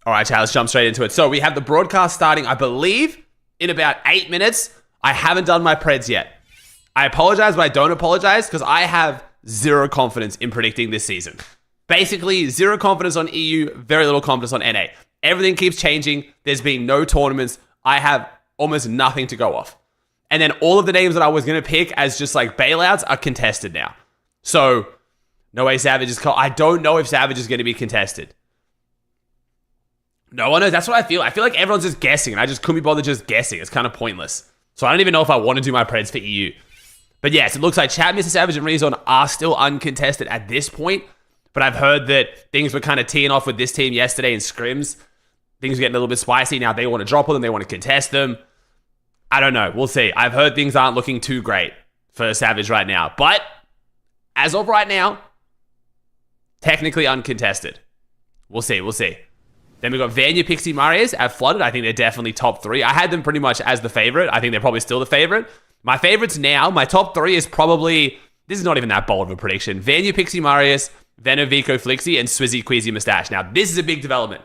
All right, chat, let's jump straight into it. So we have the broadcast starting, I believe, in about 8 minutes. I haven't done my preds yet. I apologize, but I don't apologize because I have zero confidence in predicting this season. Basically, zero confidence on EU, very little confidence on NA. Everything keeps changing. There's been no tournaments. I have almost nothing to go off. And then all of the names that I was going to pick as just like bailouts are contested now. So, no way Savage is I don't know if Savage is going to be contested. No one knows. That's what I feel. I feel like everyone's just guessing, and I just couldn't be bothered just guessing. It's kind of pointless. So I don't even know if I want to do my preds for EU. But yes, it looks like Chat, Mr. Savage, and Rezon are still uncontested at this point. But I've heard that things were kind of teeing off with this team yesterday in scrims. Things are getting a little bit spicy. Now they want to drop on them. They want to contest them. I don't know. We'll see. I've heard things aren't looking too great for Savage right now. But as of right now, technically uncontested. We'll see. We'll see. Then we've got Vanya, Pixie, Marius at Flooded. I think they're definitely top 3. I had them pretty much as the favorite. I think they're probably still the favorite. My favorites now, my top 3 is probably, this is not even that bold of a prediction. Vanya, Pixie, Marius, Veno, Vico, Flixie, and Swizzy, Queasy, Mustache. Now, this is a big development.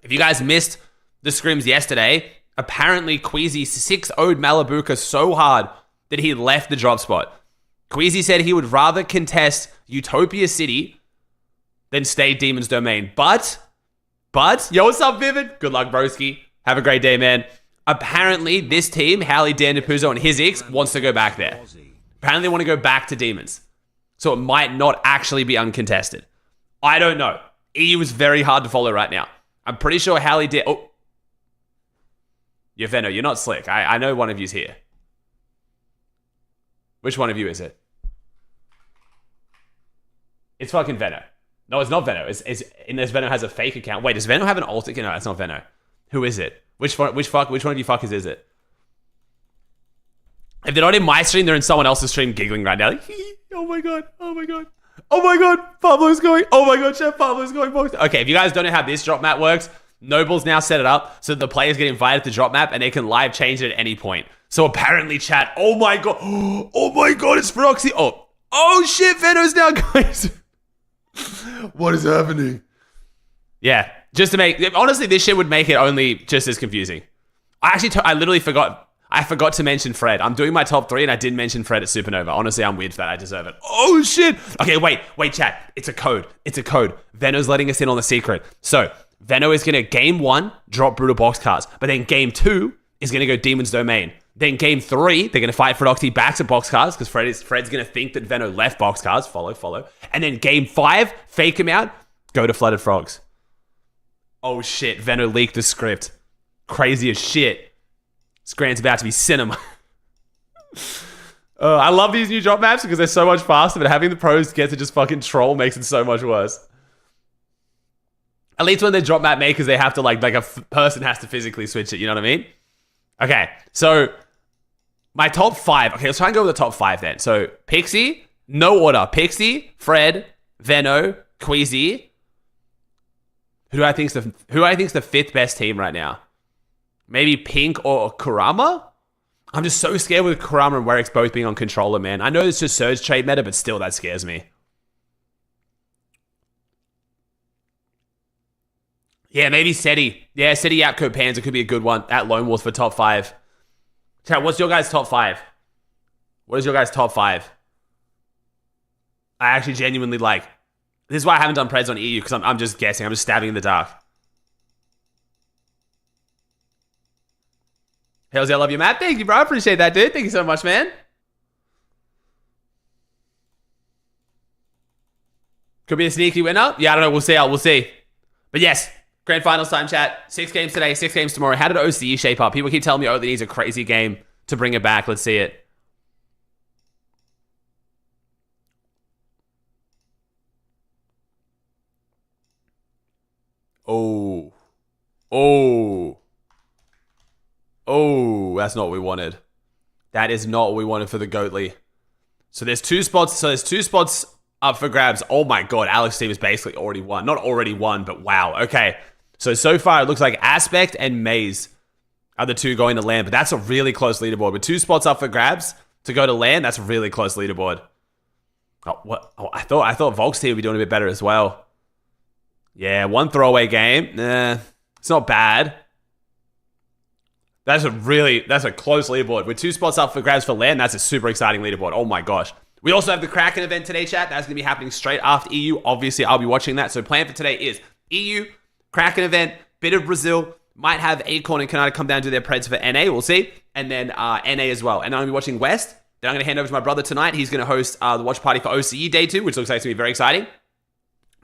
If you guys missed the scrims yesterday, apparently Queasy 6-0'd Malabuka so hard that he left the drop spot. Queasy said he would rather contest Utopia City than stay Demon's Domain. But, yo, what's up, Vivid? Good luck, broski. Have a great day, man. Apparently, this team, Hallie, Dan Depuzo, and his X, wants to go back there. Apparently, they want to go back to Demons. So it might not actually be uncontested. I don't know. EU is very hard to follow right now. I'm pretty sure Hallie did. Oh. Yeah, Veno, you're not slick. I know one of you's here. Which one of you is it? It's fucking Veno. No, it's not Veno. Unless Veno has a fake account. Wait, does Veno have an alt account? No, it's not Veno. Who is it? Which one of you fuckers is it? If they're not in my stream, they're in someone else's stream giggling right now. Like, oh my god, oh my god. Oh my god, Pablo's going. Oh my god, Chef Pablo's going. Okay, if you guys don't know how this drop map works, Noble's now set it up so that the players get invited to drop map and they can live change it at any point. So apparently, chat, oh my god, it's Froxy. Oh shit, Veno's now going. What is happening? Yeah, just to make, honestly, this shit would make it only just as confusing. I literally forgot. I forgot to mention Fred. I'm doing my top 3 and I didn't mention Fred at Supernova. Honestly, I'm weird for that. I deserve it. Oh shit. Okay, wait, chat. It's a code. Veno's letting us in on the secret. So, Veno is going to game 1, drop Brutal Boxcars. But then game 2 is going to go Demon's Domain. Then game 3, they're going to fight Frodoxy back to Boxcars because Fred's going to think that Veno left Boxcars. Follow. And then game 5, fake him out, go to Flooded Frogs. Oh shit, Veno leaked the script. Crazy as shit. Scran's about to be cinema. I love these new drop maps because they're so much faster, but having the pros get to just fucking troll makes it so much worse. At least when they're drop map makers, they have to like a person has to physically switch it, you know what I mean? Okay, so my top 5. Okay, let's try and go with the top 5 then. So Pixie, no order. Pixie, Fred, Veno, Queasy. Who do I think's the 5th best team right now? Maybe Pink or Kurama? I'm just so scared with Kurama and Werix both being on controller, man. I know it's just Surge trade meta, but still that scares me. Yeah, maybe Seti. Yeah, Seti, Yapko, Panzer could be a good one at Lone Wolf for top 5. Chat, what's your guys' top 5? What is your guys' top 5? I actually genuinely like. This is why I haven't done preds on EU, because I'm just guessing. I'm just stabbing in the dark. Hells yeah, I love you, Matt. Thank you, bro. I appreciate that, dude. Thank you so much, man. Could be a sneaky winner. Yeah, I don't know. We'll see. But yes, grand finals time, chat. 6 games today, 6 games tomorrow. How did OCE shape up? People keep telling me, it needs a crazy game to bring it back. Let's see it. Oh, that's not what we wanted. That is not what we wanted for the Goatly. So there's 2 spots. So there's 2 spots up for grabs. Oh my god, Alex team is basically already won. Not already won, but wow. Okay. So far it looks like Aspect and Maze are the 2 going to land, but that's a really close leaderboard. With 2 spots up for grabs to go to land, that's a really close leaderboard. Oh, what? Oh, I thought Volk's team would be doing a bit better as well. Yeah, one throwaway game. Nah, it's not bad. That's a close leaderboard. With 2 spots up for grabs for land, that's a super exciting leaderboard. Oh my gosh. We also have the Kraken event today, chat. That's going to be happening straight after EU. Obviously, I'll be watching that. So plan for today is EU, Kraken event, bit of Brazil. Might have Acorn and Canada come down to their Preds for NA. We'll see. And then NA as well. And then I'll be watching West. Then I'm going to hand over to my brother tonight. He's going to host the watch party for OCE Day 2, which looks like it's going to be very exciting.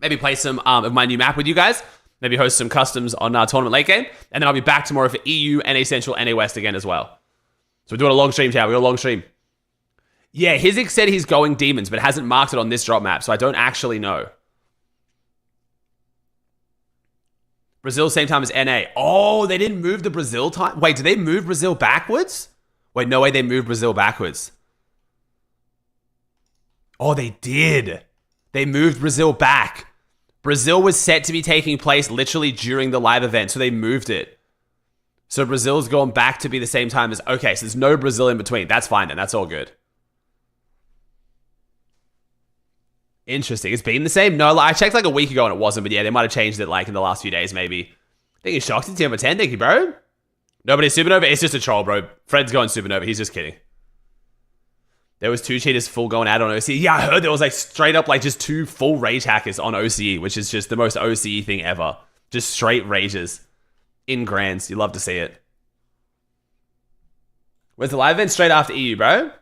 Maybe play some of my new map with you guys. Maybe host some customs on Tournament Late Game. And then I'll be back tomorrow for EU, NA Central, NA West again as well. So we're doing a long stream, chat. We're doing a long stream. Yeah, Hizik said he's going Demons, but hasn't marked it on this drop map, so I don't actually know. Brazil, same time as NA. Oh, they didn't move the Brazil time. Wait, did they move Brazil backwards? Wait, no way they moved Brazil backwards. Oh, they did. They moved Brazil back. Brazil was set to be taking place literally during the live event, so they moved it. So Brazil's gone back to be the same time as... Okay, so there's no Brazil in between. That's fine then. That's all good. Interesting. It's been the same? No, I checked like a week ago and it wasn't, but yeah, they might have changed it like in the last few days maybe. Thank you, Shoxy. Team number 10. Thank you, bro. Nobody's Supernova. It's just a troll, bro. Fred's going Supernova. He's just kidding. There was 2 cheaters full going out on OCE. Yeah, I heard there was like straight up like just 2 full rage hackers on OCE, which is just the most OCE thing ever. Just straight rages in grands. You love to see it. Where's the live event? Straight after EU, bro.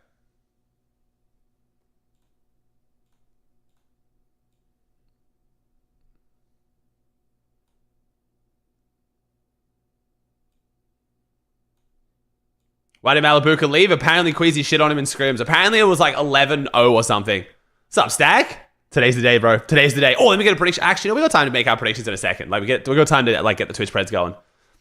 Why did Malabuka leave? Apparently Queasy shit on him in scrims. Apparently it was like 11-0 or something. What's up, Stack? Today's the day, bro. Today's the day. Oh, let me get a prediction. Actually, no, we got time to make our predictions in a second. Like we got time to like get the Twitch Preds going.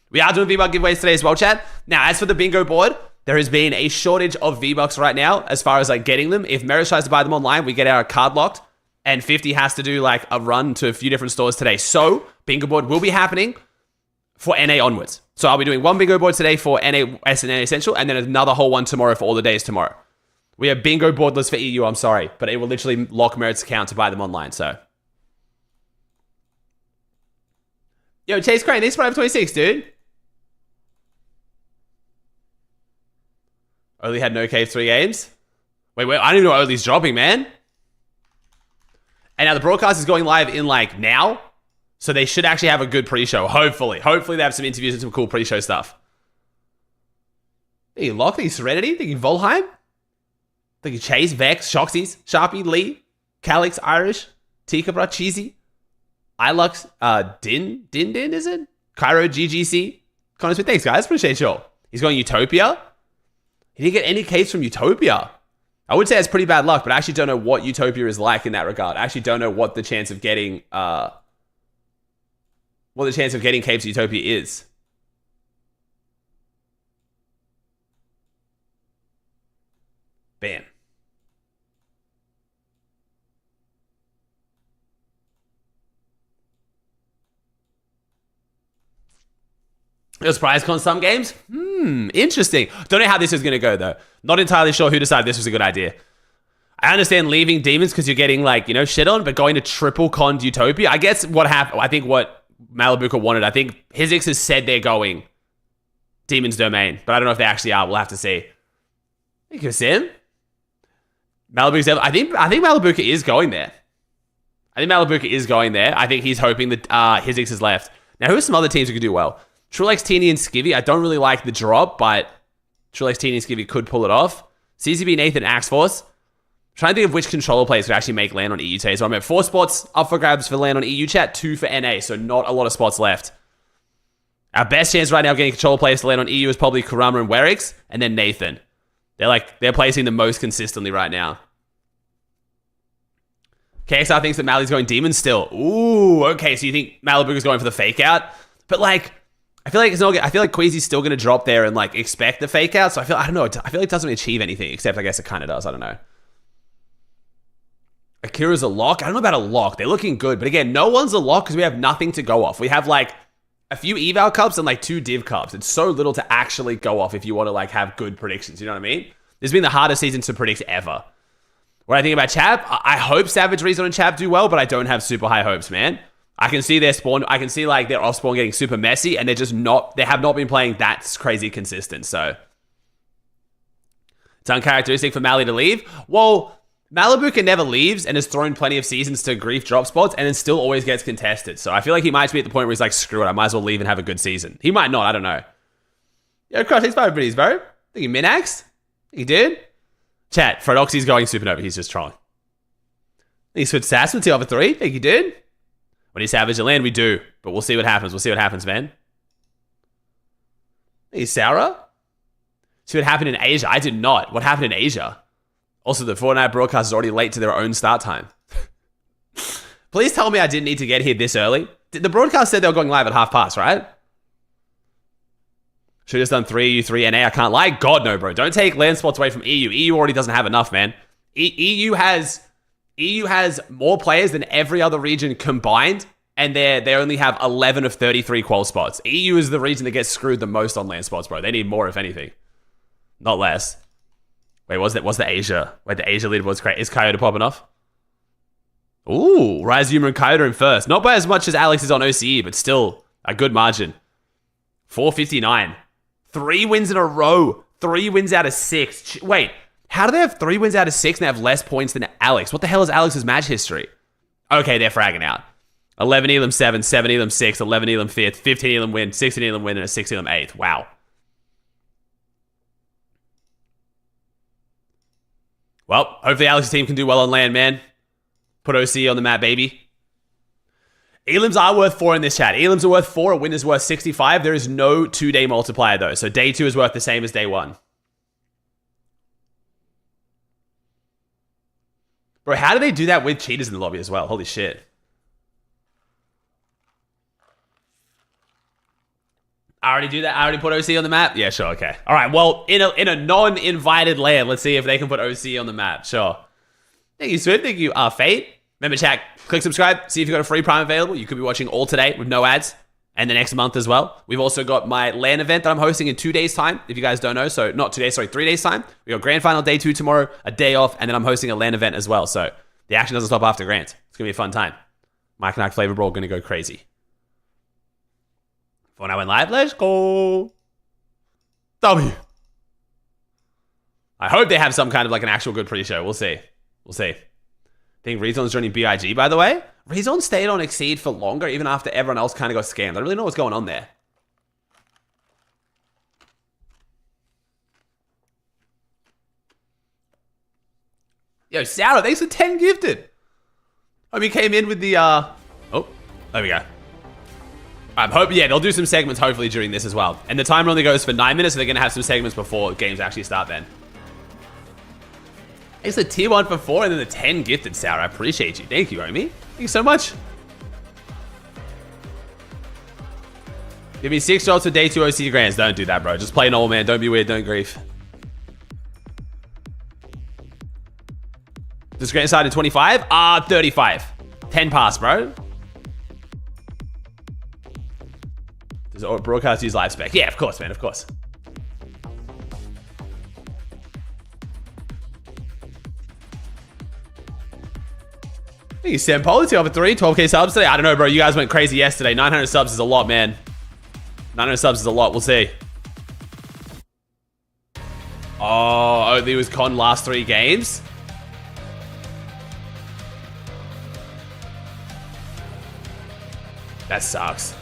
We are doing V-Buck giveaways today as well, chat. Now, as for the bingo board, there has been a shortage of V-Bucks right now as far as like getting them. If Merit tries to buy them online, we get our card locked. And 50 has to do like a run to a few different stores today. So, bingo board will be happening for NA onwards. So I'll be doing one bingo board today for NA S and NA Essential, and then another whole one tomorrow for all the days tomorrow. We have bingo boardless for EU, I'm sorry, but it will literally lock Merit's account to buy them online, so. Yo, Chase Crane, thanks for 26, dude. Only had no cave 3 games? Wait, I don't even know what Oli's dropping, man. And now the broadcast is going live in like now. So they should actually have a good pre-show, hopefully. Hopefully they have some interviews and some cool pre-show stuff. Thank you, Locke. Thank you, Serenity. Thank you, Volheim. Thank you, Chase, Vex, Shoxies, Sharpie, Lee, Calix, Irish, Tika, bro, Cheesy, Ilux, Din, is it? Cairo, GGC. Connor Smith, thanks, guys. Appreciate you all. He's going Utopia. He didn't get any caves from Utopia. I would say it's pretty bad luck, but I actually don't know what Utopia is like in that regard. I actually don't know what the chance of getting... what the chance of getting Capes Utopia is. Bam. There's prize con some games? Interesting. Don't know how this is going to go, though. Not entirely sure who decided this was a good idea. I understand leaving Demons because you're getting, like, you know, shit on, but going to triple con Utopia, I guess what happened, I think what Malabuka wanted, I think Hizzix has said they're going Demon's Domain, but I don't know if they actually are. We'll have to see. Thank you, Sim. Malabuka's, I think Malabuka is going there. I think he's hoping that Hizzix has left. Now, who are some other teams who could do well? Trulex, Teeny, and Skivvy. I don't really like the drop, but Trulex, Teeny, and Skivvy could pull it off. CCB, Nathan, Axe Force. Trying to think of which controller players could actually make land on EU today. So I'm at 4 spots up for grabs for land on EU chat, 2 for NA, so not a lot of spots left. Our best chance right now of getting controller players to land on EU is probably Kurama and Werix, and then Nathan. They're placing the most consistently right now. KXR thinks that Mali's going Demon still. Ooh, okay, so you think Malibuka's going for the fake out? But like, I feel like Queasy's still going to drop there and like expect the fake out, so I feel like it doesn't achieve anything, except I guess it kind of does, I don't know. Akira's a lock? I don't know about a lock. They're looking good. But again, no one's a lock because we have nothing to go off. We have like a few eval cups and like 2 div cups. It's so little to actually go off if you want to like have good predictions. You know what I mean? This has been the hardest season to predict ever. What I think about Chab, I hope Savage, Rezon, and Chab do well, but I don't have super high hopes, man. I can see their spawn. I can see like their off spawn getting super messy, and they're just not. They have not been playing that crazy consistent. So it's uncharacteristic for Mally to leave. Well, Malibu never leaves and has thrown plenty of seasons to grief drop spots, and then still always gets contested. So I feel like he might be at the point where he's like, screw it, I might as well leave and have a good season. He might not. I don't know. Yo, Crush, thanks for bro. Think you min-axed? Think you did? Chat, Frodoxy's going supernova. He's just trolling. Think you switched Sass with over 3? Think you did? When he savage a land, we do. But we'll see what happens. We'll see what happens, man. Think you Sarah? See what happened in Asia? I did not. What happened in Asia? Also, the Fortnite broadcast is already late to their own start time. Please tell me I didn't need to get here this early. The broadcast said they were going live at 5:30, right? Should have just done 3 EU, 3 NA. I can't lie. God, no, bro. Don't take land spots away from EU. EU already doesn't have enough, man. EU has more players than every other region combined, and they only have 11 of 33 qual spots. EU is the region that gets screwed the most on land spots, bro. They need more, if anything. Not less. Wait, what's the Asia? Wait, the Asia leaderboard's great. Is Coyote popping off? Ooh, Rise Yuma and Coyote in first. Not by as much as Alex is on OCE, but still a good margin. 459. 3 wins in a row. 3 wins out of 6. Wait, how do they have 3 wins out of 6 and have less points than Alex? What the hell is Alex's match history? Okay, they're fragging out. 11 Elam 7, 7 Elam 6, 11 Elam 5th, 15 Elam win, 16 Elam win, and a 6 Elam 8th. Wow. Well, hopefully Alex's team can do well on land, man. Put OC on the map, baby. Elims are worth 4 in this chat. Elims are worth 4. A win is worth 65. There is no 2-day multiplier, though. So day 2 is worth the same as day 1. Bro, how do they do that with cheaters in the lobby as well? Holy shit. I already do that. I already put OC on the map. Yeah, sure. Okay. All right. Well, in a non-invited land, let's see if they can put OC on the map. Sure. Thank you, Swift. Thank you, Fate. Remember, chat, click subscribe. See if you've got a free Prime available. You could be watching all today with no ads, and the next month as well. We've also got my LAN event that I'm hosting in 2 days' time, if you guys don't know. So not 2 days, sorry, 3 days' time. We got Grand Final day 2 tomorrow, a day off, and then I'm hosting a LAN event as well. So the action doesn't stop after Grant. It's going to be a fun time. Mike and I Flavor Brawl going to go crazy. When I went live, let's go. W. I hope they have some kind of like an actual good pre-show. We'll see. We'll see. I think Rezon's joining BIG, by the way. Rezon stayed on Exceed for longer, even after everyone else kind of got scammed. I don't really know what's going on there. Yo, Sarah, thanks for 10 gifted. Hope you came in with the, oh, there we go. I'm hoping, yeah, they'll do some segments hopefully during this as well. And the timer only goes for 9 minutes, so they're going to have some segments before games actually start then. It's the tier 1 for 4 and then the 10 gifted, Sarah. I appreciate you. Thank you, Omi. Thank you so much. Give me 6 drops for day 2 OC grands. Don't do that, bro. Just play normal, man. Don't be weird. Don't grief. Does Grant start in 25? 35. 10 pass, bro. Does broadcast use live spec? Yeah, of course, man. Of course. Thank you, Sam Poli. Over 3, 12k subs today. I don't know, bro. You guys went crazy yesterday. 900 subs is a lot, man. 900 subs is a lot. We'll see. Oh, there was con last 3 games. That sucks.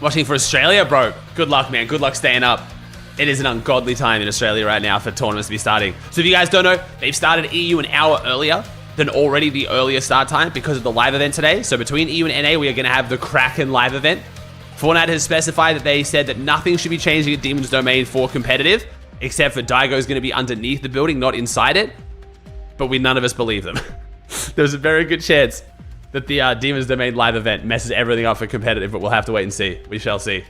Watching for Australia, bro. Good luck, man. Good luck staying up. It is an ungodly time in Australia right now for tournaments to be starting. So if you guys don't know, they've started EU an hour earlier than already the earlier start time because of the live event today. So between EU and NA, we are going to have the Kraken live event. Fortnite has specified that they said that nothing should be changing at Demon's Domain for competitive, except for Daigo is going to be underneath the building, not inside it. But none of us believe them. There's a very good chance that the Demon's Domain live event messes everything up for competitive, but we'll have to wait and see. We shall see.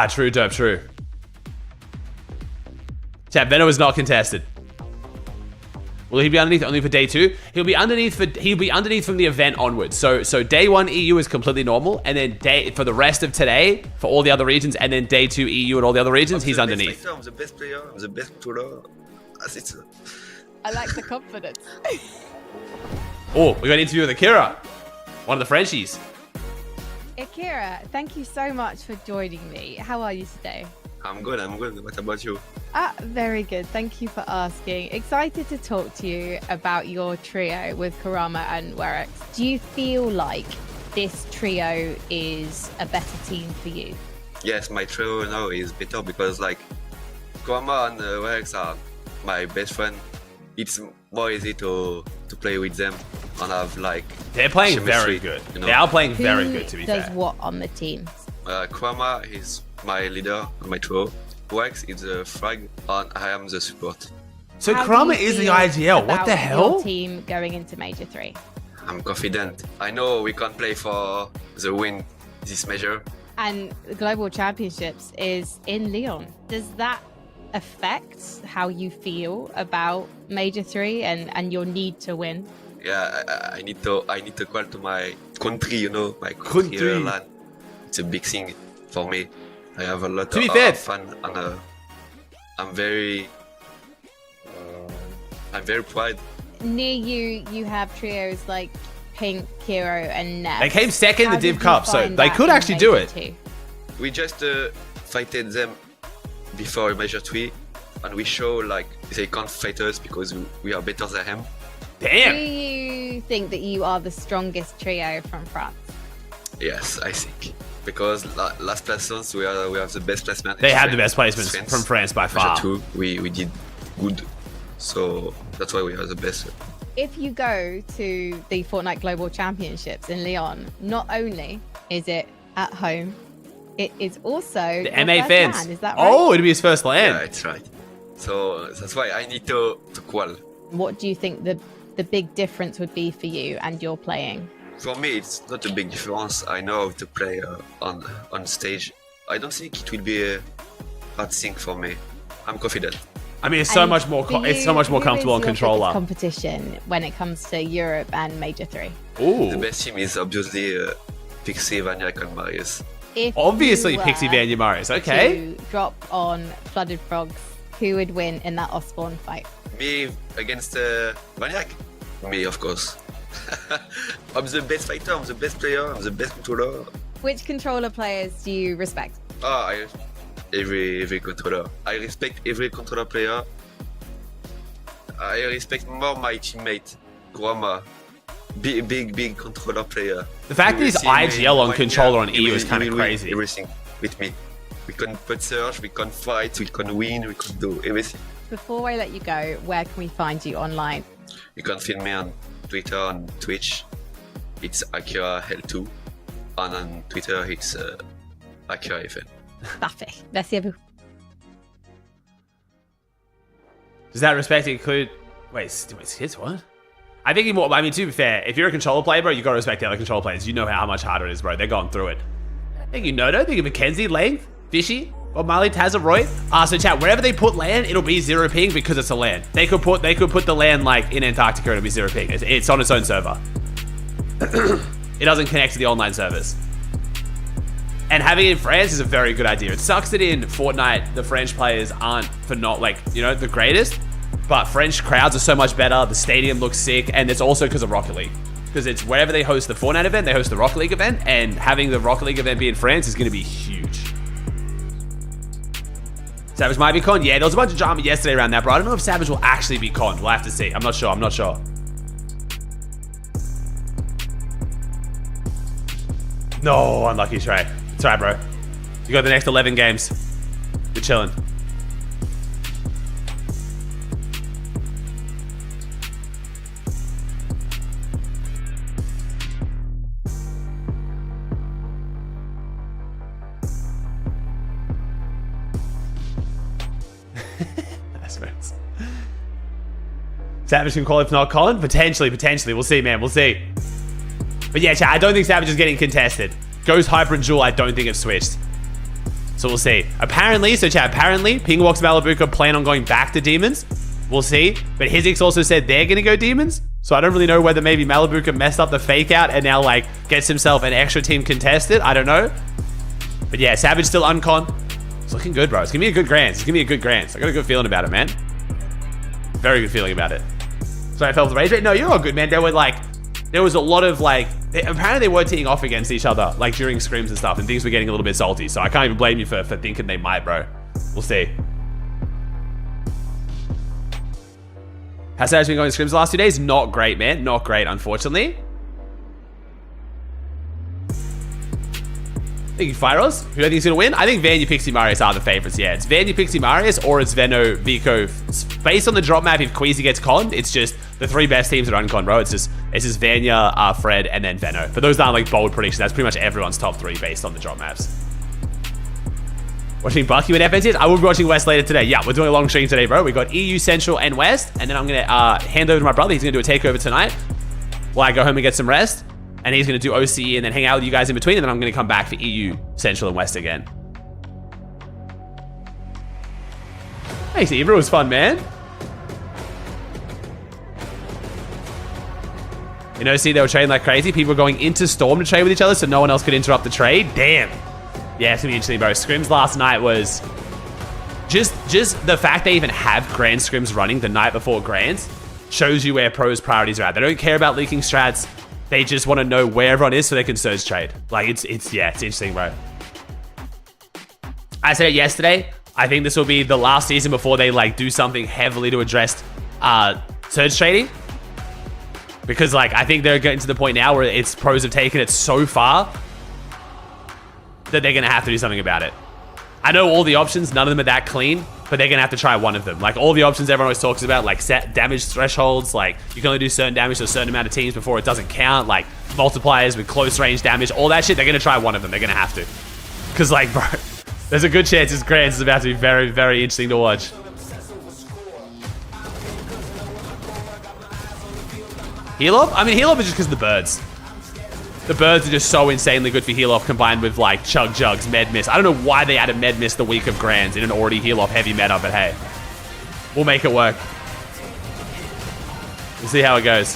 True, dope, true. Chat, Venom is not contested. Will he be underneath only for day 2? He'll be underneath from the event onwards. So day 1 EU is completely normal, and then for the rest of today, for all the other regions, and then day 2 EU and all the other regions, he's underneath. I'm the best player. I'm the best controller. I like the confidence. Oh, we got an interview with Akira, one of the Frenchies. Akira, thank you so much for joining me. How are you today? I'm good. What about you? Very good. Thank you for asking. Excited to talk to you about your trio with Kurama and Werex. Do you feel like this trio is a better team for you? Yes, my trio now is better because like Kurama and Rex are my best friend. It's more easy to play with them and have like They're playing chemistry, very good. you know? They are playing very good, to be Who does fair. what on the team? Kurama is my leader on my trio. Rex is the frag and I am the support. So How do Kurama you is the feel IGL. What about the hell? Your team going into Major 3. I'm confident. I know we can play for the win this major. And the Global Championships is in Lyon. Does that affect how you feel about Major 3 and your need to win? Yeah, I need to call to my country, you know, my country. Land. It's a big thing for me. I have a lot of fun and I'm very proud. Near you have trios like Pink, Kiro, and Ness. They came second in How the Div did you Cup, so find they that could in actually do Major it. 2? We just fighted them before Major 3 and we show like they can't fight us because we are better than them. Do Damn. you think that you are the strongest trio from France? Yes, I think. Because last placements we have the best placement. They had the best placements from France by far. Major 2, we did good. So that's why we are the best. If you go to the Fortnite Global Championships in Lyon, not only is it at home, it is also The your MA first fans. LAN, is that right? Oh, it'll be his first Yeah, land. it's right. So that's why I need to qual. What do you think the big difference would be for you and your playing? For me, it's not a big difference. I know how to play on stage. I don't think it will be a hard thing for me. I'm confident. I mean, it's so And much more. for It's so much more who comfortable is on your biggest controller. competition when it comes to Europe and Major 3. The Ooh, best team is obviously Pixie, Vaniac, and Marius. If obviously you were Pixie Van Marius. Okay. to drop on Flooded Frogs, who would win in that Osborne fight? Me against Vaniac? Me, of course. I'm the best fighter, I'm the best player, I'm the best controller. Which controller players do you respect? Every controller. I respect every controller player. I respect more my teammate, Kurama. Big controller player. The fact that he's IGL on controller on EU is kind of crazy. Everything with me. We can put search, we can fight, we can win, we can do everything. Before I let you go, where can we find you online? You can find me on Twitter and Twitch. It's Akira L2. And on Twitter, it's Akira FN. Parfait. Merci à vous. Does that respect include? Wait, his what? I think I mean, to be fair, if you're a controller player, bro, you gotta respect the other controller players. You know how much harder it is, bro. They're going through it. Thank you, Noto. Thank you, Mackenzie, Length, Fishy, Bob Marley, Tazza, Roy. So chat, wherever they put land, it'll be 0 ping because it's a land. They could put the land like in Antarctica and it'll be 0 ping. It's on its own server. It doesn't connect to the online servers. And having it in France is a very good idea. It sucks that in Fortnite, the French players aren't the greatest. But French crowds are so much better. The stadium looks sick. And it's also because of Rocket League. Because it's wherever they host the Fortnite event, they host the Rocket League event. And having the Rocket League event be in France is going to be huge. Savage might be conned. Yeah, there was a bunch of drama yesterday around that, bro. I don't know if Savage will actually be conned. We'll have to see. I'm not sure. No, unlucky Trey. It's alright, bro. You got the next 11 games. You're chilling. That's nice. Savage can call if not Colin? Potentially. We'll see, man. We'll see. But yeah, chat, I don't think Savage is getting contested. Ghost, Hyper, and Jewel, I don't think have switched. So we'll see. Apparently, Pingwalks Malabuka plan on going back to Demons. We'll see. But Hizix also said they're going to go Demons. So I don't really know whether maybe Malabuka messed up the fake out and now like gets himself an extra team contested. I don't know. But yeah, Savage still uncon. It's looking good, bro. It's going to be a good grand. I got a good feeling about it, man. Very good feeling about it. Sorry, I fell with rage rate. No, you're all good, man. There was a lot of apparently they were teeing off against each other like during scrims and stuff, and things were getting a little bit salty. So I can't even blame you for thinking they might, bro. We'll see. How's Sarah's been going to scrims the last 2 days? Not great, man. Not great, unfortunately. Thank you, Fyros. Who do I think is going to win? I think Vanya, Pixie, Marius are the favorites. Yeah, it's Vanya, Pixie, Marius, or it's Venno, Vico. Based on the drop map, if Queasy gets conned, it's just the 3 best teams that are unconned, bro. It's just Vanya, Fred, and then Venno. But those aren't like bold predictions. That's pretty much everyone's top 3 based on the drop maps. Watching Bucky with FNCS? I will be watching West later today. Yeah, we're doing a long stream today, bro. We got EU, Central, and West. And then I'm going to hand over to my brother. He's going to do a takeover tonight while I go home and get some rest. And he's going to do OCE and then hang out with you guys in between. And then I'm going to come back for EU, Central, and West again. Hey, Zebra, it was fun, man. You know, see, they were trading like crazy. People were going into Storm to trade with each other so no one else could interrupt the trade. Damn. Yeah, it's going to be interesting, bro. Scrims last night was just the fact they even have Grand Scrims running the night before Grands shows you where pros' priorities are at. They don't care about leaking strats. They just want to know where everyone is so they can surge trade. Like, it's interesting, bro. I said it yesterday. I think this will be the last season before they, do something heavily to address surge trading. Because, I think they're getting to the point now where pros have taken it so far that they're going to have to do something about it. I know all the options, none of them are that clean, but they're going to have to try one of them. All the options everyone always talks about, set damage thresholds, you can only do certain damage to a certain amount of teams before it doesn't count, multipliers with close range damage, all that shit, they're going to try one of them. They're going to have to. Because, bro, there's a good chance this Grands is about to be very, very interesting to watch. Heal off? I mean, heal off is just because of the birds. The birds are just so insanely good for heal off combined with Chug Jugs, Med Miss. I don't know why they added Med Miss the week of Grands in an already heal off heavy meta, but hey, we'll make it work. We'll see how it goes.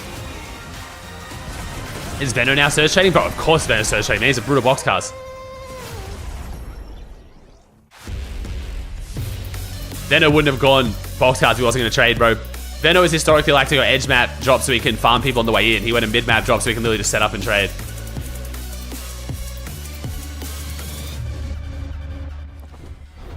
Is Venno now surge trading? Bro, of course Venno's surge trading. He's a brutal box cast. Venno wouldn't have gone box cards if he wasn't going to trade, bro. Venno is historically like to go edge map drop so he can farm people on the way in. He went a mid map drop so he can literally just set up and trade.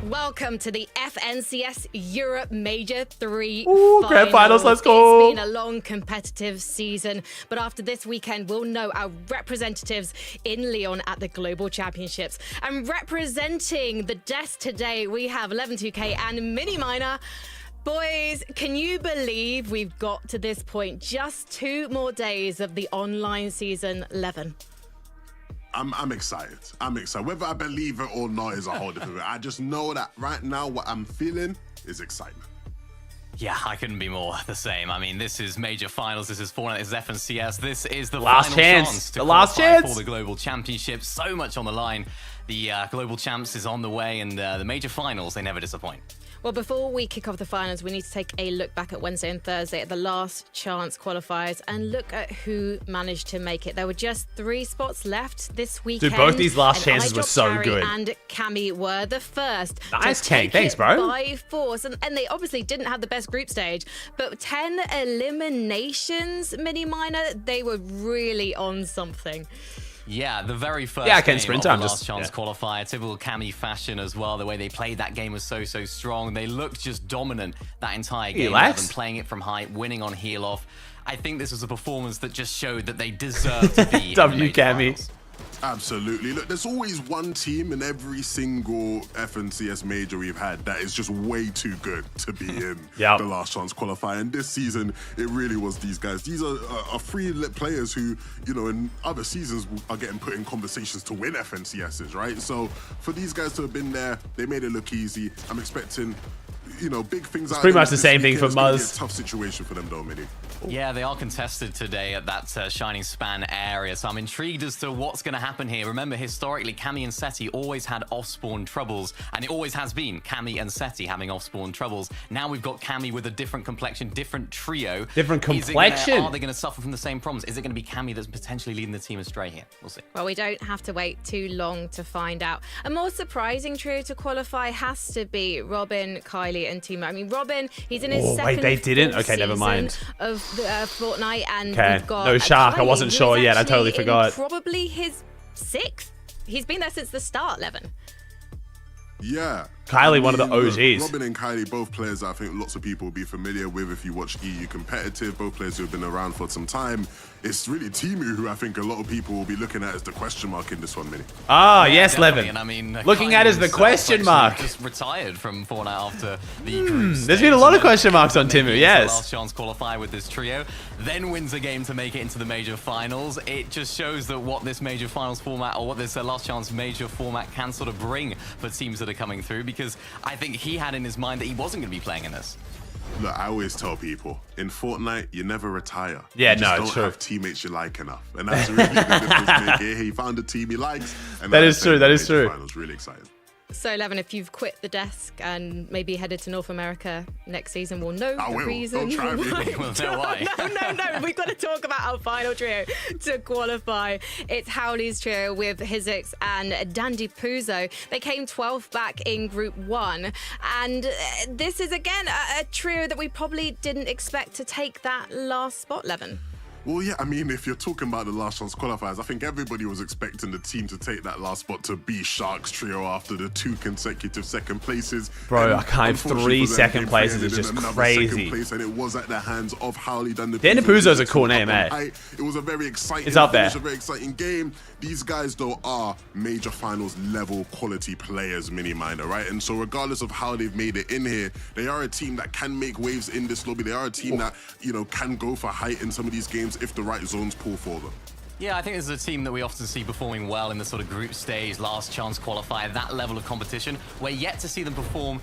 Welcome to the FNCS Europe Major 3 Grand Finals, let's go. It's been a long competitive season, but after this weekend, we'll know our representatives in Lyon at the Global Championships. And representing the desk today, we have 112K and Mini Miner. Boys, can you believe we've got to this point? Just 2 more days of the online season 11. I'm excited. I'm excited. Whether I believe it or not is a whole different thing. I just know that right now what I'm feeling is excitement. Yeah, I couldn't be more the same. I mean, this is major finals. This is Fortnite. This is FNCS. This is the last final chance to qualify for the global championship. So much on the line. The global champs is on the way, and the major finals, they never disappoint. Well, before we kick off the finals, we need to take a look back at Wednesday and Thursday at the last chance qualifiers and look at who managed to make it. There were just 3 spots left this weekend. Dude, both these last chances were so good. And Cammy were the first. Nice, Kang. Thanks, bro. By force. And they obviously didn't have the best group stage, but 10 eliminations, Mini Miner, they were really on something. Yeah, the very first game of the last chance qualifier, typical Cammy fashion as well. The way they played that game was so strong. They looked just dominant that entire game. And playing it from height, winning on heal off. I think this was a performance that just showed that they deserve to be W Cammy. Absolutely. Look, there's always one team in every single FNCS major we've had that is just way too good to be in the last chance qualifier. And this season, it really was these guys. These are 3 players who, in other seasons are getting put in conversations to win FNCSs, right? So for these guys to have been there, they made it look easy. I'm expecting, big things out. It's pretty much the same thing for Muzz. It's a tough situation for them, though, Mini. Yeah, they are contested today at that Shining Span area, so I'm intrigued as to what's going to happen here. Remember, historically, Cammy and Seti always had off-spawn troubles, and it always has been Cammy and Seti having off-spawn troubles. Now we've got Cammy with a different complexion, different trio. Different complexion? Are they going to suffer from the same problems? Is it going to be Cammy that's potentially leading the team astray here? We'll see. Well, we don't have to wait too long to find out. A more surprising trio to qualify has to be Robin, Kylie, and Timo. I mean, Robin, he's in his second. Wait, they didn't? Okay, never mind. Of the, Fortnite, and we've got no Shark. I wasn't Kylie, sure who is yet. I totally actually forgot. Probably his 6th. He's been there since the start, Levin. Yeah. Kylie, one of the OGs. Robin and Kylie, both players I think lots of people will be familiar with if you watch EU competitive, both players who have been around for some time. It's really Timo who I think a lot of people will be looking at as the question mark in this one, Mini. Ah, yes, Definitely. Levin. And I mean, looking at as the question mark. Just retired from Fortnite after the group There's been a lot of question marks on Timo, yes. Last chance qualify with this trio, then wins a game to make it into the major finals. It just shows that what this major finals format, or what this last chance major format can sort of bring for teams that are coming through, because I think he had in his mind that he wasn't going to be playing in this. Look, I always tell people, in Fortnite, you never retire. Yeah, you just don't true. have teammates you like enough. And that's really the difference maker. He found a team he likes. And that is true, that is true. Finals. Really excited. So, Levin, if you've quit the desk and maybe headed to North America next season, we'll know the reason. Don't try me. We'll know why. No. We've got to talk about our final trio to qualify. It's Howley's trio with Hizix and Dandy Puzo. They came 12th back in Group 1. And this is, again, a trio that we probably didn't expect to take that last spot, Levin. Well, yeah, I mean, if you're talking about the last chance qualifiers, I think everybody was expecting the team to take that last spot to be Sharks trio after the 2 consecutive second places. Bro, I can't. 3 second places is just crazy. Place, and it was at the hands of Howley. Dandy Puzo's a cool name, eh? It was a very exciting. It's up there. It was a very exciting game. These guys, though, are major finals level quality players, Mini-Minder, right? And so regardless of how they've made it in here, they are a team that can make waves in this lobby. They are a team that, you know, can go for height in some of these games if the right zones pull for them. Yeah, I think this is a team that we often see performing well in the sort of group stage, last chance qualifier, that level of competition. We're yet to see them perform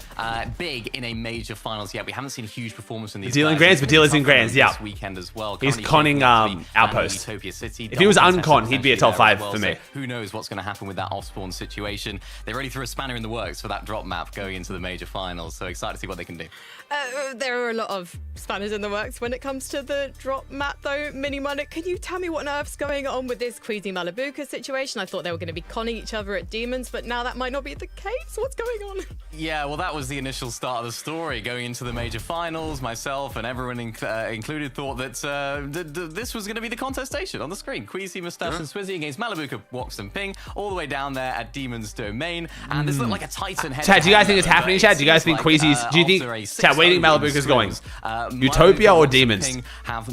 big in a major finals yet. We haven't seen a huge performance in these. Dealing Grands, but Dealers in Grands, yeah. This weekend as well. He's conning Outpost. Utopia City. If he was uncon, he'd be a top 5 for me. So who knows what's going to happen with that off-spawn situation? They already threw a spanner in the works for that drop map going into the major finals. So excited to see what they can do. There are a lot of spanners in the works when it comes to the drop map, though. Mini-Minder, can you tell me what on earth's going on with this Queasy Malabuka situation? I thought they were going to be conning each other at Demons, but now that might not be the case. What's going on? Yeah, well, that was the initial start of the story. Going into the major finals, myself and everyone included thought that this was going to be the contestation on the screen. Queasy, Mustache, and Swizzy against Malabuka, Wox, and Ping, all the way down there at Demon's Domain. And this looked like a Titan head. Chad, do you guys think it's happening, Chad? Do you guys think Queasy's... Do you think... Chad, where do you think Malabuka's going? Utopia or Demons? Do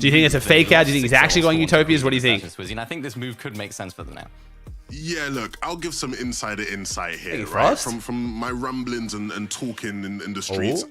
you think it's a fake out? Do you think he's actually going Utopias? What do you think? And I think this move could make sense for them now. Yeah, look, I'll give some insider insight here, Hey, right? From my rumblings and talking in the streets,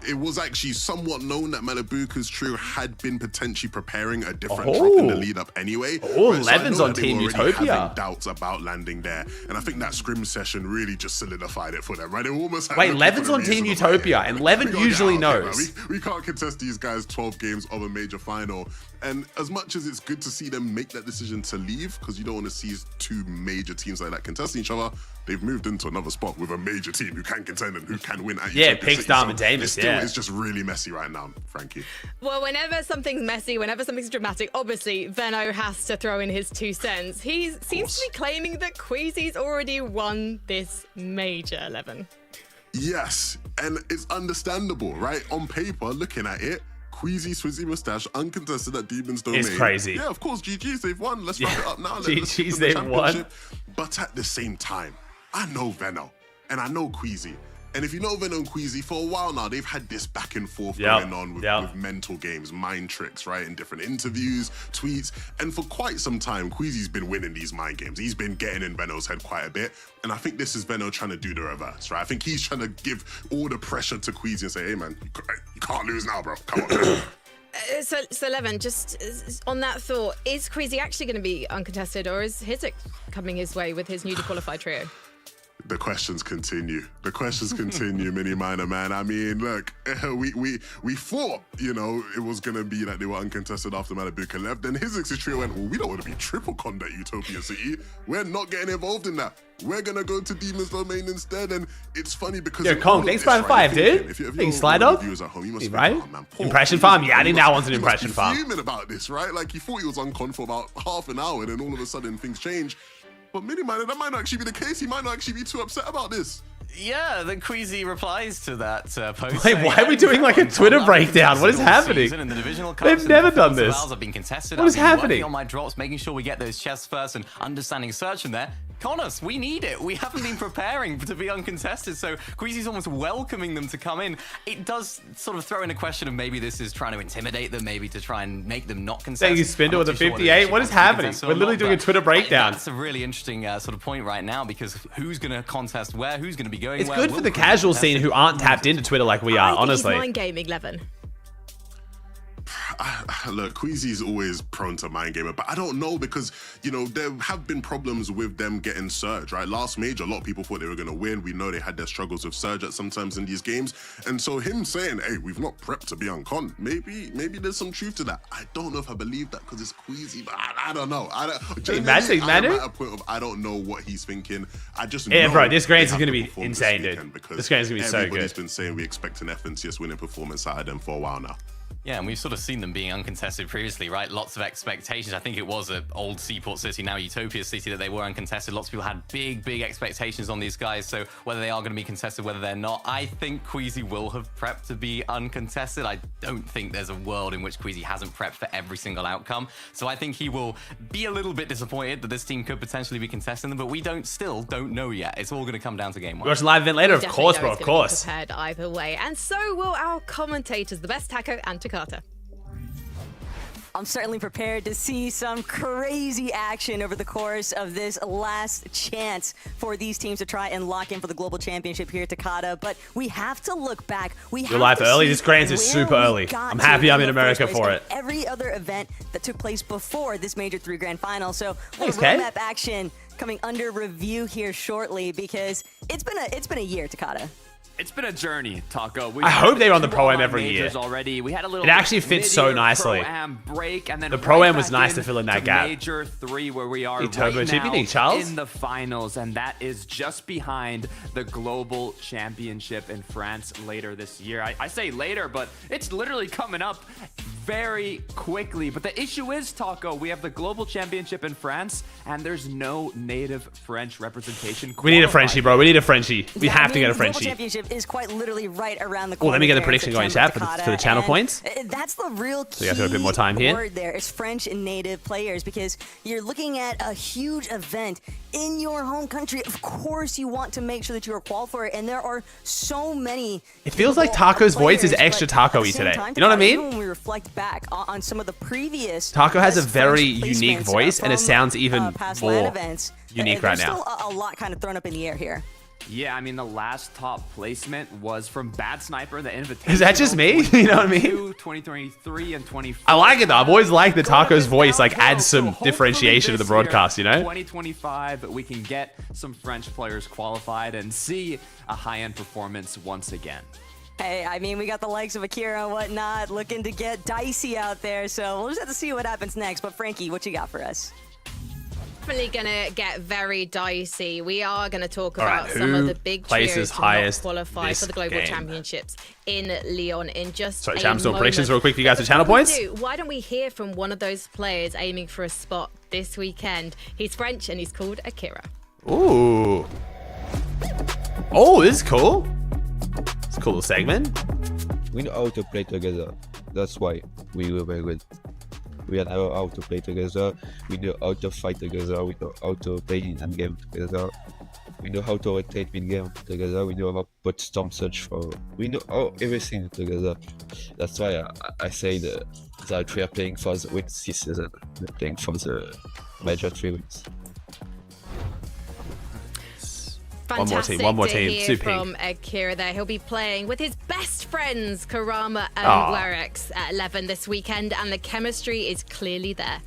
it was actually somewhat known that Malabuka's trio had been potentially preparing a different drop in the lead up anyway. Levin's on Team Utopia. Having doubts about landing there, and I think that scrim session really just solidified it for them, right? They almost had Levin's on Team Utopia, and Levin usually knows. We can't contest these guys 12 games of a major final. And as much as it's good to see them make that decision to leave, because you don't want to see 2 major teams like that contesting each other, they've moved into another spot with a major team who can contend and who can win at Utopia Pix, City. Dom, and Damus, It's just really messy right now, Frankie. Well, whenever something's messy, whenever something's dramatic, obviously Venno has to throw in his 2 cents. He seems to be claiming that Queasy's already won this major, Levin. Yes, and it's understandable, right? On paper, looking at it, Queasy, Swizzy, Mustache, uncontested at Demon's Domain. It's crazy. Yeah, of course, GG's, they've won. Let's wrap it up now. GG's, they've won. But at the same time, I know Venno, and I know Queasy. And if you know Venno and Queasy, for a while now, they've had this back and forth going on with mental games, mind tricks, right? In different interviews, tweets. And for quite some time, Queasy's been winning these mind games. He's been getting in Venno's head quite a bit. And I think this is Venno trying to do the reverse, right? I think he's trying to give all the pressure to Queasy and say, hey, man, you can't lose now, bro. Come on. So Levin, just on that thought, is Queasy actually going to be uncontested, or is Hizix coming his way with his newly qualified trio? The questions continue. The questions continue, Mini-Minder, man. I mean, look, we thought, you know, it was going to be that they were uncontested after Malabuka left. Then Hizix's trio went, well, we don't want to be triple conned at Utopia City. We're not getting involved in that. We're going to go to Demon's Domain instead. And it's funny because... Yo, Kong, thanks for 5, dude. Thanks, slide up. Right? Impression farm? Yeah, I think that one's an impression farm. Fuming about this, right? Like, he thought he was uncon for about half an hour, and then all of a sudden things change. But Mini-Minder, that might not actually be the case. He might not actually be too upset about this. Yeah, then Queasy replies to that post. Wait, why are we doing like a Twitter breakdown? What is happening? They've never done this. What is happening? On my drops, making sure we get those chests first and understanding search in there. Connors, we need it. We haven't been preparing to be uncontested, so Queasy's almost welcoming them to come in. It does sort of throw in a question of maybe this is trying to intimidate them, maybe to try and make them not contest. Saying you Spindle with a 58? What is happening? We're literally doing a Twitter breakdown. That's a really interesting sort of point right now, because who's going to contest where, who's going to be going It's where. good for the casual scene who aren't tapped into Twitter like we are, honestly. Mind gaming, Levin. Look, Queasy's always prone to mind gamer, but I don't know, because, you know, there have been problems with them getting Surge, right? Last Major, a lot of people thought they were going to win. We know they had their struggles with Surge at sometimes in these games. And so him saying, hey, we've not prepped to be on con, maybe there's some truth to that. I don't know if I believe that because it's Queasy, but I don't know. I'm at a point of I don't know what he's thinking. I just know bro, this Grants is going to be insane, dude. This Grants is going to be so good. Everybody's been saying we expect an FNCS winning performance out of them for a while now. Yeah, and we've sort of seen them being uncontested previously, right? Lots of expectations. I think it was an old Seaport City, now Utopia City, that they were uncontested. Lots of people had big expectations on these guys. So whether they are going to be contested, whether they're not, I think Queasy will have prepped to be uncontested. I don't think there's a world in which Queasy hasn't prepped for every single outcome. So I think he will be a little bit disappointed that this team could potentially be contesting them, but we still don't know yet. It's all going to come down to game one. Watch a live event later, of course, bro, of course. Prepared either way, and so will our commentators, the best Taco and Takata. I'm certainly prepared to see some crazy action over the course of this last chance for these teams to try and lock in for the global championship here at Takata. But we have to look back. You're live early. This Grants is super early. I'm happy I'm in America for it. Every other event that took place before this Major 3 Grand Final. So roadmap action coming under review here shortly, because it's been a year, Takata. It's been a journey, Taco. I hope they run the Pro-Am every year. Already. We had a little it actually fits so nicely. Pro-Am break, and then the Pro-Am was nice to fill in that gap. Major 3, where we are Turbo right now Charles? in the finals, and that is just behind the Global Championship in France later this year. I say later, but it's literally coming up very quickly. But the issue is, Taco, we have the Global Championship in France, and there's no native French representation. We need a Frenchie, bro. We need a Frenchie. We have to get a Frenchie. The Global Championship is quite literally right around the corner. Oh, let me get the prediction going, chat, for the channel points. That's the real key. So you have to have a bit more time here. Word there is French and native players, because you're looking at a huge event in your home country. Of course, you want to make sure that you are qualified for it, and there are so many. It feels like Taco's voice is extra Taco-y today. You know what I mean? Even when we reflect back on some of the previous, Taco has a very unique voice, and it sounds even more events, unique right now. There's still a lot kind of thrown up in the air here. Yeah, I mean, the last top placement was from Bad Sniper, the Invitation. Is that just me? You know what I mean? 2023 and 24. I like it though. I've always liked that Taco's voice adds some differentiation to the broadcast, you know? 2025, we can get some French players qualified and see a high-end performance once again. Hey, I mean, we got the likes of Akira and whatnot looking to get dicey out there, so we'll just have to see what happens next. But Frankie, what you got for us? Definitely gonna get very dicey. We are gonna talk about some of the big trios to not qualify for the global championships in Lyon in just Sorry, Champs, doing predictions real quick for you guys for channel points. Why don't we hear from one of those players aiming for a spot this weekend? He's French and he's called Akira. Ooh. Oh, this is cool. It's a cool little segment. We know how to play together. That's why we were very good. We know how to play together, we know how to fight together, we know how to play in endgame together, we know how to rotate mid-game together, we know how to put Storm Surge for... We know everything together. That's why I say that we are playing for the wins this season, we're playing for the Major 3 wins. Fantastic one more to team. hear from Akira there. He'll be playing with his best friends, Karama and Werex, at 11 this weekend, and the chemistry is clearly there.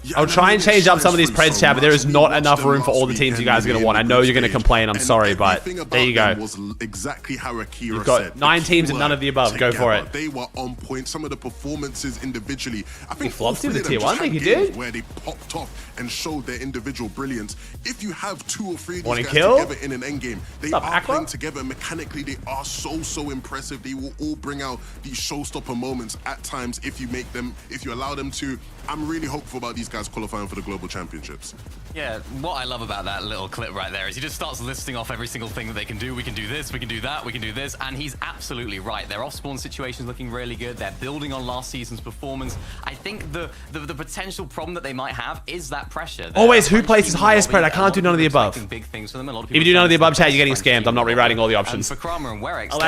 Yeah, I'll try and change up some of these preds, chat, but there is not enough room for all the teams you guys are going to want. I know you're going to complain. I'm sorry, but there you go. Exactly how Akira You've got said. 9 teams and none of the above. Go for it. They were on point. Some of the performances individually. I think flopped to the tier 1. I think he did. Where they popped off and showed their individual brilliance. If you have 2 or 3 of these guys together in an endgame, they are playing together mechanically. They are so impressive. They will all bring out these showstopper moments at times if you make them, if you allow them to. I'm really hopeful about these guys. guys qualifying for the global championships. Yeah, what I love about that little clip right there is he just starts listing off every single thing that they can do. We can do this, we can do that, we can do this, and he's absolutely right. Their off-spawn situation's looking really good. They're building on last season's performance. I think the potential problem that they might have is that pressure. Always, who places highest spread? I can't do none of the above. Big things for them. If you do none of the above, chat, you're getting scammed. I'm not rewriting all the options. For Kramer and Werex, I'll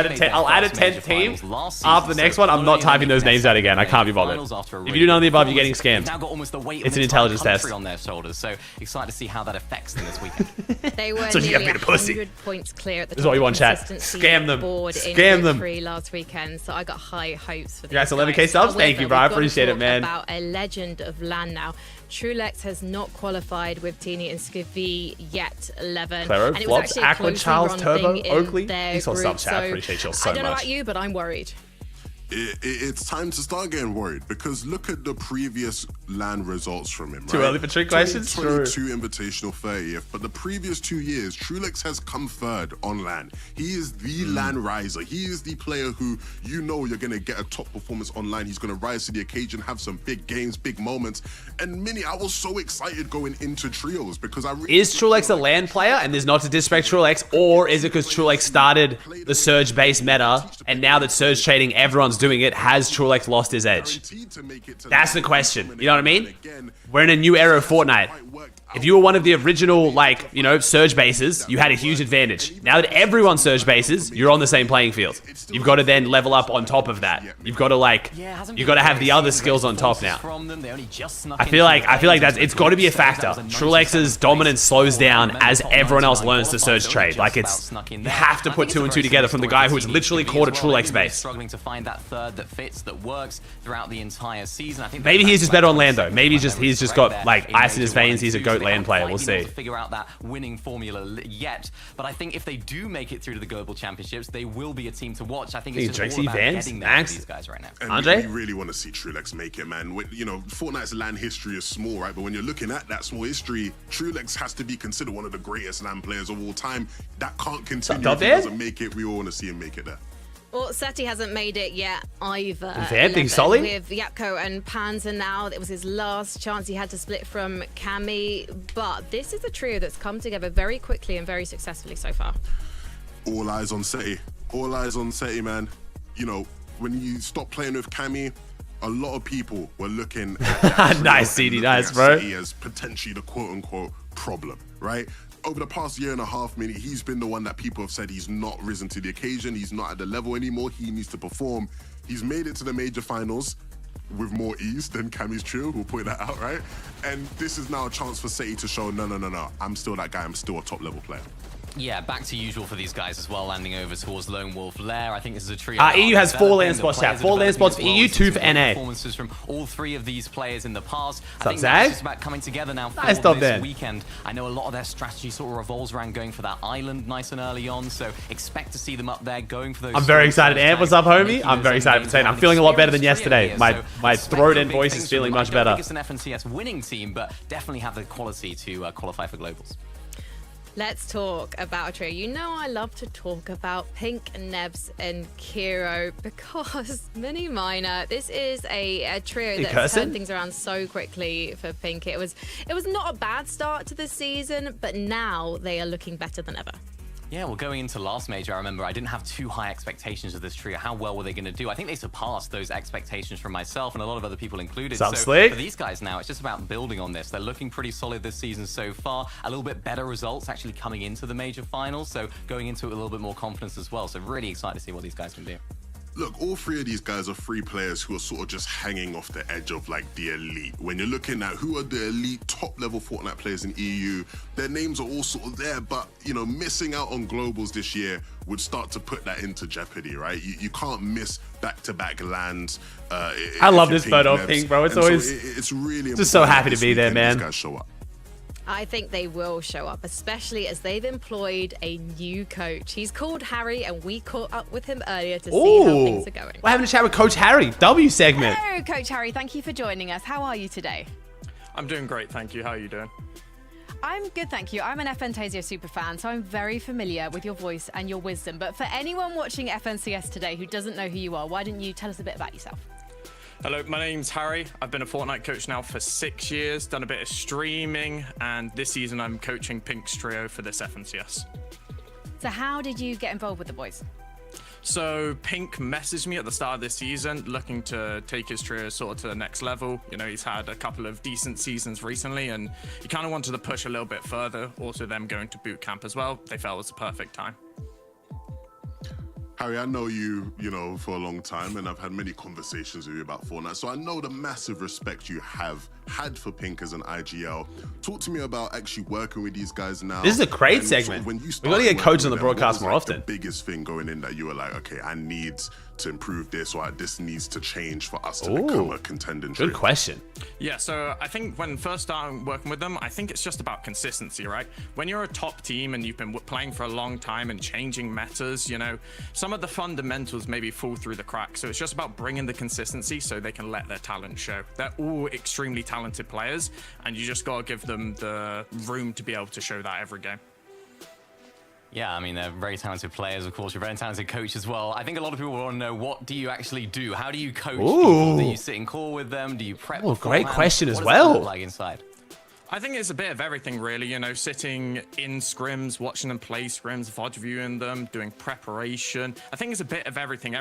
add a 10th team after the next one. I'm not typing those names out again. I can't be bothered. If you do none of the above, you're getting scammed. Now got almost the weight it's an intelligence test on their shoulders. So excited to see how that affects them this weekend. They were so nearly 100 points clear at the top. This is what you want, chat. Scam them. Scam them. Last weekend, so I got high hopes for this. Guys, 11k subs. Thank you, bro. I appreciate it, man. About a legend of LAN now. Trulex has not qualified with Teeny and Skivy yet. 11. Claro, and it Flops, was actually Aqua, Charles, Turbo, Oakley. He's all subs, chat. I appreciate you all so much. I don't know about you, but I'm worried. It's time to start getting worried because look at the previous LAN results from him. Too early for trick questions? 22 invitational 30th, but the previous 2 years, Trulex has come third on LAN. He is the LAN riser. He is the player who you know you're going to get a top performance online. He's going to rise to the occasion, have some big games, big moments. And Mini, I was so excited going into trios because I really... Is Trulex a LAN player and there's not to disrespect Trulex, or is it because Trulex started the Surge-based meta and now that Surge trading, everyone's doing it, has Trulex lost his edge? That's the question. You know what I mean? We're in a new era of Fortnite. If you were one of the original, like, you know, Surge bases, you had a huge advantage. Now that everyone's Surge bases, you're on the same playing field. You've got to then level up on top of that. You've got to, like, you've got to have the other skills on top now. I feel like it's got to be a factor. Trulex's dominance slows down as everyone else learns to Surge trade. Like, it's, you have to put 2 and 2 together from the guy who's literally caught a Trulex base. Struggling to find that third that fits, that works throughout the entire season. I think maybe he's just better on land though. Maybe he's just got like ice in his veins. He's a GOAT land player. We'll see. Figure out that winning formula yet, but I think if they do make it through to the global championships, they will be a team to watch. I think it's just all about getting there for these guys right now. And Andre, we really want to see Trulex make it, man. You know, Fortnite's LAN history is small, right? But when you're looking at that small history, Trulex has to be considered one of the greatest LAN players of all time. That can't continue if he doesn't make it. We all want to see him make it there. Well, Seti hasn't made it yet either. Being solid with Yapko and Panzer now. It was his last chance. He had to split from Cammy, but this is a trio that's come together very quickly and very successfully so far. All eyes on Seti. All eyes on Seti, man. You know, when you stop playing with Cammy, a lot of people were looking at nice CD, nice, bro. Seti as potentially the quote-unquote problem, right? Over the past year and a half, Mini, he's been the one that people have said he's not risen to the occasion. He's not at the level anymore. He needs to perform. He's made it to the major finals with more ease than Cammy's trio. We'll point that out, right? And this is now a chance for Seti to show, no. I'm still that guy. I'm still a top-level player. Yeah, back to usual for these guys as well, landing over towards Lone Wolf Lair. I think this is a trio. EU has 4 land spots, chat. 4 land spots for EU, 2 for NA. Performances from all 3 of these players in the past. I think Zag? it's about coming together now for this weekend. I know a lot of their strategy sort of revolves around going for that island nice and early on, so expect to see them up there going for those. I'm very excited. Ant, what's up, homie? I'm very excited for saying I'm feeling a lot better than yesterday. My throat and voice is feeling much better. I think it's an FNCS winning team, but definitely have the quality to qualify for globals. Let's talk about a trio. You know I love to talk about Pink, Nebs, and Kiro because Mini Minor, this is a trio that's turned things around so quickly for Pink. It was not a bad start to the season, but now they are looking better than ever. Yeah, well, going into last major, I remember I didn't have too high expectations of this trio. How well were they going to do? I think they surpassed those expectations from myself and a lot of other people included. So for these guys now, it's just about building on this. They're looking pretty solid this season so far. A little bit better results actually coming into the major finals. So going into it with a little bit more confidence as well. So really excited to see what these guys can do. Look, all 3 of these guys are 3 players who are sort of just hanging off the edge of like the elite. When you're looking at who are the elite top level Fortnite players in EU, their names are all sort of there, but you know, missing out on globals this year would start to put that into jeopardy, right? You can't miss back-to-back lands. I love this photo of Pink, bro. It's always, so it's really just so happy to be there, man. These guys show up. I think they will show up, especially as they've employed a new coach. He's called Harry, and we caught up with him earlier to see how things are going. We're having a chat with Coach Harry, W segment. Hello, Coach Harry. Thank you for joining us. How are you today? I'm doing great, thank you. How are you doing? I'm good, thank you. I'm an FNTasio super fan, so I'm very familiar with your voice and your wisdom. But for anyone watching FNCS today who doesn't know who you are, why don't you tell us a bit about yourself? Hello, my name's Harry. I've been a Fortnite coach now for 6 years, done a bit of streaming, and this season I'm coaching Pink's trio for this FNCS. So how did you get involved with the boys? So Pink messaged me at the start of this season looking to take his trio sort of to the next level. You know, he's had a couple of decent seasons recently and he kind of wanted to push a little bit further. Also them going to boot camp as well. They felt it was the perfect time. Harry, I know you know, for a long time, and I've had many conversations with you about Fortnite, so I know the massive respect you have had for Pink as an IGL. Talk to me about actually working with these guys now. This is a great segment. When you we got to get coaches on the broadcast more often. The biggest thing going in that you were like, okay, I need to improve this, or this needs to change for us to become a contending trio. Good question. Yeah, so I think when first starting working with them, I think it's just about consistency, right? When you're a top team and you've been playing for a long time and changing metas, you know, some of the fundamentals maybe fall through the cracks. So it's just about bringing the consistency so they can let their talent show. They're all extremely talented players, and you just got to give them the room to be able to show that every game. Yeah, I mean, they're very talented players, of course. You're a very talented coach as well. I think a lot of people want to know, what do you actually do? How do you coach people? Do you sit in call with them? Do you prep? Great question as well. What does it look like inside? I think it's a bit of everything, really. You know, sitting in scrims, watching them play scrims, VOD viewing them, doing preparation. I think it's a bit of everything,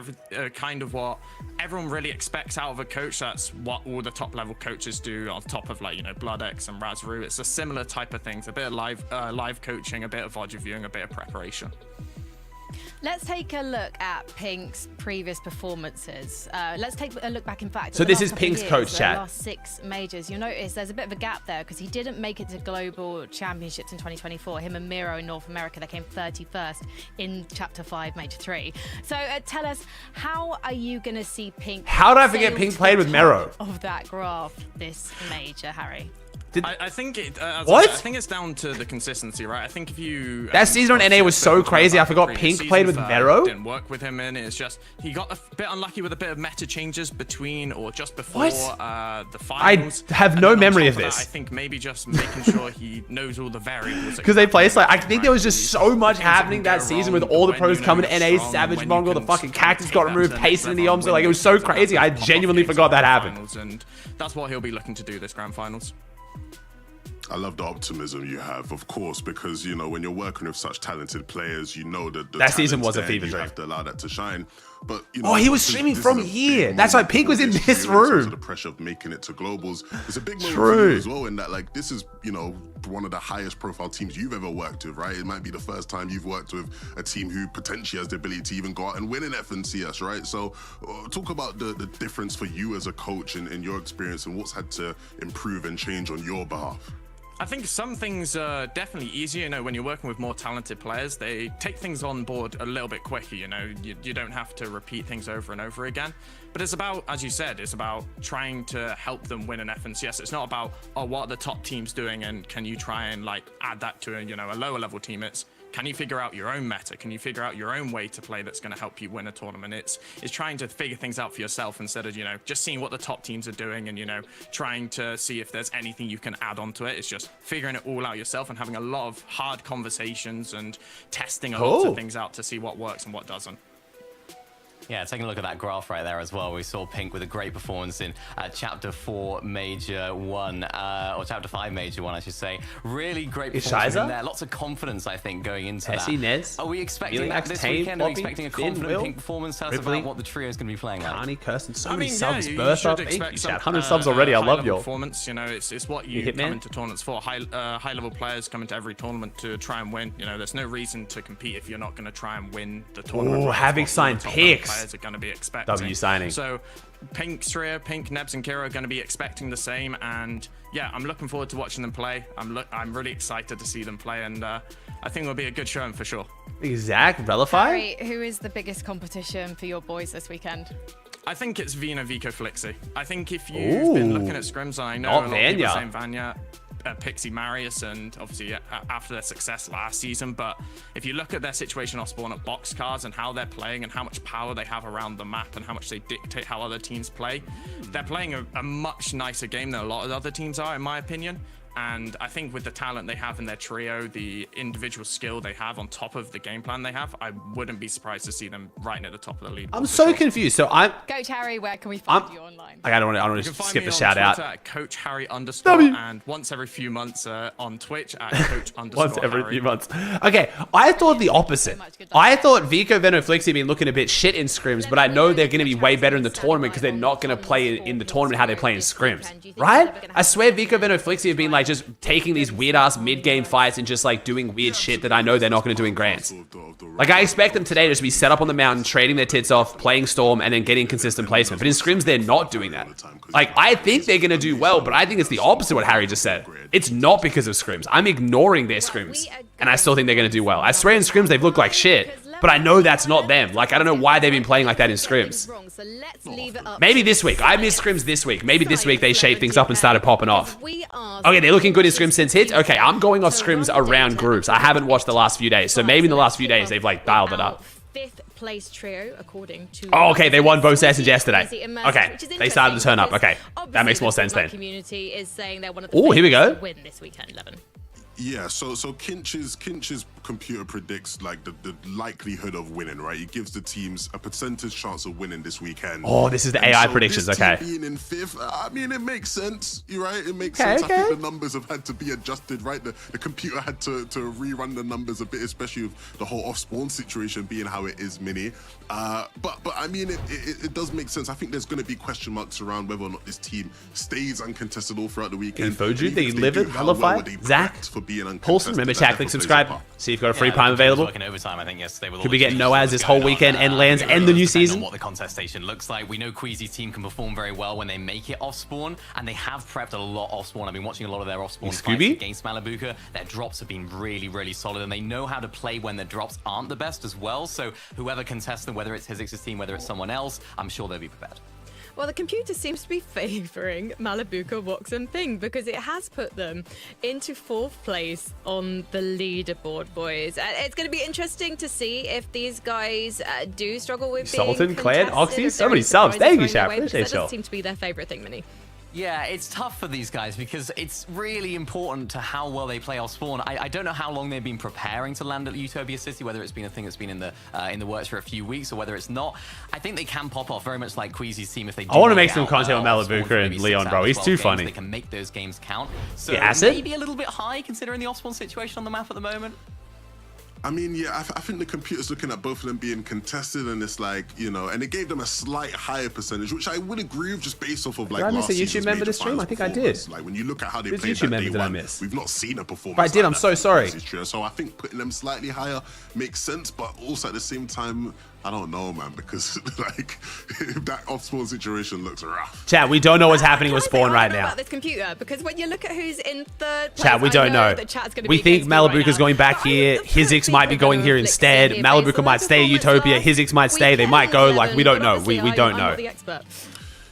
kind of what everyone really expects out of a coach. That's what all the top level coaches do on top of, like, you know, BloodX and Razru. It's a similar type of things, a bit of live coaching, a bit of VOD viewing, a bit of preparation. Let's take a look at Pink's previous performances. Let's take a look back, in fact. So this is Pink's coach, chat. The last 6 majors. You'll notice there's a bit of a gap there because he didn't make it to global championships in 2024. Him and Miro in North America, they came 31st in Chapter 5, Major 3. So tell us, how are you going to see Pink? How did I forget Pink played with Miro? Of that graph this major, Harry. I think what? I think it's down to the consistency, right? I think if you that season on NA was so crazy. I forgot Pink played with Mero. Didn't work with him, and it's just he got a bit unlucky with a bit of meta changes between or just before the finals. I have no memory of this. I think maybe just making sure he knows all the variables because they play like I think there was just so much happening that season with all the pros coming to NA. Savage Mongol, the fucking cactus got removed, Payson in the Omso. Like it was so crazy. I genuinely forgot that happened. And that's what he'll be looking to do this grand finals. I love the optimism you have, of course, because, you know, when you're working with such talented players, you know that that season was a fever dream. You have to allow that to shine. But, you know, he was streaming from here. That's why Pink was in this room. The pressure of making it to globals is a big moment for you as well. In that, like, this is, you know, one of the highest profile teams you've ever worked with, right? It might be the first time you've worked with a team who potentially has the ability to even go out and win an FNCS, right? So talk about the difference for you as a coach and your experience and what's had to improve and change on your behalf. I think some things are definitely easier, you know, when you're working with more talented players. They take things on board a little bit quicker, you know. You don't have to repeat things over and over again. But it's about, as you said, it's about trying to help them win an FNCS. It's not about, what are the top teams doing and can you try and, like, add that to, you know, a lower level team. It's, can you figure out your own meta? Can you figure out your own way to play that's going to help you win a tournament? It's trying to figure things out for yourself instead of, you know, just seeing what the top teams are doing and, you know, trying to see if there's anything you can add onto it. It's just figuring it all out yourself and having a lot of hard conversations and testing a lot of things out to see what works and what doesn't. Yeah, taking a look at that graph right there as well. We saw Pink with a great performance in Chapter 4 Major 1, or Chapter 5 Major 1, I should say. Really great performance in there. Lots of confidence, I think, going into that. Are we expecting that this weekend? Are we expecting a confident Pink performance? Tell us about what the trio is going to be playing like. Carney, Kirsten, so many subs. Bertha, thank you, chat. 100 subs already. I love your performance. You know, it's what you come into tournaments for. High-level players come into every tournament to try and win. You know, there's no reason to compete if you're not going to try and win the tournament. Having signed picks. Are going to be expecting. W signing. So Pink's trio, Pink, Nebs and Kira are going to be expecting the same, and yeah, I'm looking forward to watching them play. I'm really excited to see them play, and I think it'll be a good showing for sure. Exact. Relify? Harry, who is the biggest competition for your boys this weekend? I think it's Vina, Vico, Flixie. I think if you've been looking at scrims, I know a lot of people saying Vanya, Pixie, Marius, and obviously after their success last season, but if you look at their situation off spawn at boxcars and how they're playing and how much power they have around the map and how much they dictate how other teams play, they're playing a much nicer game than a lot of other teams are, in my opinion. And I think with the talent they have in their trio, the individual skill they have on top of the game plan they have, I wouldn't be surprised to see them right at the top of the league. I'm so confused. So Coach Harry, where can we find you online? I don't want to skip the shout out. At Coach Harry _ and once every few months on Twitch at Coach _ once every few months. Okay, I thought the opposite. I thought Vico, Venom, Flixie have been looking a bit shit in scrims, but I know they're going to be way better in the tournament because they're not going to play in the tournament how they play in scrims, right? I swear Vico, Venom, Flixie have been like just taking these weird ass mid game fights and just like doing weird shit that I know they're not going to do in grands. Like I expect them today to just be set up on the mountain, trading their tits off, playing Storm, and then getting consistent placement. But in scrims, they're not doing that. Like I think they're going to do well, but I think it's the opposite of what Harry just said. It's not because of scrims. I'm ignoring their scrims, and I still think they're going to do well. I swear in scrims they've looked like shit, but I know that's not them. Like I don't know why they've been playing like that in scrims. Maybe this week. I missed scrims this week. Maybe this week they shaped things up and started popping off. Okay, they're looking good in scrims since hits. Okay, I'm going off scrims around groups. I haven't watched the last few days, so maybe in the last few days they've like dialed it up. Fifth place trio, according to. Oh, okay, they won both sessions yesterday. Okay, they started to turn up. Okay, that makes more sense then. Community is saying they're one of the oh, here we go. Win this weekend, 11. Yeah, so Kinch's computer predicts like the likelihood of winning, right? It gives the teams a percentage chance of winning this weekend. Oh, this is the AI predictions, okay. Being in fifth, I mean, it makes sense, you're right? It makes sense. I think the numbers have had to be adjusted, right? The computer had to rerun the numbers a bit, especially with the whole off-spawn situation being how it is, Mini. But I mean, it does make sense. I think there's going to be question marks around whether or not this team stays uncontested all throughout the weekend. Infoju, they live it, Hellified, Zach, Paulson, remember chat, click, subscribe. See if you've got a free prime available. Overtime, I think yesterday with could be getting Noaz this whole weekend and lands and the new season. What the contestation looks like. We know Queasy's team can perform very well when they make it off spawn, and they have prepped a lot off spawn. I've been watching a lot of their off spawn fights against Malabuka. Their drops have been really, really solid, and they know how to play when their drops aren't the best as well. So whoever contests them, whether it's Hizix's team, whether it's someone else, I'm sure they'll be prepared. Well, the computer seems to be favouring Malabuka, Wox, and Thing because it has put them into 4th place on the leaderboard, boys. It's going to be interesting to see if these guys do struggle with Sultan, Clad, Oxy, so many subs. Thank you, Shaq. That doesn't seem to be their favourite thing, Mini. Yeah, it's tough for these guys because it's really important to how well they play off spawn. I don't know how long they've been preparing to land at Utopia City, whether it's been a thing that's been in the works for a few weeks or whether it's not. I think they can pop off very much like Queasy's team if they do. I want to make some content with Malabuka and Leon, bro. He's too funny. They can make those games count. So acid? Maybe a little bit high considering the off spawn situation on the map at the moment. I mean, yeah, I think the computer's looking at both of them being contested, and it's like, you know, and it gave them a slight higher percentage, which I would agree with just based off of like. Did I miss a YouTube member this stream? I think I did. Like when you look at how they played YouTube that member day did I one, miss? we've not seen a performance. I did. I'm so sorry. So I think putting them slightly higher makes sense, but also at the same time, I don't know, man, because like that off-spawn situation looks rough. Chat, we don't know what's happening with spawn right now. About this computer, because when you look at who's in third place, chat, we don't know. We think Malabuka's going back here. Hizix might be going here instead. Malabuka might stay at Utopia. Hizix might stay. They might go. Like we don't know. We don't know.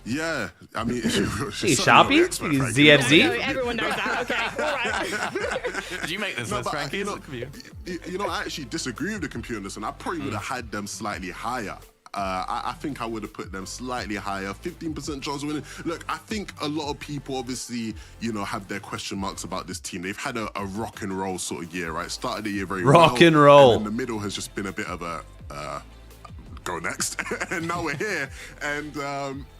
Yeah, I mean, Sharpie, ZFZ. Everyone knows that. Okay, all right. Did you make this list, Frankie? You know, I actually disagree with the computer on this, and I probably would have had them slightly higher. I think I would have put them slightly higher, 15% chance of winning. Look, I think a lot of people obviously, you know, have their question marks about this team. They've had a rock and roll sort of year, right? Started the year very rock and roll. And in the middle has just been a bit of a go next. And now we're here. And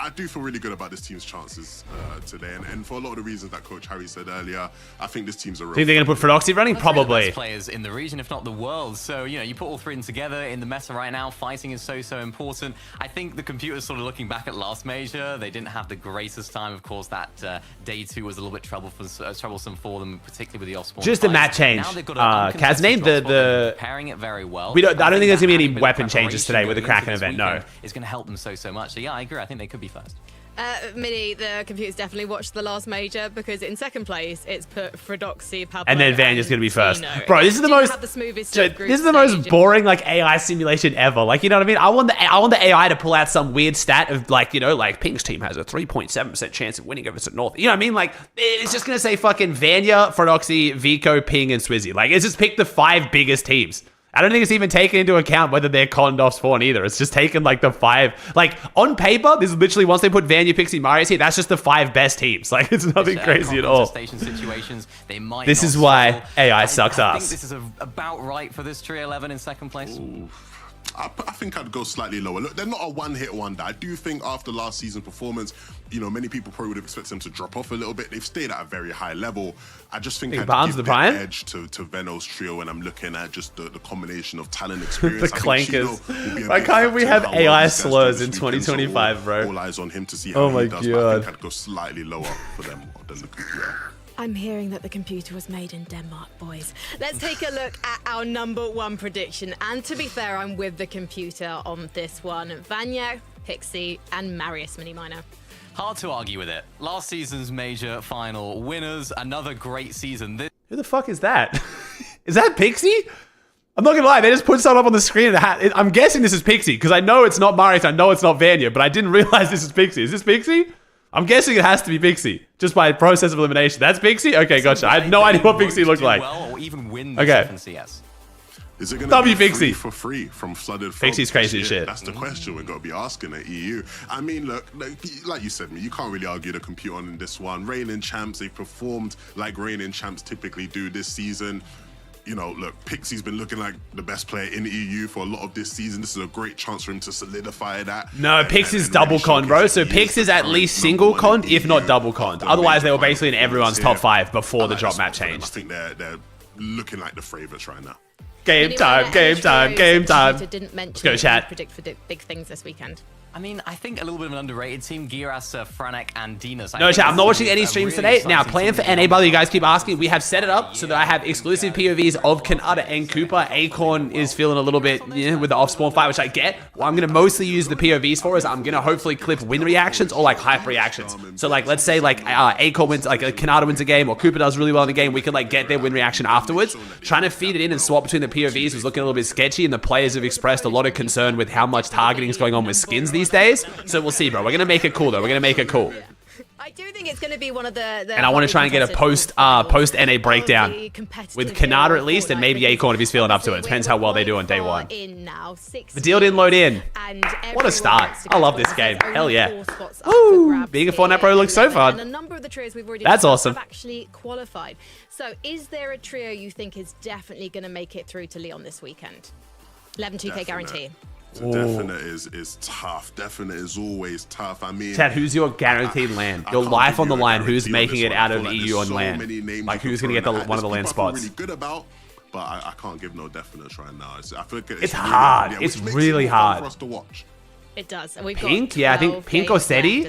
I do feel really good about this team's chances today. And for a lot of the reasons that Coach Harry said earlier, I think this team's a real... Think they're going to put Feroxy running? Probably. Players in the region, if not the world. So, you know, you put all three in together in the meta right now. Fighting is so important. I think the computer's sort of looking back at last major. They didn't have the greatest time. Of course, that day 2 was a little bit troublesome for them, particularly with the off-spawn. Just a map change. Kaz named the pairing it very well. I don't think there's going to be any weapon changes today with the Kraken event, no. It's going to help them so much. So yeah, I agree. I think they could be first. Mini, the computer's definitely watched the last major because in second place it's put Fredoxy, Pablo, and then Vanya's going to be first. Bro, this is the most boring like AI simulation ever. Like, you know what I mean? I want the AI to pull out some weird stat of like, you know, like Ping's team has a 3.7% chance of winning over St. North. You know what I mean? Like, it's just going to say fucking Vanya, Fredoxy, Vico, Ping, and Swizzy. Like, it's just pick the 5 biggest teams. I don't think it's even taken into account whether they're conned off spawn either. It's just taken like the 5. Like on paper, this is literally once they put Vanya, Pixie, Marius here, that's just the 5 best teams. Like it's nothing crazy at all. This is why AI sucks ass. I think this is about right for this Trio 11 in second place. Ooh. I think I'd go slightly lower. Look, they're not a one-hit wonder. I do think after last season's performance, you know, many people probably would have expected them to drop off a little bit. They've stayed at a very high level. I just think I'd give the edge to Veno's trio when I'm looking at just the combination of talent, experience. The clankers. Why can't we have AI slurs in 2025, bro? All eyes on him to see how he does. But I think I'd go slightly lower for them than the computer. I'm hearing that the computer was made in Denmark, boys. Let's take a look at our number 1 prediction. And to be fair, I'm with the computer on this one. Vanya, Pixie, and Marius Miniminer. Hard to argue with it. Last season's major final winners. Another great season. Who the fuck is that? Is that Pixie? I'm not gonna lie, they just put something up on the screen. I'm guessing this is Pixie, because I know it's not Marius, I know it's not Vanya, but I didn't realize this is Pixie. Is this Pixie? I'm guessing it has to be Pixie, just by process of elimination. That's Pixie? Okay, gotcha. I had no idea what Pixie looked like. Okay. Is it going to be free for free from flooded folk? Pixie's crazy as shit. That's the question we've got to be asking at EU. I mean, look, like you said, you can't really argue the compute on this one. Reigning champs, they've performed like reigning champs typically do this season. You know, look, Pixie's been looking like the best player in the EU for a lot of this season. This is a great chance for him to solidify that. No, Pixie's double con, bro. So Pixie's at least single con, if not double con. Otherwise, they were basically in everyone's top 5 before the drop map changed. I think they're looking like the favorites right now. Game time, game time, game time. Didn't mention Let's go, chat. Predict for big things this weekend. I mean, I think a little bit of an underrated team, Giras, Franek, and Dinas. No, chat, I'm not watching any streams today. Now, playing for NA, brother, you guys keep asking. We have set it up so that I have exclusive POVs of Kanata and Cooper. Acorn is feeling a little bit with the off-spawn fight, which I get. What I'm going to mostly use the POVs for is I'm going to hopefully clip win reactions or like hype reactions. So like, let's say like Acorn wins, like Kanata wins a game or Cooper does really well in a game. We can like get their win reaction afterwards. Trying to feed it in and swap between the POVs was looking a little bit sketchy, and the players have expressed a lot of concern with how much targeting is going on with skins these days. So we'll see, bro. We're gonna make it cool, though. We're gonna make it cool. I do think it's gonna be one of the and I want to try and get a post NA breakdown with Kanata at least, and maybe Acorn if he's feeling up to it. Depends how well they do on day 1. The deal didn't load in. What a start! I love this game. Hell yeah! Woo! Being a Fortnite pro looks so fun. That's awesome. Actually qualified. So, is there a trio you think is definitely gonna make it through to Leon this weekend? 11-2K guarantee. So definite is tough. Definite is always tough. I mean, Chad, who's your guaranteed land? Your life on the line. Who's making it out of the EU on land? Like, who's going to get one of the land spots? Really good about, but I can't give no definites right now. I feel like it's hard. Yeah, it's really hard for us to watch. It does. And we've Pink? got Yeah, I think Pink or Seti?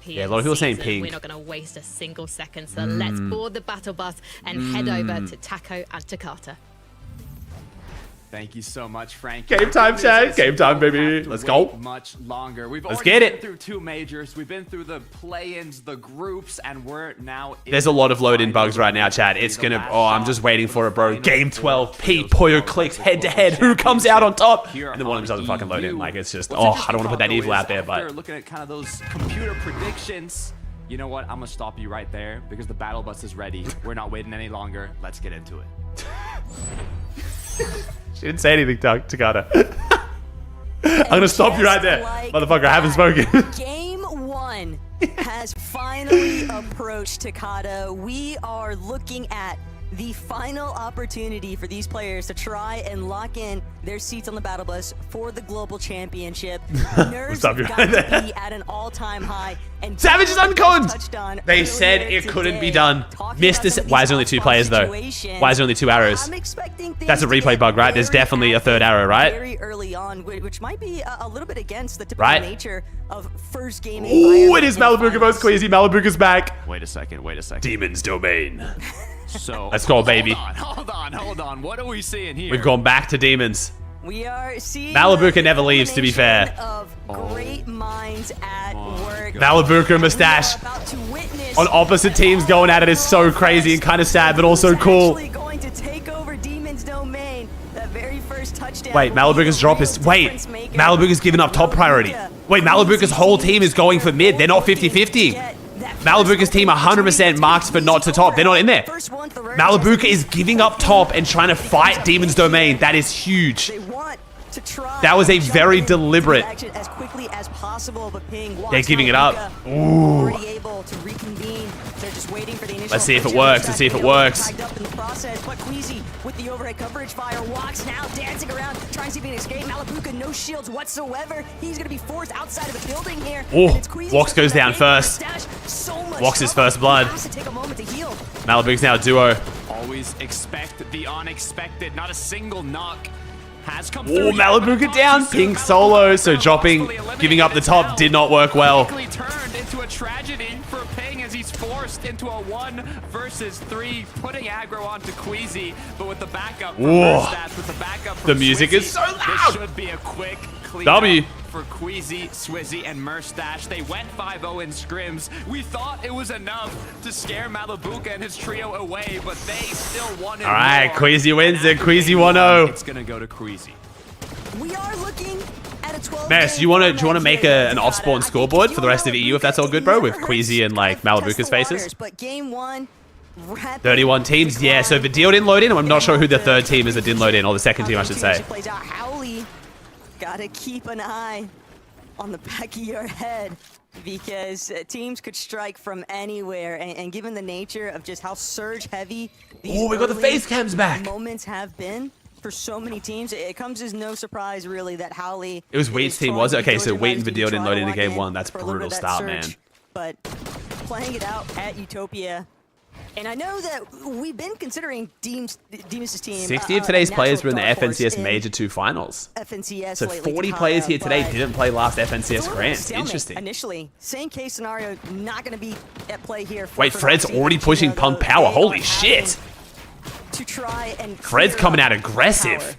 Yeah, a lot of people saying Pink. We're not going to waste a single second, so let's board the battle bus and head over to Taco and Takata. Thank you so much, Frank. Game time, Chad. Game time, baby. Let's go. Much longer. Let's get it. Been through 2 majors. We've been through the play-ins, the groups, and we're now. There's a lot of load-in bugs right now, Chad. It's gonna. Oh, I'm just waiting for it, bro. Game 12. Pete Poyo clicks head-to-head. Who comes out on top? And then one of them doesn't fucking load in. Like it's just. Oh, I don't want to put that evil out there, but. Looking at kind of those computer predictions. You know what? I'm gonna stop you right there because the battle bus is ready. We're not waiting any longer. Let's get into it. She didn't say anything, Takata. I'm gonna stop you right there. Motherfucker, I haven't spoken. Game 1 has finally approached Takata. We are looking at the final opportunity for these players to try and lock in their seats on the battle bus for the global championship. Nerves got to be at an all-time high. And Savage is unconned! They said it couldn't be done. Missed this. Why is there only 2 players, though? Why is there only 2 arrows? That's a replay bug, right? There's definitely a 3rd arrow, right? Very early on, which might be a little bit against the typical nature of first gaming. Ooh, it is Malibuka most queasy. Malibuka's back. Wait a second. Demon's Domain. So let's go, baby. Hold on. What are we seeing here? We've gone back to demons. We are seeing Malibuka never leaves, to be fair. Of great minds at work. Malibuka mustache on opposite teams going at it is so crazy and kind of sad, but also cool. Going to take over Demon's Domain. That very first touchdown. Wait, Malibuka's drop is. Wait, Malibuka's given up top priority. Wait, Malibuka's whole team is going for mid. They're not 50-50. Malibuka's team 100% marks for not to top. They're not in there. Malabuka is giving up top and trying to fight Demon's Domain. That is huge. That was a very deliberate. As quickly as possible, but they're giving it up. Ooh. Let's see if it works. Let's see if it works. But Queasy with the overhead coverage fire walks now, dancing around, trying to see if he can escape. Malabuka, no shields whatsoever. He's going to be forced outside of the building here. Oh, Wox goes down first. Wox is first blood. Malabuka's now a duo. Always expect the unexpected. Not a single knock has come through. Oh, Malabuka down. Pink solo. So dropping, giving up the top did not work well. Turned into a tragedy for Ping as he's forced into a 1 versus 3, putting aggro onto Queasy, but with the backup from Stats, with the backup from the music Swizzy, is so loud. This should be a quick W for Queasy, Swizzy, and Merstash. They went 5-0 in scrims. We thought it was enough to scare Malabuka and his trio away, but they still wanted. All right, Queasy wins it. Queasy 1-0. It's gonna go to Queasy. We are looking at a 12. Mess, do you want to make an off-spawn scoreboard for the rest of EU if that's all good, bro? With Queasy and like Malabuka's faces. But game 1. 31 teams, yeah. So Vidil didn't load in. I'm not sure who the third team is that didn't load in, or the second team, I should say. Gotta keep an eye on the back of your head because teams could strike from anywhere, and given the nature of just how surge heavy these we got the face cams back. Moments have been for so many teams, it comes as no surprise really that Howley. It was Wheat's team, was it? Okay, so Wheat and Vidil didn't load into game 1. That's brutal start, man. But playing it out at Utopia. And I know that we've been considering Demus' team. 60 of today's players were in the FNCS Major 2 finals. FNCS so 40 players here today didn't play last FNCS Grands. Interesting. Initially, same case scenario, not going to be at play here. Wait, Fred's already pushing pump power. Holy shit. To try and Fred's coming out aggressive.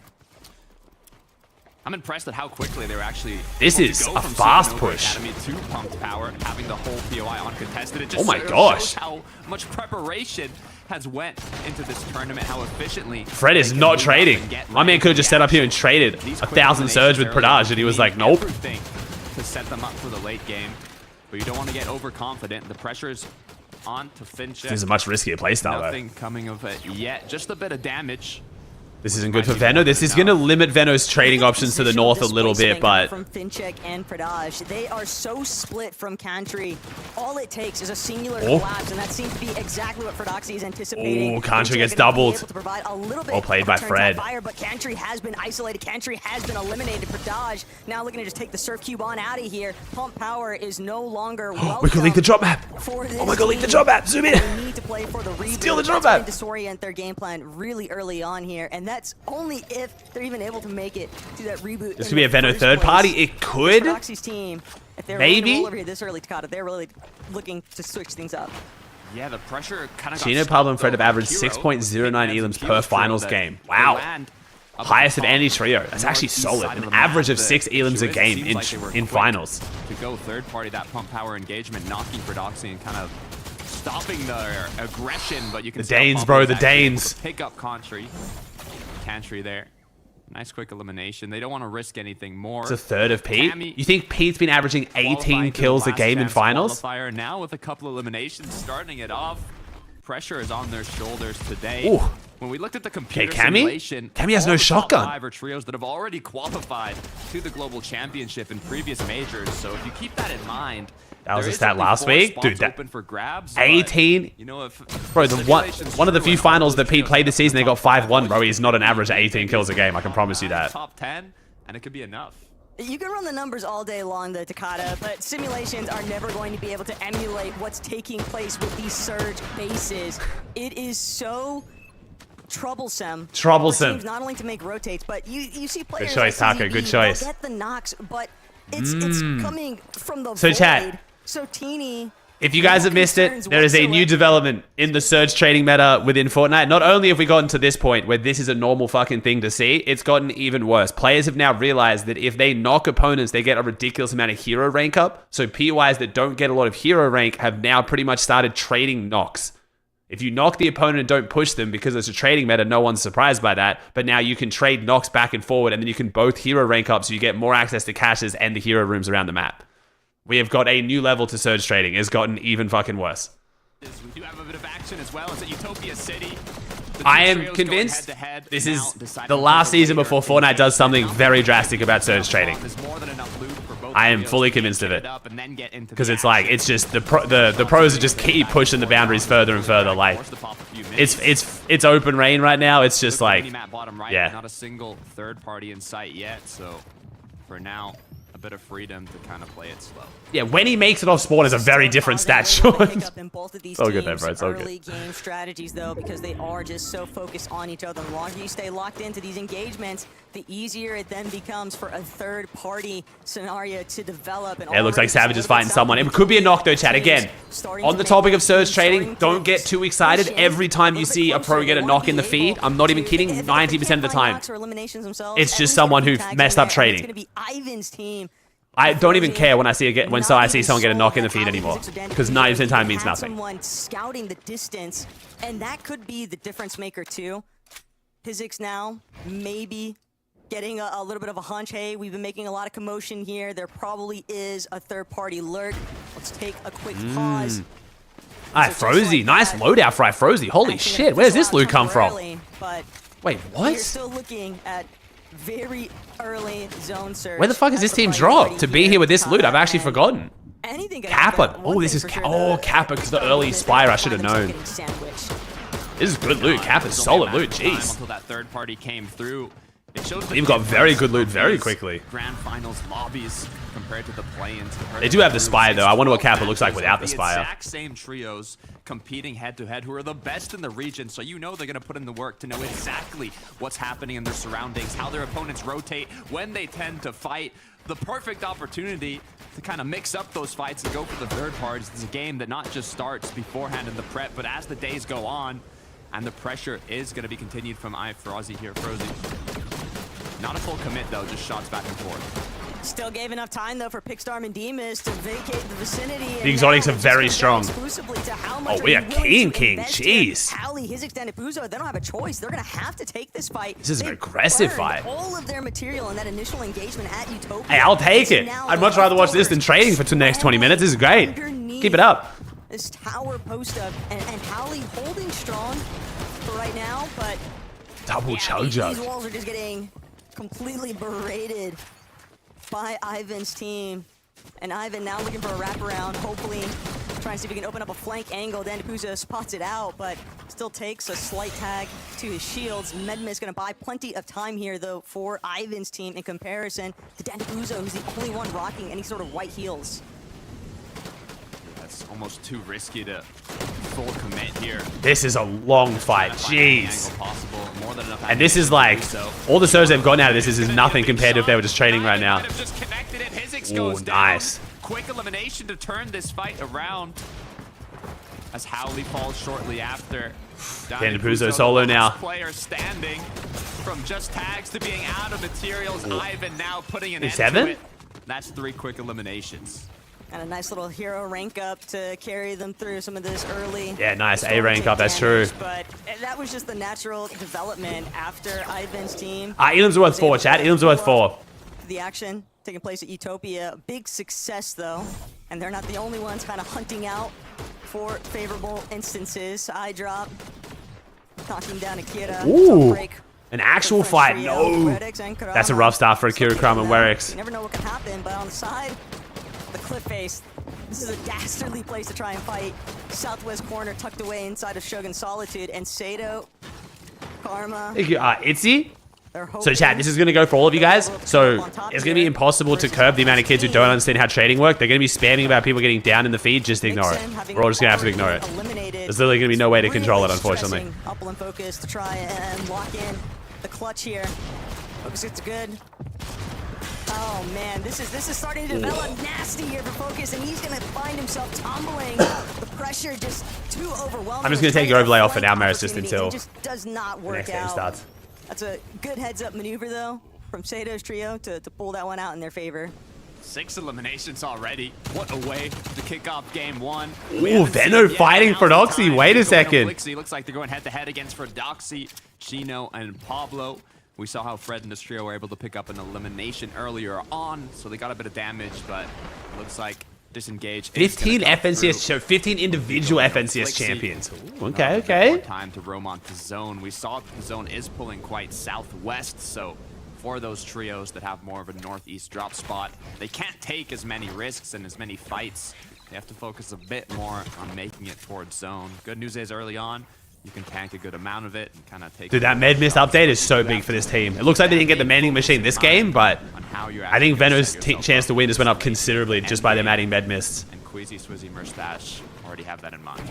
I'm impressed at how quickly they were actually. This is a fast push. Academy to pumped power, having the whole POI uncontested. It just oh my gosh! Shows how much preparation has went into this tournament, how efficiently. Fred is not trading. My man could have just set up here and traded 1,000 surge with Pradage, and he was like, nope. To set them up for the late game, but you don't want to get overconfident. The pressure is on to Finch. This is a much riskier playstyle, Nothing coming of it yet. Just a bit of damage. This isn't good for Veno. This is going to limit Veno's trading options to the north a little bit, but... From Finchek and Pradage, they are so split from Cantry. All it takes is a singular collapse, and that seems to be exactly what Fredoxy is anticipating. Oh, Cantry gets doubled. Well played by Fred. Fire, but Cantry has been isolated. Cantry has been eliminated. Pradage now looking to just take the Surf Cube on out of here. Pump power is no longer welcome. We can leak the drop map. Oh my god, leak the drop map. Zoom in. They need to play for the reboot. Steal the drop map. Disorient their game plan really early on here, and that's only if they're even able to make it to that reboot. This could be a Veno third party. It could. Team, if they're maybe. Over here this early, Takata, they're really looking to switch things up. Yeah, the pressure kind of. Chino, Pablo, and Fred have averaged 6.09 elims per finals game. Wow. Highest of any trio. That's actually solid. An average of 6 elims a game in finals. To go third party that pump power engagement, knocking Fredoxy and kind of stopping their aggression, but you can. The Danes, bro. The Danes. Pick up Cantry there. Nice quick elimination. They don't want to risk anything more. It's a third of Pete. You think Pete's been averaging 18 kills a game in finals? Now with a couple eliminations starting it off. Pressure is on their shoulders today. Ooh. When we looked at the computer simulation, Cammy has no shotgun. 5 are trios that have already qualified to the global championship in previous majors. So if you keep that in mind, that was a stat last week, dude. That open for grabs, 18. You know, bro, one of the few finals that Pete played this season, they got 5-1. Bro, he's not an average of 18 kills a game. I can promise you that. Top 10, and it could be enough. You can run the numbers all day long, the Takata, but simulations are never going to be able to emulate what's taking place with these surge bases. It is so troublesome. Troublesome. Not only to make rotates, but you see players. Good choice, Taco. Good choice. Get the knocks, but it's coming from the so void. Chat. So teeny. If you guys have missed it, there is a new development in the surge trading meta within Fortnite. Not only have we gotten to this point where this is a normal fucking thing to see, it's gotten even worse. Players have now realized that if they knock opponents, they get a ridiculous amount of hero rank up. So POIs that don't get a lot of hero rank have now pretty much started trading knocks. If you knock the opponent and don't push them because it's a trading meta, no one's surprised by that. But now you can trade knocks back and forward, and then you can both hero rank up so you get more access to caches and the hero rooms around the map. We have got a new level to surge trading. It's gotten even fucking worse. We do have a bit of action as well as at Utopia City. I am convinced this is the last season before Fortnite does something very drastic about surge trading. I am fully convinced of it. Because it's like, it's just, the pros are just keep pushing the boundaries further and further. Like, it's open rain right now. It's just like, yeah. Not a single third party in sight yet, so for now, a bit of freedom to kind of play it slow. Yeah, when he makes it off spawn is a very different stat, Sean. So good there, bro. So good. Early game strategies, though, because they are just so focused on each other. The longer you stay locked into these engagements, the easier it then becomes for a third-party scenario to develop. And yeah, it looks like Savage is fighting someone. It could be a knock, though, chat. Again, on the topic of surge trading, don't get too excited. Every time you see a pro get a knock in the feed, I'm not even kidding, 90% of the time, it's just someone who messed up trading. It's going to be Ivan's team. I don't even care when I see I see someone get a knock in the feed anymore, because 90% of the time means nothing. Someone scouting the distance, and that could be the difference maker too. Physics now maybe getting a little bit of a hunch. Hey, we've been making a lot of commotion here. There probably is a third-party lurk. Let's take a quick pause. Alright, Frozy, nice loadout for Frozy. Holy shit, where's this loot come from? Wait, what? You're still looking at very early zone surge. Where the fuck is this team dropped to be here with this loot? I've actually forgotten. Kappa. Oh, this is Kappa because the early Spire I should have known. This is good loot. Kappa's solid loot. Jeez. Until that third party came through. It shows They've got very good loot very quickly. Grand finals lobbies compared to the play-ins. They do have the Spire though. I wonder what Kappa looks like without the Spire. Exact same trios competing head-to-head who are the best in the region, so you know they're going to put in the work to know exactly what's happening in their surroundings, how their opponents rotate, when they tend to fight. The perfect opportunity to kind of mix up those fights and go for the third parties. It's a game that not just starts beforehand in the prep, but as the days go on, and the pressure is going to be continued from Aussie here, Frozy. Not a full commit though, just shots back and forth. Still gave enough time though for Pickstorm and Demas to vacate the vicinity. The exotics are very strong. Oh, we are King. Jeez. Howley, his extended Buzo, they don't have a choice. They're gonna have to take this fight. This is an aggressive fight. All of their material in that initial engagement at Utopia. Hey, I'll take it. I'd much rather watch this than trading for the next 20 minutes. This is great. Keep it up. This tower post up and Howley holding strong for right now, but double chug jug. These walls are just getting completely berated by Ivan's team. And Ivan now looking for a wraparound, hopefully trying to see if he can open up a flank angle. Dandapuzo spots it out, but still takes a slight tag to his shields. Medma is going to buy plenty of time here, though, for Ivan's team in comparison to Dandapuzo, who's the only one rocking any sort of white heals. That's almost too risky to full commit here. This is a long fight. Jeez. And this is like, all the surge they've gotten out of this is nothing compared to if they were just trading right now. Oh, nice. Quick elimination to turn this fight around. As Howley falls shortly after. Dandapuzo solo now. Player standing from just tags to being out of materials. Ivan now putting an end to it. That's 3 quick eliminations. And a nice little hero rank up to carry them through some of this early. Yeah, nice A rank up, that's true. But that was just the natural development after Ivan's team. Elam's worth 4, chat. Elam's worth 4. The action taking place at Utopia. Big success, though. And they're not the only ones kind of hunting out for favorable instances. Eye drop. Knocking down Akira. Ooh. An actual fight. No. That's a rough start for Akira, Kram, and Werix. You never know what can happen, but on the side, the cliff face. This is a dastardly place to try and fight. Southwest corner tucked away inside of Shogun Solitude. And Sato, Karma. Itzy? So chat, this is going to go for all of you guys. So it's going to be impossible to curb the amount of kids who don't understand how trading works. They're going to be spamming about people getting down in the feed. Just ignore it. We're all just going to have to ignore it. There's literally going to be no way to control it, unfortunately. Upland focus to try and lock in the clutch here. Focus gets good. Oh man, this is starting to develop nasty here for Focus, and he's gonna find himself tumbling. The pressure just too overwhelming. I'm just gonna take your overlay off for now, Maris, just until it just does not work the next game starts. That's a good heads-up maneuver though from Sato's trio to pull that one out in their favor. 6 eliminations already. What a way to kick off game 1. Ooh, Veno fighting for Doxy. Wait a second. Looks like they're going head-to-head against Doxy, Chino, and Pablo. We saw how Fred and this trio were able to pick up an elimination earlier on, so they got a bit of damage, but it looks like disengage. 15 FNCS, 15 individual FNCS champions. Ooh, okay. More time to roam onto zone. We saw that the zone is pulling quite southwest, so for those trios that have more of a northeast drop spot, they can't take as many risks and as many fights. They have to focus a bit more on making it towards zone. Good news is early on, you can tank a good amount of it and kind of take. Dude, that med mist update is so big for this team. It looks like they didn't get the mending machine this game, but I think Venom's chance to win just went up considerably just by them adding med mists. And Queasy, Swizzy, Murstache already have that in mind.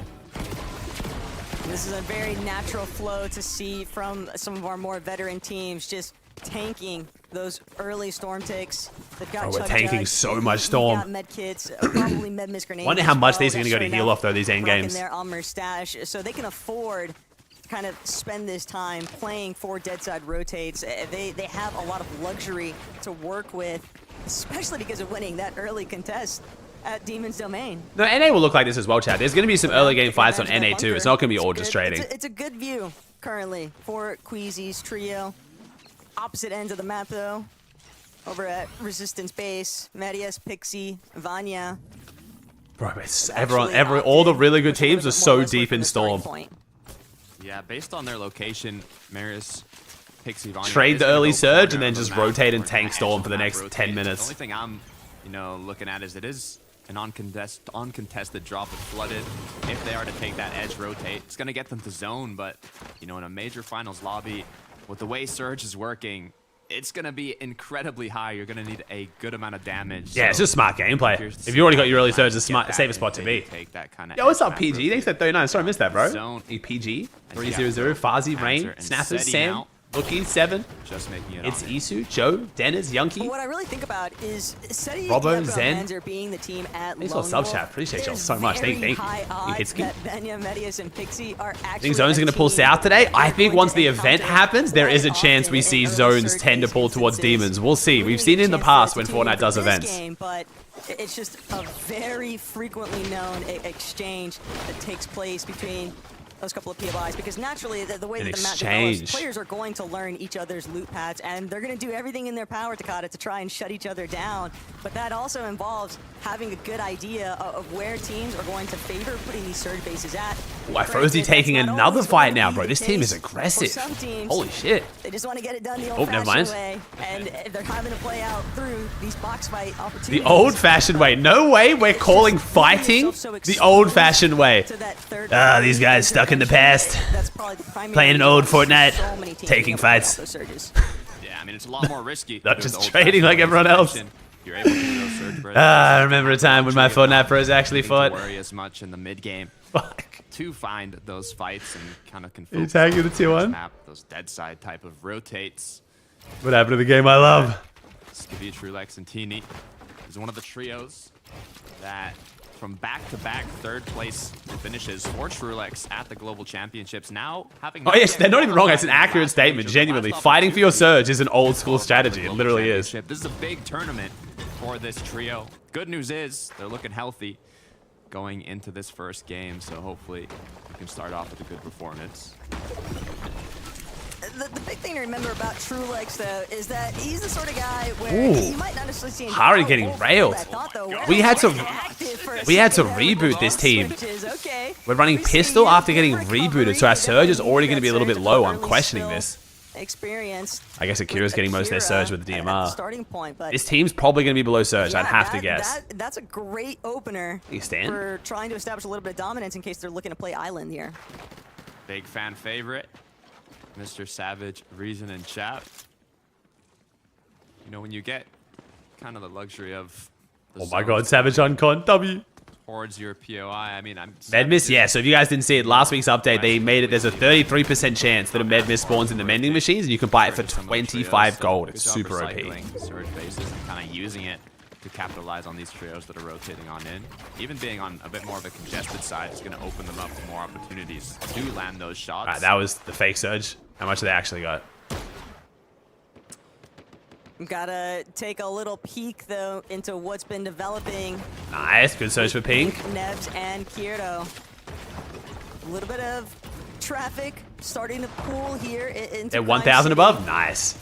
This is a very natural flow to see from some of our more veteran teams, just tanking those early storm takes. They've got we're tanking so much storm. Got med kits, probably med mist grenades. Wonder how much these are going to go to heal off though, these end games. There on Murstache, so they can afford to kind of spend this time playing 4 deadside rotates. They have a lot of luxury to work with, especially because of winning that early contest at Demon's Domain. No, NA will look like this as well, Chad. There's going to be some early game fights on NA too. It's not going to be all just trading. It's a good view currently for Queasy's trio. Opposite ends of the map though. Over at Resistance Base, Medias, Pixie, Vanya. Bro, all the really good teams are so deep in Storm. Yeah, based on their location, Marius, Pixie, Vanya. Trade the early surge and then just rotate and tank Storm for the next 10 minutes. The only thing I'm, looking at is it is an uncontested drop with flooded. If they are to take that edge rotate, it's going to get them to zone, but, in a major finals lobby, with the way Surge is working, it's going to be incredibly high. You're going to need a good amount of damage. Yeah, it's just smart gameplay. If you already got your early surge, it's a safer spot to be. Yo, what's up, PG? Thanks for 39. Sorry, I missed that, bro. PG, 300, Fazi, Rain, Snappers, Sam, Lookie, 7. Just making it. It's Isu, Joe, Dennis, Yunky. What I really think about is Seti, Robbo, Zen. being the team at Thanks for sub chat. Appreciate y'all so much. Thank you. Hitsuki. Vanya, Medias, and Pixie are actually. Think Zone's going to pull south today? I think once the event happens, there is a chance we see Zones tend to pull towards Demons. We'll see. We've seen it in the past when Fortnite does events. But it's just a very frequently known exchange that takes place between those couple of POIs, because naturally the way that the map develops, players are going to learn each other's loot paths, and they're going to do everything in their power, Takata, to try and shut each other down. But that also involves having a good idea of where teams are going to favor putting these surge bases at. Why, Frozy taking another fight now, bro. This team is aggressive. Teams, holy shit. They just want to get it done the old-fashioned way, and they're having to play out through these box fight opportunities. The old-fashioned way. No way we're calling fighting the old-fashioned way. These guys stuck in the past. Playing an old Fortnite. Taking fights. Yeah, I mean, it's a lot more risky. Not just trading like everyone else. You're able to do those surge I remember a time when my Fortnite pros actually fought. Don't worry as much in the mid game to find those fights and kind of confirm. You tagging the 2-1? Those dead side type of rotates. What happened to the game I love? Skivvy, Trulex, and Teeny is one of the trios that, from back-to-back third-place finishes for Trulex at the Global Championships, now having... Oh, yes, they're not even wrong. It's an accurate statement, genuinely. Fighting for your surge is an old-school strategy. It literally is. This is a big tournament for this trio. Good news is they're looking healthy going into this first game, so hopefully we can start off with a good performance. The big thing to remember about Trulex, though, is that he's the sort of guy where you might not necessarily see him. Harry getting railed. We had to reboot this team. We're running pistol after getting rebooted, so our surge is already going to be a little bit low. I'm questioning this. I guess Akira's getting most of their surge with the DMR. Starting point, but this team's probably going to be below surge, I'd have to guess. That's a great opener for trying to establish a little bit of dominance in case they're looking to play Island here. Big fan favorite, Mr. Savage, Reason, and Chap. When you get kind of the luxury of... Oh my god, Savage on con, W. Towards your POI, I mean, I'm... Medmiss, yeah, so if you guys didn't see it, last week's update, they made it, there's a 33% chance that a Medmiss spawns in the mending machines, and you can buy it for 25 gold. It's super OP. Surge bases and kind of using it to capitalize on these trios that are rotating on in. Even being on a bit more of a congested side is going to open them up for more opportunities to land those shots. Alright, that was the fake surge. How much they actually got? Gotta take a little peek, though, into what's been developing. Nice, good surge for Pink. Nebs and Kyoto. A little bit of traffic starting to pool here into They're 1,000 above? Nice.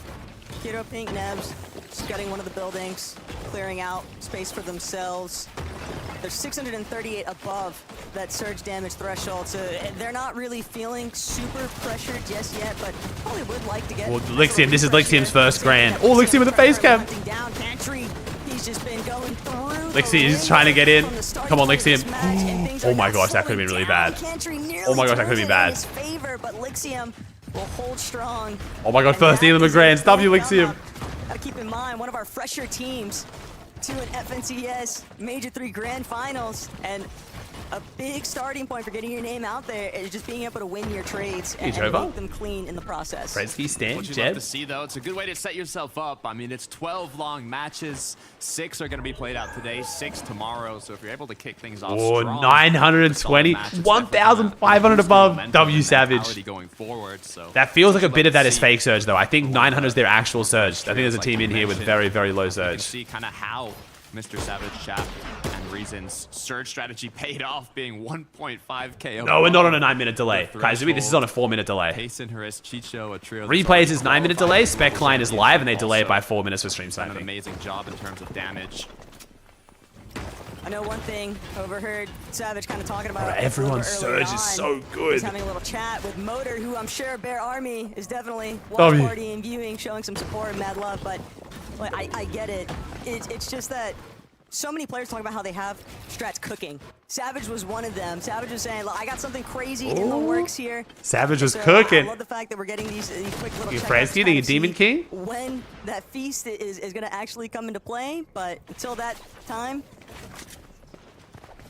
Kyoto, Pink, Nebs, just getting one of the buildings, clearing out space for themselves. They're 638 above that surge damage threshold, so they're not really feeling super pressured just yet, but probably would like to get... Well, Lixium, this is Lixium's first grand. Oh, Lixium with the face cam. He's just been going through. Lixium is trying to get in. Come on, Lixium. Oh my gosh, that could have been really bad. Oh my gosh, that could have been bad. But Lixium will hold strong. Oh my god, first Elam McGrants. W Lixium. Gotta keep in mind, one of our fresher teams to an FNCS Major 3 Grand Finals, and a big starting point for getting your name out there is just being able to win your trades and make them clean in the process. Prensky, Stan, What you'd love to see, though, it's a good way to set yourself up. I mean, it's 12 long matches. 6 are going to be played out today, 6 tomorrow. So if you're able to kick things off strong, 920, 1,500 above W Savage. Going forward, so that feels like a bit of that is fake surge, though. I think 900 is their actual surge. I think there's a team in here with very, very low surge. You can see kind of how Mr. Savage, Chap, and Reason's surge strategy paid off, being 1.5k. No, we're not on a 9-minute delay. Kaizumi, this is on a 4-minute delay. Payson, Harris, Chicho, a trio. Replays is 9-minute delay. Spec client is live, and they delay it by 4 minutes for stream Done an sniping. amazing job in terms of damage. I know one thing, overheard Savage kind of talking about it. Everyone's surge is so good. He's having a little chat with Motor, who I'm sure Bear Army is definitely watch party and viewing, showing some support and mad love, but I get it. It's just that so many players talk about how they have strats cooking. Savage was one of them. Savage was saying, look, I got something crazy in the works here. Savage was cooking. I love the fact that we're getting these quick little Fransky, you think a Demon King? When that feast is going to actually come into play, but until that time,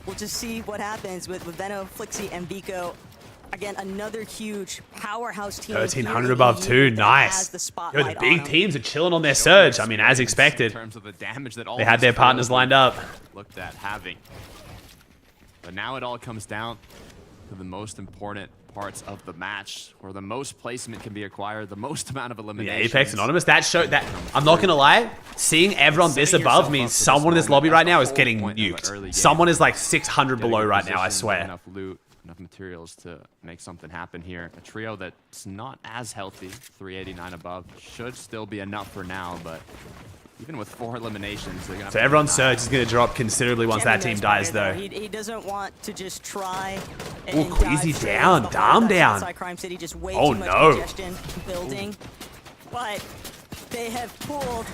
we'll just see what happens with Veno, Flixie, and Vico. Again, another huge powerhouse team. 1,300 above 2, nice. Yo, the big teams are chilling on their surge. I mean, as expected. In terms of the damage that all They had their partners lined up. Looked at having. But now it all comes down to the most important parts of the match, where the most placement can be acquired, the most amount of elimination. Yeah, Apex Anonymous, that showed that. I'm not gonna lie, seeing everyone this above means someone in this lobby right now is getting nuked. Someone is like 600 below right now, I swear. Enough loot, enough materials to make something happen here. A trio that's not as healthy, 389 above, should still be enough for now, but even with 4 eliminations, they're gonna have so everyone's surge is gonna drop considerably once that team dies, though. He doesn't want to just try. Oh, Queasy down, Dom down. Crime City, just way oh too much no. congestion building. But they have pulled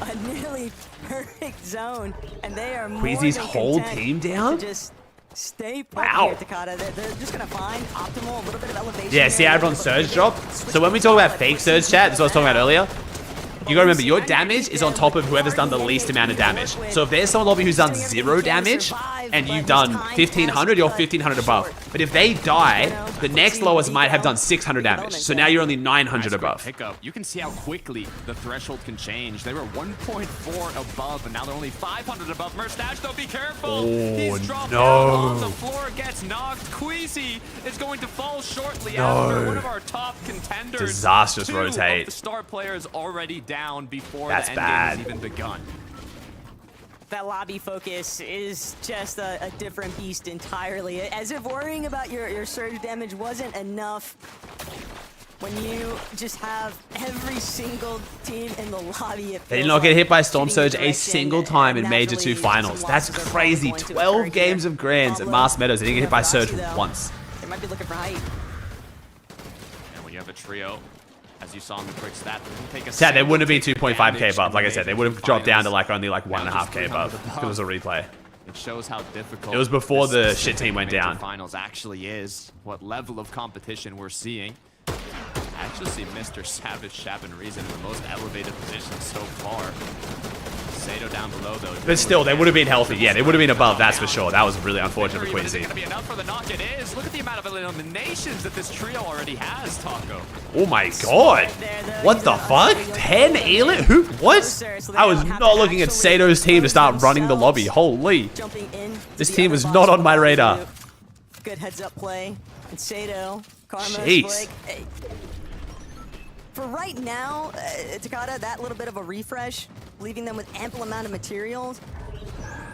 a nearly perfect zone, and they are more Queasy's than whole content team down? to just stay put here, Takata. They're just gonna find optimal, a little bit of elevation. Yeah, see everyone's surge drop? So when we talk about fake surge, chat, this is what I was talking about earlier. You gotta remember, your damage is on top of whoever's done the least amount of damage. So if there's someone lobby who's done 0 damage, and you've done 1,500, you're 1,500 above. But if they die, the next lowest might have done 600 damage. So now you're only 900 above. Pickup. You can see how quickly the threshold can change. They were 1.4 above, and now they're only 500 above. Merstash, though, be careful. Oh, He's dropped no. down on the floor, gets knocked. Queasy is going to fall shortly after one of our top contenders. Disastrous 2 rotate. Of the star players already down before That's the end game bad. has even begun. That lobby focus is just a different beast entirely. As if worrying about your surge damage wasn't enough, when you just have every single team in the lobby. They did not get hit by Storm Surge a single time in Major 2 finals. That's crazy. 12 games of Grands at Mars Meadows. They didn't get hit by Surge once. They might be looking for height. And when you have a trio, as you saw in the quick stat, Yeah, they wouldn't have been 2.5k above. Like I said, they would have dropped down to like only like 1.5k above. If it was a replay. It shows how difficult it was before the this shit team went major down. Finals actually is. What level of competition we're seeing. I actually see Mr. Savage, Shab, and Reason in the most elevated position so far. Sato down below though. But still, they would have been healthy. Yeah, they would have been above, that's for sure. That was really unfortunate for Queasy. Queasy. Is it going to be enough for the knock? It is. Look at the amount of eliminations that this trio already has, Taco. Oh my god. What the fuck? 10 Elit? Who? What? I was not looking at Sato's team to start running the lobby. Holy. This team was not on my radar. Good heads up play. And Sato, Karma, Jeez. For right now, Takata, that little bit of a refresh, leaving them with ample amount of materials,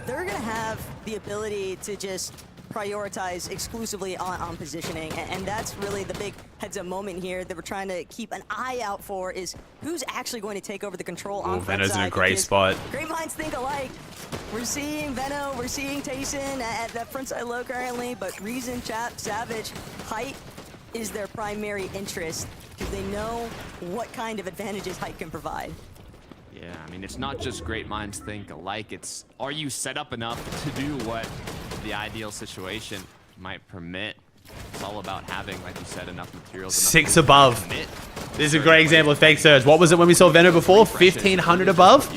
they're going to have the ability to just prioritize exclusively on positioning, and that's really the big heads-up moment here that we're trying to keep an eye out for, is who's actually going to take over the control on front Veno's side, in a great spot. Great minds think alike. We're seeing Veno, we're seeing Tayson at that front side low currently, but Reason, Chap, Savage, height is their primary interest, because they know what kind of advantages height can provide. Yeah, I mean, it's not just great minds think alike. It's, are you set up enough to do what the ideal situation might permit? It's all about having, like you said, enough materials. 6 above. This is a great example of fake surge. What was it when we saw Veno before? 1500 above?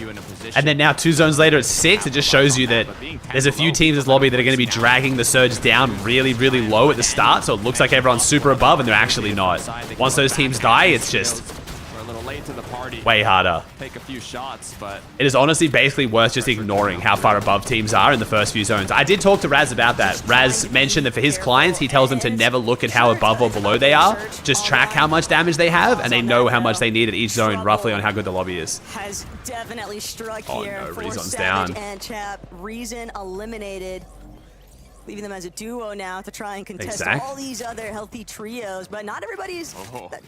And then now 2 zones later at 6. It just shows you that there's a few teams in this lobby that are going to be dragging the surge down really, really low at the start. So it looks like everyone's super above, and they're actually not. Once those teams die, it's just late to the party. Way harder. Take a few shots, but it is honestly basically worth just ignoring how far above teams are in the first few zones. I did talk to Raz about that. Raz mentioned that for his clients, he tells them to never look at how above or below they are. Just track how much damage they have, and they know how much they need at each zone, roughly on how good the lobby is. Has definitely struck here. No, for Reason's Savage down. And Chap. Reason eliminated, leaving them as a duo now to try and contest all these other healthy trios, but not everybody's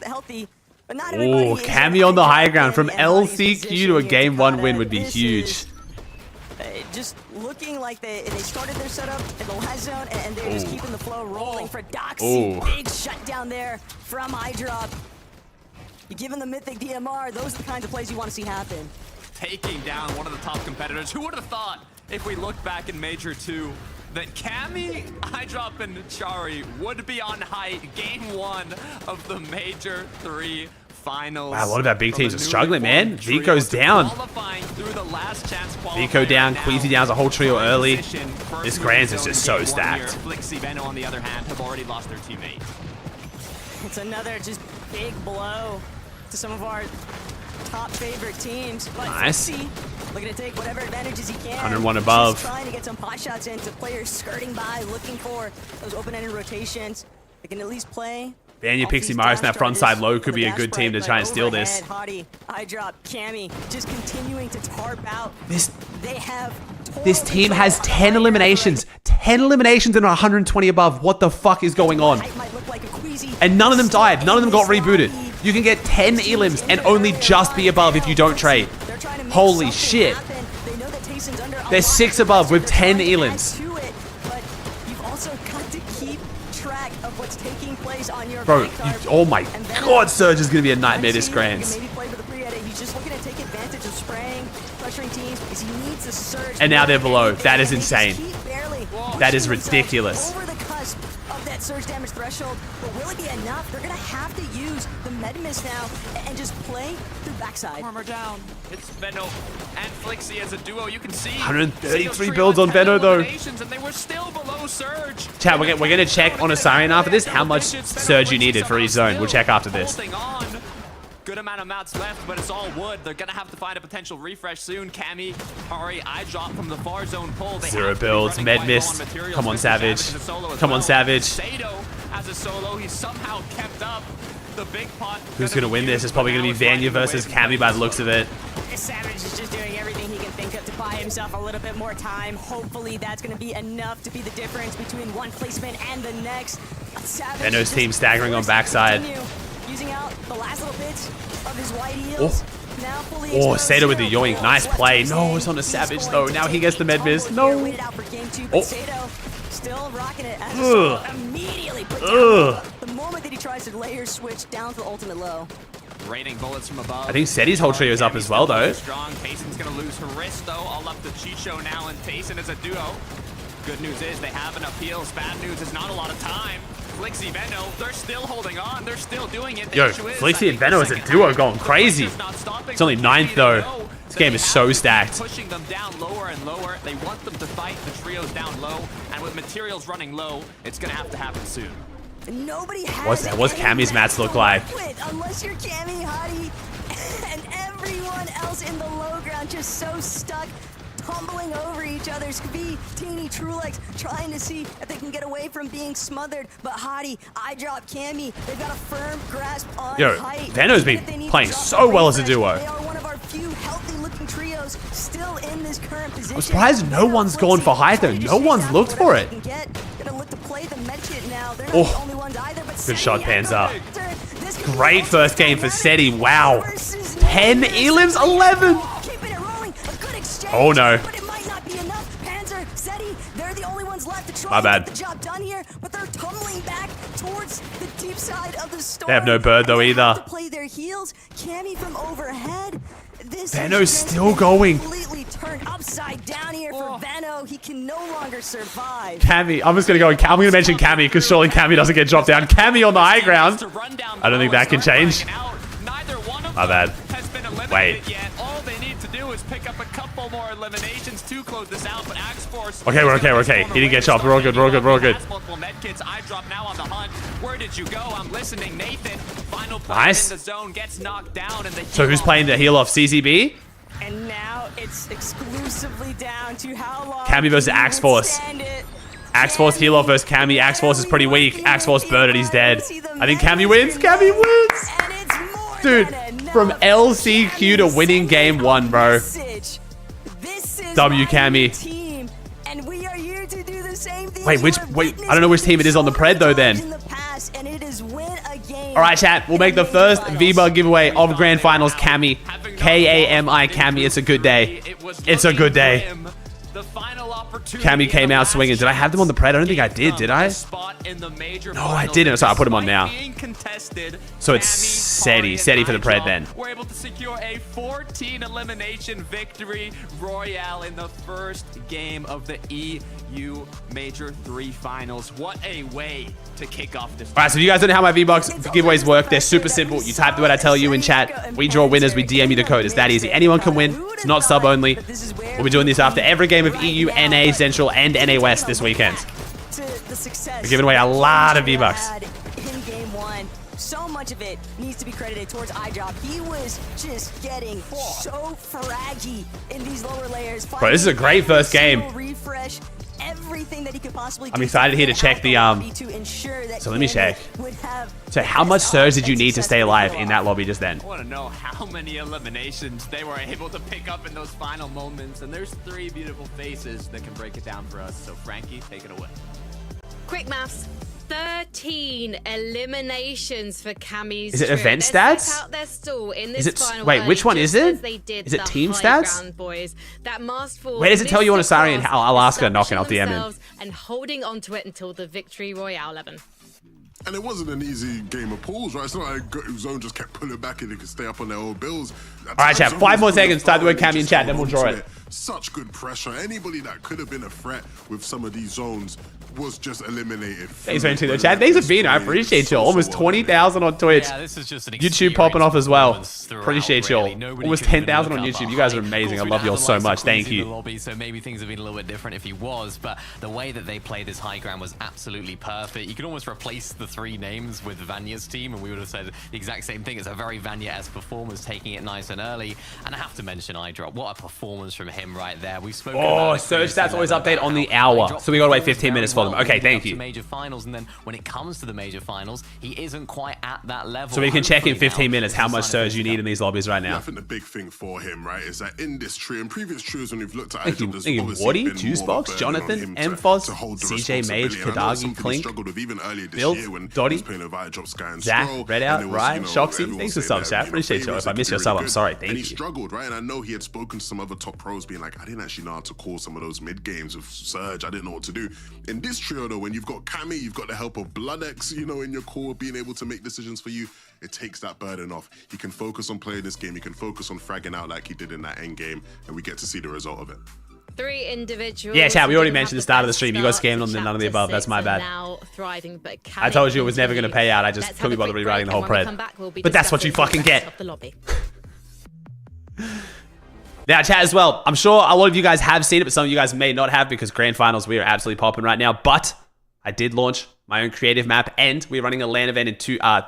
healthy. But not everybody is Cammy on the high ground from LCQ to a game 1 win would be huge. Just looking like they started their setup in the last zone, and they're just keeping the flow rolling for Doxy. Big shutdown there from iDrop. You give him the mythic DMR, those are the kinds of plays you want to see happen. Taking down one of the top competitors. Who would have thought, if we look back in Major 2, that Cammy, iDrop, and Chari would be on height game 1 of the Major 3 finals. Wow, a lot of our big teams are struggling, man. Vico's down. Vico down, Queasy down as a whole trio early. This Grands is just so stacked. Flixie, Veno, on the other hand, have already lost their teammate. It's another just big blow to some of our top favorite teams. But nice. Flixie, looking to take whatever advantages he can. 101 above. Just trying to get some pot shots into players skirting by, looking for those open-ended rotations. They can at least play. Banya, Pixie, Marius, and that front side low could be a good team to try and steal this. Hottie, iDrop, Cammy, just continuing to tarp out. This team has 10 eliminations. 10 eliminations and 120 above. What the fuck is going on? And none of them died. None of them got rebooted. You can get 10 elims and only just be above if you don't trade. Holy shit. They're 6 above with 10 elims. Bro, oh my god, Surge is going to be a nightmare this Grands. And now they're below. That is insane. That is ridiculous. That surge damage threshold, but will it be enough? They're gonna have to use the Medimus now and just play through backside. Armor down. It's Veno and Flixie as a duo. You can see 133 builds on Veno though. And they were still below Surge. Chat, we're gonna check on Asarian after this how much Surge you needed for each zone. We'll check after this. Good amount of mats left, but it's all wood. They're gonna have to find a potential refresh soon. Cammy, Hari, iDrop from the far zone pull. 0 builds, Med Mist. Come on, Savage. Come on, Savage. Sato as a solo, he's somehow kept up the big pot. Who's gonna win this? It's probably gonna be Vanya versus Cammy by the looks of it. Savage is just doing everything he can think of to buy himself a little bit more time. Hopefully that's gonna be enough to be the difference between one placement and the next. Veno's team staggering on backside. Using out the last little bits of his white heels. Oh, Sato with the yoink. Nice play. No, it's on a Savage though. Now he gets the med miss. No. Still rocking it as immediately put down the moment that he tries to layer switch down to the ultimate low. Raining bullets from above. I think Seti's whole trio is up as well though. Strong. Tayson's gonna lose her wrist though. All up to Chicho now, and Tayson is a duo. Good news is they have enough heals. Bad news is not a lot of time. Flixie, Veno, they're still holding on. They're still doing it. Yo, Flixie and Veno as a duo going crazy. It's only 9th though. This game is so stacked. Pushing them down lower and lower. They want them to fight the trios down low, and with materials running low, it's gonna have to happen soon. Nobody has What's Cammy's mats look like? Unless you're Cammy, Hottie, and everyone else in the low ground just so stuck, tumbling over each other. Skabi, Teeny, Trulex trying to see if they can get away from being smothered. But Hottie, iDrop, Cammy, they've got a firm grasp on height. Veno's been playing so well as a duo. They are one of our few healthy-looking trios still in this current position. I'm surprised no one's gone for height though. No one's looked for it. Good shot, Panzer. Great first game for Seti. Wow. 10 elims, 11. Oh no. My bad. They have no bird though either. Veno's still going. Cammy, I'm just gonna go. I'm gonna mention Cammy because surely Cammy doesn't get dropped down. Cammy on the high ground. I don't think that can change. My bad. Wait. Pick up a couple more eliminations to close this out, but Axe Force. Okay, we're okay. He didn't get chopped. We're all good. Where did you go? I'm listening, Nathan. Final play in the zone gets knocked down, and so who's playing the heal off? CZB? And now it's exclusively down to how long. Cammy versus Axe Force. Axe Force heal off versus Cammy. Axe Force is pretty weak. Axe Force birded. He's dead. I think Cammy wins. Cammy wins. Dude, from LCQ to winning game 1, bro. W Cammy. Wait, I don't know which team it is on the pred though then. Alright chat, we'll make the first V-Bug giveaway of Grand Finals Cammy. K-A-M-I Cammy. It's a good day. It's a good day. Cammy came out swinging. Did I have them on the pred? I don't think I did I? No, I didn't. Sorry, I'll put them on now. So it's Seti for the pred then. We're able to secure a 14 elimination victory royale in the first game of the EU Major 3 Finals. What a way to kick off this. Alright, so if you guys don't know how my V-Bucks giveaways work, they're super simple. You type the word I tell you in chat. We draw winners. We DM you the code. It's that easy. Anyone can win. It's not sub only. We'll be doing this after every game of EU, NA Central, and NA West this weekend. We're giving away a lot of V-Bucks. In game 1, so much of it needs to be credited towards iDrop. He was just getting so fraggy in these lower layers. Bro, this is a great first game. Refresh everything that he could possibly. I'm excited here to check the so let me check. So how much surge did you need to stay alive in that lobby just then? I want to know how many eliminations they were able to pick up in those final moments, and there's 3 beautiful faces that can break it down for us. So Frankie, take it away. Quick maths. 13 eliminations for Cammy's. Is it event stats? Out their stall in is this it? final Wait, which one is it? Is it team stats? Boys. That Where does it tell you on Asari? And I'll ask her. Knocking. I'll DM him. And holding on to it until the victory royale, Evan. And it wasn't an easy game of pools, right? It's not like Zone just kept pulling back and they could stay up on their old bills. All right, chat. 5 more seconds. Type the word Cammy in chat, then we'll draw it. Such good pressure. Anybody that could have been a threat with some of these zones was just eliminated. Thanks for entering the chat. Thanks for being here. I appreciate you. Almost 20,000 on Twitch. Yeah, this is just an YouTube popping off as well. Appreciate you all. Almost 10,000 on YouTube. You guys are amazing. I love you all so much. Thank you. Lobby, so maybe things have been a little bit different if he was, but the way that they played this high ground was absolutely perfect. You could almost replace the 3 names with Vanya's team, and we would have said the exact same thing. It's a very Vanya-esque performance, taking it nice and early. And I have to mention iDrop. What a performance from him right there. We've spoken about Surge stats always update on the hour, so we gotta wait 15 minutes for them. Okay, thank you. Major finals, and then when it comes to the major finals, he isn't quite at that level. So we can check in 15 minutes how much surge you need in these lobbies right now. Yeah, I think the big thing for him, right, is that in this trio, in previous trios, when we've looked at iDrop, there's Woody, Juicebox, Jonathan, Mfoz, CJ Mage, Kadagi, Clink, Built, Dottie, Zach, Redout, Ryan, Shoxy. Thanks for sub, chat. Appreciate you. If I missed your sub, I'm sorry. Thank you. And he struggled, right? And I know he had spoken to some other top pros being like, I didn't actually know how to call some of those mid games with Surge. I didn't know what to do. In this trio, though, when you've got Cammy, you've got the help of BloodX, you know, in your core, being able to make decisions for you. It takes that burden off. He can focus on playing this game. He can focus on fragging out like he did in that end game, and we get to see the result of it. 3 individuals. Yeah, chat, we already mentioned the start of the stream. You got scammed on none of the above. That's my bad. I told you it was never going to pay out. I just couldn't be bothered rewriting the whole pred. But that's what you fucking get. Now, chat as well. I'm sure a lot of you guys have seen it, but some of you guys may not have because Grand Finals, we are absolutely popping right now. But I did launch my own creative map, and we're running a LAN event in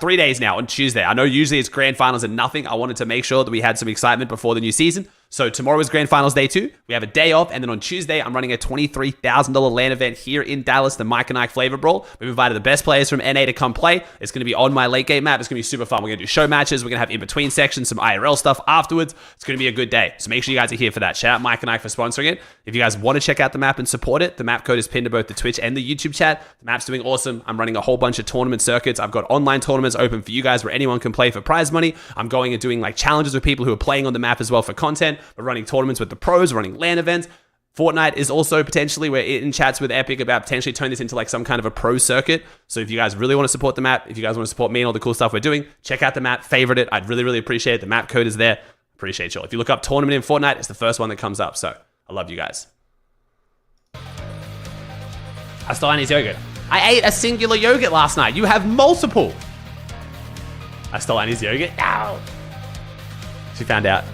3 days now on Tuesday. I know usually it's Grand Finals and nothing. I wanted to make sure that we had some excitement before the new season. So tomorrow is Grand Finals Day 2. We have a day off, and then on Tuesday, I'm running a $23,000 LAN event here in Dallas, the Mike and Ike Flavor Brawl. We've invited the best players from NA to come play. It's going to be on my late game map. It's going to be super fun. We're going to do show matches. We're going to have in-between sections, some IRL stuff afterwards. It's going to be a good day. So make sure you guys are here for that. Shout out Mike and Ike for sponsoring it. If you guys want to check out the map and support it, the map code is pinned to both the Twitch and the YouTube chat. The map's doing awesome. I'm running a whole bunch of tournament circuits. I've got online tournaments open for you guys where anyone can play for prize money. I'm going and doing like challenges with people who are playing on the map as well for content. We're running tournaments with the pros, running LAN events. Fortnite is also potentially, we're in chats with Epic about potentially turning this into like some kind of a pro circuit. So if you guys really want to support the map, if you guys want to support me and all the cool stuff we're doing, check out the map, favorite it. I'd really, really appreciate it. The map code is there. Appreciate you all. If you look up tournament in Fortnite, it's the first one that comes up. So I love you guys. I still need yogurt. I ate a singular yogurt last night. You have multiple. I stole Annie's yogurt. Ow. She found out.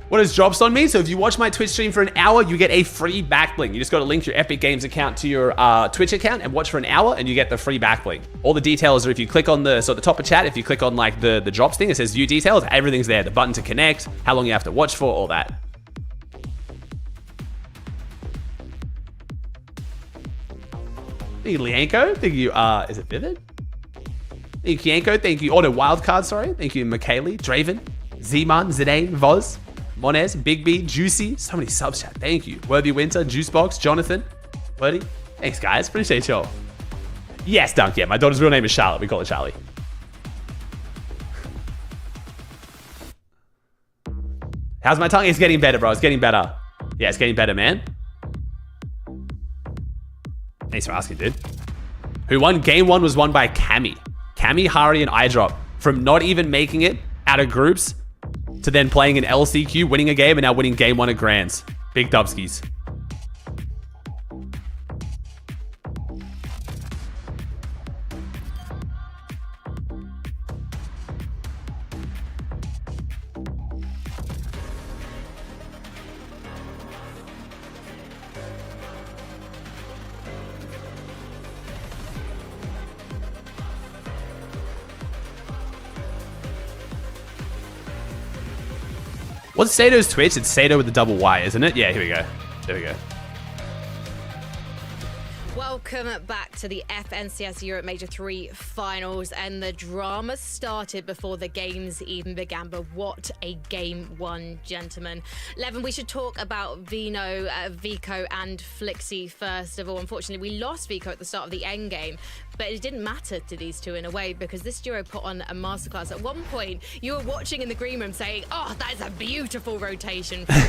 What does Jobstone mean? So if you watch my Twitch stream for an hour, you get a free backlink. You just got to link your Epic Games account to your Twitch account and watch for an hour, and you get the free backlink. All the details are if you click on at the top of chat, if you click on like the drops thing, it says view details. Everything's there. The button to connect, how long you have to watch for, all that. Thank you, Lianko. Thank you, is it Vivid? Thank you, Yanko. Thank you, Auto Wildcard, sorry. Thank you, McKaylee, Draven, Zeman, Zidane, Voz, Monez, Big B, Juicy. So many subs, chat. Thank you. Worthy Winter, Juicebox, Jonathan, Worthy. Thanks, guys. Appreciate y'all. Yes, Dunk. Yeah, my daughter's real name is Charlotte. We call her Charlie. How's my tongue? It's getting better, bro. It's getting better. Yeah, it's getting better, man. Thanks for asking, dude. Who won? Game 1 was won by Cammy. Cammy, Hari, and iDrop. From not even making it out of groups to then playing an LCQ, winning a game, and now winning game 1 at Grands. Big dubskis. What's Sato's Twitch? It's Sato with the double Y, isn't it? Yeah, here we go. There we go. Welcome back to the FNCS Europe Major 3 finals, and the drama started before the games even began, but what a game 1, gentlemen. Levin, we should talk about Vino, Vico and Flixie first of all. Unfortunately, we lost Vico at the start of the end game, but it didn't matter to these two in a way because this duo put on a masterclass. At one point, you were watching in the green room saying, oh, that is a beautiful rotation. Yeah,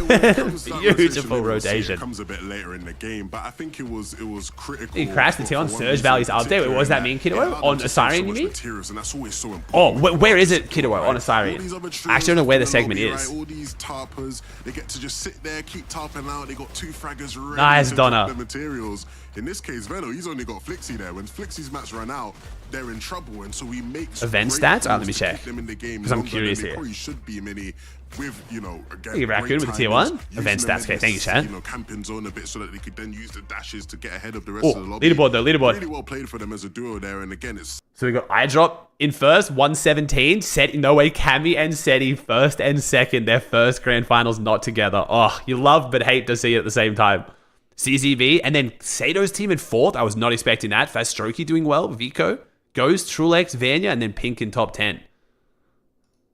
when it comes to that Beautiful rotation. It comes a bit later in the game, but I think it was critical. He crashed the T on Surge Valley's update. What does that mean, Kiddo? On Asarian, you mean? And that's always so important. Oh, where is it, Kiddo? On Asarian. I actually don't know where the segment is. All these tarpers, they get to just sit there, keep tarping out. They got 2 fraggers ready nice, to Donna. drop the materials. In this case, Veno, he's only got Flixie there. When Flixie's match run out, they're in trouble, and so he makes event stats. Let me check because I'm curious here. Should be many with, you know, again, thank you, Raccoon, with the tier 1 event stats. Okay, thank you, Chad. You know, camping zone a bit so that they could then use the dashes to get ahead of the rest of the lobby. Leaderboard though, leaderboard. Really well played for them as a duo there, and again, it's so we got iDrop in first, 117. Seti, no way, Cammy and Seti first and second. Their first grand finals not together. Oh, you love but hate to see it at the same time. CZV, and then Sato's team in 4th. I was not expecting that. Fastrokey doing well. Vico, Ghost, Trulex, Vanya, and then Pink in top 10.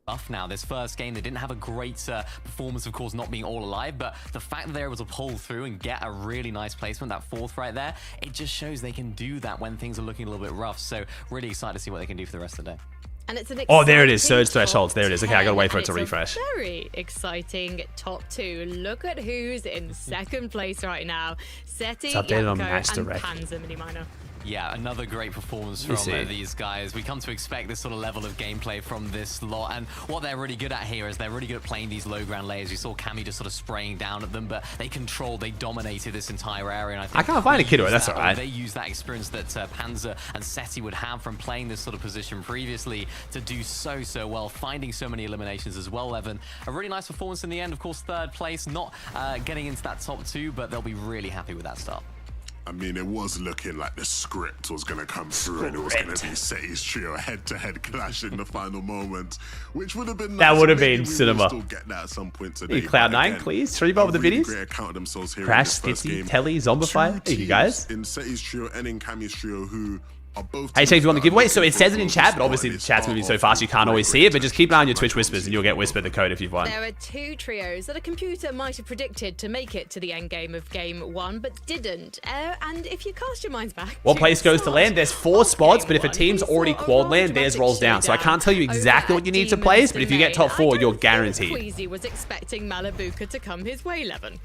Tough now. This first game, they didn't have a great performance, of course, not being all alive, but the fact that they were able to pull through and get a really nice placement, that 4th right there, it just shows they can do that when things are looking a little bit rough. So really excited to see what they can do for the rest of the day. And it's an oh, there it is. Surge thresholds. There it is. Okay, I gotta wait for it to refresh. Very exciting top 2. Look at who's in second place right now. Seti, Yanko, and Panzer Mini Minor. Yeah, another great performance from these guys. We come to expect this sort of level of gameplay from this lot, and what they're really good at here is they're really good at playing these low ground layers. You saw Cammy just sort of spraying down at them, but they dominated this entire area. And I can't find a kiddo, that's alright. They use that experience that Panzer and Seti would have from playing this sort of position previously to do so well, finding so many eliminations as well, Evan. A really nice performance in the end, of course, 3rd place, not getting into that top 2, but they'll be really happy with that start. I mean, it was looking like the script was going to come through and it was going to be Seti's trio head-to-head clash in the final moment, which would have been nice. That would have been cinema. Still get that at some point today. Cloud9, please. Show you about with the videos. Great account of themselves here. Crash, Stitzy, Telly, Zombify. Thank you guys. In Seti's trio and in Cammy's trio, who are both. Hey, Shakes, you want the giveaway? So it says it in chat, but obviously the chat's moving so fast you can't always see it. But just keep an eye on your Twitch whispers and you'll get whispered the code if you've won. There are 2 trios that a computer might have predicted to make it to the end game of game 1, but didn't. And if you cast your minds back, what place goes to land? There's 4 spots, but if a team's already quad land, theirs rolls down. So I can't tell you exactly what you need to place, but if you get top 4, you're guaranteed. Queasy was expecting Malabuka to come his way, Levin.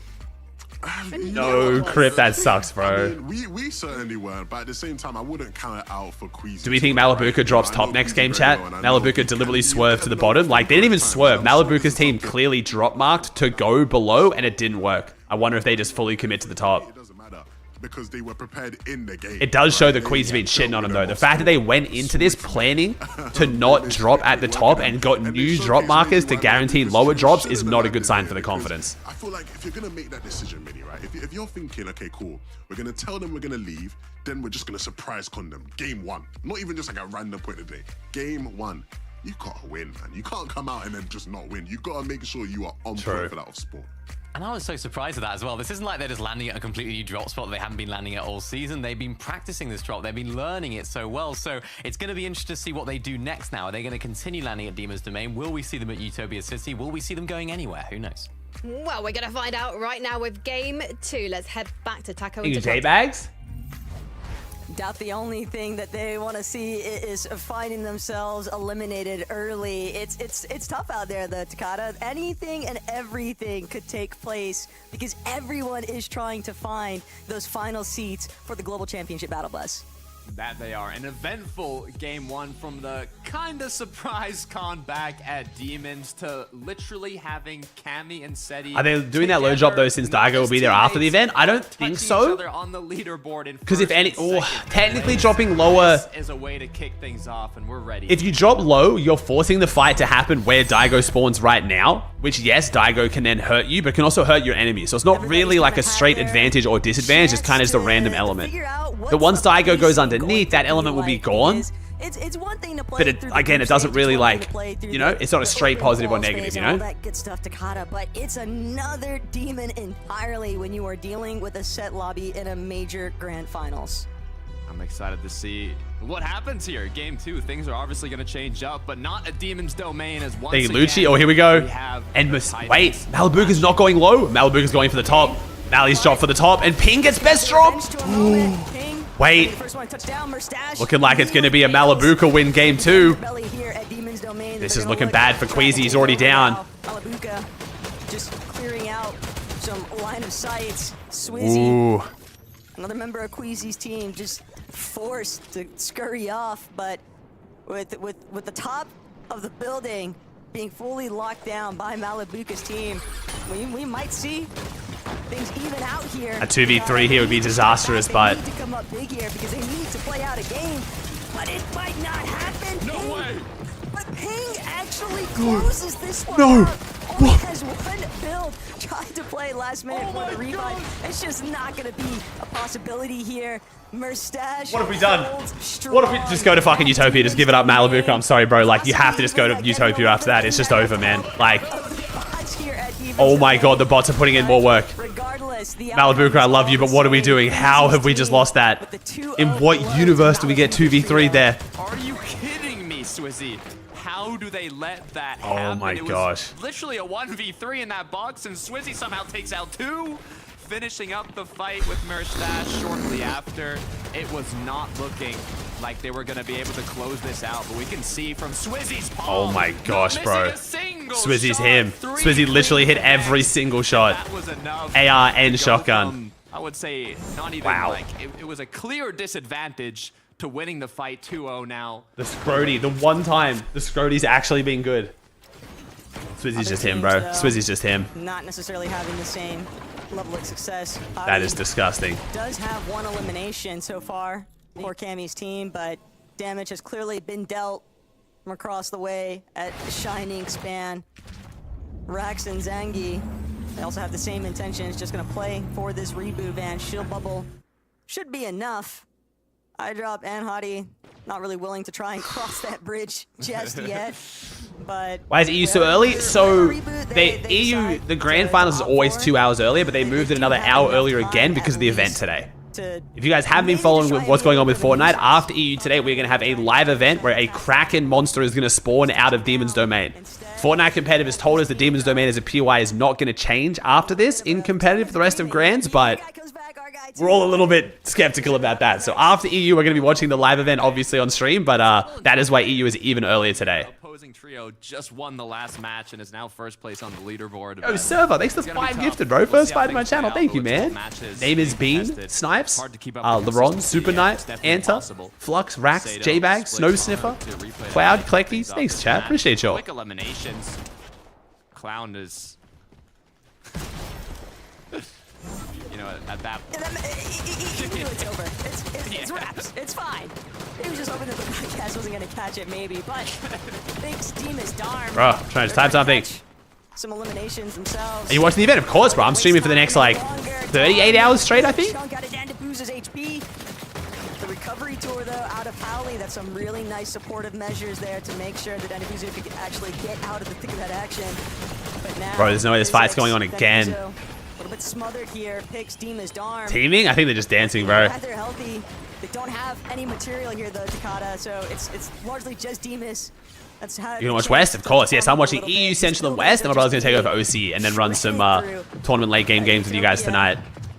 No, Crip, that sucks, bro. I mean, we certainly weren't, but at the same time, I wouldn't count it out for Queasy. Do we think Malabuka drops top next game, chat? Malabuka deliberately swerved to the bottom. Like, they didn't even swerve. Malabuka's team clearly drop marked to go below, and it didn't work. I wonder if they just fully commit to the top. It doesn't matter because they were prepared in the game. It does show that Queasy's been shitting on him, though. The fact that they went into this planning to not drop at the top and got new drop markers to guarantee lower drops is not a good sign for the confidence. I feel like if you're going to make that decision, Minnie, right? If you're thinking, okay, cool, we're going to tell them we're going to leave, then we're just going to surprise con them. Game 1. Not even just like a random point of the day. Game 1. You gotta win, man. You can't come out and then just not win. You gotta make sure you are on point for that off spawn. And I was so surprised at that as well. This isn't like they're just landing at a completely new drop spot that they haven't been landing at all season. They've been practicing this drop. They've been learning it so well. So it's going to be interesting to see what they do next now. Are they going to continue landing at Demon's Domain? Will we see them at Utopia City? Will we see them going anywhere? Who knows? Well, we're going to find out right now with game 2. Let's head back to Taco and J-Bags? Doubt the only thing that they want to see is finding themselves eliminated early. It's tough out there, the Takata. Anything and everything could take place because everyone is trying to find those final seats for the Global Championship Battle Bus. That they are. An eventful game 1 from the kind of surprise comeback at Demons to literally having Cammy and Seti. Are they doing that low drop though since Daigo will be there after the event? I don't think so. Because if any, technically dropping lower is a way to kick things off and we're ready. If you drop low, you're forcing the fight to happen where Daigo spawns right now, which yes, Daigo can then hurt you, but can also hurt your enemy. So it's not really like a straight advantage or disadvantage, it's kind of just a random element. But once Daigo goes underneath, that element will be gone. It's one thing to play, but again, it doesn't really like, you know, it's not a straight positive or negative, you know? That good stuff, Takata, but it's another demon entirely when you are dealing with a set lobby in a major grand finals. I'm excited to see what happens here. Game 2, things are obviously going to change up, but not a Demon's Domain as once again. Lucci, oh, here we go. And wait, Malabuka's not going low. Malabuka's going for the top. Mali's dropped for the top, and Ping gets best drop. Wait, looking like it's going to be a Malabuka win game 2. This is looking bad for Queasy. He's already down. Malabuka just clearing out some line of sights. Swizzy, another member of Queasy's team, just forced to scurry off, but with the top of the building being fully locked down by Malabuka's team, we might see things even out here. A 2v3 here would be disastrous, but they need to come up big here because they need to play out a game, but it might not happen. No way! But Ping actually closes this one out. Only has one build, trying to play last minute for the revive. It's just not going to be a possibility here. Mustache. What have we done? What if we just go to fucking Utopia? Just give it up, Malabuka. I'm sorry, bro. Like, you have to just go to Utopia after that. It's just over, man. Like, oh my god, the bots are putting in more work. Malabuka, I love you, but what are we doing? How have we just lost that? In what universe do we get 2v3 there? Are you kidding me, Swizzy? How do they let that happen? Oh my gosh. Literally a 1v3 in that box, and Swizzy somehow takes out 2. Finishing up the fight with Mustache shortly after. It was not looking like they were going to be able to close this out, but we can see from Swizzy's palm. Oh my gosh, bro. Swizzy's him. Swizzy literally hit every single shot. That was enough. AR and shotgun. I would say not even like it was a clear disadvantage to winning the fight 2-0 now. The Scrody, the one time the Scrody's actually been good. Swizzy's just him, bro. Swizzy's just him. Not necessarily having the same level of success. That is disgusting. Does have one elimination so far for Cammy's team, but damage has clearly been dealt from across the way at Shining Span. Rax and Zangi, they also have the same intentions, just gonna play for this reboot van. Shield bubble should be enough. iDrop and Hottie not really willing to try and cross that bridge just yet. But why is EU so early? So the EU, the grand finals is always 2 hours earlier, but they moved it another hour earlier again because of the event today. If you guys haven't been following with what's going on with Fortnite, after EU today, we're going to have a live event where a Kraken monster is going to spawn out of Demon's Domain. Fortnite Competitive has told us that Demon's Domain as a POI is not going to change after this in competitive for the rest of Grands, but we're all a little bit skeptical about that. So after EU, we're going to be watching the live event, obviously, on stream, but that is why EU is even earlier today. Opposing trio just won the last match and is now first place on the leaderboard. Oh, Server, thanks for the 5 gifted, bro. First fight to my channel. Thank you, man. Name is Bean, Snipes, LeBron, Super Knight, Anta, Flux, Rax, J-Bag, Snow Sniffer, Cloud, Cleckies. Thanks, chat. Appreciate y'all. Quick eliminations. Clown is... you know, at that point. He knew it's over. It's wraps. It's fine. He was just hoping that the podcast wasn't going to catch it, maybe, but thanks, Demon's Darm. Bro, trying to type something. Some eliminations themselves. Are you watching the event? Of course, bro. I'm streaming for the next, like, 38 hours straight, I think. Got it down to Booze's HP. The recovery tour, though, out of Howley. That's some really nice supportive measures there to make sure that Dandabuzo could actually get out of the thick of that action. But now, bro, there's no way this fight's going on again. A little bit smothered here. Picks Demon's Darm. Teaming? I think they're just dancing, bro. They're healthy. They don't have any material here, though, Takata, so it's largely just Demas. That's how you're gonna watch West? Of course, yes. I'm watching EU Central and West, and my brother's gonna take over OC and then run some tournament late game games with you guys tonight.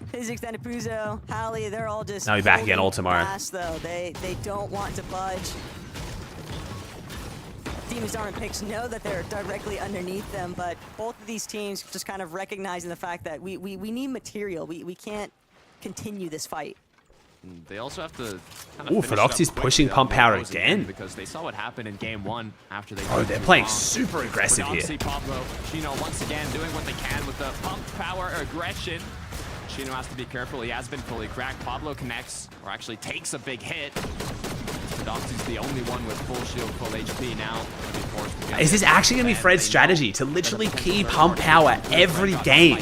Physics, Dandabuzo, Halley, they're all just... I'll be back again all tomorrow. Fast, though. They don't want to budge. Demon's Darm and Picks know that they're directly underneath them, but both of these teams just kind of recognizing the fact that we need material. We can't continue this fight. They also have to kind of Feroxy's pushing pump power again because they saw what happened in game 1 after they they're playing super aggressive here. Pablo, Chino once again doing what they can with the pump power aggression. Chino has to be careful. He has been fully cracked. Pablo connects or actually takes a big hit. Feroxy's the only one with full shield, full HP now. Is this actually going to be Fred's strategy to literally key pump power every game,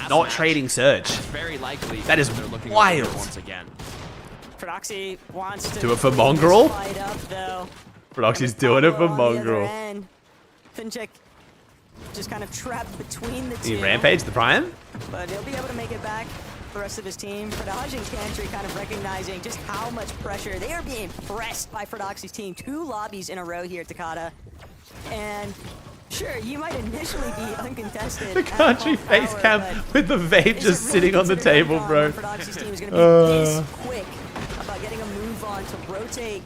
not trading Surge? That is wild. Feroxy wants to do it for Mongrel. Feroxy's doing it for Mongrel. Finchek just kind of trapped between the two. He rampage the Prime, but he'll be able to make it back. The rest of his team. Fredage and Cantry kind of recognizing just how much pressure they are being pressed by Fredoxy's team. 2 lobbies in a row here, Takata. And sure, you might initially be uncontested. The country face cam with the vape just sitting on the table, bro. Fredoxy's team is going to be this quick about getting a move on to rotate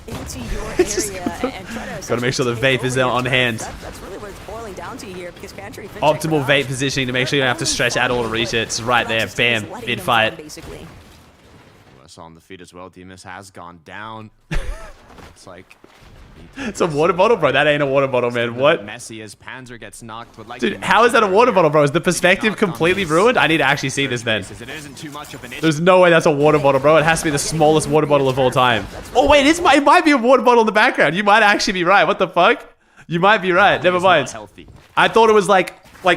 into your area and try to... Gotta make sure the vape is on hand. That's really what it's boiling down to here because Cantry... Optimal vape positioning to make sure you don't have to stretch out all to reach it. It's right there. Bam. Mid fight. US on the feet as well. Demas has gone down. It's like... It's a water bottle, bro. That ain't a water bottle, man. What? Messy as Panzer gets knocked with like. Dude, how is that a water bottle, bro? Is the perspective completely ruined? I need to actually see this then. There's no way that's a water bottle, bro. It has to be the smallest water bottle of all time. Oh wait, it might be a water bottle in the background. You might actually be right. What the fuck? You might be right. Never mind. I thought it was like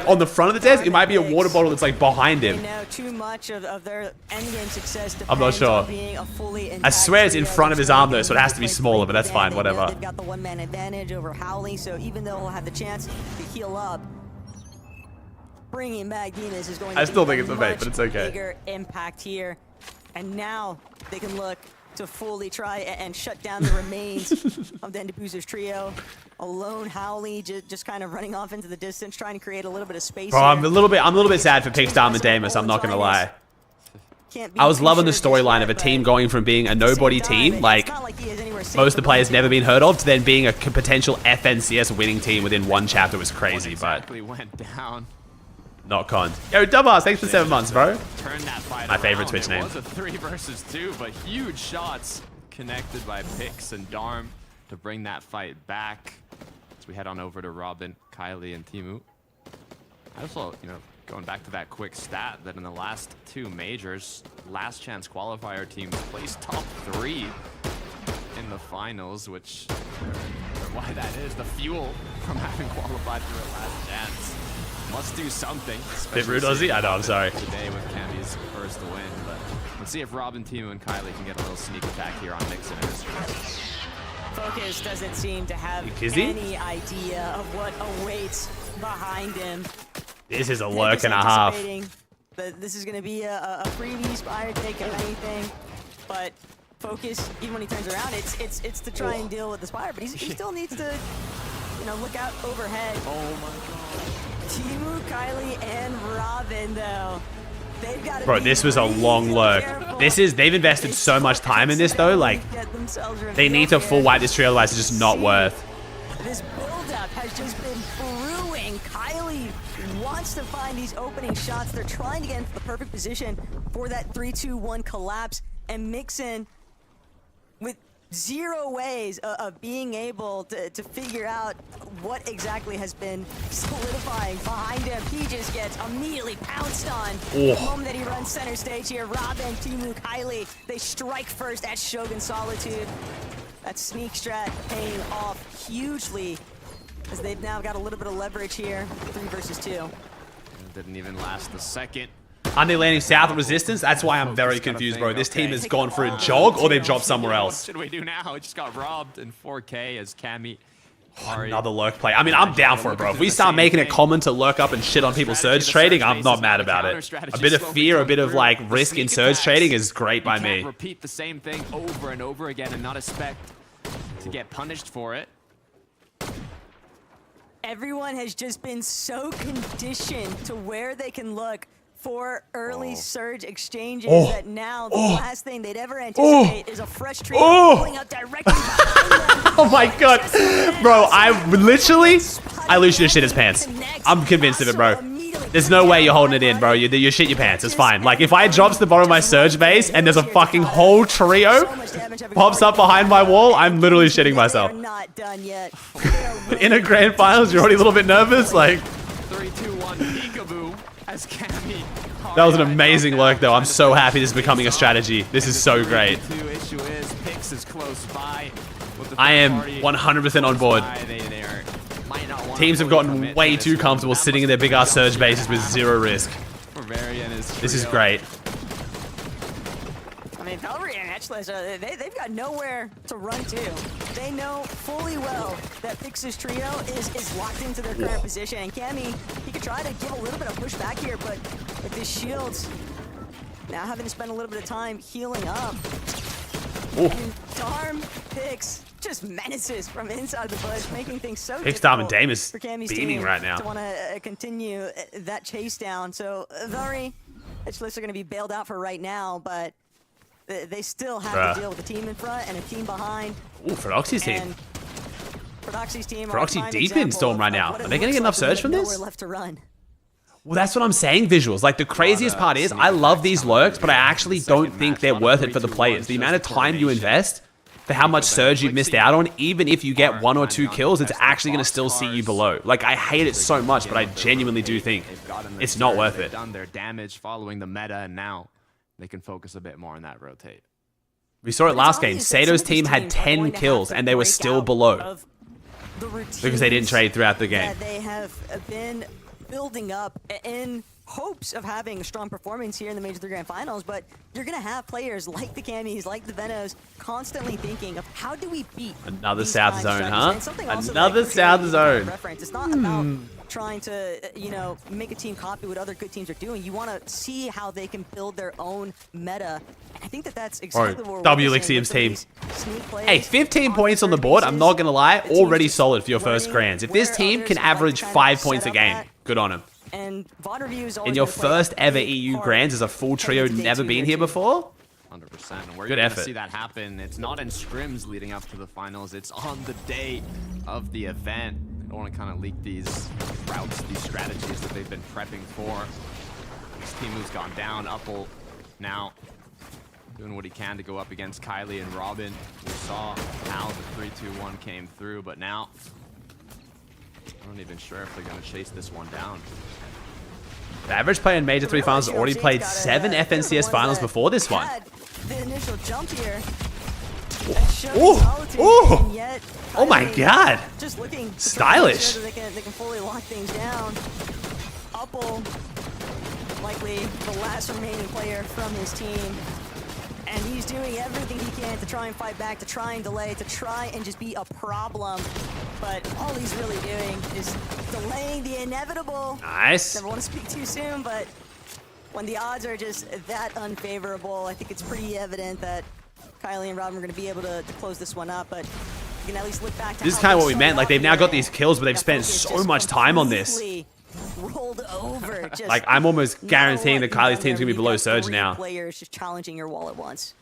on the front of the desk. It might be a water bottle that's like behind him. Too much of their endgame success. I'm not sure. I swear it's in front of his arm though, so it has to be smaller, but that's fine. Whatever. They've got the one-man advantage over Howley, so even though he'll have the chance to heal up, bringing back Demas is going to I still think it's a vape, but it's okay. Bigger impact here, and now they can look to fully try and shut down the remains of the Dandabuzo's trio. Alone Howley just kind of running off into the distance, trying to create a little bit of space. Bro, I'm a little bit sad for Pixdom and Damus, I'm not gonna lie. I was loving the storyline of a team going from being a nobody team, like most of the players never been heard of, to then being a potential FNCS winning team within one chapter was crazy, but went down. Not conned. Yo, Dubas, thanks for 7 months, bro. Turn that fight My favorite around. Twitch name. It was a 3 versus 2, but huge shots connected by Pix and Darm to bring that fight back. As we head on over to Robin, Kylie, and Timu. I also, you know, going back to that quick stat that in the last 2 majors, last chance qualifier teams placed top 3 in the finals, which why that is the fuel from having qualified for a last chance. Must do something. Bit rude, Aussie? I know, I'm sorry. Today with Cammy's first win, but let's see if Robin, Timu, and Kylie can get a little sneak attack here on Mixon and his friends. Focus doesn't seem to have any idea of what awaits behind him. This is a lurk and a half. That this is going to be a freebie Spire take of anything, but Focus, even when he turns around, it's to try and deal with the Spire, but he still needs to, you know, look out overhead. Oh my god. Timu, Kylie, and Robin, though. They've got to Bro, this was a long lurk. They've invested so much time in this, though. Like, they need to full wipe this tree, otherwise it's just not worth. This build-up has just been brewing. Kylie wants to find these opening shots. They're trying to get into the perfect position for that 3-2-1 collapse, and Mixon with 0 ways of being able to figure out what exactly has been solidifying behind him. He just gets immediately pounced on the moment that he runs center stage here. Robin, Timu, Kylie, they strike first at Shogun Solitude. That sneak strat paying off hugely as they've now got a little bit of leverage here. 3 versus 2. It didn't even last a second. Aren't they landing south of resistance? That's why I'm very confused, bro. This team has gone for a jog or they've dropped somewhere else. What should we do now? It just got robbed in 4K as Cammy. Another lurk play. I mean, I'm down for it, bro. If we start making it common to lurk up and shit on people's surge trading, I'm not mad about it. A bit of fear, a bit of like risk in surge trading is great by me. Repeat the same thing over and over again and not expect to get punished for it. Everyone has just been so conditioned to where they can look for early surge exchanges that now the last thing they'd ever anticipate is a fresh tree pulling up directly behind them. Oh my god. Bro, I lose your shit his pants. I'm convinced of it, bro. There's no way you're holding it in, bro. You shit your pants. It's fine. Like, if I drop to the bottom of my surge base and there's a fucking whole trio pops up behind my wall, I'm literally shitting myself. Not done yet. In a grand finals, you're already a little bit nervous? Like, 3-2-1 peekaboo as Cammy. that was an amazing lurk, though. I'm so happy this is becoming a strategy. This is so great. The issue is Pix is close by. I am 100% on board. Teams have gotten way too comfortable sitting in their big-ass surge bases with 0 risk. This is great. I mean, Valkyrie and Etchless, they've got nowhere to run to. They know fully well that Pix's trio is locked into their current position. And Cammy, he could try to give a little bit of push back here, but with his shields now having to spend a little bit of time healing up. And Darm, Pix, just menaces from inside the bush, making things so Pix, Darm, and difficult Dame is for Cammy's beaming team right now. to want to continue that chase down. So Valkyrie, Etchless are going to be bailed out for right now, but they still have to deal with a team in front and a team behind. Ooh, Proxy's team. Proxy's team. Proxy deep in Storm right now. Are they going to get enough surge from this? Left to run. Well, that's what I'm saying, visuals. Like, the craziest part is, I love these lurks, but I actually don't think they're worth it for the players. The amount of time you invest for how much surge you've missed out on, even if you get 1 or 2 kills, it's actually going to still see you below. Like, I hate it so much, but I genuinely do think it's not worth it. They've done their damage following the meta, and now they can focus a bit more on that rotate. We saw it last game. Sato's team had 10 kills, and they were still below because they didn't trade throughout the game. They have been building up in hopes of having a strong performance here in the Major 3 Grand Finals, but you're going to have players like the Cammys, like the Venos, constantly thinking of how do we beat another South Zone, huh? Another South Zone. It's not about trying to, you know, make a team copy what other good teams are doing. You want to see how they can build their own meta. I think that's exactly what we're W Lixium's team. Hey, 15 points on the board, I'm not going to lie, already solid for your first grands. If this team can average 5 points a game, good on him. And VOD reviews in your first ever EU grands as a full trio, never been here before? 100%. And we're Good going effort. to see that happen. It's not in scrims leading up to the finals. It's on the day of the event. Don't want to kind of leak these routes, these strategies that they've been prepping for. This team who's gone down. Uppel now doing what he can to go up against Kylie and Robin. We saw how the 3-2-1 came through, but now I'm not even sure if they're going to chase this one down. The average player in Major 3 Finals has already played 7 FNCS Finals before this one. The initial jump here. Oh my god! Just looking stylish. sure that they can fully lock things down. Uppel, likely the last remaining player from his team. And he's doing everything he can to try and fight back, to try and delay, to try and just be a problem. But all he's really doing is delaying the inevitable. Nice. Never want to speak too soon, but when the odds are just that unfavorable, I think it's pretty evident that Kylie and Robin are going to be able to close this one up. But you can at least look back to this is kind of what we meant. Like, they've now got these kills, but they've spent so much time on this. Rolled over. Like, I'm almost guaranteeing that Kylie's team's gonna be below Surge now. Players just challenging your wall at once.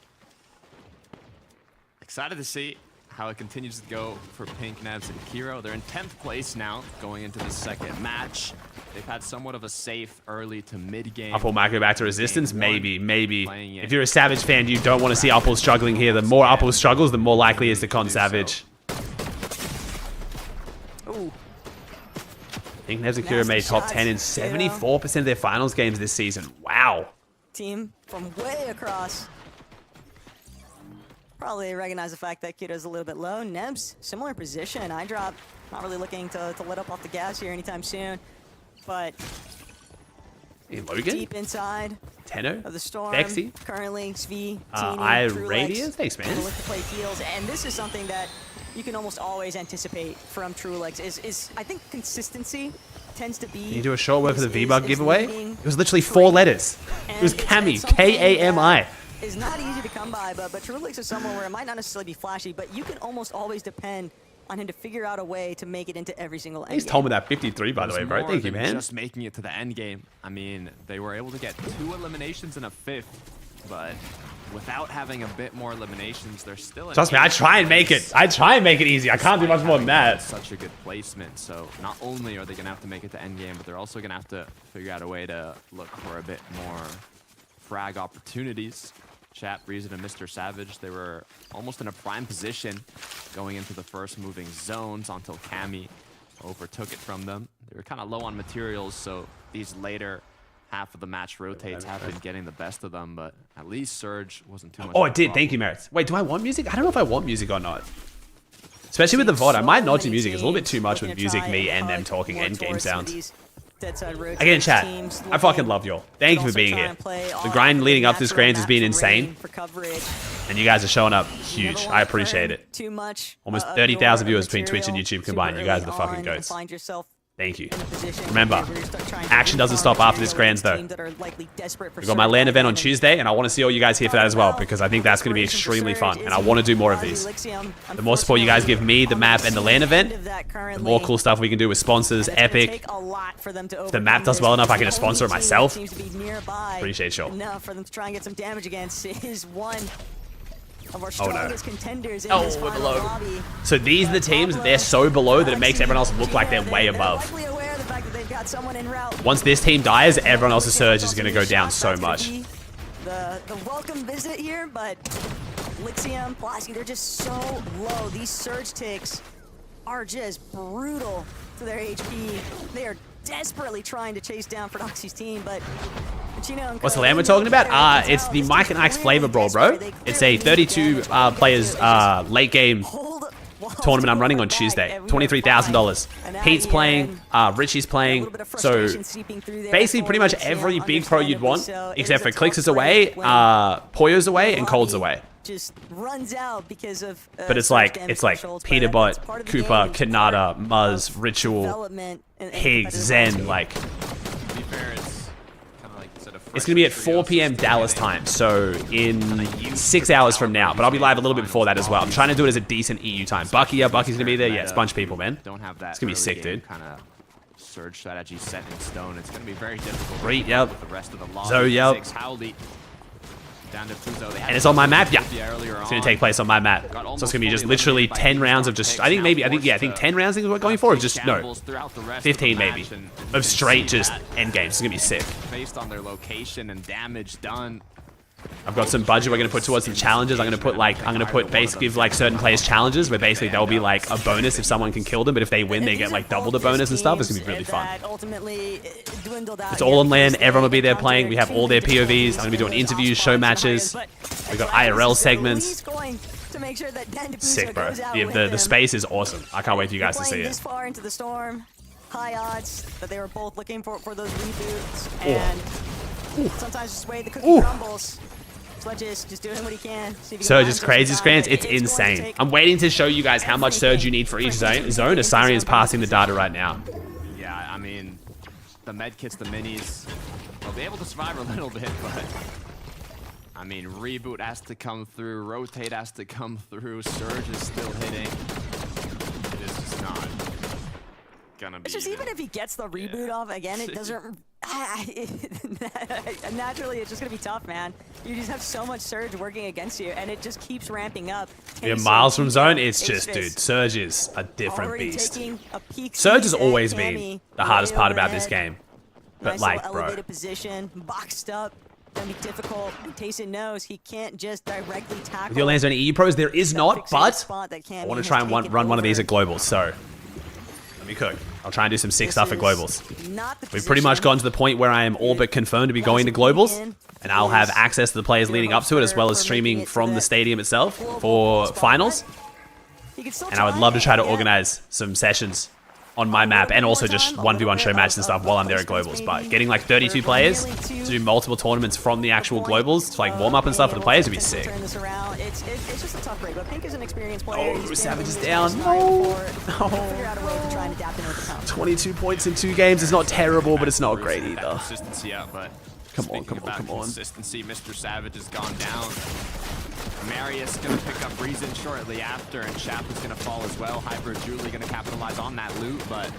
Excited to see how it continues to go for Pink, Nebs, and Kiro. They're in 10th place now, going into the second match. They've had somewhat of a safe early to mid game. Uppel might go back to Resistance, maybe. If you're a Savage fan, you don't want to see Uppel struggling here. The more Uppel struggles, the more likely he is to con Savage. Ooh. I think Nebs and Kiro made top 10 in 74% of their finals games this season. Wow. Team from way across. Probably recognize the fact that Kido's a little bit low. Nebs, similar position. I drop, not really looking to let up off the gas here anytime soon. But Logan? Deep inside Tenno? of the storm. Bexy? Currently, Svi, I Teeny, Radius? Thanks, man. Look to play heals, and this is something that you can almost always anticipate from Truelex. Is I think consistency tends to be. Can you do a short word for the V-Bug giveaway? It was literally 4 letters. It was Kami, K-A-M-I. It's not easy to come by, but Truelex is someone where it might not necessarily be flashy, but you can almost always depend on him to figure out a way to make it into every single end. He's told me that 53, by the way, bro. Thank you, man. Just making it to the end game. I mean, they were able to get 2 eliminations in a 5th, but without having a bit more eliminations, they're still. Trust me, I try and make it. I try and make it easy. I can't do much more than that. Such a good placement. So not only are they gonna have to make it to end game, but they're also gonna have to figure out a way to look for a bit more frag opportunities. Chat, Reason, and Mr. Savage, they were almost in a prime position going into the first moving zones until Kami overtook it from them. They were kind of low on materials, so these later half of the match rotates have been getting the best of them, but at least Surge wasn't too much. Oh, it did. Thank you, Merits. Wait, do I want music? I don't know if I want music or not. Especially with the VOD, I might not do music. It's a little bit too much with music, me, and them talking end game sounds. Again, chat, I fucking love y'all. Thank you for being here. The grind leading up to this grand has been insane. And you guys are showing up huge. I appreciate it. Almost 30,000 viewers between Twitch and YouTube combined. You guys are the fucking goats. Thank you. Remember, action doesn't stop after this grands though. We've got my LAN event on Tuesday, and I want to see all you guys here for that as well, because I think that's going to be extremely fun, and I want to do more of these. The more support you guys give me, the map, and the LAN event, the more cool stuff we can do with sponsors, Epic. If the map does well enough, I can just sponsor it myself. Appreciate y'all. Enough for them to try and get some damage against is one of our Oh no. strongest contenders in Oh, this we're final below. lobby. So these are the teams that they're so below that it makes everyone else look like they're way above. Likely aware of the fact that they've got someone en route. Once this team dies, everyone else's surge is going to go down so much. The welcome visit here, but Lixium, Plasky, they're just so low. These surge ticks are just brutal to their HP. They are desperately trying to chase down Prodoxy's team, but What's the LAN we're talking about? It's the Mike and Ike's Flavor Brawl, bro. It's a 32 players late game tournament I'm running on Tuesday. $23,000. Pete's playing, Richie's playing. So basically pretty much every big pro you'd want, except for Clicks is away, Poyo's away, and Cold's away. just runs out because of but it's like Peterbot, Cooper, Kanata, Muzz, Ritual, Higgs, Zen, like it's going to be at 4 p.m. Dallas time, so in 6 hours from now. But I'll be live a little bit before that as well. I'm trying to do it as a decent EU time. Bucky, yeah, Bucky's going to be there. Yeah, it's a bunch of people, man. Don't have that. It's going to be sick, dude. Kind of surge strategy set in stone. It's going to be very difficult. Reet, yep. With the rest of the lobby. Zo, yep. Howley And it's on my map? Yeah. It's going to take place on my map. So it's going to be just literally 10 rounds of just, I think 10 rounds is what we're going for. Just, no, 15 maybe. Of straight just end games. It's going to be sick. Based on their location and damage done. I've got some budget we're going to put towards some challenges. I'm going to put basically give like certain players challenges where basically there'll be like a bonus if someone can kill them, but if they win, they get like double the bonus and stuff. It's going to be really fun. It's all on LAN. Everyone will be there playing. We have all their POVs. I'm going to be doing interviews, show matches. We've got IRL segments. Sick, bro. The space is awesome. I can't wait for you guys to see it. High odds that they were both looking for those reboots, and sometimes just the way the cookie crumbles. Surge is just doing what he can. Surge is crazy screens. It's insane. I'm waiting to show you guys how much Surge you need for each zone. Asari is passing the data right now. Yeah, I mean, the med kits, the minis, they'll be able to survive a little bit, but I mean, reboot has to come through, rotate has to come through, Surge is still hitting. It is just not gonna be. It's just even if he gets the reboot off again, it doesn't. Naturally, it's just gonna be tough, man. You just have so much Surge working against you, and it just keeps ramping up. Yeah, miles from zone, it's just, dude, Surge is a different beast. Surge has always been the hardest part about this game. But like, bro. Position, boxed up, gonna be difficult. And Tayson knows he can't just directly tackle. With your lands on EU pros, there is not, but I want to try and run one of these at globals, so let me cook. I'll try and do some sick stuff at globals. We've pretty much gotten to the point where I am all but confirmed to be going to globals, and I'll have access to the players leading up to it, as well as streaming from the stadium itself for finals. And I would love to try to organize some sessions on my map, and also just 1v1 show matches and stuff while I'm there at globals. But getting like 32 players to do multiple tournaments from the actual globals, to like warm up and stuff for the players, would be sick. It's just a tough break, but Pink is an experienced player. Oh, Savage is down. No. 22 points in 2 games is not terrible, but it's not great either. Consistency out, but come on. Consistency, Mr. Savage has gone down. Marius gonna pick up Reason shortly after, and Chap is gonna fall as well. Hyper Julie gonna capitalize on that loot, but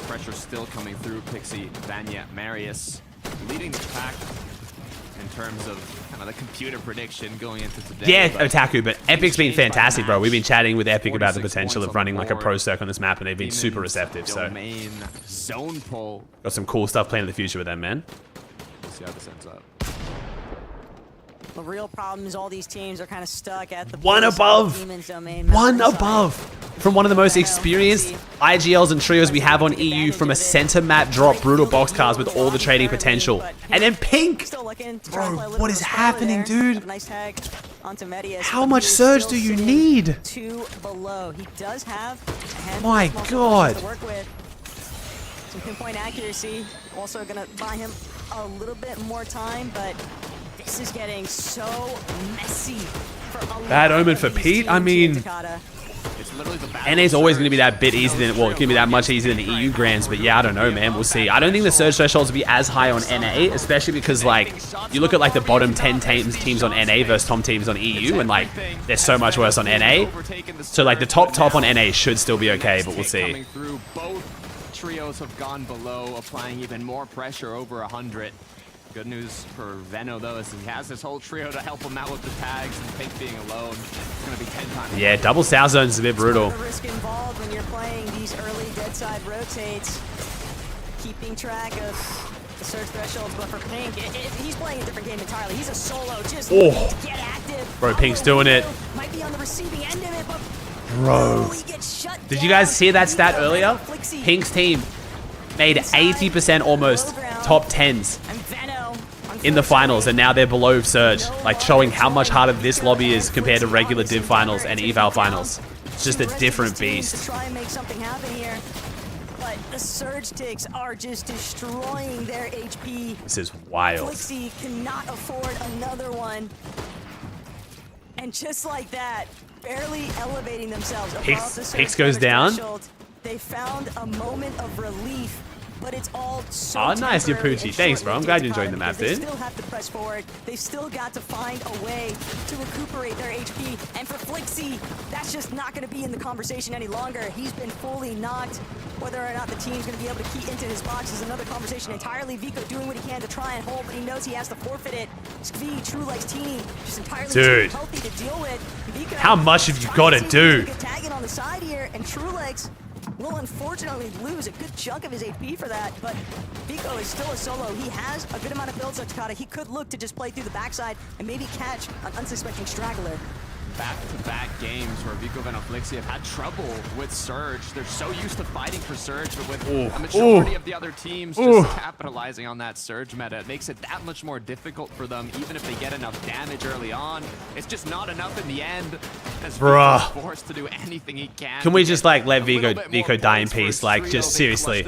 pressure still coming through. Pixie, Vanya, Marius leading the pack in terms of kind of the computer prediction going into today. Yeah, Otaku, but Epic's been fantastic, bro. We've been chatting with Epic about the potential of running like a pro circ on this map, and they've been super receptive. So zone pull. Got some cool stuff planned in the future with them, man. Let's see how this ends up. The real problem is all these teams are kind of stuck at the one above from one of the most experienced IGLs and trios we have on EU, from a center map drop brutal boxcars with all the trading potential. And then Pink! Bro, what is happening, dude? How much Surge do you need? 2 below. He does have my god. To work with. Some pinpoint accuracy. Also gonna buy him a little bit more time, but this is getting so messy for a bad omen for Pete. I mean, NA's always going to be that bit easier than, well, it's going to be that much easier than the EU Grands, but yeah, I don't know, man. We'll see. I don't think the Surge thresholds will be as high on NA, especially because, like, you look at, like, the bottom 10 teams on NA versus top teams on EU, and, like, they're so much worse on NA. So, like, the top on NA should still be okay, but we'll see. Both trios have gone below, applying even more pressure over 100. Good news for Veno, though, is he has this whole trio to help him out with the tags, and Pink being alone, it's going to be 10 times. Yeah, double South Zone is a bit brutal. The risk involved when you're playing these early dead side rotates, keeping track of the Surge thresholds, but for Pink, he's playing a different game entirely. He's a solo, just to get active. Bro, Pink's doing it. Might be on the receiving end of it, but bro, did you guys see that stat earlier? Pink's team made 80% almost top 10s in the finals, and now they're below Surge, like showing how much harder this lobby is compared to regular Div finals and Eval finals. It's just a different beast. Try and make something happen here, but the Surge ticks are just destroying their HP. This is wild. Flixie cannot afford another one, and just like that, barely elevating themselves above the Surge Pix goes down. They found a moment of relief but it's all so oh, nice, temporary Yapuchi. and Thanks, bro. I'm glad you enjoyed the map, They dude. still have to press forward. They've still got to find a way to recuperate their HP. And for Flixie, that's just not going to be in the conversation any longer. He's been fully knocked. Whether or not the team's going to be able to key into his box is another conversation entirely. Vico doing what he can to try and hold, but he knows he has to forfeit it. Svi, True Likes Teeny, just entirely too healthy to deal with. Vico, how much have you got to do? Tagging on the side here, and True Legs will unfortunately lose a good chunk of his AP for that, but Vico is still a solo. He has a good amount of builds on Takata. He could look to just play through the backside and maybe catch an unsuspecting straggler. Back-to-back games where Vico and Flixie have had trouble with Surge. They're so used to fighting for Surge, but with a majority of the other teams just capitalizing on that Surge meta, it makes it that much more difficult for them, even if they get enough damage early on. It's just not enough in the end, as Vico's forced to do anything he can. We just like let Vico die in peace? Like, just seriously.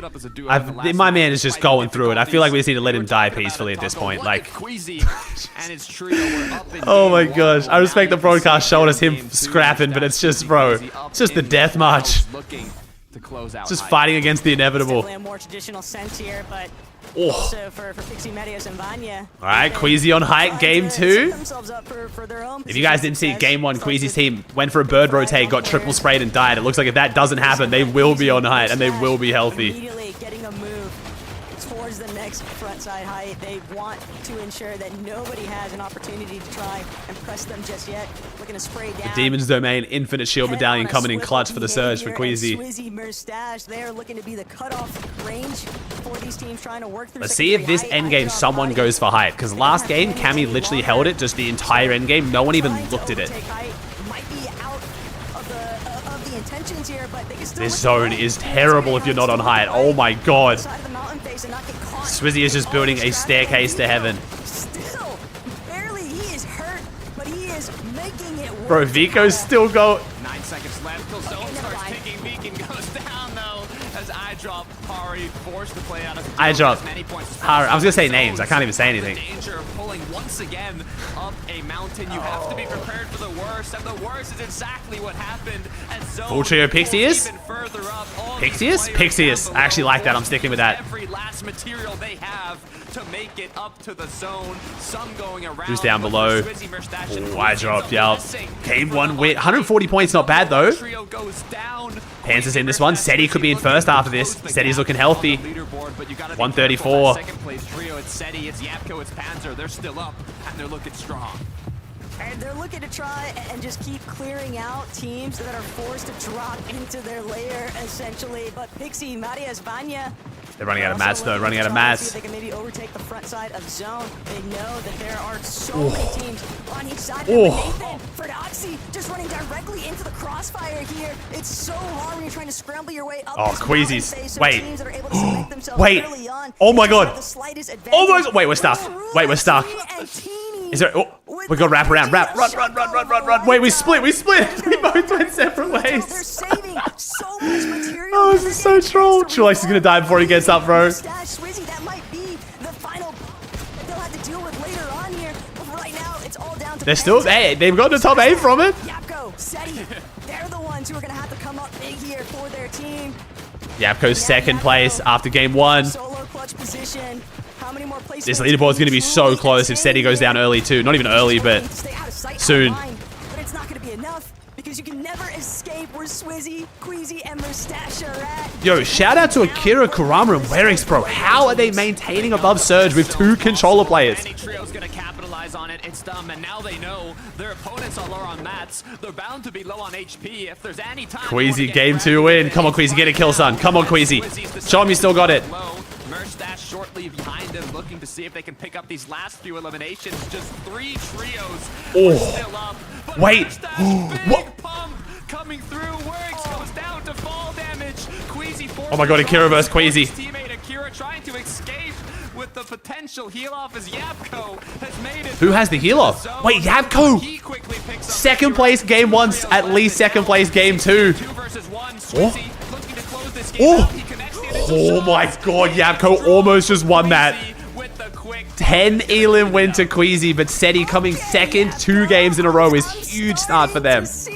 My man is just going through it. I feel like we just need to let him die peacefully at this point. Like, oh my gosh. I respect the broadcast showed us him scrapping, but it's just, bro, it's just the death march. It's just fighting against the inevitable. Definitely a more traditional sense here, but also for Pixie, Medios, and Vanya. All right, Queasy on height, game 2. If you guys didn't see game 1, Queasy's team went for a bird rotate, got triple sprayed and died. It looks like if that doesn't happen, they will be on height and they will be healthy. Immediately getting a move towards the next front side height. They want to ensure that nobody has an opportunity to try and press them just yet. Looking to spray down. The Demon's Domain Infinite Shield Medallion coming in clutch for the Surge for Queasy. Swizzy, Mustache, they're looking to be the cutoff range for these teams trying to work through. Let's see if this endgame someone goes for height, because last game Cammy literally held it just the entire endgame. No one even looked at it. This zone is terrible if you're not on height. Oh my god. Swizzy is just building a staircase to heaven. Still, barely, he is hurt, but he is making it work. Bro, Vico's still go. 9 seconds left till Zone starts taking. Beacon goes down though, as iDrop Pari forced to play out of iDrop Pari. I was gonna say names. I can't even say anything. Danger of pulling once again up a mountain. You have to be prepared for the worst, and the worst is exactly what happened. Full trio Pixius? Pixius. I actually like that. I'm sticking with that. Every last material they have to make it up to the zone. Some going around. Who's down below? Oh, I dropped. Yep. Game 1 win. 140 points. Not bad though. Panzer's in this one. Seti could be in first after this. Seti's looking healthy. 134. Second place trio. It's Seti. It's Yapko. It's Panzer. They're still up and they're looking strong. And they're looking to try and just keep clearing out teams that are forced to drop into their lair, essentially. But Pixie, Marias, Vanya, they're running out of mats, though. Running out of mats. They can maybe overtake the front side of zone. They know that there are so many teams on each side. Nathan, Ferdoxy, just running directly into the crossfire here. It's so hard when you're trying to scramble your way up. Oh, Queasy's. Wait. Wait. Oh my god. Oh my god. Wait, we're stuck. Wait, we're stuck. Is there? Oh, we got wrap around. Run. Wait, we split. We both went separate ways. They're saving so much material. Oh, this is so troll. Trulex is gonna die before he gets up, bro. Swizzy, that might be the final that they'll have to deal with later on here. But right now, it's all down to. They're still. Hey, they've got the top 8 from it. Yapko, Seti, they're the ones who are gonna have to come up big here for their team. Yapko's second place after game 1. Solo clutch position. How many more places? This leaderboard's going to be so close if Seti goes down early too. Not even early, but soon. But it's not going to be enough because you can never escape where Swizzy, Queasy, and Mustache are at. Yo, shout out to Akira, Kurama, and Werix, bro. How are they maintaining above Surge with 2 controller players? Any trio's going to capitalize on it. It's them, and now they know their opponents are low on mats. They're bound to be low on HP. If there's any time. Queasy, game 2 win. Come on, Queasy, get a kill, son. Come on, Queasy. Show him you still got it. Merstash shortly behind him, looking to see if they can pick up these last few eliminations. Just 3 trios still up. But wait. Big pump coming through. Werix goes down to fall damage. Queasy. Oh my god, Akira versus Queasy. Teammate Akira trying to escape with the potential heal off as Yapko has made it. Who has the heal off? Wait, Yapko. Second place game 1, at least second place game 2. 2 versus 1. Swizzy looking to close this game out. He connects the Oh my god, Yapko almost just won that. 10 elim win to Queasy, but Seti coming second 2 games in a row is huge start for them. So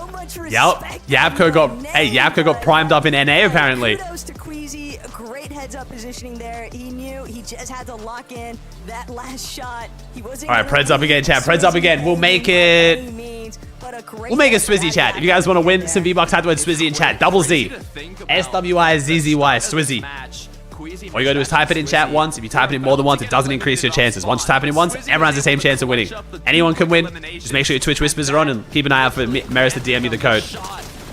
much Yapko got primed up in NA apparently. Kudos to heads-up positioning there. He knew he just had to lock in that last shot. He wasn't. All right, Preds up again, chat. Preds up again. We'll make it. We'll make it Swizzy, chat. If you guys want to win some V-Bucks, type the word Swizzy in chat. Double Z. SWIZZY. Swizzy. All you gotta do is type it in chat once. If you type it in more than once, it doesn't increase your chances. Once you type it in once, everyone has the same chance of winning. Anyone can win. Just make sure your Twitch whispers are on and keep an eye out for Maris to DM you the code.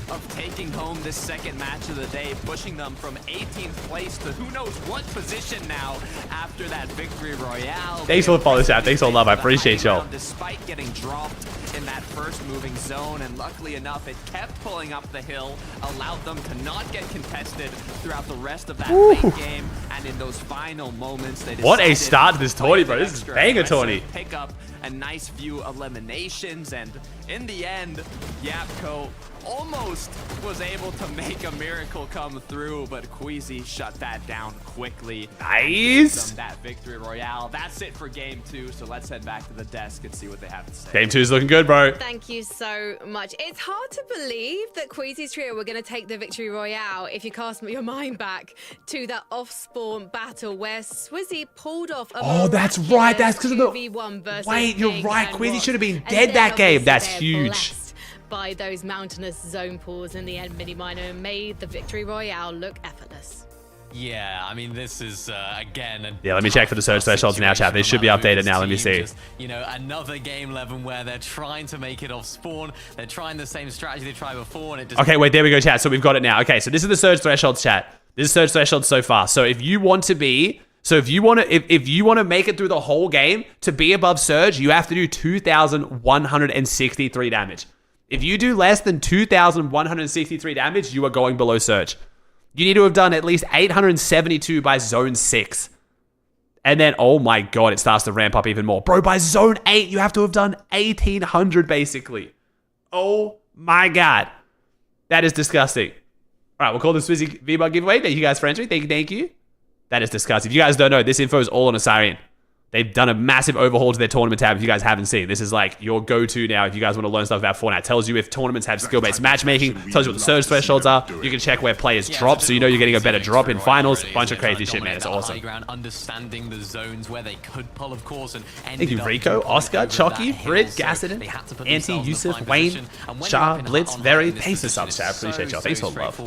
Of taking home this second match of the day, pushing them from 18th place to who knows what position now after that victory royale. Thanks for the follow, chat. Thanks for the love. I appreciate y'all. Despite getting dropped in that first moving zone, and luckily enough, it kept pulling up the hill, allowed them to not get contested throughout the rest of that late game, and in those final moments, they what a start to this tourney, bro. This is banger tourney. Pick up a nice few eliminations, and in the end, Yapko almost was able to make a miracle come through, but Queasy shut that down quickly. Nice. That victory royale. That's it for game 2, so let's head back to the desk and see what they have to say. Game 2 is looking good, bro. Thank you so much. It's hard to believe that Queasy's trio were going to take the victory royale if you cast your mind back to that off-spawn battle where Swizzy pulled off a that's right. That's because of the 2v1 versus wait, you're King right. and Queasy Rock. should have been And dead then that game. obviously That's they're huge. blessed by those mountainous zone pools in the end mini minor and made the victory royale look effortless. Yeah, I mean, this is, again... Yeah, let me check for the surge thresholds now, chat. They should be updated now. Let me see. Just, you know, another game 11 where they're trying to make it off spawn. They're trying the same strategy they tried before, and it just... Okay, wait, there we go, chat. So we've got it now. Okay, so this is the surge thresholds, chat. This is surge thresholds so far. So if you want to be... So if you want to make it through the whole game, to be above surge, you have to do 2,163 damage. If you do less than 2,163 damage, you are going below surge. You need to have done at least 872 by zone 6. And then, oh my god, it starts to ramp up even more. Bro, by zone 8, you have to have done 1,800 basically. Oh my god. That is disgusting. All right, we'll call this Swizzy V-Buck giveaway. Thank you guys for entering. Thank you. That is disgusting. If you guys don't know, this info is all on Asarian. They've done a massive overhaul to their tournament tab. If you guys haven't seen, this is like your go-to now if you guys want to learn stuff about Fortnite. It tells you if tournaments have skill-based matchmaking, tells you what the surge thresholds are. You can check where players drop, so you know you're getting a better drop in finals. Bunch of crazy shit, man. It's awesome. Understanding the zones where they could pull, of course, and thank you, Rico, Oscar, Chalky, Brit, Gassidon, Anti, Yusuf, Wayne, Shah, Blitz, Very. Thanks for subs, chat. Appreciate y'all. Thanks for the love.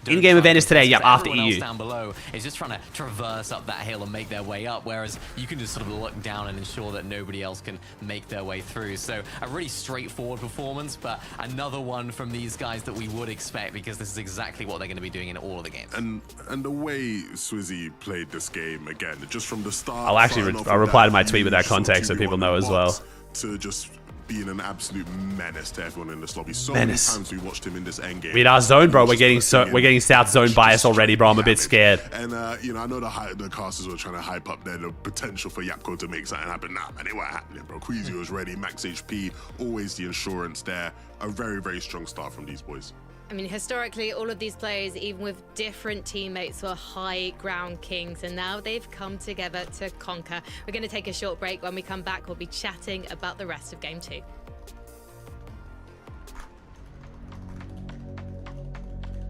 In-game event is today. Yep, after EU. Down below is just trying to traverse up that hill and make their way up, whereas you can just sort of look down and ensure that nobody else can make their way through. So a really straightforward performance, but another one from these guys that we would expect, because this is exactly what they're going to be doing in all of the games. And the way Swizzy played this game, again, just from the start. I'll actually I'll reply to my tweet with that context so people know as well. To just being an absolute menace to everyone in this lobby. So many times we watched him in this end game. With our zone, bro, we're getting South zone bias already, bro. I'm a bit scared. And you know, I know the casters were trying to hype up there the potential for Yapko to make something happen. Nah, man, it wasn't happening, bro. Queasy was ready, max HP, always the insurance there. A very, very strong start from these boys. I mean, historically, all of these players, even with different teammates, were high ground kings, and now they've come together to conquer. We're going to take a short break. When we come back, we'll be chatting about the rest of Game 2.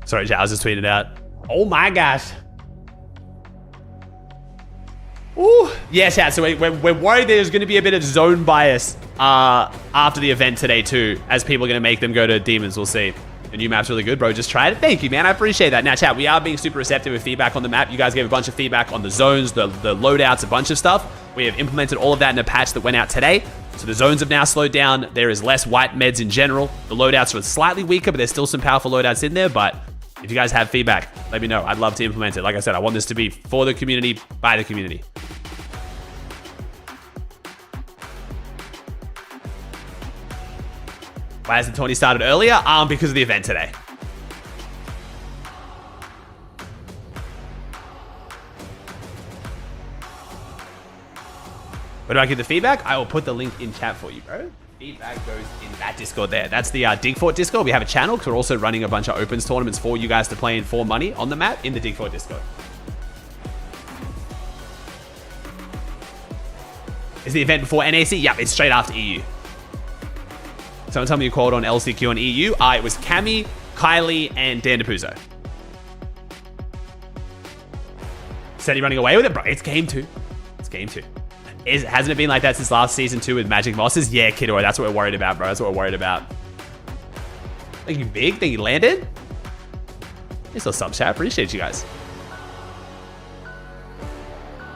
Sorry, chat, I was just tweeting out. Oh my gosh. Ooh. Yeah, chat, so we're worried there's going to be a bit of zone bias after the event today, too, as people are going to make them go to Demons. We'll see. The new map's really good, bro. Just try it. Thank you, man. I appreciate that. Now, chat, we are being super receptive with feedback on the map. You guys gave a bunch of feedback on the zones, the loadouts, a bunch of stuff. We have implemented all of that in a patch that went out today. So the zones have now slowed down. There is less white meds in general. The loadouts are slightly weaker, but there's still some powerful loadouts in there. But if you guys have feedback, let me know. I'd love to implement it. Like I said, I want this to be for the community, by the community. Why has the tourney started earlier? Because of the event today. Where do I get the feedback? I will put the link in chat for you, bro. Feedback goes in that Discord there. That's the Digfort Discord. We have a channel because we're also running a bunch of opens tournaments for you guys to play in for money on the map in the Digfort Discord. Is the event before NAC? Yep, it's straight after EU. Someone tell me you called on LCQ on EU. It was Cammy, Kylie, and Dan DePuzo. Seti running away with it, bro. It's game 2. It's game 2. Hasn't it been like that since last season 2 with Magic Mosses? Yeah, Kiddo, that's what we're worried about, bro. That's what we're worried about. Thank you, Big. Think you landed. Thanks for the sub chat. Appreciate you guys.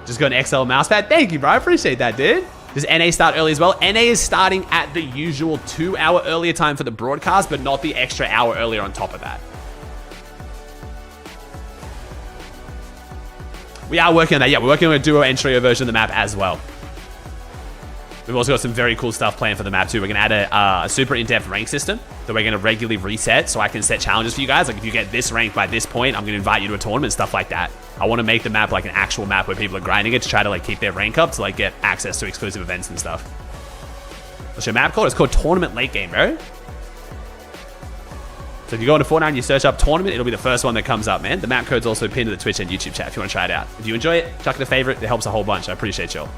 Just got an XL mousepad. Thank you, bro. I appreciate that, dude. Does NA start early as well? NA is starting at the usual 2-hour earlier time for the broadcast, but not the extra hour earlier on top of that. We are working on that. Yeah, we're working on a duo and trio version of the map as well. We've also got some very cool stuff planned for the map too. We're going to add a super in-depth rank system that we're going to regularly reset, so I can set challenges for you guys. Like if you get this rank by this point, I'm going to invite you to a tournament, stuff like that. I want to make the map like an actual map where people are grinding it to try to like keep their rank up to like get access to exclusive events and stuff. What's your map called? It's called Tournament Late Game, bro. So if you go into Fortnite and you search up Tournament, it'll be the first one that comes up, man. The map code's also pinned to the Twitch and YouTube chat if you want to try it out. If you enjoy it, chuck it a favorite. It helps a whole bunch. I appreciate y'all.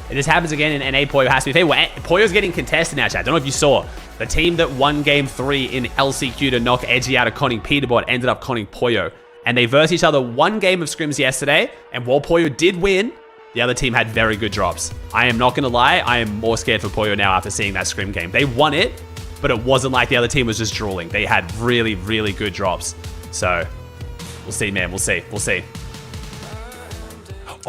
If this happens again in NA, Poyo has to be favored. Well, Poyo's getting contested now, chat. I don't know if you saw. The team that won Game 3 in LCQ to knock Edgy out of conning Peterbot ended up conning Poyo. And they versed each other one game of scrims yesterday. And while Poyo did win, the other team had very good drops. I am not going to lie. I am more scared for Poyo now after seeing that scrim game. They won it, but it wasn't like the other team was just drooling. They had really, really good drops. So, we'll see, man. We'll see. We'll see.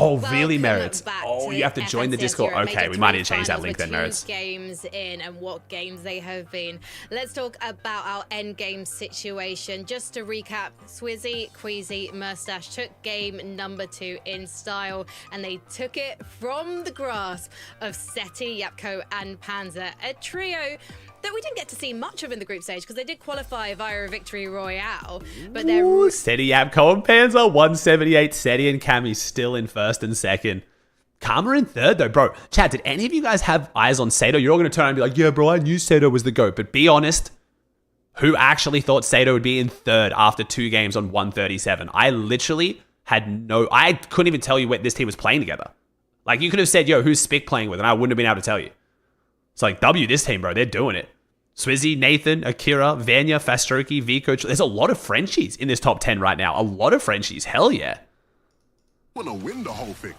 Oh, really, Merits? Oh, you have to join the Discord. Okay, we might need to change that link then, Merits. Games in and what games they have been. Let's talk about our end game situation. Just to recap, Swizzy, Queasy, Moustache took game number 2 in style, and they took it from the grasp of Seti, Yapko, and Panzer, a trio that we didn't get to see much of in the group stage because they did qualify via a victory royale. But they're Seti, Yapko, and Panzer 178. Seti and Cammy still in first and second. Karma in third though, bro. Chat, did any of you guys have eyes on Sato? You're all gonna turn around and be like, yeah, bro, I knew Sato was the GOAT. But be honest, who actually thought Sato would be in third after 2 games on 137? I literally had I couldn't even tell you what this team was playing together. Like you could have said, yo, who's Spick playing with? And I wouldn't have been able to tell you. It's like, W this team, bro. They're doing it. Swizzy, Nathan, Akira, Vanya, Fastroki, Vico. There's a lot of Frenchies in this top 10 right now. A lot of Frenchies. Hell yeah. Want to win the whole thing.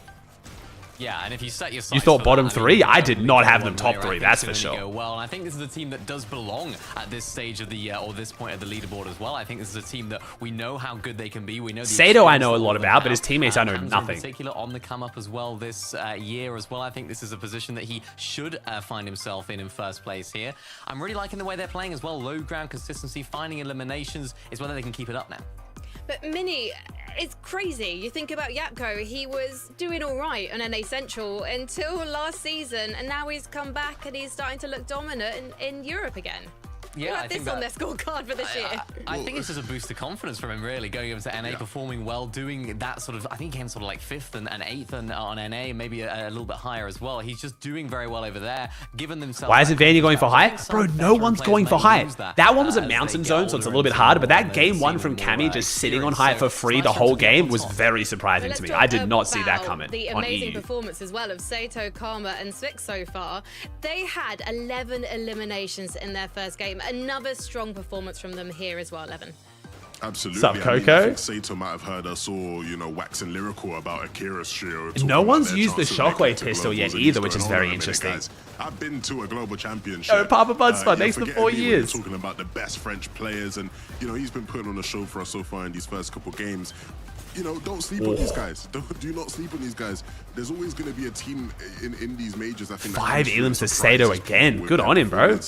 Yeah, and if you set your sights You thought for bottom that, 3? I did not have them one top way, 3, right? that's for It's gonna sure. go well, and I think this is a team that does belong at this stage of the or this point of the leaderboard as well. I think this is a team that we know how good they can be. We know the Sato I know a lot about, but his teammates I know Hamza nothing. in particular on the come up as well this year as well. I think this is a position that he should find himself in first place here. I'm really liking the way they're playing as well. Low ground consistency, finding eliminations is whether they can keep it up now. But Mini, it's crazy. You think about Yapko, he was doing all right on NA Central until last season, and now he's come back and he's starting to look dominant in Europe again. Yeah, I think on their scorecard for this year. I think it's just a boost of confidence from him, really, going over to NA, performing well, doing that sort of, I think he came sort of like 5th and 8th on NA, maybe a little bit higher as well. He's just doing very well over there, given themselves... Why isn't Vanya going for height? Bro, no one's going for height. That one was a mountain zone, so it's a little bit harder, but that game 1 from Cammy just sitting on height for free the whole game was very surprising to me. I did not see that coming The on amazing EU. performance as well of Sato, Karma, and Svick so far. They had 11 eliminations in their first game. Another strong performance from them here as well, 11. Absolutely. Sup, Coco? I think Sato might have heard us all, waxing lyrical about Akira's trio. No one's used the Shockwave pistol yet either, which is very interesting. I've been to a global championship. Oh, Papa Budspud, thanks for 4 years. Talking about the best French players, and he's been putting on a show for us so far in these first couple games. Don't sleep on these guys. Do not sleep on these guys. There's always going to be a team in these majors. I think 5 elims to Sato again. Good on him, bro.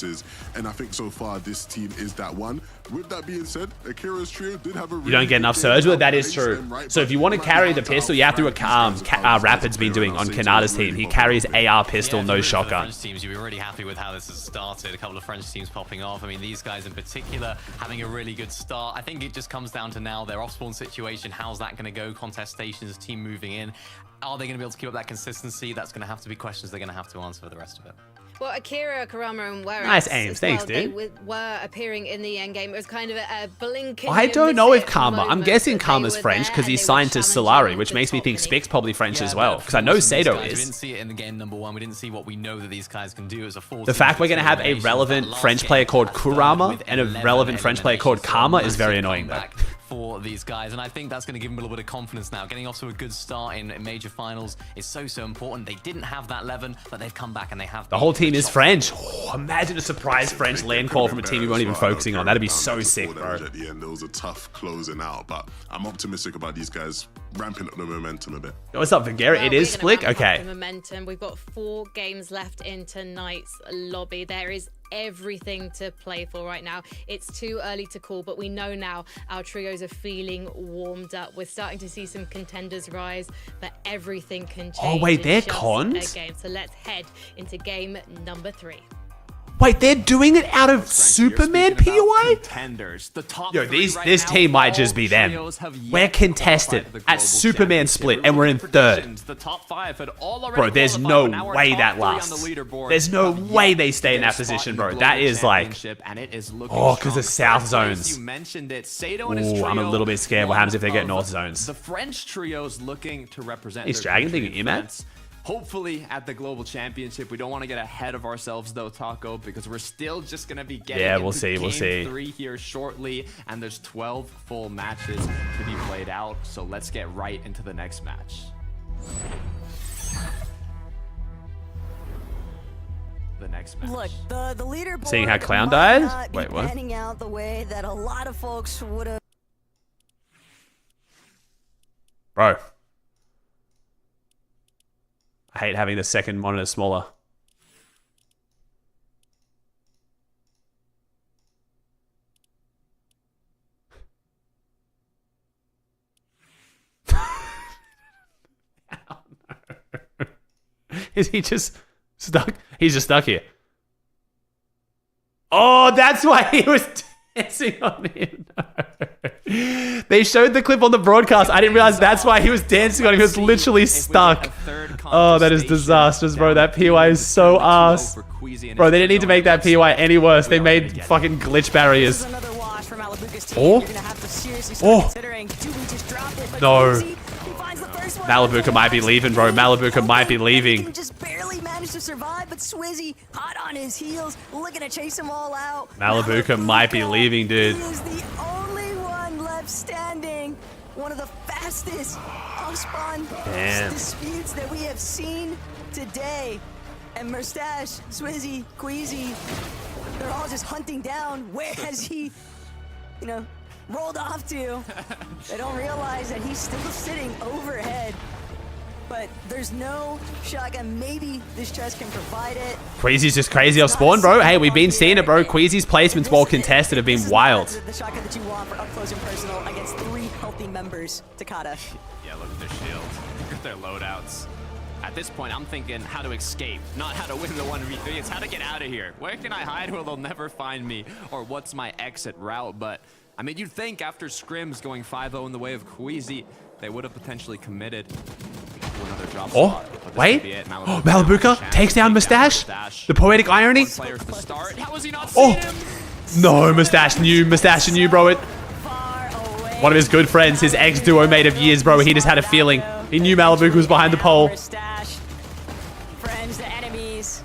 And I think so far this team is that one. With that being said, Akira's trio did have a really You don't get enough surge with it, that is true. So if you want to carry the pistol, you have to what Rapid's been doing on Kanada's team. He carries AR pistol, no shotgun. French teams, you'll be really happy with how this has started. A couple of French teams popping off. I mean, these guys in particular having a really good start. I think it just comes down to now their off-spawn situation. How's that going to go? Contestations, team moving in. Are they going to be able to keep up that consistency? That's going to have to be questions they're going to have to answer for the rest of it. Well, Akira, Kurama, and Werex. Nice aims, thanks, they dude. were appearing in the end game. It was kind of a blinking. I don't know if Karma. I'm guessing Karma's French because he's signed to Solari, which makes me think Spick's probably French as well. Because I know Sato is. We didn't see it in the game number 1. We didn't see what we know that these guys can do as a full. The fact we're going to have a relevant French player called Kurama and a relevant French player called Karma is very annoying, though. For these guys, and I think that's going to give them a little bit of confidence now. Getting off to a good start in major finals is so important. They didn't have that 11, but they've come back and they have. The whole team is French. Oh, imagine a surprise French land call from a team we weren't even focusing on. That'd be so sick, bro. At the end, it was a tough closing out, but I'm optimistic about these guys ramping up the momentum a bit. What's up, Vigera? It is Splick? Okay. Momentum. We've got 4 games left in tonight's lobby. There is everything to play for right now. It's too early to call, but we know now our trios are feeling warmed up. We're starting to see some contenders rise, but everything can change. Oh, wait, they're in just cons? a game. So let's head into game number 3. Wait, they're doing it out of Superman POI? Yo, this team might just be them. We're contested at Superman split, and we're in 3rd. Bro, there's no way that lasts. There's no way they stay in that position, bro. That is like... Oh, because of South zones. Ooh, I'm a little bit scared what happens if they get North zones. The French trio's looking to represent. Is Dragon thinking Imat? Hopefully at the global championship. We don't want to get ahead of ourselves though, Taco, because we're still just going to be getting we'll see. game 3 here shortly, and there's 12 full matches to be played out. So let's get right into the next match. The next match. Look, the leaderboard. Seeing how Clown died? Wait, what? Panning out the way that a lot of folks would have. Bro. I hate having the second monitor smaller. Is he just stuck? He's just stuck here. Oh, that's why he was dancing on him. No. They showed the clip on the broadcast. I didn't realize that's why he was dancing on him. He was literally stuck. Oh, that is disastrous, bro. That POI is so ass. Bro, they didn't need to make that POI any worse. They made fucking glitch barriers. Oh. Oh. No. Malibuca might be leaving, bro. Malibuca might be leaving. Just barely managed to survive, but Swizzy hot on his heels, looking to chase them all out. Malibuca might be leaving, dude. He is the only one left standing. One of the fastest off-spawn disputes that we have seen today. And Mustache, Swizzy, Queasy, they're all just hunting down where has he, rolled off to. They don't realize that he's still sitting overhead. But there's no shotgun. Maybe this chest can provide it. Queasy's just crazy off spawn, bro. Hey, we've been seeing it, bro. Queasy's placements while contested have been wild. The shotgun that you want for up close and personal against 3 healthy members. Takada. Yeah, look at their shield. Look at their loadouts. At this point, I'm thinking how to escape, not how to win the 1v3. It's how to get out of here. Where can I hide where they'll never find me? Or what's my exit route? But, I mean, you'd think after scrims going 5-0 in the way of Queasy, they would have potentially committed to another drop spot. Wait. Malibuca takes down Mustache. The poetic irony. How was he not seeing him? No, Mustache knew, bro. One of his good friends, his ex-duo mate of years, bro. He just had a feeling. He knew Malibuca was behind the pole. Friends to enemies.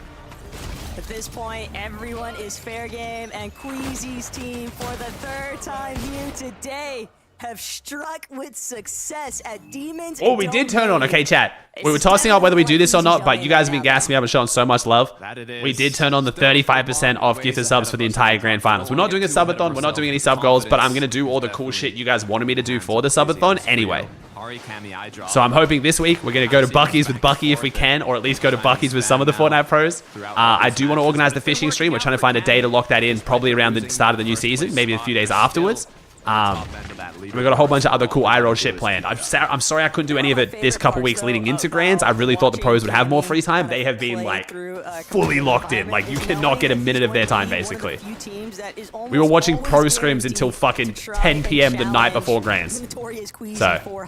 At this point, everyone is fair game, and Queasy's team, for the 3rd time here today, have struck with success at Demons. Oh, we did turn on. Okay, chat. We were tossing up whether we do this or not, but you guys have been gassing me up and showing so much love. We did turn on the 35% off gifted subs for the entire grand finals. We're not doing a subathon. We're not doing any sub goals, but I'm going to do all the cool shit you guys wanted me to do for the subathon anyway. So I'm hoping this week we're going to go to Bucky's with Bucky if we can, or at least go to Bucky's with some of the Fortnite pros. I do want to organize the fishing stream. We're trying to find a day to lock that in, probably around the start of the new season, maybe a few days afterwards. We got a whole bunch of other cool eye-roll shit planned. I'm sorry I couldn't do any of it this couple weeks leading into Grands. I really thought the pros would have more free time. They have been, like, fully locked in. Like, you cannot get a minute of their time, basically. We were watching pro scrims until fucking 10 p.m. the night before Grands. So,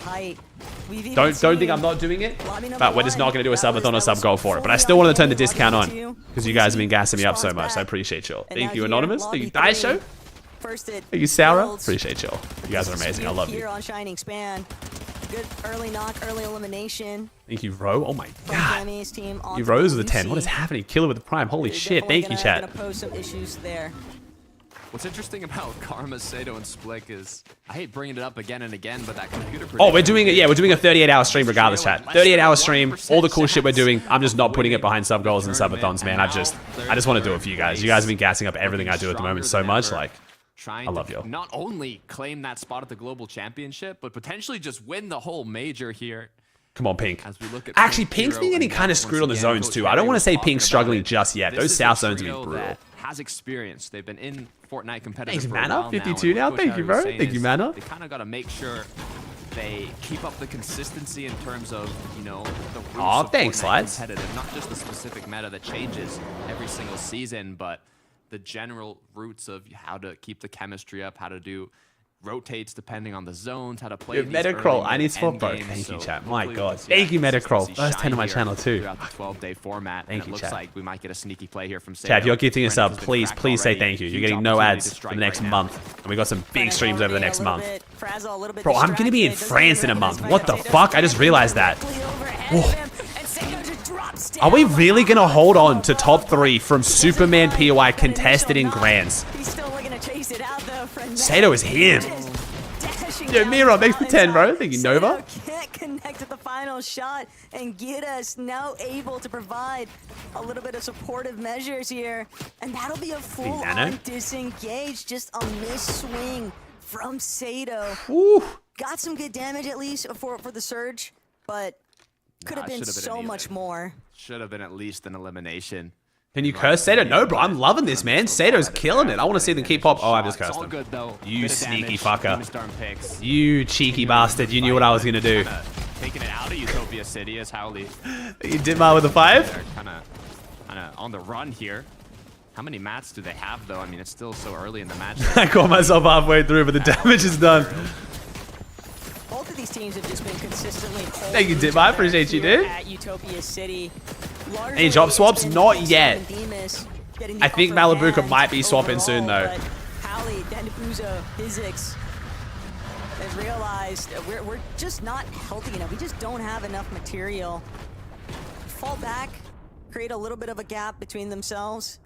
don't think I'm not doing it, but we're just not going to do a subathon or sub goal for it. But I still wanted to turn the discount on because you guys have been gassing me up so much. So I appreciate y'all. Thank you, Anonymous. Thank you, Dice Show. Thank you, Sarah. Appreciate y'all. You guys are amazing. I love you. On Shining Span. Good early knock, early elimination. Thank you, Ro. Oh my god. You Rose with the 10. What is happening? Killer with the prime. Holy shit. Thank you, chat. What's interesting about Karma, Sato, and Splick is, I hate bringing it up again and again, but that computer... Oh, we're doing it. Yeah, we're doing a 38-hour stream regardless, chat. 38-hour stream. All the cool shit we're doing. I'm just not putting it behind sub goals and subathons, man. I just want to do it for you guys. You guys have been gassing up everything I do at the moment so much. Like, I love you. Not only claim that spot at the global championship, but potentially just win the whole major here. Come on, Pink. Actually, Pink's been getting kind of screwed on the zones, too. I don't want to say Pink's struggling just yet. Those south zones have been brutal. Has experience. They've been in Fortnite competitive. Thanks, Mana. 52 now. Thank you, bro. Thank you, Mana. They kind of got to make sure they keep up the consistency in terms of, you know, the roots of thanks, Slides. Competitive. Not just the specific meta that changes every single season, but the general roots of how to keep the chemistry up, how to do rotates depending on the zones, how to play. Metacrawl, I need swap both. Thank you, chat. My god. Thank you, Metacrawl. First 10 on my channel, too. Throughout the 12-day format. Thank you, looks chat. like we might get a sneaky play here from Sato. Chat, if you're gifting us up, please say thank you. You're getting no ads for the next month. And we got some big streams over the next month. Bro, I'm going to be in France in a month. What the fuck? I just realized that. Whoa. Are we really going to hold on to top 3 from Superman POI contested in Grands? Sato is him. Yo, Mira, thanks for 10, bro. Thank you, Nova. Can't connect to the final shot and get us now able to provide a little bit of supportive measures here. And that'll be a full-on disengage, just a miss swing from Sato. Ooh. Got some good damage at least for the surge, but could have been so much more. Should have been at least an elimination. Can you curse Sato? No, bro. I'm loving this, man. Sato's killing it. I want to see them keep pop. Oh, I've just cursed them. You sneaky fucker. You cheeky bastard. You knew what I was going to do. Taking it out of Utopia City as Howley. You did mal with a 5? They're kind of on the run here. How many mats do they have, though? I mean, it's still so early in the match. I caught myself halfway through, but the damage is done. Both of these teams have just been consistently holding. Thank you, Dip. I appreciate you, dude. At Utopia City. Any drop swaps? Not yet. I think Malabuka might be swapping soon, though. Hallie, Dendibuzo, Physics has realized we're just not healthy enough. We just don't have enough material. Fall back, create a little bit of a gap between themselves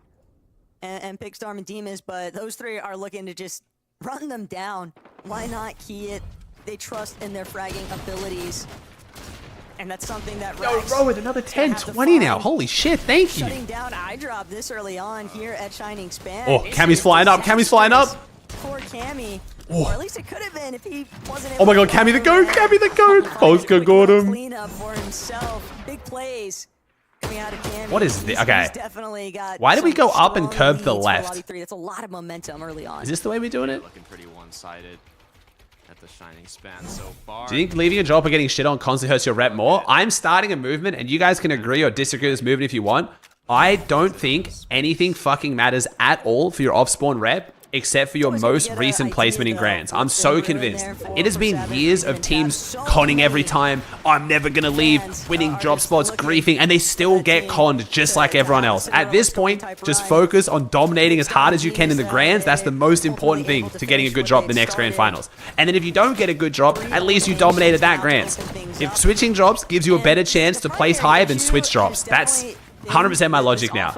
and Pigstorm and Demas, but those three are looking to just run them down. Why not key it? They trust in their fragging abilities. And that's something that Rex... Yo, bro, with another 10, 20 now. Holy shit, thank you. Shutting down iDrop this early on here at Shining Span. Oh, Cammy's flying up. Cammy's flying up. Poor Cammy. Oh. Or at least it could have been if he wasn't able Oh my god, Cammy the goat. Cammy the goat. Polska got him. Clean up for himself. Big plays. Coming out of Cammy. What is this? Okay. Definitely got Why did we go up and curve to the left? That's a lot of momentum early on. Is this the way we're doing it? Looking pretty one-sided. The Shining Span so far. Do you think leaving a drop or getting shit on constantly hurts your rep more? I'm starting a movement, and you guys can agree or disagree with this movement if you want. I don't think anything fucking matters at all for your off-spawn rep, except for your most recent placement in Grands. I'm so convinced. It has been years of teams conning every time. I'm never going to leave, winning drop spots, griefing, and they still get conned just like everyone else. At this point, just focus on dominating as hard as you can in the Grands. That's the most important thing to getting a good drop in the next Grand Finals. And then if you don't get a good drop, at least you dominated that Grands. If switching drops gives you a better chance to place higher than switch drops, that's 100% my logic now.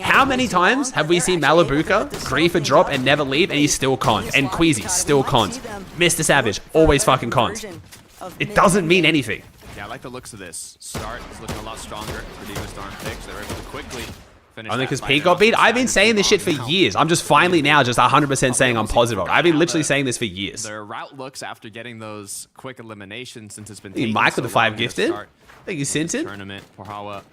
How many times have we seen Malabuka grief a drop and never leave, and he's still conned? And Queasy still conned. Mr. Savage always fucking conned. It doesn't mean anything. Yeah, I like the looks of this. Start is looking a lot stronger for Demas Storm picks. They're able to quickly finish. Only because Pete got beat? I've been saying this shit for years. I'm just finally now just 100% saying I'm positive. I've been literally saying this for years. Their route looks after getting those quick eliminations since it's been. Mike with the 5 gifted. Thank you, Sinton. Tournament, Porhawa.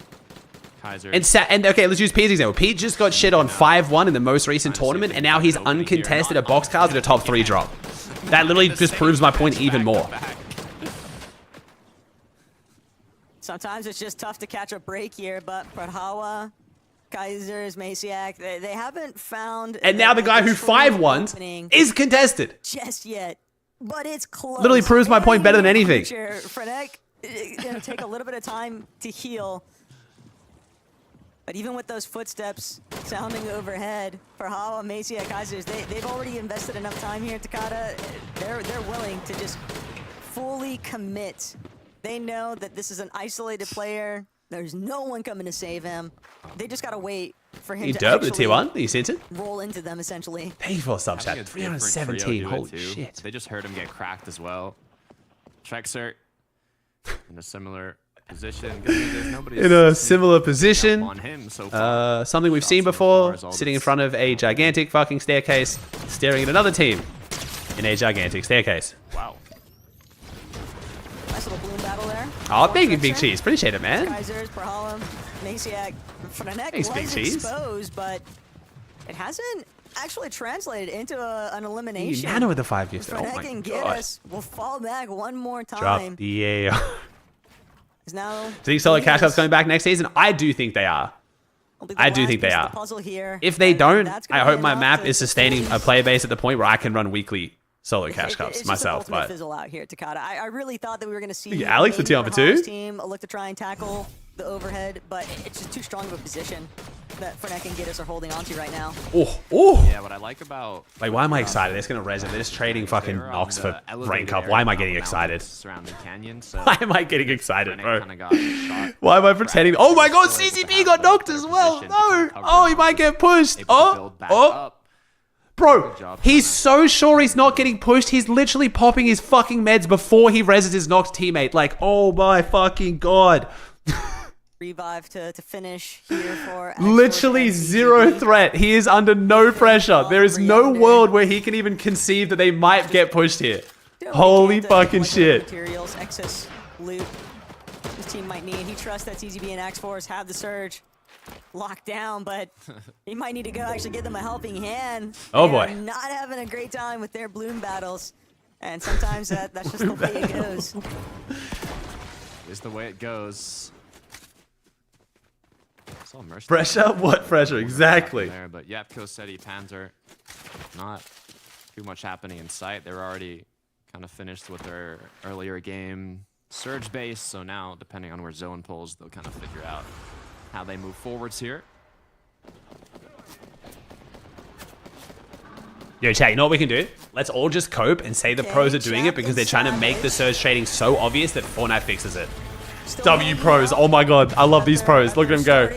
Kaiser. And okay, let's use Pete's example. Pete just got shit on 5-1 in the most recent tournament, and now he's uncontested at box cards at a top 3 drop. That literally just proves my point even more. Sometimes it's just tough to catch a break here, but Pradhawa, Kaisers, Masiak, they haven't found... And now the guy who 5-1 is contested. Just yet, but it's close. Literally proves my point better than anything. Frenek, gonna take a little bit of time to heal. But even with those footsteps sounding overhead, Pradhawa, Masiak, Kaisers, they've already invested enough time here at Takada. They're willing to just fully commit. They know that this is an isolated player. There's no one coming to save him. They just gotta wait for him to actually the tier 1? You sent it? roll into them, essentially. Thank you for sub chat. 317. Holy shit. They just heard him get cracked as well. Trexer in a similar position. In a similar position. On him so far. Something we've seen before. Sitting in front of a gigantic fucking staircase, staring at another team in a gigantic staircase. Wow. Nice little bloom battle there. Oh, thank you, Big Cheese. Appreciate it, man. Kaisers, Pradhawa, Masiak, Frenek Thanks, Big was Cheese. exposed, but it hasn't actually translated into an elimination. Nano with the 5 years. Oh Frenek my and god. Giddis will fall back one more time. Drop the AR. Is now. Do you think Solo Cash Cup's coming back next season? I do think they are. I do think they are. If they don't, I hope my map is sustaining a player base at the point where I can run weekly Solo Cash Cups myself. But Fizzle out here at Takada. I really thought that we were going to see Alex the tier 2 team look to try and tackle the overhead, but it's just too strong of a position that Frenek and Giddis are holding onto right now. Oh. Yeah, what I like about... Like, why am I excited? It's going to res it. They're just trading fucking Nox for rank up. Why am I getting excited? Surrounding Canyon, so why am I getting excited, bro? Why am I pretending? Oh my god, CCP got knocked as well. No. Oh, he might get pushed. Oh. Bro, he's so sure he's not getting pushed. He's literally popping his fucking meds before he reses his Nox teammate. Like, oh my fucking god. Revive to finish here for... Literally zero threat. He is under no pressure. There is no world where he can even conceive that they might get pushed here. Holy fucking shit. Materials, excess loot his team might need. He trusts that TZB and X-Force have the surge locked down, but he might need to go actually give them a helping hand. Oh boy. They're not having a great time with their bloom battles. And sometimes that's just the way it goes. Is the way it goes. Pressure? What pressure? Exactly. There, but Yapko, Seti, Panzer, not too much happening in sight. They're already kind of finished with their earlier game surge base, so now, depending on where zone pulls, they'll kind of figure out how they move forwards here. Yo, chat, you know what we can do? Let's all just cope and say the pros are doing it because they're trying to make the surge trading so obvious that Fortnite fixes it. W pros, oh my god, I love these pros. Look at him go.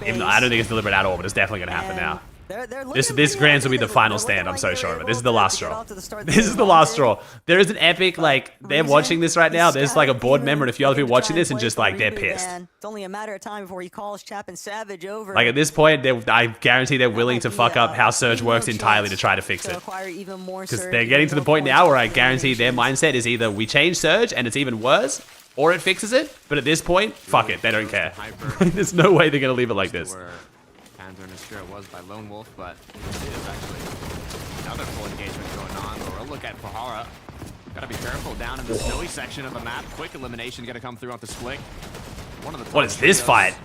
Even though I don't think it's deliberate at all, but it's definitely gonna happen now. This Grands will be the final stand, I'm so sure of it. This is the last straw. This is the last straw. There is an epic, like, they're watching this right now. There's like a board member and a few other people watching this and just like, they're pissed. It's only a matter of time before he calls Chap and Savage over. Like at this point, I guarantee they're willing to fuck up how Surge works entirely to try to fix it. Because they're getting to the point now where I guarantee their mindset is either we change Surge and it's even worse, or it fixes it. But at this point, fuck it, they don't care. There's no way they're gonna leave it like this. It was by Lone Wolf, but it is actually another full engagement going on. But we'll look at Pahara. Gotta be careful down in the snowy section of the map. Quick elimination gonna come through on the split. What is this fight?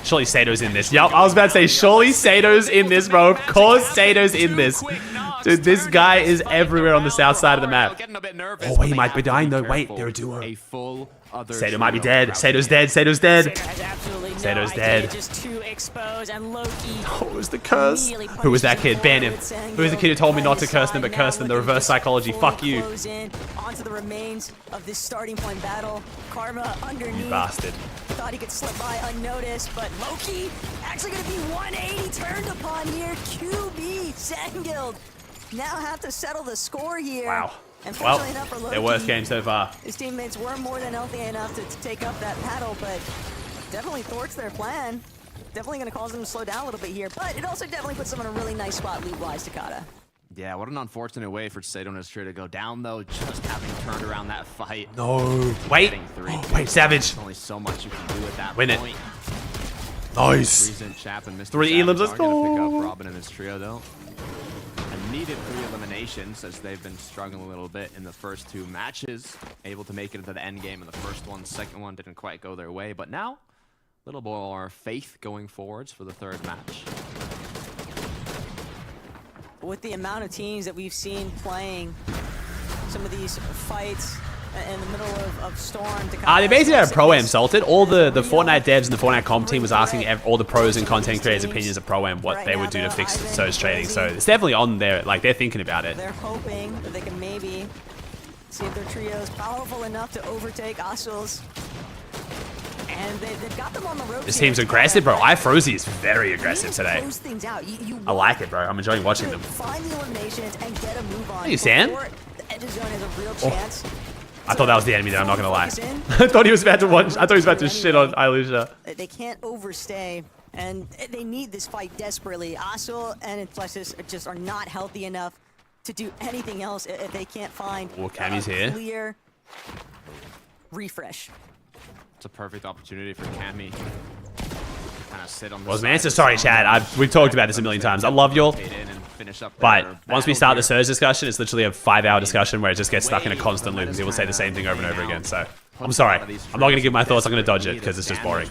Surely Sato's in this. Yup, I was about to say, surely Sato's in this, bro. Of course Sato's in this. Dude, this guy is everywhere on the south side of the map. Oh, wait, he might be dying though. Wait, they're a duo. Sato might be dead. Sato's dead. Sato's dead. Sato's dead. Oh, it was the curse. Who was that kid? Ban him. Who was the kid who told me not to curse them, but curse them? The reverse psychology. Fuck you. Onto the remains of this starting point battle. Karma underneath. You bastard. Thought he could slip by unnoticed, but Loki actually going to be 180 turned upon here. QB Sengild now have to settle the score here. Wow. And well, enough for Loki, their worst game so far. His teammates were more than healthy enough to take up that battle, but definitely thwarts their plan. Definitely going to cause them to slow down a little bit here, but it also definitely puts them in a really nice spot loot-wise, Takada. Yeah, what an unfortunate way for Sato and his trio to go down, though, just having turned around that fight. No. Wait. Wait, Savage. There's only so much you can do at that Win point. It. Nice. 3 elims, let's go. Pick up Robin and his trio, though. A needed 3 eliminations, as they've been struggling a little bit in the first 2 matches. Able to make it into the end game in the first one. Second one didn't quite go their way, but now, a little more faith going forwards for the 3rd match. With the amount of teams that we've seen playing some of these fights in the middle of Storm. They basically had a Pro-Am salted. All the Fortnite devs and the Fortnite comp team was asking all the pros and content creators' opinions of Pro-Am what they would do to fix Surge trading. So it's definitely on there. Like, they're thinking about it. They're hoping that they can maybe see if their trio is powerful enough to overtake Oscils. And they've got them on the ropes. This team's aggressive, bro. iFrozy is very aggressive today. I like it, bro. I'm enjoying watching them. Find the eliminations and get a move on. Hey, Sam? The edge of zone has a real chance. I thought that was the enemy there, I'm not gonna lie. I thought he was about to shit on Ilusha. They can't overstay, and they need this fight desperately. Oscil and Inflexus just are not healthy enough to do anything else if they can't find Cammy's here. Clear refresh. It's a perfect opportunity for Cammy. Kind of sit on the Mansa, sorry, Chad. We've talked about this a million times. I love y'all. But once we start the Surge discussion, it's literally a 5-hour discussion where it just gets stuck in a constant loop and people say the same thing over and over again. So I'm sorry. I'm not going to give my thoughts. I'm going to dodge it because it's just boring.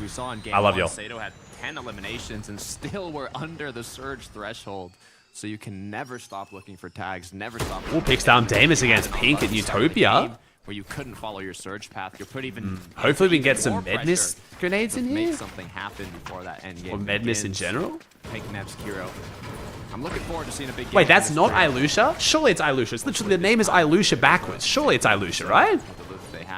I love y'all. Sato had 10 eliminations and still were under the Surge threshold. So you can never stop looking for tags, never stop. Ooh, picks down Damus against Pink at Utopia. Where you couldn't follow your surge path, you put even. Hopefully we can get some Medmiss grenades in here. Make something happen before that end game. Or Medmiss in general. Take Nev's Kiro. I'm looking forward to seeing a big game. Wait, that's not Ilusha? Surely it's Ilusha. It's literally, the name is Ilusha backwards. Surely it's Ilusha, right?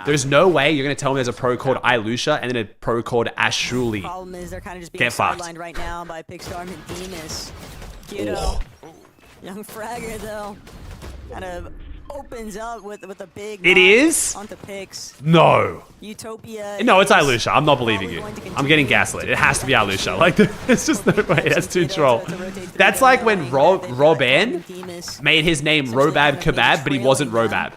There's no way you're going to tell me there's a pro called Ilusha and then a pro called Ashuli. Problem is they're kind of just being sidelined right now by Pigstorm and Demus. Kiro. Young Fragger, though, kind of opens up with a big. It is? Onto Pix. No. Utopia. No, it's Ilusha. I'm not believing you. I'm getting gaslit. It has to be Ilusha. Like, it's just no way. That's too troll. That's like when Roban made his name Robab Kebab, but he wasn't Robab.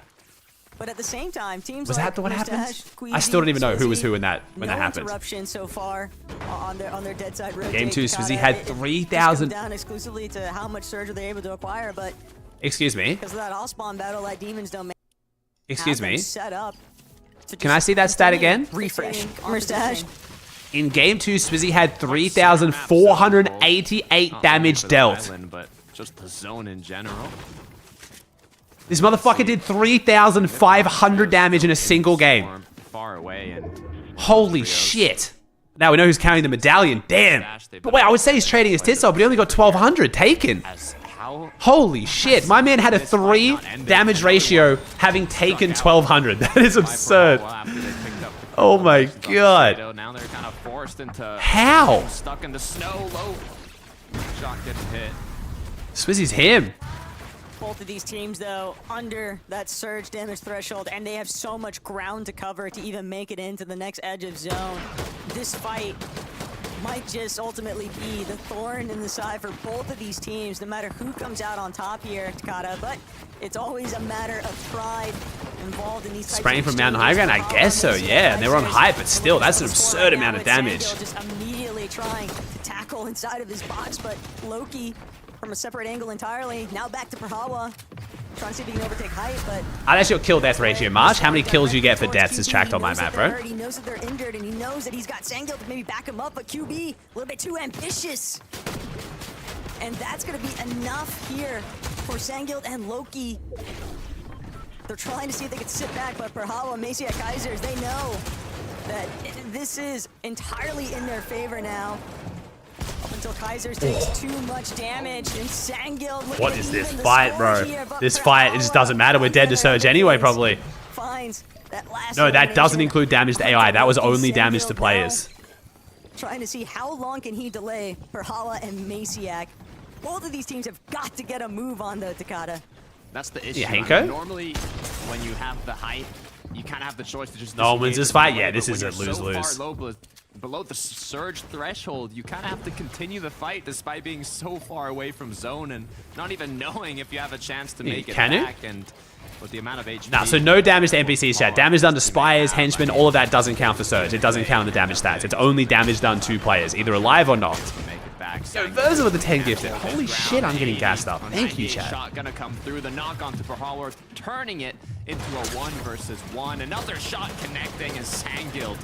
But at the same time, teams was that what happened? I still don't even know who was who in that when that happened. Interruption so far on their dead side rotate. Game 2, Swizzy had 3,000. Down exclusively to how much surge are they able to acquire, but. Excuse me. Because of that all-spawn battle, like demons don't make. Excuse me. Set up. Can I see that stat again? Refresh. Mustache. In game 2, Swizzy had 3,488 damage dealt. But just the zone in general. This motherfucker did 3,500 damage in a single game. Far away and holy shit. Now we know who's carrying the medallion. Damn. But wait, I would say he's trading his tits off, but he only got 1,200 taken. Holy shit. My man had a 3 damage ratio having taken 1,200. That is absurd. Oh my god. Now they're kind of forced into how? Stuck in the snow. Low shot didn't hit. Swizzy's him. Both of these teams, though, under that surge damage threshold, and they have so much ground to cover to even make it into the next edge of zone. This fight might just ultimately be the thorn in the side for both of these teams, no matter who comes out on top here, Takata. But it's always a matter of pride involved in these types spraying from mountain high ground, I guess so, yeah. And they were on height, but still, that's an absurd amount of damage. Just immediately trying to tackle inside of his box, but Loki from a separate angle entirely. Now back to Prahawa. Trying to see if he can overtake height, but I'd actually kill death ratio. Marsh, how many kills you get for deaths is tracked on my map, bro. He knows that they're injured, and he knows that he's got Sangil to maybe back him up, but QB, a little bit too ambitious. And that's going to be enough here for Sangil and Loki. They're trying to see if they can sit back, but Prahawa, Maciak Kaisers, they know that this is entirely in their favor now. Up until Kaisers takes too much damage, and Sangil. What is this fight, bro? This fight, it just doesn't matter. We're dead to Surge anyway, probably. Finds that last no, that doesn't include damage to AI. That was only damage to players. Trying to see how long can he delay Prahawa and Maciak. Both of these teams have got to get a move on, though, Takata. That's the issue. Yeah, Hanko? Normally, when you have the height, you kind of have the choice to just. No one wins this fight? Yeah, this is a lose-lose. below the surge threshold, you kind of have to continue the fight despite being so far away from zone and not even knowing if you have a chance to make it back. And with the amount of HP. Nah, so no damage to NPCs, chat. Damage done to Spires, Henchmen, all of that doesn't count for Surge. It doesn't count in the damage stats. It's only damage done to players, either alive or knocked. Yo, Versa with the 10 gifted. Holy shit, I'm getting gassed up. Thank you, chat. Shot gonna come through the knock on to Perhalworth, turning it into a 1 versus 1. Another shot connecting as Sanghild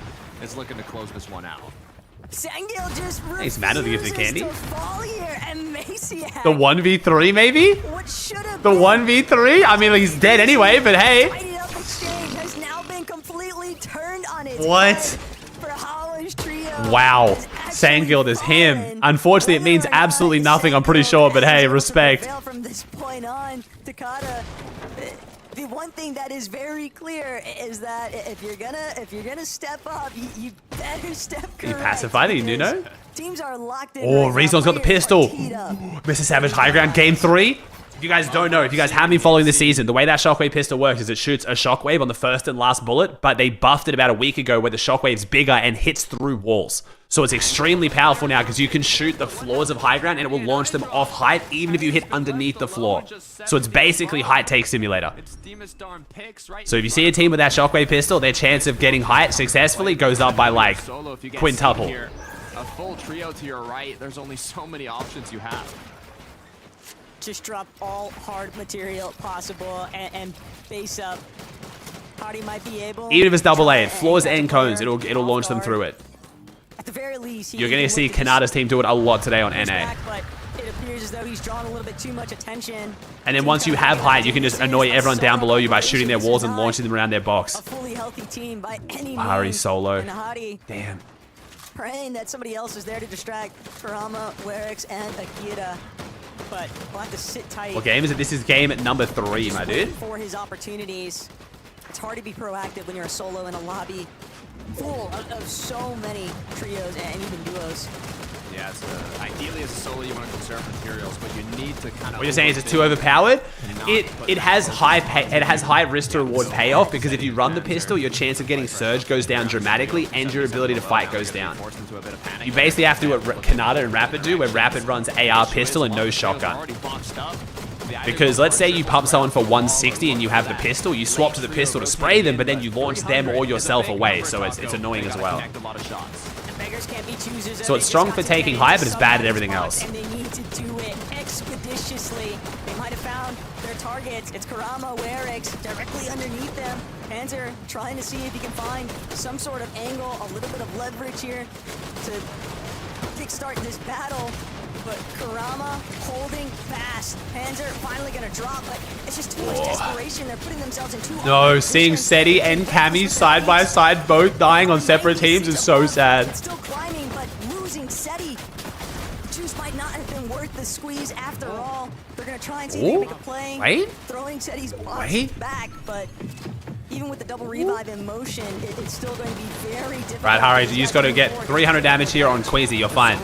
is looking to close this one out. Sanghild just He's mad at the gifted candy. to fall here, and Maciak, The 1v3, maybe? what should have The 1v3? I mean, he's dead anyway, but hey. Mighty Up exchange has now been completely turned on its What? head. Perhalworth's trio Wow. is actually Sanghild is him. fallen. Unfortunately, it means Whether or not absolutely nothing, I'm pretty Sanghild sure, but is hey, able to respect. prevail from this point on, Takada. The one thing that is very clear is that if you're gonna step up, you better step correct. He pacified it, you know? Teams are locked in. Oh, right now. Rezon's got the Players pistol. are teed up. Mr. Savage high ground, game 3. If you guys don't know, if you guys haven't been following this season, the way that shockwave pistol works is it shoots a shockwave on the first and last bullet, but they buffed it about a week ago where the shockwave's bigger and hits through walls. So it's extremely powerful now because you can shoot the floors of high ground and it will launch them off height even if you hit underneath the floor. So it's basically height take simulator. So if you see a team with that shockwave pistol, their chance of getting height successfully goes up by like quintuple. A full trio to your right, there's only so many options you have. Just drop all hard material possible and base up. Hardy might be able. Even if it's double A, floors and cones, it'll launch them through it. At the very least, You're gonna see Kanada's team do it a lot today on NA. But it appears as though he's drawn a little bit too much attention. And then once you have height, you can just annoy everyone down below you by shooting their walls and launching them around their box. A fully healthy team by any Hari means. solo. And Hardy Damn. praying that somebody else is there to distract Kurama, Werix, and Akira. But we'll have to sit tight. What game is it? This is game number 3, my dude. For his opportunities. It's hard to be proactive when you're a solo in a lobby full of so many trios and even duos. Yeah, ideally as a solo you want to conserve materials, but you need to kind of. What you're saying is it's too overpowered? It has high risk to reward payoff because if you run the pistol, your chance of getting surge goes down dramatically and your ability to fight goes down. You basically have to do what Kanada and Rapid do, where Rapid runs AR pistol and no shotgun. Because let's say you pump someone for 160 and you have the pistol, you swap to the pistol to spray them, but then you launch them or yourself away, so it's annoying as well. So it's strong for taking high, but it's bad at everything else. And they need to do it expeditiously. They might have found their targets. It's Kurama, Werix, directly underneath them. Panzer trying to see if he can find some sort of angle, a little bit of leverage here to kickstart this battle. But Kurama holding fast. Panzer finally gonna drop, but it's just too much desperation. They're putting themselves in too. No, seeing Seti and Cammy side by side, both dying on separate teams is so sad. It's still climbing, but losing Seti. Juice might not have been worth the squeeze after all. They're gonna try and see if they can make a play. Wait. Throwing Seti's bots back, but even with the double revive in motion, it's still going to be very difficult. Right, Hari, you just got to get 300 damage here on Queasy. You're fine.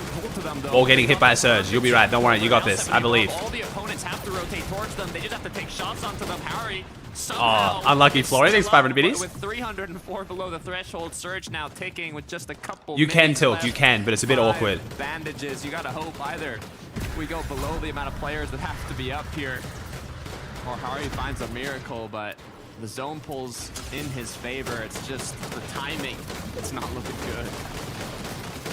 Or getting hit by a surge. You'll be right. Don't worry. You got this. I believe. All the opponents have to rotate towards them. They just have to take shots onto them. Harry. Oh, unlucky Florian. Thanks 500 biddies. With 304 below the threshold, Surge now ticking with just a couple. You can tilt. left. You can, but it's a bit awkward. Bandages. You gotta hope either we go below the amount of players that have to be up here, or Hari finds a miracle, but the zone pulls in his favor. It's just the timing. It's not looking good.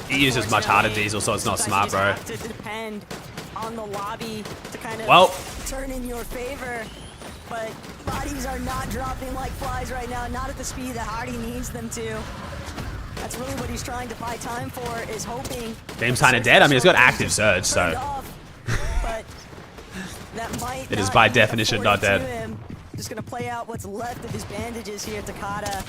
He uses much harder diesel, so it's not smart, bro. Have to depend on the lobby to kind of Well, turn in your favor. But bodies are not dropping like flies right now, not at the speed that Hardy needs them to. That's really what he's trying to buy time for, is hoping. Game's kind of dead. I mean, it's got active surge, so. But that might It is by definition not dead. Just gonna play out what's left of his bandages here, Takada.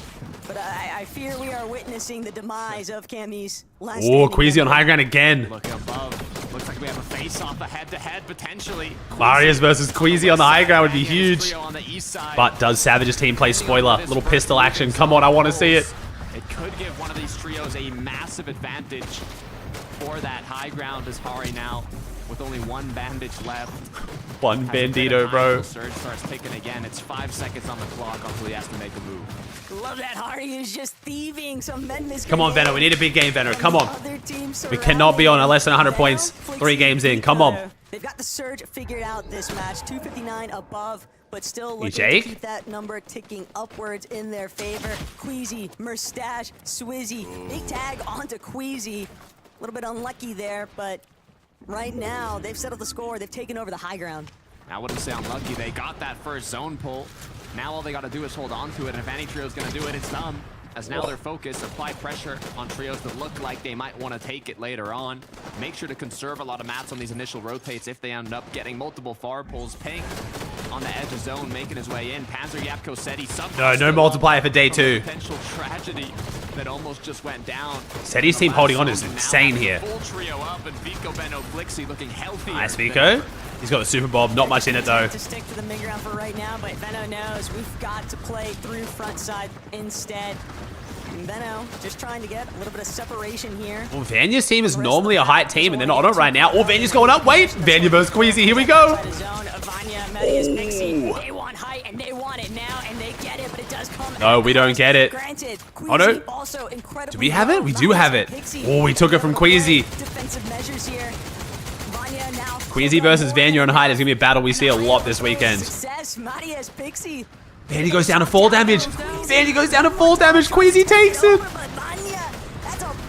But I fear we are witnessing the demise of Cammy's last. Oh, Queasy on high ground again. Look above. Looks like we have a face-off, a head-to-head potentially. Marius versus Queasy on the high ground would be huge. On the east side. But does Savage's team play spoiler? Little pistol action. Come on, I want to see it. It could give one of these trios a massive advantage for that high ground as Hari now with with only one bandage left. One bandito, bro. Surge starts ticking again. It's 5 seconds on the clock until he has to make a move. Love that Hari is just thieving some men. Come on, Veno. We need a big game, Veno. Come on. We cannot be on less than 100 points 3 games in. Come on. They've got the Surge figured out this match. 259 above, but still looking Jake? to keep that number ticking upwards in their favor. Queasy, Merstache, Swizzy. Big tag onto Queasy. A little bit unlucky there, but right now they've settled the score. They've taken over the high ground. I wouldn't say unlucky. They got that first zone pull. Now all they got to do is hold on to it, and if any trio's going to do it, it's them. As now their focus, apply pressure on trios that look like they might want to take it later on. Make sure to conserve a lot of mats on these initial rotates if they end up getting multiple far pulls. Pink on the edge of zone, making his way in. Panzer Yapko said he's No multiplier for day 2. Potential tragedy that almost just went down. Seti's team holding on is insane here. Full trio up, and Vico, Benno, Flixie looking healthy. Nice, Vico. He's got the Super Bob. Not much in it, though. To stick to the mid ground for right now, but Benno knows we've got to play through front side instead. Benno just trying to get a little bit of separation here. Well, Vanya's team is normally a height team, and they're not on it right now. Oh, Vanya's going up. Wait, Vanya versus Queasy. Here we go. They want height, and they want it now, and they get it, but it does come. No, we don't get it. Granted, Oh, no. also incredibly Do we have it? We do have it. Oh, we took it from Queasy. Defensive measures here. Vanya now. Queasy versus Vanya on height is going to be a battle we see a lot this weekend. Success, Marius, Pixie. Vanny goes down to full damage. Vanny goes down to full damage. Queasy takes it.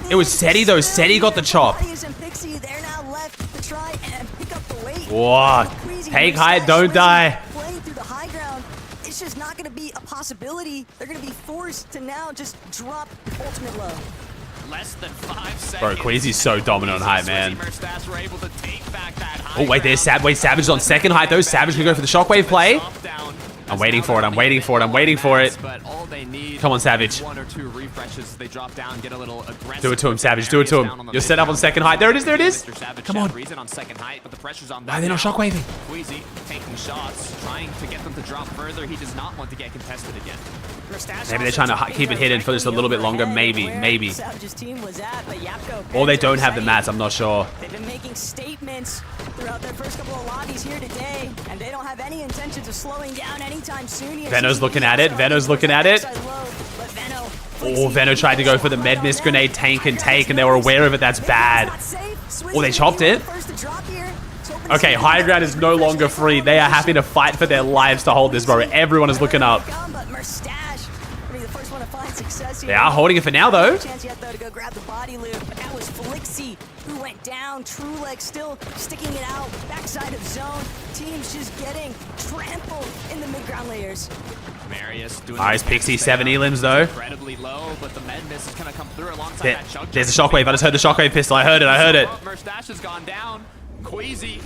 It was Seti, though. Seti got the chop. Whoa. Take height, don't die. Playing through the high ground, it's just not going to be a possibility. They're going to be forced to now just drop ultimate low. Less than 5 seconds. Bro, Queasy's so dominant on height, man. Oh, wait, there's Savage. Wait, Savage is on second height, though. Savage can go for the shockwave play. I'm waiting for it. I'm waiting for it. I'm waiting for it. Come on, Savage. 1 or 2 refreshes. They drop down, get a little aggressive. Do it to him, Savage. Do it to him. You're set up on second height. There it is. There it is. Come on. On second height, but the pressure's on. Why are they not shockwaving? Queasy taking shots, trying to get them to drop further. He does not want to get contested again. Maybe they're trying to keep it hidden for just a little bit longer. Maybe. Or they don't have the mats. I'm not sure. They've been making statements throughout their first couple of lobbies here today, and they don't have any intentions of slowing down anytime soon. Veno's looking at it. Veno's looking at it. Oh, Veno tried to go for the med miss grenade tank and take, and they were aware of it. That's bad. Oh, they chopped it. Okay, high ground is no longer free. They are happy to fight for their lives to hold this, bro. Everyone is looking up. They are holding it for now, though. Chance yet, though, to go grab the body loop, but that was Flixie who went down. Trueleg still sticking it out. Backside of zone. Teams just getting trampled in the mid-ground layers. Marius doing nice Pixie, 7 elims, though. Incredibly low, but the med miss is going to come through alongside that chug. There's a shockwave. I just heard the shockwave pistol. I heard it. I heard it. Merstache has gone down. Queasy.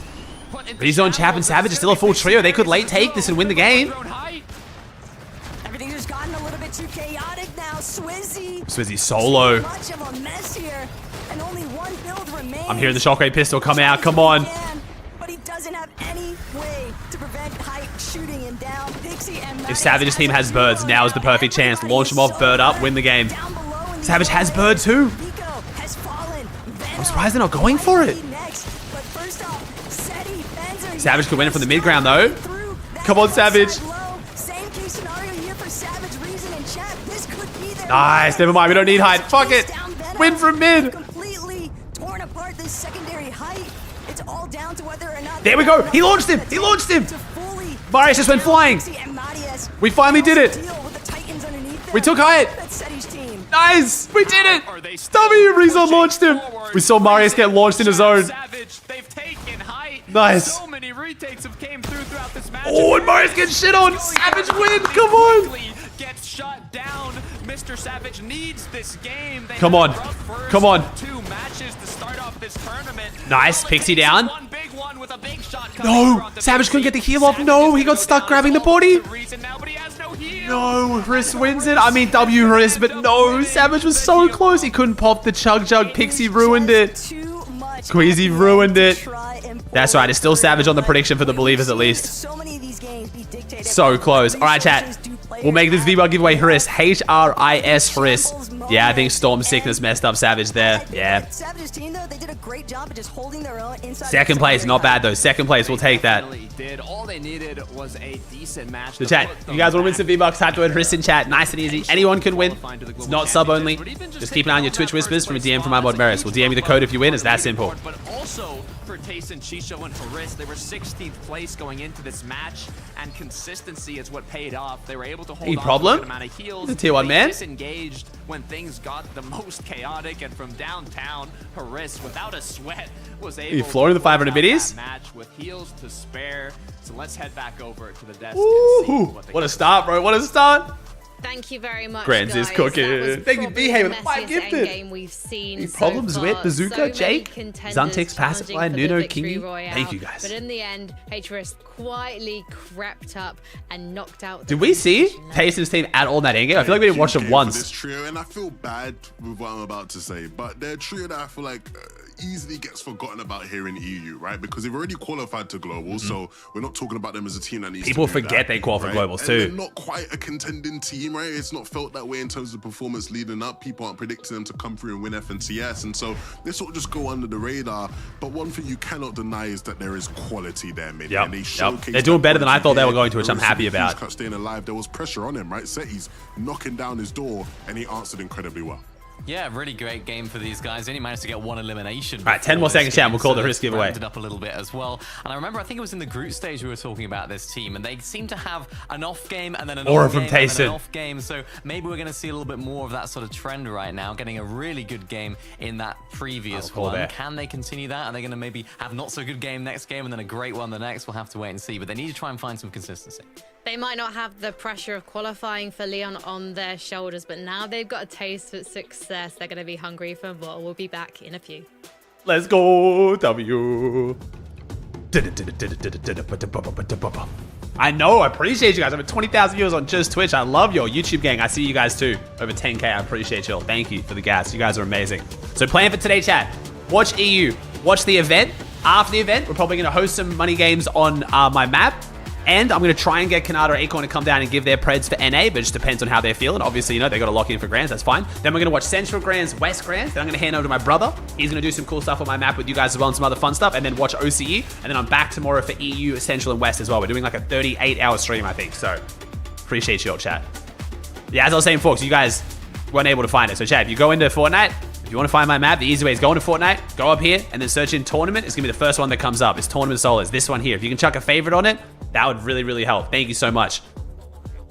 He's on Chap and Savage is still a full trio. They could late take this and win the game. Everything just gotten a little bit too chaotic now. Swizzy. Swizzy solo. Much of a mess here, and only one build remains. I'm hearing the shockwave pistol come out. Come on. But he doesn't have any way to prevent Hype shooting him down. Pixie and If Savage's team has birds, now is the perfect chance. Launch them off, bird up, win the game. Savage has bird too. I'm surprised they're not going for it. Savage could win it from the mid ground though. Come on, Savage. Nice, never mind, we don't need height. Fuck it. Win from mid. Completely torn apart this secondary height. It's all down to whether or not. There we go. He launched him. He launched him. Marius just went flying. We finally did it. We took height. Nice. We did it. W. Rezon launched him. We saw Marius get launched in his own. Nice. So many retakes have came through throughout this match. Oh, and Marius gets shit on. Savage win. Come on. Gets shut down. Mr. Savage needs this game. Come on. Come on. 2 matches to start off this tournament. Nice. Pixie down. One big one with a big shot. No. Savage couldn't get the heal off. No, he got stuck grabbing the body. No, Riss wins it. I mean, W Riss, but no. Savage was so close. He couldn't pop the chug jug. Pixie ruined it. Queasy ruined it. That's right. It's still Savage on the prediction for the believers at least. So close. All right, chat. We'll make this V-Bug giveaway Hriss. H-R-I-S Hriss. Yeah, I think Storm Sickness messed up Savage there. Yeah. great job of just holding their own inside. Second place, not bad though. Second place, we'll take that. Did. All they needed was a decent match. The chat, you guys want to win some V-Bucks, type the word Riss in chat. Nice and easy. Anyone can win. It's not sub only. Just keep an eye on your Twitch whispers from a DM from my mod Maris. We'll DM you the code if you win. It's that simple. But also for Tayson, Chicho, and Haris, they were 16th place going into this match, and consistency is what paid off. They were able to hold Any on problem? to a good amount of heals. The tier 1 man. Disengaged when things got the most chaotic, and from downtown, Haris, without a sweat, was able you flooring the 500 biddies? Match with heals to spare. So let's head back over to the desk. What a start, bro. What a start. Thank you very much, Grands guys. is cooking. Thank you, B-Hay, with 5 gifted. Game we've seen Any problems with Bazooka, so Jake, Antics, Pacifier, Nuno, Kingy? Thank you, guys. But in the end, HRS quietly crept up and knocked out. Did we see Tayson's team at all in that endgame? I feel like we didn't watch it once. This trio, and I feel bad with what I'm about to say, but they're a trio that I feel like easily gets forgotten about here in EU, right? Because they've already qualified to globals, so we're not talking about them as a team that needs People to do forget that, they qualify right? globals and too. They're not quite a contending team, right? It's not felt that way in terms of performance leading up. People aren't predicting them to come through and win FNCS, and so they sort of just go under the radar. But one thing you cannot deny is that there is quality there, man. Yep. And they showcase They're doing better than I thought they were there. going to, which I'm happy about. Cut staying alive. There was pressure on him, right? Seti's knocking down his door, and he answered incredibly well. Yeah, really great game for these guys. They only managed to get one elimination. All right, 10 more seconds, chat. We'll call the risk giveaway. Rounded up a little bit as well. And I remember, I think it was in the group stage we were talking about this team, and they seem to have an off game and then an on game and then an off game. So maybe we're going to see a little bit more of that sort of trend right now, getting a really good game in that previous one. There. Can they continue that? Are they going to maybe have not so good game next game and then a great one the next? We'll have to wait and see. But they need to try and find some consistency. They might not have the pressure of qualifying for Leon on their shoulders, but now they've got a taste of success. They're going to be hungry for more. We'll be back in a few. Let's go, W. I know, I appreciate you guys. Over 20,000 viewers on just Twitch. I love your YouTube gang. I see you guys too. Over 10K, I appreciate you all. Thank you for the gas. You guys are amazing. So plan for today, chat. Watch EU. Watch the event. After the event, we're probably going to host some money games on my map. And I'm going to try and get Kanata or Acorn to come down and give their preds for NA, but it just depends on how they're feeling. Obviously, you know, they got to lock in for Grands. That's fine. Then we're going to watch Central Grands, West Grands. Then I'm going to hand over to my brother. He's going to do some cool stuff on my map with you guys as well and some other fun stuff. And then watch OCE. And then I'm back tomorrow for EU, Central, and West as well. We're doing like a 38-hour stream, I think. So appreciate you all, chat. Yeah, as I was saying, folks, you guys weren't able to find it. So, chat, if you go into Fortnite, if you want to find my map, the easy way is go into Fortnite, go up here, and then search in tournament. It's going to be the first one that comes up. It's tournament solos. This one here. If you can chuck a favorite on it, that would really, really help. Thank you so much.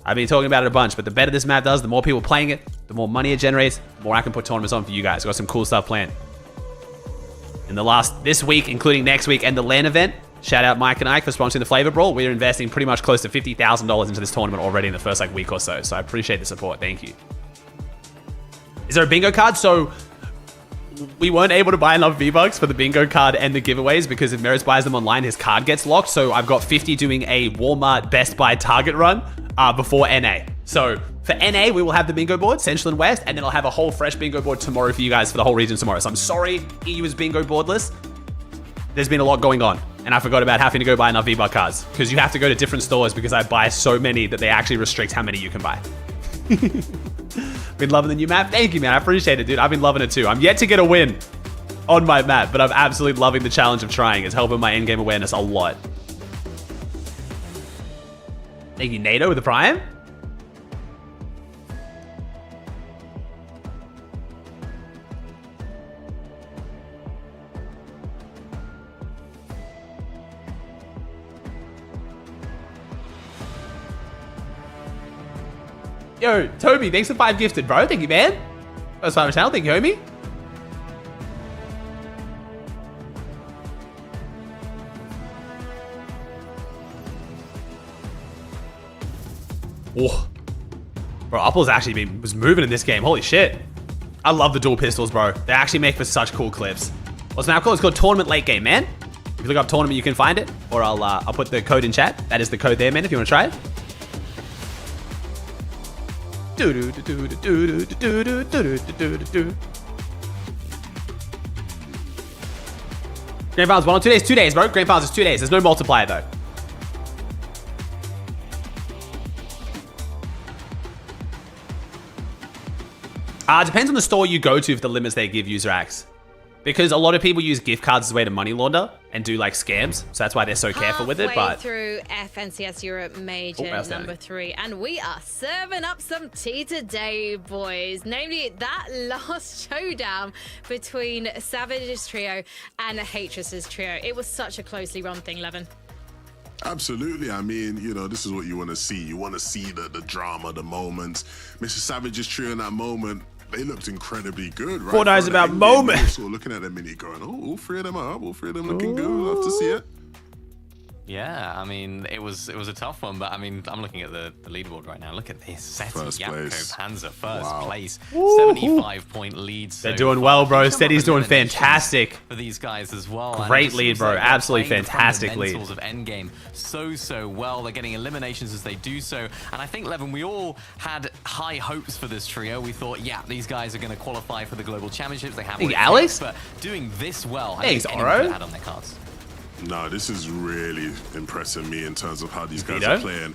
I've been talking about it a bunch, but the better this map does, the more people playing it, the more money it generates, the more I can put tournaments on for you guys. I've got some cool stuff planned. In this week, including next week and the LAN event, shout out Mike and Ike for sponsoring the Flavor Brawl. We're investing pretty much close to $50,000 into this tournament already in the first week or so. So I appreciate the support. Thank you. Is there a bingo card? So we weren't able to buy enough V-Bucks for the bingo card and the giveaways because if Meris buys them online, his card gets locked. So I've got 50 doing a Walmart Best Buy Target run before NA. So for NA, we will have the bingo board, Central and West, and then I'll have a whole fresh bingo board tomorrow for you guys for the whole region tomorrow. So I'm sorry EU is bingo boardless. There's been a lot going on, and I forgot about having to go buy enough V-Buck cards because you have to go to different stores because I buy so many that they actually restrict how many you can buy. Been loving the new map. Thank you, man. I appreciate it, dude. I've been loving it too. I'm yet to get a win on my map, but I'm absolutely loving the challenge of trying. It's helping my in-game awareness a lot. Thank you, NATO, with the Prime. Yo, Toby, thanks for 5 gifted, bro. Thank you, man. First 5 channel. Thank you, homie. Oh. Bro, Apple's actually was moving in this game. Holy shit. I love the dual pistols, bro. They actually make for such cool clips. What's the map called? It's called Tournament Late Game, man. If you look up Tournament, you can find it. Or I'll put the code in chat. That is the code there, man, if you want to try it. Grand Finals 1 or 2 days? 2 days, bro. Grand Finals is 2 days. There's no multiplier, though. Depends on the store you go to for the limits they give user acts. Because a lot of people use gift cards as a way to money launder and do like scams. So that's why they're so careful with it. But through FNCS Europe Major number 3. And we are serving up some tea today, boys. Namely, that last showdown between Savage's trio and Hatris's trio. It was such a closely run thing, Levin. Absolutely. I mean, you know, this is what you want to see. You want to see the drama, the moments. Mr. Savage's trio in that moment, they looked incredibly good, right? Fortnite's about moment. So looking at them mini going, oh, all 3 of them are up, all 3 of them looking good. We'll love to see it. Yeah, I mean, it was a tough one, but I mean, I'm looking at the leaderboard right now. Look at this. Seti, Yapko, Panzer, first place. 75-point lead. They're doing well, bro. Seti's doing fantastic. For these guys as well. Great lead, bro. Absolutely fantastic lead. Of endgame so well. They're getting eliminations as they do so. And I think, Levin, we all had high hopes for this trio. We thought, yeah, these guys are going to qualify for the Global Championships. They have what it takes, but doing this well, I think anyone could have had on their cards. No, this is really impressing me in terms of how these guys are playing.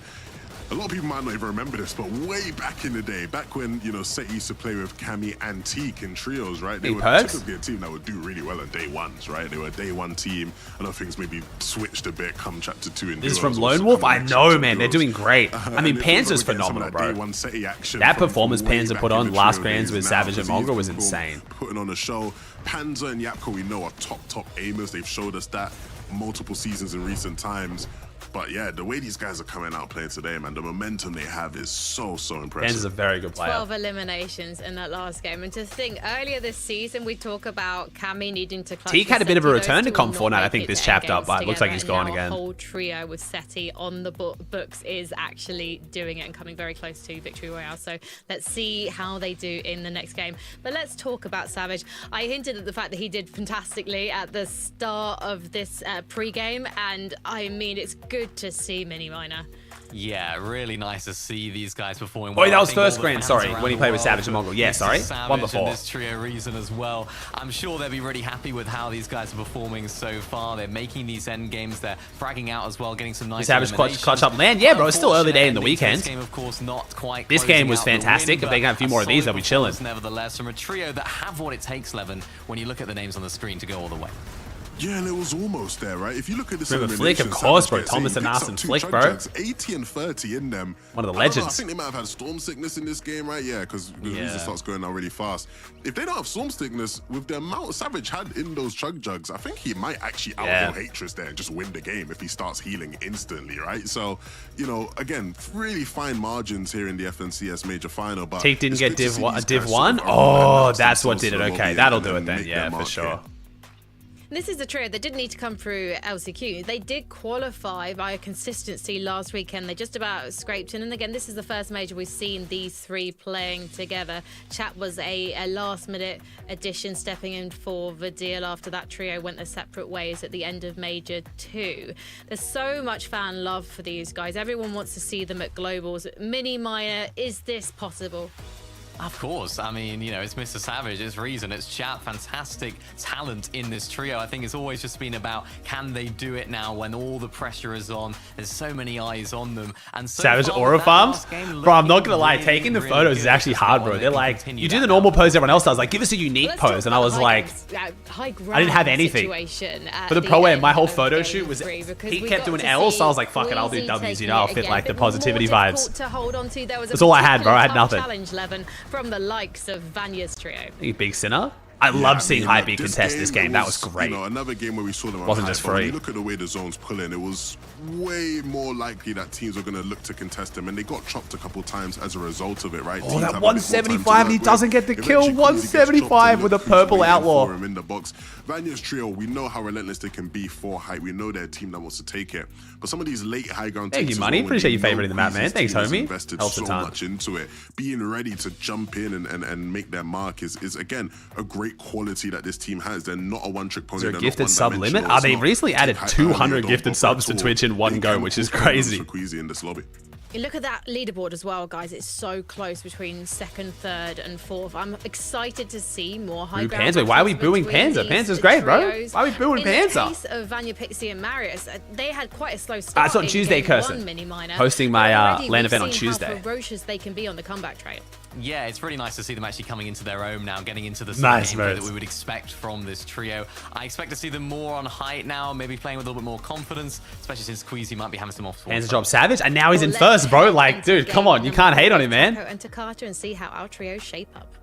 A lot of people might not even remember this, but way back in the day, back when, you know, Seti used to play with Cammy Antique in trios, right? They were typically a team that would do really well on day ones, right? They were a day one team. I know things maybe switched a bit come chapter 2 in This is from Lone Wolf? I know, man. They're doing great. I mean, Panzer's phenomenal, bro. That performance Panzer put on last grands with Savage and Mongrel was insane. Putting on a show. Panzer and Yapko, we know, are top aimers. They've showed us that multiple seasons in recent times. But yeah, the way these guys are coming out playing today, man, the momentum they have is so impressive. Panzer's a very good player. 12 eliminations in that last game. And to think, earlier this season, we talk about Cammy needing to clutch. Teak had a bit of a return to comp Fortnite, I think, this chapter, but it looks like he's gone again. The whole trio with Seti on the books is actually doing it and coming very close to Victory Royale. So let's see how they do in the next game. But let's talk about Savage. I hinted at the fact that he did fantastically at the start of this pre-game. And I mean, it's good to see Mini Miner. Yeah, really nice to see these guys performing well. Oh, that was first grand, sorry, when he played with Savage and Mongrel. Yeah, sorry, one before. This trio reason as well. I'm sure they'll be really happy with how these guys are performing so far. They're making these end games. They're fragging out as well, getting some nice Savage clutch up land. Yeah, bro, it's still early day in the weekend. This game, of course, not quite. This game was fantastic. If they can have a few more of these, they'll be chilling. Nevertheless, from a trio that have what it takes, Levin, when you look at the names on the screen to go all the way. Yeah, and it was almost there, right? If you look at this, remember Flick, of course, bro. Thomas and Nas and Flick, bro. 80 and 30 in them. One of the legends. I think they might have had storm sickness in this game, right? Yeah, because the reason starts going down really fast. If they don't have storm sickness, with the amount Savage had in those chug jugs, I think he might actually out-heal Hatris there and just win the game if he starts healing instantly, right? So, you know, again, really fine margins here in the FNCS Major Final. But Teak didn't get Div 1? Oh, that's what did it. Okay, that'll do it then. Yeah, for sure. This is a trio that didn't need to come through LCQ. They did qualify by consistency last weekend. They just about scraped in. And again, this is the first major we've seen these three playing together. Chat was a last-minute addition, stepping in for the deal after that trio went their separate ways at the end of Major 2. There's so much fan love for these guys. Everyone wants to see them at Globals. Mini Miner, is this possible? Of course. I mean, you know, it's Mr. Savage, it's Reason, it's Chat, fantastic talent in this trio. I think it's always just been about, can they do it now when all the pressure is on? There's so many eyes on them. And so Savage aura farms? Bro, I'm not gonna lie, taking the photos is actually hard, bro. They're like, you do the normal pose everyone else does, like, give us a unique pose. And I was like, I didn't have anything. For the pro-am, my whole photo shoot was, he kept doing L's, so I was like, fuck it, I'll do W's, you know, I'll fit like the positivity vibes. That's all I had, bro, I had nothing. From the likes of Vanya's trio. You big sinner. I love seeing Hypebeat contest this game. That was great. You know, another game where we saw them. Wasn't just free. When you look at the way the zones pull in, it was way more likely that teams were going to look to contest them, and they got chopped a couple times as a result of it, right? Oh, that 175, and he doesn't get the kill. 175 with a purple outlaw. In the box. Vanya's trio, we know how relentless they can be for Hype. We know they're a team that wants to take it. But some of these late high ground teams. Thank you, Money. Appreciate you favoriting the map, man. Thanks, homie. Invested so much into it. Being ready to jump in and make their mark is again a great quality that this team has. They're not a one-trick pony. Is there a gifted sub limit? They recently added 200 gifted subs to Twitch in one go, which is crazy. In this lobby. You look at that leaderboard as well, guys. It's so close between second, third, and fourth. I'm excited to see more high ground. Panzer. Why are we booing Panzer? Panzer's great, bro. Why are we booing Panzer? In the case of Vanya, Pixie, and Marius, they had quite a slow start. That's on Tuesday, Kirsten. Hosting my LAN event on Tuesday. How ferocious they can be on the comeback train. Yeah, it's really nice to see them actually coming into their own now, getting into the Nice gameplay moves. that we would expect from this trio. I expect to see them more on height now, maybe playing with a little bit more confidence, especially since Queasy might be having some off. Hands drop Savage, and now he's in first, bro. Like, dude, come on. You can't hate on him, man. And Takata and see how our trio shape up.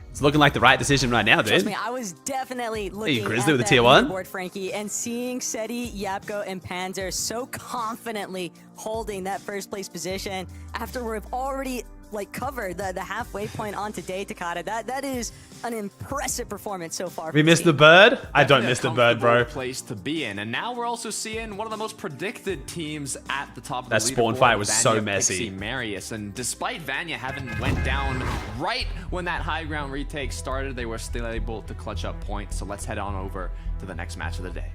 It's looking like the right decision right now, Trust dude. me, I was definitely looking Grizzly at with the that tier 1? leaderboard, Frankie, and seeing Seti, Yapko, and Panzer so confidently holding that first place position after we've already covered the halfway point on today, Takata. That is an impressive performance so far. We missed the bird? I don't miss the bird, bro. Place to be in, and now we're also seeing one of the most predicted teams at the top of the That spawn leaderboard, fight was Vanya, so messy. Pixie, Marius, and despite Vanya having went down right when that high ground retake started, they were still able to clutch up points. So let's head on over to the next match of the day.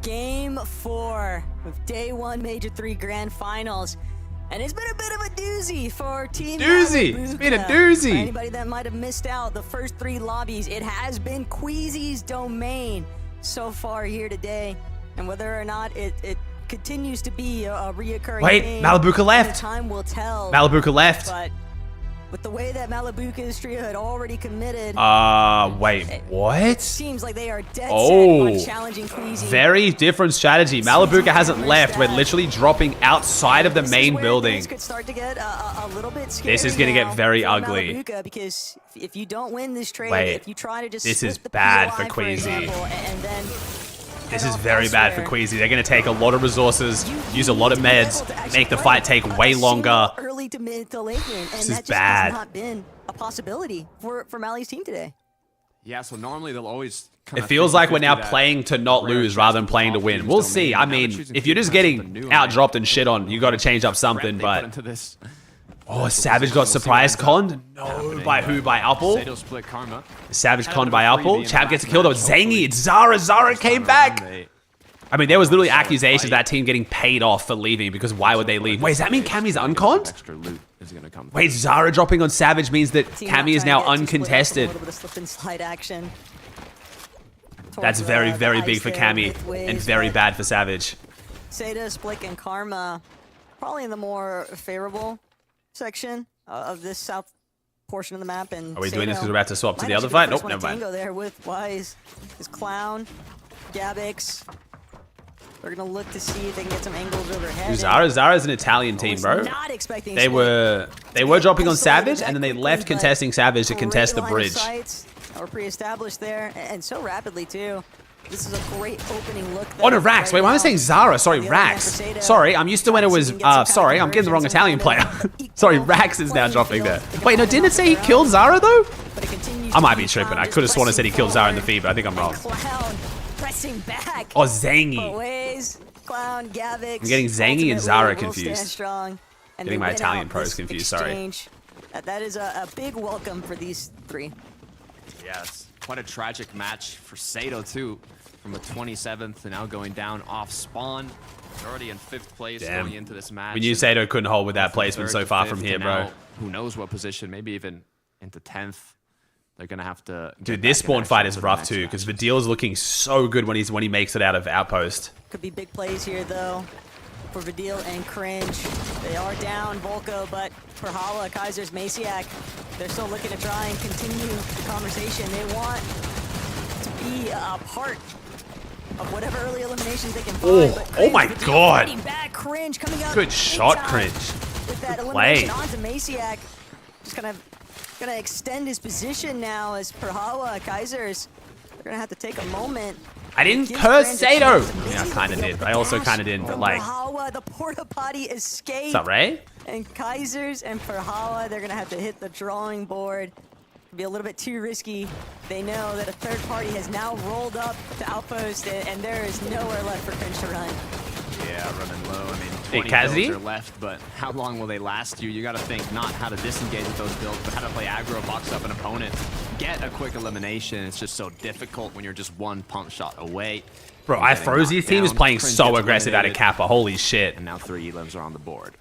Game 4 of Day 1 Major 3 Grand Finals. And it's been a bit of a doozy for Team Doozy! Malibuca. It's been a doozy! For anybody that might have missed out, the first 3 lobbies, it has been Queasy's domain so far here today. And whether or not it continues to be a reoccurring Wait, thing, Malibuca left. time will tell. Malibuca left. But with the way that Malibuca's trio had already committed, Wait, what? seems like they are dead set Oh, on challenging Queasy. very different strategy. Malibuca hasn't left. We're literally dropping outside of the main building. Could start to get a little bit This is scary gonna now get very for ugly. Malibuca, because if you don't win this trade, Wait, if you try to just this split is the bad POI, for Queasy. example, and then This head is off very bad for elsewhere, Queasy. They're going to take a lot of resources, use a lot of meds, make the fight take way longer. early to mid to late game, and This is that just bad. has not been a possibility for Mali's team today. Yeah, so normally they'll always. It feels like we're now playing to not lose rather than playing to win. We'll see. I mean, if you're just getting out-dropped and shit on, you got to change up something, but... Oh, Savage got surprise conned? No, by who? By Apple? Sato split Karma. Savage conned by Apple? Champ gets a kill though. Zangy, it's Zara. Zara came back. I mean, there was literally accusations of that team getting paid off for leaving, because why would they leave? Wait, does that mean Cammy's unconned? Extra loot is gonna come. Wait, Zara dropping on Savage means that Team Cammy is not now trying to get too split up, uncontested. a little bit of slip and slide action. That's towards, very, the very ice big for there Cammy with Wiz, and very but bad for Savage. Seda, Splik, and Karma probably in the more favorable section of this south portion of the map. And Are we doing this because Seda we're about to swap to might the other actually be fight? first Nope, one to never mind. tango there with Wise, his Clown, Gabix. They're gonna look to see if they can get some angles overhead. Zara's an Italian team, bro. Not expecting They were dropping on Savage, and then they left contesting Savage to contest the bridge. Or pre-established there, and so rapidly too. This is a great opening look. Oh no, Rax. Wait, why am I saying Zara? Sorry, Rax. Sorry, I'm used to when it was, sorry, I'm getting the wrong Italian player. Sorry, Rax is now dropping there. Wait, no, didn't it say he killed Zara though? I might be tripping. I could have sworn it said he killed Zara in the feed, but I think I'm wrong. Clown pressing back. Oh, Zangy. Clown, Gavix. I'm getting Zangy and Zara ultimately will stand confused. strong, and Getting they my win Italian out pros this confused, sorry. exchange. That is a big welcome for these three. Yes, quite a tragic match for Sato too. From a 27th to now going down off spawn. They're already in 5th place Damn. going into this match. We knew Sato couldn't hold with that placement so far from here, bro. Who knows what position? Maybe even into 10th. They're gonna have to. Dude, this spawn fight is rough too, because Vidil's looking so good when he makes it out of Outpost. Could be big plays here though for Vidil and Cringe. They are down Volko, but for Hala, Kaiser's, Maciak, they're still looking to try and continue the conversation. They want to be a part of whatever early eliminations they can find. Oh, but oh Cringe, my Vidil God. fighting back, Cringe coming out Good big shot, time Cringe. with that Good play. elimination onto Maciak. Just kind of gonna extend his position now as Perhala, Kaisers. They're gonna have to take a moment. I didn't Give curse Cringe a Sato. chance to Yeah, I maybe kind of be did. able But to I also dash kind of didn't. But from like, Perhala, the porta potty escape. what's up, Ray? And Kaisers and Perhala, they're gonna have to hit the drawing board. Could be a little bit too risky. They know that a third party has now rolled up to Outpost, and there is nowhere left for Cringe to run. Yeah, running low. I mean, Hey, 20 Cassidy? builds are left, but how long will they last you? You got to think not how to disengage with those builds, but how to play aggro, box up an opponent, get a quick elimination. It's just so difficult when you're just one pump shot away. Bro, Ifrozi's team is playing Cringe so gets aggressive out of eliminated, Kappa. Holy shit. And now 3 elims are on the board.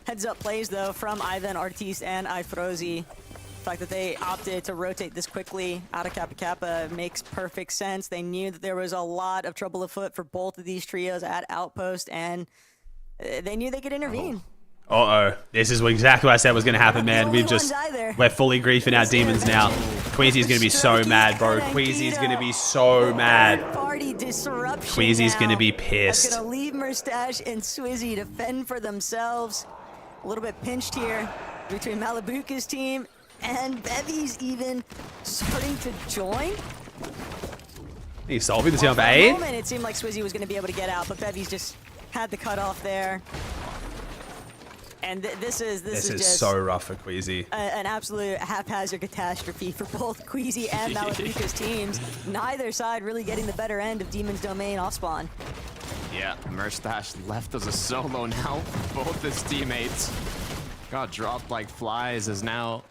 Heads up plays though from Ivan, Artiste, and Ifrozi. The fact that they opted to rotate this quickly out of Kappa Kappa makes perfect sense. They knew that there was a lot of trouble afoot for both of these trios at Outpost, and they knew they could intervene. Uh-oh. This is exactly what I said was going to happen, man. We're fully griefing out demons now. Queasy's going to be so mad, bro. Queasy's going to be so mad. Party disruption. Queasy's going to be pissed. That's going to leave Mustache and Swizzy to fend for themselves. A little bit pinched here between Malibuca's team and Bevy's even starting to join. He's solving the team for For a 8. moment, it seemed like Swizzy was going to be able to get out, but Bevy's just had the cutoff there. And this is just so rough for Queasy. An absolute haphazard catastrophe for both Queasy and Malibuca's teams. Neither side really getting the better end of Demon's Domain off spawn. Yeah, Mustache left as a solo now. Both his teammates got dropped like flies as now.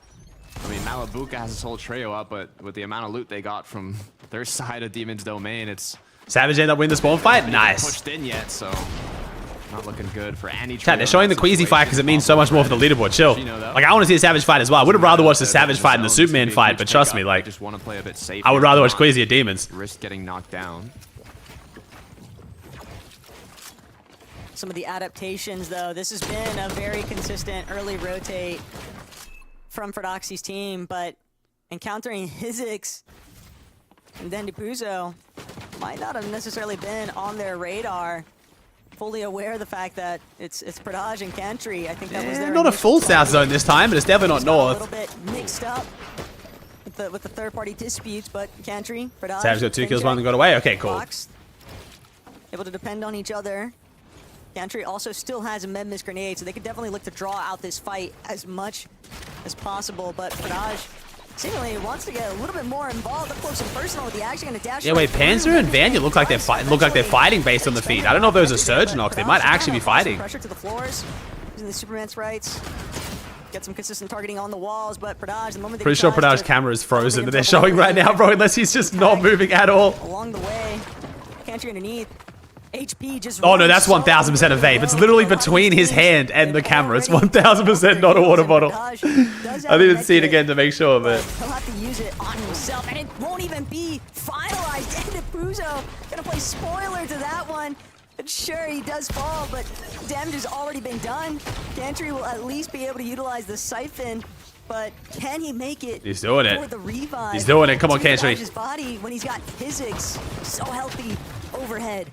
I mean, Malibuca has his whole trio up, but with the amount of loot they got from their side of Demon's Domain, it's... Savage ended up winning the spawn fight? Nice. Pushed in yet, so... Not looking good for any Chat, they're showing the Queasy fight because it means so much more for the leaderboard. Chill. Like, I want to see a Savage fight as well. I would have rather watched the Savage fight than the Superman fight, but trust me, like, I would rather watch Queasy at Demons. Risk getting knocked down. Some of the adaptations, though, this has been a very consistent early rotate from Ferdoxy's team, but encountering Hizix and then Depuzo might not have necessarily been on their radar. Fully aware of the fact that it's Pradaj and Cantry. I think that was their not a full south zone this time, but it's definitely not north. A little bit mixed up with the third-party disputes, but Cantry, Pradaj, Savage got 2 kills, one got away. Okay, cool. Fox, able to depend on each other. Cantry also still has a Medmis grenade, so they could definitely look to draw out this fight as much as possible. But Pradaj seemingly wants to get a little bit more involved, up close and personal with the action and a dash. Yeah, wait, Panzer and Vanya look like they're fighting based on the feed. I don't know if those are surge knocks. They might actually be fighting. Pressure to the floors, using the Superman sprites. Get some consistent targeting on the walls, but Pradaj, the moment pretty sure Pradaj's camera is frozen that they're showing right now, bro, unless he's just not moving at all. Along the way, Cantry underneath. HP just oh no, that's 1000% a vape. It's literally between his hand and the camera. It's 1000% not a water bottle. I didn't see it again to make sure, but he'll have to use it on himself, and it won't even be finalized. And Depuzo gonna play spoiler to that one. But sure, he does fall, but damage has already been done. Cantry will at least be able to utilize the siphon, but can he make it? He's doing it. For the revive? He's doing it. Come on, Cantry. His body when he's got Hizix so healthy overhead.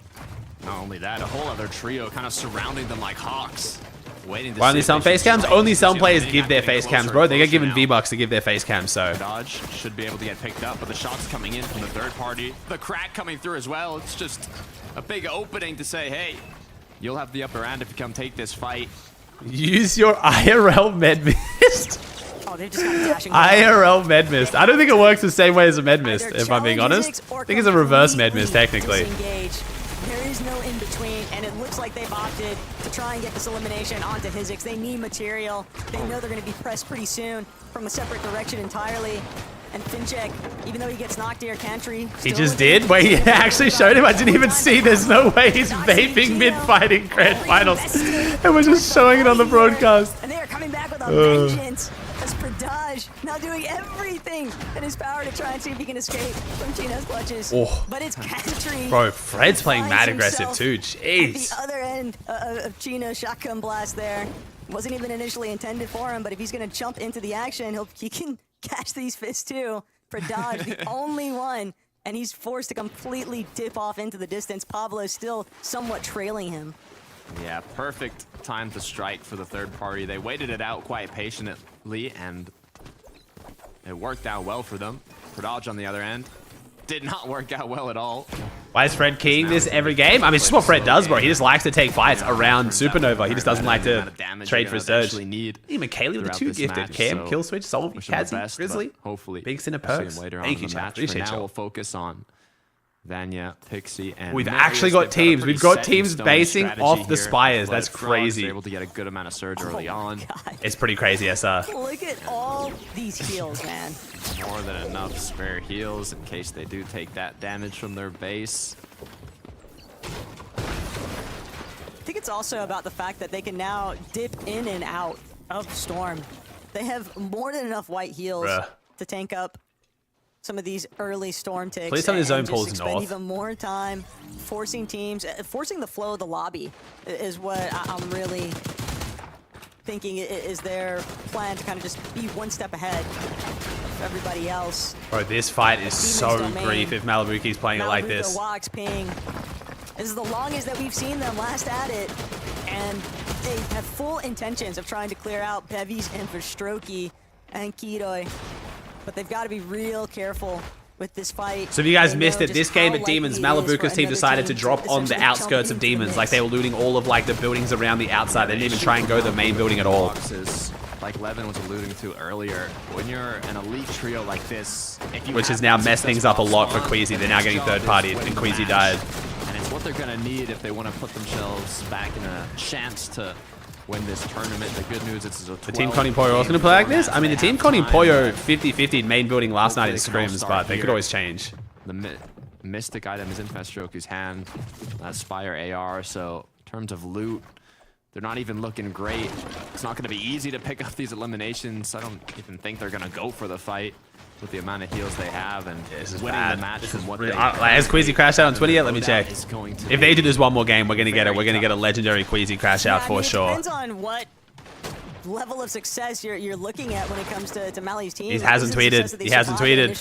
Not only that, a whole other trio kind of surrounding them like hawks. Waiting to only some face cams? Only some players give their face cams, bro. They get given V-Bucks to give their face cams, so. Dodge should be able to get picked up, but the shots coming in from the third party. The crack coming through as well. It's just a big opening to say, hey, you'll have the upper hand if you come take this fight. Use your IRL med mist. Oh, they're just kind of dashing IRL med mist. I don't think it works the same way as a med mist, if I'm being honest. I think it's a reverse med mist, technically. There is no in-between, and it looks like they've opted to try and get this elimination onto Hizix. They need material. They know they're going to be pressed pretty soon from a separate direction entirely. And Finchek, even though he gets knocked here, Cantry... He just did? Wait, he actually showed him? I didn't even see. There's no way he's vaping mid-fighting grand finals. And we're just showing it on the broadcast. And they are coming back with a vengeance. As Pradaj now doing everything in his power to try and see if he can escape from Chino's clutches. Oh. But it's Cantry. Bro, Fred's playing mad aggressive too. Jeez. At the other end of Chino's shotgun blast there. Wasn't even initially intended for him, but if he's going to jump into the action, he can catch these fists too. Pradaj, the only one, and he's forced to completely dip off into the distance. Pablo still somewhat trailing him. Yeah, perfect time to strike for the third party. They waited it out quite patiently, and it worked out well for them. Pradaj on the other end did not work out well at all. Why is Fred keying this every game? I mean, it's just what Fred does, bro. He just likes to take fights around Supernova. He just doesn't like to trade for his surge. Hey, McKaylee with the 2 gifted. Cam, Kill Switch, Solve, Kazi, Grizzly, hopefully Big Sinner Perks. Thank you, chat. Appreciate you. you. We'll focus on Vanya, Pixie, and we've actually got teams. We've got teams basing off the Spires. That's crazy. Able to get a good amount of surge early on. It's pretty crazy, SR. Look at all these heals, man. More than enough spare heals in case they do take that damage from their base. I think it's also about the fact that they can now dip in and out of Storm. They have more than enough white heals to tank up some of these early Storm ticks. Please tell me the zone and just pulls expend north. even more time forcing teams, forcing the flow of the lobby is what I'm really thinking is their plan, to kind of just be one step ahead of everybody else. Bro, this fight is so brief if Malibuki's playing it like this. Walks ping. This is the longest that we've seen them last at it, and they have full intentions of trying to clear out Bevies and Verstrokey and Kiroi, but they've got to be real careful with this fight. So if you guys missed it, this game at Demons, Malibuka's team decided to drop on the outskirts of Demons. Like, they were looting all of like the buildings around the outside. They didn't even try and go the main building at all. Like Levin was alluding to earlier, when you're an elite trio like this, which has now messed things up a lot for Queasy. They're now getting third party, and Queasy died. And it's what they're going to need if they want to put themselves back in a chance to win this tournament. The good news is the Team Connie Poyo also going to play like this? I mean, the Team Connie Poyo 50-50 main building last night in scrims, but they could always change. The Mystic item is in Festroki's hand. That's Spire AR, so in terms of loot, they're not even looking great. It's not going to be easy to pick up these eliminations. I don't even think they're going to go for the fight with the amount of heals they have, and winning the match from what they has Queasy crashed out on 20 yet? Let me check. If they do this one more game, we're going to get it. We're going to get a legendary Queasy crash out for sure. It depends on what level of success you're looking at when it comes to Mali's team. He hasn't tweeted. He hasn't tweeted.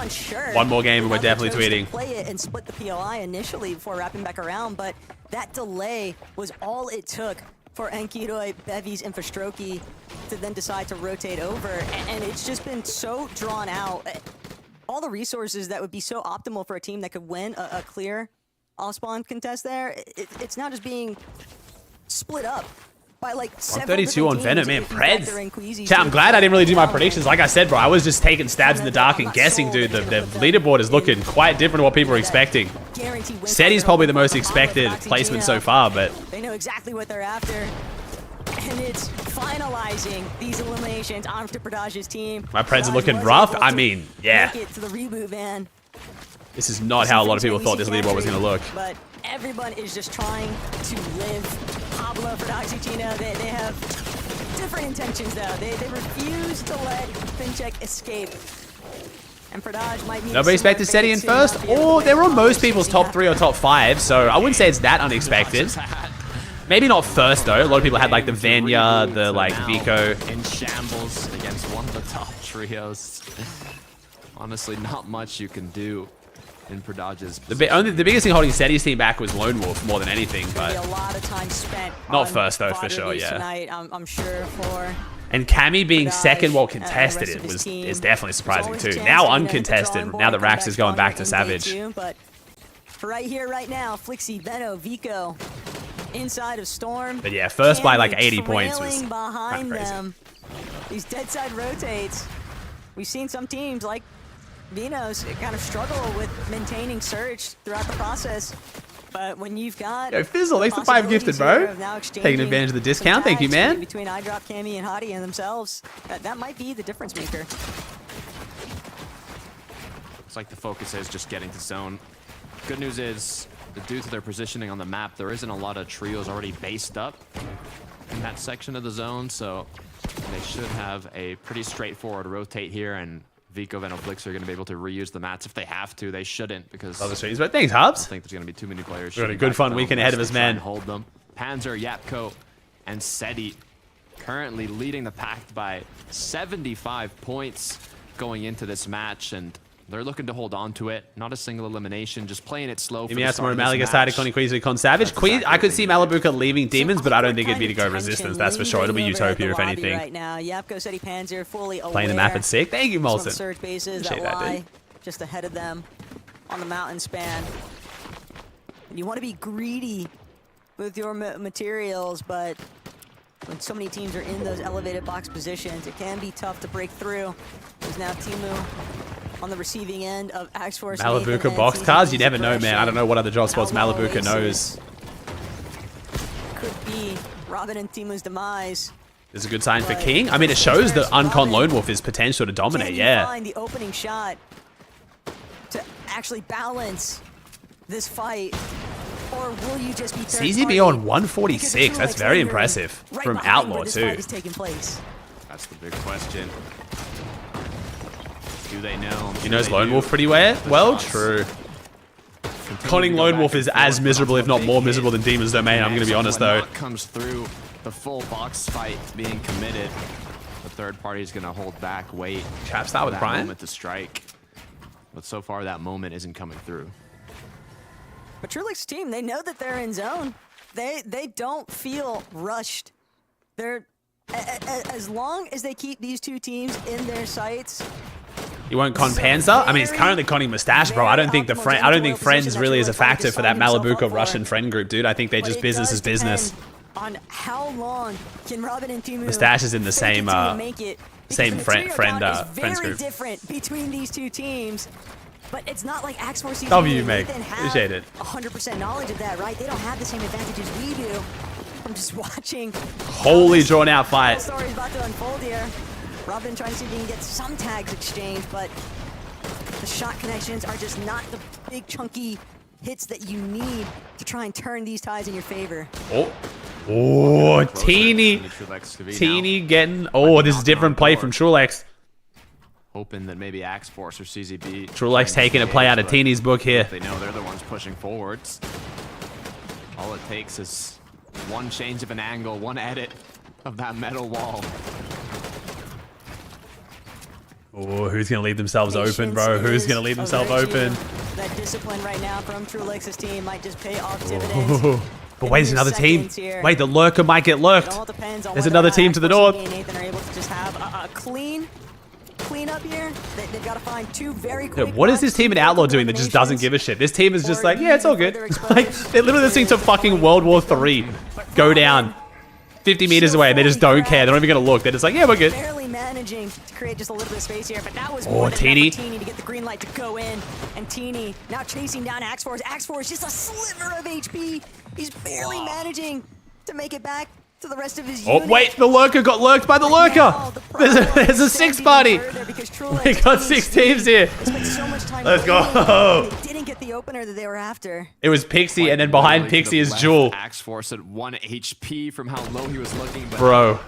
Sure. One more game and we're definitely tweeting. Play it and split the POI initially before wrapping back around, but that delay was all it took for Enkiroi, Bevies, and Verstrokey to then decide to rotate over, and it's just been so drawn out. All the resources that would be so optimal for a team that could win a clear off-spawn contest there, it's now just being split up by like 132 on Venom, man. Preds. Chat, I'm glad I didn't really do my predictions. Like I said, bro, I was just taking stabs in the dark and guessing, dude. The leaderboard is looking quite different to what people are expecting. Seti's probably the most expected placement so far, but they know exactly what they're after. And it's finalizing these eliminations onto Pradage's team. My Preds are looking rough. I mean, yeah. To the reboot van. This is not how a lot of people thought this leaderboard was going to look. But everyone is just trying to live. Pablo, Pradaje, Chino, they have different intentions though. They refuse to let Fincheck escape. And Pradage might need nobody expected Seti in first? Or they were on most people's top 3 or top 5, so I wouldn't say it's that unexpected. Maybe not first though. A lot of people had like the Vanya, the like Vico. In shambles against one of the top trios. Honestly, not much you can do in Pradage's. The biggest thing holding Seti's team back was Lone Wolf more than anything, but a lot of time spent not first though, for sure. Yeah. Tonight, I'm sure for. And Cammy being second while contested is definitely surprising too. Now uncontested. Now that Rax is going back to Savage. But right here, right now, Flixie, Veno, Vico, inside of Storm. But yeah, first by like 80 points was behind crazy. them. These dead side rotates. We've seen some teams like Vino's kind of struggle with maintaining Surge throughout the process. But when you've got... Yo, Fizzle, thanks for 5 gifted, bro. Taking advantage of the discount. Thank you, man. Between iDrop, Cammy, and Hottie and themselves, that might be the difference maker. Looks like the focus is just getting to zone. Good news is, due to their positioning on the map, there isn't a lot of trios already based up in that section of the zone, so they should have a pretty straightforward rotate here, and Vico, Venoflix are going to be able to reuse the mats if they have to. They shouldn't, because love the streams, but thanks, Hobbs. I don't think there's going to be too many players. We've got a good fun weekend ahead of us, man. Hold them. Panzer, Yapko, and Seti currently leading the pack by 75 points going into this match, and they're looking to hold on to it. Not a single elimination, just playing it slow. Give me out some more Malaga side, Connie Queasy, Con Savage. I could see Malibuka leaving Demons, but I don't think it'd be to go Resistance. That's for sure. It'll be Utopia if anything. Right now, Yapko, Seti, Panzer, fully playing the map at sick. Thank you, Molson. Surge bases that lie just ahead of them on the mountain span. And you want to be greedy with your materials, but when so many teams are in those elevated box positions, it can be tough to break through. There's now Timu on the receiving end of Axe Force. Malibuka box cards? You never know, man. I don't know what other drop spots Malibuka knows. Could be Robin and Timu's demise. This is a good sign for King. I mean, it shows that Uncon Lone Wolf is potential to dominate, yeah. Find the opening shot to actually balance this fight, or will you just be CZB on 146. That's very impressive from Outlaw too. That's the big question. Do they know? He knows Lone Wolf pretty well. True. Conning Lone Wolf is as miserable, if not more miserable, than Demon's Domain. I'm going to be honest, though. Comes through the full box fight being committed. The third party is going to hold back, wait. Trap start with Brian. Moment to strike. But so far, that moment isn't coming through. But Trulick's team, they know that they're in zone. They don't feel rushed. They're as long as they keep these two teams in their sights. You won't con Panzer? I mean, he's currently conning Mustache, bro. I don't think friends really is a factor for that Malibuka Russian friend group, dude. I think they just business is business. On how long can Robin and Timu Mustache is in the same friend very group. different between these two teams. But it's not like Axe4 W, Meg. Appreciate it. 100% knowledge of that, right? They don't have the same advantages we do from just watching. Holy drawn out fight. The story's about to unfold here. Robin trying to see if he can get some tags exchanged, but the shot connections are just not the big chunky hits that you need to try and turn these ties in your favor. Oh, Teeny getting. Oh, this is different play from Trulex. Hoping that maybe Axe-Force or CZB. Trulex taking a play out of Teeny's book here. They know they're the ones pushing forwards. All it takes is one change of an angle, one edit of that metal wall. Oh, who's going to leave themselves open, bro? Who's going to leave themselves open? That discipline right now from Trulex's team might just pay off dividends. But wait, there's another team. Wait, the lurker might get lurked. There's another team to the north. Nathan are able to just have a clean up here. They've got to find two very quick. Dude, what is this team in Outlaw doing that just doesn't give a shit? This team is just like, yeah, it's all good. Like, they're literally listening to fucking World War III go down 50 meters away and they just don't care. They're not even going to look. They're just like, yeah, we're good. Barely managing to create just a little bit of space here, but that was Teeny to get the green light to go in. And Teeny now chasing down Axe4. Axe4 is just a sliver of HP. He's barely managing to make it back to the rest of his unit. Oh, wait, the lurker got lurked by the lurker. There's a 6-party. We got 6 teams here. Let's go. They didn't get the opener that they were after. It was Pixie, and then behind Pixie is Jewel. Axe-Force at 1 HP from how low he was looking. Bro.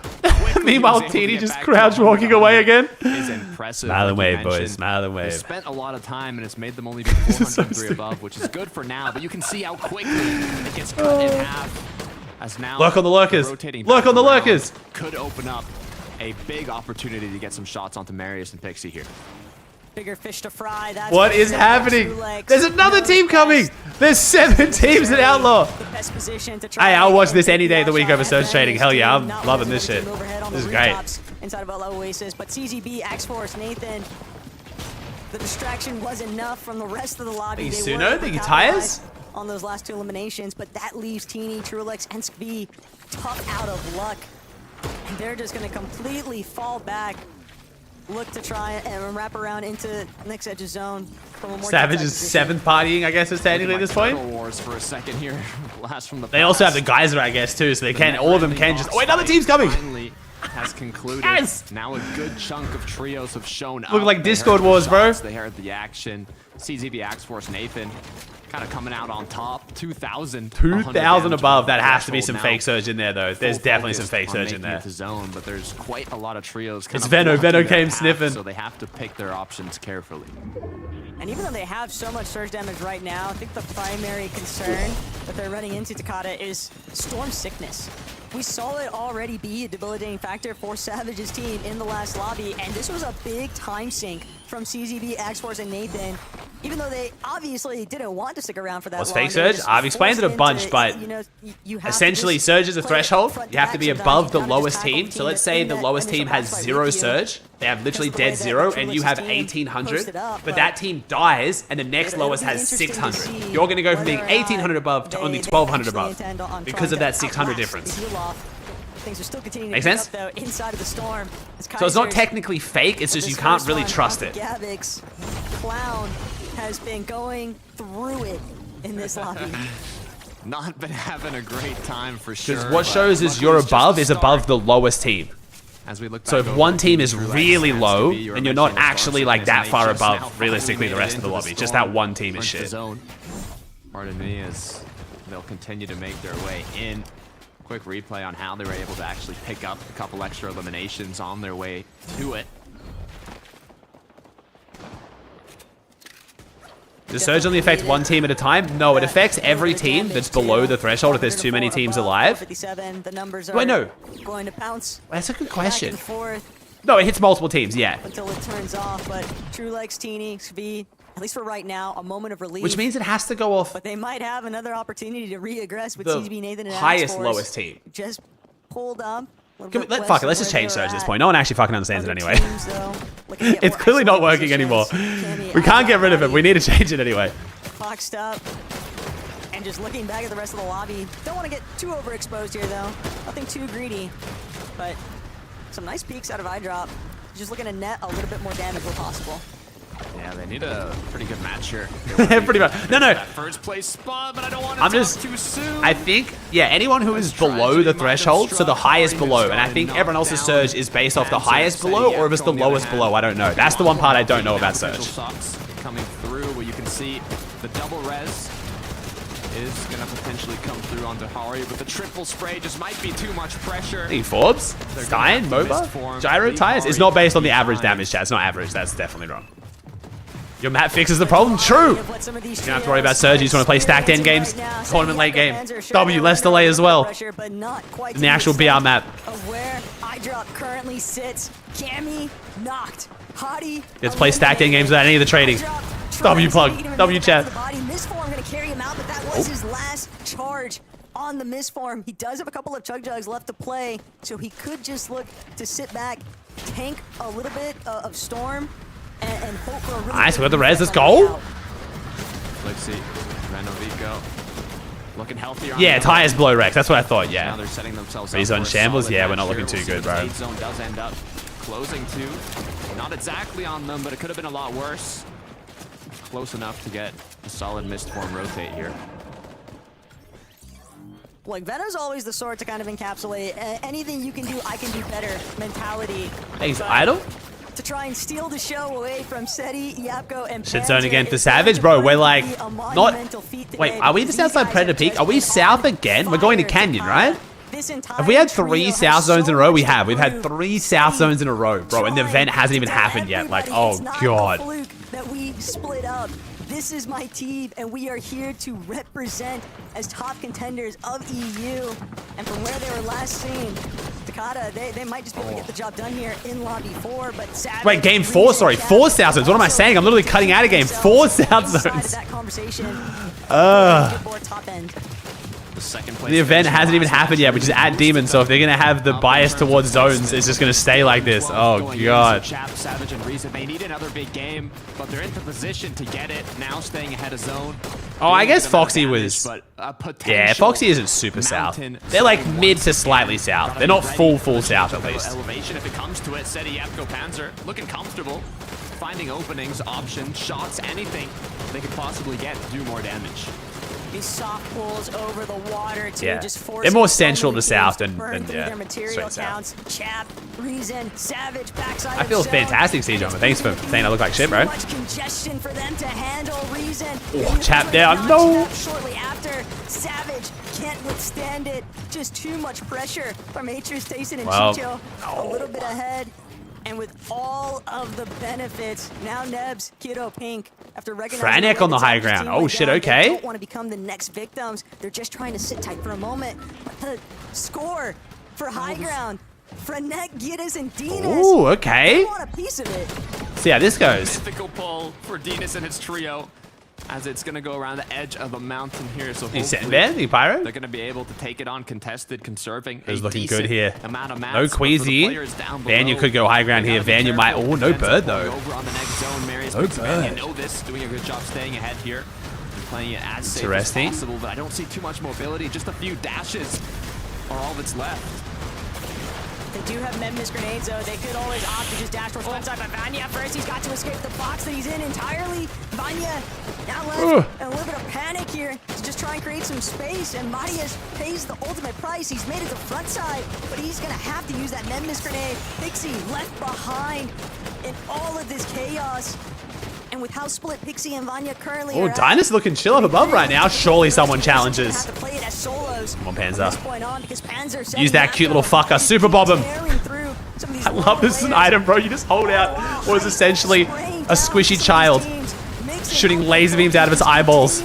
Meanwhile, Teeny just crouch walking away again. Is impressive. Smile and wave, boys. Smile and wave. They spent a lot of time, and it's made them only be 403 above, which is good for now, but you can see how quickly it gets cut in half. As now, lurk on the lurkers. Lurk on the lurkers. Could open up a big opportunity to get some shots onto Marius and Pixie here. Bigger fish to fry. That's what is happening? There's another team coming. There's 7 teams in Outlaw. Hey, I'll watch this any day of the week over Surge Trading. Hell yeah, I'm loving this shit. This is great. Inside of Oasis, but CZB, Axe4, Nathan. The distraction was enough from the rest of the lobby. Suno, the tires? On those last 2 eliminations, but that leaves Teeny, Trulex, and Skv tough out of luck. And they're just going to completely fall back, look to try and wrap around into next edge of zone. Savage is 7th partying, I guess, is technically at this point. Wars for a second here. Last from the they also have the Geyser, I guess, too, so they can. All of them can just. Oh, wait, another team's coming. Has concluded. Yes! Now a good chunk of trios have shown up. Look like Discord Wars, bro. They heard the action. CZB, Axe-Force, Nathan kind of coming out on top. 2,000. 2,000 above. That has to be some fake surge in there, though. There's definitely some fake surge in there. To zone, but there's quite a lot of trios. It's Venno. Venno came sniffing. So they have to pick their options carefully. And even though they have so much surge damage right now, I think the primary concern that they're running into, Takata, is Storm Sickness. We saw it already be a debilitating factor for Savage's team in the last lobby, and this was a big time sink from CZB, Axe4, and Nathan. Even though they obviously didn't want to stick around for that long. Fake Surge? I've explained it a bunch, but essentially Surge is a threshold. You have to be above the lowest team. So let's say the lowest team has 0 Surge. They have literally dead 0, and you have 1,800. But that team dies, and the next lowest has 600. You're going to go from being 1,800 above to only 1,200 above because of that 600 difference. Things are still continuing Make to sense? up, though, inside of the storm. So it's not technically fake, it's just you can't really trust it. Gavix Clown has been going through it in this lobby. Not been having a great time for sure. Because what shows is you're above is above the lowest team. As we look so if one team is really low, then you're not actually like that far above realistically the rest of the lobby. Just that one team is shit. Pardon me, as they'll continue to make their way in. Quick replay on how they were able to actually pick up a couple extra eliminations on their way to it. Does Surge only affect one team at a time? No, it affects every team that's below the threshold if there's too many teams alive. Wait, no. Going to bounce. That's a good question. Back and forth No, it hits multiple teams, yeah. until it turns off, but True likes Teeny to be, at least for right now, a moment of relief. Which means it has to go off But they might have another opportunity to re-aggress with the CB Nathan and highest, Alex Force. lowest team. Just pulled up. Fuck it, let's just change Surge at this point. No one actually fucking understands it anyway. It's clearly not working anymore. We can't get rid of it. We need to change it anyway. Boxed up. And just looking back at the rest of the lobby. Don't want to get too overexposed here, though. Nothing too greedy. But some nice peeks out of eyedrop. Just looking to net a little bit more damage where possible. Yeah, they need a pretty good match here. Pretty much. No. That first place spot, but I don't want to talk too soon. I think, yeah, anyone who is below the threshold, so the highest below, and I think everyone else's Surge is based off the highest below, or if it's the lowest below, I don't know. That's the one part I don't know about Surge. Coming through, where you can see the double res is gonna potentially come through onto Hari, but the triple spray just might be too much pressure. Hey, Forbes, Stein, MOBA, Gyro Tires. It's not based on the average damage, chat. It's not average. That's definitely wrong. Your map fixes the problem. True. You don't have to worry about Surge. You just want to play stacked end games, tournament late game. W, less delay as well. In the actual BR map. Of where eyedrop currently sits. Cammy knocked. Hottie. You have to play stacked end games without any of the trading. W plug. W chat. Misform gonna carry him out, but that was his last charge on the Misform. He does have a couple of Chug Jugs left to play, so he could just look to sit back, tank a little bit of Storm, and hope for a really nice, we got the res. Let's go. Let's see. Renovico looking healthier. Yeah, tires below Rex. That's what I thought. Yeah. Now they're setting themselves He's up on for a shambles. solid Yeah, we're match not looking here. too good, We'll see bro. if the zone does end up closing too. Not exactly on them, but it could have been a lot worse. Close enough to get a solid Mistform rotate here. Like, Venom's always the sort to kind of encapsulate anything you can do, I can do better mentality. Hey, he's idle? To try and steal the show away from Seti, Yapko, and Shit zone again for Savage, bro. We're like, not. Wait, are we just outside Predator Peak? Are we south again? We're going to Canyon, right? Have we had 3 south zones in a row? We have. We've had 3 south zones in a row, bro, and the event hasn't even happened yet. Like, oh god. That we split up. This is my team, and we are here to represent as top contenders of EU. And from where they were last seen, Takata, they might just be able to get the job done here in Lobby 4, but Savage... Wait, Game 4, sorry. 4 South Zones. What am I saying? I'm literally cutting out of game. 4 South Zones. That conversation, top end. The event hasn't even happened yet, which is at Demon, so if they're going to have the bias towards zones, it's just going to stay like this. Oh, God. Savage and Reason, they need another big game, but they're in the position to get it, now staying ahead of zone. Oh, I guess Foxy was... Yeah, Foxy isn't super south. They're like mid to slightly south. They're not full south, at least. Elevation if it comes to it. Seti, Yapko, Panzer, looking comfortable. Finding openings, options, shots, anything they could possibly get to do more damage. These soft pulls over the water to just they're more central to south than their material counts. Chap, Reason, Savage, backside. I feel fantastic, CJ. Thanks for saying I look like shit, bro. Much congestion for them to handle. Reason. Oh, Chap down. No. Shortly after, Savage can't withstand it. Just too much pressure from Atreus, Tayson, and Chicho. A little bit ahead. And with all of the benefits, now Nebs, Kiddo, Pink, after recognizing Franek on the high ground. Oh shit, okay. They don't want to become the next victims. They're just trying to sit tight for a moment. But the score for high ground, Franek, Giddes, and Dinas. Ooh, okay. They want a piece of it. See how this goes. Mythical pull for Dinas and his trio, as it's going to go around the edge of the mountain here. So he's sitting there, the Pyro. They're going to be able to take it on contested, conserving. He's looking good here. Amount of no Queasy. Vanya could go high ground here. Vanya might. Oh, no bird though. Over on the next zone, Marius no bird. You know this, doing a good job staying ahead here. Playing it as safe as possible, but I don't see too much mobility. Just a few dashes are all that's left. They do have Memphis grenades, though. They could always opt to just dash towards one side, but Vanya first, he's got to escape the box that he's in entirely. Vanya now left and a little bit of panic here to just try and create some space, and Marius pays the ultimate price. He's made it to front side, but he's going to have to use that Memphis grenade. Pixie left behind in all of this chaos. And with how split Pixie and Vanya currently are Dynas looking chill up above right now. Surely someone challenges. Come on, Panzer. Use that cute little fucker. Super bob him. I love this as an item, bro. You just hold out what is essentially a squishy child. shooting laser beams out of his eyeballs.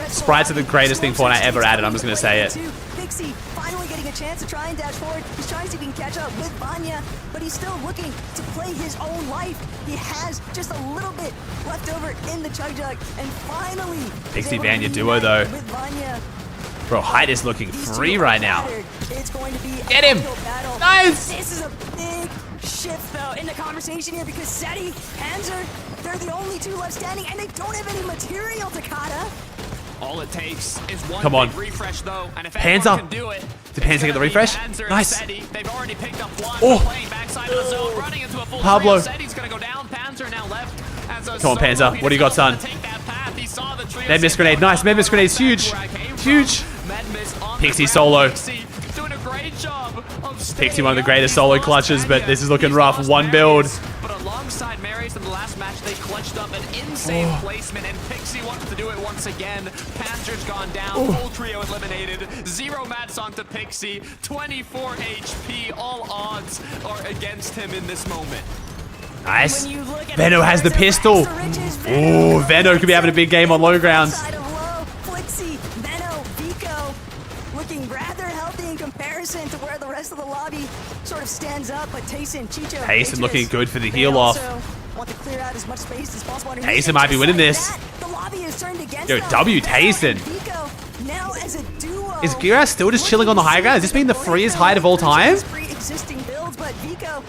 Sprites are the greatest thing Fortnite ever added. I'm just going to say it. Pixie finally getting a chance to try and dash forward. He's trying to see if he can catch up with Vanya, but he's still looking to play his own life. He has just a little bit left over in the Chug Jug, and finally Pixie Vanya duo though. Bro, Height is looking free right now. It's going to be Get him! Nice! This is a big shift though in the conversation here because Seti, Panzer, they're the only two left standing, and they don't have any material, Takata. All it takes is one Come on. big refresh though, and if Panzer. anyone can do it, Did Panzer get the refresh? Nice. They've already picked up one. Oh. Playing backside of the zone, running into a full Pablo. trio. Seti's gonna go down. Panzer now left. Come on, Panzer. What do you got, son? Med miss grenade. Nice. Med miss grenade's huge. Huge. Pixie solo. Doing a great job of Pixie, one of the greatest solo clutches, but this is looking rough. One build. But alongside Mary's in the last match, they clutched up an insane placement, and Pixie wants to do it once again. Panzer's gone down, full trio eliminated. 0 mad song to Pixie, 24 HP. All odds are against him in this moment. Nice. Venno has the pistol. Ooh, Venno could be having a big game on low grounds. Looking rather healthy in comparison to where the rest of the lobby sort of stands up, but Tayson, Chicho, Tayson looking good for the heal off. Want to clear out as much space as possible. Tayson might be winning this. The lobby is turned against Yo, W Tayson. now as a duo. Is Giras still just chilling on the high ground? Has this been the freest height of all time? Pre-existing builds, but Vico,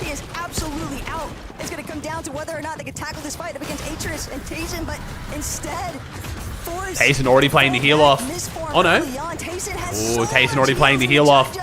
he is absolutely out. It's going to come down to whether or not they can tackle this fight up against Atris and Tayson, but instead, Tayson already playing the heal off. Oh no. Ooh, Tayson already playing the heal off.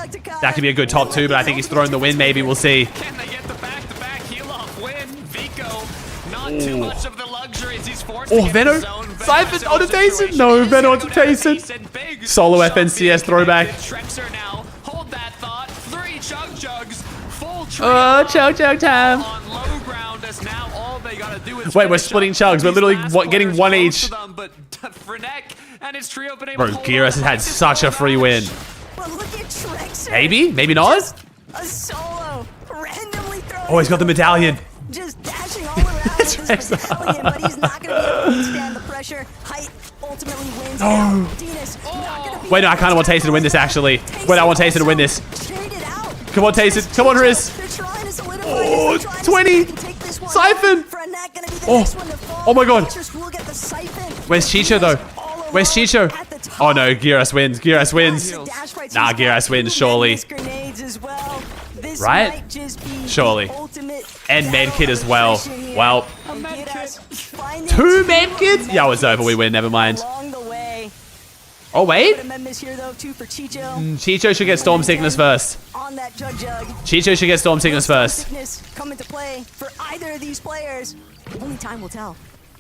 That could be a good top 2, but I think he's throwing the win. Maybe we'll see. Can they get the back-to-back heal off win? Vico, not too much of the luxuries. He's forced to Venno. Siphon onto Tayson. No, Venno onto Tayson. Solo FNCS throwback. Trexer now. Hold that thought. 3 Chug Jugs. Full trio. Chug Jug time. On low ground as now all they gotta do is Wait, we're splitting chugs. We're literally getting one each. But Frenek and his trio been Bro, able to hold Giras has had such a free win. But look at Trexer. Maybe? Maybe not? A solo randomly thrown. Oh, he's got the medallion. Just dashing all around with this medallion, but he's not going to be able to withstand the pressure. Height ultimately wins. No. Dinas not going to be Wait, no, I kind of want Tayson to win this, actually. Wait, I want Tayson to win this. traded out. Come on, Tayson. Come on, Riz. They're trying to solidify Oh, this. They're trying to 20. see if they can take this one Siphon. out. Frenek gonna be the Oh. next one to fall. Oh my God. Atris will get the siphon. Where's Chicho, though? Where's Chicho? At the top. Oh, no. Giras wins. Giras wins. The dash fights, Nah, he's got Giras wins, 2 surely. Madness grenades as well. This Right? might just be Surely. the ultimate And battle medkit as of well. attrition here. Well, And Giras finding 2 two medkits? Yeah, it's over. We win. Never mind. along the way. Oh, wait. But a med miss here though, 2 for Chicho. Chicho should get Storm Sickness first. On that Jug. Chicho should get Storm Sickness first. Sickness come into play for either of these players. Only time will tell.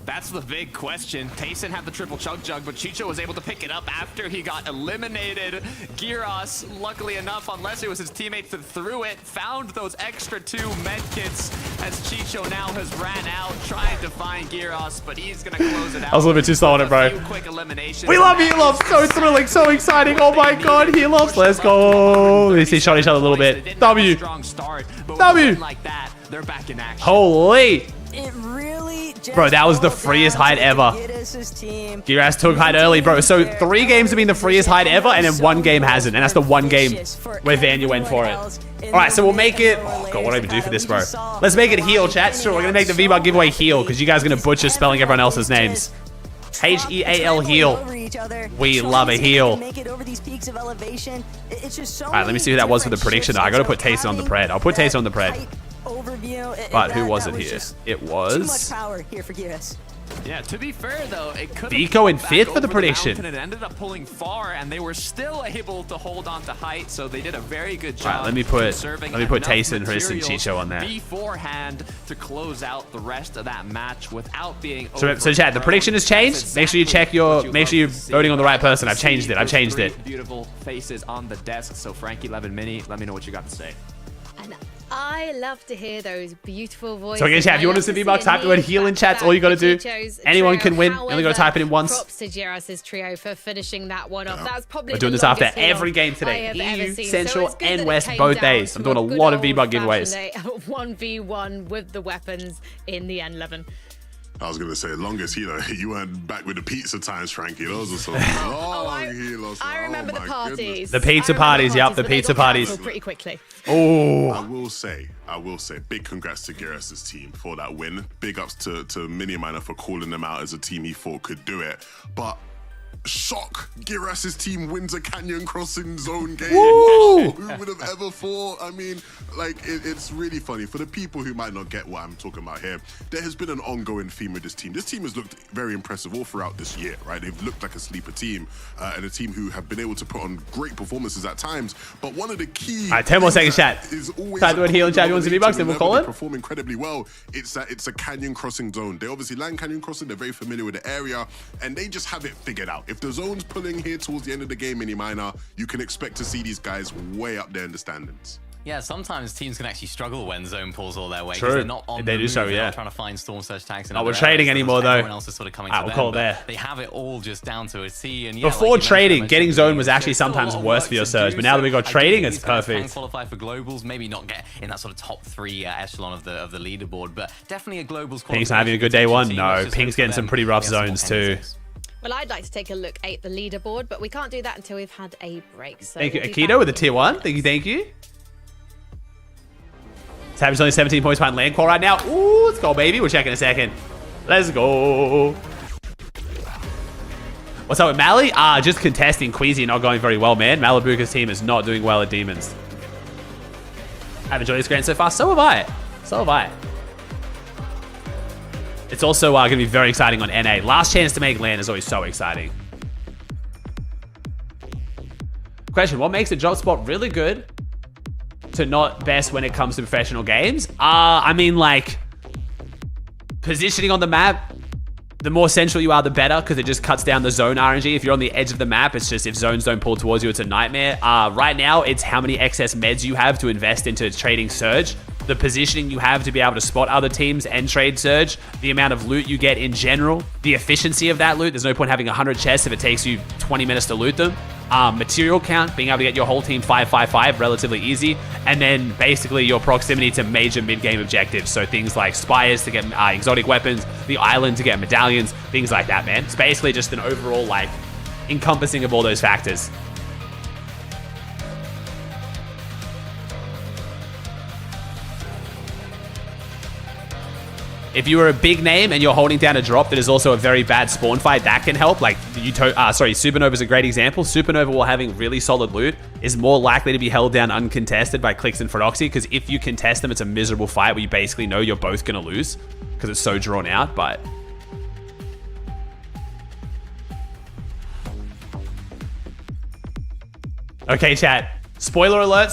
That's the big question. Tayson had the triple Chug Jug, but Chicho was able to pick it up after he got eliminated. Giras, luckily enough, unless it was his teammates that threw it, found those extra 2 medkits as Chicho now has ran out trying to find Giras, but he's going to close it out. I was a little bit too slow on it, bro. Quick eliminations. We love heal-offs. So thrilling. So exciting. Oh, my God. Heal-offs. Let's go. They shot each other a little bit. W. Strong start, but W. like that, they're back in action. Holy. It really just Bro, that was the boiled freest down height to ever. Giras' team. Giras took height early, bro. So 3 games have been the freest height ever, and then 1 game hasn't. And that's the 1 game where Vanya went for it. All right, so we'll make it... Oh, God, what do I even do for this, bro? Let's make it heal, chat. Sure, we're going to make the V-Buck giveaway heal, because you guys are going to butcher spelling everyone else's names. H-E-A-L heal. We love a heal. All right, let me see who that was for the prediction. I got to put Tayson on the pred. I'll put Tayson on the pred. But who was it here? It was... Too much power here for Giras. Yeah, to be fair though, it could Vico in 5th for the prediction. It ended up pulling far, and they were still able to hold on to height, so they did a very good job. Right, let me put conserving Tayson, enough Riz, and materials Chicho on there. beforehand to close out the rest of that match without being. So chat, the prediction has changed. Make sure you check make sure you're voting on the right person. I've changed it. I've changed it. Beautiful faces on the desk. So Frankie11 Mini, let me know what you got to say. And I love to hear those beautiful voices. So again, chat, if you want to see V-Bucks, type the word heal in chat. All you got to do. Anyone can win. You only got to type it in once. Props to Giras' trio for finishing that one off. That's probably We're doing this after every game today. EU, Central, and West both days. I'm doing a lot of V-Buck giveaways. 1v1 with the weapons in the N11. I was gonna say, longest healer, you weren't back with the pizza times, Frankie. Those are some long healers. I remember the parties. Goodness. The pizza parties, yep, the pizza parties. Pretty quickly. Oh. I will say, big congrats to Garrus' team for that win. Big ups to Miniminer for calling them out as a team he thought could do it. But shock, Garrus' team wins a canyon crossing zone game. Whoa, who would have ever thought? I mean, like, it's really funny. For the people who might not get what I'm talking about here, there has been an ongoing theme with this team. This team has looked very impressive all throughout this year, right? They've looked like a sleeper team and a team who have been able to put on great performances at times. But one of the key... All right, 10 more seconds, chat. Is always time to heal and champions and V-Bucks, then we'll call it. Perform incredibly well. It's a canyon crossing zone. They obviously land canyon crossing. They're very familiar with the area, and they just have it figured out. If the zone's pulling here towards the end of the game, Miniminer, you can expect to see these guys way up there in the standings. Yeah, sometimes teams can actually struggle when zone pulls all their way. True. They're not on they the do move. so, They're yeah. not trying to find storm surge tags. Oh, we're trading anymore, though. Everyone else is sort of coming to we'll them, call it there. They have it all just down to a T. And yeah, Before like trading, getting zone was there's actually still a sometimes lot of worse work for your to surge, do, but now that we got I do trading, think it's these guys perfect. Can qualify for globals, maybe not get in that sort of top 3 echelon of the leaderboard, but definitely a globals. Pink's not having a good day one. No, Pink's getting some pretty rough zones too. Well, I'd like to take a look at the leaderboard, but we can't do that until we've had a break. So thank you, Akito, with the tier 1. Thank you. Tabby's only 17 points behind land call right now. Ooh, let's go, baby. We'll check in a second. Let's go. What's up with Mally? Just contesting. Queasy not going very well, man. Malibuka's team is not doing well at Demons. I've enjoyed this grand so far. So have I. It's also going to be very exciting on NA. Last chance to make land is always so exciting. Question, what makes a drop spot really good to not best when it comes to professional games? I mean, like, positioning on the map, the more central you are, the better, because it just cuts down the zone RNG. If you're on the edge of the map, it's just if zones don't pull towards you, it's a nightmare. Right now, it's how many excess meds you have to invest into trading Surge, the positioning you have to be able to spot other teams and trade Surge, the amount of loot you get in general, the efficiency of that loot. There's no point having 100 chests if it takes you 20 minutes to loot them. Material count, being able to get your whole team 5-5-5 relatively easy, and then basically your proximity to major mid-game objectives. So things like spires to get exotic weapons, the island to get medallions, things like that, man. It's basically just an overall, like, encompassing of all those factors. If you are a big name and you're holding down a drop that is also a very bad spawn fight, that can help. Like, Supernova is a great example. Supernova, while having really solid loot, is more likely to be held down uncontested by Clix and Phrodoxy, because if you contest them, it's a miserable fight where you basically know you're both going to lose because it's so drawn out, but... Okay, chat. Spoiler alert,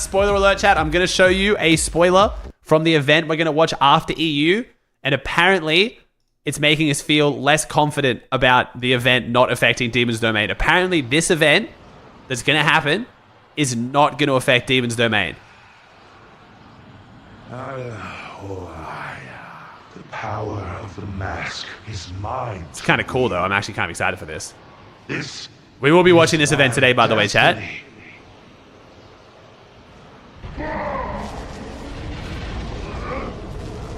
chat. I'm going to show you a spoiler from the event we're going to watch after EU. And apparently, it's making us feel less confident about the event not affecting Demon's Domain. Apparently, this event that's going to happen is not going to affect Demon's Domain. The power of the mask is mine. It's kind of cool, though. I'm actually kind of excited for this. We will be watching this event today, by the way, chat.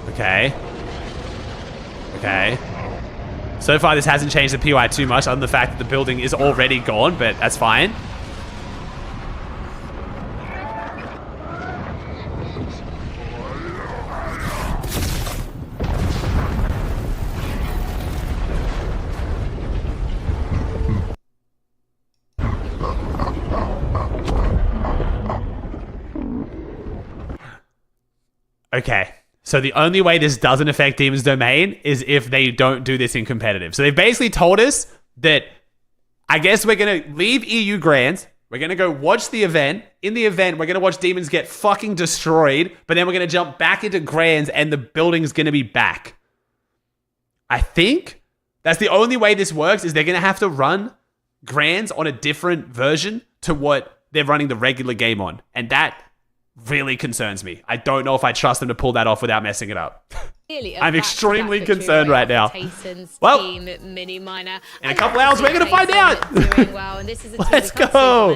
Okay. So far, this hasn't changed the POI too much, other than the fact that the building is already gone, but that's fine. Okay. So the only way this doesn't affect Demon's Domain is if they don't do this in competitive. So they've basically told us that, I guess we're going to leave EU Grands. We're going to go watch the event. In the event, we're going to watch Demons get fucking destroyed. But then we're going to jump back into Grands and the building's going to be back. I think that's the only way this works, is they're going to have to run Grands on a different version to what they're running the regular game on. And that really concerns me. I don't know if I trust them to pull that off without messing it up. I'm extremely concerned right now. Well, in a couple hours, we're going to find out. Well, and this is Let's go.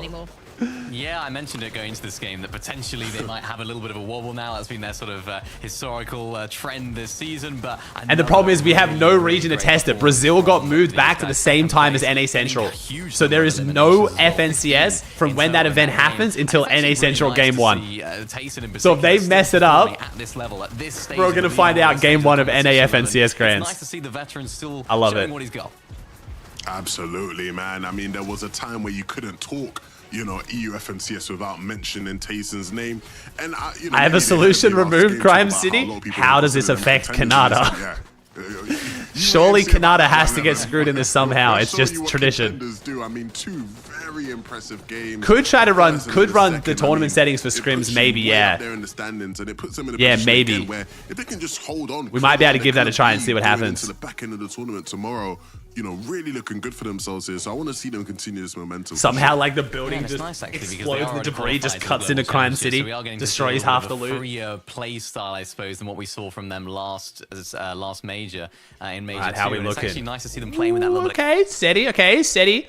Yeah, I mentioned it going into this game that potentially they might have a little bit of a wobble now. That's been their sort of historical trend this season. And the problem is we have no region to test it. Brazil got moved back to the same time as NA Central. So there is no FNCS from when that event happens until NA Central Game 1. So if they mess it up, we're going to find out Game 1 of NA FNCS Grands. Nice to see the veteran still I love showing it. what he's got. Absolutely, man. I mean, there was a time where you couldn't talk, you know, EU FNCS without mentioning Tayson's name. And I have a solution. Remove Crime City. How does this affect Canada? Surely Canada has to get screwed in this somehow. It's just tradition. I mean, 2 very impressive games. Could run the tournament settings for scrims, maybe, yeah. Yeah, maybe. Where if they can just hold on, we might be able to give that a try and see what happens. To the back end of the tournament tomorrow, you know, really looking good for themselves here. So I want to see them continue this momentum. Somehow, like, the building just explodes, the debris just cuts into Crime City, destroys half the loot. Freer play style, I suppose, than what we saw from them last major in major 2. How we looking? It's actually nice to see them playing with that little. Okay, steady.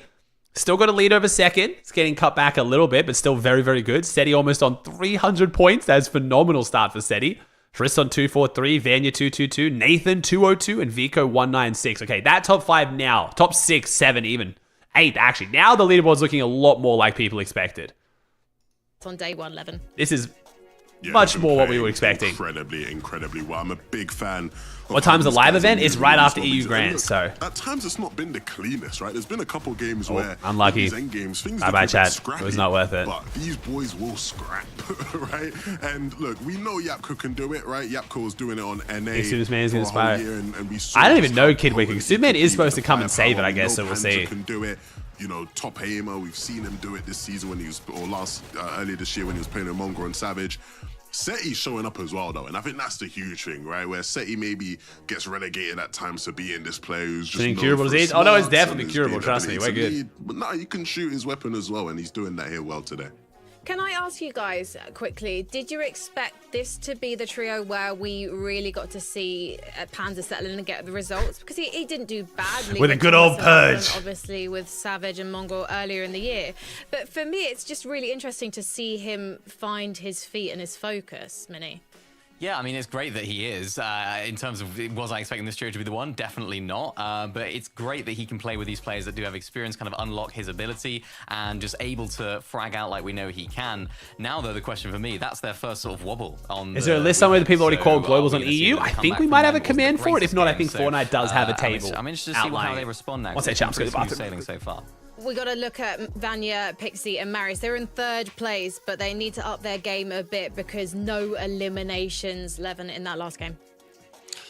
Still got a lead over second. It's getting cut back a little bit, but still very, very good. Steady almost on 300 points. That's a phenomenal start for Steady. Frisk on 243, Vanya 222, Nathan 202, and Vico 196. Okay, that top 5 now. Top 6, 7, even 8, actually. Now the leaderboard's looking a lot more like people expected. It's on day 111. This is much more what we were expecting. Incredibly well. I'm a big fan. What time's the live event? It's right after EU Grands, so. At times it's not been the cleanest, right? There's been a couple games where unlucky. These end games, things bye chat. Scrappy, it was not worth it. But these boys will scrap, right? And look, we know Yapko can do it, right? Yapko was doing it on NA. Superman is going to inspire. I don't even know Kid Wicked. Superman is supposed to come and save it, I guess, so we'll see. Can do it. You know, top aimer. We've seen him do it this season when he was, or earlier this year when he was playing with Mongo and Savage. Seti's showing up as well, though, and I think that's the huge thing, right? Where Seti maybe gets relegated at times to being this player who's just incurable disease. Oh no, it's definitely curable. Trust me, we're good. But no, you can shoot his weapon as well, and he's doing that here well today. Can I ask you guys quickly, did you expect this to be the trio where we really got to see Panzer settle in and get the results? Because he didn't do badly. With a good old purge. Obviously with Savage and Mongol earlier in the year. But for me, it's just really interesting to see him find his feet and his focus, Minnie. Yeah, I mean, it's great that he is. In terms of, was I expecting this trio to be the one? Definitely not. But it's great that he can play with these players that do have experience, kind of unlock his ability, and just able to frag out like we know he can. Now, though, the question for me, that's their first sort of wobble on. Is there a list somewhere that people already called globals on EU? I think we might have a command for it. If not, I think Fortnite does have a table. I'm interested to see how they respond now. What's that, chaps? Go to the bathroom. Sailing so far. We got to look at Vanya, Pixie, and Maris. They're in 3rd place, but they need to up their game a bit because no eliminations, Levin, in that last game.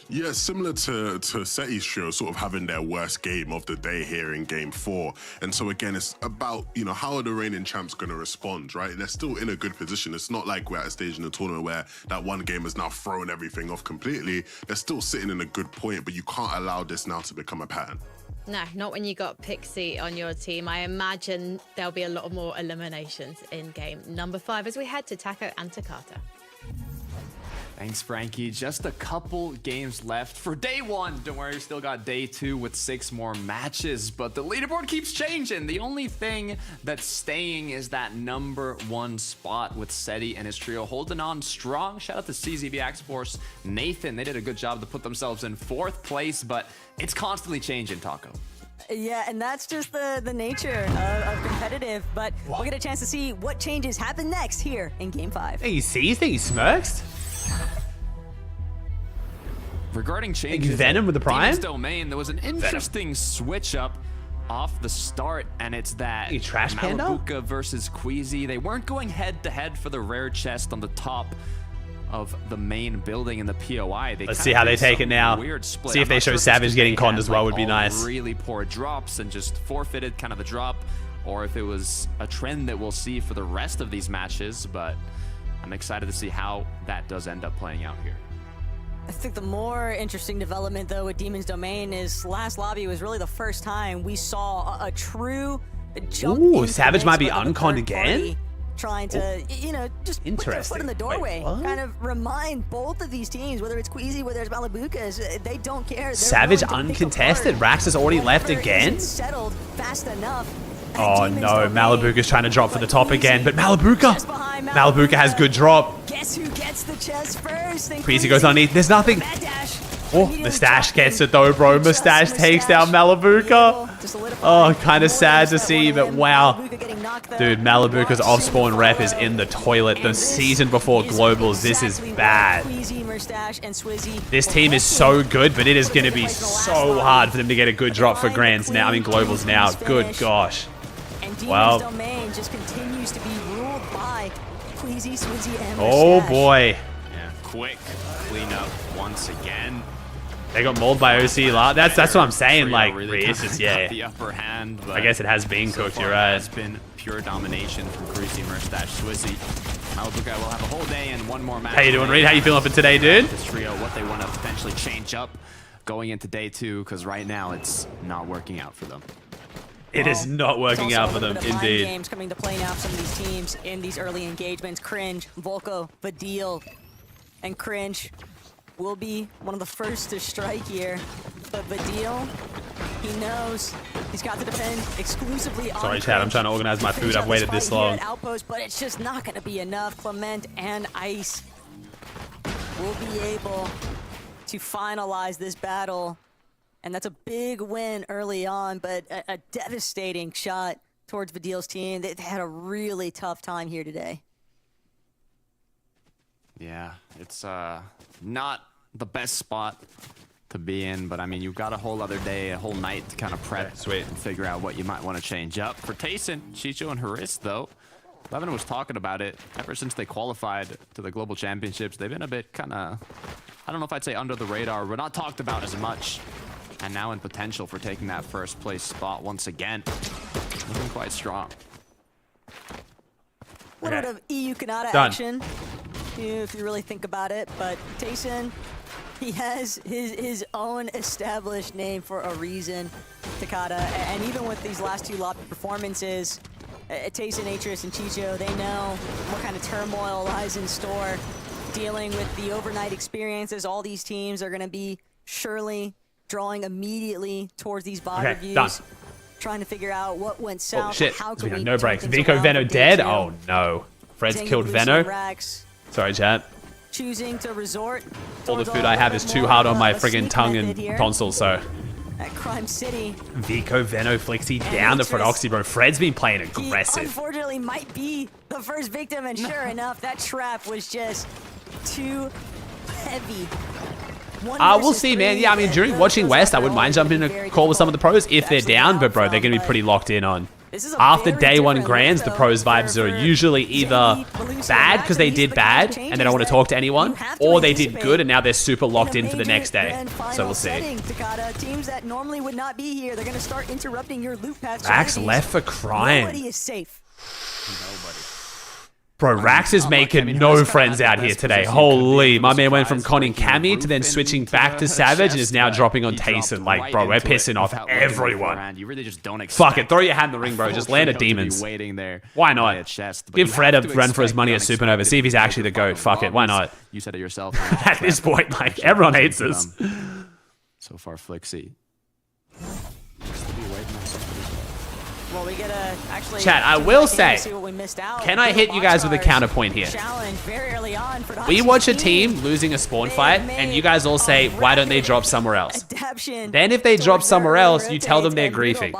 Yeah, similar to Seti's trio, sort of having their worst game of the day here in Game 4. And so again, it's about, you know, how are the reigning champs going to respond, right? They're still in a good position. It's not like we're at a stage in the tournament where that one game has now thrown everything off completely. They're still sitting in a good point, but you can't allow this now to become a pattern. No, not when you got Pixie on your team. I imagine there'll be a lot more eliminations in game number 5 as we head to Taco and Takata. Thanks, Frankie. Just a couple games left for day 1. Don't worry, we still got day 2 with 6 more matches, but the leaderboard keeps changing. The only thing that's staying is that number 1 spot with Seti and his trio holding on strong. Shout out to CZB X-Force, Nathan. They did a good job to put themselves in 4th place, but it's constantly changing, Taco. Yeah, and that's just the nature of competitive, but we'll get a chance to see what changes happen next here in Game 5. Hey, you see? You think he smirks? Regarding changes, Venom with the Prime? Demon's Domain, there was an interesting switch up off the start, and it's that Trash Panda Malabuka versus Queasy. They weren't going head to head for the rare chest on the top of the main building in the POI. Let's see how they take it now. See if they show Savage getting conned as well would be nice. Really poor drops and just forfeited kind of the drop, or if it was a trend that we'll see for the rest of these matches, but I'm excited to see how that does end up playing out here. I think the more interesting development, though, with Demon's Domain is last lobby was really the first time we saw a true jump. Ooh, Savage might be unconned again? Trying to, you know, just put their foot in the doorway. Kind of remind both of these teams, whether it's Queasy, whether it's Malabukas, they don't care. They're Savage uncontested. Rax has already left again? Settled fast enough. Oh no, Malabuka's trying to drop for the top again, but Malabuka has good drop. Guess who gets the chest first? Queasy goes underneath. There's nothing. Oh, Mustache gets it though, bro. Mustache takes down Malabuka. Oh, kind of sad to see, but wow. Dude, Malabuka's off-spawn rep is in the toilet. The season before Globals, this is bad. This team is so good, but it is going to be so hard for them to get a good drop for Grands now. I mean, Globals now. Good gosh. Well. Oh boy. Yeah, quick cleanup once again. They got mauled by OC. That's what I'm saying. Like, it's just, yeah. The upper hand, I guess it has been cooked. You're right. It's been pure domination from Greasy, Mustache, Swizzy. Malabuka will have a whole day and one more match. How you doing, Reed? How you feeling for today, dude? This trio, what they want to potentially change up going into day 2, because right now it's not working out for them. It is not working out for them, indeed. Games coming to play now for some of these teams in these early engagements. Cringe, Volko, Vadil, and Cringe will be one of the first to strike here. But Vadil, he knows he's got to defend exclusively on Sorry, Chad, I'm trying to organize my food. I've waited this long. Outpost, but it's just not going to be enough. Clement and Ice will be able to finalize this battle. And that's a big win early on, but a devastating shot towards Vadil's team. They had a really tough time here today. Yeah, it's not the best spot to be in, but I mean, you've got a whole other day, a whole night to kind of prep and figure out what you might want to change up. For Tayson, Chicho, and Haris, though, Levin was talking about it. Ever since they qualified to the Global Championships, they've been a bit kind of, I don't know if I'd say under the radar, but not talked about as much. And now in potential for taking that first place spot once again. Looking quite strong. A little bit of EU Canada action, if you really think about it. But Tayson, he has his own established name for a reason, Takada. And even with these last 2 lobby performances, Tayson, Atris, and Chicho, they know what kind of turmoil lies in store. Dealing with the overnight experiences, all these teams are going to be surely drawing immediately towards these VOD reviews, trying to figure out what went south. Oh shit, how can we no breaks. turn things Vico around Veno for dead? day 2. Oh no. Fred's Dang, killed Lucy Veno. Rax Sorry, chat. choosing to resort All the towards food a I have little is bit too more hard on of my a friggin' sneak tongue method and here tonsil, so. At Crime City. Vico Veno Flixie down to Frodoxy, bro. Fred's been playing aggressive. He unfortunately might be the first victim, and sure enough, that trap was just too heavy. We'll see, man. Yeah, I mean, during watching West, I wouldn't mind jumping in a call with some of the pros if they're down, but bro, they're going to be pretty locked in on. After day 1 Grands, the pros vibes are usually either bad because they did bad and they don't want to talk to anyone, or they did good and now they're super locked in for the next day. So we'll see. Teams that normally would not be here, they're going to start interrupting your loop path. Rax left for crying. Nobody is safe. Bro, Rax is making no friends out here today. Holy, my man went from conning Cammy to then switching back to Savage and is now dropping on Tayson. Like, bro, we're pissing off everyone. Fuck it, throw your hat in the ring, bro. Just land at Demons. Why not? Give Fred a run for his money at Supernova. See if he's actually the GOAT. Fuck it, why not? You said it yourself. At this point, like, everyone hates us. So far, Flixie. Well, we gotta actually Chat, I will say, can I hit you guys with a counterpoint here? We watch a team losing a spawn fight, and you guys all say, why don't they drop somewhere else? Then if they drop somewhere else, you tell them they're griefing.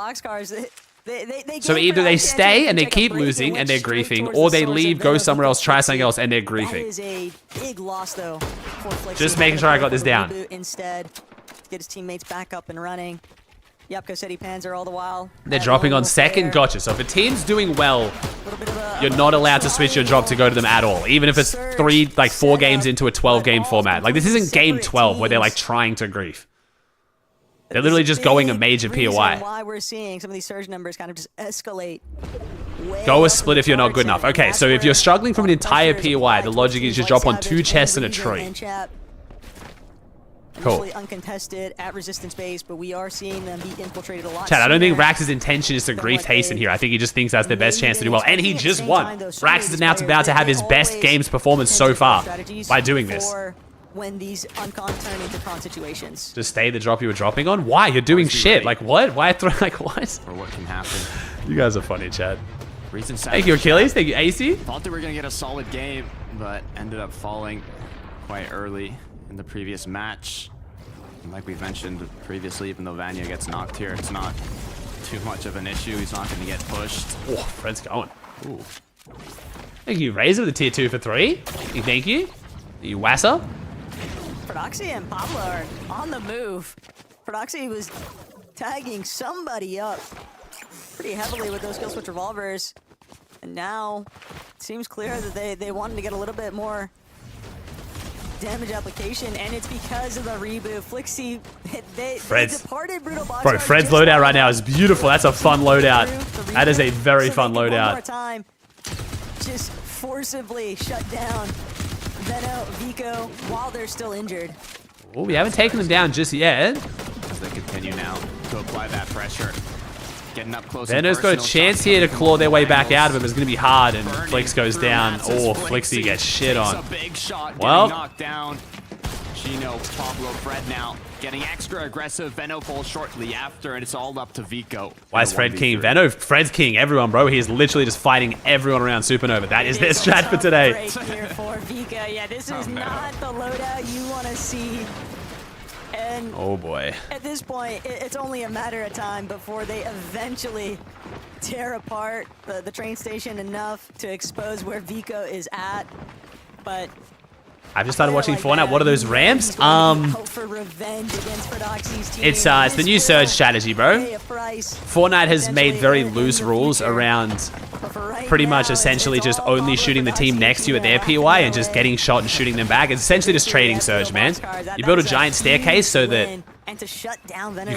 So either they stay and they keep losing and they're griefing, or they leave, go somewhere else, try something else, and they're griefing. Just making sure I got this down. Instead, get his teammates back up and running. Yapko said he Panzer all the while. They're dropping on second. Gotcha. So if a team's doing well, you're not allowed to switch your job to go to them at all. Even if it's 4 games into a 12-game format. Like, this isn't game 12 where they're, like, trying to grief. They're literally just going a major POI. Why we're seeing some of these surge numbers kind of just escalate. Go a split if you're not good enough. Okay, so if you're struggling from an entire POI, the logic is you drop on 2 chests and a tree. Cool. Uncontested at resistance base, but we are seeing them be infiltrated a lot. Chad, I don't think Rax's intention is to grief Tayson here. I think he just thinks that's their best chance to do well. And he just won. Rax is now about to have his best games performance so far by doing this. when these uncon turn into con situations. Just stay the drop you were dropping on? Why? You're doing shit. Like, what? Why throw, like, what? Or what can happen. You guys are funny, Chad. Reason Thank you, Achilles. Thank you, AC. Thought they were going to get a solid game, but ended up falling quite early in the previous match. And like we've mentioned previously, even though Vanya gets knocked here, it's not too much of an issue. He's not going to get pushed. Oh, Fred's going. Ooh. Thank you, Razor, the tier 2 for 3. Thank you. You Wasser. Prodoxy and Pablo are on the move. Prodoxy was tagging somebody up pretty heavily with those kill switch revolvers. And now it seems clear that they wanted to get a little bit more damage application, and it's because of the reboot. Flixie, they departed Brutal Box. Bro, Fred's loadout right now is beautiful. That's a fun loadout. That is a very fun loadout. One more time, just forcibly shut down Veno, Vico, while they're still injured. Oh, we haven't taken them down just yet. As they continue now to apply that pressure. Getting up close. Veno's got a chance here to claw their way back out of it, but it's going to be hard, and Flix goes down. Oh, Flixie gets shit on. Well, knocked down. Chino, Pablo, Fred now getting extra aggressive. Veno falls shortly after, and it's all up to Vico. Why is Fred king? Fred's king everyone, bro. He is literally just fighting everyone around Supernova. That is their strat for today. Here for Vico. Yeah, this is not the loadout you want to see. And oh boy. At this point, it's only a matter of time before they eventually tear apart the train station enough to expose where Vico is at. But I've just started watching Fortnite. What are those ramps? It's the new Surge strategy, bro. Fortnite has made very loose rules around pretty much essentially just only shooting the team next to you at their POI and just getting shot and shooting them back. It's essentially just trading Surge, man. You build a giant staircase so that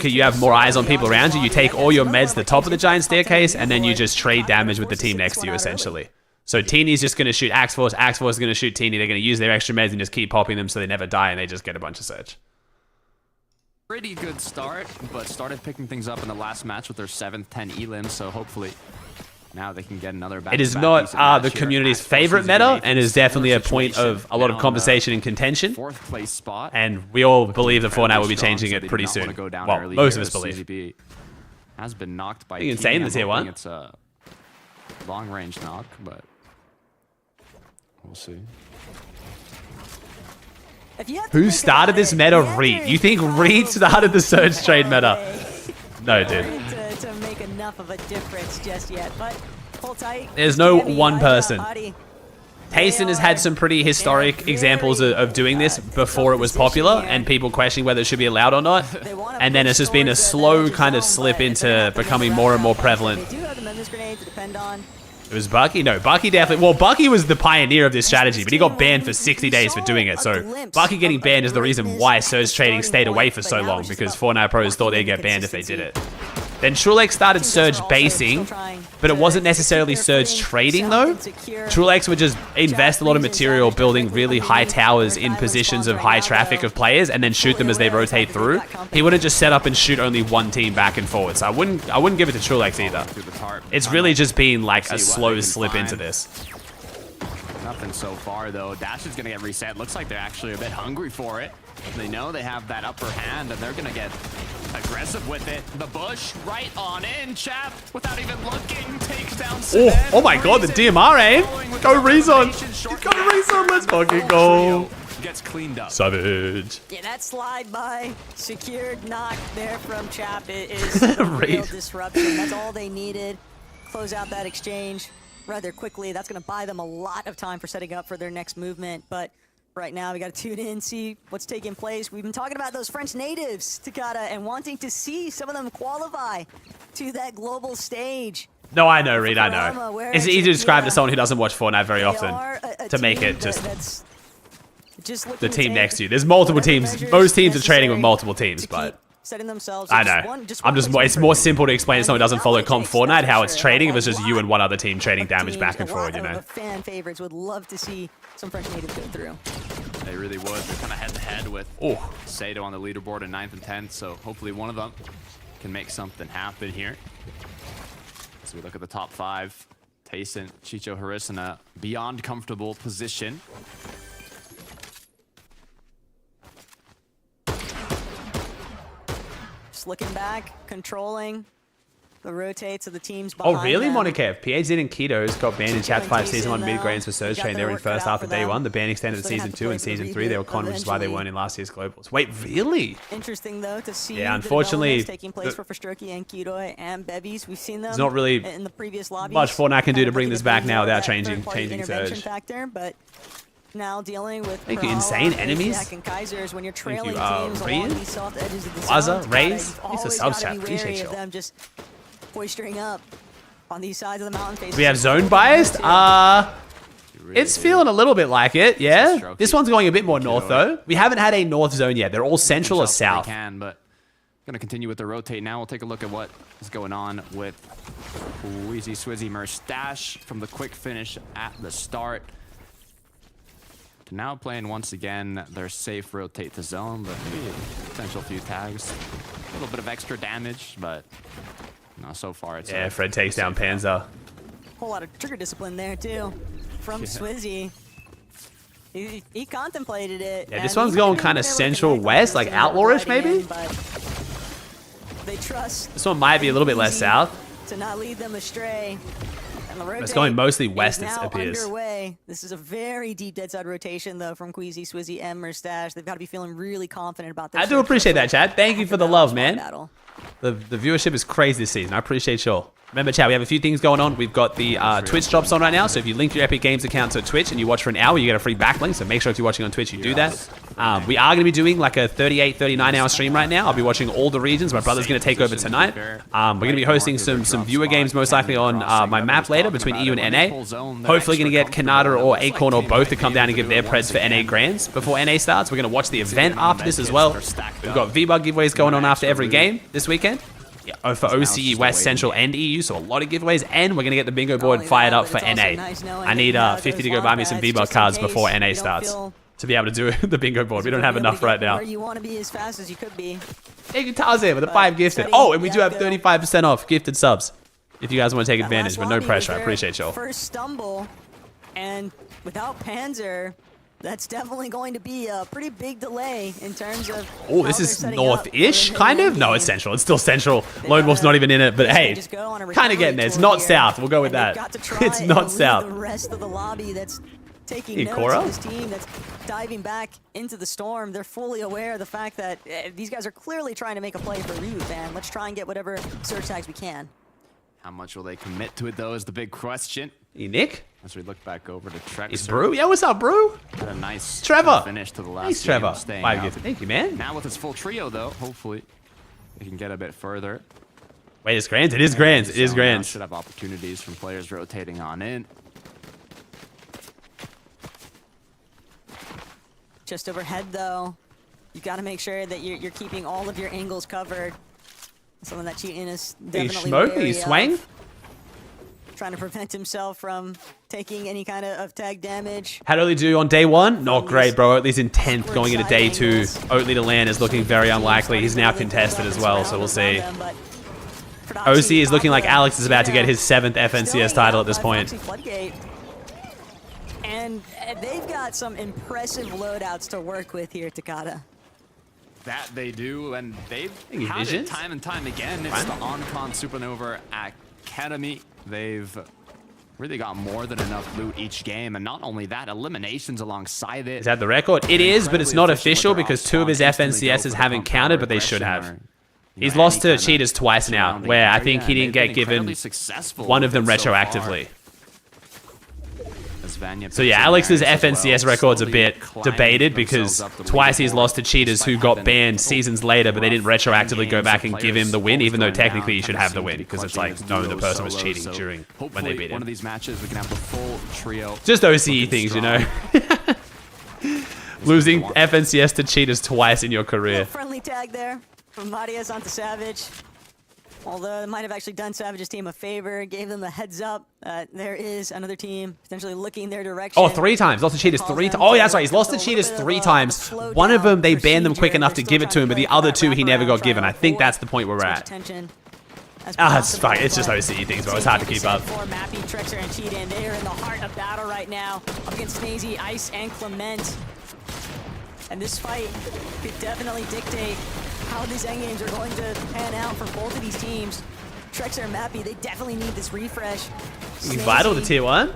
you have more eyes on people around you. You take all your meds to the top of the giant staircase, and then you just trade damage with the team next to you, essentially. So Teeny's just going to shoot Axe Force is going to shoot Teeny. They're going to use their extra meds and just keep popping them so they never die, and they just get a bunch of Surge. Pretty good start, but started picking things up in the last match with their 7th 10 elim, so hopefully now they can get another back. It is not the community's favorite meta, and is definitely a point of a lot of conversation and contention. 4th place spot. And we all believe that Fortnite will be changing it pretty soon. Well, most of us believe. Has been knocked by insane this tier 1. It's a long range knock, but we'll see. Who started this meta? Reed. You think Reed started the Surge trade meta? No, dude. To make enough of a difference just yet, but hold tight. There's no one person. Tayson has had some pretty historic examples of doing this before it was popular, and people questioning whether it should be allowed or not. And then it's just been a slow kind of slip into becoming more and more prevalent. They do have the Memphis grenade to depend on. It was Bucky? No, Bucky definitely... Well, Bucky was the pioneer of this strategy, but he got banned for 60 days for doing it. So Bucky getting banned is the reason why Surge trading stayed away for so long, because Fortnite pros thought they'd get banned if they did it. Then Trulex started Surge basing, but it wasn't necessarily Surge trading though. Trulex would just invest a lot of material building really high towers in positions of high traffic of players and then shoot them as they rotate through. He wouldn't just set up and shoot only one team back and forward. So I wouldn't give it to Trulex either. It's really just been like a slow slip into this. Nothing so far though. Dash is gonna get reset. Looks like they're actually a bit hungry for it. They know they have that upper hand and they're gonna get aggressive with it. The bush right on in, chap, without even looking, takes down Cement. Oh my god, the DMR aim. Go Rezon. Go Rezon, let's fucking go. Gets cleaned up. Savage. Yeah, that slide by, secured knock there from Chap is a real disruption. That's all they needed. Close out that exchange rather quickly. That's gonna buy them a lot of time for setting up for their next movement, but right now, we got to tune in, see what's taking place. We've been talking about those French natives, Takata, and wanting to see some of them qualify to that global stage. No, I know, Reed, I know. It's easy to describe to someone who doesn't watch Fortnite very often to make it just the team next to you. There's multiple teams. Most teams are trading with multiple teams, but setting themselves. I know. It's more simple to explain to someone who doesn't follow comp Fortnite how it's trading if it's just you and one other team trading damage back and forward, you know. Fan favorites would love to see some French natives go through. They really would. They're kind of head-to-head with Sato on the leaderboard in 9th and 10th, so hopefully one of them can make something happen here. As we look at the top 5, Tayson, Chicho, Harris in a beyond comfortable position. Just looking back, controlling the rotates of the teams behind Oh, really, them. Monakev? PhD and Ketos got banned in Chat 5 Season 1 mid-grades for Surge Train. They were in first half of Day 1. The ban extended to Season 2 and Season 3. They were conned, which is why they weren't in last year's Globals. Wait, really? Interesting, though, to see yeah, unfortunately, the taking place for Stroky and Kidoi and Bevies. We've seen them there's not really in the previous lobbies. much Fortnite can do to bring this back now without changing Surge. Factor, but now dealing with Thank you, insane enemies. and Kaisers, when you're trailing Thank you, teams along these soft edges of the Plaza, zone, Raze, you've it's a always sub gotta chat. be Appreciate wary you. of them just boistering up on these sides of the mountain faces. We have zone biased? It's feeling a little bit like it, yeah. This one's going a bit more north, though. We haven't had a north zone yet. They're all central or south. But going to continue with the rotate now. We'll take a look at what is going on with Wheezy Swizzy Merstache from the quick finish at the start. To now playing once again their safe rotate to zone, but maybe potential few tags. A little bit of extra damage, but no, so far it's... Yeah, Fred takes down Panzer. Whole lot of trigger discipline there, too, from Swizzy. He contemplated it. Yeah, this one's going kind of central west, like outlawish maybe? They trust this one might be a little bit less south. To not lead them astray. And the it's going mostly west, it now appears. Underway. This is a very deep dead side rotation, though, from Queasy, Swizzy, and Merstache. They've got to be feeling really confident about this. I do appreciate that, Chad. Thank you for the love, man. The viewership is crazy this season. I appreciate y'all. Remember, chat, we have a few things going on. We've got the Twitch drops on right now. So if you link your Epic Games account to Twitch and you watch for an hour, you get a free backlink. So make sure if you're watching on Twitch, you do that. We are going to be doing like a 38, 39-hour stream right now. I'll be watching all the regions. My brother's going to take over tonight. We're going to be hosting some viewer games most likely on my map later between EU and NA. Hopefully going to get Kanata or Acorn or both to come down and give their preds for NA Grands before NA starts. We're going to watch the event after this as well. We've got V-Bug giveaways going on after every game this weekend. Yeah, for OCE, West, Central, and EU, so a lot of giveaways, and we're going to get the bingo board fired up for NA. I need 50 to go buy me some V-Bug cards before NA starts to be able to do the bingo board. We don't have enough right now. You want to be as fast as you could be. Hey, guitars there with the 5 gifted. Oh, and we do have 35% off gifted subs if you guys want to take advantage, but no pressure. I appreciate y'all. First stumble, and without Panzer, that's definitely going to be a pretty big delay in terms of... Oh, this is north-ish, kind of? No, it's central. It's still central. Lone Wolf's not even in it, but hey, kind of getting there. It's not south. We'll go with that. It's not south. The rest of the lobby that's taking notes of this team that's diving back into the storm. They're fully aware of the fact that these guys are clearly trying to make a play for Ryu, man. Let's try and get whatever search tags we can. How much will they commit to it, though, is the big question. Hey, Nick? As we look back over to Trek. Is Brew? Yeah, what's up, Brew? Had a nice Trevor. finish to the last Nice, game, Trevor. staying 5 out. gifted. Thank you, man. Now with his full trio, though, hopefully they can get a bit further. Wait, it's Grands? It is Grands. It is Grands. Should have opportunities from players rotating on in. Just overhead, though, you got to make sure that you're keeping all of your angles covered. Something that Cheatin is definitely wary of. Swang? Trying to prevent himself from taking any kind of tag damage. How'd Oatly do on day 1? Not great, bro. Oatly's in 10th going into day 2. Oatly to land is looking very unlikely. He's now contested as well, so we'll see. OC is looking like Alex is about to get his 7th FNCS title at this point. And they've got some impressive loadouts to work with here, Takata. That they do, and they've had it time and time again. It's the Oncon Supernova Academy. They've really got more than enough loot each game, and not only that, eliminations alongside it. Is that the record? It is, but it's not official because 2 of his FNCSs haven't counted, but they should have. He's lost to Cheetahs twice now, where I think he didn't get given one of them retroactively. So yeah, Alex's FNCS record's a bit debated because twice he's lost to Cheetahs who got banned seasons later, but they didn't retroactively go back and give him the win, even though technically he should have the win because it's like known the person was cheating during when they beat him. One of these matches, we can have the full trio. Just OCE things, you know. Losing FNCS to Cheetahs twice in your career. Friendly tag there from Marias onto Savage. Although it might have actually done Savage's team a favor, gave them a heads up. There is another team potentially looking their direction. Oh, 3 times. Lost to Cheetahs 3 times. Oh, yeah, that's right. He's lost to Cheetahs 3 times. One of them, they banned them quick enough to give it to him, but the other 2 he never got given. I think that's the point we're at. It's fine. It's just OCE things, bro. It's hard to keep up. Mappy, Trexer, and Cheetah, and they are in the heart of battle right now up against Snazy, Ice, and Clement. And this fight could definitely dictate how these endgames are going to pan out for both of these teams. Trexer and Mappy, they definitely need this refresh. He's vital to tier 1.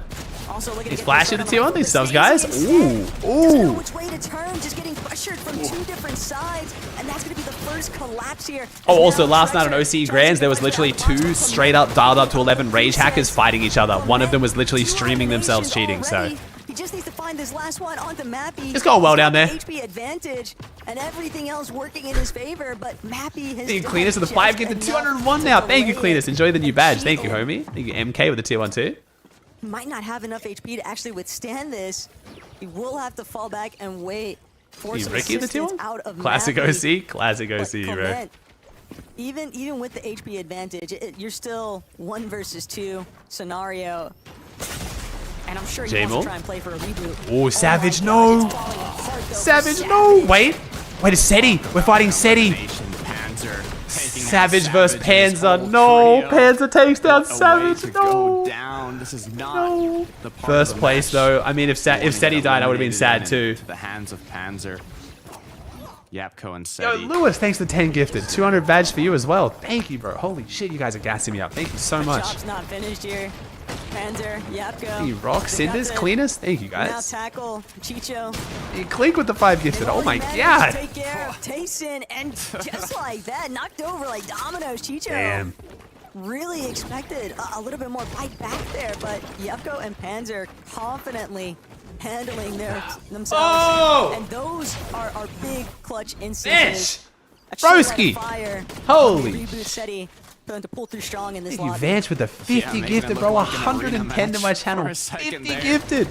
Also, he's flashing to tier 1. These subs, guys. Ooh. Ooh. Which way to turn, just getting pressured from two different sides, and that's going to be the first collapse here. Oh, also, last night on OCE Grands, there was literally 2 straight up dialed up to 11 rage hackers fighting each other. One of them was literally streaming themselves cheating, so. He just needs to find this last one onto Mappy. It's going well down there. HP advantage and everything else working in his favor, but Mappy has. Thank you, Cleanus, with the 5 gifted 201 now. Thank you, Cleanus. Enjoy the new badge. Thank you, homie. Thank you, MK, with the tier 1 too. Might not have enough HP to actually withstand this. He will have to fall back and wait for some Ricky the tier 1? out of Classic Mappy. OC. Classic OC, bro. Even with the HP advantage, you're still 1 versus 2 scenario. And I'm sure he wants to try and play for a reboot. Oh, Savage, no. Savage, no. Wait, it's Seti. We're fighting Seti. Savage versus Panzer. No, Panzer takes down Savage. No. This is not the first place though. I mean, if Seti died, I would have been sad too. To the hands of Panzer. Yapko and Yo, Seti. Lewis, thanks for 10 gifted. 200 badge for you as well. Thank you, bro. Holy shit, you guys are gassing me up. Thank you so much. Job's not finished here. Panzer, Yapko. You rock, Cinders, Cleaners. Thank you, Now guys. tackle, Chicho. You Clink with the 5 gifted. Oh my god. Take care of Tayson, and just like that, knocked over like dominoes. Chicho. Damn. Really expected a little bit more bite back there, but Yapko and Panzer confidently handling themselves. Oh! And those are big clutch instances. Broski. Holy. Reboot Seti to pull through strong in this Thank you, lobby. Vance, with the 50 gifted, bro. 110 to my channel. 50 gifted.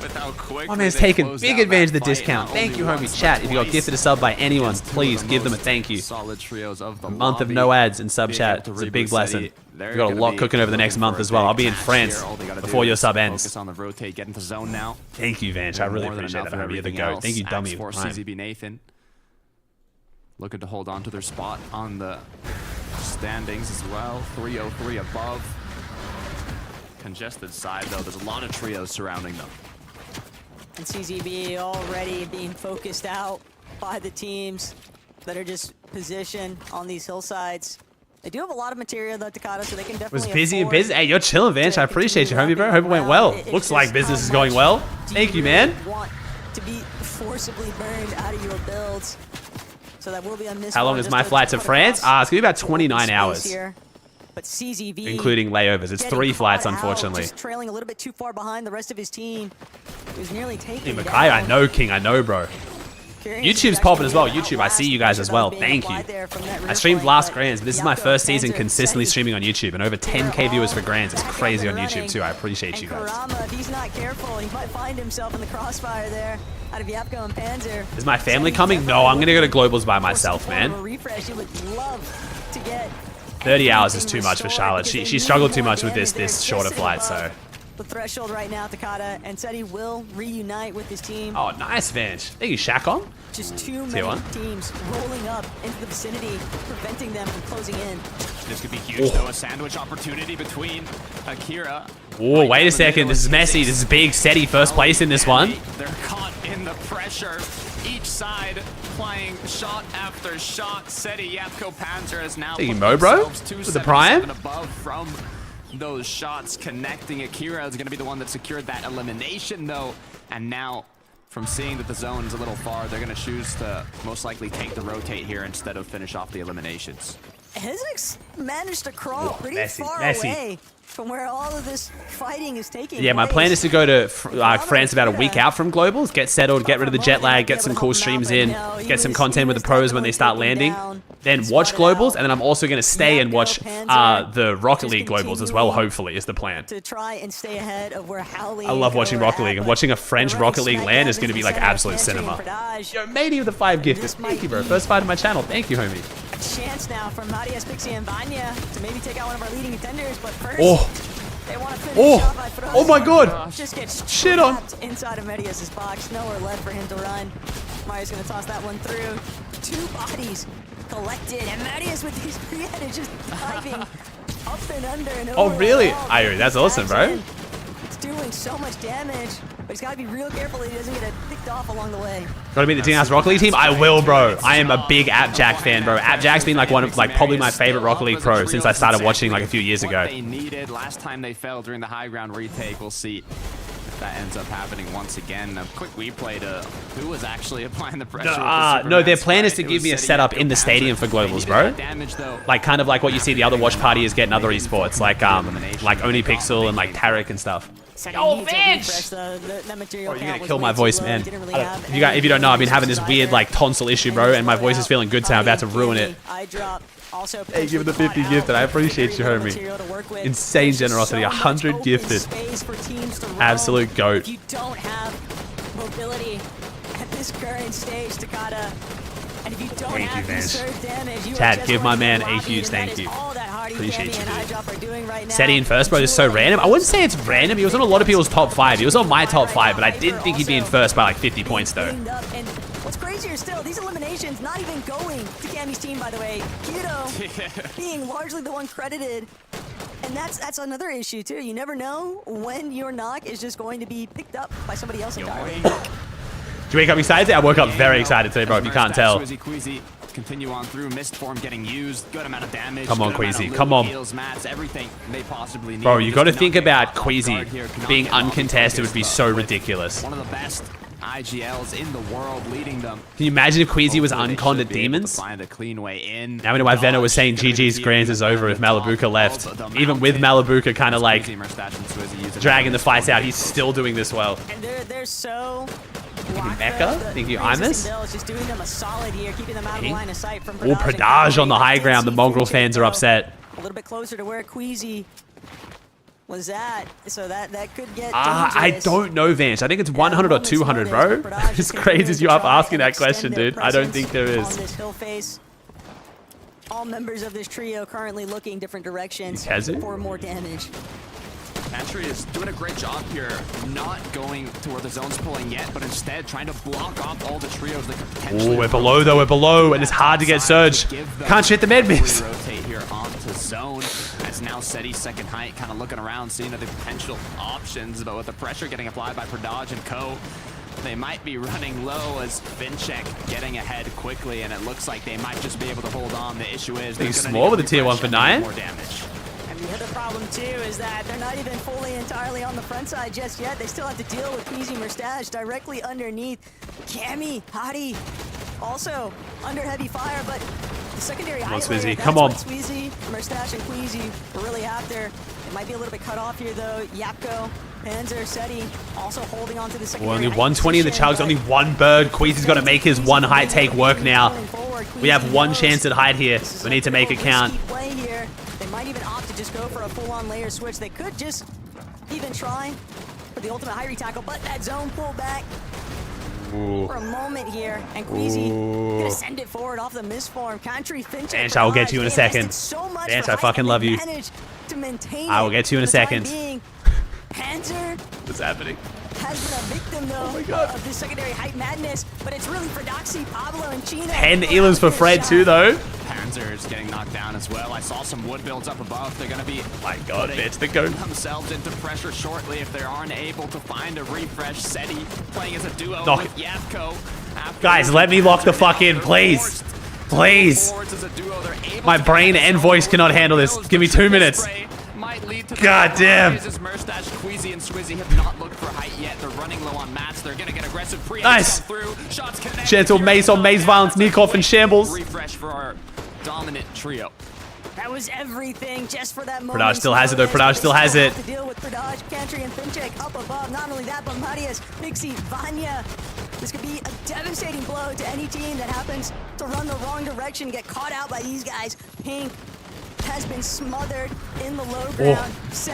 My man's taking big advantage of the discount. Thank you, homie. Chat, if you got gifted a sub by anyone, please give them a thank you. A month of no ads in sub chat is a big blessing. We got a lot cooking over the next month as well. I'll be in France before your sub ends. Thank you, Vance. I really appreciate that, homie. You're the GOAT. Thank you, dummy. CZB Nathan looking to hold on to their spot on the standings as well. 303 above. Congested side though. There's a lot of trios surrounding them. And CZB already being focused out by the teams that are just positioned on these hillsides. They do have a lot of material though, Takata, so they can definitely. Was busy and busy. Hey, you're chilling, Vance. I appreciate you, homie, bro. Hope it went well. Looks like business is going well. Thank you, man. Want to be forcibly burned out of your builds. So that will be a miss. How long is my flight to France? It's gonna be about 29 hours. But CZB, including layovers. It's 3 flights, unfortunately. Just trailing a little bit too far behind the rest of his team. He was nearly taken down. Makai, I know, King. I know, bro. YouTube's popping as well. YouTube, I see you guys as well. Thank you. I streamed last Grands, but this is my first season consistently streaming on YouTube, and over 10k viewers for Grands. It's crazy on YouTube too. I appreciate you guys. If he's not careful, he might find himself in the crossfire there. Out of Yapko and Panzer. Is my family coming? No, I'm gonna go to Globals by myself, man. 30 hours is too much for Charlotte. She struggled too much with this shorter flight, so. The threshold right now, Takata, and said he will reunite with his team. Oh, nice, Vanch. Thank you, Shakon. Just too many teams rolling up into the vicinity, preventing them from closing in. This could be huge, though. A sandwich opportunity between Akira. Oh, wait a second. This is messy. This is big. Seti first place in this one. They're caught in the pressure. Each side playing shot after shot. Seti, Yapko, Panzer is now taking Mo, bro, with the prime. Above from those shots. Connecting Akira is going to be the one that secured that elimination, though. And now, from seeing that the zone is a little far, they're going to choose to most likely take the rotate here instead of finish off the eliminations. Hizix managed to crawl pretty far away from where all of this fighting is taking place. My plan is to go to France about a week out from Globals, get settled, get rid of the jet lag, get some cool streams in, get some content with the pros when they start landing, then watch Globals, and then I'm also going to stay and watch the Rocket League Globals as well, hopefully, is the plan. To try and stay ahead of where Howley I love watching Rocket League, and watching a French Rocket League land is going to be like absolute cinema. Yo, Matey with the 5 gifted. Thank you, bro. First fight of my channel. Thank you, homie. Chance now from Marius, Pixie, and Vanya to maybe take out one of our leading contenders, but first they want to finish off by Frozen. Oh my god! Just gets shit on inside of Marius's box. Nowhere left for him to run. Marius gonna toss that one through. 2 bodies collected, and Marius with his head is just diving up and under and over. Oh really? Ayo, that's awesome, bro. It's doing doing so much damage, but he's got to be real careful that he doesn't get picked off along the way. Gotta be the Team House Rocket League team? I will, bro. I am a big AppJack fan, bro. AppJack's been like one of probably my favorite Rocket League pro since I started watching like a few years ago. What they needed last time they fell during the high ground retake. We'll see if that ends up happening once again. A quick replay to who was actually applying the pressure. No, their plan is to give me a setup in the stadium for globals, bro. Like kind of like what you see the other watch parties get in other esports, like Oni Pixel and like Tarek and stuff. Oh, bitch! Bro, you're gonna kill my voice, man. If you don't know, I've been having this weird like tonsil issue, bro, and my voice is feeling good, so I'm about to ruin it. Hey, give it the 50 gifted. I appreciate you, homie. Insane generosity. 100 gifted. Absolute goat. You don't have mobility at this current stage, Takada. And if you don't have conserved damage, Chad, give my man a huge thank you. Appreciate you, dude. Seti in first, bro, is so random. I wouldn't say it's random. He was on a lot of people's top 5. He was on my top 5, but I didn't think he'd be in first by like 50 points, though. And what's crazier still, these eliminations not even going to Cammy's team, by the way. Kyoto being largely the one credited. And that's another issue, too. You never know when your knock is just going to be picked up by somebody else entirely. Did you wake up excited? I woke up very excited today, bro, if you can't tell. Continue on through. Mist form getting used. Good amount of damage. Come on, Queasy. Come on. Mats, everything they possibly need. Bro, you got to think about Queasy being uncontested would be so ridiculous. One of the best IGLs in the world leading them. Can you imagine if Queasy was unconned at Demons? Find a clean way in. Now we know why Venno was saying GG's Grand is over if Malabuka left. Even with Malabuka kind of like dragging the fights out, he's still doing this well. And they're so... Thank you, Mecca. Thank you, Imus. Oh, Pradage on the high ground. The Mongrel fans are upset. A little bit closer to where Queasy was at, so that could get I don't know, Vance. I think it's 100 or 200, bro. As crazy as you are asking that question, dude. I don't think there is. All members of this trio currently looking different directions for more damage. Pantry is doing a great job here, not going to where the zone's pulling yet, but instead trying to block off all the trios that could potentially... Oh, we're below, though. We're below, and it's hard to get Surge. Can't hit the med miss. Rotate here onto zone. As now Seti's second height, kind of looking around, seeing the potential options, but with the pressure getting applied by Pradage and Co., they might be running low as Vinchek getting ahead quickly, and it looks like they might just be able to hold on. The issue is they're small with a tier 1 for 9. More damage. The other problem, too, is that they're not even fully entirely on the front side just yet. They still have to deal with Queasy Mustache directly underneath. Cammy, Hottie, also under heavy fire, but the secondary Come on, height Swizzy. layer, Come on. Swizzy, Mustache, and Queasy are really after. It might be a little bit cut off here, though. Yapko, Panzer, Seti also holding on to the secondary only 120 in the chugs, only one bird. Queasy's got to make his one height take work now. We have one chance at height here. We need to make it count. They might even opt to just go for a full-on layer switch. They could just even try for the ultimate high tackle, but that zone pull back for a moment here, and Queasy gonna send it forward off the misform. Country Finch. Dance, I will get you in a second. Dance, I fucking love you. I will get you in a second. Panzer. What's happening? Has been a victim, though, of this secondary hype madness, but it's really for Doxy, Pablo, and Chino. 10 Elans for Fred, too, though. Panzer is getting knocked down as well. I saw some wood builds up above. They're going to be... My God, bitch, they go themselves into pressure shortly if they aren't able to find a refresh. Seti playing as a duo with Yapko. Guys, let me lock the fuck in, please. Please. My brain and voice cannot handle this. Give me 2 minutes. God damn. Queasy and Swizzy have not looked for height yet. They're running low on mats. They're gonna get aggressive. Nice. Gentle mace on mace violence. Nikov and shambles. Refresh for our dominant trio. That was everything just for that moment. Pradage still has it though. Pradage still has it. To deal with Pradage, Cantry, and Finchek up above. Not only that, but Marius, Pixie, Vanya. This could be a devastating blow to any team that happens to run the wrong direction, get caught out by these guys. Pink has been smothered in the low ground.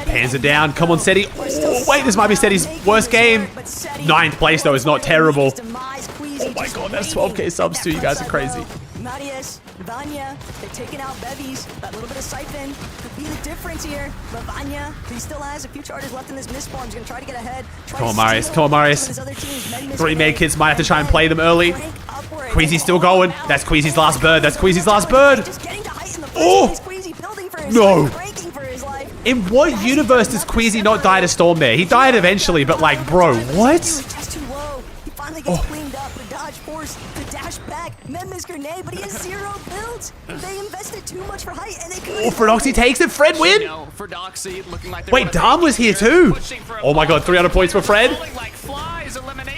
Hands are down. Come on, Seti. Oh, wait, this might be Seti's worst game. 9th place, though, is not terrible. Oh my God, that's 12k subs too. You guys are crazy. Marius, Vanya, they're taking out Bevies. That little bit of siphon could be the difference here. But Vanya, he still has a few charges left in this misform. He's going to try to get ahead. Come on, Marius. Come on, Marius. 3 med kits. Might have to try and play them early. Queasy's still going. That's Queasy's last bird. That's Queasy's last bird. Oh! No! In what universe does Queasy not die to Storm there? He died eventually, but like, bro, what? Just too low. He finally gets cleaned up. The dodge force, the dash back, Mem's grenade, but he has 0 builds. They invested too much for height, and they couldn't. Oh, Frodoxy takes it. Fred win. Wait, Dom was here too. Oh my god, 300 points for Fred.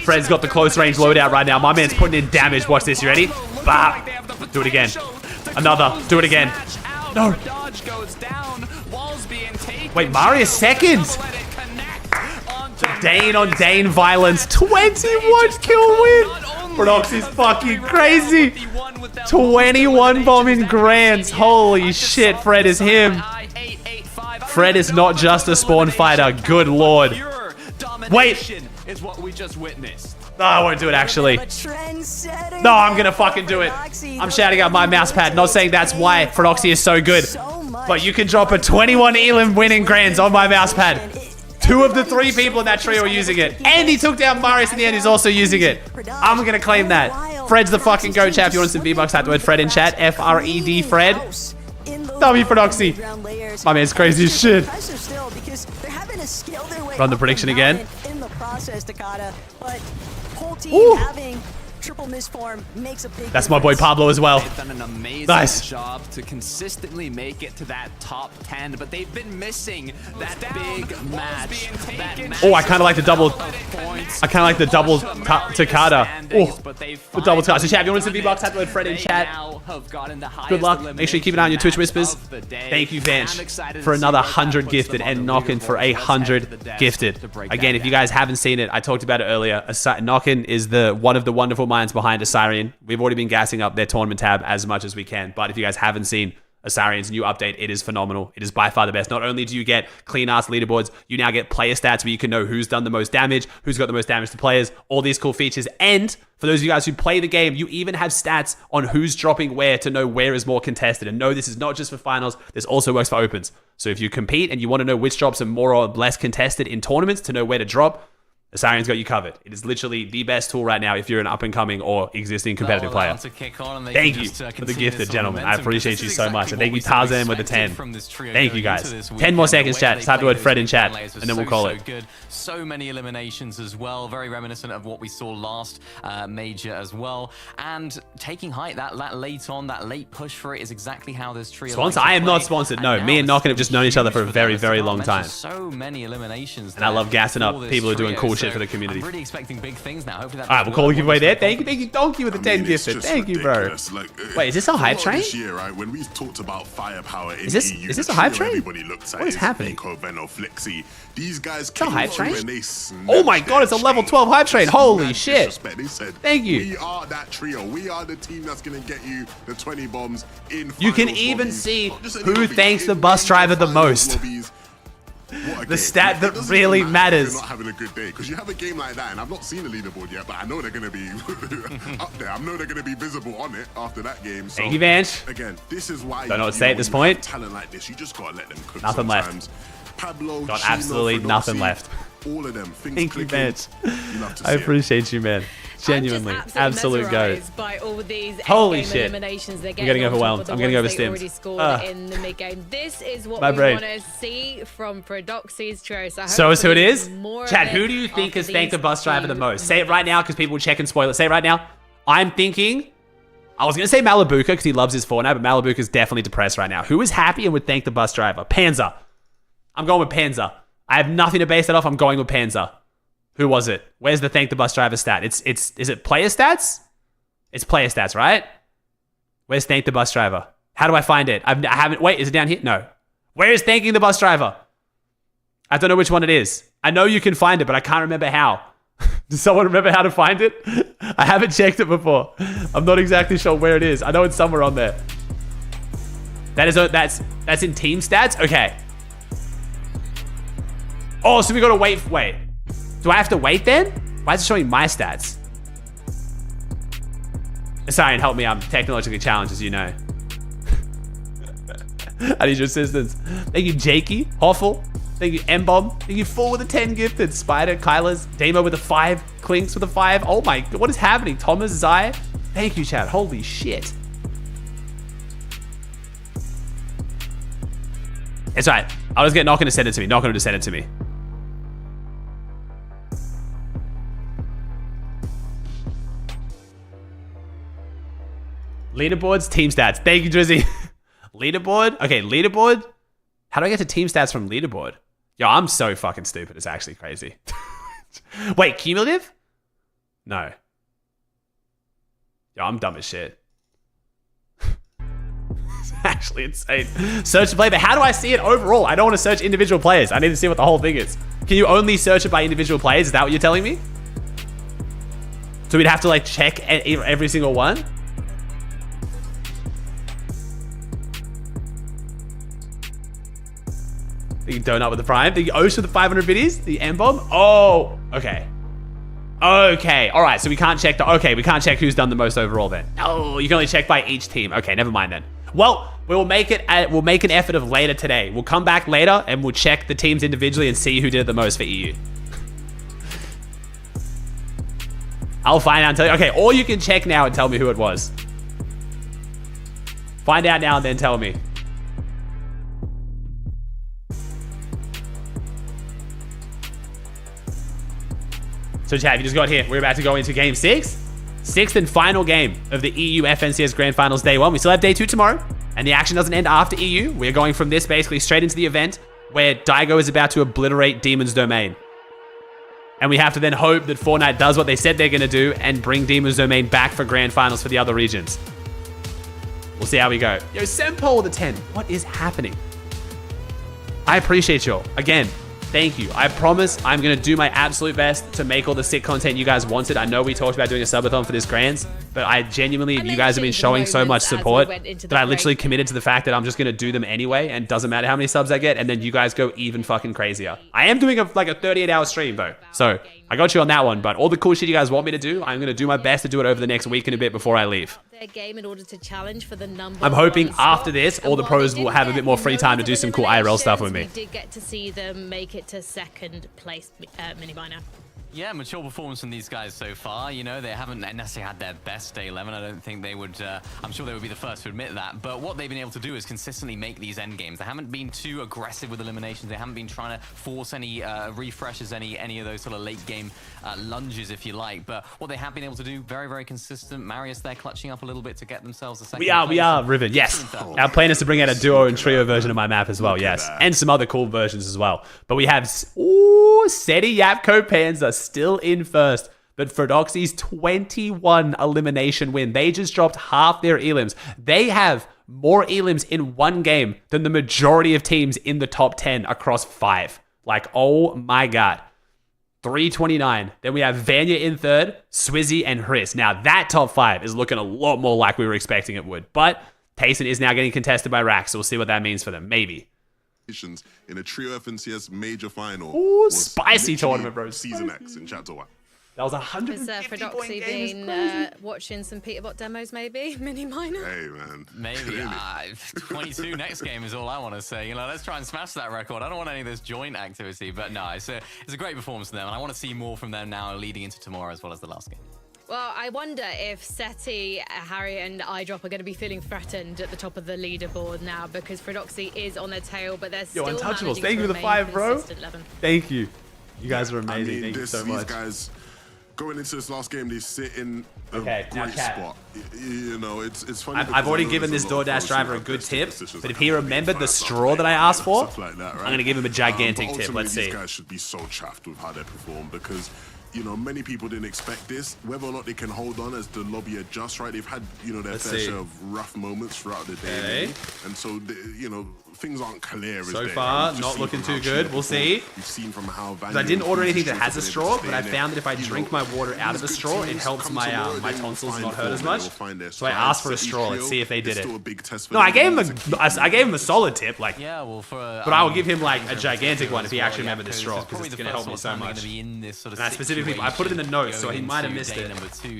Fred's got the close range loadout right now. My man's putting in damage. Watch this. You ready? Bah. Do it again. Another. Do it again. No. Wait, Marius second. Dane on Dane violence. 21 kill win. Frodoxy's fucking crazy. 21 bomb in grands. Holy shit, Fred is him. Fred is not just a spawn fighter. Good lord. Wait. Is what we just witnessed. No, I won't do it actually. No, I'm gonna fucking do it. I'm shouting out my mouse pad. Not saying that's why Frodoxy is so good. But you can drop a 21 elim win in grands on my mouse pad. 2 of the 3 people in that trio are using it. And he took down Marius in the end. He's also using it. I'm gonna claim that. Fred's the fucking go, chat. If you want some V-Bucks, type the word Fred in chat. F-R-E-D, Fred. W Frodoxy. My man's crazy as shit. Run the prediction again. Ooh. Triple misform makes a big That's my boy Pablo as well. They've done an amazing nice job to consistently make it to that top 10, but they've been missing that big match. Oh, I kind of like the double. I kind of like the double Takada. Oh, the double Takada. So chat, if you want to see V-Bucks, type the word Fred in chat. Good luck. Make sure you keep an eye on your Twitch whispers. Thank you, Vanch, for another 100 gifted and Knockin for 100 gifted. Again, if you guys haven't seen it, I talked about it earlier. Knockin is one of the wonderful minds behind Asarian. We've already been gassing up their tournament tab as much as we can, but if you guys haven't seen Asarian's new update, it is phenomenal. It is by far the best. Not only do you get clean ass leaderboards, you now get player stats where you can know who's done the most damage, who's got the most damage to players, all these cool features. And for those of you guys who play the game, you even have stats on who's dropping where to know where is more contested. And no, this is not just for finals. This also works for opens. So if you compete and you want to know which drops are more or less contested in tournaments to know where to drop, Asarian's got you covered. It is literally the best tool right now if you're an up-and-coming or existing competitive player. Thank you for the gifted, gentlemen. I appreciate you so much. And thank you, Tarzan, with the 10. Thank you, guys. 10 more seconds, chat. Type the word Fred in chat, and then we'll call it. So many eliminations as well. Very reminiscent of what we saw last major as well. And taking height, that late push for it is exactly how this trio... Sponsor? I am not sponsored. No, me and Knockin have just known each other for a very, very long time. So many eliminations. And I love gassing up people who are doing cool shit for the community. I'm really expecting big things now. Hopefully that all right, we'll call the giveaway there. Thank you, Donkey with the 10 gifted. Thank you, bro. Like, wait, is this a hype train? This year, right, when we talked about firepower in is this a hype train? Everybody looks at what is happening? These guys it's a hype train? Oh my god, it's a level 12 hype train. Holy shit. They said, thank you. We are that trio. We are the team that's going to get you the 20 bombs in You can even see who thanks the bus driver the most. The stat that really matters. You're not having a good day because you have a game like that, and I've not seen the leaderboard yet, but I know they're going to be up there. I know they're going to be visible on it after that game. So, thank you, Vanch. Again, this is why don't know what to say at this point. Talent like this, you just got to let them cook. Nothing sometimes. left. Pablo, got absolutely nothing left. All of them. Thank you, Vanch. I appreciate you, man. Genuinely, absolute goat. By all these holy shit! Eliminations I'm getting overwhelmed. I'm getting overstimmed. In the mid game. This is what my we brain. want to see from Frodoxy's trio. So is who it is. Chad, who do you think has thanked the bus driver the most? Say it right now, because people will check and spoil it. Say it right now. I'm thinking. I was gonna say Malibuka because he loves his Fortnite, but Malibuka is definitely depressed right now. Who is happy and would thank the bus driver? Panzer. I'm going with Panzer. I have nothing to base that off. I'm going with Panzer. Who was it? Where's the thank the bus driver stat? Is it player stats? It's player stats, right? Where's thank the bus driver? How do I find it? I haven't. Wait, is it down here? No. Where is thanking the bus driver? I don't know which one it is. I know you can find it, but I can't remember how. Does someone remember how to find it? I haven't checked it before. I'm not exactly sure where it is. I know it's somewhere on there. That's in team stats? Okay. Oh, so we gotta wait. Wait. Do I have to wait then? Why is it showing my stats? Asarian, help me. I'm technologically challenged, as you know. I need your assistance. Thank you, Jakey. Hoffel. Thank you, M-Bomb. Thank you, Full with a 10 gifted. Spider, Kyla's. Damo with a 5. Clinks with a 5. Oh my god, what is happening? Thomas, Zai. Thank you, chat. Holy shit. It's all right. I'll just get Knockin to send it to me. Knockin to send it to me. Leaderboards, team stats. Thank you, Drizzy. Leaderboard? Okay, leaderboard. How do I get to team stats from leaderboard? Yo, I'm so fucking stupid. It's actually crazy. Wait, cumulative? No. Yo, I'm dumb as shit. It's actually insane. Search to play, but how do I see it overall? I don't want to search individual players. I need to see what the whole thing is. Can you only search it by individual players? Is that what you're telling me? So we'd have to like check every single one? The donut with the prime. The Osh with the 500 biddies. The M-bomb. Oh, okay. Okay. All right. So we can't check we can't check who's done the most overall then. Oh, you can only check by each team. Okay, never mind then. Well, we'll make an effort of later today. We'll come back later and we'll check the teams individually and see who did the most for EU. I'll find out and tell you. Okay, or you can check now and tell me who it was. Find out now and then tell me. So chat, you just got here. We're about to go into game 6. 6th and final game of the EU FNCS Grand Finals Day 1. We still have Day 2 tomorrow, and the action doesn't end after EU. We're going from this basically straight into the event where Daigo is about to obliterate Demon's Domain. And we have to then hope that Fortnite does what they said they're going to do and bring Demon's Domain back for Grand Finals for the other regions. We'll see how we go. Yo, Sempol with the 10. What is happening? I appreciate y'all. Again, thank you. I promise I'm going to do my absolute best to make all the sick content you guys wanted. I know we talked about doing a subathon for this Grands, but I genuinely, you guys have been showing so much support that I literally committed to the fact that I'm just going to do them anyway, and doesn't matter how many subs I get, and then you guys go even fucking crazier. I am doing a 38-hour stream though, so I got you on that one, but all the cool shit you guys want me to do, I'm going to do my best to do it over the next week and a bit before I leave. Game in order to challenge for the I'm hoping after this, all the pros will have a bit more free time to do some cool IRL stuff with me. We did get to see them make it to second place mini minor. Yeah, mature performance from these guys so far. You know, they haven't necessarily had their best day 11. I don't think they would, I'm sure they would be the first to admit that. But what they've been able to do is consistently make these end games. They haven't been too aggressive with eliminations. They haven't been trying to force any refreshes, any of those sort of late game lunges, if you like. But what they have been able to do, very, very consistent. Marius, they're clutching up a little bit to get themselves a second place. We are, Riven, yes. Our plan is to bring out a duo and trio version of my map as well, yes. And some other cool versions as well. But we have, Seti Yapko Panzer still in first, but Fredoxy's 21 elimination win. They just dropped half their elims. They have more elims in one game than the majority of teams in the top 10 across 5. Like, oh my god. 329. Then we have Vanya in third, Swizzy and Chris. Now that top 5 is looking a lot more like we were expecting it would, but Tayson is now getting contested by Rax, so we'll see what that means for them. Maybe. In a trio FNCS major final. Ooh, spicy tournament, bro. Season X in Chapter 1. That was 150 Fredoxy been watching some Peterbot demos, maybe? Mini minor? Hey, man. Maybe. 22 next game is all I want to say. You know, let's try and smash that record. I don't want any of this joint activity, but no, it's a great performance from them, and I want to see more from them now leading into tomorrow as well as the last game. Well, I wonder if Seti, Harry, and iDrop are going to be feeling threatened at the top of the leaderboard now, because Fredoxy is on their tail, but they're still Untouchables. Thank you for the 5, bro. Thank you. You guys are amazing. Thank you so much. These guys, going into this last game, they sit in a great spot. You know, it's funny. I've already given this DoorDash driver a good tip, but if he remembered the straw that I asked for, I'm going to give him a gigantic tip. Let's see. These guys should be so chuffed with how they perform, because you know, many people didn't expect this. Whether or not they can hold on as the lobby adjusts, right? They've had, you know, their fair share of rough moments throughout the day. And so, you know, things aren't clear so far. Not looking too good. We'll see. You've seen from how I didn't order anything that has a straw, but I found that if I drink my water out of the straw, it helps my my tonsils not hurt as much. So I asked for a straw. Let's see if they did it. No, I gave him a solid tip, like. Yeah, well, but I will give him like a gigantic one if he actually remembered the straw, because it's gonna help me so much. And I specifically, I put it in the notes, so he might have missed it.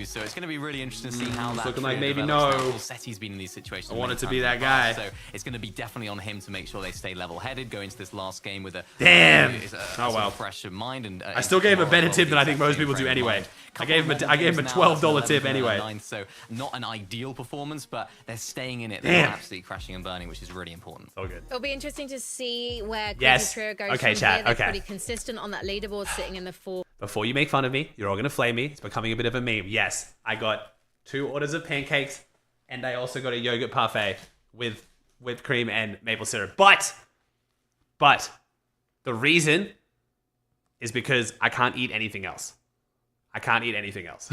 So it's gonna be really interesting to see how that's looking like maybe no. Seti's been in these situations. I wanted to be that guy. So it's gonna be definitely on him them to make sure they stay level-headed, go into this last game with a fresh mind. And I still gave him a better tip than I think most people do anyway. I gave him a $12 tip anyway. So not an ideal performance, but they're staying in it. They're absolutely crashing and burning, which is really important. So good. It'll be interesting to see where Yes. Trio goes Okay, from chat. here. They're Okay. pretty consistent on that leaderboard, sitting in the 4. Before you make fun of me, you're all going to flame me. It's becoming a bit of a meme. Yes, I got 2 orders of pancakes, and I also got a yogurt parfait with whipped cream and maple syrup. But the reason is because I can't eat anything else. I can't eat anything else.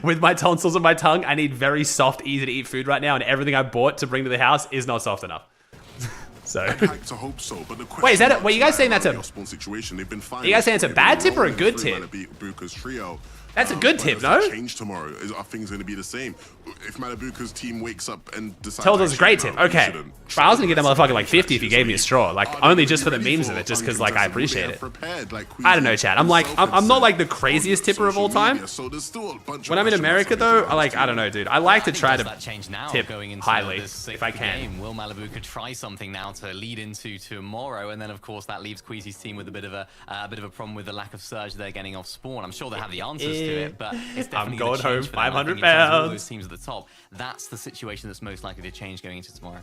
With my tonsils on my tongue, I need very soft, easy to eat food right now, and everything I bought to bring to the house is not soft enough. So. I'd like to hope so, but the Wait, is that it? Wait, you guys saying that's a? Situation, they've been Are you guys saying it's a bad tip or a good tip? Trio. That's a good tip, no? Change tomorrow. Are things going to be the same? If Malibuca's team wakes up and decides... Tells us a great tip. Okay. But I was going to get that motherfucker like 50 if he gave me a straw. Like, only just for the memes of it, just because, like, I appreciate it. I don't know, chat. I'm not, like, the craziest tipper of all time. When I'm in America, though, I don't know, dude. I like to try to tip highly, if I can. Will Malibuca try something now to lead into tomorrow? And then, of course, that leaves Queasy's team with a bit of a problem with the lack of surge they're getting off spawn. I'm sure they have the answers to it, but it's definitely I'm going home 500 pounds. Those pounds. teams at the top. That's the situation that's most likely to change going into tomorrow.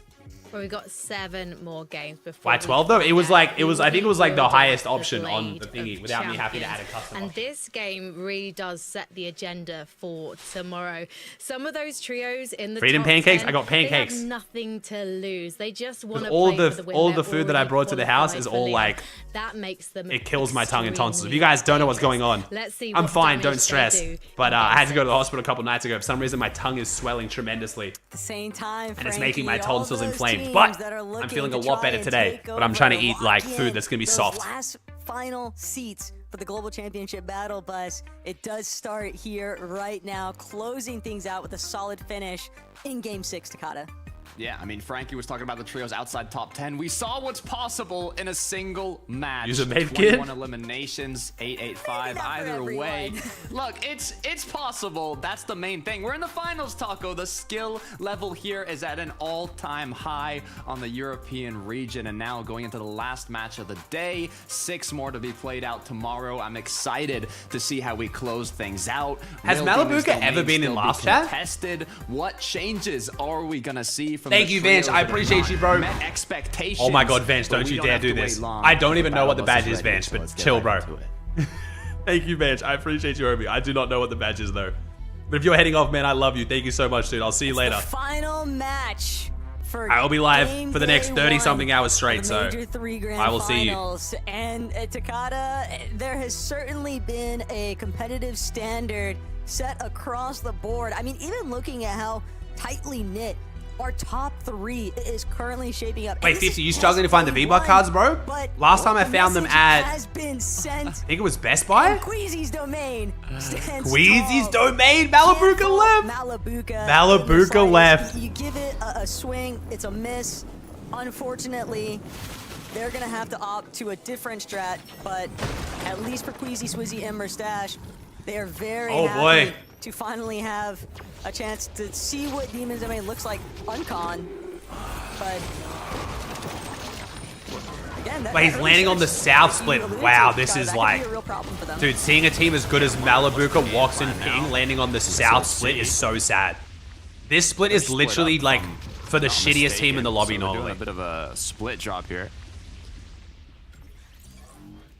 Well, we've got 7 more games before. Why 12 though? It was I think it was like the highest option on the thingy without me having to add a custom And option. this game really does set the agenda for tomorrow. Some of those trios in the Freedom top pancakes? 10, I got pancakes. They have nothing to lose. They just want to all play the for the win. all They're the food that I already brought to the house qualified is for all league. like that makes them it kills my tongue and tonsils. If you extremely guys don't know what's going on, Let's see I'm what fine. damage Don't they stress. do But in I had to game go to the 6. hospital a couple nights ago. For some reason, my tongue is swelling tremendously. At the same time, And it's making my Frankie, all tonsils those inflamed. teams But that are I'm looking feeling a to lot try better and today. take But I'm trying to over, eat like lock food in that's gonna be those soft. Last final seats for the Global Championship Battle Bus. It does start here right now, closing things out with a solid finish in Game 6, Takata. Yeah, I mean, Frankie was talking about the trios outside top 10. We saw what's possible in a single match. Use a med kit? 21 eliminations, 8-8-5, either way. Look, it's possible. That's the main thing. We're in the finals, Taco. The skill level here is at an all-time high on the European region. And now going into the last match of the day, 6 more to be played out tomorrow. I'm excited to see how we close things out. Has Will Malibuca Demon's ever domain been in still be last chat? contested? What changes are we gonna see from Thank the you, trios Vince. I that have appreciate not you, bro. met expectations? Oh my god, Vance, but don't we you dare have do to wait this. long I don't even for know what the Battle badge Bus is, ready, Vance, so but let's get chill, right bro. into it. Thank you, Vance. I appreciate you, Obi. I do not know what the badge is, though. But if you're heading off, man, I love you. Thank you so much, dude. I'll see you later. The final match for I'll be live game for the next day 30-something one hours straight, of the so major 3 grand I will see you. finals. And at Takata, there has certainly been a competitive standard set across the board. I mean, even looking at how tightly knit our top 3 is currently shaping up. Wait, 50, you struggling to find the V-Buck cards, bro? Last time I found them at, has been sent. I think it was Best Buy? Queasy's domain stands Queasy's tall. domain, Malibuca left. Malibuca left. You give it a swing, it's a miss. Unfortunately, they're gonna have to opt to a different strat, but at least for Queasy, Swizzy, and Mustache, they are very happy to finally have a chance to see what Demon's Domain looks like uncon. But again, But he's landing on the south split. Wow, this is like, dude, seeing a team as good as Malibuca, Walks, and Ping landing on the south split is so sad. This split is literally like for the shittiest team in the lobby normally. Doing a bit of a split drop here.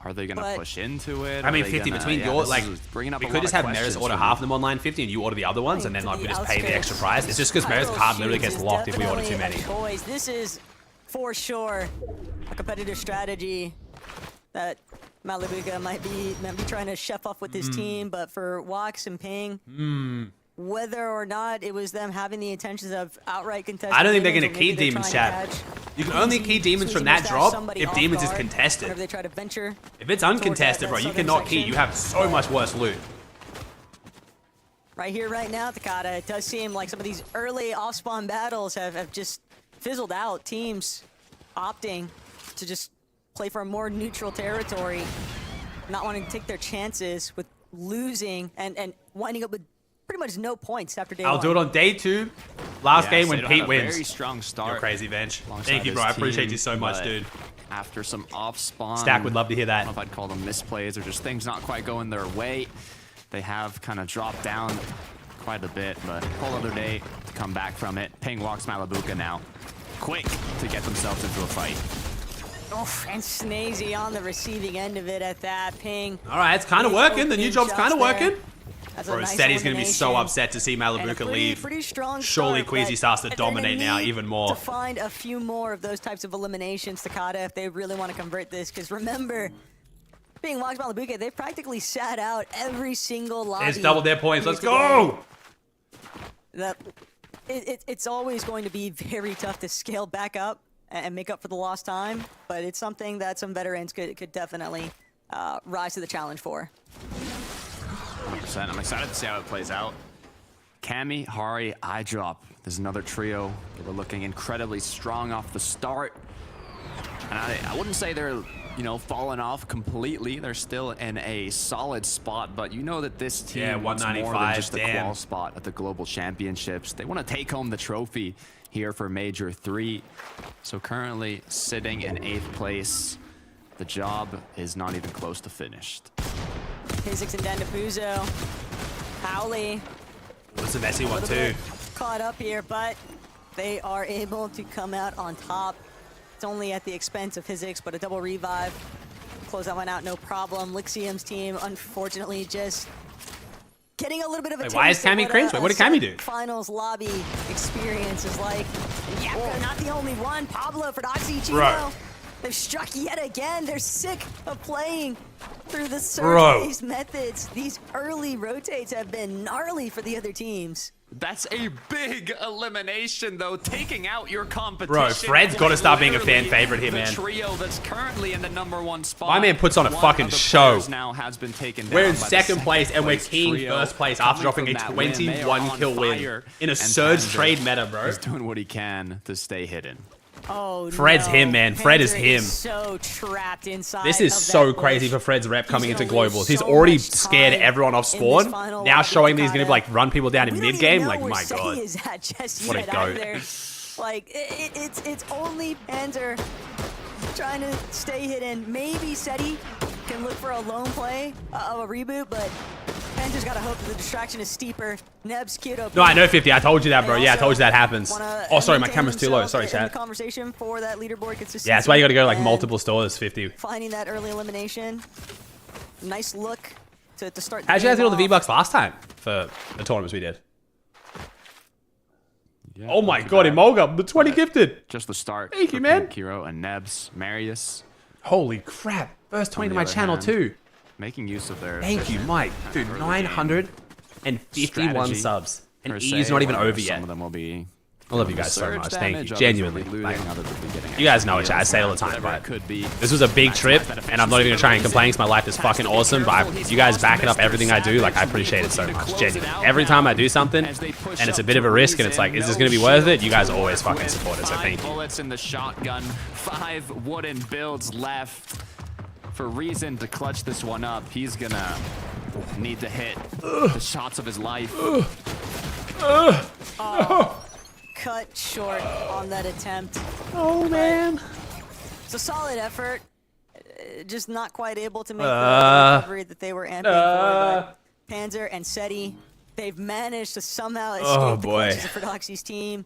Are they gonna push into it? I mean, 50 between your, like, we could just have Meris order half of them online 50 and you order the other ones, and then like we just pay the extra price. It's just because Meris card literally gets locked if we order too many. Boys, this is for sure a competitive strategy that Malibuca might be trying to chef off with his team, but for Wax and Ping, whether or not it was them having the intentions of outright contesting. I don't think they're Demons, gonna or key maybe they're Demons, trying to chat. catch You can only key Demons from that drop if Demons is contested. Whenever they try to venture. If it's uncontested, bro, you cannot key. You have so much worse loot. Right here, right now, Takata, it does seem like some of these early off-spawn battles have just fizzled out. Teams opting to just play for a more neutral territory, not wanting to take their chances with losing and winding up with pretty much no points after day one. I'll do it on day 2. Last game when Pete wins. Very strong start. You're crazy, Bench. Thank you, bro. I appreciate you so much, dude. After some off spawn, Stack would love to hear that. I don't know if I'd call them misplays or just things not quite going their way. They have kind of dropped down quite a bit, but whole other day to come back from it. Ping walks Malabuka now. Quick to get themselves into a fight. Oh, and Snazy on the receiving end of it at that. Ping. All right, it's kind of working. The new job's kind of working. Bro, nice Steady's going to be so upset to see Malabuka leave. Surely Queasy starts to dominate now even more. To find a few more of those types of eliminations, Takada, if they really want to convert this. Because remember, being walked Malabuka, they've practically sat out every single lobby. It's doubled their points. Let's go! It's always going to be very tough to scale back up and make up for the lost time. But it's something that some veterans could definitely rise to the challenge for. 100%. I'm excited to see how it plays out. Cammy, Hari, iDrop. There's another trio that are looking incredibly strong off the start. And I wouldn't say they're, you know, falling off completely. They're still in a solid spot, but you know that this team wants more than just a qual spot at the Global Championships. They want to take home the trophy here for Major 3. So currently sitting in 8th place. The job is not even close to finished. Physics and Dandapuzo. Howley. It's a messy one too. Caught up here, but they are able to come out on top. It's only at the expense of Physics, but a double revive. Close that one out, no problem. Lixium's team, unfortunately, just getting a little bit of a taste. Why is Cammy cringe? What did Cammy do? Finals lobby experience is like. And yeah, they're not the only one. Pablo, Fortnite, Chino. They've struck yet again. They're sick of playing through the surge-based methods. These early rotates have been gnarly for the other teams. That's a big elimination, though, taking out your competition. Bro, Fred's got to start being a fan favorite here, man. The trio that's currently in the #1 spot. My man puts on a fucking show. Now has been taken we're in second place, and we're keying first place after dropping a 21 kill win in a surge trade meta, bro. He's doing what he can to stay hidden. Oh, Fred's him, man. Fred is him. So trapped inside. This is so crazy for Fred's rep coming into globals. He's already scared everyone off spawn. Now showing that he's gonna like run people down in mid game. Like, my god, what a goat! Like it's only Panzer trying to stay hidden. Maybe Seti can look for a lone play of a reboot, but Panzer's got to hope that the distraction is steeper. Neb's queued up. No, I know 50. I told you that, bro. Yeah, I told you that happens. Oh, sorry, my camera's too low. Sorry, chat. Conversation for that leaderboard consistency. Yeah, that's why you got to go like multiple stores. 50. Finding that early elimination. Nice look to start. How'd you guys get all the V-Bucks last time for the tournaments we did? Yeah, oh my god, Emolga, the 20 gifted. Just the start. Thank you, man. Kiro and Nebs, Marius. Holy crap. First 20 to my channel too. Making use of their. Thank you, Mike. Dude, 951 subs. And E's not even over yet. Some of them will be. I love you guys so much. Thank you. Genuinely. Like, you guys know it, chat. I say all the time, but this was a big trip, and I'm not even going to try and complain because my life is fucking awesome, but you guys backing up everything I do, like, I appreciate it so much. Genuinely. Every time I do something, and it's a bit of a risk, and it's like, is this going to be worth it? You guys always fucking support it, so thank you. Bullets in the shotgun, 5 wooden builds left. For Reason to clutch this one up, he's going to need to hit the shots of his life. Cut short on that attempt. Oh man. It's a solid effort. Just not quite able to make the recovery that they were amping for. But Panzer and Seti, they've managed to somehow escape the clutches of Fordoxy's team.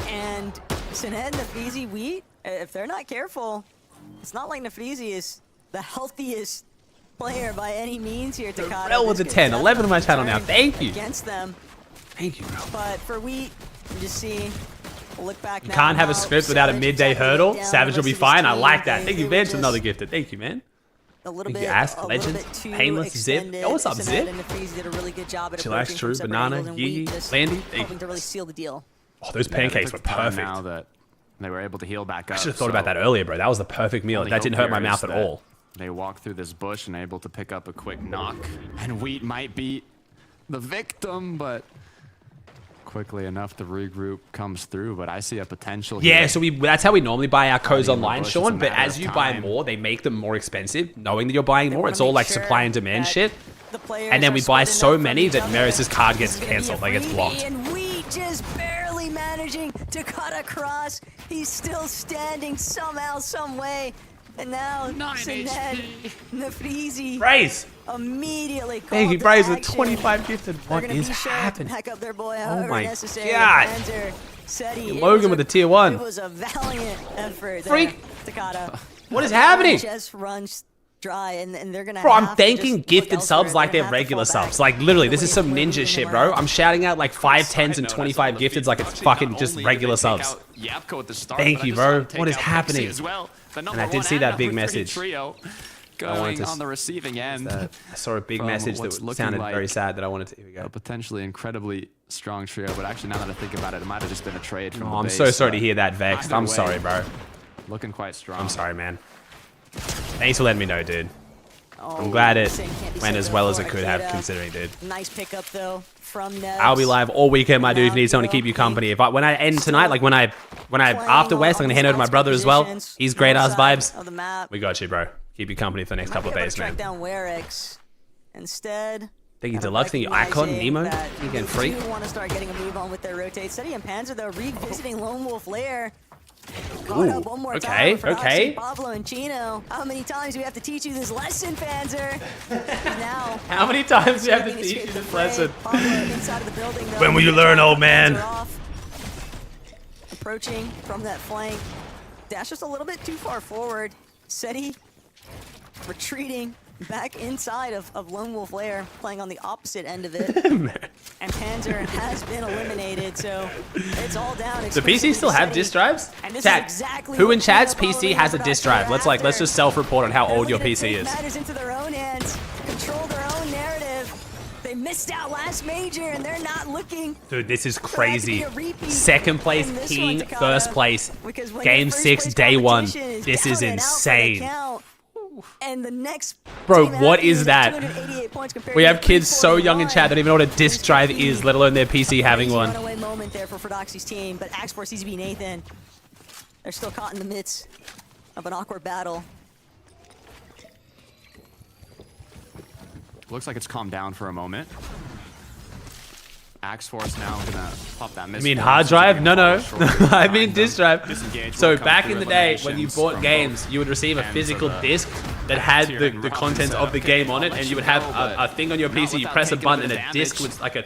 And Sinet and Nafizi, if they're not careful, it's not like Nafizi is the healthiest player by any means here. Takada. Rel with the 10, 11 on my channel now. Thank you. Against them. Thank you, bro. But for Wheat, you just see, we'll look back now. You can't have a script without a midday hurdle. Savage will be fine. I like that. Thank you, Vince. Another gifted. Thank you, man. A little bit, Ask Legend, Painless, Zip. Yo, what's up, Zip? Did a really good job at Chillax, True, Banana, Yee, Landy. Thank you. To really seal the deal. Oh, those pancakes were perfect. Now that they were able to heal back up. I should have thought about that earlier, bro. That was the perfect meal. That didn't hurt my mouth at all. They walk through this bush and able to pick up a quick knock. And Wheat might be the victim, but quickly enough the regroup comes through. But I see a potential here. Yeah, so that's how we normally buy our codes online, Sean. But as you buy more, they make them more expensive, knowing that you're buying more. It's all like supply and demand shit. And then we buy so many that Marius's card gets cancelled, like it's blocked. And we just barely managing to cut across. He's still standing somehow, some way. And now, Sined, Nafrizi Braze! immediately called Thank you, to Braze with action. 25 gifted. What is Be sure to happening? back up their boy, Oh my necessary. God. Panzer, Seti, Logan with the tier 1. It was a valiant effort Freak. there, Takata. What is happening? Just runs dry, and they're gonna Bro, I'm have to thanking just gifted look elsewhere. subs like they're They're gonna have to regular fall back. subs. Like, literally, this is The some way we're ninja moving shit, them bro. around. I'm shouting out like 5 10s and 25 gifteds like it's fucking just regular subs. Thank you, bro. What is happening? And I did see that big message. Going on the receiving end. I saw a big message that sounded very sad that I wanted to. Here we go. A potentially incredibly strong trio, but actually now that I think about it, it might have just been a trade from the I'm base, so sorry to but hear that, Vexed. either I'm way, sorry, bro. Looking quite strong. I'm sorry, man. Thanks for letting me know, dude. I'm Oh, glad it same can't be went said as well as for it could have, Akita. considering, dude. Nice pickup though from Nebs. I'll be live all weekend, my dude. If you need someone to Now, keep you company. If when I end tonight, like when I after West, I'm gonna hand over to my brother as well. He's great ass vibes. Of the map. We got you, bro. Keep you company for the next couple of days, man. Track down Werex. Instead. Thank you, gotta Deluxe. Thank you, Icon, recognizing Nemo. that You getting they free? do want to start getting a move on with their rotate. Seti and Panzer though revisiting Lone Wolf Lair. Caught up one more okay, time for okay. Aussie, Pablo and Chino. How many times do we have to teach you this lesson, Panzer? Now. How many times do you have to taking teach escape you the this fray. lesson? Pablo inside of the building, though. When will you learn, old man? Panzer off. Approaching from that flank. Dash just a little bit too far forward. Seti retreating back inside of Lone Wolf Lair, playing on the opposite end of it. And Panzer has been eliminated, so it's all down. Do PC still have disk drives? And this is Chat, exactly who what in chat's Pablo PC has a Pablo disk drive? Let's just self-report on how They're old your looking to PC take is. matters into their own hands, control their own narrative. They missed out last major, and they're not looking. Dude, this is for that to crazy. be a repeat Second place in this King, one, Takata. first place, Because when game your first 6, place day 1. competition This is down and out for the insane. count, and the next Bro, team what after you is is that? 288 points compared We to have kids so young in 341. chat that don't even know what a disk drive is, let alone their PC having Crazy one. runaway moment there for Fordoxi's team, but Axe Force CZB Nathan, they're still caught in the midst of an awkward battle. Looks like it's calmed down for a moment. Axe Force now gonna pop that missile. You mean hard drive? No. I mean disk drive. So back in the day, when you bought games, you would receive a physical disc that had the contents of the game on it, and you would have a thing on your PC. You press a button, and a disc would like a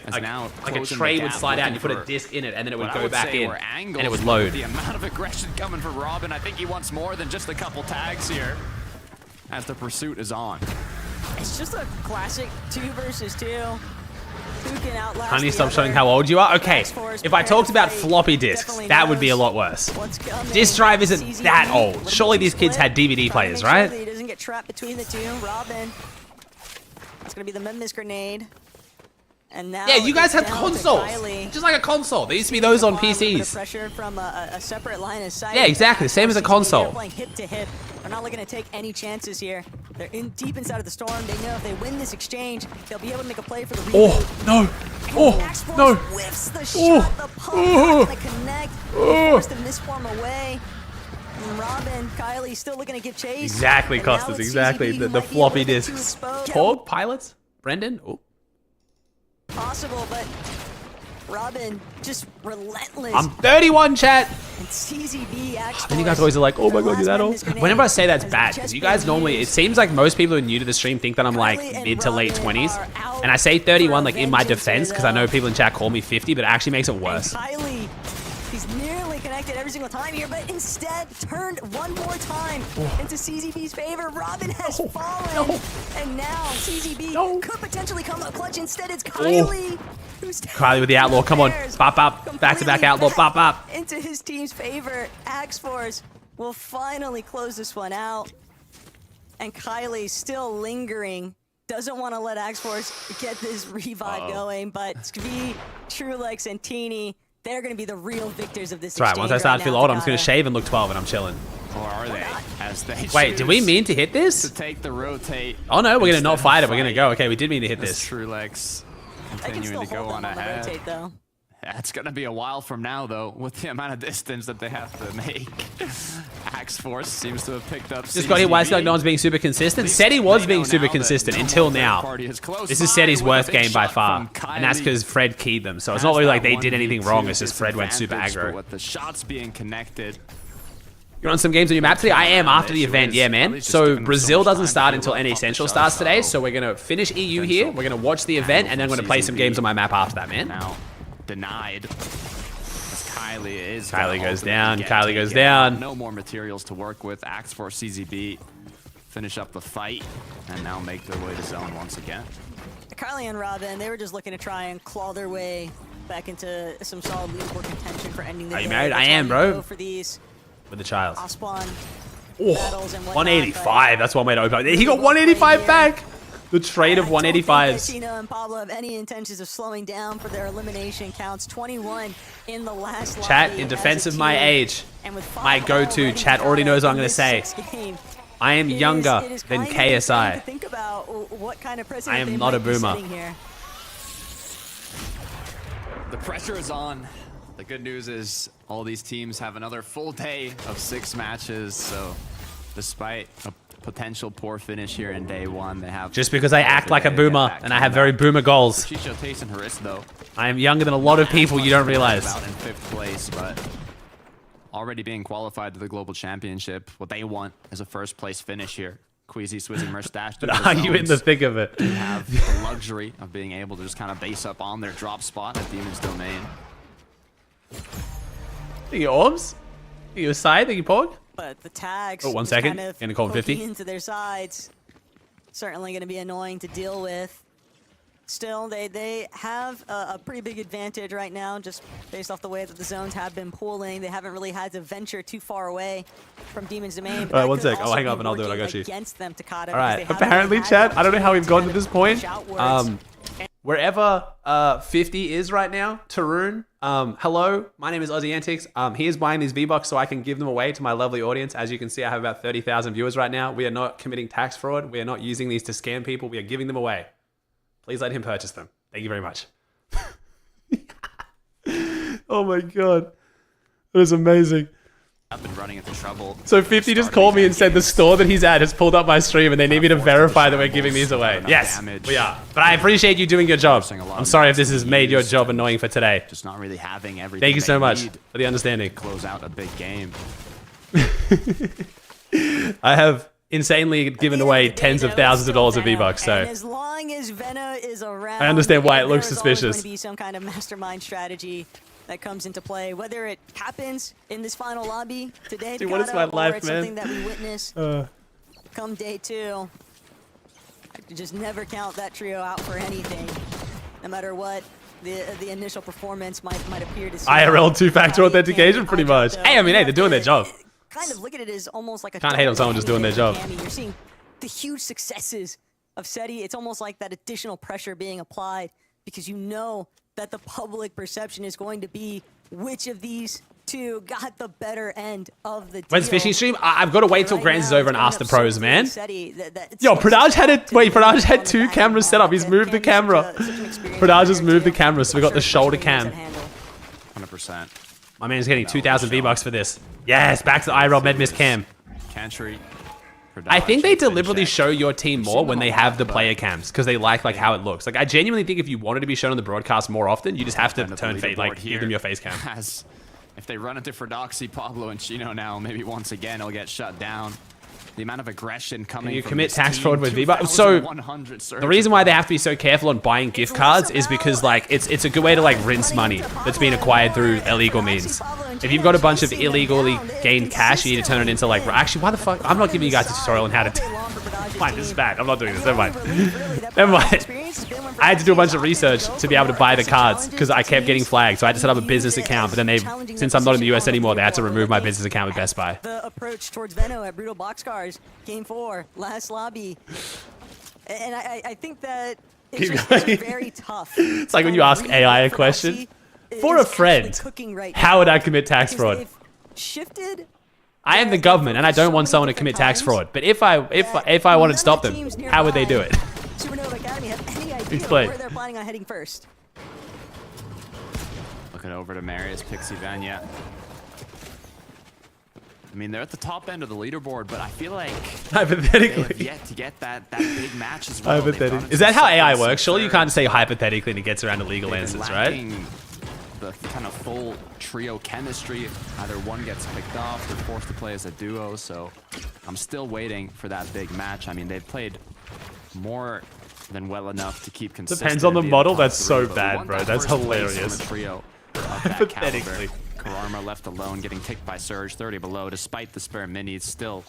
tray would slide out, and you put a disc in it, and then it would go back in, and it would load. The amount of aggression coming from Robin, I think he wants more than just a couple tags here, as the pursuit is on. It's just a classic 2 versus 2. Who can outlast Honey, the stop other? showing how old you are. Okay, Axe Force if I talked about Fate floppy disks, definitely that would be a knows lot worse. what's coming. Disk drive isn't CZB, that old. little Surely bit these kids split, had DVD trying to players, make sure right? that he doesn't get trapped between the two. Robin. It's gonna be the Memphis grenade. And now Yeah, you guys had it's down to consoles. Kylie. Just like a console. There used to be those on A little bit of PCs. pressure from a separate line of sight. Yeah, exactly, same as a They're console. playing hip to hip. They're not looking to take any chances here. They're in deep inside of the storm. They know if they win this exchange, they'll be able to make a play for the reboot. Oh, no. Oh, Axe Force no. whiffs the shot. Oh. The pump not gonna connect. Forced to misform away. And Robin, Kylie still looking to give chase. Exactly, And now Costas, it's exactly. CZB The who might be floppy a little bit too disks. exposed. Porg pilots? Brendan? Oh. Possible, but Robin just relentless. I'm 31, chat. And CZB Axe And you guys Force, always are like, oh my the god, you're that last old. Memphis grenade Whenever I say that's has bad, just because you been guys normally, it used. seems like most people who are new to the stream think that I'm like Kylie and mid to late Robin 20s. are out And I say 31 for like in my vengeance defense, here, because I know though. people in chat call me 50, but it actually makes it worse. And Kylie, he's nearly connected every single time here, but instead turned one more time into CZB's favor. Robin has fallen, and now CZB could potentially come up clutch. Instead, it's Kylie who's Kylie with the outlaw, come on. Bop, bop. Back-to-back outlaw, bop, bop. into his team's favor. Axe Force will finally close this one out, and Kylie still lingering. Doesn't want to let Axe Force get this revive going, but Skvi, Trulex, and Teeny, they're going to be the real victors of this That's right, once I start to feel old, I'm just going to shave and look 12 and I'm chilling. Or are they? As they Wait, did we choose mean to hit to this? take the rotate? Oh no, we're going to not instead fight it. of We're going to go. Okay, we did mean to hit As this. Trulex They can continuing still to go hold on them on the ahead. rotate, though. That's going to be a while from now, though, with the amount of distance that they have to make. Axe Force seems to have picked up. Just got hit. Why is like no one's being super consistent? Seti was being super consistent until now. This is Seti's worst game by far. And that's because Fred keyed them. So it's not really like they did anything wrong. It's just Fred went super aggro. With the shots being connected. You're on some games on your map today? I am after the event, yeah, man. So Brazil doesn't start until NA Central starts today. So we're going to finish EU here. We're going to watch the event. And then we're going to play some games on my map after that, man. Now denied. Kylie goes down. Kylie goes down. No more materials to work with. Axe for CZB. Finish up the fight. And now make their way to zone once again. Kylie and Robin, they were just looking to try and claw their way back into some solid leaderboard contention for ending the Are you day. married? I am, bro. For these with the child. Ospawn battles and 185. That's one way to open. He got 185 back. The trade of 185s. Cena and Pablo have any intentions of slowing down for their elimination counts. 21 in the last chat, in defense of my age, my go-to chat already knows what I'm going to say. I am younger than KSI. I am not a boomer. The pressure is on. The good news is all these teams have another full day of 6 matches. So despite a potential poor finish here in day 1, they have just because I act like a boomer and I have very boomer goals. Chicho tasting her wrist though. I am younger than a lot of people you don't realize. Out in 5th place, but already being qualified to the global championship. What they want is a 1st place finish here. Queasy, Swizzy, Merstash. But are you in the thick of it? They have the luxury of being able to just kind of base up on their drop spot at Demon's Domain. Thank you, Orbs. Thank you, Side. Thank you, Pog. But the tags. Oh, 1 second. Kind of Gonna call him 50. into their sides. Certainly going to be annoying to deal with. Still, they have a pretty big advantage right now, just based off the way that the zones have been pooling. They haven't really had to venture too far away from Demon's Domain. All right, 1 sec. I'll hang up and I'll do it. I got you. Against them, Takada, all right. Apparently, chat, I don't know how we've gotten to this point. Wherever 50 is right now, Tarun, hello, my name is Aussie Antics. He is buying these V-Bucks so I can give them away to my lovely audience. As you can see, I have about 30,000 viewers right now. We are not committing tax fraud. We are not using these to scam people. We are giving them away. Please let him purchase them. Thank you very much. Oh my God. That is amazing. I've been running into trouble. So 50 just called me and said the store that he's at has pulled up my stream and they need me to verify that we're giving these away. Yes, we are. But I appreciate you doing your job. I'm sorry if this has made your job annoying for today. Just not really having everything. Thank you so much for the understanding. Close out a big game. I have insanely given away tens of thousands of dollars of V-Bucks, so as long as Venna is around, I understand why it looks suspicious. There's going to be some kind of mastermind strategy that comes into play, whether it happens in this final lobby today, dude, what is my life, or it's man? something that we witness come day 2. I just never count that trio out for anything, no matter what the initial performance might appear to see. IRL 2-factor authentication, pretty much. Hey, I mean, hey, they're doing their job. Kind of look at it as almost like a can't hate on someone just doing their job. You're seeing the huge successes of Seti. It's almost like that additional pressure being applied because you know that the public perception is going to be which of these two got the better end of the deal. When's fishing stream? I've got to wait till Grants is over and ask the pros, man. Seti, Yo, Pradaj had 2 cameras set up. He's moved the camera. Pradaj has moved the camera, so we got the shoulder cam. 100%. My man's getting 2,000 V-Bucks for this. Yes, back to the IRL Medmiss cam. Cantry. I think they deliberately show your team more when they have the player cams because they like how it looks. Like I genuinely think if you wanted to be shown on the broadcast more often, you just have to turn give them your face cam. If they run into Fredoxy, Pablo, and Chino now, maybe once again he'll get shut down. The amount of aggression coming. You from commit this tax team, fraud with V-Bucks. So the reason why they have to be so careful on buying gift cards is because like it's a good way to like rinse money that's been acquired through illegal means. If you've got a bunch of illegally gained cash, you need to turn it into like actually why the fuck I'm not giving you guys a tutorial on how to. Fine, this is bad. I'm not doing this. Never mind. Never mind. I had to do a bunch of research to be able to buy the cards because I kept getting flagged. So I had to set up a business account. But then since I'm not in the US anymore, they had to remove my business account with Best Buy. The approach towards Venno at Brutal Boxcars, Game 4, last lobby. And I think that it's just very tough. It's like when you ask AI a question. For a friend, how would I commit tax fraud? Shifted. I am the government, and I don't want someone to commit tax fraud. But if I wanted to stop them, how would they do it? Supernova Academy have any idea Explain. where they're planning on heading first? it over to Marius, Pixie Van, yeah. I mean, they're at the top end of the leaderboard, but I feel like hypothetically they have yet to get that big match as well. Hypothetically. Is that how AI works? Surely you can't say hypothetically and it gets around to legal answers, right? The kind of full trio chemistry. Either one gets picked off, they're forced to play as a duo, so I'm still waiting for that big match. I mean, they've played more than well enough to keep consistent. Depends on the model. That's so bad, bro. That's hilarious. Trio Hypothetically. Karama left alone, getting kicked by Surge, 30 below. Despite the spare minis, still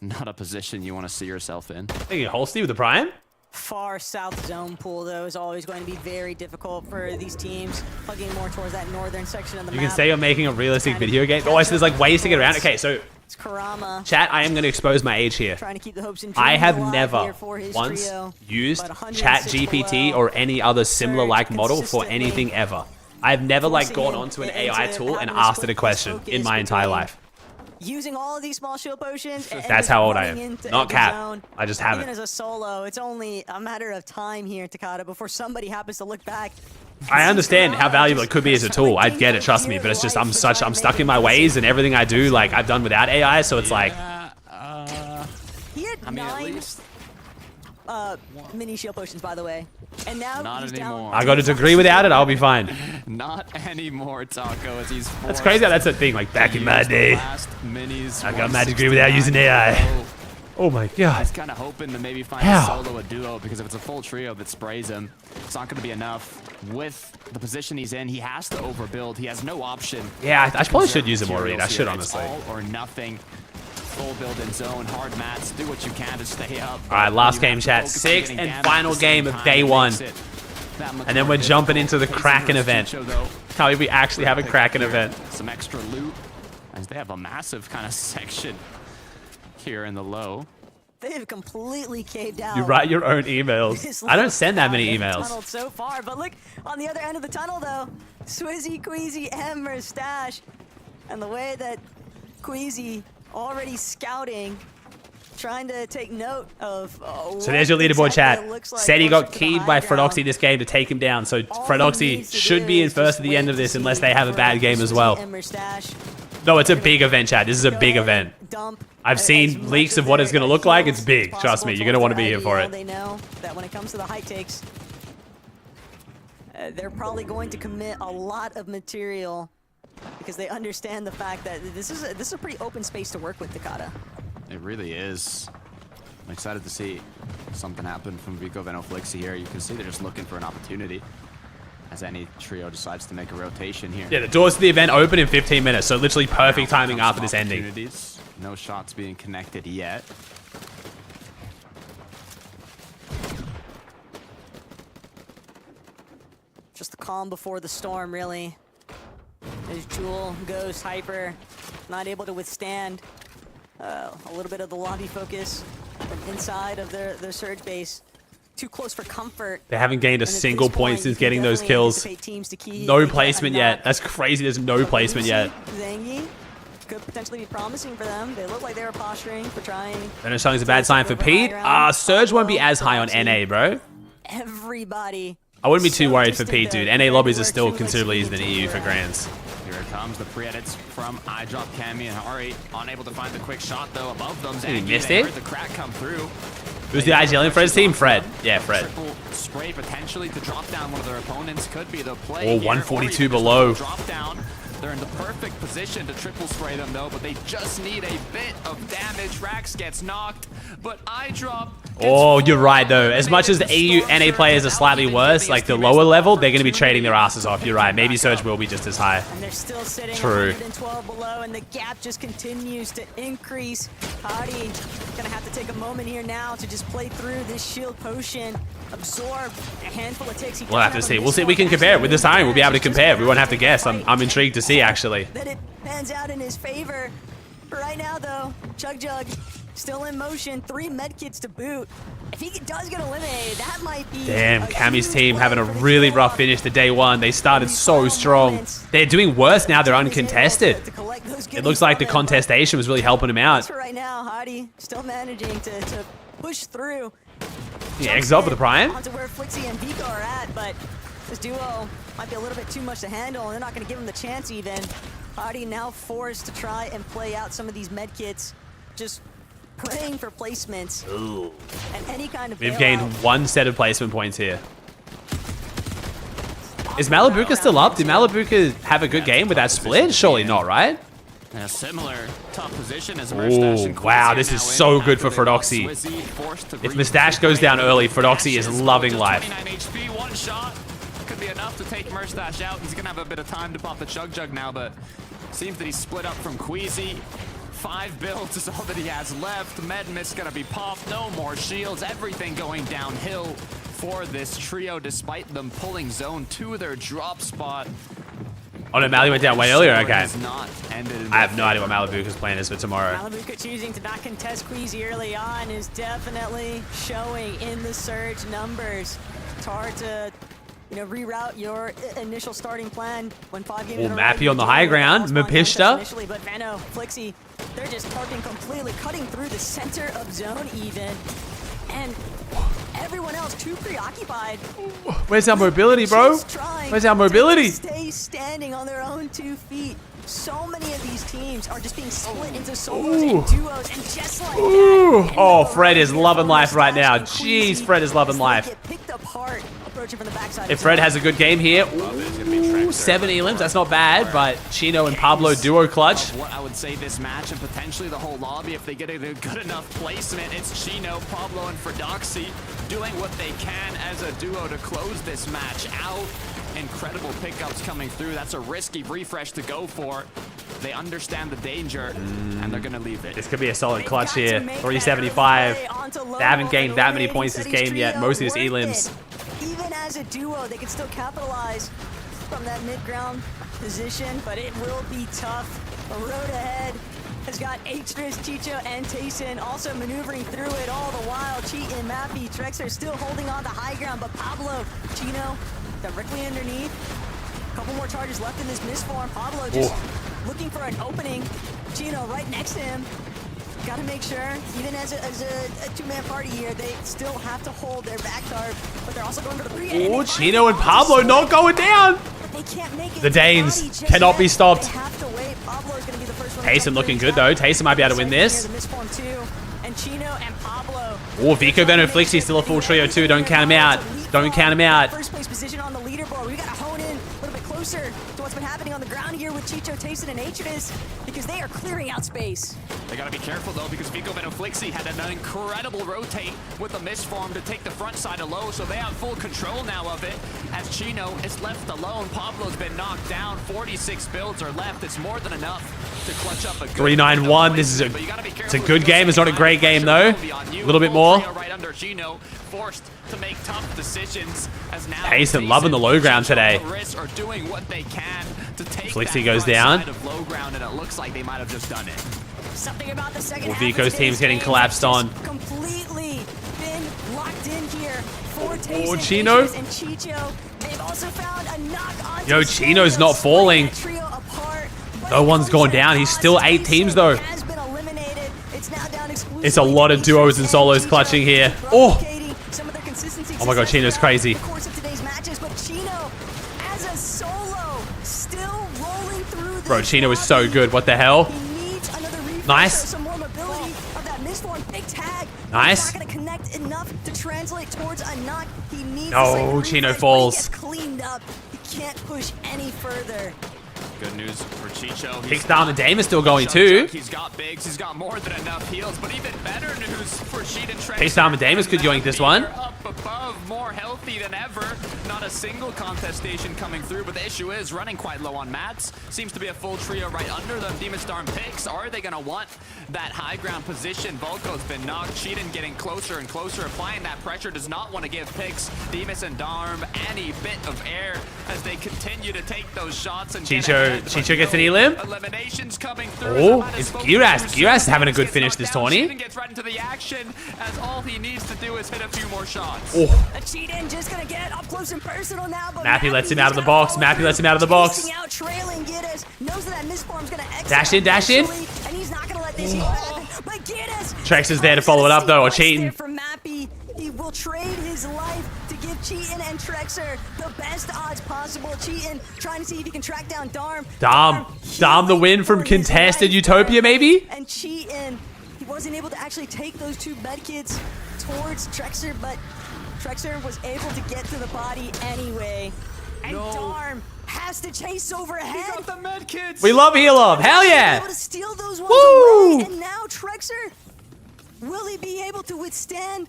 not a position you want to see yourself in. Thinking Holsty with the Prime? Far south zone pool, though, is always going to be very difficult for these teams, plugging more towards that northern section of the map. You can say you're making a realistic video game. Oh, so there's like ways to get around. Okay, so it's Karama. Chat, I am going to expose my age here. Trying to keep the hopes and I have dreams never alive here for his once trio, used but 106 Chat GPT below. or any other similar like model for consistently anything ever. I've never like forcing gone him onto an into AI tool and having to asked it a split question focus in my entire between life. Using all of these small shield potions. And That's how old I running am. into Not every cap. zone. I just Even haven't. as a solo, it's only a matter of time here, Takada, before somebody happens to look back. I understand how valuable it could be as a tool. I get it, trust me, but it's just I'm stuck in my ways and everything I do like I've done without AI, so it's like He had I mean, at 9 least mini shield potions, by the way. And now not he's anymore. down. I got a degree without it, I'll be fine. Not anymore, Taco, as he's That's crazy how that's a thing, like back in my day. I got my degree without using AI. Oh my I god. was kind of hoping to maybe find How? a solo, a duo, because if it's a full trio that sprays him, it's not going to be enough. With the position he's in, he has to overbuild. He has no option. Yeah, I probably should use it more, Reed. I should, It's honestly. all or nothing. Full build in zone, hard mats, do what you can to stay up. All right, last You game, have to chat. focus on Sixth getting and damage final at the game same of time. day It one. makes it that much And then we're more jumping difficult. into the Plays Kraken versus event. Chicho, though. Can't believe we actually have a Kraken event. Some extra loot, as they have a massive kind of section here in the low. They have completely caved out. You write your own emails. This I don't send that many little emails. tunnel so far, but look on the other end of the tunnel though. Swizzy, Queasy, Emmer, Stash, and the way that Queasy already scouting, trying to take note of. So there's your leaderboard, chat. Said he got keyed by Fredoxy this game to take him down. So Fredoxy should be in first at the end of this unless they have a bad game as well. No, it's a big event, chat. This is a big event. I've seen leaks of what it's going to look like. It's big. Trust me. You're going to want to be here for it. They know that when it comes to the high takes, they're probably going to commit a lot of material because they understand the fact that this is a pretty open space to work with, Takada. It really is. I'm excited to see something happen from Vico Venoflixi here. You can see they're just looking for an opportunity as any trio decides to make a rotation here. Yeah, the doors to the event open in 15 minutes, so literally perfect timing after this ending. No shots being connected yet. Just the calm before the storm, really. As Jewel, Ghost, Hyper, not able to withstand a little bit of the lobby focus from inside of their surge base. Too close for comfort. They haven't gained a single point since getting those kills. No placement yet. That's crazy. There's no placement yet. Zangy could potentially be promising for them. They look like they were posturing for trying. And it's showing a bad sign for Pete. Surge won't be as high on NA, bro. Everybody. I wouldn't be too worried for Pete, dude. NA lobbies are still considerably easier than EU for grands. Here it comes, the pre-edits from iDrop, Cammy, and Hari. Unable to find the quick shot, though, above them. He Zangy, missed they it? heard the crack come through. Who's the IGL Fred's team? Fred. Yeah, Fred. Triple spray potentially to drop down one of their opponents. Could be the play. Oh, here, 142 or even below. just drop down. They're in the perfect position to triple spray them, though, but they just need a bit of damage. Rax gets knocked, but iDrop. Oh, you're right, though. As much as the EU NA players are slightly worse, like the lower level, they're going to be trading their asses off. You're right. Maybe Surge will be just as high. And they're still sitting True. 112 below, and the gap just continues to increase. Hardy gonna have to take a moment here now to just play through this shield potion, absorb a handful of ticks. We'll have to see. We'll see. We can compare. With this iron, we'll be able to compare. We won't have to guess. I'm intrigued to see, actually. That it pans out in his favor. Right now, though, Chug Jug still in motion. 3 medkits to boot. If he does get eliminated, that might be. Damn, Cammy's team having a really rough finish to day one. They started so strong. They're doing worse now. They're uncontested. It looks like the contestation was really helping him out. For right now, Hardy still managing to push through. Yeah, eggs up with the Prime. Onto where Flixie and Vico are at, but This duo might be a little bit too much to handle, and they're not going to give him the chance even. Audi now forced to try and play out some of these med kits, just praying for placements. Ooh. And any kind of We've gained 1 set of placement points here. Is Malibuka still up? Did Malibuka have a good game with that split? Surely not, right? In a similar top position as Oh, wow, this is so good for Frodoxy. If Mustache goes down early, Frodoxy is loving life. 29 HP, 1 shot. Could be enough to take Mustache out. He's going to have a bit of time to pop the Chug Jug now, but seems that he's split up from Queasy. 5 builds is all that he has left. Med Mist going to be popped. No more shields. Everything going downhill for this trio, despite them pulling zone to their drop spot. Oh no, Mali went down way earlier, okay. I have no idea what Malibuka's plan is for tomorrow. Malibuka choosing to not contest Queasy early on is definitely showing in the surge numbers. It's hard to, reroute your initial starting plan when 5 games in a row. Mappy on the high ground, Mapishta. Initially, but Vano, Flixie, they're just targeting completely, cutting through the center of zone even. And everyone else too preoccupied. Where's our mobility, bro? Where's our mobility? Stay standing on their own 2 feet. So many of these teams are just being split into solos and duos, and just like that. Oh, Fred is loving life right now. Jeez, Fred is loving life. If Fred has a good game here, 7 elims, that's not bad, but Chino and Pablo duo clutch. What I would say this match and potentially the whole lobby, if they get a good enough placement, it's Chino, Pablo, and Frodoxy doing what they can as a duo to close this match out. Incredible pickups coming through. That's a risky refresh to go for. They understand the danger, and they're going to leave it. This could be a solid clutch here. 375. They haven't gained that many points this game yet. Most of his elims. Even as a duo, they can still capitalize from that mid-ground position, but it will be tough. The road ahead has got Atris, Chicho, and Tayson also maneuvering through it all the while. Cheatin', Mappy, Trexer still holding on to high ground, but Pablo, Chino, directly underneath. A couple more charges left in this misform. Pablo just looking for an opening. Chino right next to him. Gotta make sure, even as a 2-man party here, they still have to hold their back guard, but they're also going for the pre. Oh, Chino and Pablo not going down. They can't make it. The Danes cannot be stopped. They have to wait. Pablo's gonna be the first one. Tayson looking good though. Tayson might be able to win this. And Chino and Pablo. Oh, Vico, Venom, Flixie still a full trio too. Don't count him out. Don't count him out. First place position on the leaderboard. We gotta hone in a little bit closer to what's been happening on the ground here with Chicho, Tayson, and Atris, because they are clearing out space. They gotta be careful though, because Vico Venom Flixie had an incredible rotate with the misform to take the front side of low, so they have full control now of it. As Chino is left alone, Pablo's been knocked down. 46 builds are left. It's more than enough to clutch up a good 391. This is it's a good game. It's not a great game though. A little bit more. Right under Chino, forced to make tough decisions as now Tayson loving the low ground today. Are doing what they can to take Flixie goes down. of low ground, and it looks like they might have just done it. Something about the second half Vico's team's getting collapsed on. Completely been locked in here for Tayson, Chino. and Chicho. They've also found a knock on. Yo, Chino's not falling. No one's gone down. He's still 8 teams though. It's a lot of duos and solos clutching here. Oh my god, Chino's crazy. Bro, Chino is so good. What the hell? Nice. Nice. No, Chino falls. He can't push any further. Good news for Chicho. Picks down the Dame is still going too. He's got bigs, he's got more than enough heals, but even better news for Sheet and Trent. Picks down the Dame could yoink this one. Up above, more healthy than ever. Not a single contestation coming through, but the issue is running quite low on mats. Seems to be a full trio right under them. Demon Star and Pix. Are they gonna want that high ground position? Volko's been knocked. Cheatin getting closer and closer, applying that pressure. Does not want to give Pix, Demus, and Darm any bit of air as they continue to take those shots. And Chicho gets an elim. Eliminations coming through. Oh, it's Giras. Giras is having a good finish this tourney. Gets right into the action as all he needs to do is hit a few more shots. Oh. Cheatin just gonna get up close and personal now. Mappy lets him out of the box. Mappy lets him out of the box. Dash in, dash in. Trex is there to follow it up though, or cheating. will trade his life to give Cheatin and Trexer the best odds possible. Cheatin trying to see if he can track down Darm. Darm the win from contested Utopia, maybe? And Cheatin, he wasn't able to actually take those 2 medkits towards Trexer, but Trexer was able to get to the body anyway. And Darm has to chase over ahead. He got the medkits. We love heal off. Hell yeah. Able to steal those ones Woo! away. And now Trexer, will he be able to withstand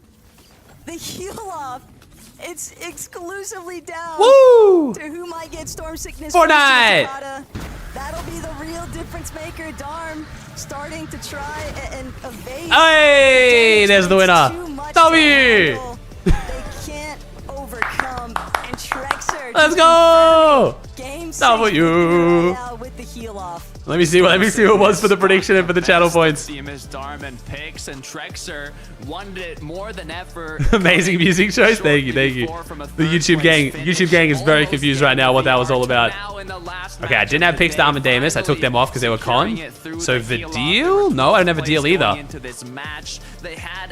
the heal off? It's exclusively down Woo! to who might get Storm Sickness. Fortnite! That'll be the real difference maker. Darm starting to try and evade. Hey, there's the winner. W. They can't overcome. And Trexer. Let's go. Game W. with the heal off. Let me see what it was for the prediction and for the channel points. Team Darm and Pix and Trexer wanted it more than ever. Amazing music choice. Thank you. The YouTube gang is very confused right now what that was all about. Okay, I didn't have Pix, Darm, and Damus. I took them off because they were con. So Vidil? No, I don't have a deal either.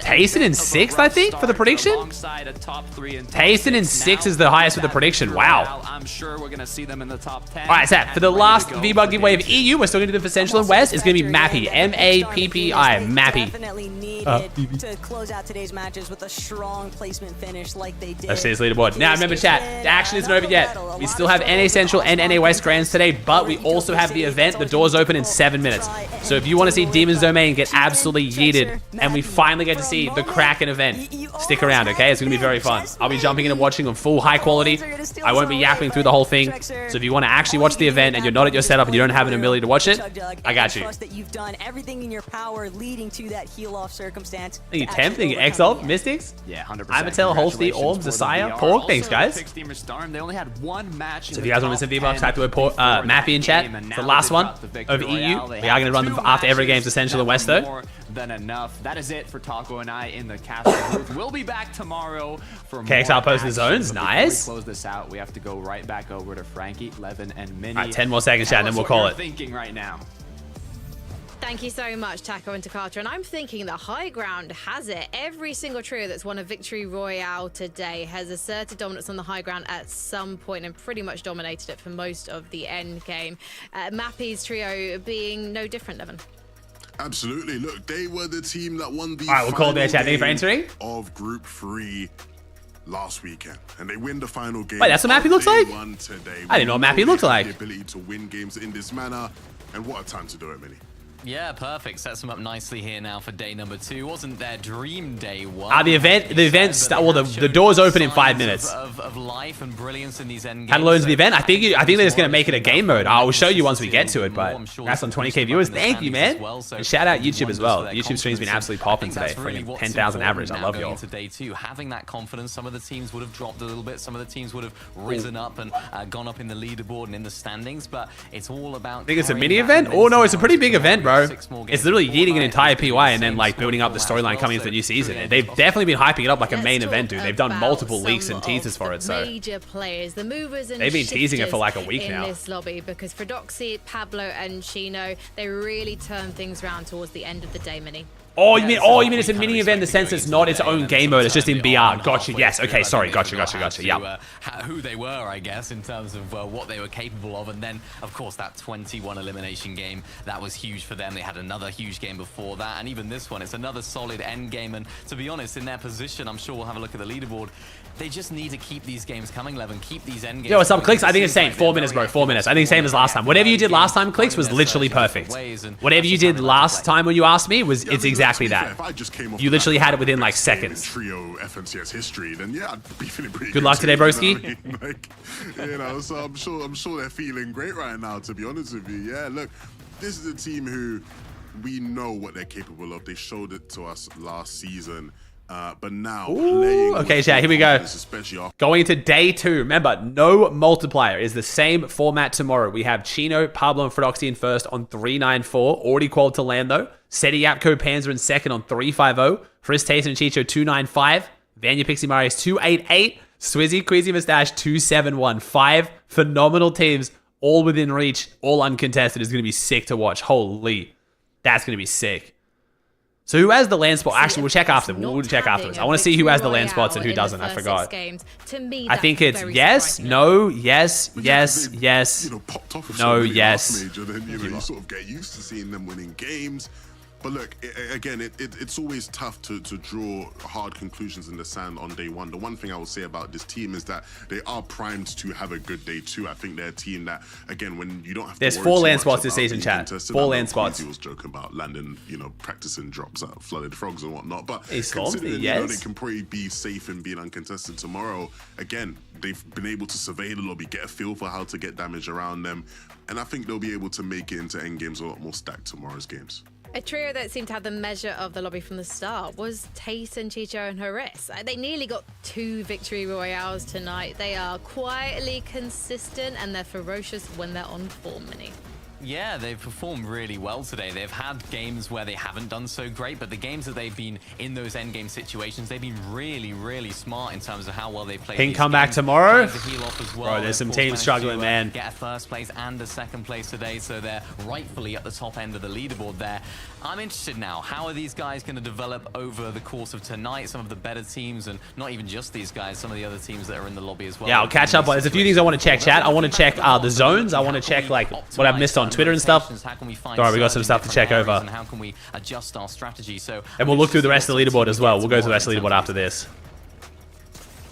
Tayson in 6th, I think, for the prediction. Tayson in 6 is the highest for the prediction. Wow. I'm sure we're gonna see them in the top 10. All right, Zach, for the last V-Bug giveaway of EU, we're still gonna do the for Central and West. It's gonna be Mappy, M-A-P-P-I, Mappy. Definitely needed to close out today's matches with a strong placement finish like they did. Let's see his leaderboard. Now, remember, chat, the action isn't over yet. We still have NA Central and NA West grands today, but we also have the event. The doors open in 7 minutes. So if you want to see Demon's Domain get absolutely yeeted, and we finally get to see the Kraken event, stick around, okay? It's gonna be very fun. I'll be jumping in and watching on full high quality. I won't be yapping through the whole thing. So if you want to actually watch the event and you're not at your setup and you don't have an ability to watch it, I got you. That you've done everything in your power leading to that heal off circumstance. Are you tempting Exalt, Mystics? Yeah, 100%. Amatel, Holstein, Orbs, Asaya, Pork. Thanks, guys. They only had 1 match. So if you guys want to send V-Bucks, type the word Mappy in chat. It's the last one of EU. We are going to run them after every game to Central and West, though. More than enough. That is it for Taco and I in the castle booth. We'll be back tomorrow for more KXR posting zones. Before Nice. we close this out, we have to go right back over to Frankie, Levin, and Minnie. All right, 10 more seconds, chat, and then we'll call it. Thinking right now. Thank you so much, Taco and Takata. And I'm thinking the high ground has it. Every single trio that's won a victory royale today has asserted dominance on the high ground at some point and pretty much dominated it for most of the end game. Mappy's trio being no different, Levin. Absolutely. Look, they were the team that won the All right, we'll call their chat. Thank you for answering. Of Group 3 last weekend, and they win the final game. Wait, that's what Mappy looks like? Won today. I didn't know what Mappy looked like. The ability to win games in this manner, and what a time to do it, Minnie. Yeah, perfect. Sets them up nicely here now for day number 2. Wasn't their dream day 1? The doors open in 5 minutes. Of life and brilliance in these end games. How to load into the event? I think they're just gonna make it a game mode. I will show you once we get to it, but that's on 20k viewers. Thank you, man. And shout out YouTube as well. YouTube stream's been absolutely popping today. Freaking 10,000 average. I love y'all. Day 2, having that confidence. Some of the teams would have dropped a little bit. Some of the teams would have risen up and gone up in the leaderboard and in the standings. But it's all about. I think it's a mini event. Oh no, it's a pretty big event, bro. It's literally yeeting an entire PY and then like building up the storyline coming into the new season. They've definitely been hyping it up like a main event, dude. They've done multiple leaks and teasers for it, so major players, the movers and they've been teasing it for like a week in now. This lobby, because Frodoxy, Pablo, and Chino, they really turned things around towards the end of the day, Minnie. Oh, you mean it's a mini event in the sense it's not its own game mode, it's just in BR. Gotcha, yes. Okay, sorry, gotcha. Yeah. Who they were, I guess, in terms of what they were capable of. And then, of course, that 21 elimination game, that was huge for them. They had another huge game before that. And even this one, it's another solid end game. And to be honest, in their position, I'm sure we'll have a look at the leaderboard. They just need to keep these games coming, Levin. Keep these end games. Yo, what's up, Clicks? I think it's same. 4 minutes, bro. 4 minutes. I think same as last time. Whatever you did last time, Clicks, was literally perfect. Whatever you did last time when you asked me, it's exactly that. You literally had it within like seconds. Trio FNCS history, then yeah, I'd be feeling pretty good luck today, broski. So I'm sure they're feeling great right now, to be honest with you. Yeah, look, this is a team who we know what they're capable of. They showed it to us last season. But now, okay, chat, here we go. Going into day 2. Remember, no multiplier. Is the same format tomorrow. We have Chino, Pablo, and Frodoxy in first on 394. Already qualified to land, though. Seti, Yapko, Panzer in second on 350. Frisk, Tayson, and Chicho 295. Vanya, Pixie, Marius 288. Swizzy, Queasy, Mustache 271. 5 phenomenal teams, all within reach, all uncontested. Is going to be sick to watch. Holy, that's going to be sick. So who has the land spot? Actually, we'll check after. We'll check afterwards. I want to see who has the land spots and who doesn't. I forgot. I think it's yes, no, yes, yes, yes, no, yes. Major, then you sort of get used to seeing them winning games. But look, again, it's always tough to draw hard conclusions in the sand on day one. The one thing I will say about this team is that they are primed to have a good day too. I think they're a team that, again, when you don't have to There's 4 land spots this season, chat. 4 land spots. He was joking about landing, practicing drops at flooded frogs and whatnot. But yes. considering they can probably be safe in being uncontested tomorrow, again, they've been able to survey the lobby, get a feel for how to get damage around them. And I think they'll be able to make it into end games a lot more stacked tomorrow's games. A trio that seemed to have the measure of the lobby from the start was Tayson, Chicho and Haris. They nearly got 2 victory royales tonight. They are quietly consistent and they're ferocious when they're on form, Mini. Yeah, they've performed really well today. They've had games where they haven't done so great, but the games that they've been in those endgame situations, they've been really, really smart in terms of how well they played. Pink come back tomorrow? Well. Bro, there's some teams struggling, man. Get a first place and a second place today, so they're rightfully at the top end of the leaderboard there. I'm interested now. How are these guys going to develop over the course of tonight? Some of the better teams, and not even just these guys, some of the other teams that are in the lobby as well. Yeah, I'll catch up. There's a few things I want to check, chat. I want to check the zones. I want to check like what I've missed on Twitter and stuff. Alright, we got some stuff to check over. And how can we adjust our strategy? So, and we'll look through the rest of the leaderboard as well. We'll go through the rest of the leaderboard after this.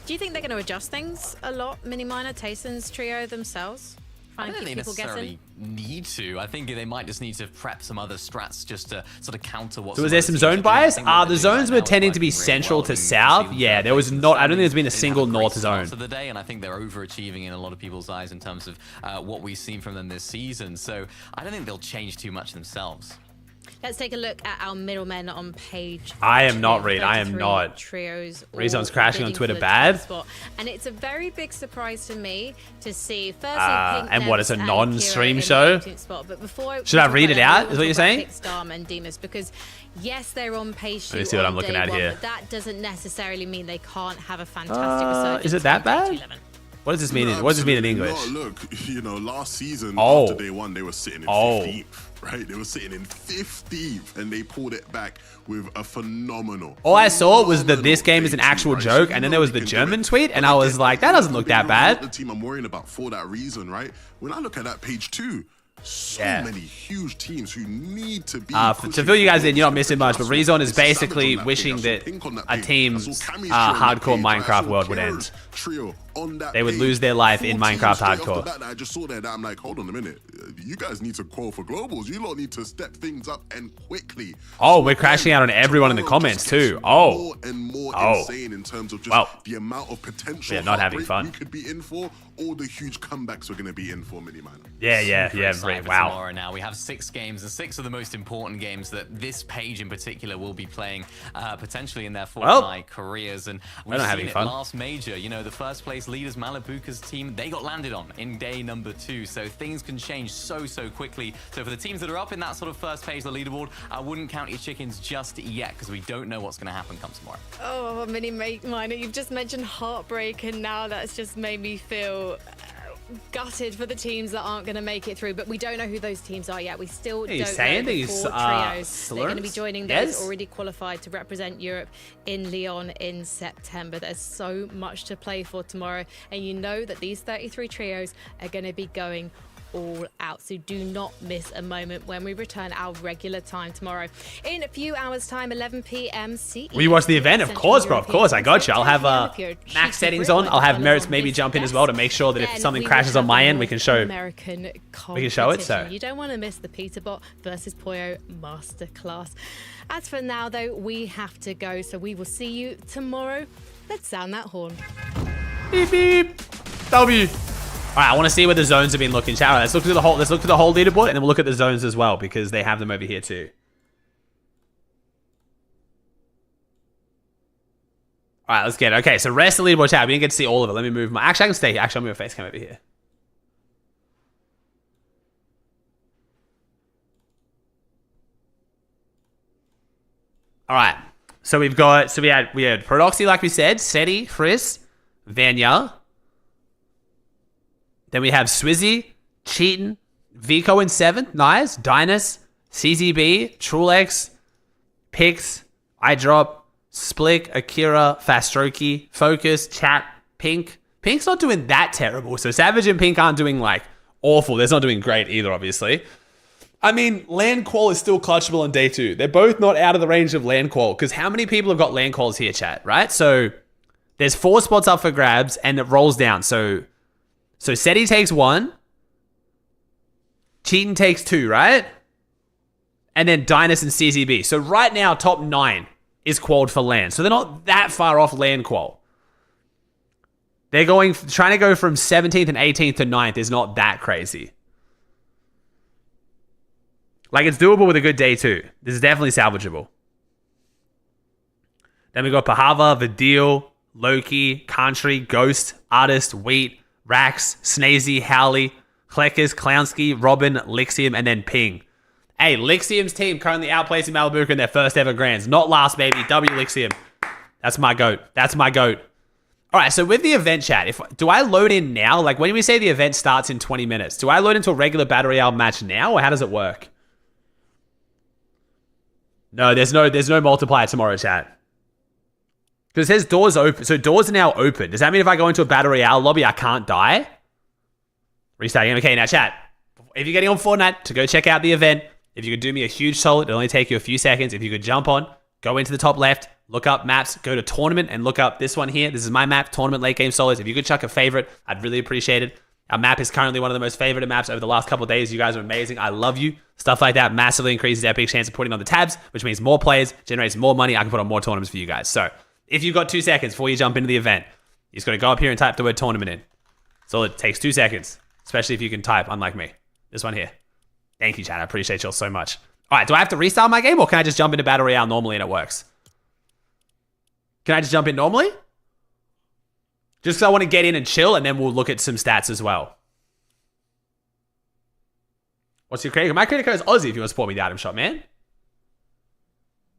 Do you think they're going to adjust things a lot, Mini Miner, Tayson's trio themselves? I don't think they necessarily need to. I think they might just need to prep some other strats just to sort of counter what. So was there some zone bias? The zones were tending to be central to south. Yeah, there was not. I don't think there's been a single north zone. For the day, and I think they're overachieving in a lot of people's eyes in terms of what we've seen from them this season. So I don't think they'll change too much themselves. Let's take a look at our middlemen on page. I am not Reed. I am not. Trios. Rezon's crashing on Twitter bad. And it's a very big surprise to me to see firstly and what is a non-stream show? But before should I read it out? Is what you're saying? Storm and Demas, because yes, they're on page 2. Let me see what I'm looking at here. But that doesn't necessarily mean they can't have a fantastic resurgence. Is it that bad? What does this mean? What does this mean in English? No, look, last season after day 1, they were sitting in 15th, right? They were sitting in 15th, and they pulled it back with a phenomenal. All I saw was that this game is an actual joke, and then there was the German tweet, and I was like, that doesn't look that bad. The team I'm worrying about for that reason, right? When I look at that page 2. So many huge teams who need to be. To fill you guys in, you're not missing much, but Rezon is basically wishing that a team's hardcore Minecraft world would end. They would lose their life in Minecraft hardcore. I just saw that, I'm like, hold on a minute. You guys need to call for globals. You lot need to step things up and quickly. Oh, we're crashing out on everyone in the comments too. More and more insane in terms of just the amount of potential. Yeah, not having fun. We could be in for, all the huge comebacks we're going to be in for, Mini Miner. Yeah. Wow. Tomorrow now we have 6 games, and 6 of the most important games that this page in particular will be playing potentially in their Fortnite careers. And we've seen it last major. You know, the first place leaders, Malibuka's team, they got landed on in day number 2. So things can change so quickly. So for the teams that are up in that sort of first page of the leaderboard, I wouldn't count your chickens just yet, because we don't know what's going to happen come tomorrow. Oh, Mini Miner, you've just mentioned heartbreak, and now that's just made me feel gutted for the teams that aren't going to make it through, but we don't know who those teams are yet. We still don't know the 4 trios. They're going to be joining those already qualified to represent Europe in Lyon in September. There's so much to play for tomorrow, and you know that these 33 trios are going to be going all out, so do not miss a moment when we return our regular time tomorrow. In a few hours time, 11 p.m. CET. Will you watch the event? Of course, bro, of course, I got you. I'll have max settings on. I'll have Merits maybe jump in as well to make sure that if something crashes on my end, we can show it. So you don't want to miss the Peterbot versus Poyo Masterclass. As for now, though, we have to go, so we will see you tomorrow. Let's sound that horn. Beep beep. W. All right, I want to see where the zones have been looking. Chat. Let's look through the whole. Let's look through the whole leaderboard, and then we'll look at the zones as well, because they have them over here too. All right, let's get it. Okay, so rest of the leaderboard chat. We didn't get to see all of it. Let me move my. Actually, I can stay here. Actually, I'll move my face cam over here. All right. So we had Prodoxy, like we said, Seti, Friss, Vanya. Then we have Swizzy, Cheatin, Vico in 7th, nice. Dynus, CZB, Trulex, Pix, iDrop, Splick, Akira, Fastroki, Focus, Chat, Pink. Pink's not doing that terrible. So Savage and Pink aren't doing like awful. They're not doing great either, obviously. I mean, land qual is still clutchable on day 2. They're both not out of the range of land qual, because how many people have got land quals here, chat, right? So there's 4 spots up for grabs and it rolls down. So SETI takes 1. Cheatin takes 2, right? And then Dynus and CZB. So right now, top 9 is qualled for land. So they're not that far off land qual. They're trying to go from 17th and 18th to 9th is not that crazy. Like, it's doable with a good day 2. This is definitely salvageable. Then we got Pahava, Vidil, Loki, Country, Ghost, Artist, Wheat, Rax, Snazy, Howley, Kleckers, Clownsky, Robin, Lixium, and then Ping. Hey, Lixium's team currently outplacing Malibuca in their first ever grands. Not last, baby. W Lixium. That's my goat. That's my goat. All right, so with the event chat, do I load in now? Like, when we say the event starts in 20 minutes, do I load into a regular Battle Royale match now, or how does it work? No, there's no multiplier tomorrow, chat. Because it says doors open. So doors are now open. Does that mean if I go into a Battle Royale lobby, I can't die? Restart game. Okay, now chat. If you're getting on Fortnite, to go check out the event, if you could do me a huge solid, it'll only take you a few seconds. If you could jump on, go into the top left, look up maps, go to tournament, and look up this one here. This is my map, tournament late game solos. If you could chuck a favorite, I'd really appreciate it. Our map is currently one of the most favorited maps over the last couple of days. You guys are amazing. I love you. Stuff like that massively increases Epic's chance of putting on the tabs, which means more players, generates more money. I can put on more tournaments for you guys. So if you've got 2 seconds before you jump into the event, you're just going to go up here and type the word tournament in. So it takes 2 seconds, especially if you can type, unlike me. This one here. Thank you, chat. I appreciate y'all so much. All right, do I have to restart my game, or can I just jump into Battle Royale normally and it works? Can I just jump in normally? Just because I want to get in and chill, and then we'll look at some stats as well. What's your credit code? My credit code is Aussie if you want to support me the item shop, man.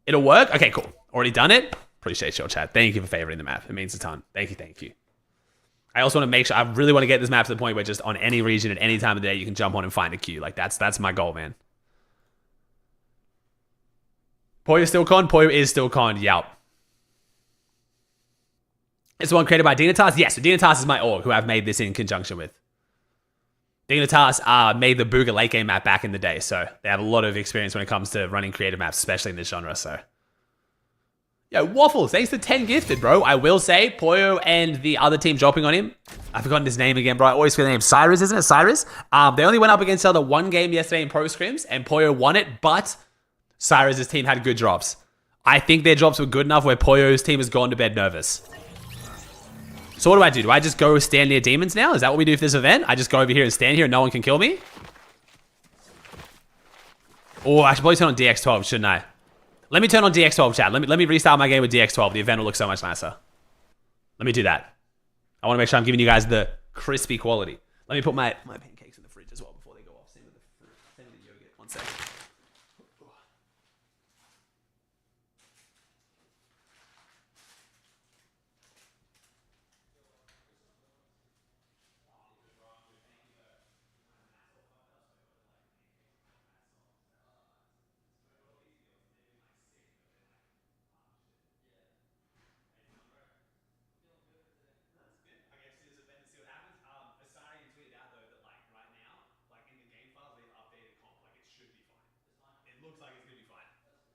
It'll work? Okay, cool. Already done it? Appreciate your chat. Thank you for favoring the map. It means a ton. Thank you. I also want to make sure, I really want to get this map to the point where just on any region at any time of the day, you can jump on and find a queue. Like, that's my goal, man. Poyo still con? Poyo is still con. Yup. It's the one created by Dinatas? Yes, so Dinatas is my org, who I've made this in conjunction with. Dinatas made the Booga late game map back in the day, so they have a lot of experience when it comes to running creative maps, especially in this genre, so. Yo, Waffles, thanks for 10 gifted, bro. I will say, Poyo and the other team dropping on him, I've forgotten his name again, bro. I always forget the name. Cyrus, isn't it? Cyrus? They only went up against each other 1 game yesterday in Pro Scrims, and Poyo won it, but Cyrus's team had good drops. I think their drops were good enough where Poyo's team has gone to bed nervous. So what do? Do I just go stand near demons now? Is that what we do for this event? I just go over here and stand here and no one can kill me? Oh, I should probably turn on DX12, shouldn't I? Let me turn on DX12, chat. Let me restart my game with DX12. The event will look so much nicer. Let me do that. I want to make sure I'm giving you guys the crispy quality. Let me put my pancakes in the fridge as well before they go off. Same with the fruit. Same with the yogurt. 1 second.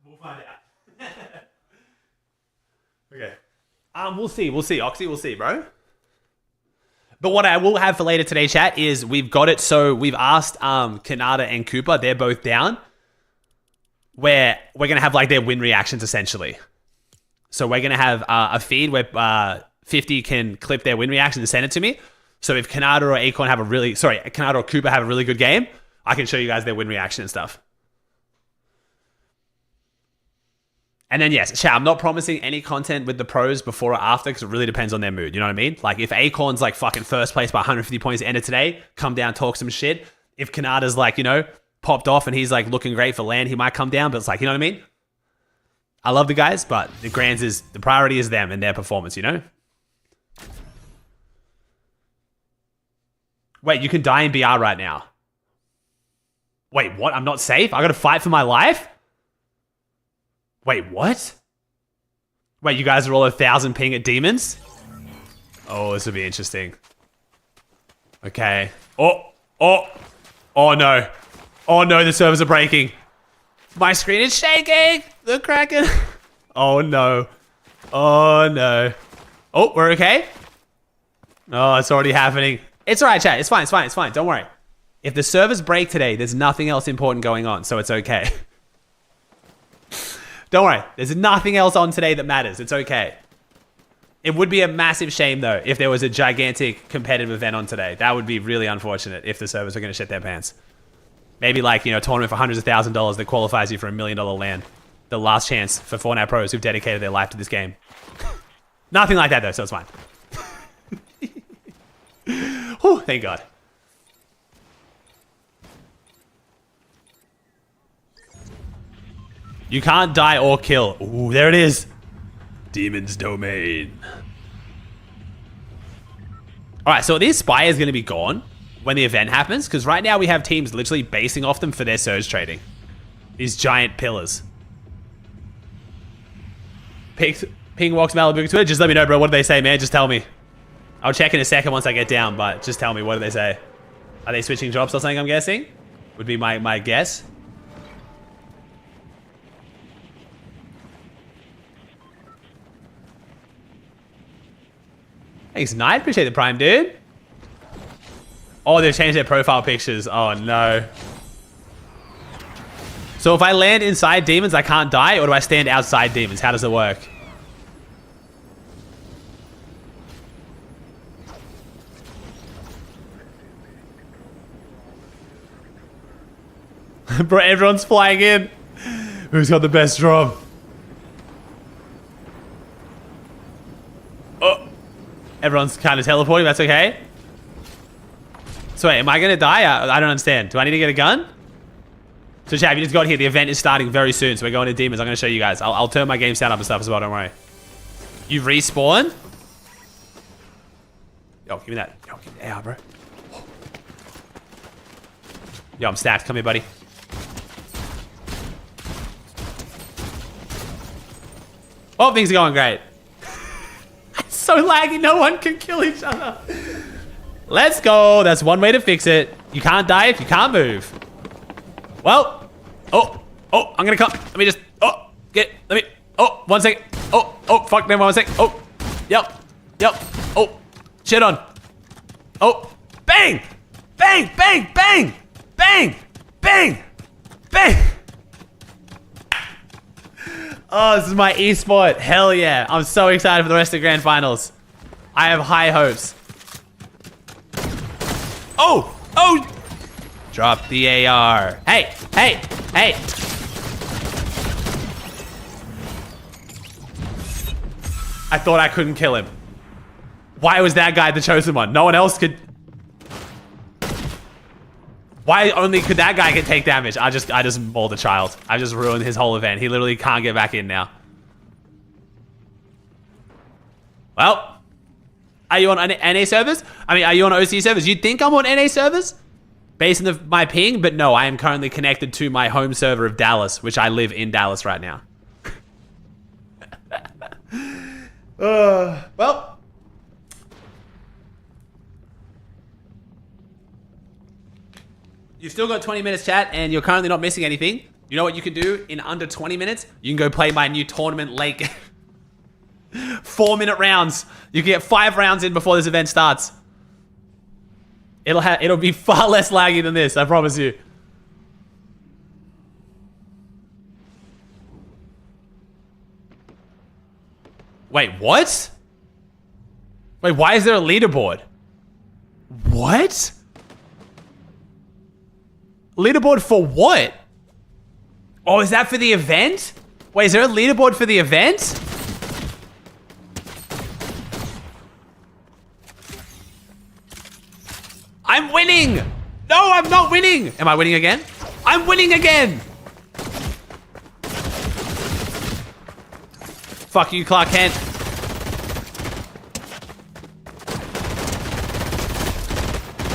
We'll find out. Okay. We'll see. Oxy, we'll see, bro. But what I will have for later today, chat, is we've got it. So we've asked Kanata and Cooper, they're both down, where we're going to have like their win reactions essentially. So we're going to have a feed where 50 can clip their win reaction and send it to me. So if Kanata or Acorn have Kanata or Cooper have a really good game, I can show you guys their win reaction and stuff. And then, yes, chat, I'm not promising any content with the pros before or after because it really depends on their mood. You know what I mean? Like, if Acorn's like fucking first place by 150 points at the end of today, come down, talk some shit. If Kanata's like, you know, popped off and he's like looking great for land, he might come down, but it's like, you know what I mean? I love the guys, but the priority is them and their performance, you know? Wait, you can die in BR right now. Wait, what? I'm not safe? I gotta fight for my life? Wait, what? Wait, you guys are all 1,000 ping at demons? Oh, this will be interesting. Okay. Oh no. Oh no, the servers are breaking. My screen is shaking. The Kraken. Oh no. Oh no. Oh, we're okay? Oh, it's already happening. It's alright, chat. It's fine, it's fine, it's fine. Don't worry. If the servers break today, there's nothing else important going on, so it's okay. Don't worry. There's nothing else on today that matters. It's okay. It would be a massive shame, though, if there was a gigantic competitive event on today. That would be really unfortunate if the servers were going to shit their pants. Maybe like, a tournament for hundreds of $1,000s that qualifies you for $1 million land. The last chance for Fortnite pros who've dedicated their life to this game. Nothing like that, though, so it's fine. Whew, thank God. You can't die or kill. Ooh, there it is. Demon's Domain. Alright, so this spire is going to be gone when the event happens, because right now we have teams literally basing off them for their surge trading. These giant pillars. Ping walks Malibu to it. Just let me know, bro. What do they say, man? Just tell me. I'll check in a second once I get down, but just tell me. What do they say? Are they switching drops or something, I'm guessing? Would be my guess. Thanks, Knight. Appreciate the prime, dude. Oh, they've changed their profile pictures. Oh, no. So if I land inside demons, I can't die? Or do I stand outside demons? How does it work? Bro, everyone's flying in. Who's got the best drop? Oh. Everyone's kind of teleporting. That's okay. So wait, am I going to die? I don't understand. Do I need to get a gun? So chat, you just got here. The event is starting very soon. So we're going to demons. I'm going to show you guys. I'll turn my game sound up and stuff as well. Don't worry. You respawn? Yo, give me that. Yo, give me the AR, bro. Yo, I'm stacked. Come here, buddy. Oh, things are going great. It's so laggy, no one can kill each other. Let's go. That's one way to fix it. You can't die if you can't move. Well, oh, I'm gonna come. Let me just, let me, 1 second. Fuck, man, 1 second. Yep. Shit on. Bang, bang, bang, bang, bang, bang, bang. Oh, this is my esport. Hell yeah. I'm so excited for the rest of the grand finals. I have high hopes. Oh! Drop the AR. Hey! I thought I couldn't kill him. Why was that guy the chosen one? No one else could... Why only could that guy get take damage? I just mauled a child. I just ruined his whole event. He literally can't get back in now. Well, are you on NA servers? I mean, are you on OC servers? You'd think I'm on NA servers based on my ping, but no, I am currently connected to my home server of Dallas, which I live in Dallas right now. Well. You've still got 20 minutes, chat, and you're currently not missing anything. You know what you can do in under 20 minutes? You can go play my new tournament lake. 4-minute rounds. You can get 5 rounds in before this event starts. It'll be far less laggy than this, I promise you. Wait, what? Wait, why is there a leaderboard? What? Leaderboard for what? Oh, is that for the event? Wait, is there a leaderboard for the event? I'm winning! No, I'm not winning! Am I winning again? I'm winning again! Fuck you, Clark Kent.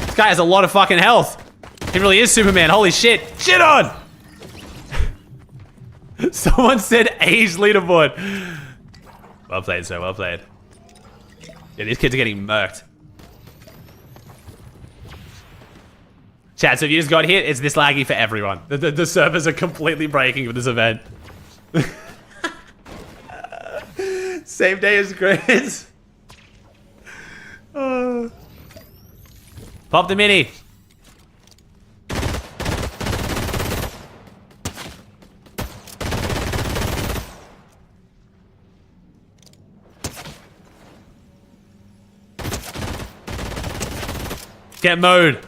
This guy has a lot of fucking health. He really is Superman. Holy shit. Shit on! Someone said age leaderboard. Well played, sir. Well played. Yeah, these kids are getting murked. Chat, so if you just got hit, it's this laggy for everyone. The servers are completely breaking with this event. Same day as Grizz. Pop the mini. Get mode.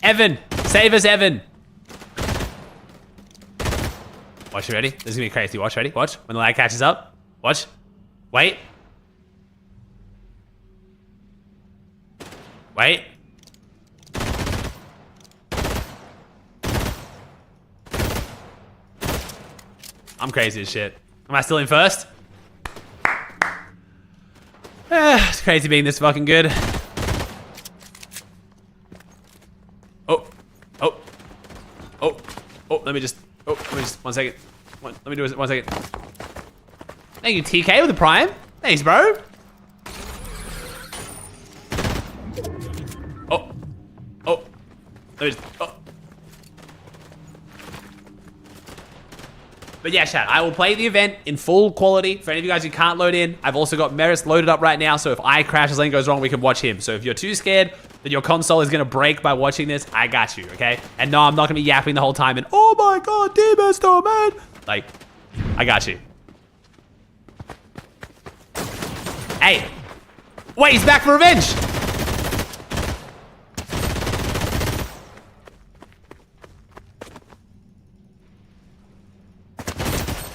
Evan, save us, Evan. Watch, you ready? This is gonna be crazy. Watch, ready? Watch. When the lag catches up. Watch. Wait. Wait. I'm crazy as shit. Am I still in first? It's crazy being this fucking good. Oh. Oh. Oh. Oh, let me just 1 second. Let me do it 1 second. Thank you, TK with the prime. Thanks, bro. Oh. Oh. Let me just, oh. But yeah, chat, I will play the event in full quality. For any of you guys who can't load in, I've also got Meris loaded up right now, so if I crash or something goes wrong, we can watch him. So if you're too scared that your console is going to break by watching this, I got you, okay? And no, I'm not going to be yapping the whole time and, oh my god, Demons, though, man. Like, I got you. Hey. Wait, he's back for revenge.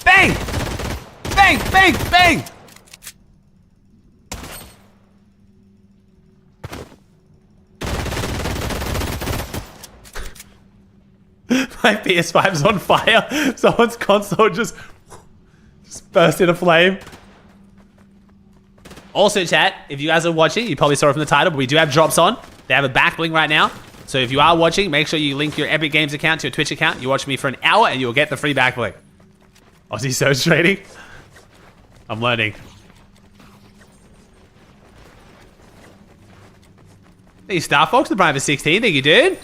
Bang! Bang, bang, bang! My PS5's on fire. Someone's console just burst into flame. Also, chat, if you guys are watching, you probably saw it from the title, but we do have drops on. They have a back bling right now. So if you are watching, make sure you link your Epic Games account to your Twitch account. You watch me for an hour and you'll get the free back bling. Aussie Surge trading. I'm learning. Hey, Star Fox, the Prime for 16. Thank you, dude.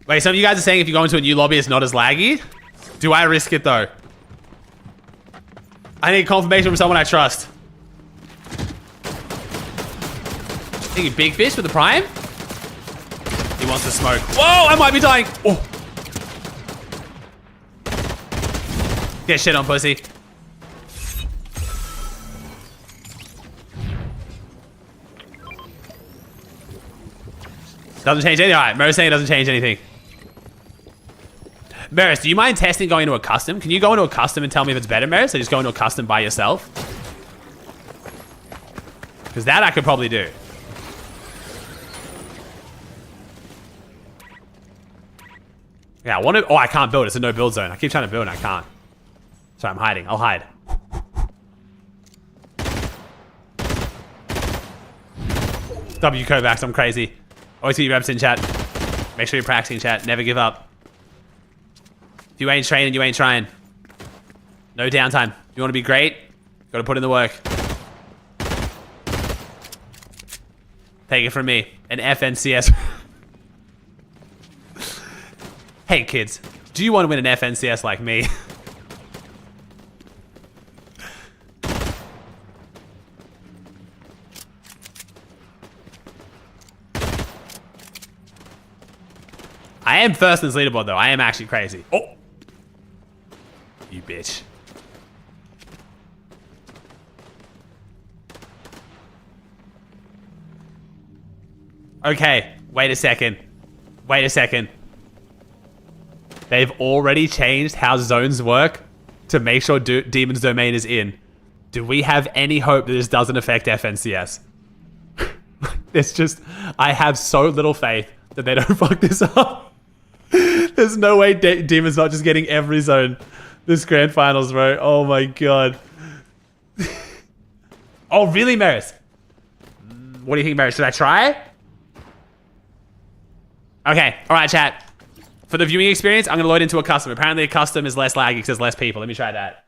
Wait, some of you guys are saying if you go into a new lobby, it's not as laggy. Do I risk it, though? I need confirmation from someone I trust. Thank you, Big Fish, with the Prime. He wants to smoke. Whoa, I might be dying. Oh. Get shit on, pussy. Doesn't change anything. All right, Mer's saying it doesn't change anything. Meris, do you mind testing going into a custom? Can you go into a custom and tell me if it's better, Meris, or just go into a custom by yourself? Because that I could probably do. Yeah, I want to... Oh, I can't build. It's a no build zone. I keep trying to build and I can't. Sorry, I'm hiding. I'll hide. W Kovacs, I'm crazy. Always keep your reps in, chat. Make sure you're practicing, chat. Never give up. If you ain't training, you ain't trying. No downtime. If you want to be great, gotta put in the work. Take it from me. An FNCS. Hey, kids. Do you want to win an FNCS like me? I am first in this leaderboard, though. I am actually crazy. Oh! You bitch. Okay. Wait a second. Wait a second. They've already changed how zones work to make sure Demon's Domain is in. Do we have any hope that this doesn't affect FNCS? It's just... I have so little faith that they don't fuck this up. There's no way Demon's not just getting every zone this grand finals, bro. Oh my god. Oh, really, Maris? What do you think, Maris? Should I try? Okay. All right, chat. For the viewing experience, I'm going to load into a custom. Apparently, a custom is less laggy because there's less people. Let me try that.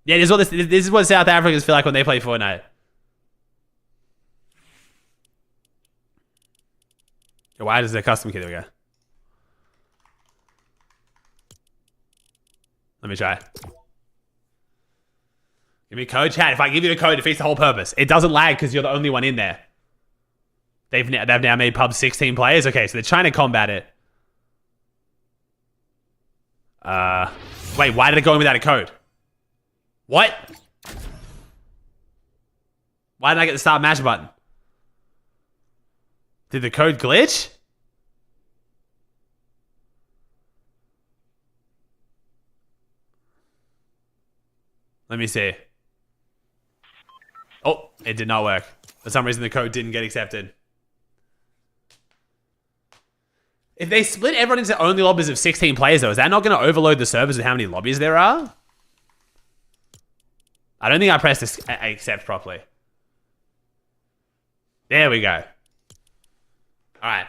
Yeah, this is what South Africans feel like when they play Fortnite. Why does their custom kit? There we go. Let me try. Give me a code, chat. If I give you the code, it defeats the whole purpose. It doesn't lag because you're the only one in there. They've now made pub 16 players. Okay, so they're trying to combat it. Wait, why did it go in without a code? What? Why didn't I get the start match button? Did the code glitch? Let me see. Oh, it did not work. For some reason, the code didn't get accepted. If they split everyone into only lobbies of 16 players, though, is that not going to overload the servers with how many lobbies there are? I don't think I pressed accept properly. There we go. All right.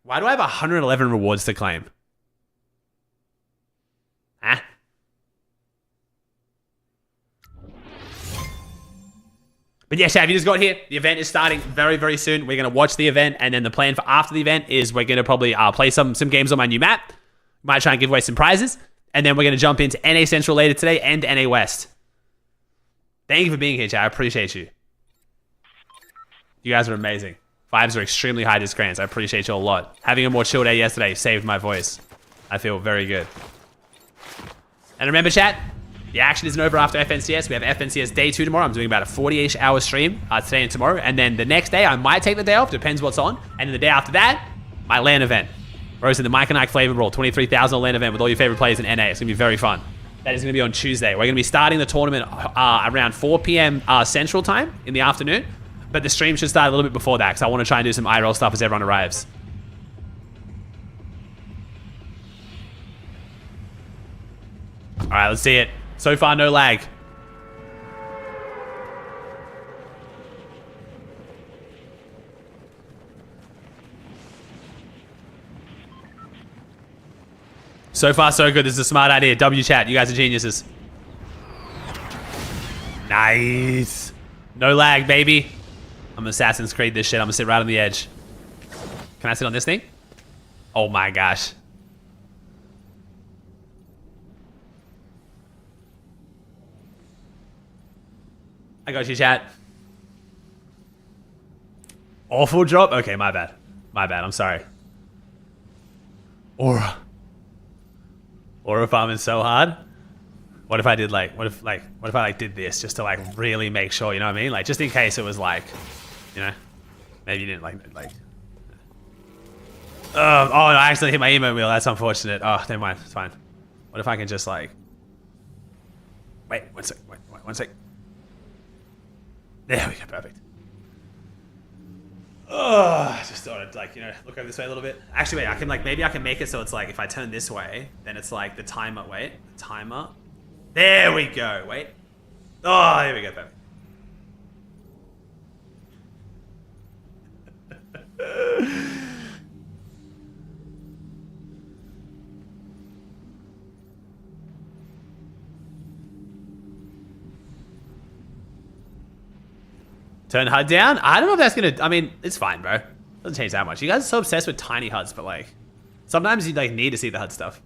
Why do I have 111 rewards to claim? Huh? But yeah, chat, if you just got here, the event is starting very, very soon. We're going to watch the event, and then the plan for after the event is we're going to probably play some games on my new map. Might try and give away some prizes, and then we're going to jump into NA Central later today and NA West. Thank you for being here, chat. I appreciate you. You guys are amazing. Vibes are extremely high this Grants. I appreciate you a lot. Having a more chill day yesterday saved my voice. I feel very good. And remember, chat, the action isn't over after FNCS. We have FNCS day 2 tomorrow. I'm doing about a 40-ish hour stream today and tomorrow. And then the next day, I might take the day off. Depends what's on. And then the day after that, my LAN event. Roasting the Mike and Ike Flavor Brawl. 23,000 LAN event with all your favorite players in NA. It's going to be very fun. That is going to be on Tuesday. We're going to be starting the tournament around 4 p.m. Central Time in the afternoon. But the stream should start a little bit before that because I want to try and do some IRL stuff as everyone arrives. All right, let's see it. So far, no lag. So far, so good. This is a smart idea. W chat, you guys are geniuses. Nice. No lag, baby. I'm Assassin's Creed this shit. I'm gonna sit right on the edge. Can I sit on this thing? Oh my gosh. I got you, chat. Awful drop? Okay, my bad. My bad, I'm sorry. Aura farming so hard. What if I did what if I did this just to really make sure, you know what I mean? Like just in case it was you know, maybe you didn't like. Oh no, I accidentally hit my emote wheel. That's unfortunate. Oh, never mind. It's fine. What if I can just wait, one sec. Wait, one sec. There we go. Perfect. Oh, I just thought I'd look over this way a little bit. Actually, wait. I can maybe I can make it so it's if I turn this way, then it's the timer. Wait, the timer. There we go. Wait. Oh, here we go. Perfect. Turn HUD down? I don't know if that's gonna... I mean, it's fine, bro. Doesn't change that much. You guys are so obsessed with tiny HUDs, but sometimes you need to see the HUD stuff.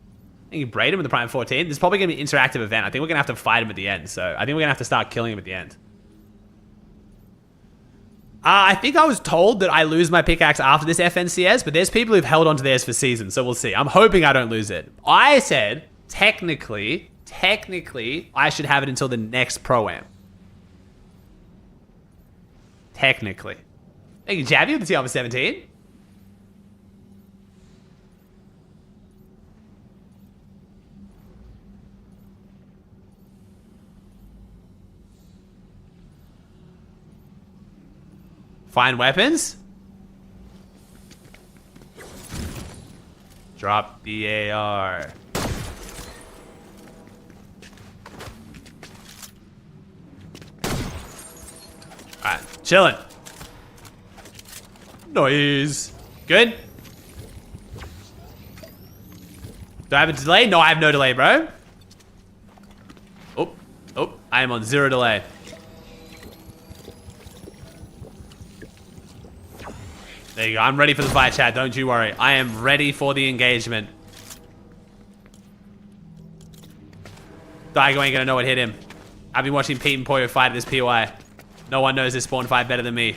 I think you braid him with the Prime 14. This is probably gonna be an interactive event. I think we're gonna have to fight him at the end, so I think we're gonna have to start killing him at the end. I think I was told that I lose my pickaxe after this FNCS, but there's people who've held onto theirs for seasons, so we'll see. I'm hoping I don't lose it. I said, technically, I should have it until the next Pro-Am. Technically. Thank you, Jabby, with the TR 17. Find weapons. Drop the AR. chilling. Noise. Good. Do I have a delay? No, I have no delay, bro. Oh, I am on 0 delay. There you go. I'm ready for the fight, chat. Don't you worry. I am ready for the engagement. Daigo ain't gonna know what hit him. I've been watching Pete and Poyo fight at this POI. No one knows this spawn fight better than me.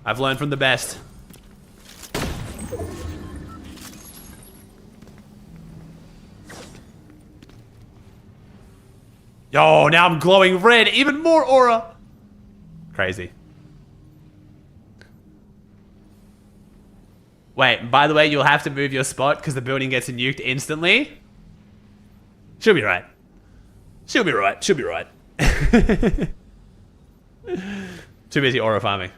I've learned from the best. Yo, now I'm glowing red. Even more aura. Crazy. Wait, by the way, you'll have to move your spot because the building gets nuked instantly. She'll be right. She'll be right. She'll be right. Too busy aura farming.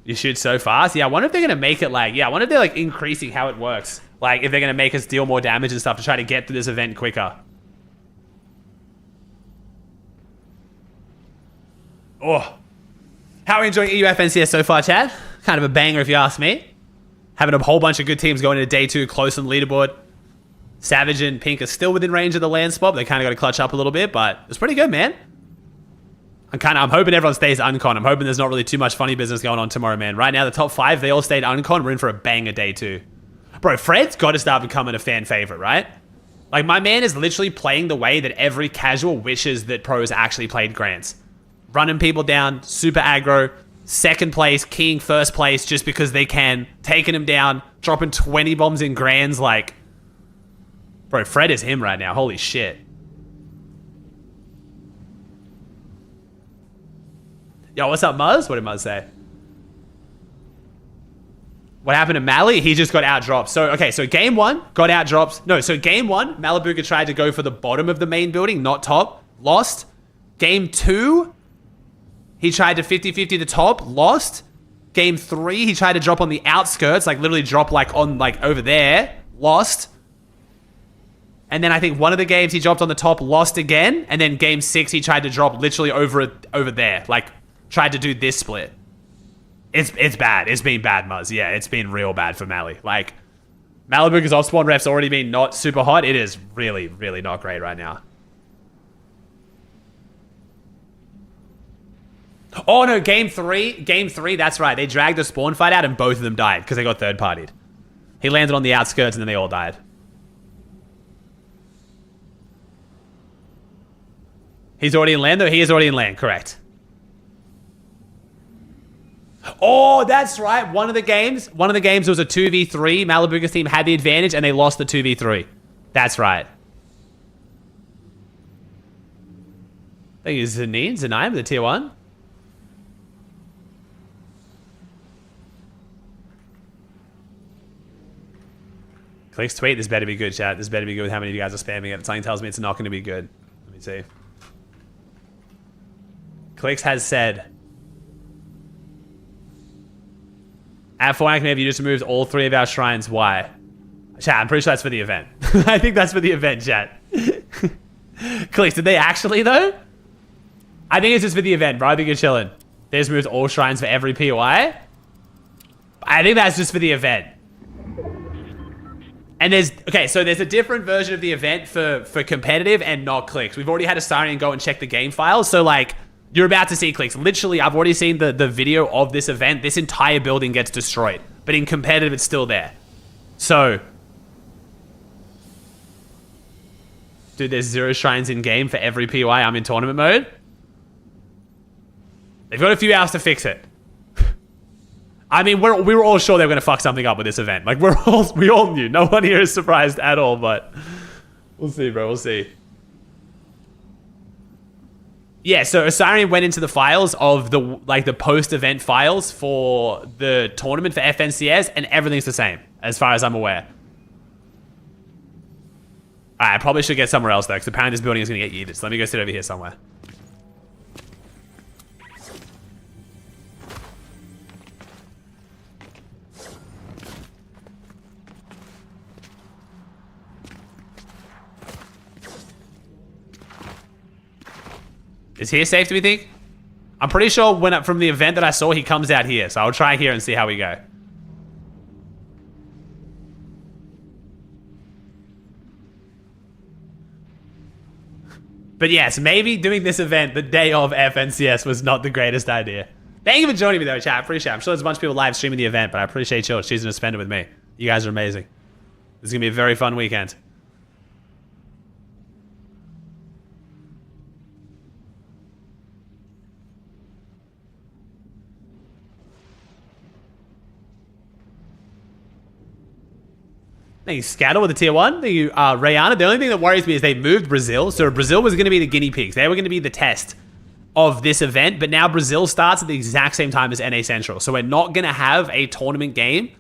You shoot so fast? Yeah, I wonder if they're going to make it like... Yeah, I wonder if they're like increasing how it works. Like, if they're going to make us deal more damage and stuff to try to get through this event quicker. Oh. How are we enjoying EU FNCS so far, Chad? Kind of a banger if you ask me. Having a whole bunch of good teams going into day 2, close on the leaderboard. Savage and Pink are still within range of the land spot. But they kind of got to clutch up a little bit, but it's pretty good, man. I'm hoping everyone stays uncon. I'm hoping there's not really too much funny business going on tomorrow, man. Right now, the top 5, they all stayed uncon. We're in for a banger day 2. Bro, Fred's got to start becoming a fan favorite, right? Like, my man is literally playing the way that every casual wishes that pros actually played Grants. Running people down, super aggro, second place, keying first place just because they can, taking him down, dropping 20 bombs in Grands, like... Bro, Fred is him right now. Holy shit. Yo, what's up, Muzz? What did Muzz say? What happened to Mally? He just got outdropped. So, okay, so game 1 got outdropped. No, so game 1, Malibuga tried to go for the bottom of the main building, not top. Lost. Game 2, he tried to 50-50 the top. Lost. Game 3, he tried to drop on the outskirts, like literally drop like on like over there. Lost. And then I think one of the games he dropped on the top, lost again. And then game 6, he tried to drop literally over there. Like, tried to do this split. It's bad. It's been bad, Muzz. Yeah, it's been real bad for Mally. Like, Malibuga's off-spawn ref's already been not super hot. It is really, really not great right now. Oh, no, game 3, that's right. They dragged the spawn fight out and both of them died because they got third-partied. He landed on the outskirts and then they all died. He's already in land, though? He is already in land, correct. Oh, that's right. One of the games was a 2v3. Malibuga's team had the advantage and they lost the 2v3. That's right. I think it's Zanine with the tier 1. Clicks tweet, this better be good, chat. This better be good with how many of you guys are spamming it. Something tells me it's not going to be good. Let me see. Clicks has said... At Fortnite Commander, you just removed all 3 of our shrines. Why? Chat, I'm pretty sure that's for the event. I think that's for the event, chat. Clicks, did they actually, though? I think it's just for the event, bro. I think you're chilling. They just removed all shrines for every POI. I think that's just for the event. And there's... Okay, so there's a different version of the event for competitive and not clicks. We've already had a Sarian go and check the game files, so, like... You're about to see clicks. Literally, I've already seen the video of this event. This entire building gets destroyed. But in competitive, it's still there. So... Dude, there's 0 shrines in game for every POI. I'm in tournament mode. They've got a few hours to fix it. I mean, we were all sure they were going to fuck something up with this event. Like, we all knew. No one here is surprised at all, but... We'll see, bro. We'll see. Yeah, so Osarian went into the files of the post-event files for the tournament for FNCS, and everything's the same, as far as I'm aware. Alright, I probably should get somewhere else, though, because apparently this building is going to get yeeted. So let me go sit over here somewhere. Is here safe, do we think? I'm pretty sure from the event that I saw, he comes out here. So I'll try here and see how we go. But yes, maybe doing this event the day of FNCS was not the greatest idea. Thank you for joining me though, chat. I appreciate it. I'm sure there's a bunch of people live streaming the event, but I appreciate you choosing to spend it with me. You guys are amazing. This is going to be a very fun weekend. Thank you, Scattle with the tier 1. Thank you, Rayana. The only thing that worries me is they moved Brazil. So Brazil was going to be the guinea pigs. They were going to be the test of this event. But now Brazil starts at the exact same time as NA Central. So we're not going to have a tournament game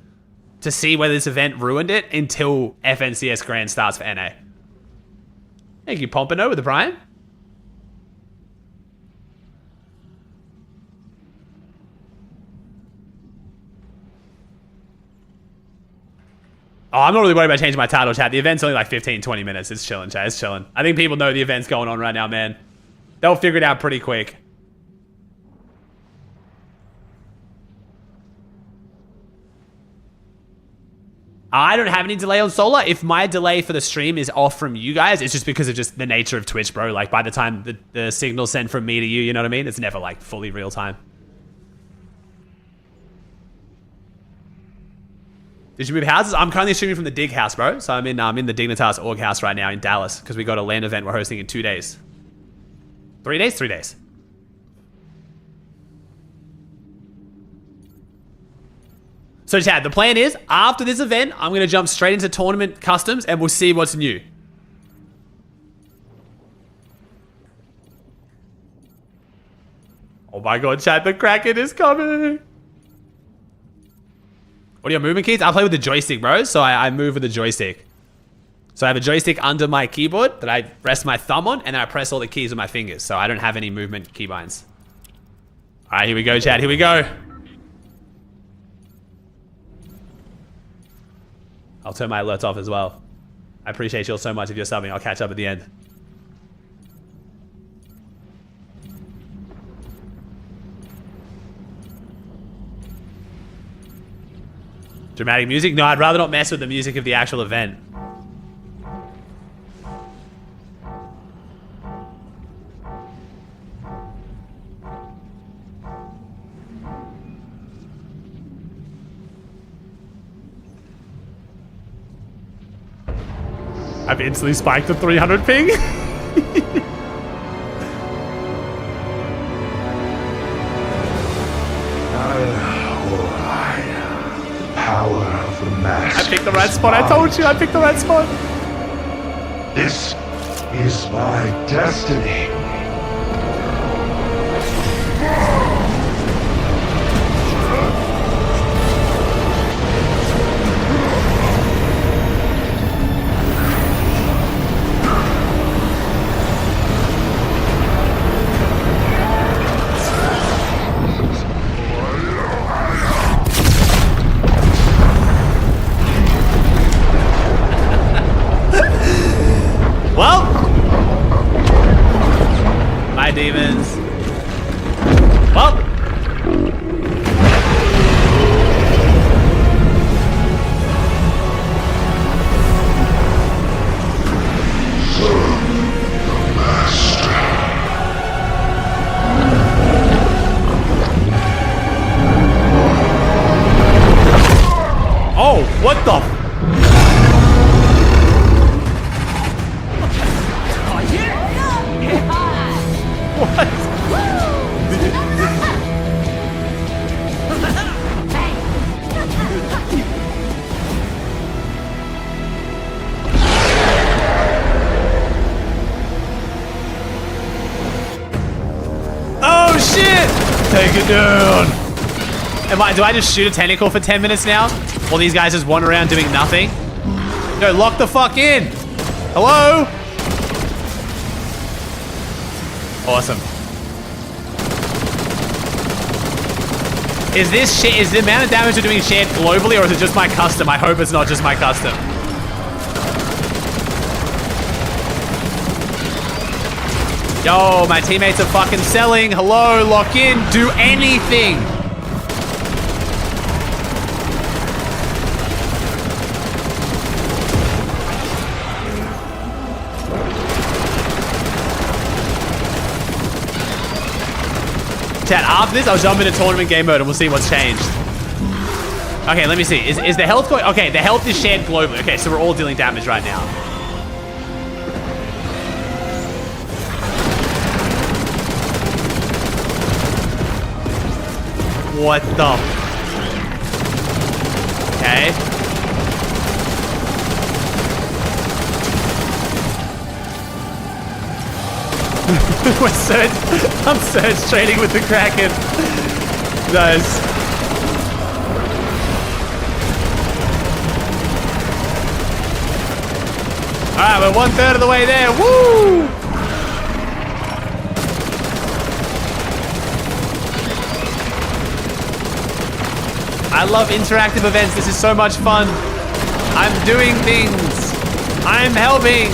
to see whether this event ruined it until FNCS Grand starts for NA. Thank you, Pompano with the Prime. Oh, I'm not really worried about changing my title, chat. The event's only like 15, 20 minutes. It's chilling, chat. It's chilling. I think people know the event's going on right now, man. They'll figure it out pretty quick. I don't have any delay on Solar. If my delay for the stream is off from you guys, it's just because of just the nature of Twitch, bro. Like, by the time the signal's sent from me to you, you know what I mean? It's never, like, fully real time. Did you move houses? I'm currently streaming from the Dig house, bro. So I'm in the Dignitas Org house right now in Dallas because we got a LAN event we're hosting in 2 days. 3 days? 3 days. So, Chad, the plan is, after this event, I'm going to jump straight into tournament customs and we'll see what's new. Oh my god, Chad, the Kraken is coming! What are your movement keys? I play with the joystick, bro. So I move with the joystick. So I have a joystick under my keyboard that I rest my thumb on, and then I press all the keys with my fingers. So I don't have any movement keybinds. All right, here we go, Chad. Here we go. I'll turn my alerts off as well. I appreciate you all so much. If you're subbing, I'll catch up at the end. Dramatic music? No, I'd rather not mess with the music of the actual event. I've instantly spiked to 300 ping. Power of the mask. I picked the right spot. I told you I picked the right spot. This is my destiny. Well, my demons. Well, oh, what the? Oh shit! Take it down. Do I just shoot a tentacle for 10 minutes now? While these guys just wander around doing nothing? No, lock the fuck in! Hello? Awesome. Is the amount of damage we're doing shared globally, or is it just my custom? I hope it's not just my custom. Yo, my teammates are fucking selling. Hello, lock in. Do anything. Chat, after this, I'll jump into tournament game mode and we'll see what's changed. Okay, let me see. Is the health going? Okay, the health is shared globally. Okay, so we're all dealing damage right now. What the? Okay. I'm Surge trading with the Kraken. Nice. Alright, we're 1/3 of the way there. Woo! I love interactive events. This is so much fun. I'm doing things. I'm helping.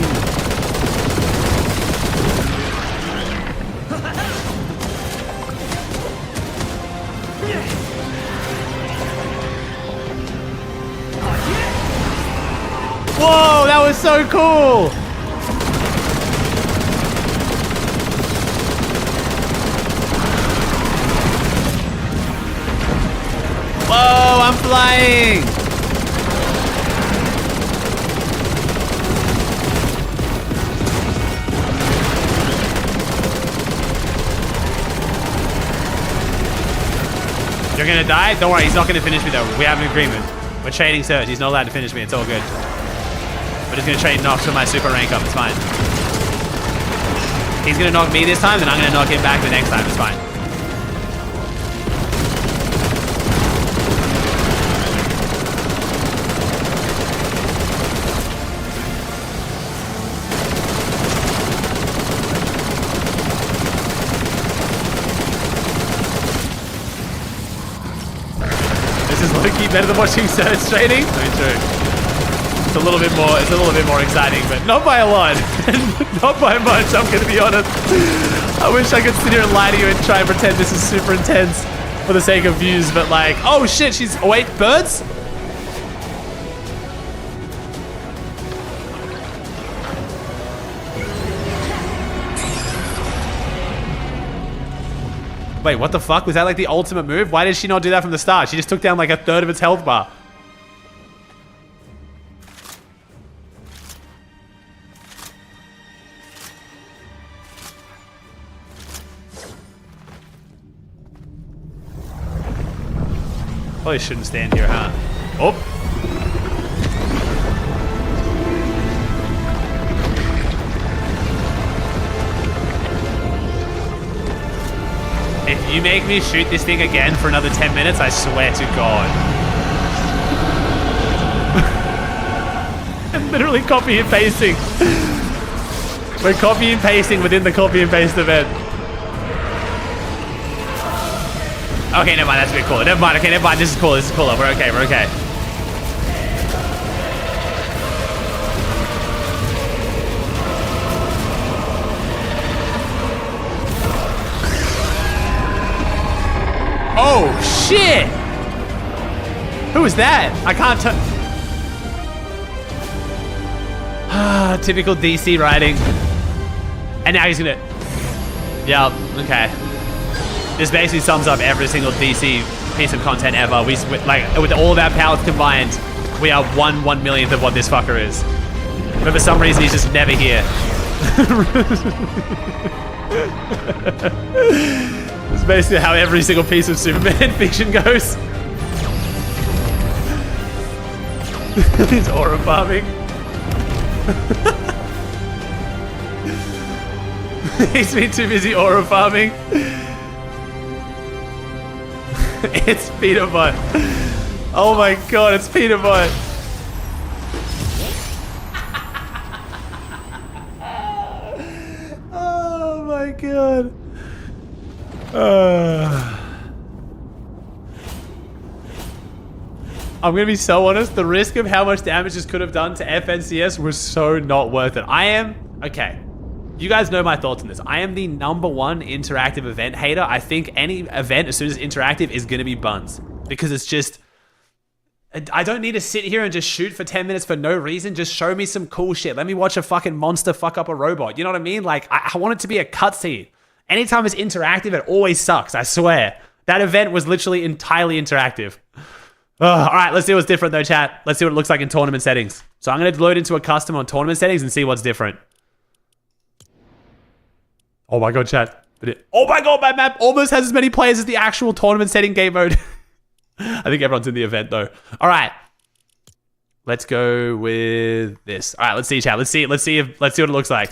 Whoa, that was so cool. Whoa, I'm flying! You're gonna die? Don't worry, he's not gonna finish me though. We have an agreement. We're trading Surge. He's not allowed to finish me. It's all good. We're just gonna trade knocks for my super rank up. It's fine. He's gonna knock me this time, then I'm gonna knock him back the next time. It's fine. Better than watching Surge trading? Very true. It's a little bit more exciting, but not by a lot. Not by much, I'm gonna be honest. I wish I could sit here and lie to you and try and pretend this is super intense for the sake of views, but like, oh shit, oh wait, birds? Wait, what the fuck? Was that like the ultimate move? Why did she not do that from the start? She just took down like 1/3 of its health bar. Probably shouldn't stand here, huh? Oh. If you make me shoot this thing again for another 10 minutes, I swear to God. I'm literally copy and pasting. We're copy and pasting within the copy and paste event. Okay, never mind, that's a bit cooler. Never mind, okay, never mind, this is cool, this is cooler. We're okay, we're okay. Oh, shit! Who is that? I can't tell. Typical DC writing. And now he's gonna... Yeah, okay. This basically sums up every single DC piece of content ever. With all of our powers combined, we are 1/1,000,000th of what this fucker is. But for some reason, he's just never here. It's basically how every single piece of Superman fiction goes. He's aura farming. He's been too busy aura farming. It's peanut butter. Oh my god, it's peanut butter. Oh my god. I'm gonna be so honest, the risk of how much damage this could have done to FNCS was so not worth it. Okay. You guys know my thoughts on this. I am the #1 interactive event hater. I think any event, as soon as interactive, is going to be buns. Because it's just... I don't need to sit here and just shoot for 10 minutes for no reason. Just show me some cool shit. Let me watch a fucking monster fuck up a robot. You know what I mean? Like, I want it to be a cutscene. Anytime it's interactive, it always sucks. I swear. That event was literally entirely interactive. All right, let's see what's different though, chat. Let's see what it looks like in tournament settings. So I'm going to load into a custom on tournament settings and see what's different. Oh my god, chat. Oh my god, my map almost has as many players as the actual tournament setting game mode. I think everyone's in the event though. All right. Let's go with this. All right, let's see, chat. Let's see what it looks like.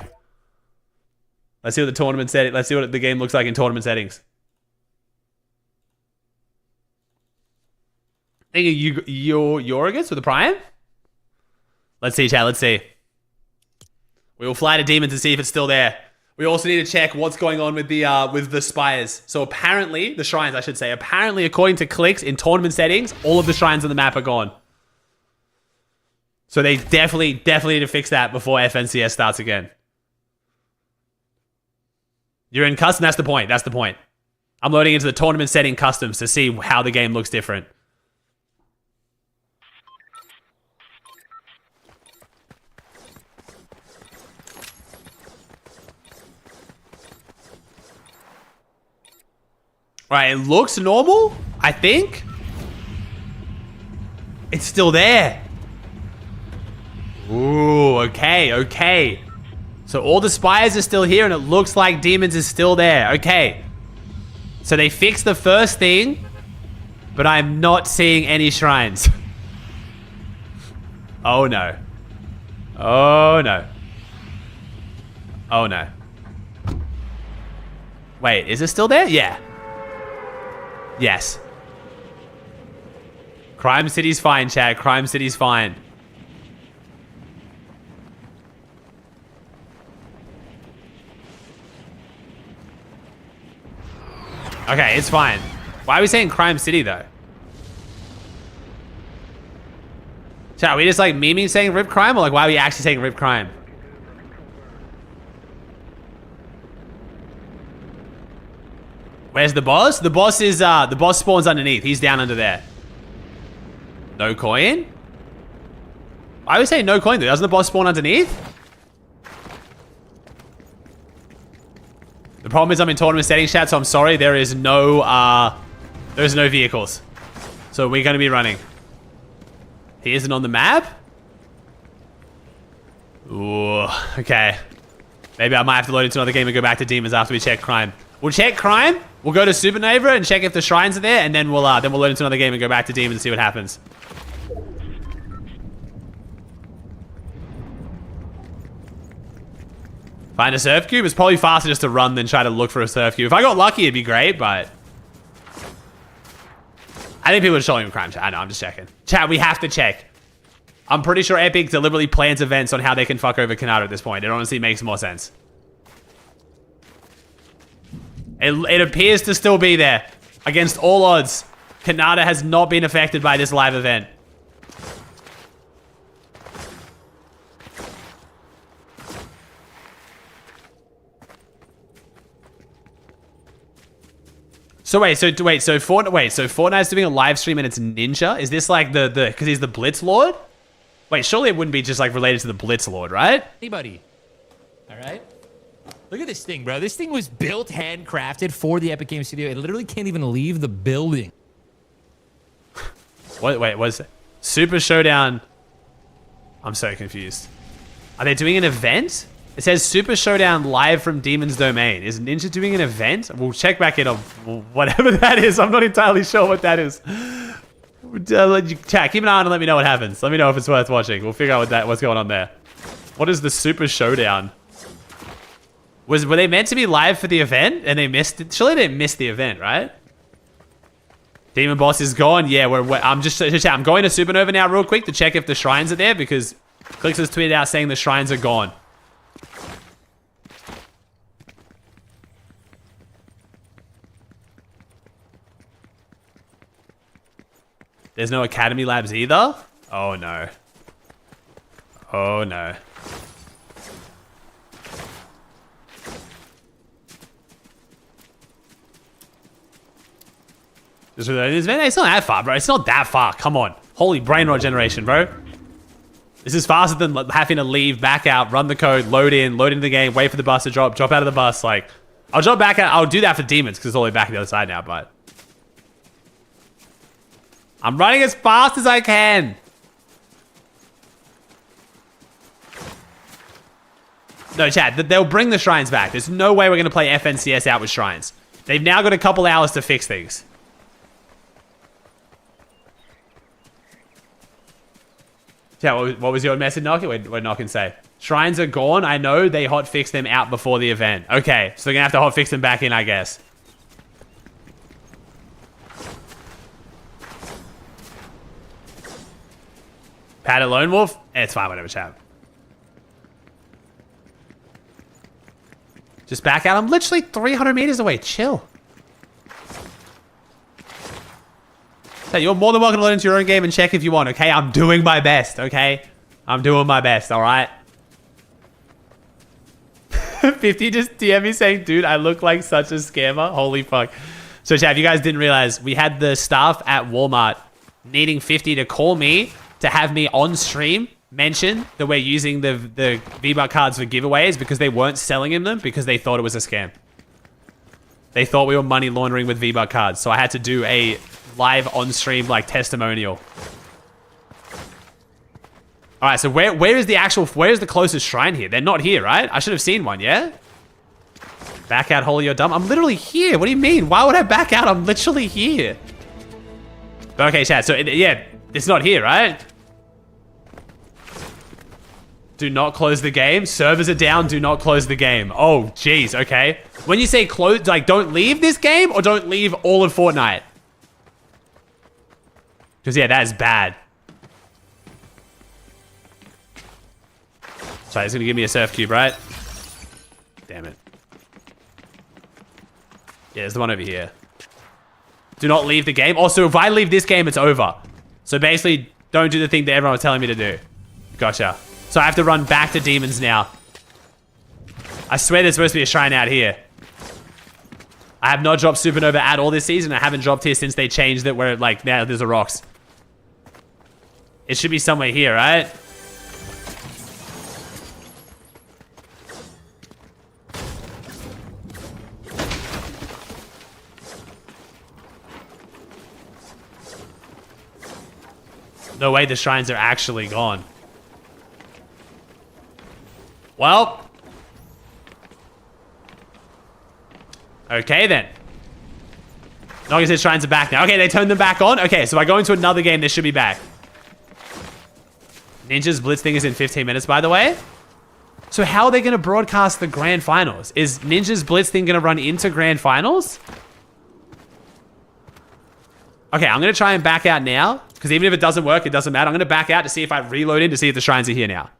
Let's see what the tournament setting. Let's see what the game looks like in tournament settings. I think you're against with the Prime? Let's see, chat. Let's see. We will fly to Demons to see if it's still there. We also need to check what's going on with the spires. So apparently, the shrines, I should say. Apparently, according to clicks in tournament settings, all of the shrines on the map are gone. So they definitely need to fix that before FNCS starts again. You're in custom? That's the point. That's the point. I'm loading into the tournament setting customs to see how the game looks different. Right, it looks normal, I think. It's still there. Ooh, okay. So all the spires are still here and it looks like Demons is still there. Okay. So they fixed the first thing, but I'm not seeing any shrines. Oh no. Oh no. Oh no. Wait, is it still there? Yeah. Yes. Crime City's fine, chat. Crime City's fine. Okay, it's fine. Why are we saying Crime City, though? Chat, are we just like memeing saying Rip Crime? Or like, why are we actually saying Rip Crime? Where's the boss? The boss is, the boss spawns underneath. He's down under there. No coin? I would say no coin though. Doesn't the boss spawn underneath? The problem is I'm in tournament settings, chat, so I'm sorry. There's no vehicles. So we're going to be running. He isn't on the map? Ooh, okay. Maybe I might have to load into another game and go back to Demons after we check Crime. We'll check Crime. We'll go to Supernova and check if the shrines are there, and then we'll load into another game and go back to Demons and see what happens. Find a surf cube? It's probably faster just to run than try to look for a surf cube. If I got lucky, it'd be great, but... I think people are showing Crime, chat. I know, I'm just checking. Chat, we have to check. I'm pretty sure Epic deliberately plans events on how they can fuck over Kanata at this point. It honestly makes more sense. It appears to still be there. Against all odds, Kanata has not been affected by this live event. So Fortnite's doing a live stream and it's Ninja? Is this like because he's the Blitz Lord? Wait, surely it wouldn't be just like related to the Blitz Lord, right? Anybody. All right. Look at this thing, bro. This thing was built, handcrafted for the Epic Games Studio. It literally can't even leave the building. Wait, what is it? Super Showdown. I'm so confused. Are they doing an event? It says Super Showdown live from Demon's Domain. Is Ninja doing an event? We'll check back in on whatever that is. I'm not entirely sure what that is. Chat, keep an eye on and let me know what happens. Let me know if it's worth watching. We'll figure out what's going on there. What is the Super Showdown? Were they meant to be live for the event and they missed it? Surely they missed the event, right? Demon Boss is gone. Yeah, I'm going to Supernova now real quick to check if the shrines are there because Clicks has tweeted out saying the shrines are gone. There's no Academy Labs either? Oh no. Oh no. It's not that far, bro. It's not that far. Come on. Holy brain rot generation, bro. This is faster than having to leave, back out, run the code, load into the game, wait for the bus to drop out of the bus. Like, I'll drop back out. I'll do that for demons because it's all the way back on the other side now, but I'm running as fast as I can. No, chat, they'll bring the shrines back. There's no way we're going to play FNCS out with shrines. They've now got a couple hours to fix things. Yeah, what was your message, Nokia? What did Nokia say? Shrines are gone. I know they hot fixed them out before the event. Okay, so they're going to have to hot fix them back in, I guess. Pat a Lone Wolf? It's fine, whatever, chat. Just back out. I'm literally 300 meters away. Chill. So you're more than welcome to load into your own game and check if you want, okay? I'm doing my best, okay? I'm doing my best, all right? 50 just DM me saying, dude, I look like such a scammer. Holy fuck. So, chat, if you guys didn't realize, we had the staff at Walmart needing 50 to call me to have me on stream mention that we're using the V-Buck cards for giveaways because they weren't selling them because they thought it was a scam. They thought we were money laundering with V-Buck cards. So I had to do a live on-stream like testimonial. All right, so where's the closest shrine here? They're not here, right? I should have seen one, yeah? Back out, holy, you're dumb. I'm literally here. What do you mean? Why would I back out? I'm literally here. Okay, chat. So yeah, it's not here, right? Do not close the game. Servers are down. Do not close the game. Oh, jeez. Okay. When you say close, like don't leave this game or don't leave all of Fortnite. Because yeah, that is bad. Sorry, it's going to give me a surf cube, right? Damn it. Yeah, there's the one over here. Do not leave the game. Also, if I leave this game, it's over. So basically, don't do the thing that everyone was telling me to do. Gotcha. So I have to run back to demons now. I swear there's supposed to be a shrine out here. I have not dropped Supernova at all this season. I haven't dropped here since they changed it where like now there's a rocks. It should be somewhere here, right? No way the shrines are actually gone. Well. Okay then. Noggin says shrines are back now. Okay, they turned them back on. Okay, so I go into another game, they should be back. Ninja's Blitz thing is in 15 minutes, by the way. So how are they going to broadcast the grand finals? Is Ninja's Blitz thing going to run into grand finals? Okay, I'm going to try and back out now. Because even if it doesn't work, it doesn't matter. I'm going to back out to see if I reload in to see if the shrines are here now.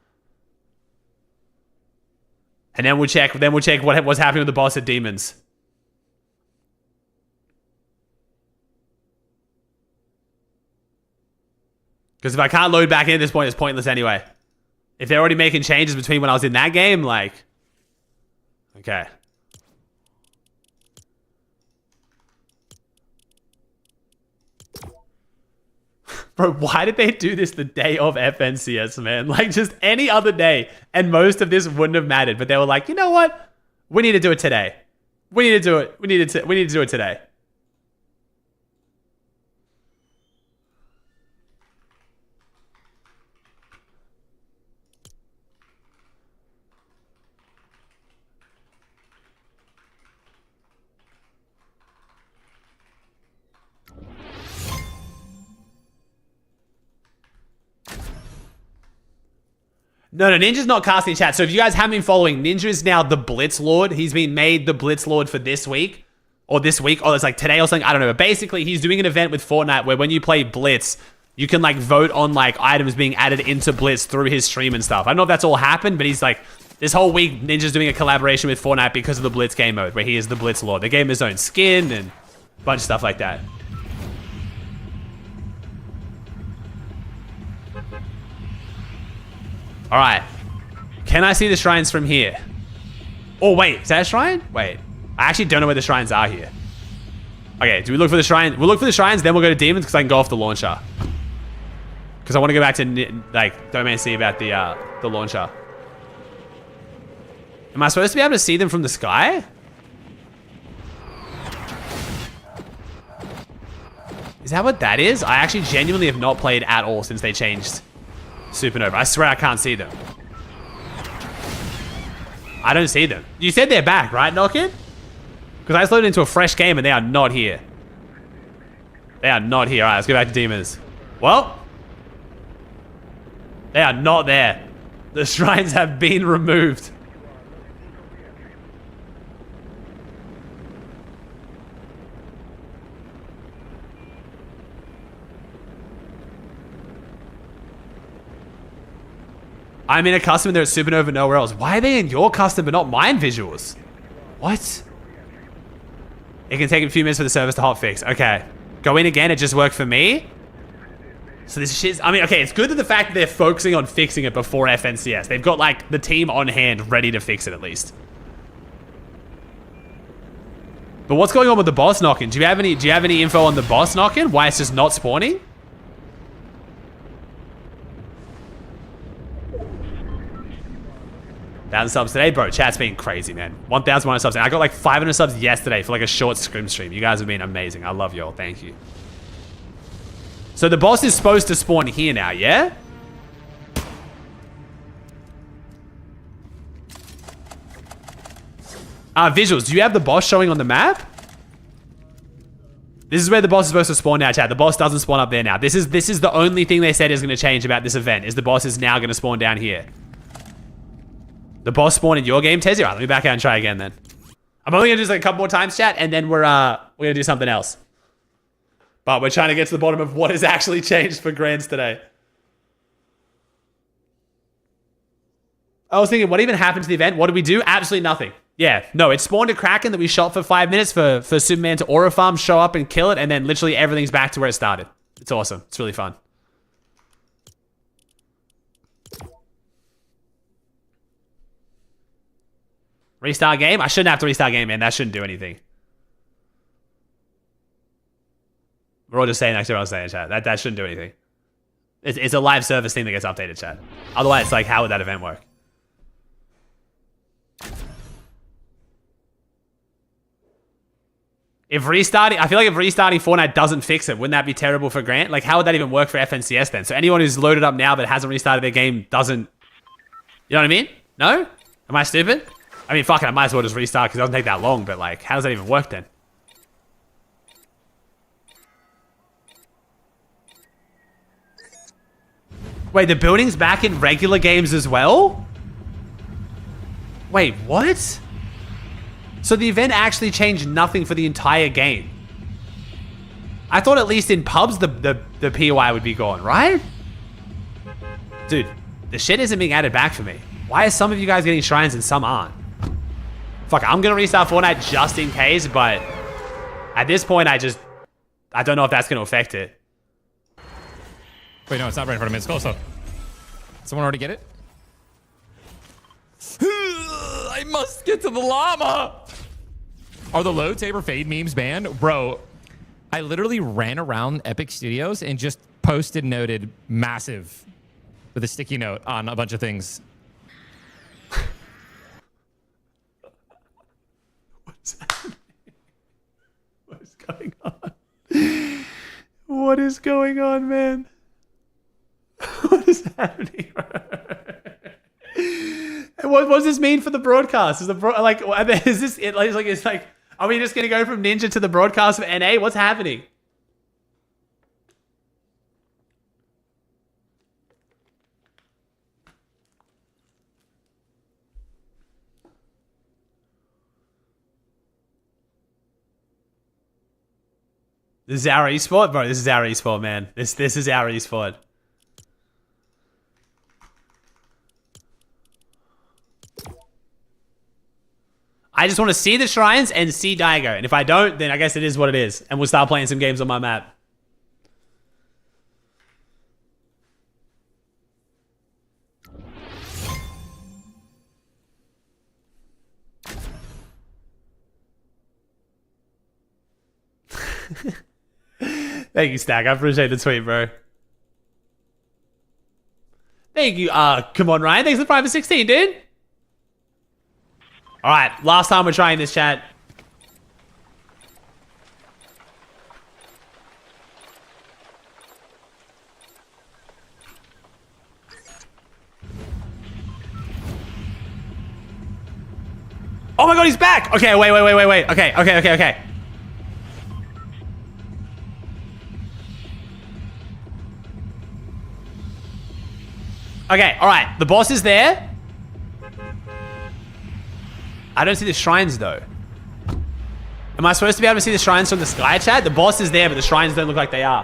And then we'll check what's happening with the boss at Demons. Because if I can't load back in at this point, it's pointless anyway. If they're already making changes between when I was in that game, like... Okay. Bro, why did they do this the day of FNCS, man? Like, just any other day, and most of this wouldn't have mattered. But they were like, you know what? We need to do it today. We need to do it. We need to do it today. No, Ninja's not casting chat. So if you guys haven't been following, Ninja is now the Blitz Lord. He's been made the Blitz Lord for this week. Or it's like today or something. I don't know. But basically, he's doing an event with Fortnite where when you play Blitz, you can like vote on like items being added into Blitz through his stream and stuff. I don't know if that's all happened, but he's like, this whole week, Ninja's doing a collaboration with Fortnite because of the Blitz game mode where he is the Blitz Lord. They gave him his own skin and a bunch of stuff like that. All right. Can I see the shrines from here? Oh, wait. Is that a shrine? Wait. I actually don't know where the shrines are here. Okay, do we look for the shrine? We'll look for the shrines, then we'll go to demons because I can go off the launcher. Because I want to go back to like Domain C about the launcher. Am I supposed to be able to see them from the sky? Is that what that is? I actually genuinely have not played at all since they changed Supernova. I swear I can't see them. I don't see them. You said they're back, right, Knockin? Because I just loaded into a fresh game and they are not here. They are not here. All right, let's go back to demons. Well, they are not there. The shrines have been removed. I'm in a custom and they're at Supernova nowhere else. Why are they in your custom but not mine visuals? What? It can take a few minutes for the service to hotfix. Okay. Go in again, it just worked for me. So this shit's, I mean, okay, it's good that the fact that they're focusing on fixing it before FNCS. They've got like the team on hand ready to fix it at least. But what's going on with the boss knocking? Do you have any info on the boss knocking? Why it's just not spawning? $1,000 subs today, bro. Chat's been crazy, man. 1,100 subs. And I got like 500 subs yesterday for like a short scrim stream. You guys have been amazing. I love y'all. Thank you. So the boss is supposed to spawn here now, yeah? Visuals. Do you have the boss showing on the map? This is where the boss is supposed to spawn now, chat. The boss doesn't spawn up there now. This is the only thing they said is going to change about this event, is the boss is now going to spawn down here. The boss spawned in your game, Tezzy? All right, let me back out and try again then. I'm only going to do this like a couple more times, chat, and then we're going to do something else. But we're trying to get to the bottom of what has actually changed for Grands today. I was thinking, what even happened to the event? What did we do? Absolutely nothing. Yeah, no, it spawned a Kraken that we shot for 5 minutes for Superman to aura farm, show up and kill it, and then literally everything's back to where it started. It's awesome. It's really fun. Restart game? I shouldn't have to restart game, man. That shouldn't do anything. We're all just saying next to everyone's saying, chat. That shouldn't do anything. It's a live service thing that gets updated, chat. Otherwise, like, how would that event work? If restarting, I feel like if restarting Fortnite doesn't fix it, wouldn't that be terrible for Grant? Like, how would that even work for FNCS then? So anyone who's loaded up now but hasn't restarted their game doesn't... You know what I mean? No? Am I stupid? I mean, fuck it, I might as well just restart because it doesn't take that long, but like, how does that even work then? Wait, the building's back in regular games as well? Wait, what? So the event actually changed nothing for the entire game. I thought at least in pubs the POI would be gone, right? Dude, the shit isn't being added back for me. Why are some of you guys getting shrines and some aren't? Fuck, I'm gonna restart Fortnite just in case, but at this point, I don't know if that's gonna affect it. Wait, no, it's not right in front of me. It's close up. Someone already get it? I must get to the llama. Are the low taper fade memes banned? Bro, I literally ran around Epic Studios and just posted noted massive with a sticky note on a bunch of things. What's happening? What is going on? What is going on, man? What is happening? And what does this mean for the broadcast? Is is this it? It's like, are we just gonna go from Ninja to the broadcast of NA? What's happening? This is our esport, bro. This is our esport, man. This is our esport. I just want to see the shrines and see Daigo. And if I don't, then I guess it is what it is. And we'll start playing some games on my map. Thank you, Stack. I appreciate the tweet, bro. Thank you. Come on, Ryan. Thanks for the private 16, dude. All right, last time we're trying this, chat. Oh my god, he's back! Okay, wait. Okay. Okay, alright. The boss is there. I don't see the shrines, though. Am I supposed to be able to see the shrines from the sky, chat? The boss is there, but the shrines don't look like they are.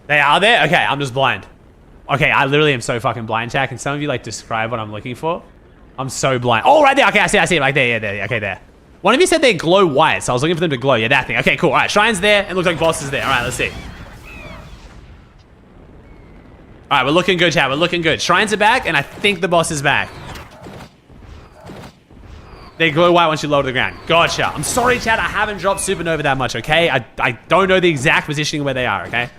They are there? Okay, I'm just blind. Okay, I literally am so fucking blind, chat. Can some of you, like, describe what I'm looking for? I'm so blind. Oh, right there. Okay, I see it. Like, there, yeah, there. Okay, there. One of you said they glow white, so I was looking for them to glow. Yeah, that thing. Okay, cool. All right, shrine's there. It looks like boss is there. All right, let's see. All right, we're looking good, chat. We're looking good. Shrines are back, and I think the boss is back. They glow white once you lower to the ground. Gotcha. I'm sorry, chat. I haven't dropped Supernova that much, okay? I don't know the exact positioning where they are, okay?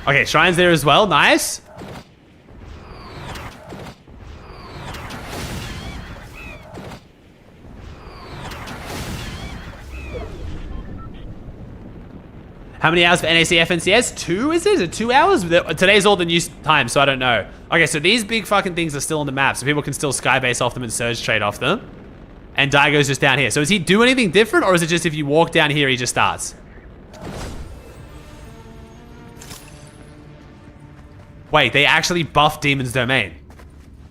Okay, shrine's there as well. Nice. How many hours for NAC FNCS? 2, is it? Is it 2 hours? Today's all the new time, so I don't know. Okay, so these big fucking things are still on the map, so people can still skybase off them and surge trade off them. And Daigo's just down here. So does he do anything different, or is it just if you walk down here, he just starts? Wait, they actually buffed Demon's Domain.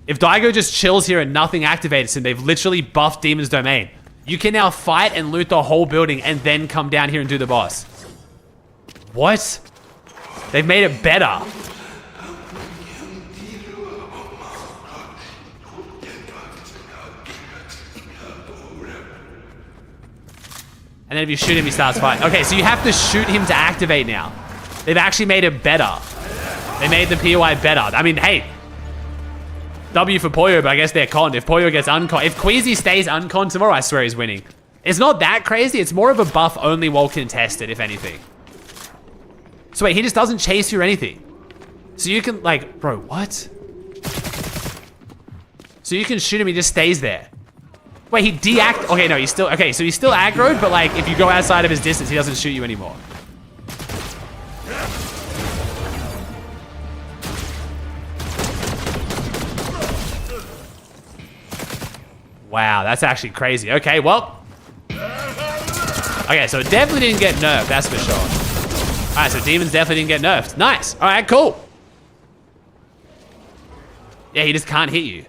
If Daigo just chills here and nothing activates him, they've literally buffed Demon's Domain. You can now fight and loot the whole building and then come down here and do the boss. What? They've made it better. And then if you shoot him, he starts fighting. Okay, so you have to shoot him to activate now. They've actually made it better. They made the POI better. I mean, hey, W for Poyo, but I guess they're conned. If Poyo gets unconned, if Queasy stays unconned tomorrow, I swear he's winning. It's not that crazy. It's more of a buff only while contested, if anything. So wait, he just doesn't chase you or anything. So you can, like, bro, what? So you can shoot him, he just stays there. Wait, he deact. Okay, no, he's still, okay, so he's still aggroed, but like, if you go outside of his distance, he doesn't shoot you anymore. Wow, that's actually crazy. Okay, well. Okay, so it definitely didn't get nerfed, that's for sure. Alright, so demons definitely didn't get nerfed. Nice. Alright, cool. Yeah, he just can't hit you.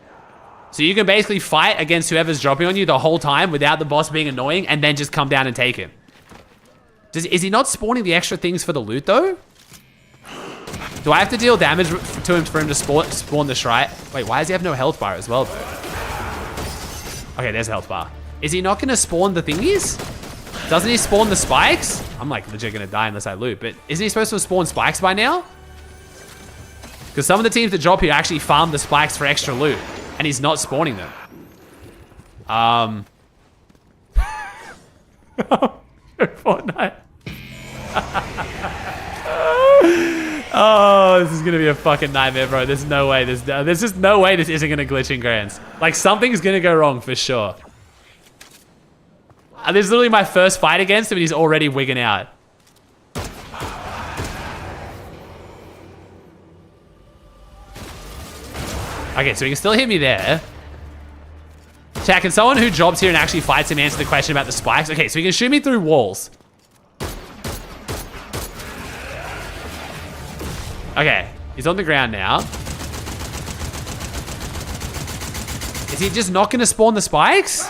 So you can basically fight against whoever's dropping on you the whole time without the boss being annoying and then just come down and take him. Is he not spawning the extra things for the loot, though? Do I have to deal damage to him for him to spawn the shrine? Wait, why does he have no health bar as well, though? Okay, there's a health bar. Is he not going to spawn the thingies? Doesn't he spawn the spikes? I'm like legit going to die unless I loot, but isn't he supposed to spawn spikes by now? Because some of the teams that drop here actually farm the spikes for extra loot, and he's not spawning them. Fortnite. Oh, this is gonna be a fucking nightmare, bro. There's no way. There's just no way this isn't gonna glitch in Grands. Like, something's gonna go wrong for sure. This is literally my first fight against him, and he's already wigging out. Okay, so he can still hit me there. Chat, can someone who drops here and actually fights him answer the question about the spikes? Okay, so he can shoot me through walls. Okay, he's on the ground now. Is he just not going to spawn the spikes?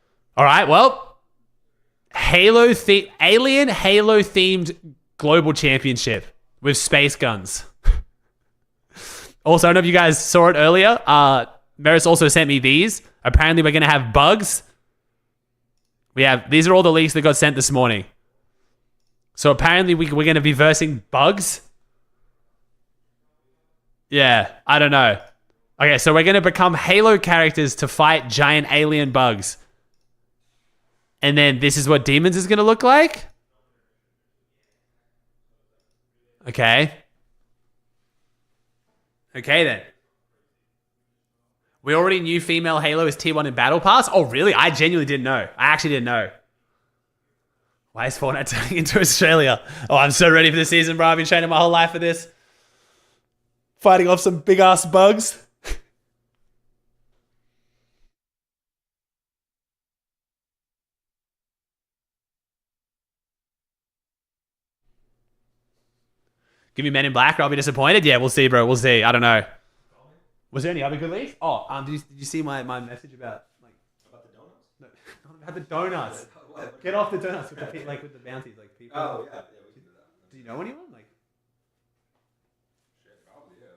All right, well, Alien Halo themed global championship with space guns. Also, I don't know if you guys saw it earlier. Meris also sent me these. Apparently, we're going to have bugs. These are all the leaks that got sent this morning. So apparently, we're going to be versing bugs. Yeah, I don't know. Okay, so we're going to become Halo characters to fight giant alien bugs. And then this is what Demons is going to look like? Okay. Okay, then. We already knew female Halo is tier 1 in Battle Pass? Oh, really? I genuinely didn't know. I actually didn't know. Why is Fortnite turning into Australia? Oh, I'm so ready for this season, bro. I've been training my whole life for this. Fighting off some big-ass bugs. Give me Men in Black or I'll be disappointed? Yeah, we'll see, bro. We'll see. I don't know. Was there any other good leaks? Oh, did you see my message about about the donuts? No, not about the donuts. Get off the donuts with the bounties, like people. Oh yeah, we can do that. Do you know anyone? Shit, probably yeah.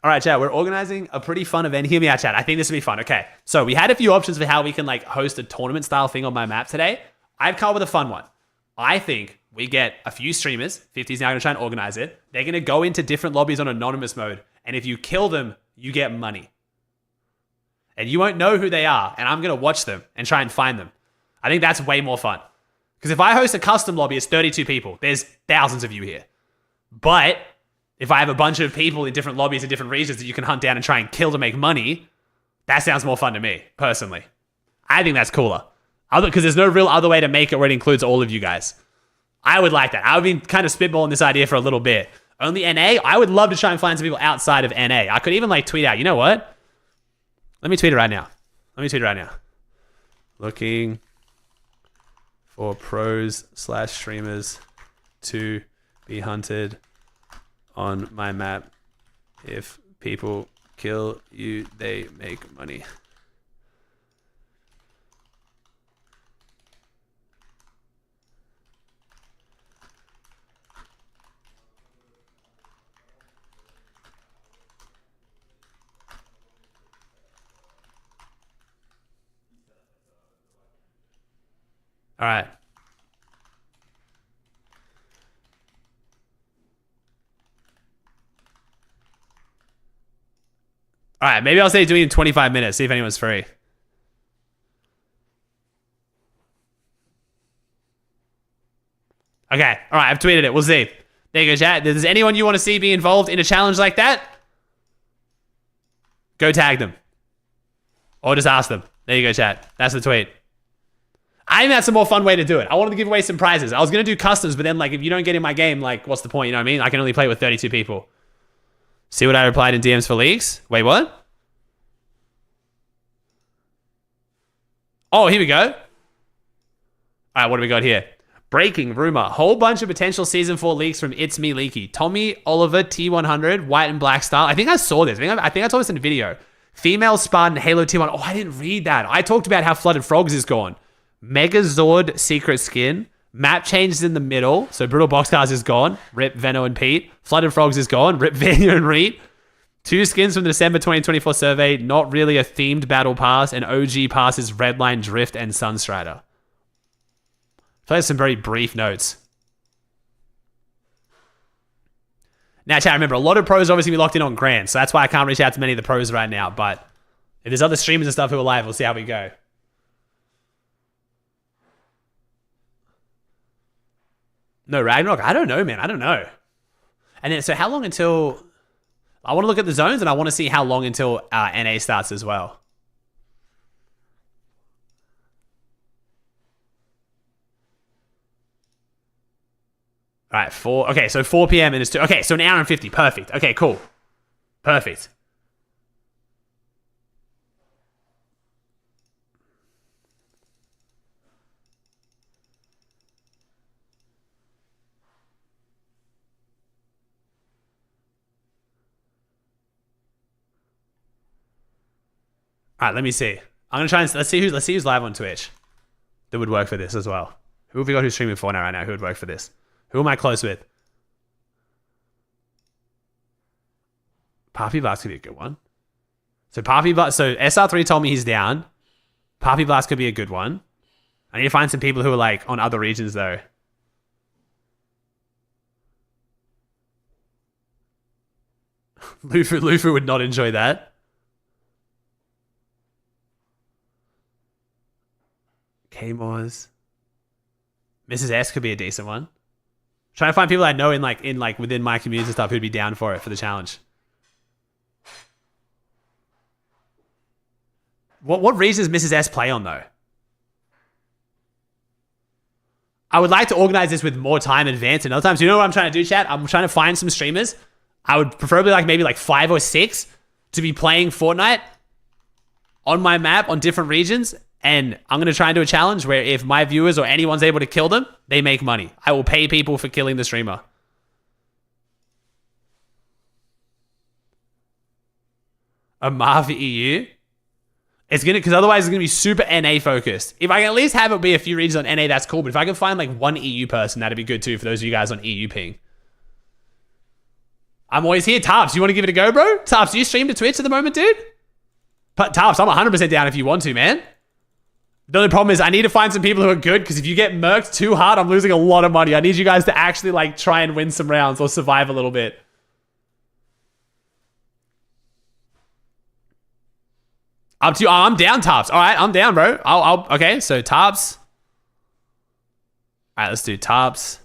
All right, chat, we're organizing a pretty fun event. Hear me out, chat. I think this will be fun. Okay, so we had a few options for how we can host a tournament style thing on my map today. I've come up with a fun one. I think we get a few streamers. 50's now going to try and organize it. They're going to go into different lobbies on anonymous mode. And if you kill them, you get money. And you won't know who they are. And I'm going to watch them and try and find them. I think that's way more fun. Because if I host a custom lobby, it's 32 people. There's thousands of you here. But if I have a bunch of people in different lobbies in different regions that you can hunt down and try and kill to make money, that sounds more fun to me, personally. I think that's cooler. Because there's no real other way to make it where it includes all of you guys. I would like that. I would be kind of spitballing this idea for a little bit. Only NA? I would love to try and find some people outside of NA. I could even tweet out, you know what? Let me tweet it right now. Looking for pros/streamers to be hunted on my map. If people kill you, they make money. All right. All right, maybe I'll say doing it in 25 minutes, see if anyone's free. Okay, all right, I've tweeted it. We'll see. There you go, chat. Does anyone you want to see be involved in a challenge like that? Go tag them. Or just ask them. There you go, chat. That's the tweet. I think that's a more fun way to do it. I wanted to give away some prizes. I was going to do customs, but then if you don't get in my game, what's the point? You know what I mean? I can only play with 32 people. See what I replied in DMs for leaks? Wait, what? Oh, here we go. All right, what do we got here? Breaking rumor. Whole bunch of potential Season 4 leaks from It's Me Leaky. Tommy Oliver T100, white and black style. I think I saw this. I think I saw this in a video. Female Spartan Halo T1. Oh, I didn't read that. I talked about how Flooded Frogs is gone. Megazord secret skin. Map changes in the middle. So Brutal Boxcars is gone. Rip Veno and Pete. Flooded Frogs is gone. Rip Vanya and Reet. 2 skins from the December 2024 survey. Not really a themed battle pass. And OG passes Redline Drift and Sunstrider. I feel like some very brief notes. Now, chat, remember, a lot of pros are obviously be locked in on Grand. So that's why I can't reach out to many of the pros right now. But if there's other streamers and stuff who are live, we'll see how we go. No, Ragnarok? I don't know, man. I don't know. And then, so how long until... I want to look at the zones and I want to see how long until NA starts as well. All right, 4... Okay, so 4 p.m. and it's 2... Okay, so an hour and 50. Perfect. Okay, cool. Perfect. All right, let me see. I'm gonna try and let's see who's live on Twitch that would work for this as well. Who have we got who's streaming Fortnite right now? Who would work for this? Who am I close with? Papi Blast could be a good one. So SR3 told me he's down. Papi Blast could be a good one. I need to find some people who are like on other regions though. Lufu would not enjoy that. K-Moz. Mrs. S could be a decent one. Trying to find people I know in within my community and stuff who'd be down for it for the challenge. What region does Mrs. S play on though? I would like to organize this with more time in advance and other times. You know what I'm trying to do, chat? I'm trying to find some streamers. I would preferably maybe 5 or 6 to be playing Fortnite on my map on different regions. And I'm going to try and do a challenge where if my viewers or anyone's able to kill them, they make money. I will pay people for killing the streamer. A Marv EU? It's gonna, because otherwise it's gonna be super NA focused. If I can at least have it be a few regions on NA, that's cool. But if I can find one EU person, that'd be good too for those of you guys on EU ping. I'm always here. Tarps, you want to give it a go, bro? Tarps, do you stream to Twitch at the moment, dude? Tarps, I'm 100% down if you want to, man. The only problem is I need to find some people who are good, because if you get murked too hard, I'm losing a lot of money. I need you guys to actually try and win some rounds or survive a little bit. Up to you. Oh, I'm down, Tarps. All right, I'm down, bro. Okay, so Tarps. All right, let's do Tarps.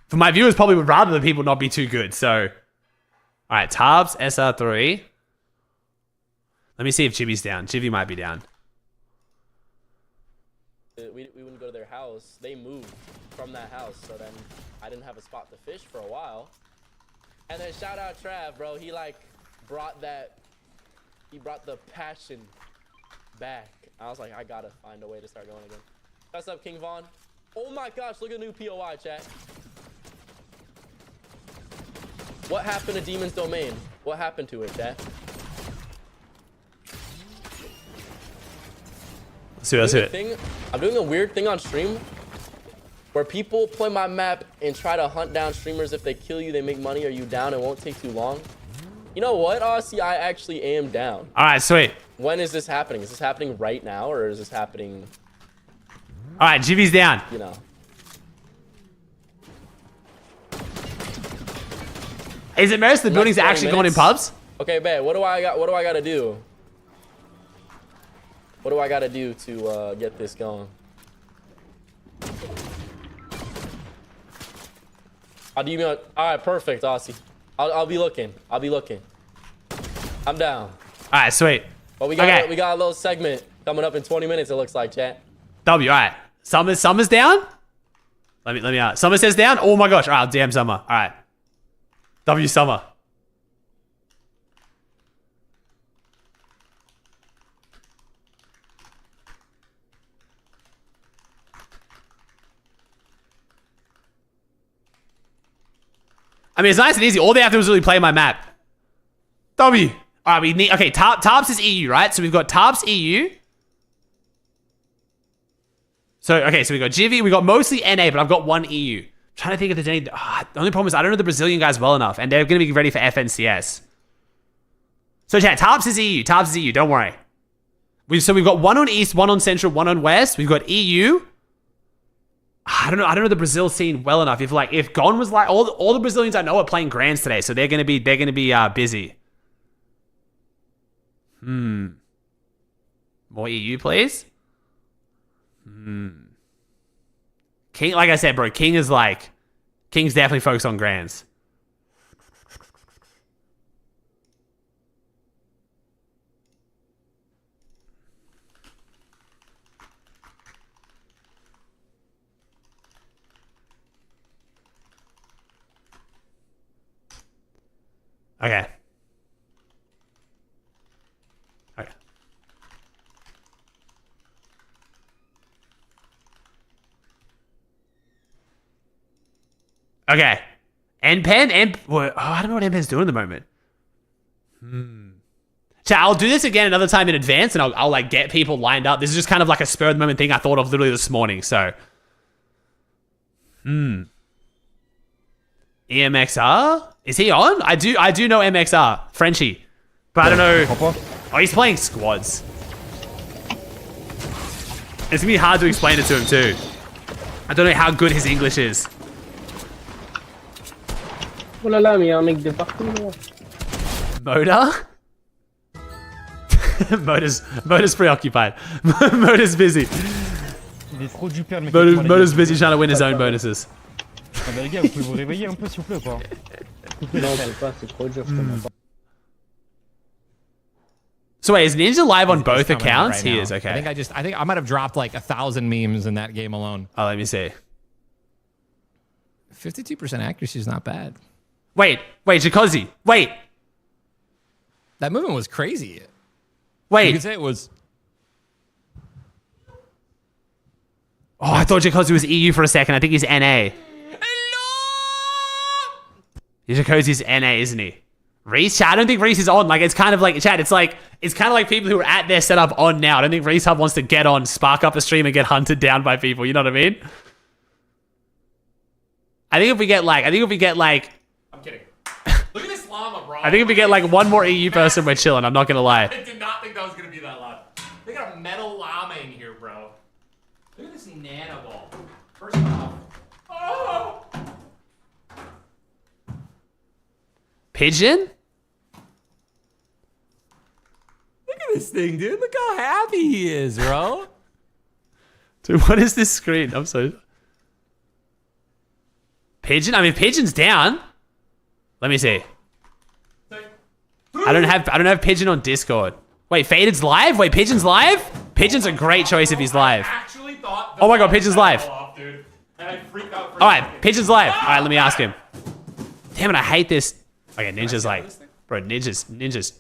For my viewers, probably would rather the people not be too good. So, all right, Tarps, SR3. Let me see if Chibi's down. Chibi might be down. We wouldn't go to their house. They moved from that house, so then I didn't have a spot to fish for a while. And then shout out Trav, bro. He brought that. He brought the passion back. I was like, I gotta find a way to start going again. What's up, King Vaughn? Oh my gosh, look at the new POI, chat. What happened to Demon's Domain? What happened to it, chat? Let's do it. I'm doing a weird thing on stream where people play my map and try to hunt down streamers. If they kill you, they make money. Are you down? It won't take too long. You know what, Aussie? I actually am down. All right, sweet. When is this happening? Is this happening right now, or is this happening? All right, Jivy's down. You know. Is it most of the buildings actually going in pubs? Okay, babe. What do I got? What do I got to do? What do I got to do to get this going? I'll do you all right, perfect, Aussie. I'll be looking. I'll be looking. I'm down. All right, sweet. But we got a little segment coming up in 20 minutes. It looks like, chat. W. All right. Summer's down. Let me out. Summer says down. Oh my gosh. All right, damn Summer. All right. W Summer. I mean, it's nice and easy. All they have to do is really play my map. W. All right, we need... Okay, Tarps is EU, right? So we've got Tarps EU. So, okay, so we got Jivy. We got mostly NA, but I've got one EU. I'm trying to think if there's any... the only problem is I don't know the Brazilian guys well enough, and they're going to be ready for FNCS. So, chat, Tarps is EU. Tarps is EU. Don't worry. So we've got one on East, one on Central, one on West. We've got EU. I don't know the Brazil scene well enough. If Gon was all the Brazilians I know are playing grands today, so they're gonna be busy. More EU, please. King, like I said, bro, King's definitely focused on grands. Okay. Okay. NPen? I don't know what NPen's doing at the moment. Chat, I'll do this again another time in advance, and I'll like get people lined up. This is just kind of like a spur of the moment thing I thought of literally this morning. So, EMXR, is he on? I do know MXR, Frenchie, but I don't know. Oh, he's playing squads. It's gonna be hard to explain it to him too. I don't know how good his English is. Motor? Motor's preoccupied. Motor's busy. Motor's busy trying to win his own bonuses. So wait, is Ninja live on both accounts? Right he now. is, okay. I think I might have dropped like 1,000 memes in that game alone. Oh, let me see. 52% accuracy is not bad. Wait, Jacuzzi. Wait. That movement was crazy. Wait. You could say it was. Oh, I thought Jacuzzi was EU for a second. I think he's NA. Jacuzzi's NA, isn't he? Reese? Chat, I don't think Reese is on. Like, it's kind of like, chat, it's kind of like people who are at their setup on now. I don't think Reese Hub wants to get on, spark up a stream, and get hunted down by people. You know what I mean? I think if we get like, I'm kidding. Look at this llama, bro. I think if we get like one more EU person, we're chilling. I'm not gonna lie. I did not think that was gonna be that loud. They got a metal llama in here, bro. Look at this nano ball. First off, oh. Pigeon? Look at this thing, dude. Look how happy he is, bro. Dude, what is this screen? I'm so... Pigeon? I mean, Pigeon's down. Let me see. I don't have Pigeon on Discord. Wait, Faded's live? Wait, Pigeon's live? Pigeon's a great choice if he's live. Oh my god, Pigeon's live. Alright, Pigeon's live. Alright, let me ask him. Damn it, I hate this. Okay, Ninja's like... Bro, Ninja's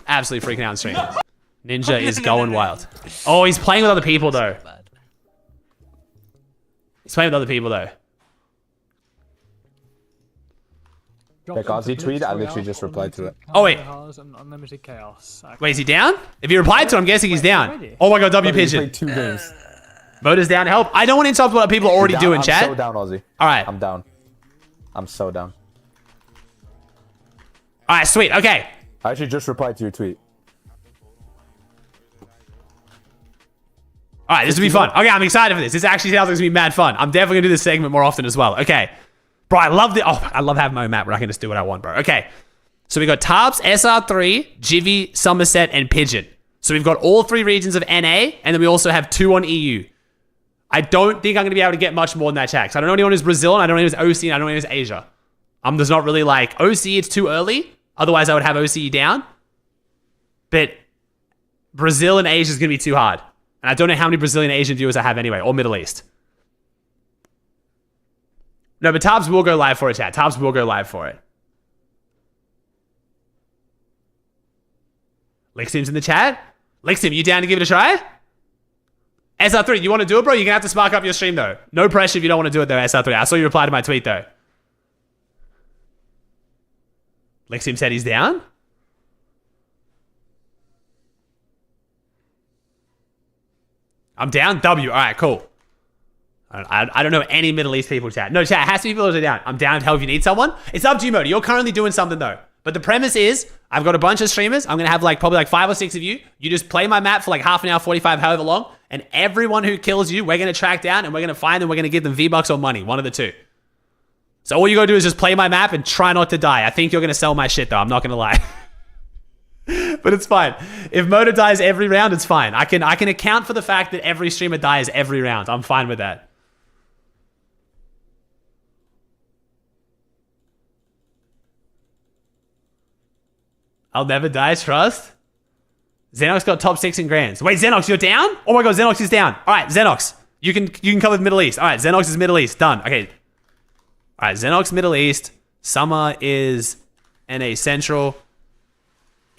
absolutely freaking out on stream. Ninja is going wild. Oh, he's playing with other people though. He's playing with other people though. Like Aussie tweet, I literally just replied to it. Oh wait. Unlimited chaos. Wait, is he down? If he replied to it, I'm guessing he's down. Oh my god, W Pigeon. 2 games. Motor's down. Help. I don't want to interrupt what people are already doing, chat. I'm so down, Aussie. Alright. I'm down. I'm so down. Alright, sweet. Okay. I actually just replied to your tweet. Alright, this will be fun. Okay, I'm excited for this. This actually sounds like it's going to be mad fun. I'm definitely going to do this segment more often as well. Okay. Bro, I love I love having my own map where I can just do what I want, bro. Okay. So we got Tarps, SR3, Jivy, Somerset, and Pigeon. So we've got all 3 regions of NA, and then we also have 2 on EU. I don't think I'm going to be able to get much more than that, chat. I don't know anyone who's Brazil, and I don't know anyone who's OC, and I don't know anyone who's Asia. I'm just not really like, OC, it's too early. Otherwise, I would have OC down. But Brazil and Asia is going to be too hard. And I don't know how many Brazilian Asian viewers I have anyway, or Middle East. No, but Tabs will go live for it, chat. Tabs will go live for it. Lixim's in the chat. Lixim, you down to give it a try? SR3, you want to do it, bro? You're going to have to spark up your stream, though. No pressure if you don't want to do it, though, SR3. I saw you reply to my tweet, though. Lixim said he's down. I'm down. W. All right, cool. I don't know any Middle East people, chat. No, chat, it has to be people who are down. I'm down to help if you need someone. It's up to you, Modi. You're currently doing something, though. But the premise is, I've got a bunch of streamers. I'm going to have probably 5 or 6 of you. You just play my map for like half an hour, 45, however long. And everyone who kills you, we're going to track down and we're going to find them. We're going to give them V-Bucks or money. One of the two. So all you got to do is just play my map and try not to die. I think you're going to sell my shit, though. I'm not going to lie. But it's fine. If Motor dies every round, it's fine. I can account for the fact that every streamer dies every round. I'm fine with that. I'll never die, trust. Xenox got top 6 in grands. Wait, Xenox, you're down? Oh my god, Xenox is down. All right, Xenox, you can cover the Middle East. All right, Xenox is Middle East. Done. Okay. All right, Xenox Middle East. Summer is NA Central.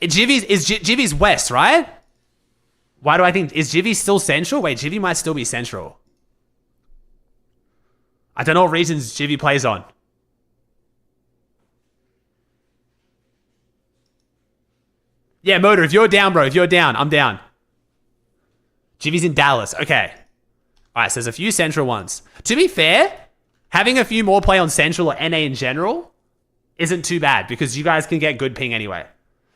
Jivy's West, right? Why do I think... Is Jivy still Central? Wait, Jivy might still be Central. I don't know what regions Jivy plays on. Yeah, Motor, if you're down, bro, if you're down, I'm down. Jivy's in Dallas. Okay. All right, so there's a few Central ones. To be fair, having a few more play on Central or NA in general isn't too bad because you guys can get good ping anyway.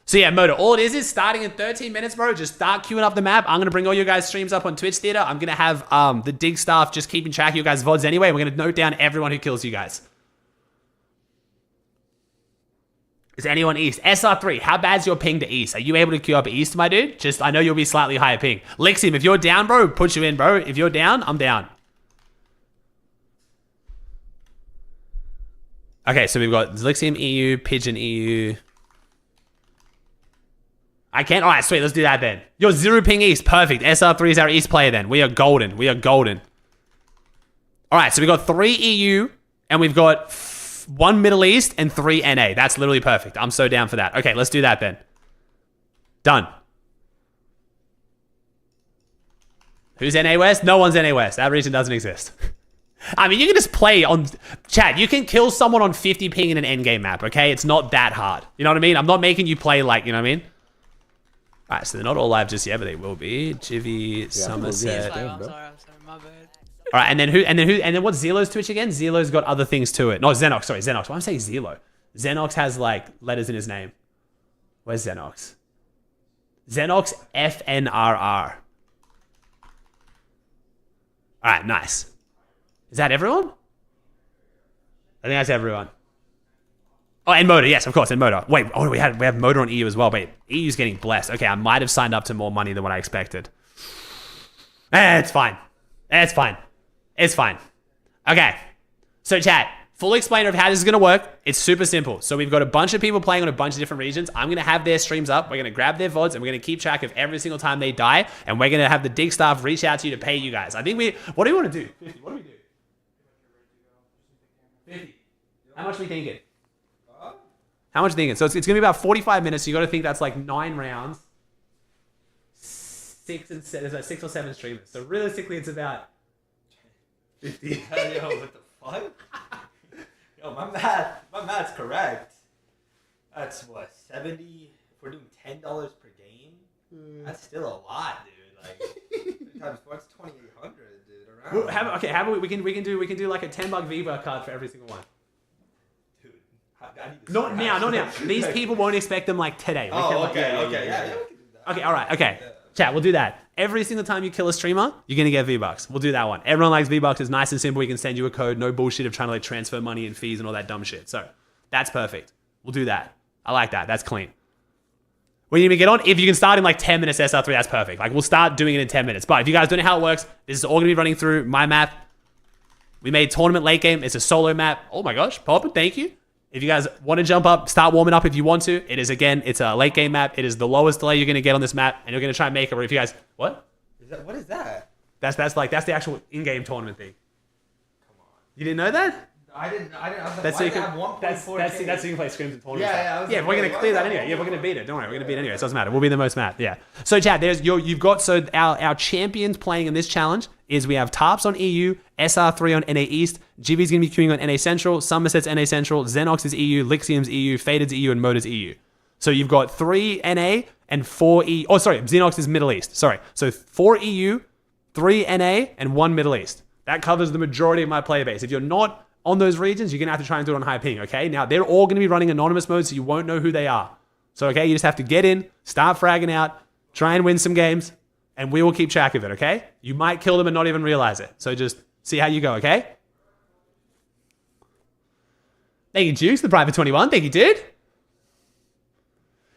So yeah, Motor, all it is starting in 13 minutes, bro. Just start queuing up the map. I'm going to bring all your guys' streams up on Twitch Theater. I'm going to have the dig staff just keeping track of your guys' VODs anyway. We're going to note down everyone who kills you guys. Is anyone East? SR3, how bad's your ping to East? Are you able to queue up East, my dude? Just, I know you'll be slightly higher ping. Lixium, if you're down, bro, put you in, bro. If you're down, I'm down. Okay, so we've got Lixium EU, Pigeon EU. I can't. All right, sweet. Let's do that then. Yo, 0 ping East. Perfect. SR3 is our East player then. We are golden. We are golden. All right, so we've got 3 EU and we've got 1 Middle East and 3 NA. That's literally perfect. I'm so down for that. Okay, let's do that then. Done. Who's NA West? No one's NA West. That region doesn't exist. I mean, you can just play on... Chat, you can kill someone on 50 ping in an endgame map, okay? It's not that hard. You know what I mean? I'm not making you play like, you know what I mean? All right, so they're not all live just yet, but they will be. Jivy, Somerset. I'm sorry, my bad. All right, and then what's Zelo's Twitch again? Zelo's got other things to it. No, Xenox. Sorry, Xenox. Why am I saying Zelo? Xenox has like letters in his name. Where's Xenox? Xenox FNRR. All right, nice. Is that everyone? I think that's everyone. Oh, and Motor, yes, of course, and Motor. Wait, oh, we have Motor on EU as well. Wait, EU's getting blessed. Okay, I might have signed up to more money than what I expected. It's fine. It's fine. It's fine. Okay, so chat, full explainer of how this is going to work. It's super simple. So we've got a bunch of people playing on a bunch of different regions. I'm going to have their streams up. We're going to grab their VODs, and we're going to keep track of every single time they die, and we're going to have the dig staff reach out to you to pay you guys. I think what do we want to do? 50, what do we do? 50. How much are we thinking? How much are you thinking? So it's going to be about 45 minutes. So you got to think that's like 9 rounds. 6 and 7. There's like 6 or 7 streamers. So realistically, it's about 50. Yo, what the fuck? Yo, my math's correct. That's what, 70? If we're doing $10 per game, that's still a lot, dude. Like times 4, it's 2,800, dude. Around. Well, how about we can do like a $10 Viva card for every single one. Not now. These people won't expect them like today. Okay. Okay, all right, okay. Chat, we'll do that. Every single time you kill a streamer, you're going to get V-Bucks. We'll do that one. Everyone likes V-Bucks. It's nice and simple. We can send you a code. No bullshit of trying to like transfer money and fees and all that dumb shit. So that's perfect. We'll do that. I like that. That's clean. When you get on, if you can start in like 10 minutes SR3, that's perfect. Like we'll start doing it in 10 minutes. But if you guys don't know how it works, this is all going to be running through my map. We made tournament late game. It's a solo map. Oh my gosh, Papa, thank you. If you guys want to jump up, start warming up if you want to. It is, again, it's a late game map. It is the lowest delay you're going to get on this map, and you're going to try and make it. If you guys, what? What is that? That's the actual in-game tournament thing. Come on. You didn't know that? I didn't. I was like, That's why so do you have 1.4K? That's so you can play scrims and tournaments. Yeah, we're gonna clear that anyway. Yeah, we're gonna beat it. Don't worry, we're gonna beat it anyway. It doesn't matter. We'll be the most map. Yeah. So Chad, you've got our champions playing in this challenge is we have Tarps on EU, SR3 on NA East, Jivy's gonna be queuing on NA Central, Somerset's NA Central, Xenox is EU, Lixium's EU, Faded's EU, and Motor's EU. So you've got 3 NA and 4 EU. Oh, sorry, Xenox is Middle East. Sorry. So 4 EU, 3 NA, and 1 Middle East. That covers the majority of my player base. If you're not on those regions, you're going to have to try and do it on high ping, okay? Now, they're all going to be running anonymous mode, so you won't know who they are. So, okay, you just have to get in, start fragging out, try and win some games, and we will keep track of it, okay? You might kill them and not even realize it. So just see how you go, okay? Thank you, Jukes, the Private 21. Thank you, dude.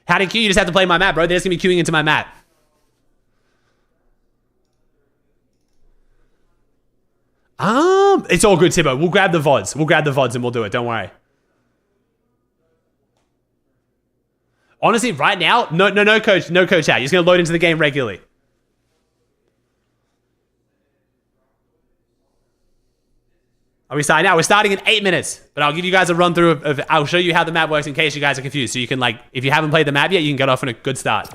How to queue? You just have to play my map, bro. They're just going to be queuing into my map. It's all good, Tibbo. We'll grab the VODs. We'll grab the VODs and we'll do it. Don't worry. Honestly, right now, no coach out. You're just going to load into the game regularly. Are we starting now? We're starting in 8 minutes, but I'll give you guys a run through of I'll show you how the map works in case you guys are confused. So you can like, if you haven't played the map yet, you can get off on a good start.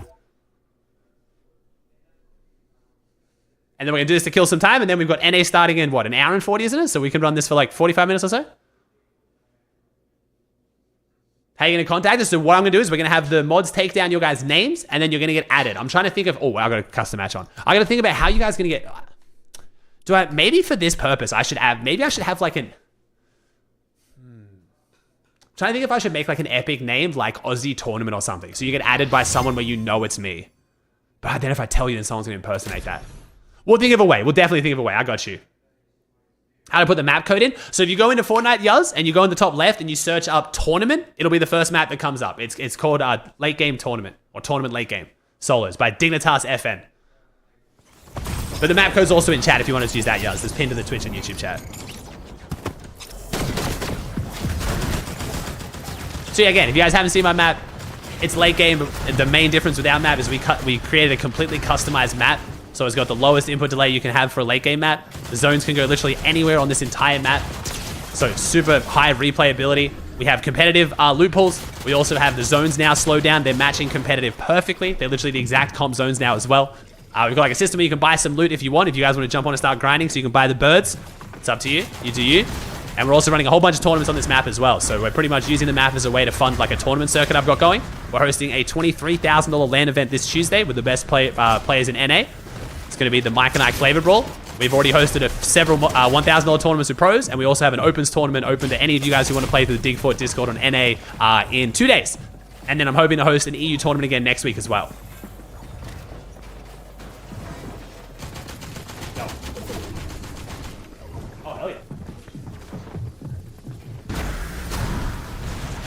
And then we're going to do this to kill some time, and then we've got NA starting in, what, an hour and 40, isn't it? So we can run this for like 45 minutes or so? How are you going to contact us? So what I'm going to do is we're going to have the mods take down your guys' names, and then you're going to get added. I'm trying to think of... Oh, I got a custom match on. I got to think about how you guys are going to get... Maybe for this purpose, I should have... Maybe I should have like an... Trying to think if I should make like an epic name, like Aussie tournament or something. So you get added by someone where you know it's me. But then if I tell you, then someone's going to impersonate that. We'll think of a way. We'll definitely think of a way. I got you. How to put the map code in. So if you go into Fortnite, Yuz, and you go in the top left and you search up tournament, it'll be the first map that comes up. It's called Late Game Tournament, or Tournament Late Game Solos by Dignitas FN. But the map code's also in chat if you want to use that, Yuz. It's pinned to the Twitch and YouTube chat. So yeah, again, if you guys haven't seen my map, it's late game. The main difference with our map is we created a completely customized map. So it's got the lowest input delay you can have for a late game map. The zones can go literally anywhere on this entire map. So super high replayability. We have competitive loot pools. We also have the zones now slowed down. They're matching competitive perfectly. They're literally the exact comp zones now as well. We've got like a system where you can buy some loot if you want. If you guys want to jump on and start grinding, so you can buy the birds. It's up to you. You do you. And we're also running a whole bunch of tournaments on this map as well. So we're pretty much using the map as a way to fund like a tournament circuit I've got going. We're hosting a $23,000 LAN event this Tuesday with the best players in NA. It's going to be the Mike and I Flavor Brawl. We've already hosted several $1,000 tournaments with pros, and we also have an opens tournament open to any of you guys who want to play through the Digfort Discord on NA in 2 days. And then I'm hoping to host an EU tournament again next week as well. Oh, hell yeah.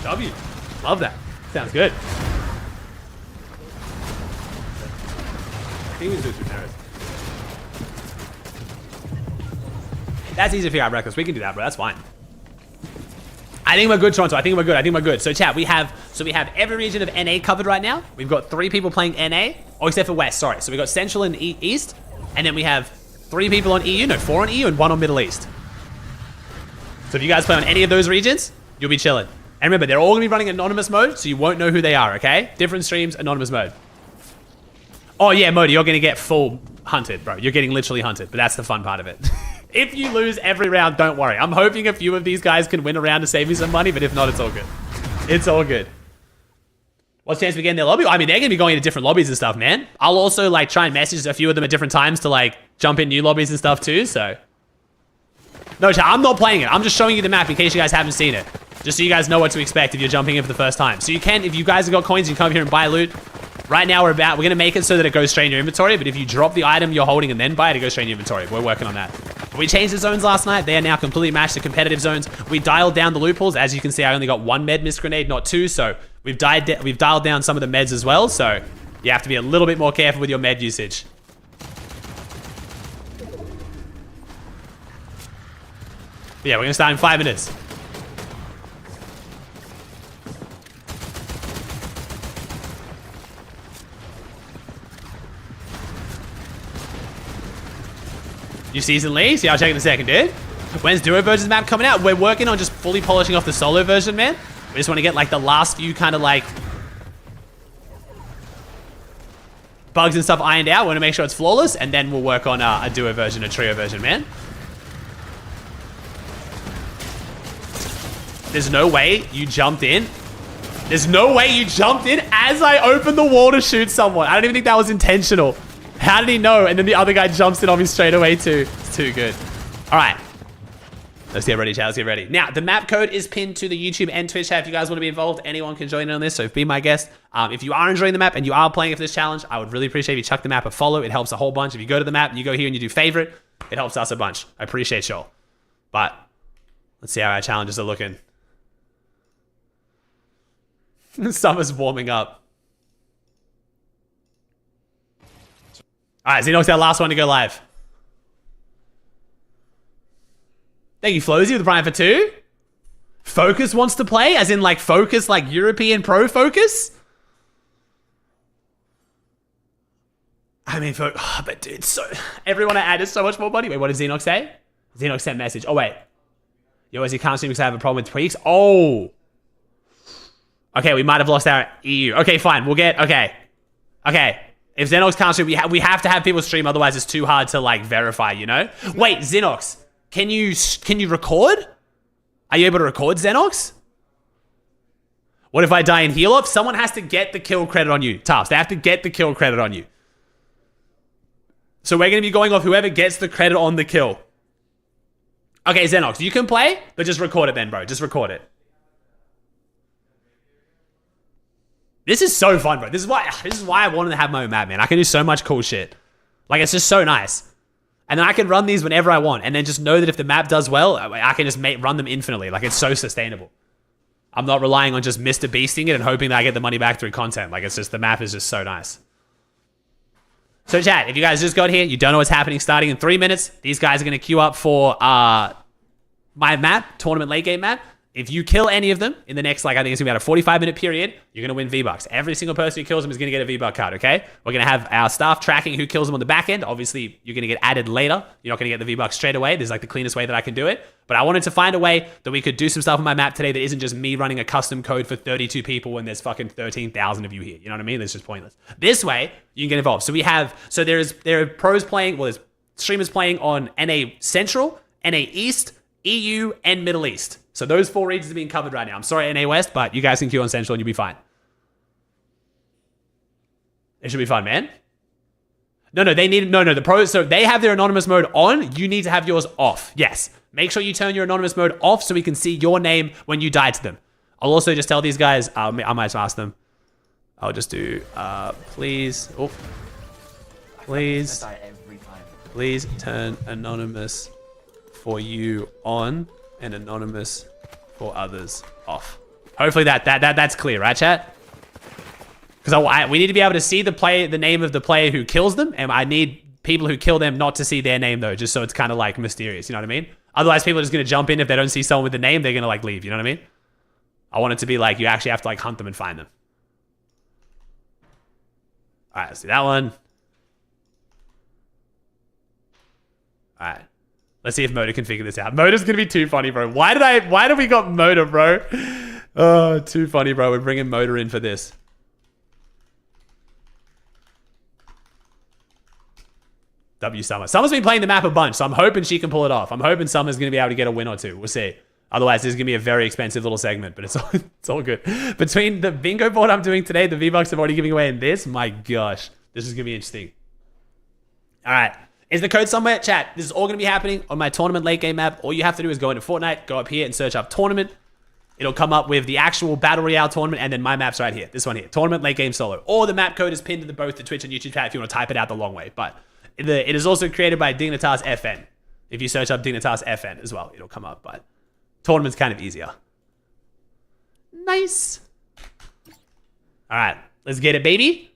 W. Love that. Sounds good. I think we just do it through terrace. That's easy to figure out, Reckless. We can do that, bro. That's fine. I think we're good, Toronto. I think we're good. I think we're good. So, chat, we have every region of NA covered right now. We've got 3 people playing NA. Oh, except for West, sorry. So, we've got Central and East. And then we have 3 people on EU. No, 4 on EU and 1 on Middle East. So, if you guys play on any of those regions, you'll be chilling. And remember, they're all going to be running anonymous mode, so you won't know who they are, okay? Different streams, anonymous mode. Oh, yeah, Modi, you're going to get full hunted, bro. You're getting literally hunted, but that's the fun part of it. If you lose every round, don't worry. I'm hoping a few of these guys can win a round to save me some money, but if not, it's all good. It's all good. What's the chance we get in their lobby? I mean, they're going to be going into different lobbies and stuff, man. I'll also, like, try and message a few of them at different times to, like, jump in new lobbies and stuff, too, so. No, chat, I'm not playing it. I'm just showing you the map in case you guys haven't seen it. Just so you guys know what to expect if you're jumping in for the first time. So you can, if you guys have got coins, you can come here and buy loot. Right now, we're going to make it so that it goes straight in your inventory, but if you drop the item you're holding and then buy it, it goes straight in your inventory. We're working on that. We changed the zones last night. They are now completely matched to competitive zones. We dialed down the loot pools. As you can see, I only got 1 med mist grenade, not 2, so we've dialed down some of the meds as well, so you have to be a little bit more careful with your med usage. But yeah, we're going to start in 5 minutes. New season leagues? Yeah, I'll check in a second, dude. When's Duo version's map coming out? We're working on just fully polishing off the solo version, man. We just want to get like the last few kind of like bugs and stuff ironed out. We want to make sure it's flawless, and then we'll work on a Duo version, a Trio version, man. There's no way you jumped in. There's no way you jumped in as I opened the wall to shoot someone. I don't even think that was intentional. How did he know? And then the other guy jumps in on me straight away too. It's too good. All right. Let's get ready, chat. Let's get ready. Now, the map code is pinned to the YouTube and Twitch chat. If you guys want to be involved, anyone can join in on this, so be my guest. If you are enjoying the map and you are playing for this challenge, I would really appreciate if you chuck the map a follow. It helps a whole bunch. If you go to the map and you go here and you do favorite, it helps us a bunch. I appreciate y'all. But let's see how our challenges are looking. Summer's warming up. All right, Xenox, our last one to go live. Thank you, Flozy, with Brian for 2. Focus wants to play, as in like Focus, like European Pro Focus. I mean, but dude, so everyone I add is so much more money. Wait, what did Xenox say? Xenox sent message. Oh wait, yo, as you can't stream because I have a problem with tweaks. Oh, okay, we might have lost our EU. Okay, fine, we'll get okay. If Xenox can't stream, we have to have people stream, otherwise it's too hard to like verify, you know? Wait, Xenox, can you record? Are you able to record, Xenox? What if I die in heal off? Someone has to get the kill credit on you. Taps. They have to get the kill credit on you. So we're going to be going off whoever gets the credit on the kill. Okay, Xenox, you can play, but just record it then, bro. Just record it. This is so fun, bro. This is why I wanted to have my own map, man. I can do so much cool shit. Like, it's just so nice. And then I can run these whenever I want, and then just know that if the map does well, I can just run them infinitely. Like, it's so sustainable. I'm not relying on just Mr. Beasting it and hoping that I get the money back through content. Like, it's just, the map is just so nice. So chat, if you guys just got here, you don't know what's happening starting in 3 minutes. These guys are going to queue up for my map, tournament late game map. If you kill any of them in the next, like, I think it's going to be about a 45-minute period, you're going to win V-Bucks. Every single person who kills them is going to get a V-Buck card, okay? We're going to have our staff tracking who kills them on the back end. Obviously, you're going to get added later. You're not going to get the V-Bucks straight away. This is like the cleanest way that I can do it. But I wanted to find a way that we could do some stuff on my map today that isn't just me running a custom code for 32 people when there's fucking 13,000 of you here. You know what I mean? That's just pointless. This way, you can get involved. So there are pros playing, well, there's streamers playing on NA Central, NA East, EU, and Middle East. So those 4 regions are being covered right now. I'm sorry, NA West, but you guys can queue on Central and you'll be fine. It should be fun, man. The pros, so they have their anonymous mode on. You need to have yours off. Yes. Make sure you turn your anonymous mode off so we can see your name when you die to them. I'll also just tell these guys, I might ask them. I'll just do, please turn anonymous for you on and anonymous for others off. Hopefully that's clear, right, chat? Because we need to be able to see the name of the player who kills them, and I need people who kill them not to see their name though, just so it's kind of like mysterious. You know what I mean? Otherwise, people are just gonna jump in if they don't see someone with the name. They're gonna like leave. You know what I mean? I want it to be like you actually have to like hunt them and find them. All right, let's do that one. All right. Let's see if Moda can figure this out. Moda's gonna be too funny, bro. Why did we got Moda, bro? Oh, too funny, bro. We're bringing Moda in for this. W Summer. Summer's been playing the map a bunch, so I'm hoping she can pull it off. I'm hoping Summer's gonna be able to get a win or two. We'll see. Otherwise, this is gonna be a very expensive little segment, but it's all good. Between the bingo board I'm doing today, the V-Bucks I'm already giving away, and this, my gosh, this is gonna be interesting. All right. Is the code somewhere? Chat, this is all going to be happening on my tournament late game map. All you have to do is go into Fortnite, go up here and search up tournament. It'll come up with the actual Battle Royale tournament, and then my map's right here. This one here. Tournament late game solo. Or the map code is pinned to both the Twitch and YouTube chat if you want to type it out the long way. But it is also created by Dignitas FN. If you search up Dignitas FN as well, it'll come up. But tournament's kind of easier. Nice. All right. Let's get it, baby.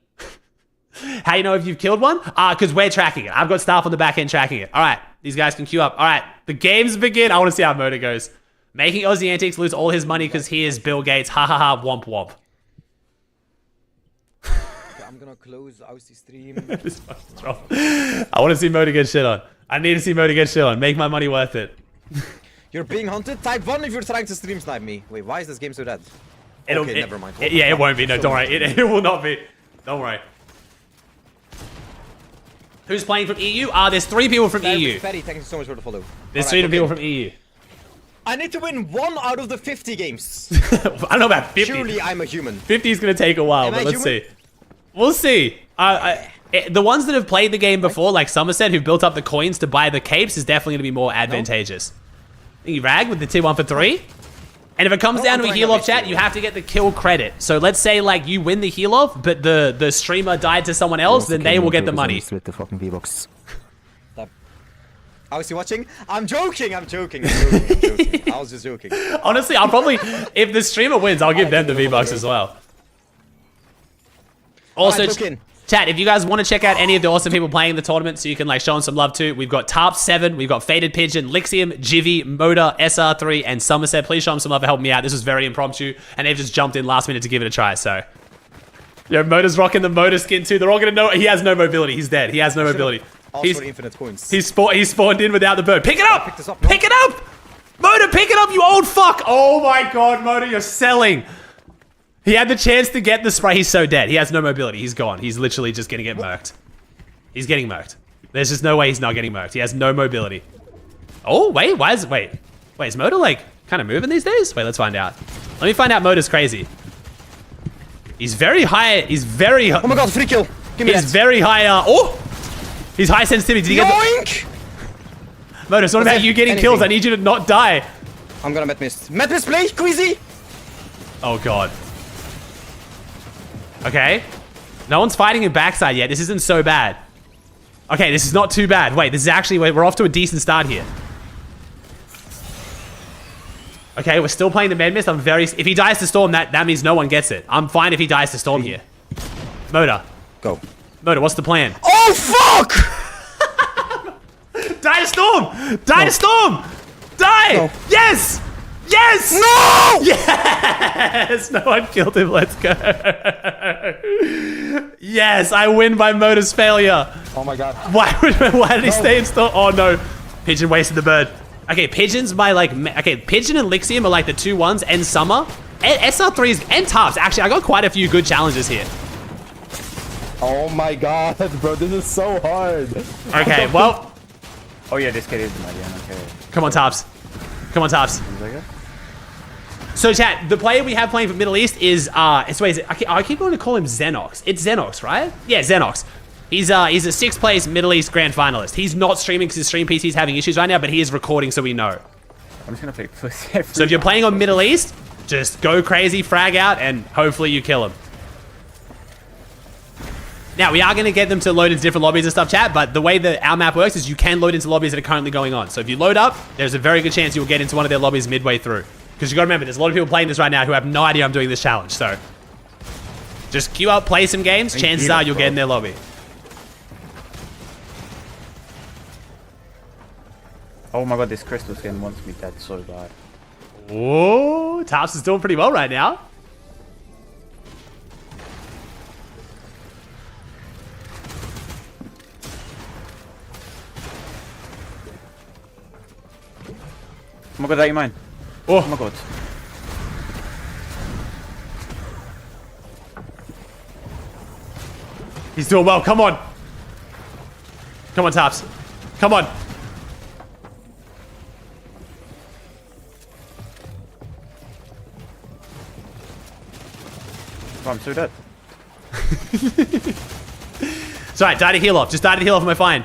How you know if you've killed one? Because we're tracking it. I've got staff on the back end tracking it. All right, these guys can queue up. All right, the games begin. I want to see how Moda goes. Making Aussie Antics lose all his money because he is Bill Gates. Ha ha ha, womp womp. I'm gonna close Aussie stream. I want to see Moda get shit on. I need to see Moda get shit on. Make my money worth it. You're being hunted? Type 1 if you're trying to stream snipe me. Wait, why is this game so dead? Okay, never mind. It won't be. No, don't worry. It will not be. Don't worry. Who's playing from EU? There's 3 people from EU. Ferry, thank you so much for the follow. There's 3 people from EU. I need to win 1 out of the 50 games. I don't know about 50. Surely I'm a human. 50 is going to take a while, but let's see. We'll see. The ones that have played the game before, like Somerset, who've built up the coins to buy the capes, is definitely going to be more advantageous. I think you rag with the tier 1 for 3. And if it comes down to a heal off, chat, you have to get the kill credit. So let's say like you win the heal off, but the streamer died to someone else, then they will get the money. Split the fucking V-Bucks. I was watching. I'm joking. I was just joking. Honestly, I'll probably, if the streamer wins, I'll give them the V-Bucks as well. Also, chat, if you guys want to check out any of the awesome people playing the tournament so you can like show them some love too, we've got Tarp7, we've got Faded Pigeon, Lixium, Jivy, Moda, SR3, and Somerset. Please show them some love for helping me out. This was very impromptu, and they've just jumped in last minute to give it a try, so. Yo, Moda's rocking the Moda skin too. They're all gonna know he has no mobility. He's dead. He has no mobility. He's infinite coins. He spawned in without the bird. Pick it up! Pick it up! Moda, pick it up, you old fuck! Oh my god, Moda, you're selling. He had the chance to get the spray. He's so dead. He has no mobility. He's gone. He's literally just going to get murked. He's getting murked. There's just no way he's not getting murked. He has no mobility. Oh, wait. Wait, is Moda like kind of moving these days? Wait, let's find out. Let me find out Moda's crazy. He's very high. He's very. Oh my god, free kill. Give me He's that. very high. Oh, he's high sensitivity. Did he get Yoink! Modus, what about you getting kills? I need you to not die. I'm gonna Met Mist. Met Mist, play, Queasy. Oh god. Okay. No one's fighting in backside yet. This isn't so bad. Okay, this is not too bad. Wait, this is actually, we're off to a decent start here. Okay, we're still playing the Med Mist. If he dies to Storm, that means no one gets it. I'm fine if he dies to Storm here. Moda. Go. Moda, what's the plan? Oh, fuck! Die to Storm! Die to Storm! Die! No. Yes! Yes! No! Yes! No one killed him. Let's go. Yes, I win by Moda's failure. Oh my god. Why did he stay in Storm? Oh no. Pigeon wasted the bird. Okay, Pigeon's my Pigeon and Lixium are like the 2 ones, and Summer. And SR3s and Tarps. Actually, I got quite a few good challenges here. Oh my god, bro, this is so hard. Okay, well. Oh yeah, this kid is Marian, okay. Come on, Tarps. Come on, Tarps. So, chat, the player we have playing for Middle East is, I keep wanting to call him Xenox. It's Xenox, right? Yeah, Xenox. He's a 6th place Middle East Grand Finalist. He's not streaming because his stream PC is having issues right now, but he is recording, so we know. I'm just gonna play pussy. So if you're playing on Middle East, just go crazy, frag out, and hopefully you kill him. Now, we are going to get them to load into different lobbies and stuff, chat, but the way that our map works is you can load into lobbies that are currently going on. So if you load up, there's a very good chance you'll get into one of their lobbies midway through. Because you got to remember, there's a lot of people playing this right now who have no idea I'm doing this challenge, so just queue up, play some games, chances are you'll get in their lobby. Oh my god, this crystal skin wants me dead so bad. Whoa, Tops is doing pretty well right now. Oh my god, that you mine. Oh my god. He's doing well, come on. Come on, Tops. Come on. Oh, I'm so dead. It's alright, die to heal off. Just die to heal off and we're fine.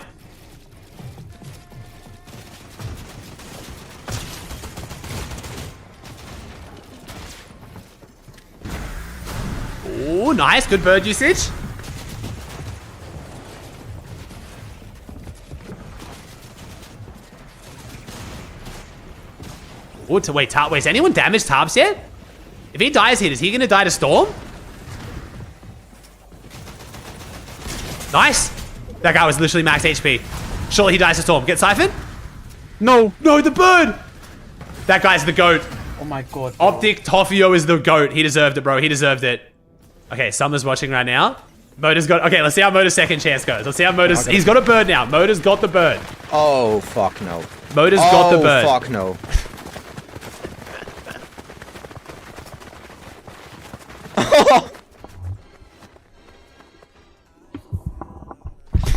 Oh, nice. Good bird usage. Oh, wait, has anyone damaged Tarps yet? If he dies here, is he going to die to Storm? Nice. That guy was literally max HP. Surely he dies to Storm. Get Siphon? No. No, the bird. That guy's the GOAT. Oh my god. Bro. Optic Toffio is the GOAT. He deserved it, bro. He deserved it. Okay, Summer's watching right now. Moda's got... Okay, let's see how Moda's second chance goes. Let's see how Moda's... He's got a bird now. Moda's got the bird. Oh, fuck no. Moda's got the bird. Oh, fuck no.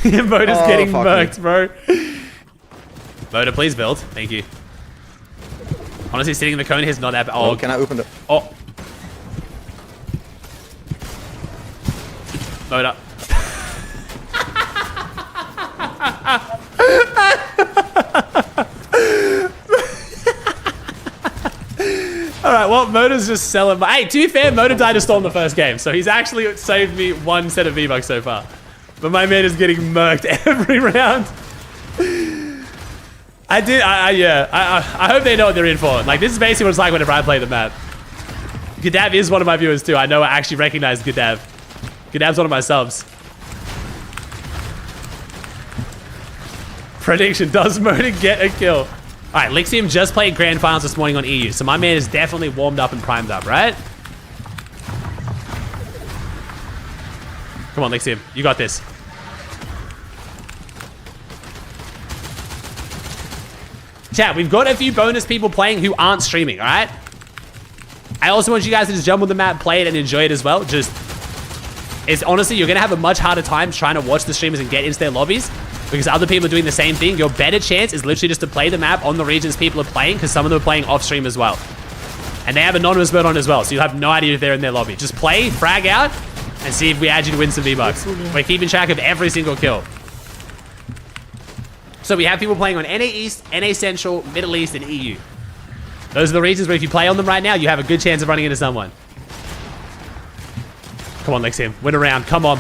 Moda's getting murked, bro. Moda, please build. Thank you. Honestly, sitting in the cone here is not that bad. Oh, can I open the... Oh. Moda. Alright, well, Moda's just selling. Hey, to be fair, Moda died to Storm the first game, so he's actually saved me 1 set of V-Bucks so far. But my man is getting murked every round. I hope they know what they're in for. Like, this is basically what it's like whenever I play the map. Gadav is one of my viewers too. I know I actually recognize Gadav. Gadav's one of my subs. Prediction, does Moda get a kill? Alright, Lixium just played Grand Finals this morning on EU, so my man is definitely warmed up and primed up, right? Come on, Lixium. You got this. Chat, we've got a few bonus people playing who aren't streaming, alright? I also want you guys to just jump on the map, play it, and enjoy it as well. It's honestly, you're going to have a much harder time trying to watch the streamers and get into their lobbies because other people are doing the same thing. Your better chance is literally just to play the map on the regions people are playing because some of them are playing off stream as well. And they have anonymous mode on as well, so you'll have no idea if they're in their lobby. Just play, frag out, and see if we add you to win some V-Bucks. We're keeping track of every single kill. So we have people playing on NA East, NA Central, Middle East, and EU. Those are the regions where if you play on them right now, you have a good chance of running into someone. Come on, Lixium. Win a round. Come on.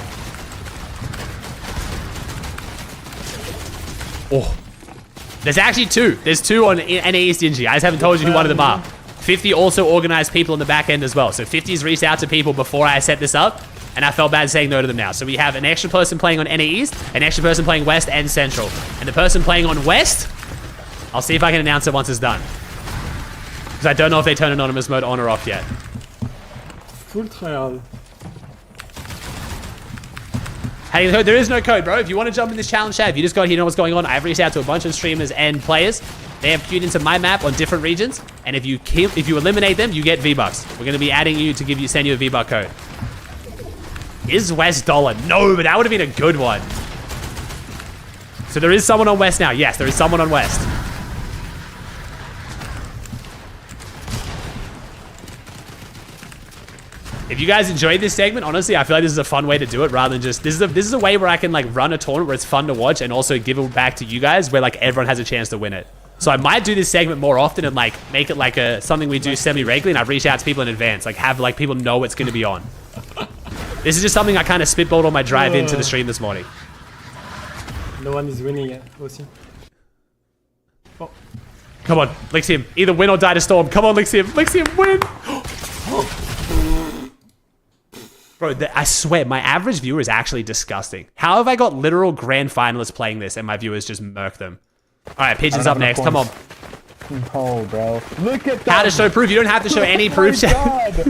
Oh. There's actually two. There's two on NA East Dingy. I just haven't told you who one of them are. 50 also organized people on the back end as well. So 50's reached out to people before I set this up, and I felt bad saying no to them now. So we have an extra person playing on NA East, an extra person playing West and Central. And the person playing on West, I'll see if I can announce it once it's done. Because I don't know if they turn anonymous mode on or off yet. Full trial. Hey, there is no code, bro. If you want to jump in this challenge chat, if you just got here, you know what's going on. I've reached out to a bunch of streamers and players. They have queued into my map on different regions, and if you eliminate them, you get V-Bucks. We're going to be adding you to send you a V-Buck code. Is West dollar? No, but that would have been a good one. So there is someone on West now. Yes, there is someone on West. If you guys enjoyed this segment, honestly, I feel like this is a fun way to do it rather than just... This is a way where I can like run a tournament where it's fun to watch and also give it back to you guys where like everyone has a chance to win it. So I might do this segment more often and like make it like something we do semi-regularly, and I've reached out to people in advance, like have like people know it's going to be on. This is just something I kind of spitballed on my drive into the stream this morning. No one is winning yet, Aussie. Oh. Come on, Lixium. Either win or die to storm. Come on, Lixium. Lixium, win! Bro, I swear, my average viewer is actually disgusting. How have I got literal grand finalists playing this and my viewers just murk them? Alright, Pigeon's up next. Come on. Oh, bro. Look at that. How to show proof. You don't have to show any proof, chat.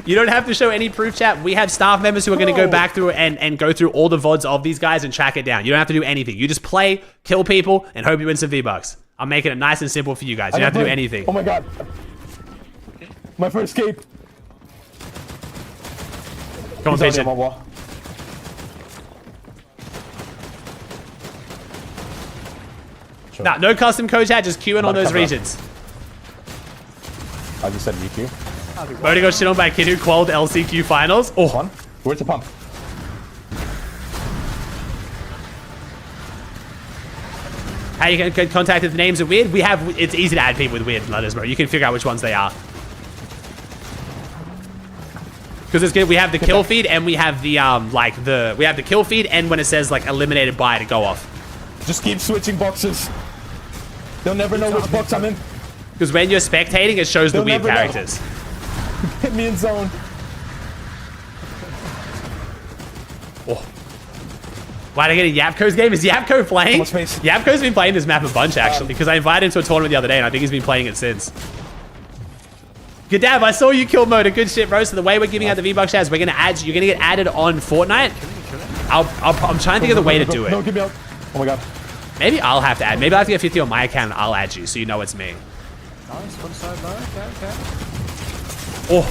You don't have to show any proof, chat. We have staff members who are going to go back through and go through all the VODs of these guys and track it down. You don't have to do anything. You just play, kill people, and hope you win some V-Bucks. I'm making it nice and simple for you guys. You don't have to do anything. Oh my god. My first escape. Come on, Pigeon. Sure. Nah, no custom code, chat. Just queue in on those regions. I just said requeue. Modi got shit on by a kid who quelled LCQ finals. Oh, where's the pump? How you can get contact with names of weird? It's easy to add people with weird letters, bro. You can figure out which ones they are. Because it's good. We have the kill feed and we have the we have the kill feed and when it says like eliminated by to go off. Just keep switching boxes. They'll never know which box I'm in. Because when you're spectating, it shows the weird characters. Get me in zone. Oh. Why did I get a Yapko's game? Is Yapko playing? Yapko's been playing this map a bunch actually because I invited him to a tournament the other day and I think he's been playing it since. Good dab, I saw you kill Moda. Good shit, bro. So the way we're giving out the V-Bucks shares, we're gonna add. You're gonna get added on Fortnite. I'm trying to think of the way to do it. No, give me out. Oh my god. Maybe I'll have to add. Maybe I'll have to get 50 on my account and I'll add you so you know it's me. Nice, one side low. Okay. Oh.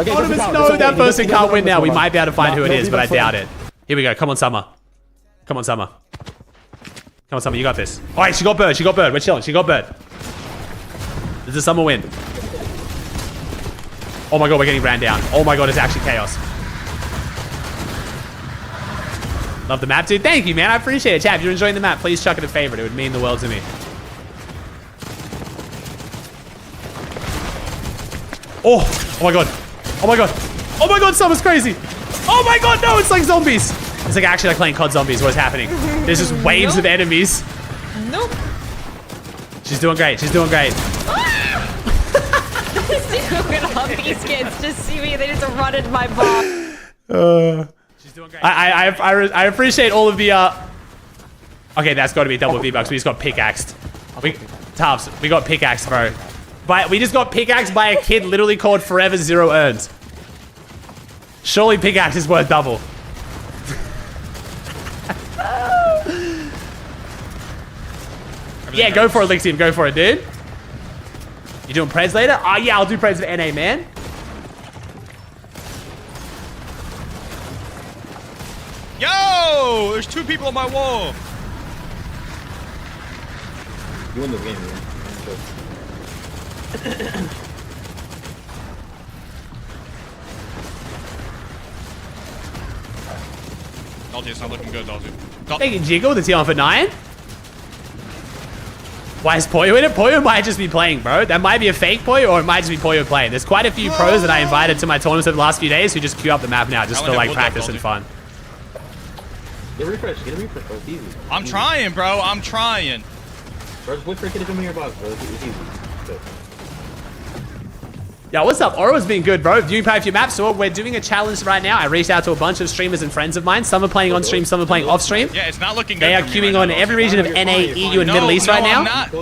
Okay, no, that person can't win now. We might be able to find who it is, but I doubt it. Here we go. Come on, Summer. Come on, Summer. Come on, Summer. You got this. All right, she got bird. She got bird. We're chilling. She got bird. This is a Summer win. Oh my god, we're getting ran down. Oh my god, it's actually chaos. Love the map, dude. Thank you, man. I appreciate it. Chat, if you're enjoying the map, please chuck it a favorite. It would mean the world to me. Oh my god. Oh my god. Oh my god, Summer's crazy. Oh my god, no, it's like zombies. It's like actually like playing COD Zombies. What's happening? There's just waves of enemies. Nope. She's doing great. She's doing great. These kids just see me, they just run into my box. She's doing great. I appreciate all of the okay, that's got to be double V-Bucks. We just got pickaxed. Tubbs, we got pickaxed, bro. We just got pickaxed by a kid literally called Forever Zero Earns. Surely pickaxe is worth double. Yeah, go for it, Lixium. Go for it, dude. You doing Preds later? Oh, yeah, I'll do Preds for NA, man. Yo! There's two people on my wall. You win the game, man. Dodgy, it's not looking good, Dodgy. Taking Jiggle, the T1 for 9. Why is Poyo in it? Poyo might just be playing, bro. That might be a fake Poyo, or it might just be Poyo playing. There's quite a few pros that I invited to my tournaments over the last few days who just queue up the map now just for like practice and fun. Get a refresh, bro. It's easy. I'm trying, bro. I'm trying. Bro, just wait for it to come in your box, bro. It's easy. Good. Yo, what's up? Oro's been good, bro. Viewing pay for your map. So we're doing a challenge right now. I reached out to a bunch of streamers and friends of mine. Some are playing on stream, some are playing off stream. Yeah, it's not looking good. They are queuing on every region of NA, EU, and Middle East right now.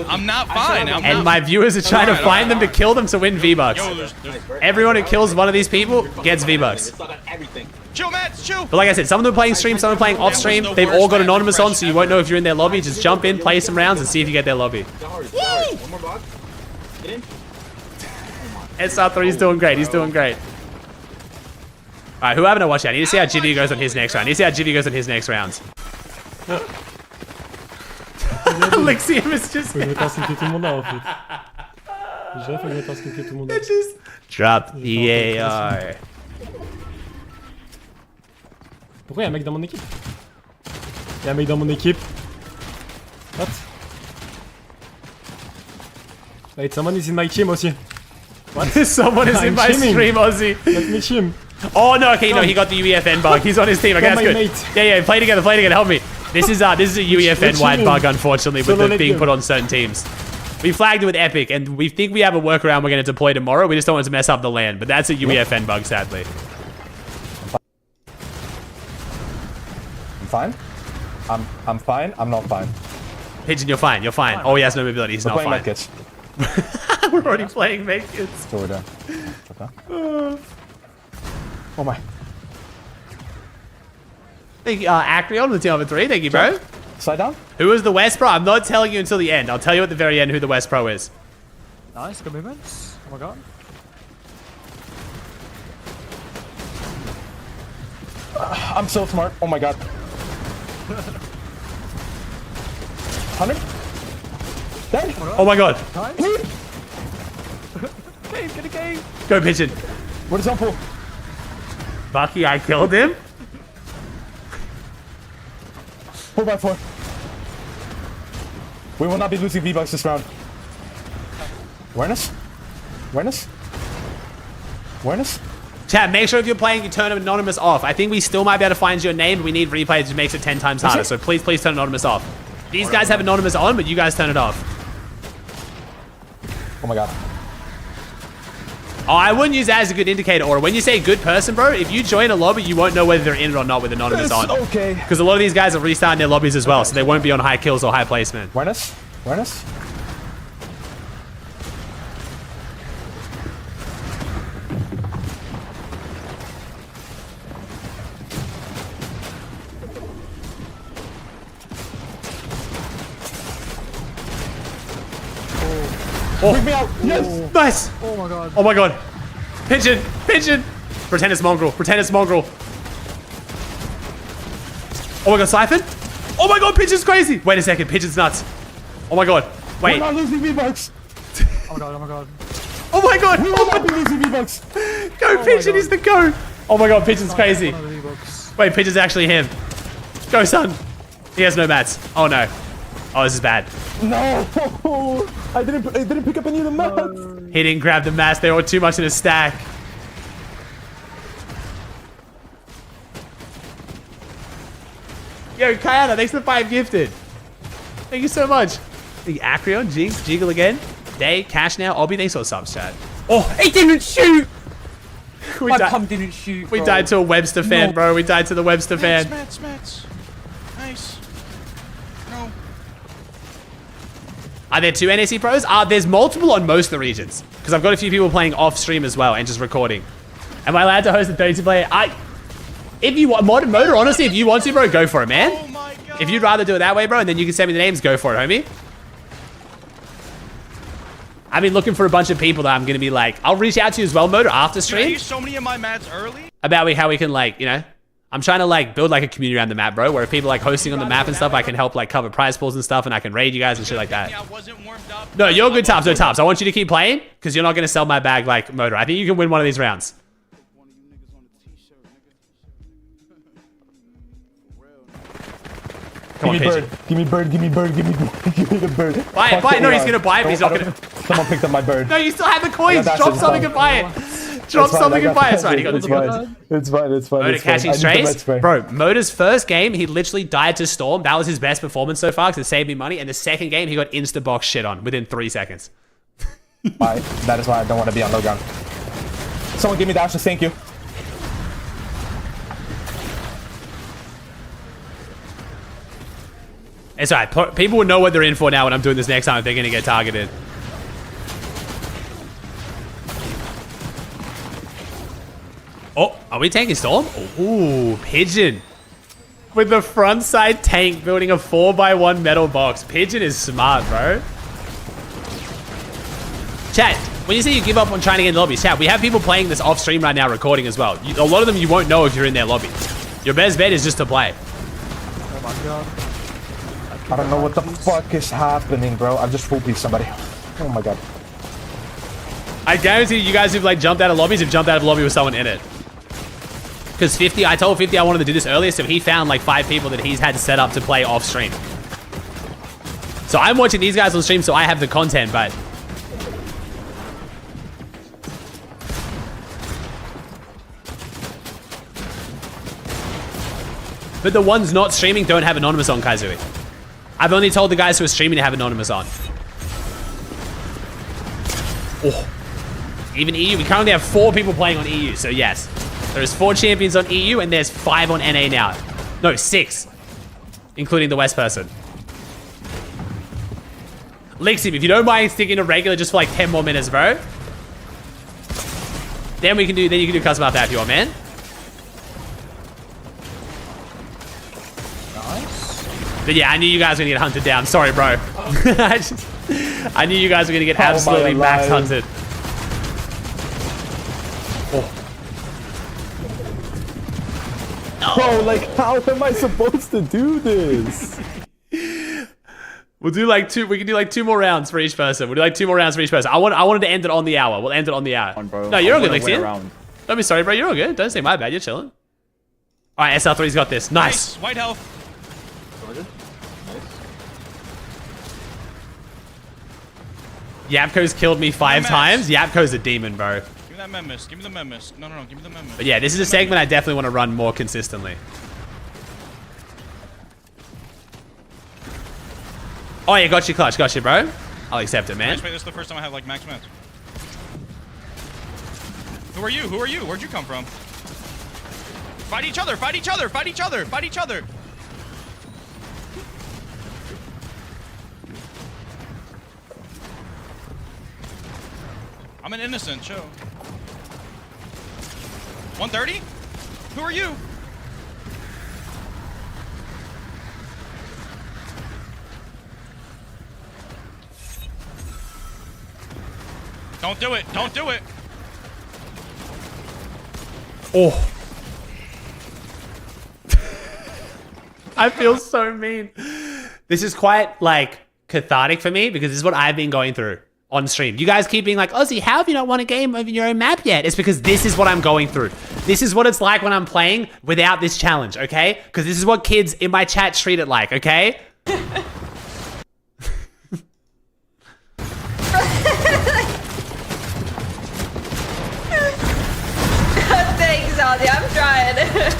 I'm not fine. And my viewers are trying to find them to kill them to win V-Bucks. Everyone who kills one of these people gets V-Bucks. Chill, Matt, chill. But like I said, some of them are playing stream, some are playing off stream. They've all got anonymous on, so you won't know if you're in their lobby. Just jump in, play some rounds, and see if you get their lobby. One more box. Get in. SR3 is doing great. He's doing great. Alright, who haven't I watched? I need to see how Jivy goes on his next round. I need to see how Jivy goes on his next rounds. Lixium is just... Faut que je me tasse tout le monde là, en fait. Déjà, faut que je me tasse tout le monde là. Just drop the AR. Pourquoi y'a un mec dans mon équipe? Y'a un mec dans mon équipe. What? Wait, someone is in my team aussi. What? Someone is in my stream, Aussie. Let me team. Oh no, okay, no, he got the UEFN bug. He's on his team. Okay, that's good. Mate. Yeah, play together, help me. This is a UEFN wide bug, unfortunately, with it being put on certain teams. We flagged it with Epic, and we think we have a workaround we're going to deploy tomorrow. We just don't want to mess up the land, but that's a UEFN bug, sadly. I'm fine. I'm fine. I'm not fine. Pigeon, you're fine. You're fine. Oh, he has no mobility. He's not fine. Medkits. We're already playing Medkits. So we're done. Okay. Oh my. Thank you, Acreon with the team 3. Thank you, bro. Slide down. Who is the West Pro? I'm not telling you until the end. I'll tell you at the very end who the West Pro is. Nice, good movements. Oh my god. I'm so smart. Oh my god. 100? Dead? Oh my god. Cave, get a cave. Go, Pigeon. What is Uncle? Bucky, I killed him. 4x4. We will not be losing V-Bucks this round. Awareness? Awareness? Awareness? Chat, make sure if you're playing, you turn Anonymous off. I think we still might be able to find your name, but we need replay that makes it 10 times harder. So please turn Anonymous off. These guys have Anonymous on, but you guys turn it off. Oh my god. Oh, I wouldn't use that as a good indicator, or when you say good person, bro, if you join a lobby, you won't know whether they're in it or not with Anonymous on. Okay. Because a lot of these guys are restarting their lobbies as well, so they won't be on high kills or high placement. Awareness? Awareness? Oh. Bring me out! Yes! Nice! Oh my god. Oh my god. Pigeon! Pigeon! Pretend it's Mongrel. Pretend it's Mongrel. Oh my god, Siphon? Oh my god, Pigeon's crazy! Wait a second, Pigeon's nuts. Oh my god. Wait. We're not losing V-Bucks! Oh my god, oh my god. Oh my god! We will not be losing V-Bucks! Go, Pigeon, he's the goat! Oh my god, Pigeon's crazy. Wait, Pigeon's actually him. Go, son. He has no mats. Oh no. Oh, this is bad. No! I didn't pick up any of the mats! He didn't grab the mats. They were too much in a stack. Yo, Kayana, thanks for the 5 gifted. Thank you so much. The Acreon, Jinx, Jiggle again. Day, Cash now, Obby, thanks for the subs, chat. Oh, he didn't shoot! My pump didn't shoot, We bro. died to a Webster fan, bro. We died to the Webster fan. Mats. Nice. No. Are there 2 NAC pros? There's multiple on most of the regions. Because I've got a few people playing off stream as well and just recording. Am I allowed to host a 32 player? If you want, Motor, honestly, if you want to, bro, go for it, man. Oh my god. If you'd rather do it that way, bro, and then you can send me the names, go for it, homie. I've been looking for a bunch of people that I'm going to be like, I'll reach out to you as well, Motor, after Did I stream. use so many of my mats early? About how we can, like, you know, I'm trying to like build like a community around the map, bro, where if people like hosting on the map and stuff, I can help like cover prize pools and stuff, and I can raid you guys and shit like that. No, you're good, Tops. No, Tops. I want you to keep playing because you're not going to sell my bag like Motor. I think you can win one of these rounds. Come on, Pigeon. Give me bird. Give me bird. Give me bird. Give me the bird. Buy it. Buy it. No, he's going to buy it, but he's not going to. Someone picked up my bird. No, you still have the coins. Drop something and buy it. Drop something and buy it. It's fine. He got the fine. It's fine. It's fine. Motor catching strays. Bro, Motor's first game, he literally died to Storm. That was his best performance so far because it saved me money. And the second game, he got insta-box shit on within 3 seconds. That is why I don't want to be on low ground. Someone give me dashes. Thank you. It's alright. People will know what they're in for now when I'm doing this next time if they're going to get targeted. Oh, are we tanking Storm? Ooh, Pigeon. With the front side tank building a 4x1 metal box. Pigeon is smart, bro. Chat, when you say you give up on trying to get in the lobbies, chat, we have people playing this off stream right now recording as well. A lot of them you won't know if you're in their lobby. Your best bet is just to play. Oh my god. I don't know what the fuck is happening, bro. I just full pieced somebody. Oh my god. I guarantee you guys who've like jumped out of lobbies have jumped out of a lobby with someone in it. Because 50, I told 50 I wanted to do this earlier, so he found like 5 people that he's had set up to play off stream. So I'm watching these guys on stream, so I have the content, but... But the ones not streaming don't have Anonymous on, Kaizui. I've only told the guys who are streaming to have Anonymous on. Oh. Even EU, we currently have 4 people playing on EU, so yes. There's 4 champions on EU and there's 5 on NA now. No, 6. Including the West person. Lixim, if you don't mind sticking to regular just for like 10 more minutes, bro. Then you can do custom after that if you want, man. But yeah, I knew you guys were gonna get hunted down. Sorry, bro. I knew you guys were gonna get absolutely max hunted. Oh. Bro, like, how am I supposed to do this? We'll do like 2. We can do like 2 more rounds for each person. We'll do like 2 more rounds for each person. I wanted to end it on the hour. We'll end it on the hour. No, you're all good, Lixian. Don't be sorry, bro. You're all good. Don't say my bad. You're chilling. All right, SL3's got this. Nice. White health. Yapko's killed me 5 times. Yapko's a demon, bro. Give me that memis. Give me the memis. No, give me the memis. But yeah, this is a segment I definitely want to run more consistently. Oh yeah, got you, Clutch. Got you, bro. I'll accept it, man. Wait, this is the first time I have like max mats. Who are you? Who are you? Where'd you come from? Fight each other! Fight each other! Fight each other! Fight each other! I'm an innocent, show. 130? Who are you? Don't do it! Don't do it! Oh. I feel so mean. This is quite like cathartic for me because this is what I've been going through on stream. You guys keep being like, Aussie, how have you not won a game over your own map yet? It's because this is what I'm going through. This is what it's like when I'm playing without this challenge, okay? Because this is what kids in my chat treat it like, okay? Thanks, Aussie. I'm trying.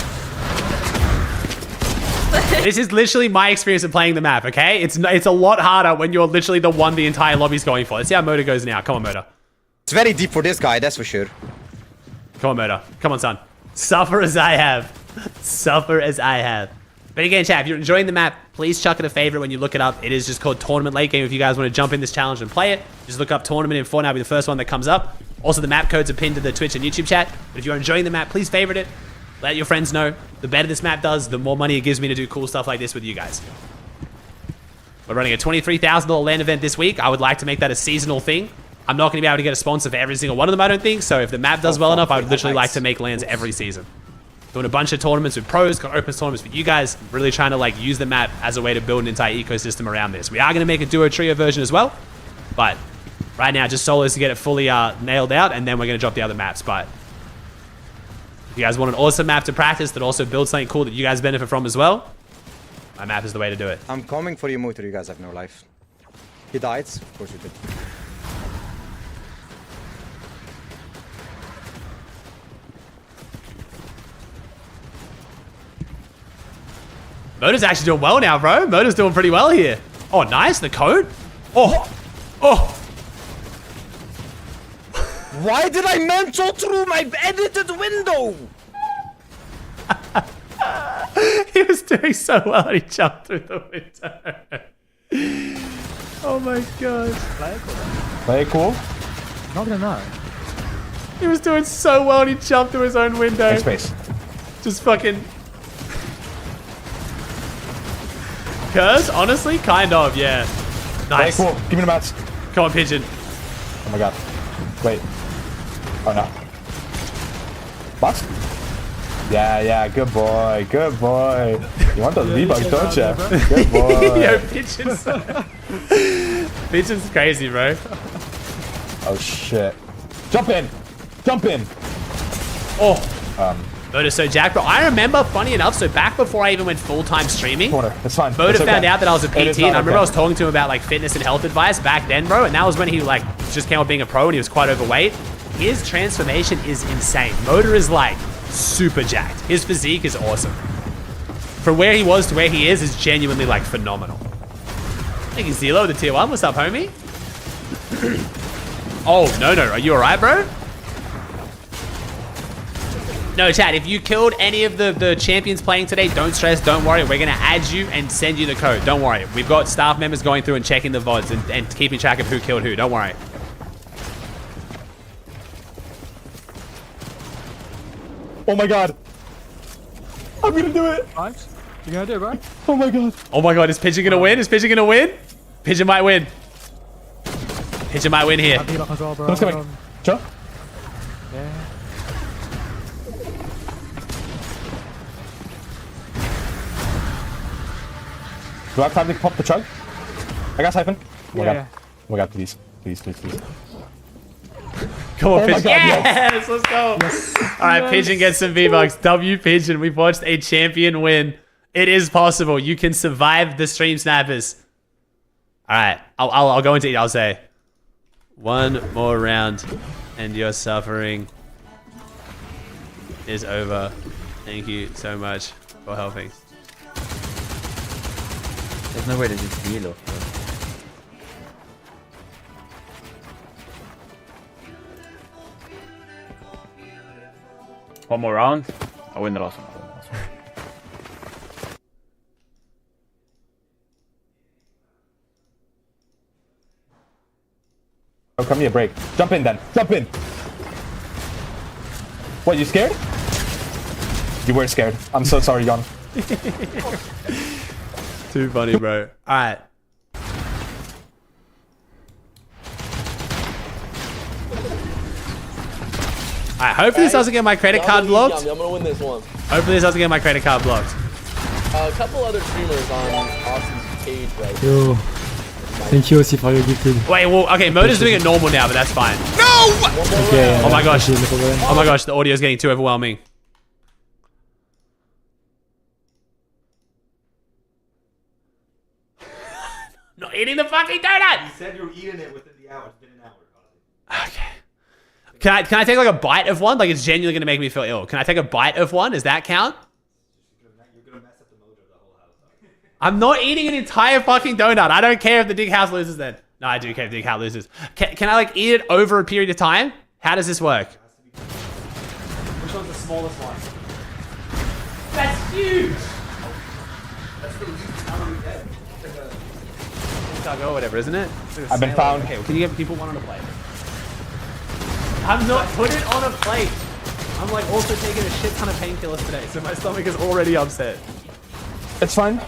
This is literally my experience of playing the map, okay? It's a lot harder when you're literally the one the entire lobby's going for. Let's see how Motor goes now. Come on, Motor. It's very deep for this guy, that's for sure. Come on, Motor. Come on, son. Suffer as I have. Suffer as I have. But again, chat, if you're enjoying the map, please chuck it a favorite when you look it up. It is just called Tournament Late Game. If you guys want to jump in this challenge and play it, just look up Tournament in Fortnite. Will be the first one that comes up. Also, the map codes are pinned to the Twitch and YouTube chat. But if you're enjoying the map, please favorite it. Let your friends know. The better this map does, the more money it gives me to do cool stuff like this with you guys. We're running a $23,000 LAN event this week. I would like to make that a seasonal thing. I'm not going to be able to get a sponsor for every single one of them, I don't think. So if the map does well enough, I would literally like to make LANs every season. Doing a bunch of tournaments with pros, got open tournaments with you guys. Really trying to like use the map as a way to build an entire ecosystem around this. We are going to make a duo trio version as well. But right now, just solos to get it fully nailed out. And then we're going to drop the other maps. But if you guys want an awesome map to practice that also builds something cool that you guys benefit from as well, my map is the way to do it. I'm coming for you, Motor. You guys have no life. He died. Of course you did. Motor's actually doing well now, bro. Motor's doing pretty well here. Oh, nice. The code. Oh. Oh. Why did I mental through my edited window? He was doing so well and he jumped through the window. Oh my gosh. Play it cool. Not gonna know. He was doing so well and he jumped through his own window. Make space. Just fucking... Curse? Honestly? Kind of, yeah. Nice. Play it cool. Give me the mats. Come on, Pigeon. Oh my god. Wait. Oh no. Box? Yeah, good boy, good boy. You want those V-Bucks, don't you? Good boy. Yo, Pigeon's... Pigeon's crazy, bro. Oh shit. Jump in! Jump in! Oh. Motor so jacked, bro. I remember, funny enough, so back before I even went full-time streaming, it's fine. Motor It's found okay. out that I was a It is PT, not and I remember okay. I was talking to him about like fitness and health advice back then, bro, and that was when he like just came up being a pro and he was quite overweight. His transformation is insane. Motor is like super jacked. His physique is awesome. From where he was to where he is genuinely like phenomenal. Thank you, Zelo, the tier 1. What's up, homie? Oh, no. Are you alright, bro? No, chat, if you killed any of the champions playing today, don't stress, don't worry. We're going to add you and send you the code. Don't worry. We've got staff members going through and checking the VODs and keeping track of who killed who. Don't worry. Oh my god. I'm gonna do it. Right. You gonna do it, bro? Oh my god. Oh my god, is Pigeon going to win? Is Pigeon going to win? Pigeon might win. Pigeon might win here. As well, bro. Who's coming? Sure. Yeah. Do I have time to pop the chug? I got siphon. Oh my god. Yeah. Oh my god, please. Please. Come on, Oh my Pigeon. God, Yes, let's go. All right, Pigeon gets some V-Bucks. W Pigeon, we've watched a champion win. It is possible. You can survive the stream snipers. All right, I'll go into it. I'll say, one more round and your suffering is over. Thank you so much for helping. There's no way to just heal off. One more round. I win the last one. Oh, come here, break. Jump in then. Jump in. What, you scared? You were scared. I'm so sorry, Jan. Too funny, bro. All right. Alright, hopefully this doesn't get my credit card blocked. I'm gonna win this one. Hopefully this doesn't get my credit card blocked. A couple other streamers on Aussie's page right Yo. Thank you aussi for your gifted. Wait, well, okay, Motor's doing it normal now, but that's fine. No! Okay, oh my gosh. no problem. Oh my gosh, the audio's getting too overwhelming. Not eating the fucking donut! You said you were eating it within the hour. It's been an hour. Okay. Can I take like a bite of one? Like it's genuinely gonna make me feel ill. Can I take a bite of one? Does that count? You're gonna mess up the mojo of the whole house. I'm not eating an entire fucking donut. I don't care if the dig house loses then. No, I do care if the dig house loses. Can I like eat it over a period of time? How does this work? Which one's the smallest one? That's huge! That's the least calorie dead. Or whatever, isn't it? I've been found. Okay, well, can you get people one on a plate? I'm not put it on a plate. I'm like also taking a shit ton of painkillers today, so my stomach is already upset. It's fine.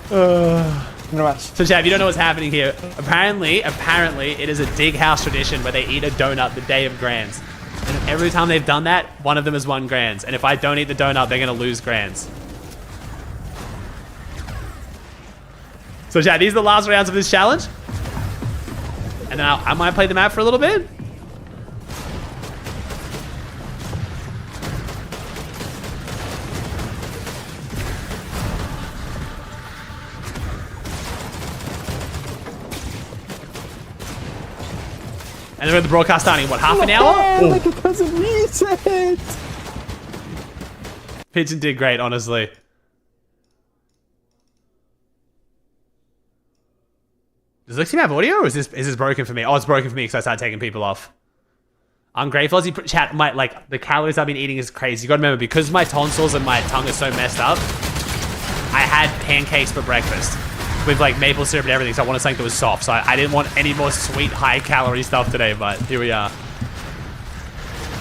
So Chad, you don't know what's happening here. Apparently, it is a dig house tradition where they eat a donut the day of Grands. And every time they've done that, one of them has won grands. And if I don't eat the donut, they're going to lose grands. So, chat, these are the last rounds of this challenge. And then I might play the map for a little bit. And then the broadcast starting, what, half an hour? Oh, like it doesn't reset. Pigeon did great, honestly. Does Lixie have audio, or is this broken for me? Oh, it's broken for me because I started taking people off. I'm grateful as you put chat. Like the calories I've been eating is crazy. You got to remember, because my tonsils and my tongue are so messed up, I had pancakes for breakfast with like maple syrup and everything. So I wanted something that was soft. So I didn't want any more sweet, high calorie stuff today. But here we are.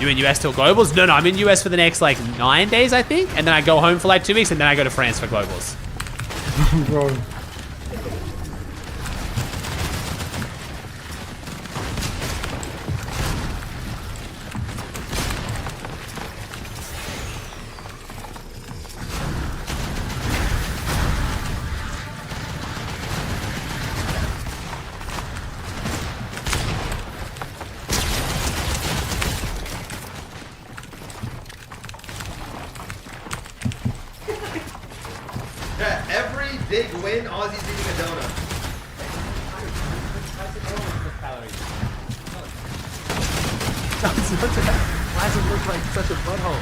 You in US till globals? No, I'm in US for the next like 9 days, I think, and then I go home for like 2 weeks, and then I go to France for globals. Bro. Yeah, every big win, Aussie's eating a donut. Why does it look like such a butthole?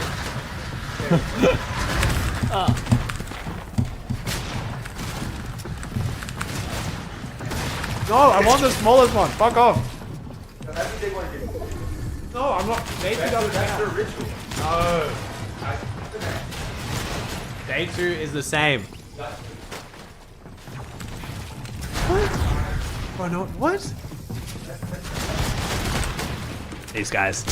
No, I want the smallest one. Fuck off. Every big one, dude. No, I'm not. Day 2 doesn't That's count. the ritual. No. Day 2 is the same. What? Oh, no. What? These guys.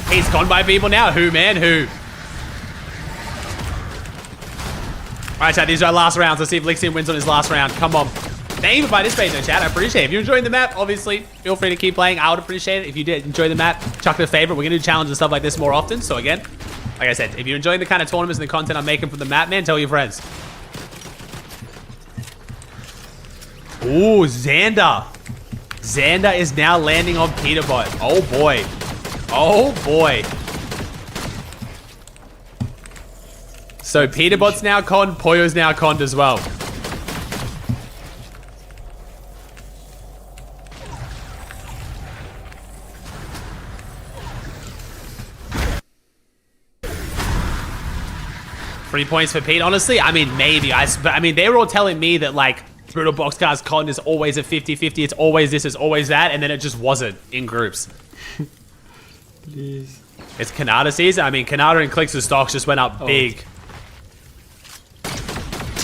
He's gone by people now. Who, man? Who? Alright, chat. These are our last rounds. Let's see if Lixian wins on his last round. Come on. Thank you for participating in the chat. I appreciate it. If you're enjoying the map, obviously, feel free to keep playing. I would appreciate it. If you did enjoy the map, chuck it a favorite. We're going to do challenges and stuff like this more often. So again, like I said, if you're enjoying the kind of tournaments and the content I'm making from the map, man, tell your friends. Ooh, Xander. Xander is now landing on Peterbot. Oh, boy. Oh, boy. So Peterbot's now conned. Poyo's now conned as well. Three points for Pete. Honestly, I mean, maybe. I mean, they were all telling me that, like, Brutal Boxcars Con is always a 50-50. It's always this, it's always that. And then it just wasn't in groups. Please. It's Canada season. I mean, Canada and Clix' stocks just went up big.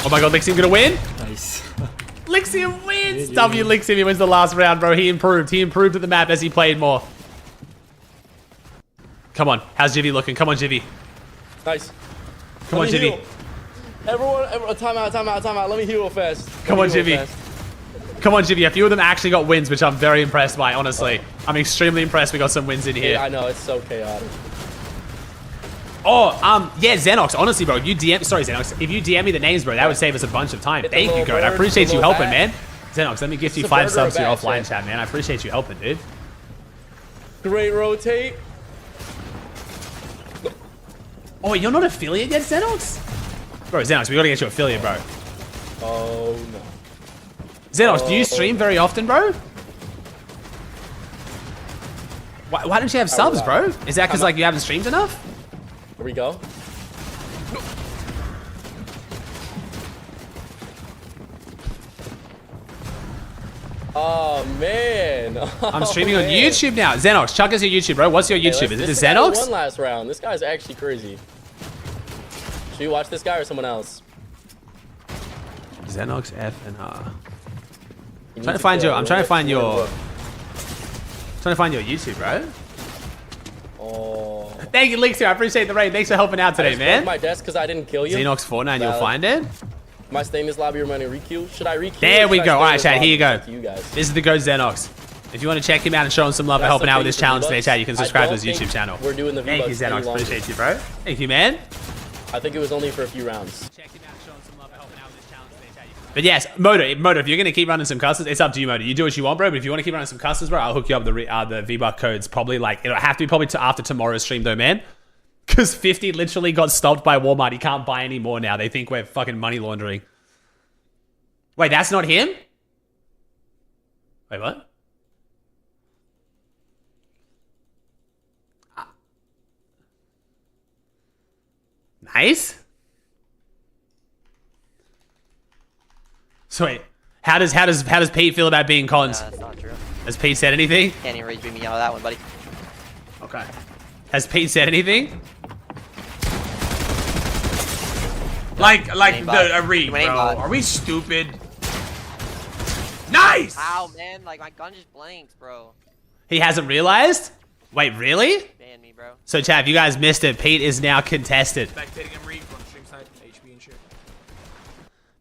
Oh my god, Lixian gonna win? Nice. Lixian wins! W Lixian, he wins the last round, bro. He improved. He improved at the map as he played more. Come on. How's Jivy looking? Come on, Jivy. Nice. Come on, Jivy. Everyone, time out. Let me heal fast. Come on, Jivy. Come on, Jivy. A few of them actually got wins, which I'm very impressed by, honestly. I'm extremely impressed we got some wins in here. Yeah, I know, it's so chaotic. Oh, yeah, Xenox, honestly, bro, if you DM me the names, bro, that would save us a bunch of time. Thank you, Goat. I appreciate you helping, man. Xenox, let me gift you 5 subs to your offline chat, man. I appreciate you helping, dude. Great rotate. Oh, you're not affiliate yet, Xenox? Bro, Xenox, we gotta get you affiliate, bro. Oh, no. Xenox, do you stream very often, bro? Why don't you have subs, bro? Is that because, like, you haven't streamed enough? Here we go. Oh, man. I'm streaming on YouTube now. Xenox, chuck us your YouTube, bro. What's your YouTube? Is it the Xenox? One last round. This guy's actually crazy. Should you watch this guy or someone else? Xenox F and R. I'm trying to find your YouTube, bro. Oh. Thank you, Lixer. I appreciate the raid. Thanks for helping out today, man. My desk because I didn't kill you. Xenox Fortnite, you'll find it. Am I staying in this lobby or am I going to requeue? Should I requeue? There we go. All right, chat. Here you go. To you guys. This is the goat Xenox. If you want to check him out and show him some love for helping out with this challenge today, chat, you can subscribe to his YouTube channel. We're doing the Thank you, Xenox. Appreciate you, bro. Thank you, man. I think it was only for a few rounds. Check him out, show him some love for helping out with this challenge today, chat. But yes, Moto, if you're going to keep running some customs, it's up to you, Moto. You do what you want, bro. But if you want to keep running some customs, bro, I'll hook you up the V-Buck codes. Probably like, it'll have to be probably after tomorrow's stream, though, man. Because 50 literally got stopped by Walmart. He can't buy any more now. They think we're fucking money laundering. Wait, that's not him? Wait, what? Nice. So wait, how does Pete feel about being conned? That's not true. Has Pete said anything? Can't even rage beat me out of that one, buddy. Okay. Has Pete said anything? Like Reed, bro. Are we stupid? Nice! Ow, man, like my gun just blanks, bro. He hasn't realized? Wait, really? Ban me, bro. So, chat, if you guys missed it, Pete is now contested. Spectating him Reed from stream side, HB and shit.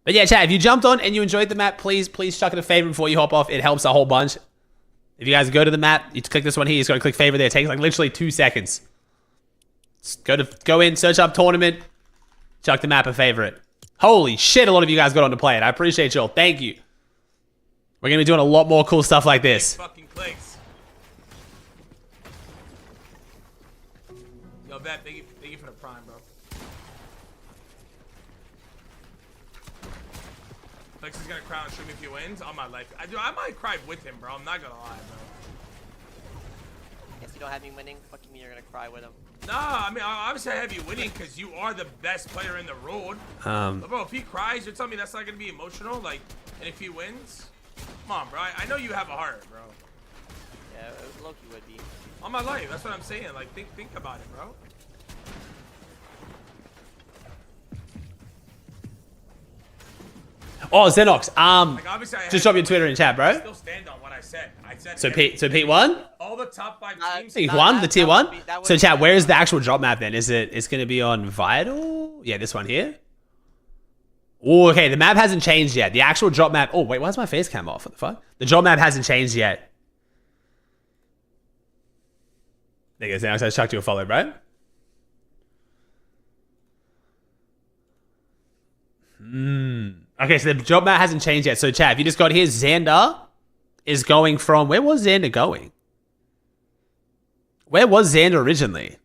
But yeah, chat, if you jumped on and you enjoyed the map, please chuck it a favorite before you hop off. It helps a whole bunch. If you guys go to the map, you click this one here. You just got to click favorite there. It takes like literally 2 seconds. Just go in, search up tournament, chuck the map a favorite. Holy shit, a lot of you guys got on to play it. I appreciate y'all. Thank you. We're going to be doing a lot more cool stuff like this. Fucking clicks. Yo, Vet, thank you for the prime, bro. Flex is gonna cry on stream if he wins. On my life, I might cry with him, bro. I'm not gonna lie, bro. Guess you don't have me winning. Fuck you mean you're gonna cry with him? Nah, I mean, obviously I have you winning because you are the best player in the road. But bro, if he cries, you're telling me that's not gonna be emotional, like, and if he wins, come on, bro. I know you have a heart, bro. Yeah, Loki would be. On my life, that's what I'm saying. Like, think about it, bro. Oh, Xenox, Like, just drop your Twitter in chat, bro. I still stand on what I said. So Pete won? All the top 5 teams. He won the tier 1? So chat, where is the actual drop map then? It's going to be on Vital? Yeah, this one here. Oh, okay, the map hasn't changed yet. The actual drop map. Oh, wait, why is my face cam off? What the fuck? The drop map hasn't changed yet. There you go, Xenox. I just chucked you a follow, bro. Okay, so the drop map hasn't changed yet. So, chat, if you just got here, Xander is going from... Where was Xander going? Where was Xander originally?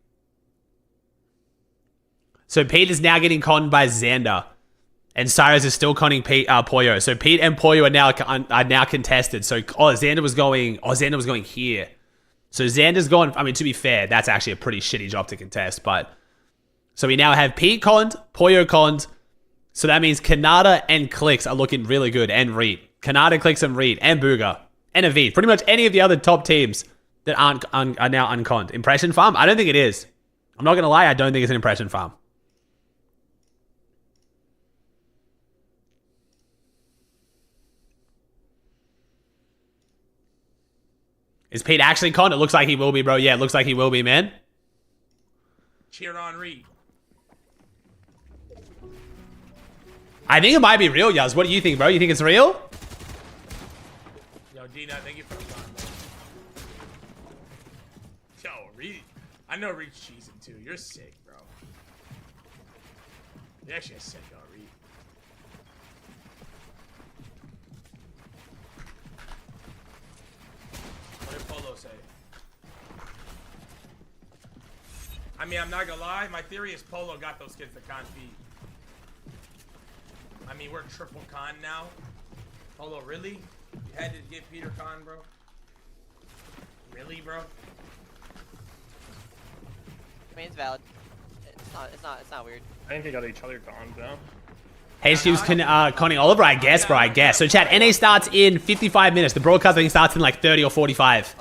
So, Pete is now getting conned by Xander. And Cyrus is still conning Poyo. So, Pete and Poyo are now contested. So, Xander was going here. So, Xander's going... I mean, to be fair, that's actually a pretty shitty job to contest. But... So, we now have Pete conned, Poyo conned... So that means Kanata and Clicks are looking really good, and Reed. Kanata, Clicks, and Reed, and Booga, and Avid. Pretty much any of the other top teams that are now unconned. Impression farm? I don't think it is. I'm not going to lie, I don't think it's an impression farm. Is Pete actually conned? It looks like he will be, bro. Yeah, it looks like he will be, man. Cheer on Reed. I think it might be real, Yaz. What do you think, bro? You think it's real? Yo, Dina, thank you for the time, bro. Yo, Reed. I know Reed's cheesing too. You're sick, bro. You're actually a sick, yo, Reed. What did Polo say? I mean, I'm not gonna lie. My theory is Polo got those kids to con feet. I mean, we're triple con now. Polo, really? You had to get Peter con, bro? Really, bro? I mean, it's valid. It's not weird. I think they got each other conned though. HQ's conning Oliver, I guess, bro, I guess. So, chat, NA starts in 55 minutes. The broadcast, I think, starts in like 30 or 45.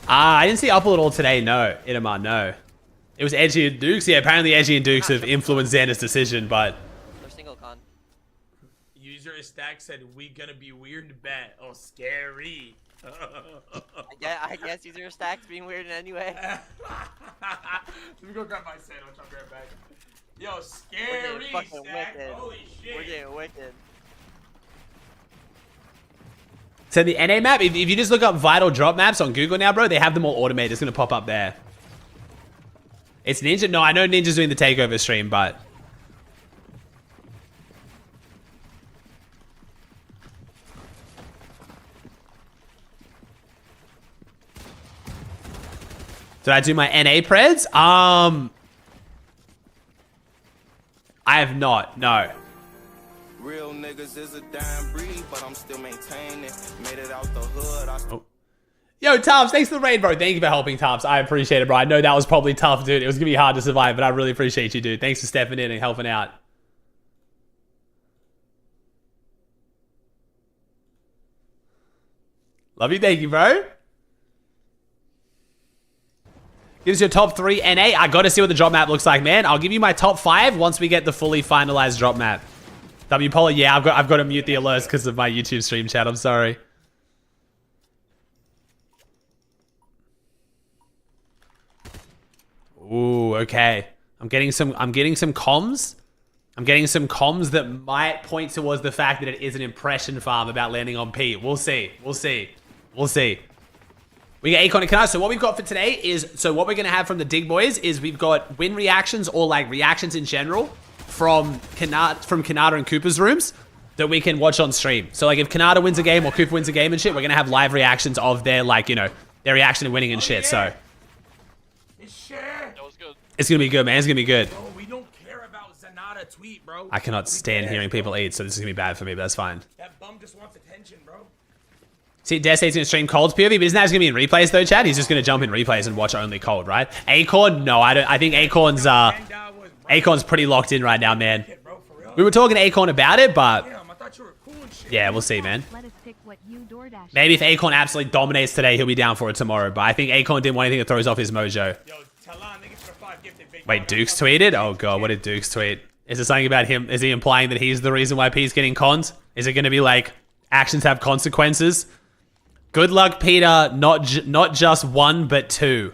I didn't see Upple at all today, no. Itamar, no. It was Edgy and Dukes. Yeah, apparently Edgy and Dukes have influenced Xander's decision, but... They're single con. User Stack said, we gonna be weird to bet. Oh, scary. I guess user Stack's being weird in any way. Let me go grab my sandwich. I'll be right back. Yo, We're scary, getting fucking Stack. wicked. Holy shit. We're getting wicked. So the NA map, if you just look up vital drop maps on Google now, bro, they have them all automated. It's going to pop up there. It's Ninja. No, I know Ninja's doing the takeover stream, but... Did I do my NA preds? I have not, no. Real niggas is a dying breed, but I'm still maintaining. Made it out the hood. Oh. Yo, Toms, thanks for the raid, bro. Thank you for helping, Toms. I appreciate it, bro. I know that was probably tough, dude. It was going to be hard to survive, but I really appreciate you, dude. Thanks for stepping in and helping out. Love you. Thank you, bro. Give us your top 3 NA. I got to see what the drop map looks like, man. I'll give you my top 5 once we get the fully finalized drop map. W Polar, yeah, I've got to mute the alerts because of my YouTube stream chat. I'm sorry. Ooh, okay. I'm getting some comms. I'm getting some comms that might point towards the fact that it is an impression farm about landing on P. We'll see. We'll see. We'll see. We get Akon and Kanata. So what we've got for today is, so what we're going to have from the Dig Boys is we've got win reactions or like reactions in general from Kanata and Cooper's rooms that we can watch on stream. So like if Kanata wins a game or Cooper wins a game and shit, we're going to have live reactions of their like, you know, their reaction to winning and shit. So it's going to be good, man. It's going to be good. Bro, we don't care about Zanata tweet, bro. I cannot stand hearing people eat, so this is going to be bad for me, but that's fine. That bum just wants attention, bro. See, Destate's going to stream Cold's POV, but isn't that going to be in replays though, Chad? He's just going to jump in replays and watch only Cold, right? Acorn? No, I don't. I think Acorn's pretty locked in right now, man. We were talking to Acorn about it, but yeah, we'll see, man. Maybe if Acorn absolutely dominates today, he'll be down for it tomorrow, but I think Acorn didn't want anything that throws off his mojo. Wait, Dukes tweeted? Oh god, what did Dukes tweet? Is it something about him? Is he implying that he's the reason why P's getting conned? Is it going to be like, actions have consequences? Good luck, Peter. Not just 1, but 2.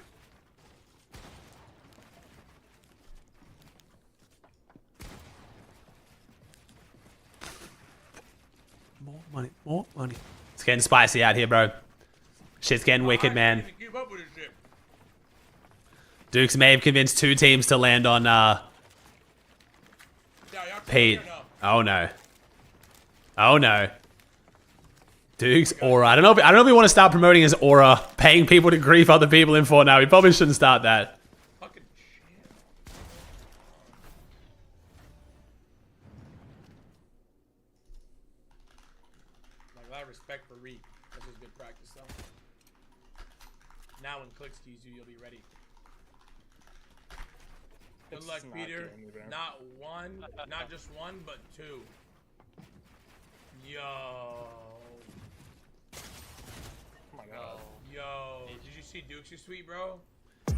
More money, more money. It's getting spicy out here, bro. Shit's getting wicked, man. Dukes may have convinced 2 teams to land on Pete. Oh no. Oh no. Dukes Aura. I don't know if we want to start promoting his Aura, paying people to grief other people in Fortnite. We probably shouldn't start that. Fucking shit. Like, a lot of respect for Reek. That's just good practice, though. Now when Clicks keys you, you'll be ready. Good luck, Peter. Not 1, not just 1, but 2. Yo. Oh my god. Yo. Hey, did you see Dukes' tweet, bro?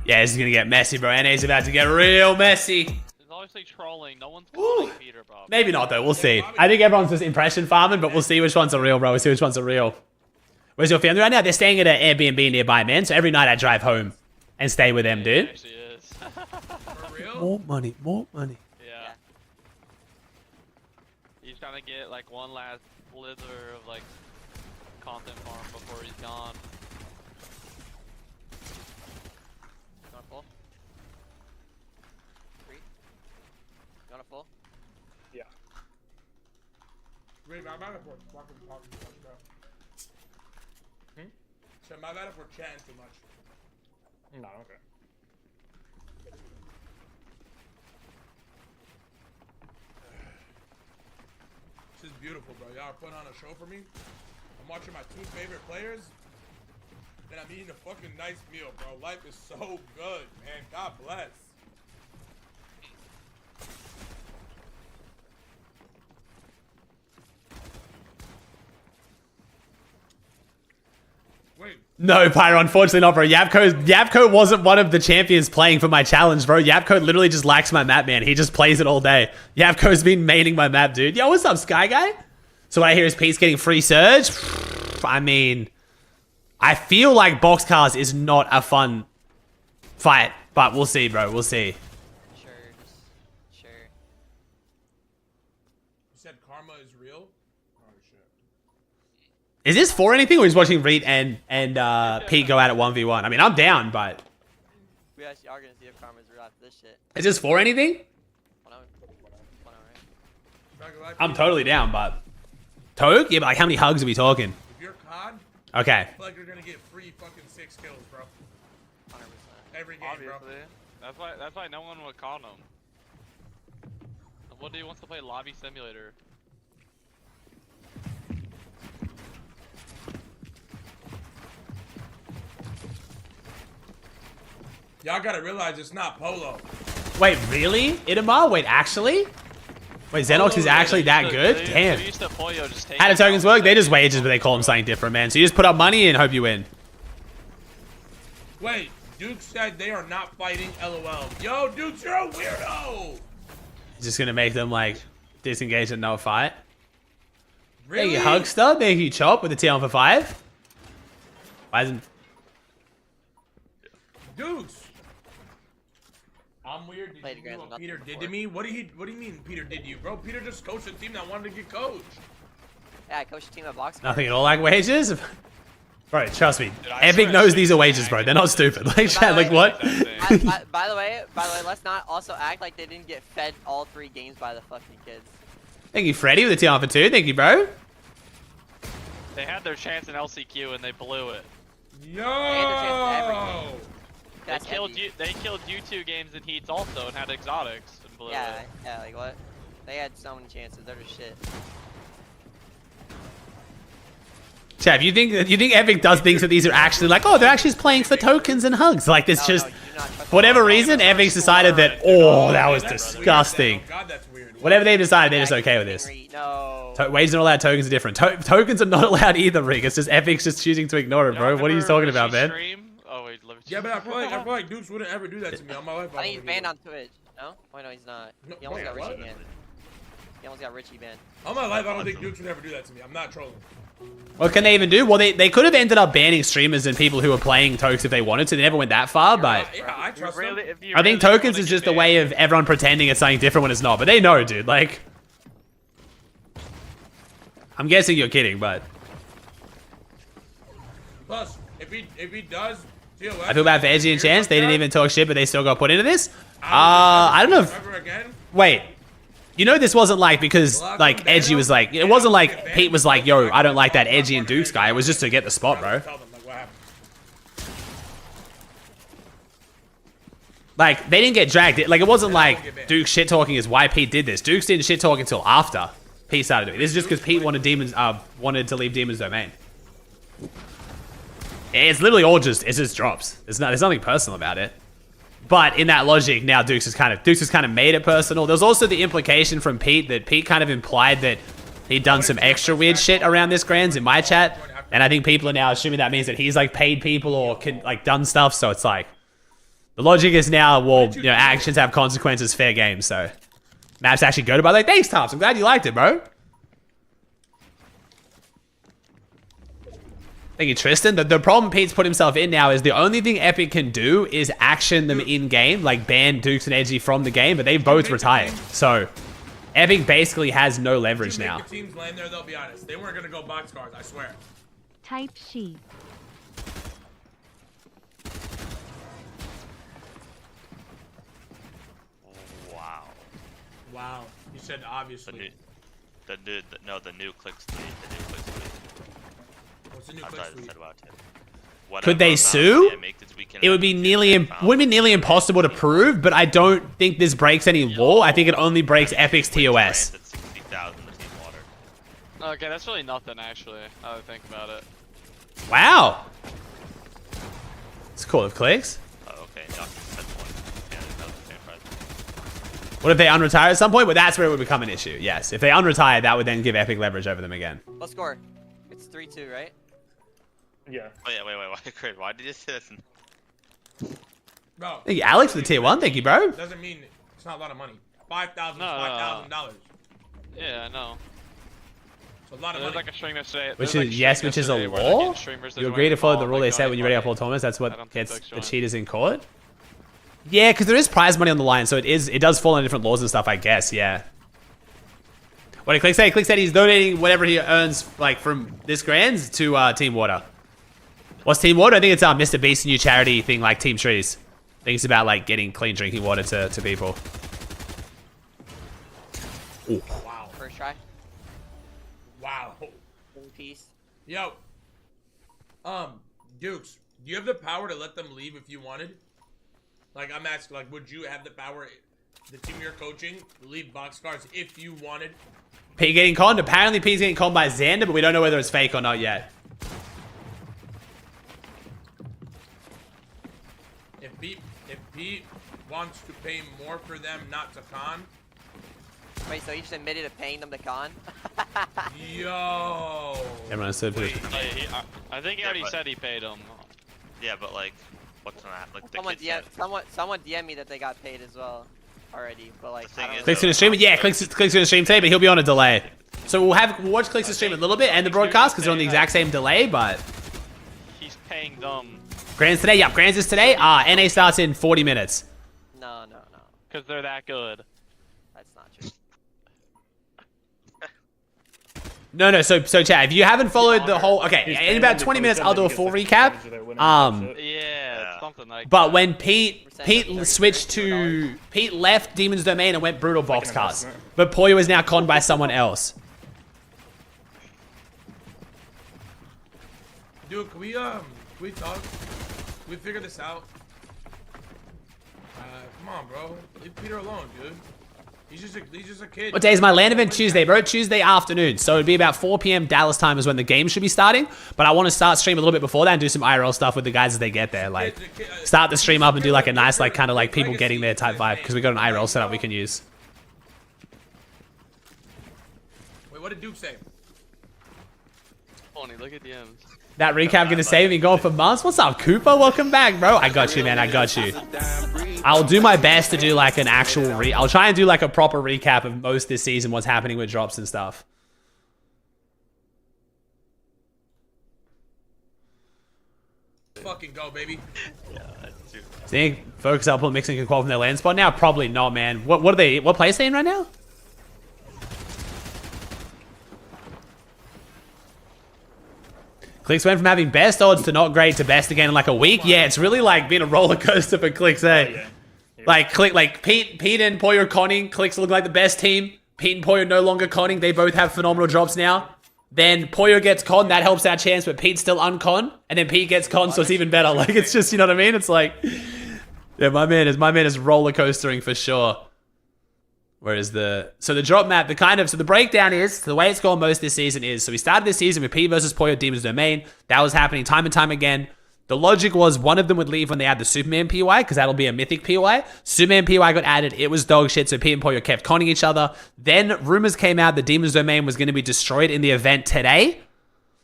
Yeah, this is gonna get messy, bro. NA's about to get real messy. There's obviously trolling. No one's calling Peter, bro. Maybe not though. We'll see. I think everyone's just impression farming, but we'll see which ones are real, bro. We'll see which ones are real. Where's your family right now? They're staying at an Airbnb nearby, man. So every night I drive home and stay with them, dude. It actually is. For real? More money, more money. Yeah. He's trying to get like one last slither of like content farm before he's gone. You want a full? 3? You want a full? Yeah. Wait, my bad if we're fucking talking too much, bro. So my bad if we're chatting too much. No, okay. This is beautiful, bro. Y'all are putting on a show for me. I'm watching my 2 favorite players, and I'm eating a fucking nice meal, bro. Life is so good, man. God bless. Wait. No, Pyro, unfortunately not, bro. Yapko wasn't one of the champions playing for my challenge, bro. Yapko literally just likes my map, man. He just plays it all day. Yapko's been maining my map, dude. Yo, what's up, Sky Guy? So what I hear is Pete's getting free surge. I mean, I feel like Boxcars is not a fun fight, but we'll see, bro. We'll see. Sure, just sure. Is this for anything, or is watching Reed and Pete go out at 1v1? I mean, I'm down, but We actually are gonna see if Karma's real after this shit. is this for anything? I'm totally down, but Toke? Yeah, but like, how many hugs are we talking? If you're COD, Okay. I feel like you're gonna get free fucking 6 kills, bro. 100%. Every game, bro. Obviously. That's why no one would call him. What do he wants to play lobby simulator? Y'all gotta realize it's not Polo. Wait, really? Itamar? Wait, actually? Wait, Xenox is actually that good? Damn. How do tokens work? They're just wages, but they call them something different, man. So you just put up money and hope you win. Wait, Duke said they are not fighting LOL. Yo, Duke, you're a weirdo! Just gonna make them, like, disengage and no fight. Really? Thank you, Hugster. Thank you, Chop, with the T on for 5. Why isn't... Dukes! I'm weird. Did you know what Peter did to me? What do you mean Peter did to you, bro? Peter just coached a team that wanted to get coached. Yeah, I coached a team that blocks. Nothing at all like wages? Bro, trust me. Epic knows these are wages, bro. They're not stupid. Like, chat, like, what? By the way, let's not also act like they didn't get fed all 3 games by the fucking kids. Thank you, Freddy, with the T on for 2. Thank you, bro. They had their chance in LCQ and they blew it. Yo! They killed you 2 games in heats also and had exotics and blew it. Yeah, like what? They had so many chances. They're just shit. Chav, you think Epic does things that these are actually like, oh, they're actually just playing for tokens and hugs? Like, this just, for whatever reason, Epic's decided that, oh, that was disgusting. Whatever they've decided, they're just okay with this. Wages are not allowed, tokens are different. Tokens are not allowed either, Rick. It's just Epic's just choosing to ignore it, bro. What are you talking about, man? Yeah, but I feel like Dukes wouldn't ever do that to me on my life. I think he's banned on Twitch. No? Oh no, he's not. He almost got Richie banned. He almost got Richie banned. On my life, I don't think Dukes would ever do that to me. I'm not trolling. What can they even do? Well, they could have ended up banning streamers and people who were playing tokes if they wanted to. They never went that far, but I trust them. I think tokens is just a way of everyone pretending it's something different when it's not. But they know, dude. Like, I'm guessing you're kidding, but Plus, if he does, I feel bad for Edgy and Chance. They didn't even talk shit, but they still got put into this. I don't know. Wait. You know this wasn't like because like Edgy was like, it wasn't like Pete was like, yo, I don't like that Edgy and Dukes guy. It was just to get the spot, bro. Like, they didn't get dragged. Like, it wasn't like Duke shit talking is why Pete did this. Dukes didn't shit talk until after Pete started doing it. This is just because Pete wanted wanted to leave Demon's domain. It's literally all just, it's just drops. There's nothing personal about it. But in that logic, now Dukes has kind of made it personal. There's also the implication from Pete that Pete kind of implied that he'd done some extra weird shit around this Grands in my chat. And I think people are now assuming that means that he's like paid people or like done stuff. So it's like, the logic is now, well, you know, actions have consequences, fair game. So maps actually go to, by the way, thanks, Tops. I'm glad you liked it, bro. Thank you, Tristan. The problem Pete's put himself in now is the only thing Epic can do is action them in-game, like ban Dukes and Edgy from the game, but they both retired. So Epic basically has no leverage now. If teams land there, they'll be honest. They weren't going to go boxcars, I swear. Type sheep. Wow. Wow. You said obviously. The new click suite. The new click suite. What's the new click suite? Could they sue? It would be nearly impossible to prove, but I don't think this breaks any law. I think it only breaks Epic's TOS. Okay, that's really nothing actually. Now that I think about it. Wow. It's cool of clicks. Oh, okay. What if they unretire at some point? But that's where it would become an issue. Yes, if they unretire, that would then give Epic leverage over them again. Let's score. It's 3-2, right? Yeah. Oh yeah, wait. Why did you say this? Bro. Thank you, Alex, for the tier 1. Thank you, bro. Doesn't mean it's not a lot of money. $5,000 is $5,000. Yeah, I know. It's a lot of There's money. like a stream yesterday. Which there's is, like yes, which is a yesterday where, like, law? streamers that You join agree to the follow call, the rule like, they set when you ready up all tournaments? That's I don't what think gets that's the joined. cheaters in court? Yeah, because there is prize money on the line, so it does fall under different laws and stuff, I guess, yeah. What did Click say? Click said he's donating whatever he earns like from this grands to Team Water. What's Team Water? I think it's Mr. Beast's new charity thing, like Team Trees. I think it's about like getting clean drinking water to people. Ooh. Wow. First try. Wow. One piece. Yo. Dukes, do you have the power to let them leave if you wanted? Like, I'm asking, like, would you have the power, the team you're coaching, leave Boxcars if you wanted? P getting conned? Apparently P's getting conned by Xander, but we don't know whether it's fake or not yet. If Pete wants to pay more for them not to con. Wait, so he just admitted to paying them to con? Yo. Everyone said I think he already said he paid him. Yeah, but like, what's gonna happen? Like, Someone DM me that they got paid as well already, but like. Click's gonna stream it. Yeah, Click's gonna stream today, but he'll be on a delay. So we'll watch Click's stream a little bit and the broadcast because they're on the exact same delay, but. He's paying them. Grands today. Yep, Grands is today. NA starts in 40 minutes. No. Because they're that good. That's not true. No. So Chad, if you haven't followed the whole, okay, in about 20 minutes, I'll do a full recap. Yeah, something like. But when Pete left Demon's Domain and went brutal boxcars, but Poyo is now conned by someone else. Dude, can we talk? Can we figure this out? Come on, bro. Leave Peter alone, dude. He's just a kid. What day is my LAN event? Tuesday, bro. Tuesday afternoon. So it'd be about 4 p.m. Dallas time is when the game should be starting. But I want to start stream a little bit before that and do some IRL stuff with the guys as they get there. Like, start the stream up and do like a nice, like, kind of like people getting there type vibe. Because we got an IRL setup we can use. Wait, what did Duke say? Funny, look at DMs. That recap gonna save me going for months? What's up, Cooper? Welcome back, bro. I got you, man. I got you. I'll do my best to do like an actual I'll try and do like a proper recap of most this season, what's happening with drops and stuff. Fucking go, baby. Think focus up on mixing and qual from their land spot now? Probably not, man. What place are they in right now? Clicks went from having best odds to not great to best again in like a week. Yeah, it's really like been a roller coaster for Clicks, eh? Like Pete and Poyo conning. Clicks look like the best team. Pete and Poyo no longer conning. They both have phenomenal drops now. Then Poyo gets con, that helps our chance, but Pete's still uncon. And then Pete gets con, so it's even better. Like, it's just, you know what I mean? It's like, yeah, my man is roller coastering for sure. Whereas the drop map, the breakdown is, the way it's gone most this season is, so we started this season with Pete versus Poyo Demon's Domain. That was happening time and time again. The logic was one of them would leave when they add the Superman POI, because that'll be a mythic POI. Superman POI got added, it was dog shit, so Pete and Poyo kept conning each other. Then rumors came out the Demon's Domain was going to be destroyed in the event today.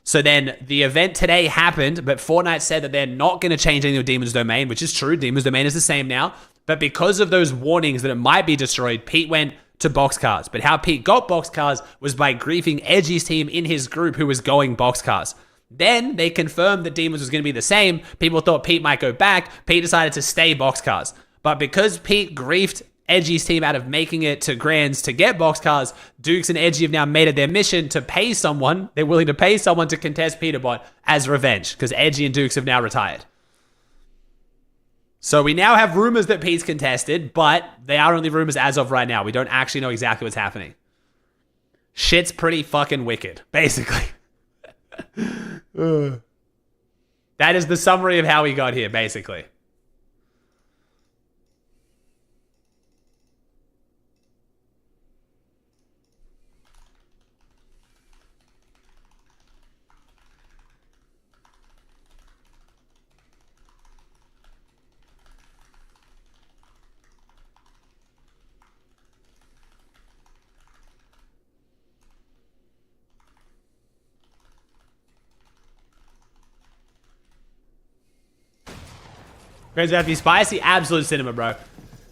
So then the event today happened, but Fortnite said that they're not going to change any of Demon's Domain, which is true. Demon's Domain is the same now. But because of those warnings that it might be destroyed, Pete went to boxcars. But how Pete got boxcars was by griefing Edgy's team in his group who was going boxcars. Then they confirmed that Demons was going to be the same. People thought Pete might go back. Pete decided to stay boxcars. But because Pete griefed Edgy's team out of making it to Grands to get boxcars, Dukes and Edgy have now made it their mission to pay someone. They're willing to pay someone to contest Peterbot as revenge because Edgy and Dukes have now retired. So we now have rumors that Pete's contested, but they are only rumors as of right now. We don't actually know exactly what's happening. Shit's pretty fucking wicked, basically. That is the summary of how we got here, basically. Grands about to be spicy. Absolute cinema, bro.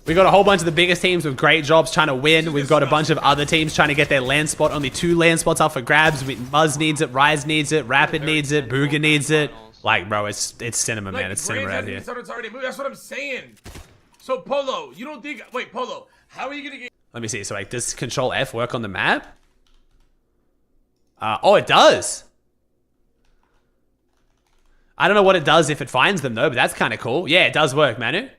We got a whole bunch of the biggest teams with great jobs trying to win. We've got a bunch of other teams trying to get their land spot. Only 2 land spots up for grabs. Muzz needs it. Rise needs it. Rapid needs it. Booga needs it. Like, bro, it's cinema, man. It's cinema out here. That's what I'm saying. So, Polo, you don't think... Wait, Polo, how are you going to get... Let me see. So, like, does Control F work on the map? Oh, it does. I don't know what it does if it finds them though, but that's kind of cool. Yeah, it does work, Manu.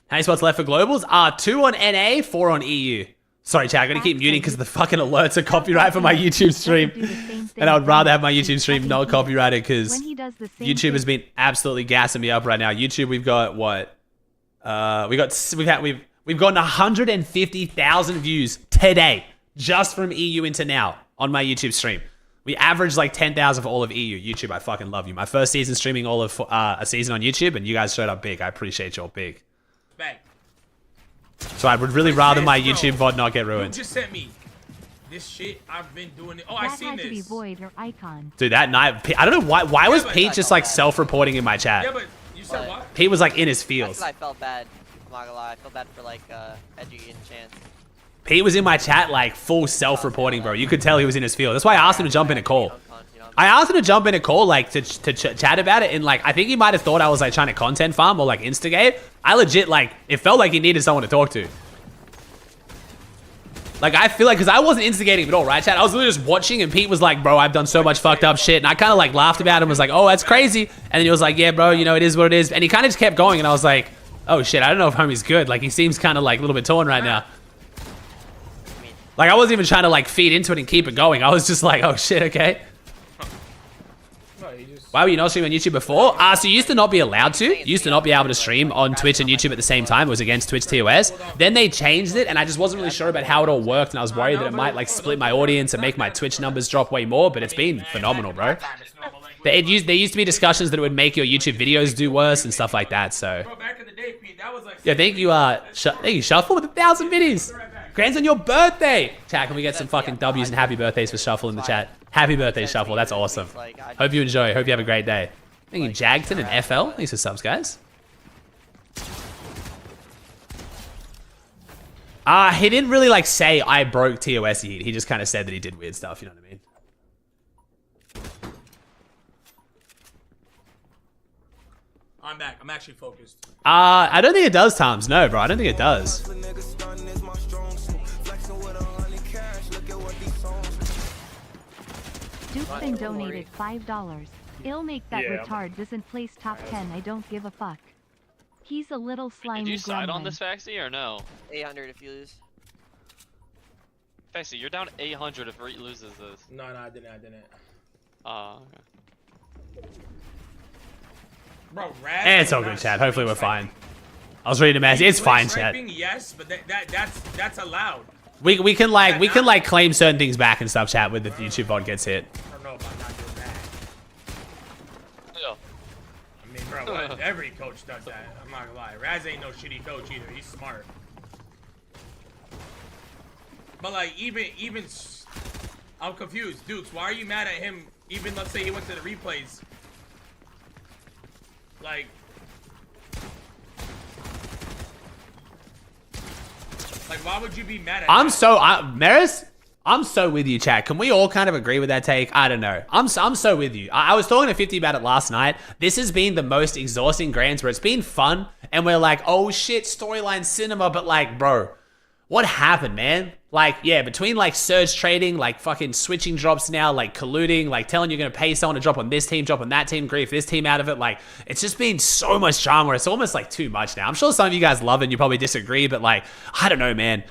How many spots left for globals? 2 on NA, 4 on EU. Sorry, chat, I'm gonna keep muting because the fucking alerts are copyright for my YouTube stream. And I would rather have my YouTube stream not copyrighted because YouTube has been absolutely gassing me up right now. YouTube, we've got what? We've gotten 150,000 views today just from EU into now on my YouTube stream. We averaged like 10,000 for all of EU. YouTube, I fucking love you. My first season streaming all of a season on YouTube, and you guys showed up big. I appreciate y'all big. So I would really rather my YouTube VOD not get ruined. You just sent me this shit. I've been doing it. Oh, I seen this. To be void or icon. Dude, that night, I don't know why was Pete just like self-reporting in my chat? Yeah, but you said what? Pete was like in his feels. I felt bad. I'm not gonna lie. I felt bad for like Edgy and Chance. Pete was in my chat like full self-reporting, bro. You could tell he was in his field. That's why I asked him to jump in a call. I asked him to jump in a call like to chat about it, and like I think he might have thought I was like trying to content farm or like instigate. I legit like it felt like he needed someone to talk to. Like I feel like because I wasn't instigating him at all, right, chat? I was literally just watching, and Pete was like, "Bro, I've done so much fucked up shit," and I kind of like laughed about it and was like, "Oh, that's crazy," and then he was like, "Yeah, bro, you know it is what it is," and he kind of just kept going, and I was like, "Oh shit, I don't know if homie's good." Like he seems kind of like a little bit torn right now. Like I wasn't even trying to like feed into it and keep it going. I was just like, "Oh shit, okay." Why were you not streaming on YouTube before? So you used to not be allowed to. You used to not be able to stream on Twitch and YouTube at the same time. It was against Twitch TOS. Then they changed it, and I just wasn't really sure about how it all worked, and I was worried that it might like split my audience and make my Twitch numbers drop way more, but it's been phenomenal, bro. There used to be discussions that it would make your YouTube videos do worse and stuff like that, so. Yeah, thank you, Shuffle, with 1,000 biddies. Grand's on your birthday. Chat, can we get some fucking W's and happy birthdays for Shuffle in the chat? Happy birthday, Shuffle. That's awesome. Hope you enjoy. Hope you have a great day. Thank you, Jagton and FL. Thanks for subs, guys. He didn't really like say I broke TOS. He just kind of said that he did weird stuff. You know what I mean? I'm back. I'm actually focused. I don't think it does, Toms. No, bro. I don't think it does. Duke's been donated $5. It'll make that retard doesn't place top 10. I don't give a fuck. He's a little slimy. Did you side on gremlin. this, Faxi, or no? 800 if you lose. Faxi, you're down 800 if Reet loses this. No, I didn't. Okay. Bro, Raz It's all good, chat. Hopefully we're fine. I was reading a message. It's fine, chat. Yes, but that's allowed. We can like claim certain things back and stuff, chat, when the YouTube VOD gets hit. I don't know about not doing that. I mean, bro, what? Every coach does that. I'm not gonna lie. Raz ain't no shitty coach either. He's smart. But like, even, I'm confused. Dukes, why are you mad at him? Even let's say he went to the replays. Like. Like, why would you be mad at Maris, I'm so with you, chat. Can we all kind of agree with that take? I don't know. I'm so with you. I was talking to 50 about it last night. This has been the most exhausting grands where it's been fun, and we're like, oh shit, storyline cinema, but like, bro, what happened, man? Like, yeah, between like surge trading, like fucking switching drops now, like colluding, like telling you're gonna pay someone to drop on this team, drop on that team, grief this team out of it, like, it's just been so much drama. It's almost like too much now. I'm sure some of you guys love it and you probably disagree, but like, I don't know, man.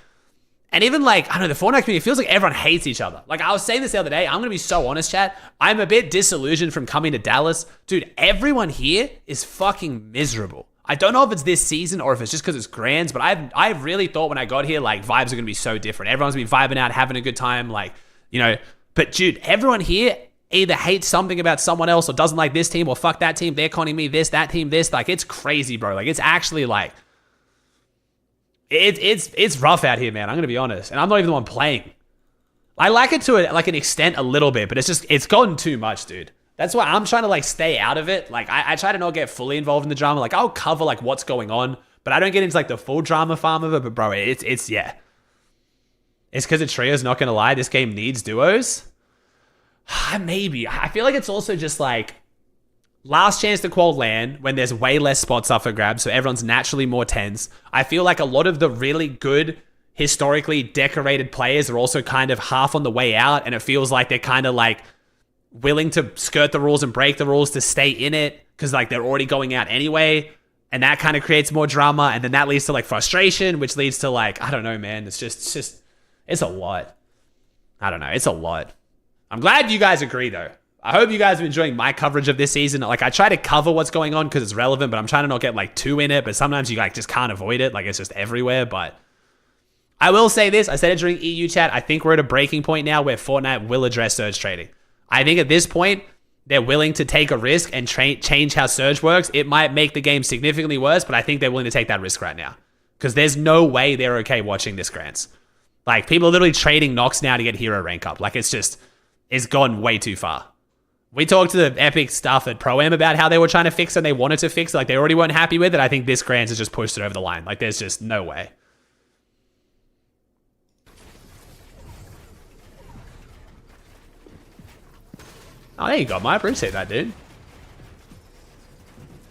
And even like, I don't know, the Fortnite community, it feels like everyone hates each other. Like I was saying this the other day, I'm gonna be so honest, chat. I'm a bit disillusioned from coming to Dallas. Dude, everyone here is fucking miserable. I don't know if it's this season or if it's just because it's grands, but I really thought when I got here, like, vibes are going to be so different. Everyone's going to be vibing out, having a good time, like, you know. But, dude, everyone here either hates something about someone else or doesn't like this team or fuck that team. They're conning me this, that team this. Like, it's crazy, bro. Like, it's actually, like, it's rough out here, man. I'm going to be honest. And I'm not even the one playing. I like it to an extent a little bit, but it's gotten too much, dude. That's why I'm trying to like stay out of it. Like I try to not get fully involved in the drama. Like I'll cover like what's going on, but I don't get into like the full drama farm of it. But bro, it's yeah. It's because of trios, not gonna lie. This game needs duos. Maybe. I feel like it's also just like last chance to qual LAN when there's way less spots up for grabs, so everyone's naturally more tense. I feel like a lot of the really good, historically decorated players are also kind of half on the way out, and it feels like they're kind of like willing to skirt the rules and break the rules to stay in it because like they're already going out anyway, and that kind of creates more drama, and then that leads to like frustration, which leads to like, I don't know, man. It's a lot. I don't know. It's a lot. I'm glad you guys agree though. I hope you guys are enjoying my coverage of this season. Like, I try to cover what's going on because it's relevant, but I'm trying to not get like too in it. But sometimes you like just can't avoid it. Like, it's just everywhere. But I will say this. I said it during EU chat. I think we're at a breaking point now where Fortnite will address surge trading. I think at this point, they're willing to take a risk and change how surge works. It might make the game significantly worse, but I think they're willing to take that risk right now. Because there's no way they're okay watching this grants. Like, people are literally trading Nox now to get hero rank up. Like, it's gone way too far. We talked to the Epic stuff at Pro-Am about how they were trying to fix it and they wanted to fix it. Like, they already weren't happy with it. I think this grants has just pushed it over the line. Like, there's just no way. Oh, there you go, I appreciate that, dude.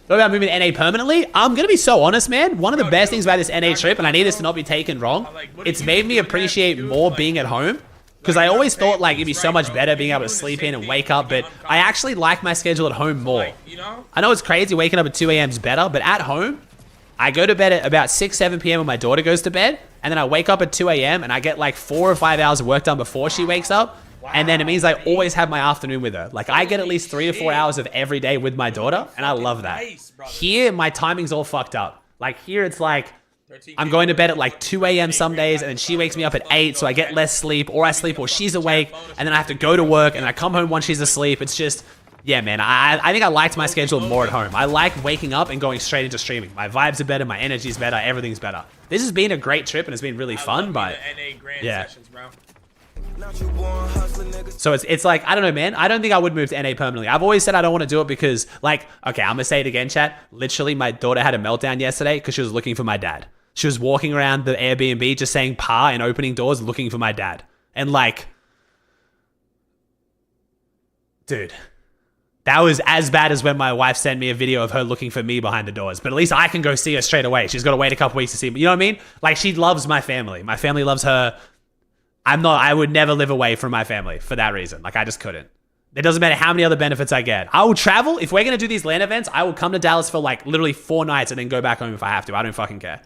What about moving to NA permanently? I'm going to be so honest, man. One of the best things about this NA trip, and I need this to not be taken wrong, it's made me appreciate more being at home. Because I always thought like it'd be so much better being able to sleep in and wake up, but I actually like my schedule at home more. I know it's crazy waking up at 2 a.m. is better, but at home, I go to bed at about 6, 7 p.m. when my daughter goes to bed, and then I wake up at 2 a.m. and I get like 4 or 5 hours of work done before she wakes up, and then it means I always have my afternoon with her. Like, I get at least 3 to 4 hours of every day with my daughter, and I love that. Here, my timing's all fucked up. Like, here it's like, I'm going to bed at like 2 a.m. some days, and then she wakes me up at 8, so I get less sleep, or I sleep while she's awake, and then I have to go to work, and I come home once she's asleep. It's just, yeah, man, I think I liked my schedule more at home. I like waking up and going straight into streaming. My vibes are better, my energy's better, everything's better. This has been a great trip, and it's been really fun, but yeah. So it's like, I don't know, man. I don't think I would move to NA permanently. I've always said I don't want to do it because, like, okay, I'm going to say it again, chat. Literally, my daughter had a meltdown yesterday because she was looking for my dad. She was walking around the Airbnb just saying pa and opening doors looking for my dad. And like, dude, that was as bad as when my wife sent me a video of her looking for me behind the doors. But at least I can go see her straight away. She's got to wait a couple weeks to see me. You know what I mean? Like, she loves my family. My family loves her. I would never live away from my family for that reason. Like, I just couldn't. It doesn't matter how many other benefits I get. I will travel. If we're going to do these LAN events, I will come to Dallas for like literally 4 nights and then go back home if I have to. I don't fucking care.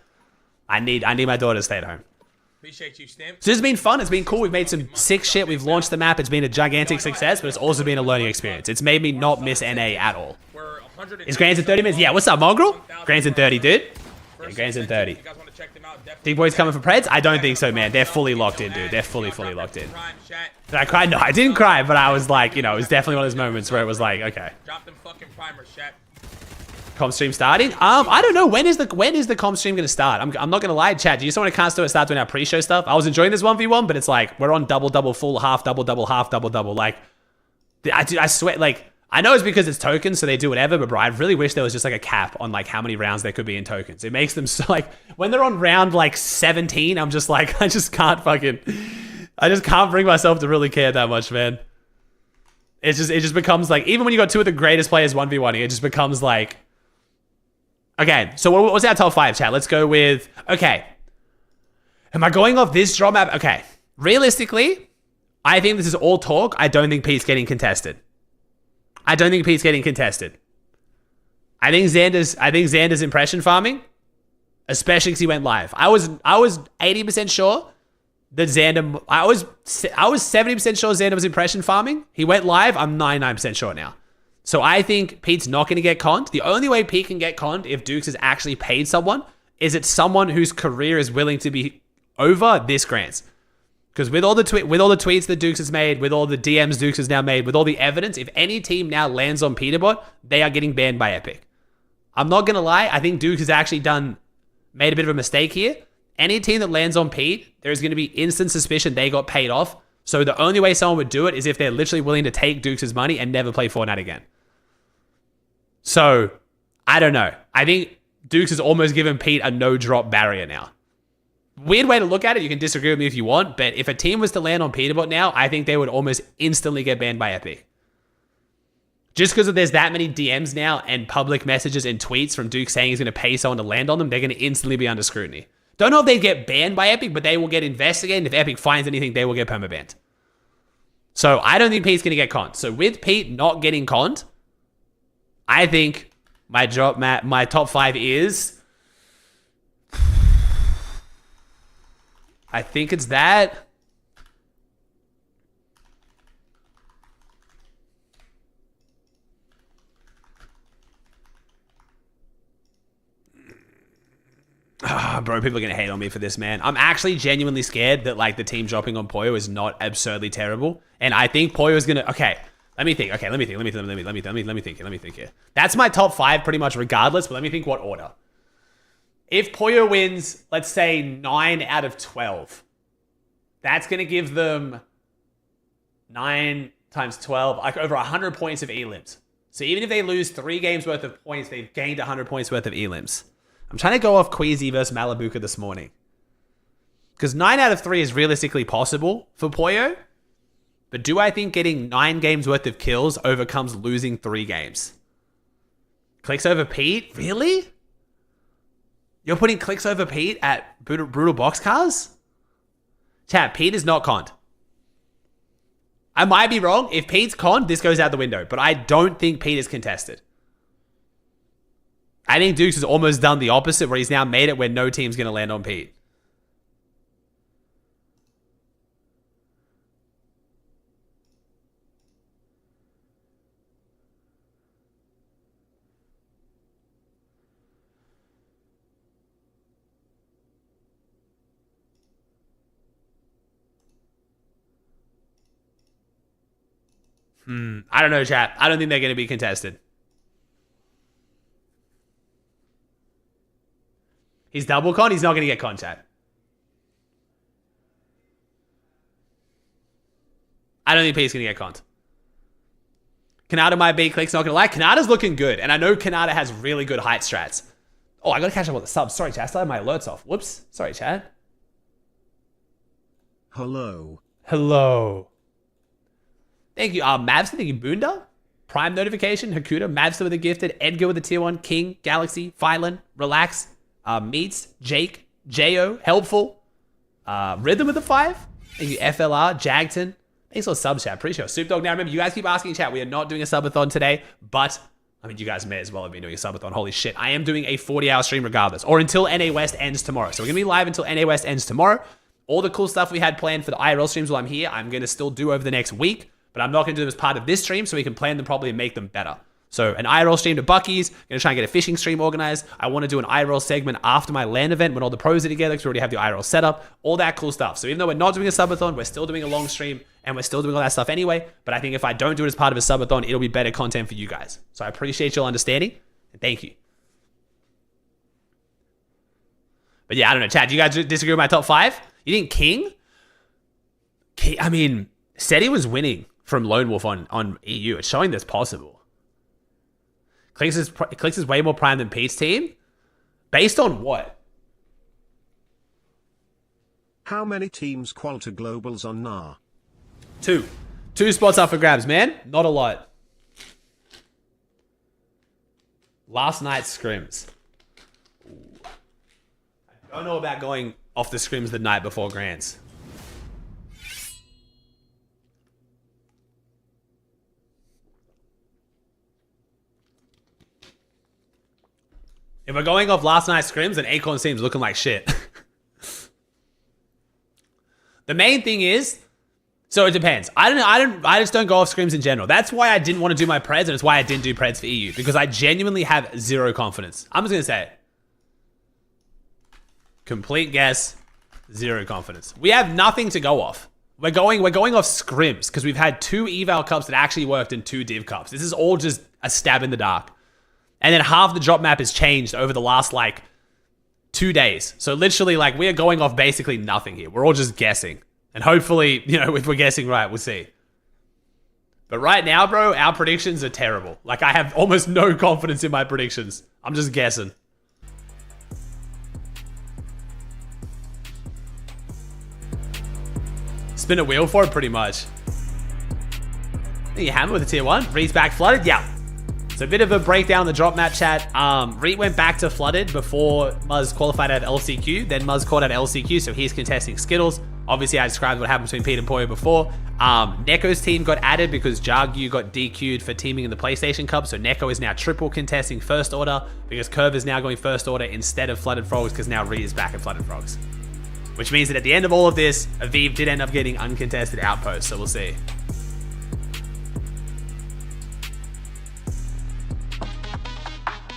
I need my daughter to stay at home. Appreciate you, Stimp. So this has been fun. It's been cool. We've made some sick shit. We've launched the map. It's been a gigantic success, but it's also been a learning experience. It's made me not miss NA at all. Is Grants in 30 minutes? Yeah, what's up, Mongrel? Grants in 30, dude. Yeah, Grants in 30. Big boys coming for Preds? I don't think so, man. They're fully locked in, dude. They're fully locked in. Did I cry? No, I didn't cry, but I was like, you know, it was definitely one of those moments where it was like, okay. Drop them fucking primers, chat. Comp stream starting? I don't know. When is the comp stream going to start? I'm not going to lie, chat. Do you just want to cast to start doing our pre-show stuff? I was enjoying this 1v1, but it's like, we're on double, full, half, double, half, double. Like, I swear, like, I know it's because it's tokens, so they do whatever, but bro, I really wish there was just like a cap on like how many rounds there could be in tokens. It makes them so like, when they're on round like 17, I'm just like, I just can't bring myself to really care that much, man. It just becomes like, even when you got 2 of the greatest players 1v1ing, it just becomes like, okay, so what's our top 5, chat? Let's go with, okay. Am I going off this draw map? Okay. Realistically, I think this is all talk. I don't think Pete's getting contested. I think Xander's impression farming, especially because he went live. I was 80% sure that Xander, I was 70% sure Xander was impression farming. He went live. I'm 99% sure now. So I think Pete's not going to get conned. The only way Pete can get conned if Dukes has actually paid someone is it's someone whose career is willing to be over this grants. Because with all the tweets that Dukes has made, with all the DMs Dukes has now made, with all the evidence, if any team now lands on Peterbot, they are getting banned by Epic. I'm not going to lie. I think Dukes has actually made a bit of a mistake here. Any team that lands on Pete, there's going to be instant suspicion they got paid off. So the only way someone would do it is if they're literally willing to take Dukes' money and never play Fortnite again. So, I don't know. I think Dukes has almost given Pete a no-drop barrier now. Weird way to look at it. You can disagree with me if you want, but if a team was to land on Peterbot now, I think they would almost instantly get banned by Epic. Just because there's that many DMs now and public messages and tweets from Duke saying he's going to pay someone to land on them, they're going to instantly be under scrutiny. Don't know if they get banned by Epic, but they will get investigated. If Epic finds anything, they will get permabanned. So I don't think Pete's going to get conned. So with Pete not getting conned, I think my top 5 is... I think it's that. Bro, people are going to hate on me for this, man. I'm actually genuinely scared that, like, the team dropping on Poyo is not absurdly terrible. And I think Poyo is going to... Okay, let me think. Let me think here. That's my top 5 pretty much regardless, but let me think what order. If Poyo wins, let's say 9 out of 12, that's going to give them 9 times 12, like over 100 points of elims. So even if they lose 3 games worth of points, they've gained 100 points worth of elims. I'm trying to go off Queasy versus Malabuka this morning. Because 9 out of 3 is realistically possible for Poyo. But do I think getting 9 games worth of kills overcomes losing 3 games? Clicks over Pete? Really? You're putting clicks over Pete at Brutal Boxcars? Chat, Pete is not conned. I might be wrong. If Pete's conned, this goes out the window. But I don't think Pete is contested. I think Dukes has almost done the opposite, where he's now made it where no team's going to land on Pete. I don't know, chat. I don't think they're going to be contested. He's double con. He's not going to get con, chat. I don't think Pete's going to get conned. Kanata might be. Click's not going to lie. Kanata's looking good. And I know Kanata has really good height strats. Oh, I got to catch up with the subs. Sorry, chat. I still have my alerts off. Whoops. Sorry, chat. Hello. Hello. Thank you. Mavster, thank you. Boonda. Prime notification. Hakuta. Mavster with a gifted. Edgar with a tier 1. King. Galaxy. Phylan. Relax. Meets. Jake. Jo. Helpful. Rhythm with the 5. Thank you. FLR. Jagton. Thanks for sub chat. Appreciate it. Soup Dog. Now remember, you guys keep asking in chat. We are not doing a subathon today, but I mean, you guys may as well have been doing a subathon. Holy shit. I am doing a 40-hour stream regardless, or until NA West ends tomorrow. So we're going to be live until NA West ends tomorrow. All the cool stuff we had planned for the IRL streams while I'm here, I'm going to still do over the next week. But I'm not going to do them as part of this stream so we can plan them properly and make them better. So an IRL stream to Bucky's. Going to try and get a fishing stream organized. I want to do an IRL segment after my LAN event when all the pros are together because we already have the IRL set up. All that cool stuff. So even though we're not doing a subathon, we're still doing a long stream and we're still doing all that stuff anyway. But I think if I don't do it as part of a subathon, it'll be better content for you guys. So I appreciate your understanding and thank you. But yeah, I don't know. Chad, do you guys disagree with my top 5? You think King? I mean, said he was winning from Lone Wolf on EU. It's showing this possible. Clicks is way more prime than Pete's team. Based on what? How many teams quality globals on NAR? 2. 2 spots up for grabs, man. Not a lot. Last night's scrims. Ooh. I don't know about going off the scrims the night before Grands. If we're going off last night's scrims, then Acorn seems looking like shit. The main thing is, so it depends. I just don't go off scrims in general. That's why I didn't want to do my preds, and it's why I didn't do preds for EU, because I genuinely have 0 confidence. I'm just gonna say it. Complete guess, 0 confidence. We have nothing to go off. We're going off scrims because we've had 2 eval cups that actually worked and 2 div cups. This is all just a stab in the dark. And then half the drop map has changed over the last, like, 2 days. So literally, like, we are going off basically nothing here. We're all just guessing. And hopefully, you know, if we're guessing right, we'll see. But right now, bro, our predictions are terrible. Like, I have almost no confidence in my predictions. I'm just guessing. Spin a wheel for it, pretty much. You hammer with a tier 1. Reed's back flooded. Yeah. So a bit of a breakdown the drop map chat. Reed went back to flooded before Muzz qualified at LCQ. Then Muzz caught at LCQ, so he's contesting Skittles. Obviously, I described what happened between Pete and Poyo before. Neko's team got added because Jargu got DQ'd for teaming in the PlayStation Cup. So Neko is now triple contesting first order because Curve is now going first order instead of Flooded Frogs because now Reed is back at Flooded Frogs. Which means that at the end of all of this, Aviv did end up getting uncontested outposts. So we'll see.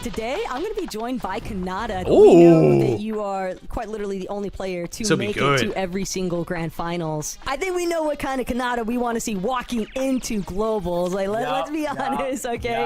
Today, I'm going to be joined by Kanata. Ooh. We know that you are quite literally the only player to make it to every single grand finals. I think we know what kind of Kanata we want to see walking into globals. Like, let's be honest, okay?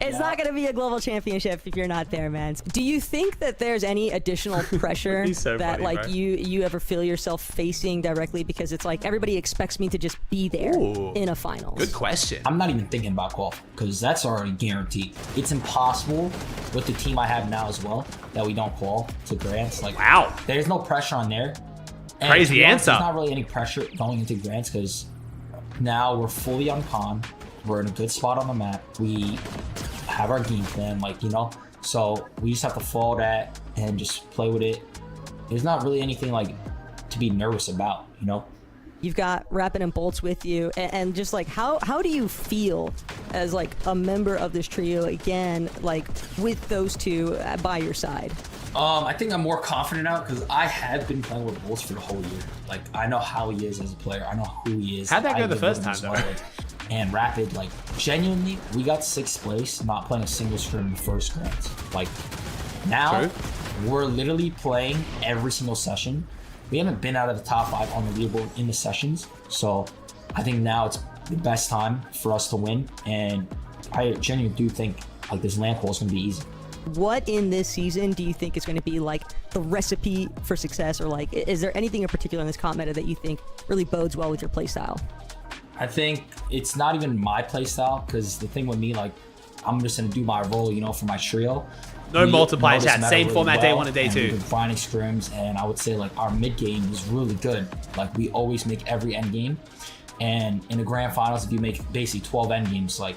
It's not going to be a global championship if you're not there, man. Do you think that there's any additional pressure so that funny, bro. you ever feel yourself facing directly? Because it's like everybody expects me to just be there in a finals. Good question. I'm not even thinking about qual because that's already guaranteed. It's impossible with the team I have now as well that we don't qual to grants. Like, wow, there's no pressure on there. And crazy answer. There's not really any pressure going into grants because now we're fully on con. We're in a good spot on the map. We have our game plan, like, you know, so we just have to follow that and just play with it. There's not really anything like to be nervous about, you know. You've got Rapid and Bolts with you, and just like how do you feel as like a member of this trio again, like with those two by your side? I think I'm more confident now because I have been playing with Bolts for the whole year. Like, I know how he is as a player. I know who he is. How'd that go the first time though? And Rapid, like, genuinely, we got 6th place, not playing a single scrim in the first grant. Like, now we're literally playing every single session. We haven't been out of the top 5 on the leaderboard in the sessions, so I think now it's the best time for us to win, and I genuinely do think like this land call is going to be easy. What in this season do you think is going to be like the recipe for success, or like is there anything in particular in this comp meta that you think really bodes well with your playstyle? I think it's not even my playstyle because the thing with me, like, I'm just going to do my role, you know, for my trio. No multiplier chat, same format day 1 and day 2. We've been finding scrims, and I would say like our mid game is really good. Like, we always make every end game, and in the grand finals, if you make basically 12 end games, like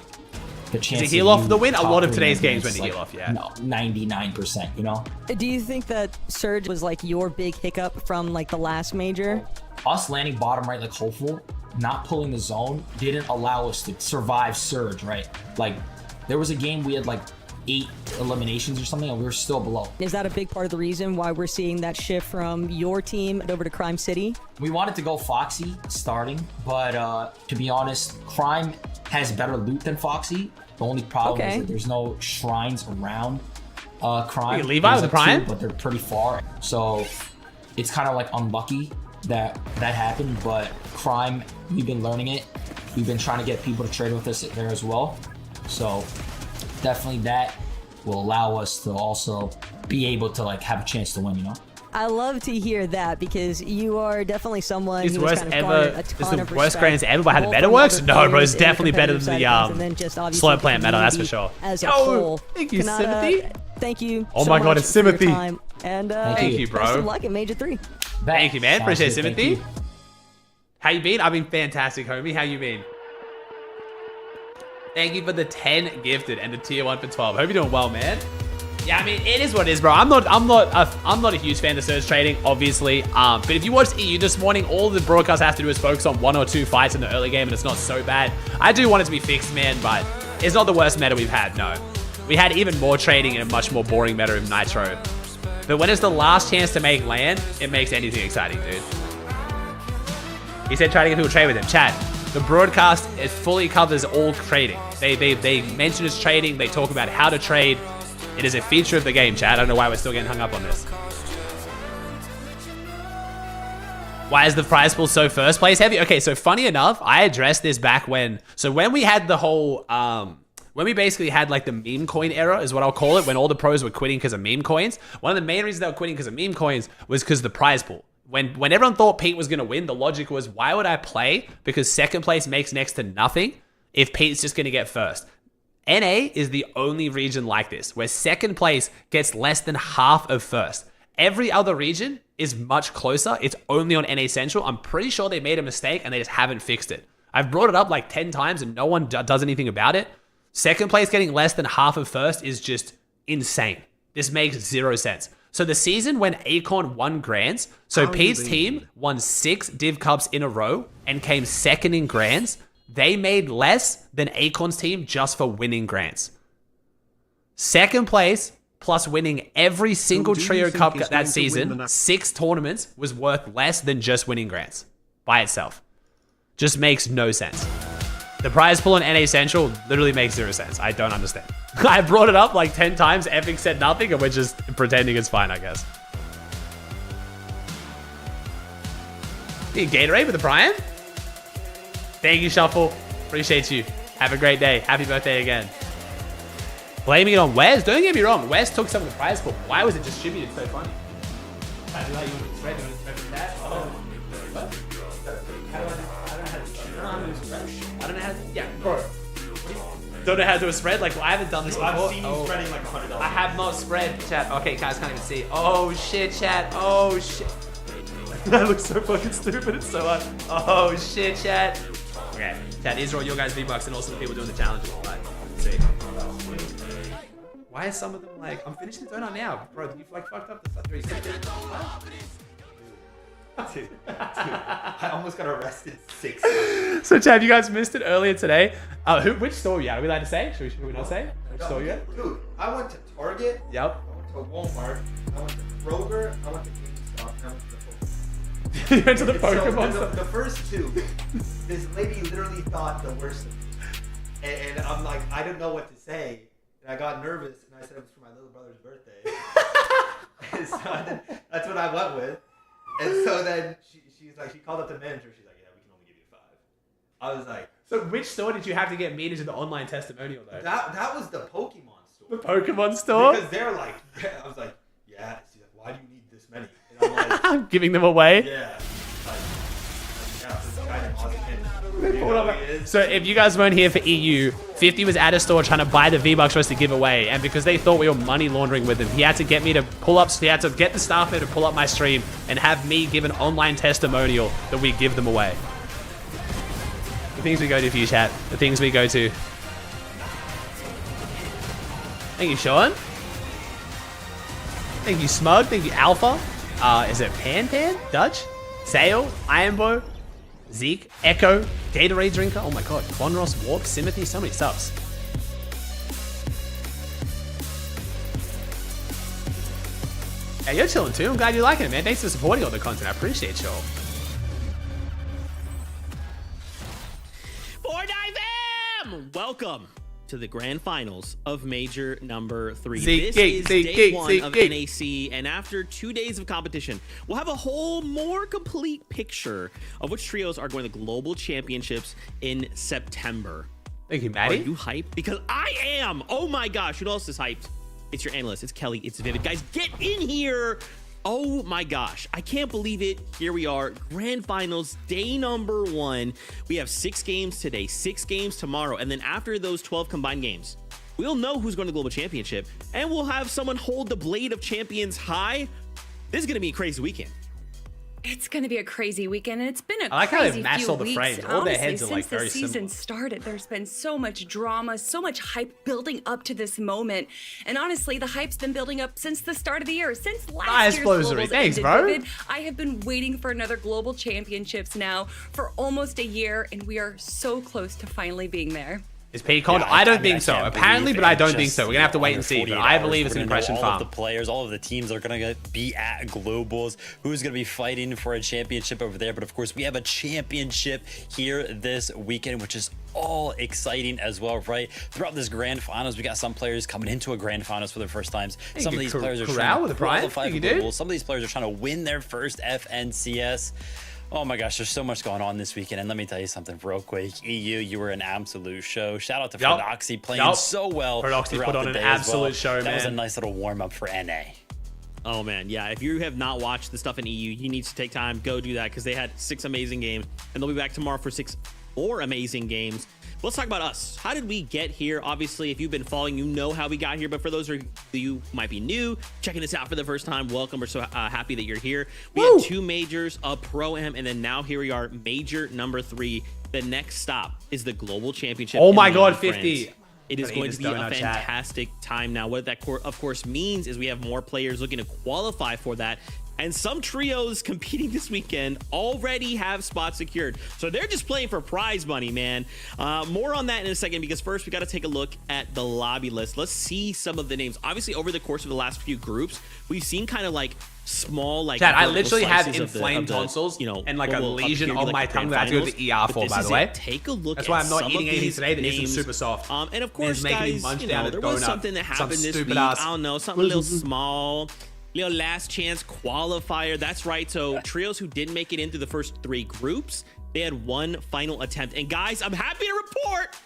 the chance to heal off the win. A lot of today's games went to heal off, yeah. No, 99%, you know. Do you think that Surge was like your big hiccup from like the last major? Us landing bottom right like hopeful, not pulling the zone didn't allow us to survive Surge, right? Like, there was a game we had like 8 eliminations or something, and we were still below. Is that a big part of the reason why we're seeing that shift from your team over to Crime City? We wanted to go Foxy starting, but to be honest, Crime has better loot than Foxy. The only problem is that there's no shrines around Crime. Levi with the Prime? But they're pretty far, so it's kind of like unlucky that happened. But Crime, we've been learning it. We've been trying to get people to trade with us there as well. So definitely that will allow us to also be able to like have a chance to win, you know. I love to hear that because you are definitely someone who's worst kind of ever. garnered a This ton is of the worst respect, grants ever, but had it both better from works? other No, bro, players it's in the definitely better than competitive the side of things, and then just obviously slow the plant meta, that's for community sure. As a Yo, whole. thank you, Kanata, Simothy. Thank you. Oh so my God, much it's for your Simothy. time, and Thank you, bro. Best of luck in Major 3. Thank you, man. Appreciate it, Sounds good, Timothy. thank you. How you been? I've been fantastic, homie. How you been? Thank you for the 10 gifted and the tier 1 for 12. Hope you're doing well, man. Yeah, I mean, it is what it is, bro. I'm not a huge fan of surge trading, obviously. But if you watched EU this morning, all the broadcast has to do is focus on 1 or 2 fights in the early game, and it's not so bad. I do want it to be fixed, man, but it's not the worst meta we've had, no. We had even more trading in a much more boring meta of Nitro. But when it's the last chance to make land, it makes anything exciting, dude. He said try to get people to trade with him. Chat, the broadcast, it fully covers all trading. They mention it's trading, they talk about how to trade. It is a feature of the game, chat. I don't know why we're still getting hung up on this. Why is the prize pool so first place heavy? Okay, so funny enough, I addressed this back when we had the whole, when we basically had like the meme coin era is what I'll call it, when all the pros were quitting because of meme coins. One of the main reasons they were quitting because of meme coins was because of the prize pool. When everyone thought Pete was going to win, the logic was, why would I play? Because second place makes next to nothing if Pete's just going to get first. NA is the only region like this, where second place gets less than half of first. Every other region is much closer. It's only on NA Central. I'm pretty sure they made a mistake and they just haven't fixed it. I've brought it up like 10 times and no one does anything about it. Second place getting less than half of first is just insane. This makes zero sense. So the season when Akon won Grands, so Pete's team won 6 Div Cups in a row and came second in Grands, they made less than Akon's team just for winning Grands. Second place, plus winning every single Trio Cup that season, 6 tournaments, was worth less than just winning Grands by itself. Just makes no sense. The prize pool on NA Central literally makes zero sense. I don't understand. I brought it up like 10 times, Epic said nothing, and we're just pretending it's fine, I guess. Gatorade with the Prime? Thank you, Shuffle. Appreciate you. Have a great day. Happy birthday again. Blaming it on Wes? Don't get me wrong. Wes took some of the prize pool. Why was it distributed so funny? I do like you want to spread that. Oh. What? I don't know how to, yeah, bro. Don't know how to do a spread? Like, well, I haven't done this before. I've seen you spreading like $100. I have not spread, chat. Okay, guys can't even see. Oh, shit, chat. Oh, shit. That looks so fucking stupid. It's so hard. Oh, shit, chat. Okay, chat, Israel, your guys' V-Bucks, and also the people doing the challenges. Like, let's see. Why are some of them like, I'm finishing the donut now. Bro, you've like fucked up the stuff. Dude, I almost got arrested 6 times. So, Chad, you guys missed it earlier today. Which store were you at? Are we allowed to say? Should we not say? Which store you at? Dude, I went to Target. Yep. I went to Walmart. I went to Kroger. I went to GameStop. And I went to the Pokemon. You went to the Pokemon store? The first 2, this lady literally thought the worst of me. And I'm like, I don't know what to say. And I got nervous, and I said it was for my little brother's birthday. And so then, that's what I went with. And so then she's like, she called up the manager. She's like, yeah, we can only give you 5. I was like, so which store did you have to get me into the online testimonial though? That was the Pokemon store. The Pokemon store? Because they're like, I was like, yeah. She's like, why do you need this many? And I'm like, I'm giving them away. Yeah. This guy in Aussie. So if you guys weren't here for EU, 50 was at a store trying to buy the V-Bucks for us to give away, and because they thought we were money laundering with him, he had to get me to pull up, he had to get the staff there to pull up my stream and have me give an online testimonial that we give them away. The things we go to for you, chat. The things we go to. Thank you, Sean. Thank you, Smug. Thank you, Alpha. Is it Pan? Dutch? Sale? Ironbow? Zeke, Echo, Gatorade Drinker, oh my god, Bonros, Warp, Simothy, so many subs. Yeah, you're chilling too. I'm glad you're liking it, man. Thanks for supporting all the content. I appreciate y'all. Welcome to the grand finals of Major number 3. Zeke, this is day 1 of Zeke. NAC, and after 2 days of competition, we'll have a whole more complete picture of which trios are going to global championships in September. Thank you, Maddie. Are you hyped? Because I am. Oh my gosh, who else is hyped? It's your analyst, it's Kelly, it's Vivid. Guys, get in here. Oh my gosh, I can't believe it. Here we are, grand finals, day number 1. We have 6 games today, 6 games tomorrow, and then after those 12 combined games, we'll know who's going to global championship, and we'll have someone hold the blade of champions high. This is going to be a crazy weekend. It's going to be a crazy weekend, and it's been a I like how crazy they've matched few all the weeks. frames. All Honestly, their heads are like since very the season similar. started, there's been so much drama, so much hype building up to this moment. And honestly, the hype's been building up since the start of the year, since last year's Globals Thanks, ended, bro. Vivid. I have been waiting for another global championships now for almost a year, and we are so close to finally being there. Is P-Con? I don't think so. Apparently, but I don't think so. We're going to have to wait and see. But I believe it's an impression farm. All of the players, all of the teams are going to be at Globals. Who's going to be fighting for a championship over there? But of course, we have a championship here this weekend, which is all exciting as well, right? Throughout this grand finals, we got some players coming into a grand finals for their first times. Some of these players are trying to qualify for Globals. Some of these players are trying to win their first FNCS. Oh my gosh, there's so much going on this weekend. And let me tell you something real quick. EU, you were an absolute show. Shout out to Fortnite playing so well. Fortnite put on an absolute show, man. That was a nice little warm up for NA. Oh man, yeah, if you have not watched the stuff in EU, you need to take time, go do that, because they had 6 amazing games, and they'll be back tomorrow for 6 more amazing games. let's talk about us. How did we get here? Obviously, if you've been following, you know how we got here. But for those of you who might be new, checking this out for the first time, welcome. We're so happy that you're here. We had 2 majors, a Pro-Am, and then now here we are, major number 3. The next stop is the Global Championship. Oh my God, 50. It is going to be a fantastic time now. What that, of course, means is we have more players looking to qualify for that. And some trios competing this weekend already have spots secured. So they're just playing for prize money, man. More on that in a second, because first we got to take a look at the lobby list. Let's see some of the names. Obviously, over the course of the last few groups, we've seen kind of like small, like, Chad, I literally have inflamed tonsils, and like a lesion on my tongue that I have to go to ER for, by the way. Take a look. That's why I'm not eating anything today that isn't super soft. And of course, guys, there was something that happened this week. I don't know, something a little small. Last chance qualifier. That's right. So trios who didn't make it into the first 3 groups, they had 1 final attempt. And guys, I'm happy to report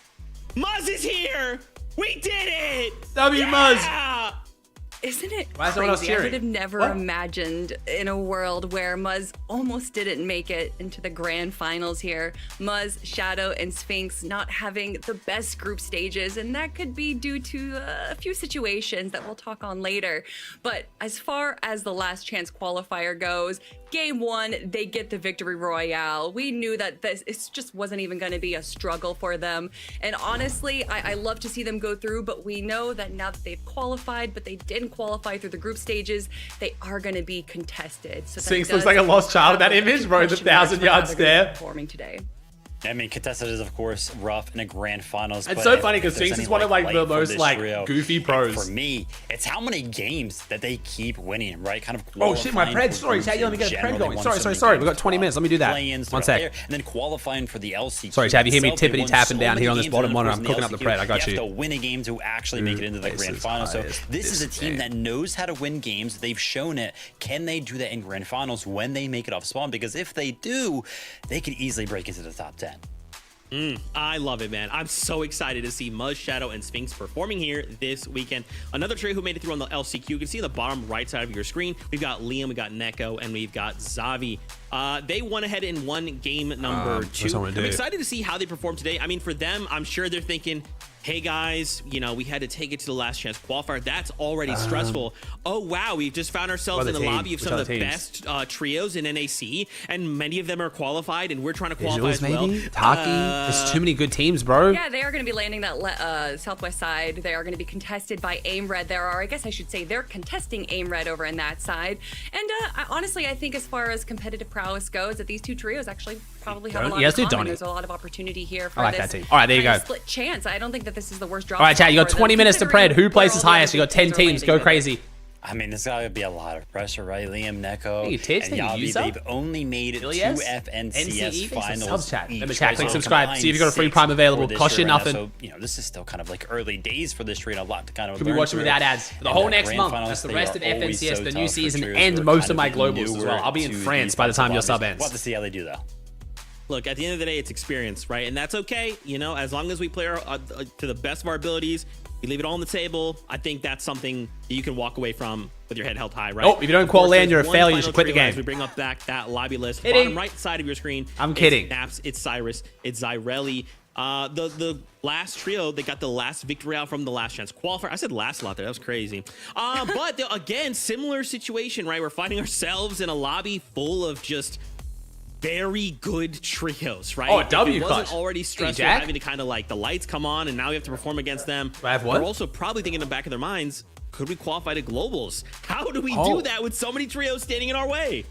Muzz is here. We did it. Muzz. Isn't it Why is no one else crazy? I cheering? would have never imagined in a world where Muzz almost didn't make it into the grand finals here. Muzz, Shadow, and Sphinx not having the best group stages, and that could be due to a few situations that we'll talk on later. But as far as the last chance qualifier goes, game 1, they get the victory royale. We knew that it just wasn't even going to be a struggle for them. And honestly, I love to see them go through, but we know that now that they've qualified, but they didn't qualify through the group stages, they are going to be contested. So Sphinx looks like a lost child in that image, bro. The 1,000-yard stare. Performing today. I mean, contested is, of course, rough in a grand finals. It's so funny because Sphinx is one of like the most like goofy pros. For me, it's how many games that they keep winning, right? Kind of. Oh shit, my pred. Sorry, Chad, you let me get a pred going. Sorry. We got 20 minutes. Let me do that. 1 sec. And then qualifying for the LCQ. Sorry, Chad, you hear me tippity tapping down here on this bottom monitor. I'm cooking up the pred. I got you. You have to win a game to actually make it into the grand final. So this is a team that knows how to win games. They've shown it. Can they do that in grand finals when they make it off spawn? Because if they do, they could easily break into the top 10. I love it, man. I'm so excited to see Muzz, Shadow, and Sphinx performing here this weekend. Another trio who made it through on the LCQ. You can see in the bottom right side of your screen, we've got Liam, we've got Neko, and we've got Zavi. They went ahead and won game number 2. I'm excited to see how they perform today. I mean, for them, I'm sure they're thinking, hey guys, you know, we had to take it to the last chance qualifier. That's already stressful. Oh wow, we've just found ourselves in the lobby of some of the best trios in NAC, and many of them are qualified, and we're trying to qualify as well. Taki, there's too many good teams, bro. Yeah, they are going to be landing that southwest side. They are going to be contested by Aim Red. I guess I should say they're contesting Aim Red over in that side. And honestly, I think as far as competitive prowess goes, that these 2 trios actually probably have a lot in common. There's a lot of opportunity here for that team. All right, there you go. Split chance. I don't think that this is the worst drop. All right, Chad, you got 20 minutes to pred. Who places highest? You got 10 teams. Go crazy. I mean, there's got to be a lot of pressure, right? Liam, Neko, and Yavi, they've only made 2 FNCS finals. Remember, chat, click subscribe. See if you got a free prime available. Cost you nothing. So, you know, this is still kind of like early days for this trade. A lot to kind of could be watching without ads for the whole next month. That's the rest of FNCS, the new season, and most of my globals as well. I'll be in France by the time your sub ends. We'll have to see how they do, though. Look, at the end of the day, it's experience, right? And that's okay. You know, as long as we play to the best of our abilities, we leave it all on the table. I think that's something that you can walk away from with your head held high, right? Oh, if you don't qual land, you're a failure. You should quit the game. We bring up back that lobby list. Bottom right side of your screen. I'm kidding. It's Naps, it's Cyrus, it's Zyrelli. The last trio, they got the last victory out from the last chance qualifier. I said last a lot there. That was crazy. But again, similar situation, right? We're finding ourselves in a lobby full of just very good trios, right? Oh, a W If it wasn't clutch. already stressful having to kind of like the lights come on and now we have to perform against them. They're also probably thinking in the back of their minds, could we qualify to globals? How do we do that with so many trios standing in our way?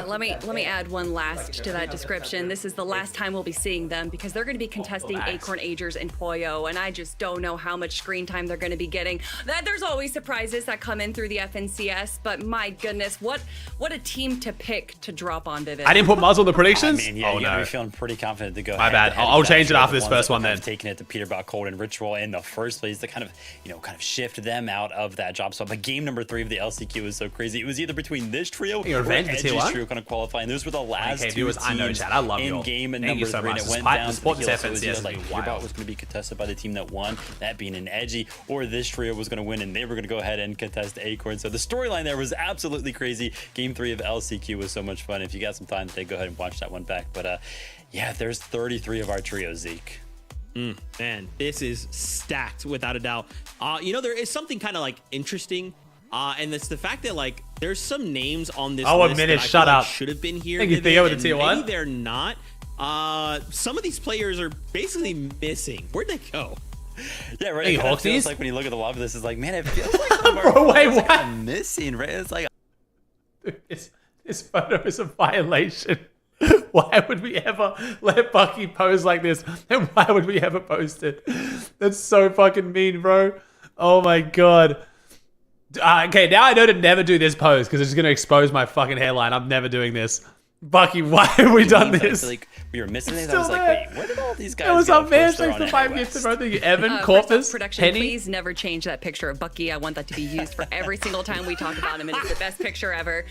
Let me add one last to that description. This is the last time we'll be seeing them because they're going to be contesting Acorn Agers and Poyo, and I just don't know how much screen time they're going to be getting. There's always surprises that come in through the FNCS, but my goodness, what a team to pick to drop on Vivid. I didn't put Muzz on the predictions? I mean, yeah, you gotta be feeling pretty confident to go. My bad. I'll change it after this first one then. Taking it to Peterborough Cold and Ritual in the first place to kind of shift them out of that job spot. But game number 3 of the LCQ was so crazy. It was either between this trio or Edge's trio kind of qualifying. Those were the last 2 teams I know, Chad. I love you in all. game Thank number you so 3. much. And it went down to the FNCS like Peterborough was going to be contested by the team that won, that being an Edgy, or this trio was going to win and they were going to go ahead and contest Acorn. So the storyline there was absolutely crazy. Game 3 of LCQ was so much fun. If you got some time today, go ahead and watch that one back. But yeah, there's 33 of our trios, Zeke. Man, this is stacked without a doubt. You know, there is something kind of like interesting, and it's the fact that like there's some names on this list that I feel like should have been here. Thank you, Theo, with the tier 1. Maybe they're not. Some of these players are basically missing. Where'd they go? Yeah, right. Hey, It kind of feels Hawksies? like when you look at the lobby, this is like, man, it feels like some of our Bro, wait, players are what? kinda missing, right? It's like, This photo is a violation. Why would we ever let Bucky pose like this? And why would we ever post it? That's so fucking mean, bro. Oh my god. Okay, now I know to never do this pose because it's just going to expose my fucking hairline. I'm never doing this. Bucky, why have we done this? I feel like we were missing things. I Still was like, there. wait, where did all these guys Hey, what's go? up, man? Of course they're Thanks for on 5 NA gifts, West. bro. Thank you, Evan, First Corpus, off, production, Penny. please never change that picture of Bucky. I want that to be used for every single time we talk about him. It is the best picture ever.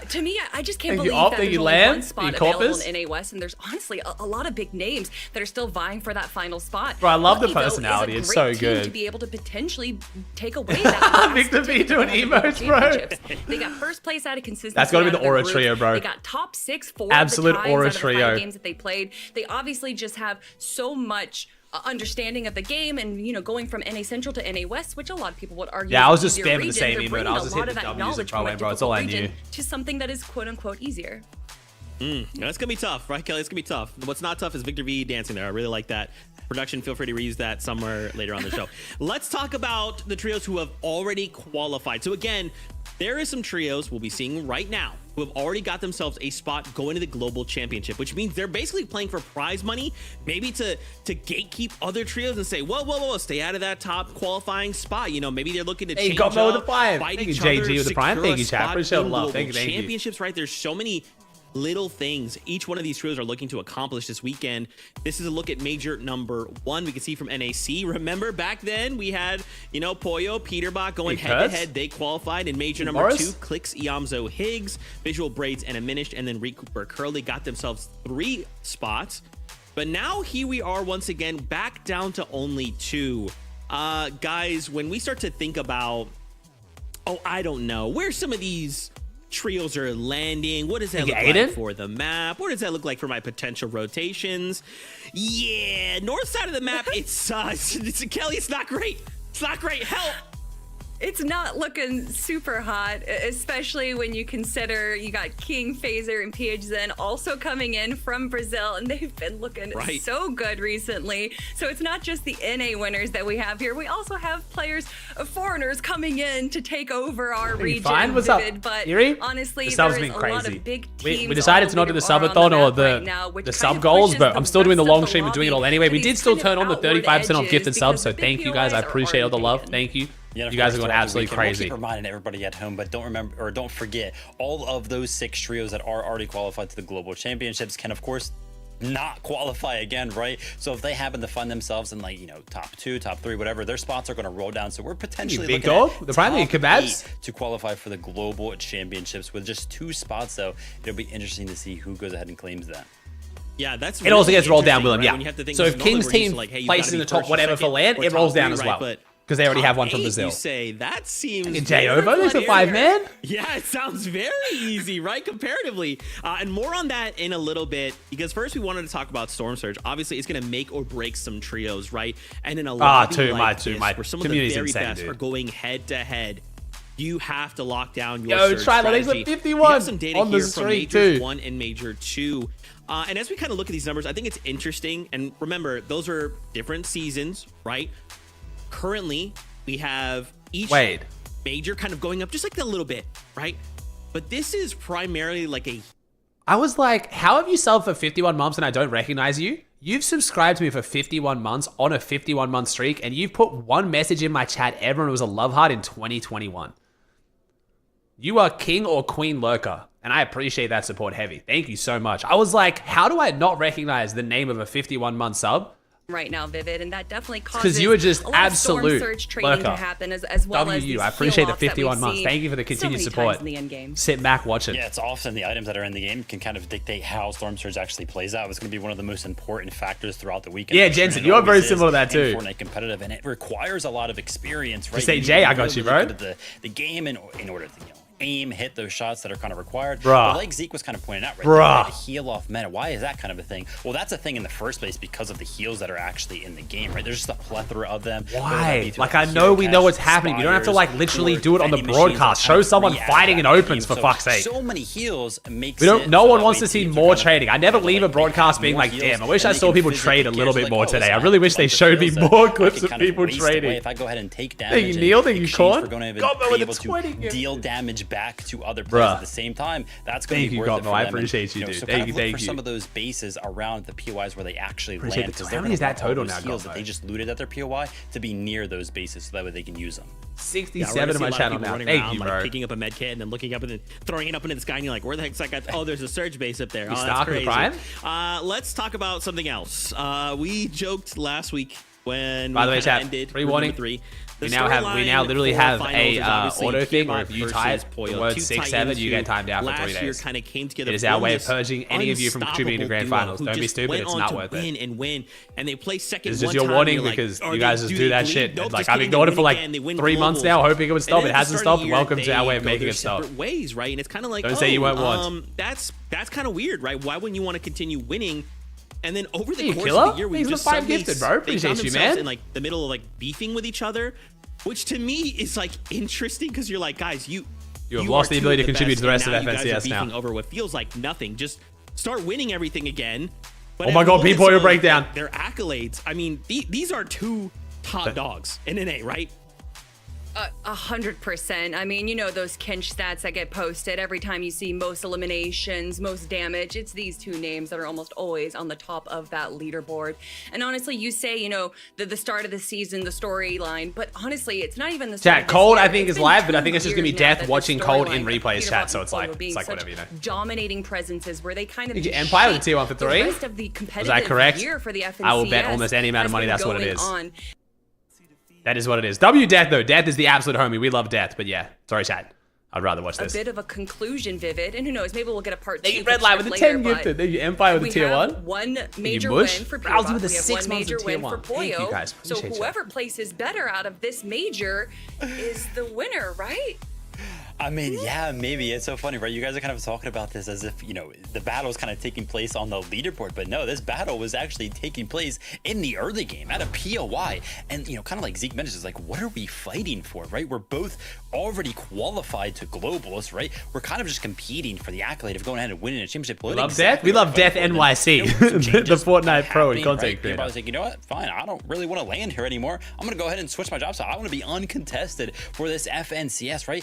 To me, I just can't Thank you, believe Op. that Thank there's you, only Lamb. one spot Thank you, available Corpus. in NA West, and there's honestly a lot of big names that are still vying for that final spot. Bro, I love the Bucky, though, is a personality. It's great so team good. to be able to potentially take away that. Victor V doing emotes, bro. They got first place out of consistency. That's gotta be out the of their Aura group. trio, bro. They got top 6 4 Absolute of the times Aura out of the 5 trio. games that they played. They obviously just have so much understanding of the game, and you know, going from NA Central to NA West, which a lot of people would argue. Yeah, I was is just an easier spamming the region. same They're emote. bringing I was a just lot hitting of the that W's knowledge and from a bro. It's all I difficult knew. region to something that is quote unquote easier. That's gonna be tough, right, Kelly? It's gonna be tough. What's not tough is Victor V dancing there. I really like that. Production, feel free to reuse that somewhere later on the show. Let's talk about the trios who have already qualified. So again, there is some trios we'll be seeing right now who have already got themselves a spot going to the global championship, which means they're basically playing for prize money, maybe to gatekeep other trios and say, whoa, stay out of that top qualifying spot. You know, maybe they're looking to Hey, change got me with up, the 5. fight Thank you, each JG other, with the Prime. secure Thank a you, chat. spot Appreciate the in love. global Thank you. championships, right? There's so many little things each one of these trios are looking to accomplish this weekend. This is a look at major number 1. We can see from NAC. Remember back then we had, you know, Poyo, Peterbot going head to head. They qualified in major number Morris? 2. Clicks, Iamzo, Higgs, Visual Braids, and Diminished, and then Reed Cooper Curly got themselves 3 spots. But now here we are once again back down to only 2. Guys, when we start to think about, I don't know, where some of these trios are landing, what does that look like for the map? What does that look like for my potential rotations? Yeah, north side of the map, it's Kelly, it's not great. It's not great. Help. It's not looking super hot, especially when you consider you got King, Phaser, and PHZen also coming in from Brazil, and they've been looking so good recently. So it's not just the NA winners that we have here. We also have players, foreigners coming in to take over our region. Fine? What's up, But Erie? honestly, The sub's there is been a lot crazy. of big teams. We decided to not do the subathon or the sub goals, but I'm still doing the long stream and doing it all anyway. We did still turn on the 35% off gifted subs, so thank you guys. I appreciate all the love. Thank you. Yeah, You guys are going absolutely We'll crazy. keep reminding everybody at home, but don't forget all of those 6 trios that are already qualified to the global championships can of course not qualify again, right? So if they happen to find themselves in like, you know, top 2, top 3, whatever, their spots are going to roll down. So we're potentially big looking dog, at the primary top kebabs 8 to qualify for the global championships with just 2 spots. Though it'll be interesting to see who goes ahead and claims that. Yeah, that's It also gets rolled down, Willem. right? Yeah. When you have to think So of if normally King's we're used team to, like, hey, you've places gotta in be the top first or whatever for second land, or it top rolls down 3, as right? well. But Because they already have top one from 8, Brazil. You say that seems Jay very Ovo, there's a fun 5 area. man. Yeah, it sounds very easy, right? Comparatively. And more on that in a little bit, because first we wanted to talk about Storm Surge. Obviously, it's going to make or break some trios, right? And in a lobby like this, where some of the very insane, best dude. are going head to head, you have to lock down your Yo, Surge try that. He's strategy. at 51 We have some data on the here from streak, Major too. 1 and Major 2. And as we kind of look at these numbers, I think it's interesting. And remember, those are different seasons, right? Currently, we have each major kind of going up just like a little bit, right? But this is primarily like I was like, how have you subbed for 51 months and I don't recognize you? You've subscribed to me for 51 months on a 51-month streak, and you've put one message in my chat ever, and it was a love heart in 2021. You are king or queen lurker, and I appreciate that support heavy. Thank you so much. I was like, how do I not recognize the name of a 51-month sub? Right now, Vivid, and that definitely causes Because you were just a lot of absolute storm surge trading to lurker. happen, as well as WU, these I appreciate the heal-offs that 51 we've months. seen Thank you for the continued so many support. times in the end game. Sit back, watch it. Yeah, it's often the items that are in the game can kind of dictate how Storm Surge actually plays out. It's going to be one of the most important factors throughout the weekend. Yeah, Jensen, you are very similar to that too. Fortnite competitive, and it requires a lot of experience, right? Just say, You Jay, I really got you, look bro. at the game in order to, aim, hit those shots that are kind of required. Bruh. But like Zeke was kind of pointing out, right? Bruh. The heal off meta. Why is that kind of a thing? Well, that's a thing in the first place because of the heals that are actually in the game, right? There's just a plethora of them. Why? Like, I know we know what's happening. You don't have to, like, literally do it on the broadcast. Show someone fighting in opens, for fuck's sake. So many heals makes No one wants to see more trading. I never leave a broadcast being like, damn, I wish I saw people trade a little bit more today. I really wish they showed me more clips of people trading. If I go ahead and take damage, you kneel, then you can't. We're going to be able to deal damage back to other players at the same time. That's going to be worth it for them. I appreciate you, dude. So Thank you, look for some of those bases around the POIs where they actually land, because how many is that total now, heals that they just looted at their POI to be near those bases, so that way they can use them. 67 of my channel now. Thank you, bro. Like, picking up a med kit and then looking up and then throwing it up into the sky, and you're like, where the heck's that guy? Oh, there's a surge base up there. Oh, that's crazy. Let's talk about something else. We joked last week when by the way, chat, ended pre-warning. We now literally have a auto thing where if you type the word 6-7, you get timed out for 3 days. It is our way of purging any of you from contributing to grand finals. Don't be stupid. It's not worth it. And they play second. It's just your warning because you guys just do that shit. Like, I've ignored it for like 3 months now, hoping it would stop. It hasn't stopped. Welcome to our way of making it stop. Ways, right? And it's kind of like, don't say you weren't once. That's kind of weird, right? Why wouldn't you want to continue winning? And then over the course of the year, we just suddenly gifted, bro. Appreciate you, man. In like the middle of like beefing with each other, which to me is like interesting because you're like, guys, you have lost the ability to contribute to the rest of FNCS now. Over what feels like nothing. Just start winning everything again. But oh my god, P-Poyer breakdown. Their accolades. I mean, these are two top dogs in NA, right? 100%. I mean, you know those Kench stats that get posted every time you see most eliminations, most damage. It's these two names that are almost always on the top of that leaderboard. And honestly, you say, you know, the start of the season, the storyline, but honestly, it's not even the start. Chat, Cold I think is live, but I think it's just gonna be Death watching Cold in replays chat, so it's like whatever, you know. Dominating presences where they kind of Empire with the tier 1 for 3. The rest of the competitive was that correct? Year for the FNCS I will bet almost any amount of money that's what it is. That is what it is. W Death though. Death is the absolute homie. We love Death, but yeah. Sorry, chat. I'd rather watch this. A bit of a conclusion, Vivid, and who knows? Maybe we'll get a part 2. Thank you, Red Light with the 10 gifted. Thank you, Empire with the tier 1. One major win for Peterbot. With the we have 6 one major win for Thank you, guys. So whoever places better out of this major is the winner, right? I mean, yeah, maybe. It's so funny, right? You guys are kind of talking about this as if, you know, the battle is kind of taking place on the leaderboard, but no, this battle was actually taking place in the early game at a POI. And, you know, kind of like Zeke mentions, it's like, what are we fighting for, right? We're both already qualified to globals, right? We're kind of just competing for the accolade of going ahead and winning a championship. We love Death. We love Death NYC, the Fortnite Pro and content creator. I was like, you know what? Fine. I don't really want to land here anymore. I'm going to go ahead and switch my job. So I want to be uncontested for this FNCS, right?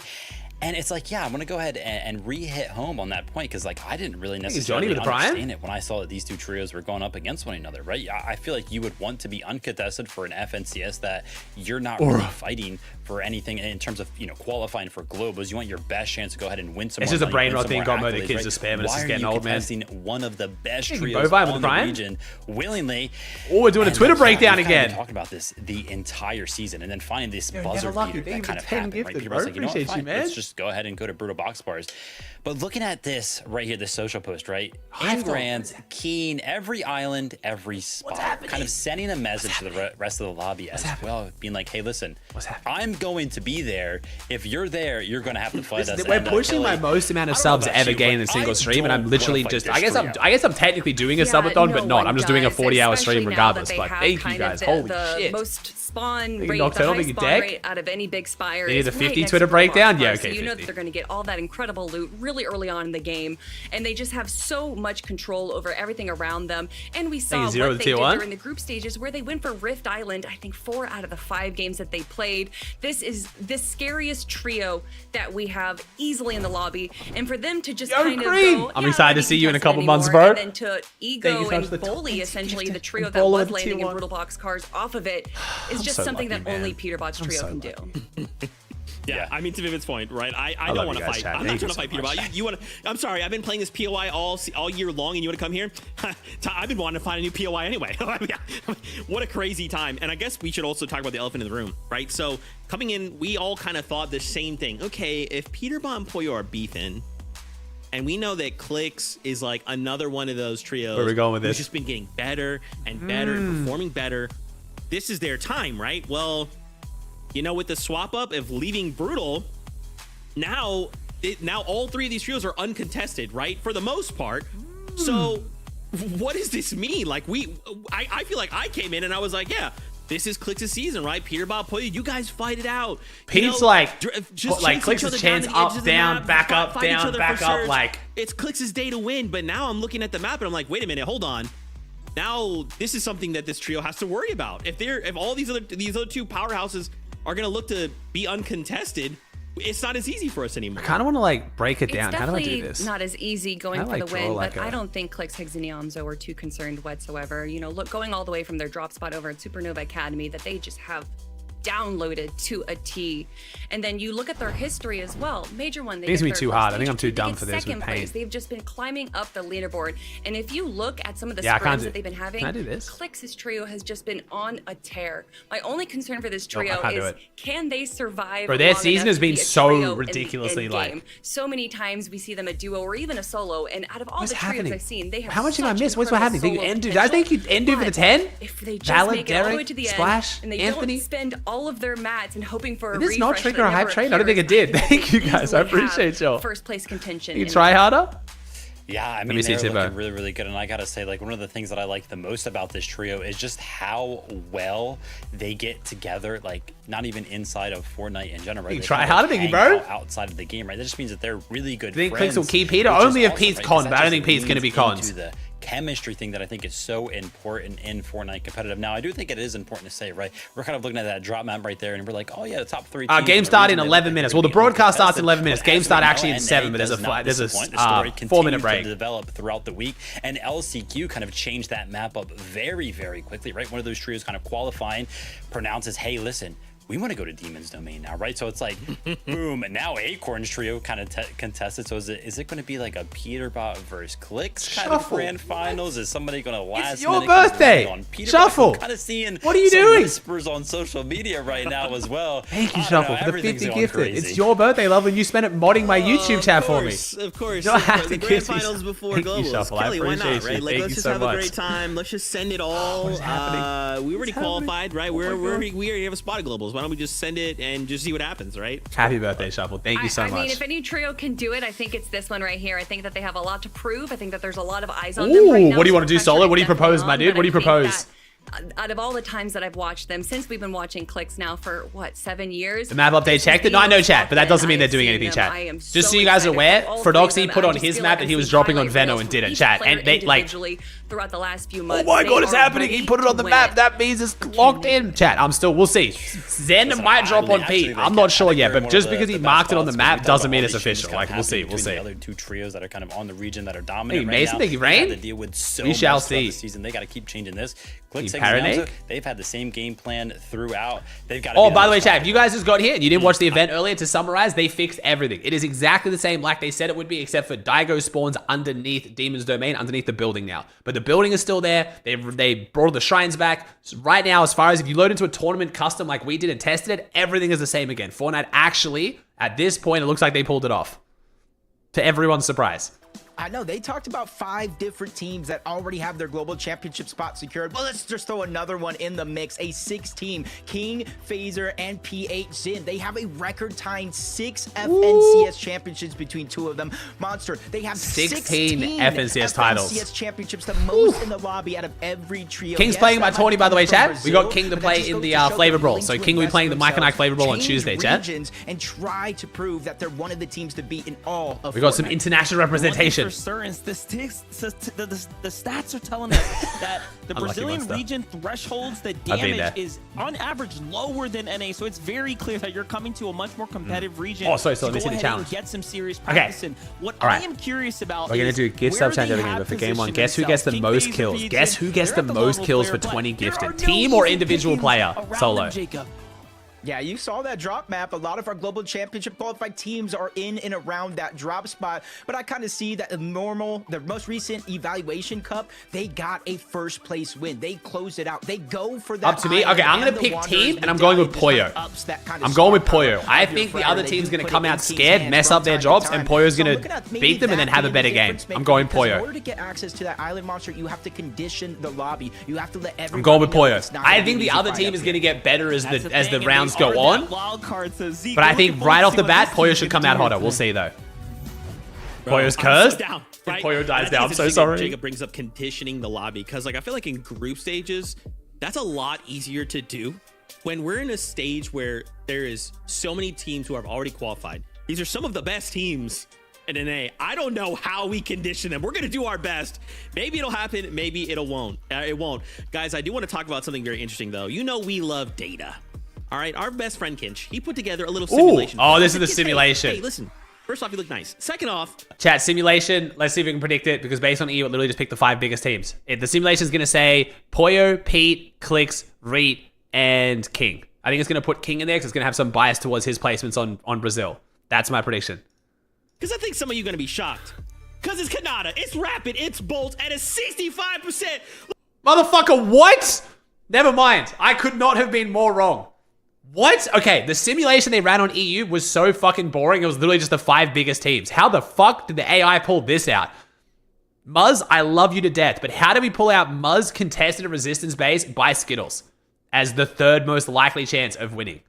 And it's like, yeah, I'm going to go ahead and re-hit home on that point because, like, I didn't really necessarily understand it when I saw that these two trios were going up against one another, right? I feel like you would want to be uncontested for an FNCS that you're not really fighting for anything in terms of, you know, qualifying for globals. You want your best chance to go ahead and win some. It's just a brain rot thing. God, the kids are spamming. This is getting old, man. One of the best trios on the region willingly. Oh, we're doing a Twitter breakdown again. Talking about this the entire season and then finding this buzzer beater that kind of happened, right? People are like, you know what, fine, let's just go ahead and go to Brutal Box Bars. But looking at this right here, this social post, right? In Grands, Keen, every island, every spot, kind of sending a message to the rest of the lobby as well, being like, hey, listen, I'm going to be there. If you're there, you're going to have to fight us. We're pushing my most amount of subs ever gained in a single stream, and I'm literally just, I guess I'm technically doing a subathon, but not. I'm just doing a 40-hour stream regardless. But thank you guys. Holy shit. Most spawn rate, the high spawn rate out of any big spire. Is a 50 Twitter breakdown? Yeah, okay. So you know that they're going to get all that incredible loot really early on in the game, and they just have so much control over everything around them. And we saw what they did during the group stages where they went for Rift Island, I think 4 out of the 5 games that they played. This is the scariest trio that we have easily in the lobby, and for them to just kind of go, I'm excited to see you in a couple months, bro. And then to ego and bully essentially the trio that was landing in Brutal Box Cars off of it is just something that only Peterbot's trio can do. Yeah, I mean, to Vivid's point, right? I don't want to fight. I'm not trying to fight Peterbot. You want to? I'm sorry. I've been playing this POI all year long, and you want to come here? I've been wanting to find a new POI anyway. What a crazy time! And I guess we should also talk about the elephant in the room, right? So coming in, we all kind of thought the same thing. Okay, if Peterbot and Poyo are beefing, and we know that Clicks is like another one of those trios. Where are we going with this? Who's just been getting better and better and performing better. This is their time, right? Well, you know, with the swap up of leaving Brutal, now now all 3 of these trios are uncontested, right? For the most part. So what does this mean? Like I feel like I came in and I was like, yeah, this is Clix' season, right? Peter, Bob, Poyo, you guys fight it out. Pete's just like Clix' chance up, down, back up, down, back up. Like it's Clix' day to win. But now I'm looking at the map and I'm like, wait a minute, hold on. Now this is something that this trio has to worry about. If all these other 2 powerhouses are gonna look to be uncontested, it's not as easy for us anymore. I kind of want to like break it down. It's How do I do definitely this? not as easy going for like the win, like but I don't think Clix, Higgs, and Yamzo are too concerned whatsoever. You know, look, going all the way from their drop spot over at Supernova Academy that they just have downloaded to a T. And then you look at their history as well. Major one, they It's get me third too place. hard. I think I'm too They dumb get for this with second pain. place. They've just been climbing up the leaderboard. And if you look at some of the Yeah, I can't scrims do- that they've been having, Can I do this? Clix's trio has just been on a tear. My only concern for this Nope, I trio can't do is it. can they survive? Bro, their long season enough has to been be a so trio in ridiculously, in like- game? So many times we see them a duo or even a solo, and out of all What's the trios happening? I've seen, they have How much did I such miss? What's what incredible happening? Think solo I think you end over the 10? if they just Valid, make it all the way Derek, to the Splash, end and they Anthony? don't spend all of their mats and hoping for a Did this not refresh trigger that a hype never train? I don't think it appears, did. I think Thank you they guys. I easily have appreciate y'all. first place contention. You in try the- harder? Yeah, I me mean, see, they're Timbo. looking really, really good. And I gotta say, like, one of the things that I like the most about this trio is just how well they get together, like, not even inside of Fortnite in general. Right? You They try kind of harder, thank you, hang bro. out outside of the game, right? That just means that they're really good Do you think friends. Clix will keep Peter? which is Only if awesome, Pete's right? con, 'Cause but I that don't think just Pete's gonna be leans cons. into the chemistry thing that I think is so important in Fortnite competitive. Now, I do think it is important to say, right? We're kind of looking at that drop map right there, and we're like, oh yeah, the top 3 teams. Game start in 11 minutes. Well, the broadcast starts in 11 minutes. Game start actually in NA 7, but there's does not a disappoint. The story 4-minute continues break. to develop throughout the week, and LCQ kind of changed that map up very, very quickly, right? One of those trios kind of qualifying pronounces, hey, listen, we want to go to Demon's Domain now, right? So it's like, boom, and now Acorn's trio kind of contested. So is it going to be like a Peterbot versus Clix kind of grand finals? Is somebody going to last? It's your birthday. Shuffle. Kind of seeing what are you some doing? whispers on social media right now as well. Thank you, I don't Shuffle, know, for the everything's 50 going gifted. crazy. It's your birthday, love, and you spent it modding my YouTube chat for me. Of course. You don't have to the give grand me finals some- before Thank you, globals. Shuffle. I Kelly, why not, appreciate you. right? Like, Thank let's you just so have a much. great time. Let's just send it all. What is happening? We already What's happening? qualified, right? Oh my we God. already have a spot at globals. Why don't we just send it and just see what happens, right? Happy birthday, Shuffle. Thank you so I much. mean, if any trio can do it, I think it's this one right here. I think that they have a lot to prove. I think that there's a lot of eyes on them right Ooh, now. what do you so want to do, the Solo? pressure What do you is definitely propose, my on, dude? but What do you I think propose? that, out of all the times that I've watched them, since we've been watching Clix now for, what, 7 years? The map update checked it? No, I know chat, but that doesn't mean they're doing anything, chat. Just so you guys are aware, Frodoxy put on his map that he was dropping on Veno and didn't, chat. And they, like, throughout the last few months. oh my they god, it's are happening. ready He put it on the to map. win. That means it's locked in. Chat, we'll see. Zen might drop on Pete. I'm not sure yet, but just because he marked it on the map doesn't mean it's official. Like, we'll see. We'll see. The other 2 trios that are kind of on the region that are Hey, dominant right Mason, now. thank you, They've had Rain. to deal with so We shall much throughout see. the season. They got to keep changing this. Clix, You Higgs, and Paranake? Yamzo, they've had the same game plan throughout. They've got. Oh, by the way, chat, if you guys just got here and you didn't watch the event earlier, to summarize, they fixed everything. It is exactly the same like they said it would be, except for Daigo spawns underneath Demon's Domain, underneath the building now. But the building is still there. They brought the shrines back. So right now, as far as if you load into a tournament custom like we did and tested it, everything is the same again. Fortnite actually, at this point, it looks like they pulled it off. To everyone's surprise. I know they talked about 5 different teams that already have their global championship spot secured. Well, let's just throw another one in the mix. A 6-team King, Phaser, and PH Zin. They have a record-tying 6 FNCS championships between 2 of them. Monster, they have 16 FNCS titles. FNCS championships, the most in the lobby out of every trio. King's Yes, playing by that Tony, might by the way, come from chat. We got Brazil, King to but that play just in goes the to show Flavor they're Brawl. willing So to King will be invest playing the in Mike and I themselves, Flavor Brawl on change Tuesday, chat. regions, and try to prove that they're one of the teams to beat in all of We got some Fortnite. international representation. For certain, the stats are telling us that the Unlucky Brazilian monster. region thresholds the I've been there. damage is on average lower than NA, so it's very clear that you're coming to a much more competitive region. Oh, sorry, to let me go see the ahead challenge. and get some serious Okay. practice in. What All right. I am curious about We're gonna is do gift where sub challenge they everything, have but for game 1, positioned guess who gets the themselves. most King kills? Phaser Guess who gets the they're at most level kills for player, 20 but there gifted? are no Team or easy individual pickings player? around Solo. them, Jacob. Yeah, you saw that drop map. A lot of our global championship qualified teams are in and around that drop spot. But I kind of see that the most recent evaluation cup, they got a first place win. They closed it out. They go for that. Up to me. Okay, I'm gonna pick team, and I'm going with Poyo. I'm going with Poyo. I think the other team's gonna come out scared, mess up their jobs, and Poyo's gonna beat them and then have a better game. I'm going In order Poyo. to get access to that island monster, you have to condition the lobby. You have to let everyone. I'm going with Poyo. I think the other team is gonna get better as the rounds go on. But I think right off the bat, Poyo should come out hotter. We'll see though. Poyo's cursed? If Poyo dies down, I'm so sorry. Jacob brings up conditioning the lobby because like I feel like in group stages, that's a lot easier to do. When we're in a stage where there is so many teams who have already qualified, these are some of the best teams in NA. I don't know how we condition them. We're gonna do our best. Maybe it'll happen, maybe it won't. Guys, I do want to talk about something very interesting though. You know we love data. All right, our best friend Kinch, he put together a little simulation. Oh, this is the simulation. Hey, listen. First off, you look nice. Second off, chat simulation. Let's see if we can predict it because based on EU, it literally just picked the 5 biggest teams. The simulation is going to say Poyo, Pete, Clicks, Reet, and King. I think it's going to put King in there because it's going to have some bias towards his placements on Brazil. That's my prediction. Because I think some of you are going to be shocked. Because it's Kanata, it's Rapid, it's Bolt at a 65%. Motherfucker, what? Never mind. I could not have been more wrong. What? Okay, the simulation they ran on EU was so fucking boring. It was literally just the 5 biggest teams. How the fuck did the AI pull this out? Muzz, I love you to death, but how do we pull out Muzz contested at resistance base by Skittles as the 3rd most likely chance of winning?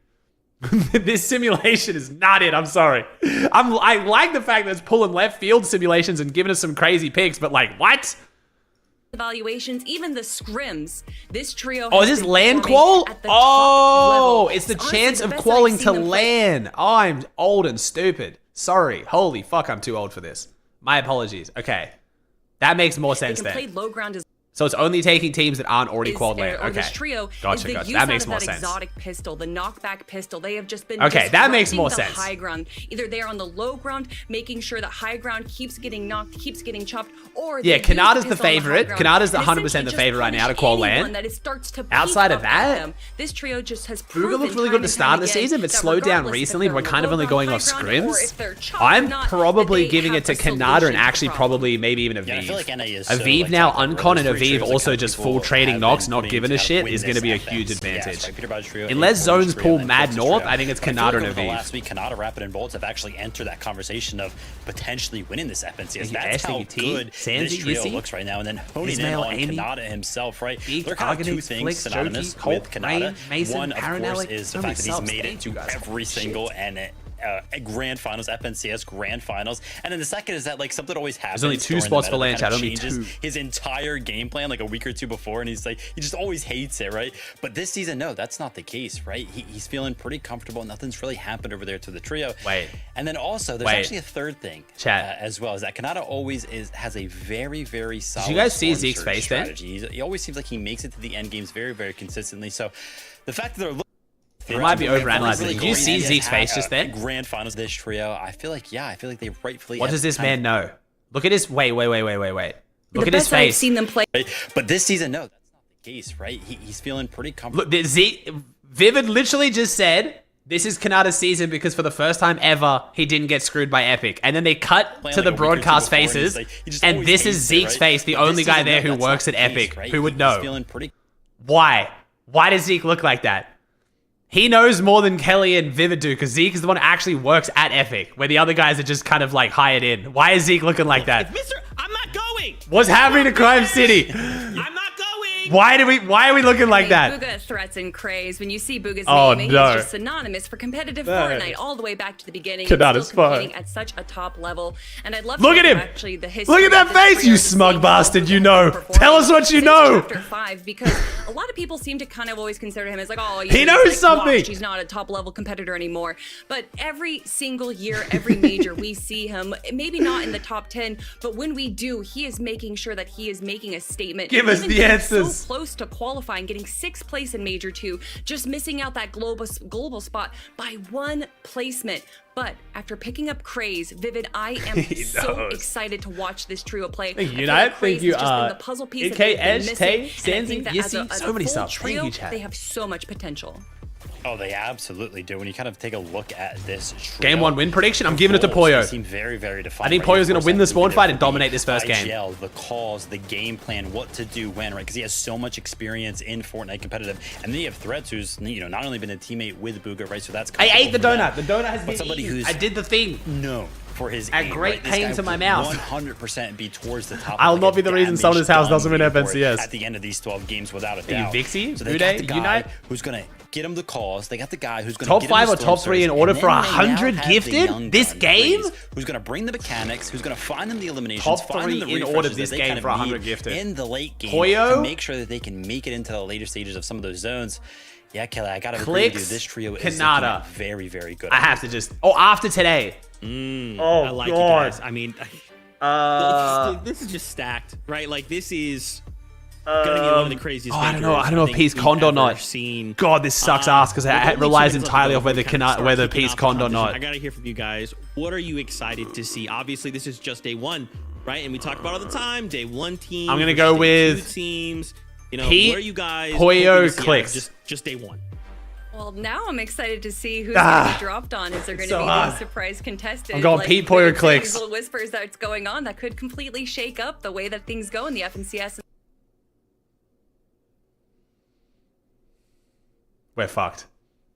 This simulation is not it. I'm sorry. I like the fact that it's pulling left field simulations and giving us some crazy picks, but like, what? Evaluations, even the scrims. This trio. Oh, is this LAN qual? Oh, it's the chance of qualling to LAN. Oh, I'm old and stupid. Sorry. Holy fuck, I'm too old for this. My apologies. Okay. That makes more sense then. Play low ground as So it's only taking teams that aren't already quad LAN. Okay. This trio Gotcha. That makes more sense. Exotic pistol, the knockback pistol. They have just been okay. That makes more sense. High ground. Either they're on the low ground, making sure that high ground keeps getting knocked, keeps getting chopped, or yeah, Kanata's the favorite. Kanata's 100% the favorite right now to quad LAN. Outside of that, this trio just has Booga looked really good at the start of the season, but slowed down recently. We're kind of only going off scrims. I'm probably giving it to Kanata and actually probably maybe even Aviv. Yeah, I feel like NA is Aviv now uncon and Aviv also just full trading knocks, not giving a shit, is going to be a huge advantage. Unless zones pull mad north, I think it's Kanata and Aviv. Last week, Kanata, Rapid, and Bolts have actually entered that conversation of potentially winning this FNCS. That's how good this trio looks right now. And then honing in on Kanata himself, right? There are kind of 2 things synonymous with Kanata. One, of course, is the fact that he's made it to every single Grand Finals, FNCS Grand Finals, and then the second is that like something always happens. There's only 2 spots for LAN chat. Only 2. His entire game plan like a week or 2 before, and he's like he just always hates it, right? But this season, no, that's not the case, right? He's feeling pretty comfortable. Nothing's really happened over there to the trio. And then also there's actually a third thing, chat, as well, is that Kanata always has a very solid. Did you guys see Zeke's face then? He always seems like he makes it to the end games very consistently. So the fact that they're it might be overanalyzing. Did you see Zeke's face just then? Grand Finals this trio. I feel like they rightfully. What does this man know? Look at his wait. Look at his face. I've seen them play. But this season, no, that's not the case, right? He's feeling pretty comfortable. Look, Vivid literally just said this is Kanata's season because for the first time ever he didn't get screwed by Epic, and then they cut to the broadcast faces, and this is Zeke's face, the only guy there who works at Epic who would know. Why? Why does Zeke look like that? He knows more than Kelly and Vivid do because Zeke is the one who actually works at Epic, where the other guys are just kind of like hired in. Why is Zeke looking like that? I'm not going. What's happening to Crime City? I'm not going. Why are we looking like that? Booga threats and craze. When you see Booga's name, he's no. just synonymous for competitive Fortnite all the way back to the beginning. Kanata's competing at such a top level, and I'd love look to at him. Actually, the history. Look at that face, you smug bastard! You know. Tell us what you know. Chapter 5, because a lot of people seem to kind of always consider him as like, oh, he knows like, something. He's not a top level competitor anymore. But every single year, every major, we see him. Maybe not in the top 10, but when we do, he is making sure that he is making a statement. Give us the answers. So close to qualifying, getting 6th place in Major 2, just missing out that global spot by 1 placement. But after picking up Craze, Vivid, I am so excited to watch this trio play. Thank you, Unite. Thank you, the puzzle piece AK, Edge, Tay, Sanzi, Yissy, so many subs. Trio, Thank you, chat. they have so much potential. Oh, they absolutely do. When you kind of take a look at this trio, Game 1 win prediction, I'm giving it to Poyo. Seem very defined. I think Poyo's going to win the spawn fight and dominate this first game. The calls, the game plan, what to do when, right? Because he has so much experience in Fortnite competitive. And then you have Threats, who's not only been a teammate with Booga, right? So that's I ate the donut. The donut has been somebody eaten. who's I did the thing. No. for his At aim, great right? This pain guy to my would mouth. 100% be towards the top. I'll of, not be the reason someone in his house doesn't win FNCS. At the end of these 12 games, without a Hey, doubt. Vixie, so they got the Uday, guy Unite. who's gonna get him the calls. They got the guy who's gonna Top get him 5 the or top 3 in storm order surge, for and then they now 100 have the gifted young this gun game. plays, who's gonna bring the mechanics? Who's gonna find them the eliminations? Top find 3 them the in order refreshes this that they game kind of for 100 need gifted. in the late game Poyo? to make sure that they can make it into the later stages of some of those zones. Yeah, Kelly, I gotta agree with you. This trio is Kanata. very, very good. I have to just. Oh, after today. Oh, I like God. you guys. I mean, this is just stacked, right? Like this is gonna be one of the craziest. I don't know. I don't know if Pete's conned or not. God, this sucks ass because it relies entirely off whether Pete's conned or not. I gotta hear from you guys. What are you excited to see? Obviously, this is just day one, right? And we talk about all the time. Day one team. I'm gonna go with teams. You know, Pete, what are you guys? Poyo, Clicks. Just day one. Well, now I'm excited to see who's going to be dropped on. Is there going to so be hard. those surprise contestants? I'm going Pete, Poyo, Clicks. These little whispers that's going on that could completely shake up the way that things go in the FNCS. We're fucked.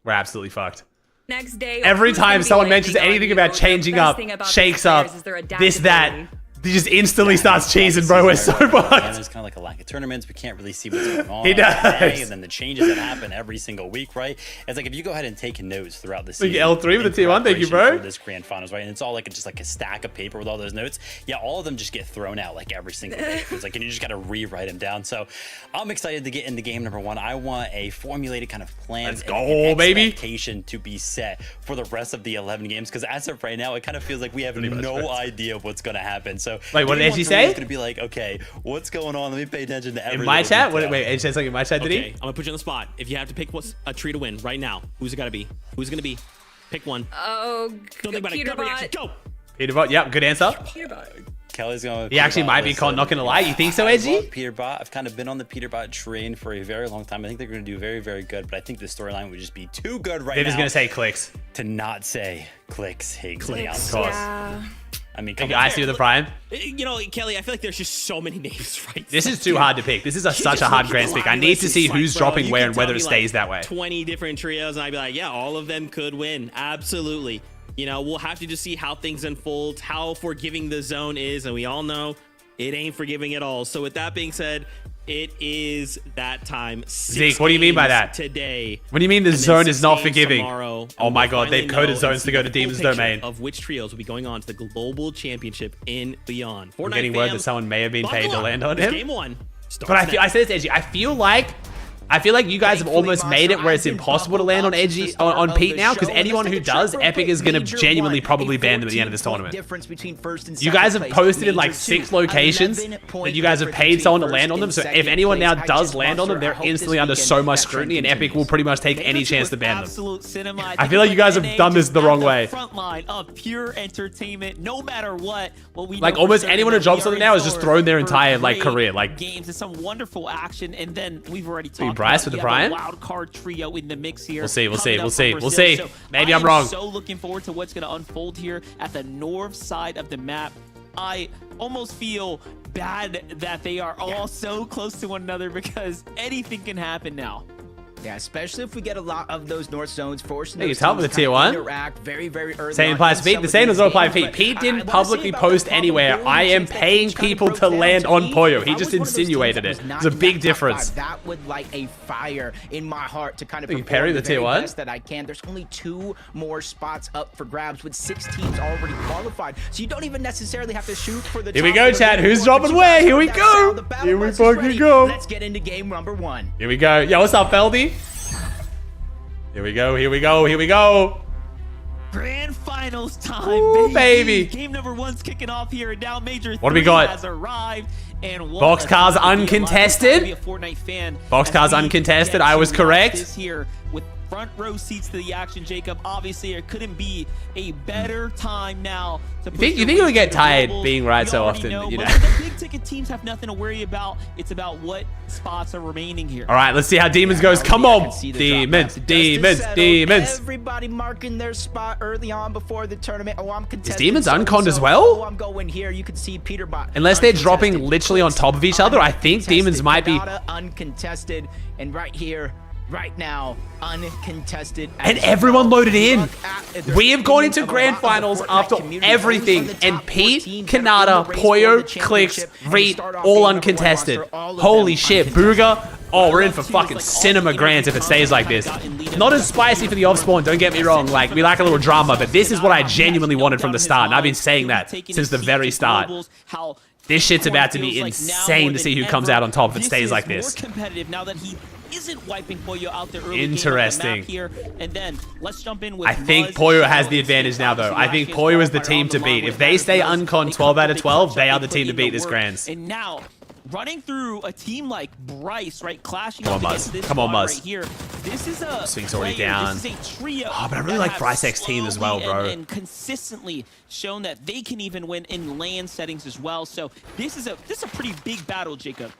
We're absolutely fucked. Next day, Every who's time gonna be someone lightning mentions on anything you? about The changing best up, thing about shakes these up, players is their this, that, adaptability. he just instantly starts cheesing, bro. We're so And fucked. there's kind of like a lack of tournaments. We can't really see what's going on. He does. today, and then the changes that happen every single week, right? It's like if you go ahead and take notes throughout the season. L3 with the in T1, thank you, preparation bro. for this grand finals, right? And it's all like just like a stack of paper with all those notes. Yeah, all of them just get thrown out like every single day. It's like, and you just got to rewrite them down. So I'm excited to get into game number 1. I want a formulated kind of plan. Let's go, baby. Expectation to be set for the rest of the 11 games, because as of right now, it kind of feels like we have no idea what's going to happen. So Wait, what did Edgy say? It's going to be like, okay, what's going on? Let me pay attention to every In my little chat? detail. Wait, Edgy said something in my chat, did Okay, he? I'm gonna put you on the spot. If you have to pick what's a tree to win right now, who's it gotta be? Who's it gonna be? Pick one. Oh, Don't think about it. Gut reaction. Go. Peterbot, yep, good answer. Kelly's going. He actually might be caught, not gonna lie. You think so, Edgy? I love Peterbot. I've kind of been on the Peterbot train for a very long time. I think they're going to do very, very good, but I think the storyline would just be too good right They're now. just gonna say Clicks. To not say Clicks, Higgs, and the Clicks, outside. Yeah. I mean, Think come on. I see with the Prime. You know, Kelly, I feel like there's just so many names right This now, is too dude. hard to pick. This is such a hard grand pick. I need to see who's dropping where and whether it stays that way. 20 different trios, and I'd be like, yeah, all of them could win. Absolutely. You know, we'll have to just see how things unfold, how forgiving the zone is, and we all know it ain't forgiving at all. So with that being said, it is that time. Zeke, what do you mean by that? Today. What do you mean the and then zone 6 is not games forgiving? tomorrow, Oh and my we'll god, they've finally coded know and zones see to go the to full Demon's picture Domain. of which trios will be going on to the Global Championship in Beyond. I'm Fortnite getting word fam, that someone may have been buckle paid to up. land on It's him. Game 1. But I said this, Edgy. I feel like you guys have almost made it where it's impossible to land on Edgy on Pete now, because anyone who does, Epic is going to genuinely probably ban them at the end of this tournament. You guys have posted in like 6 locations that you guys have paid someone to land on them, so if anyone now does land on them, they're instantly under so much scrutiny, and Epic will pretty much take any chance to ban them. I feel like you guys have done this the wrong way. Frontline of pure entertainment, no matter what we Like know almost for certain anyone who that drops we something are now in has just store thrown their for entire like great career. Like games and some wonderful action, and then we've already talked Bryce about with the we have Prime? a wild card trio in the mix here. We'll see, we'll see, coming we'll up see, from we'll Brazil. see. So Maybe I I'm am wrong. so looking forward to what's going to unfold here at the north side of the map. I almost feel bad that they are all so close to one another, because anything can happen now. Yeah, especially if we get a lot of those north zones forcing Hey, those it's helping teams the tier kind of 1. interact very, very early Same on applies in to Pete. some The of same these does not apply to games, Pete. but Pete I didn't wanna publicly say about post the anywhere, probability I am chance that paying things kinda people broke to down land to on me. Poyo. If He I just was one of those teams insinuated that it. was not There's a in big that top difference. 5, that would light a fire in my heart to kind of You can perform parry the the tier very 1? best that I can. There's only 2 more spots up for grabs with 6 teams already qualified. So you don't even necessarily have to shoot for the Here we top go, of the Chad. leaderboard, Who's but dropping you where? guys Here we heard that go. sound. The battle Here we bus is fucking ready. go. Let's get into game number 1. Here we go. Yo, what's up, Feldy? Here we go, here we go, here we go. Grand finals time, Ooh, baby. Game number 1's kicking off here, and now Major What do we 3 got? has arrived. And Boxcars to be alive. uncontested? To be a Fortnite fan. Boxcars As we uncontested, get I was to correct. This here with front row seats to the action, Jacob. Obviously, there couldn't be a better time now to push You your think you'll way get to the tired globals. being right We so already often, you know? but the big ticket teams have nothing to worry about. It's about what spots are remaining here. All right, let's see how Demons goes. Come on. Demons, demons, demons. Everybody marking their spot early on before the tournament. Oh, I'm contested. Is Demons so-and-so. unconned as well? Oh, I'm going here. You can see Peterbot. Unless they're dropping literally on top of each other, I think Demons might be... Uncontested. And right here, right now, uncontested. And everyone loaded in. We have gone into grand finals after everything. And Pete, Kanata, Poyo, Clicks, Reet, all uncontested. Holy shit, Booga. Oh, we're in for fucking cinema grands if it stays like this. Not as spicy for the off spawn, don't get me wrong. Like, we like a little drama, but this is what I genuinely wanted from the start. And I've been saying that since the very start. This shit's about to be insane to see who comes out on top if it stays like this. More competitive now that he isn't wiping Poyo out there early. Interesting. Here. And then let's jump in with I think Poyo has the advantage now, though. I think Poyo is the team to beat. If they stay uncon 12 out of 12, they are the team to beat this grands. And now, running through a team like Bryce, right, clashing Come on, up against Muzz. this Come on, squad Muzz. right here. This is a Sphinx already down. This is a trio. Oh, but I really like Bryce X's team as well, bro. And consistently shown that they can even win in LAN settings as well. So this is a pretty big battle, Jacob.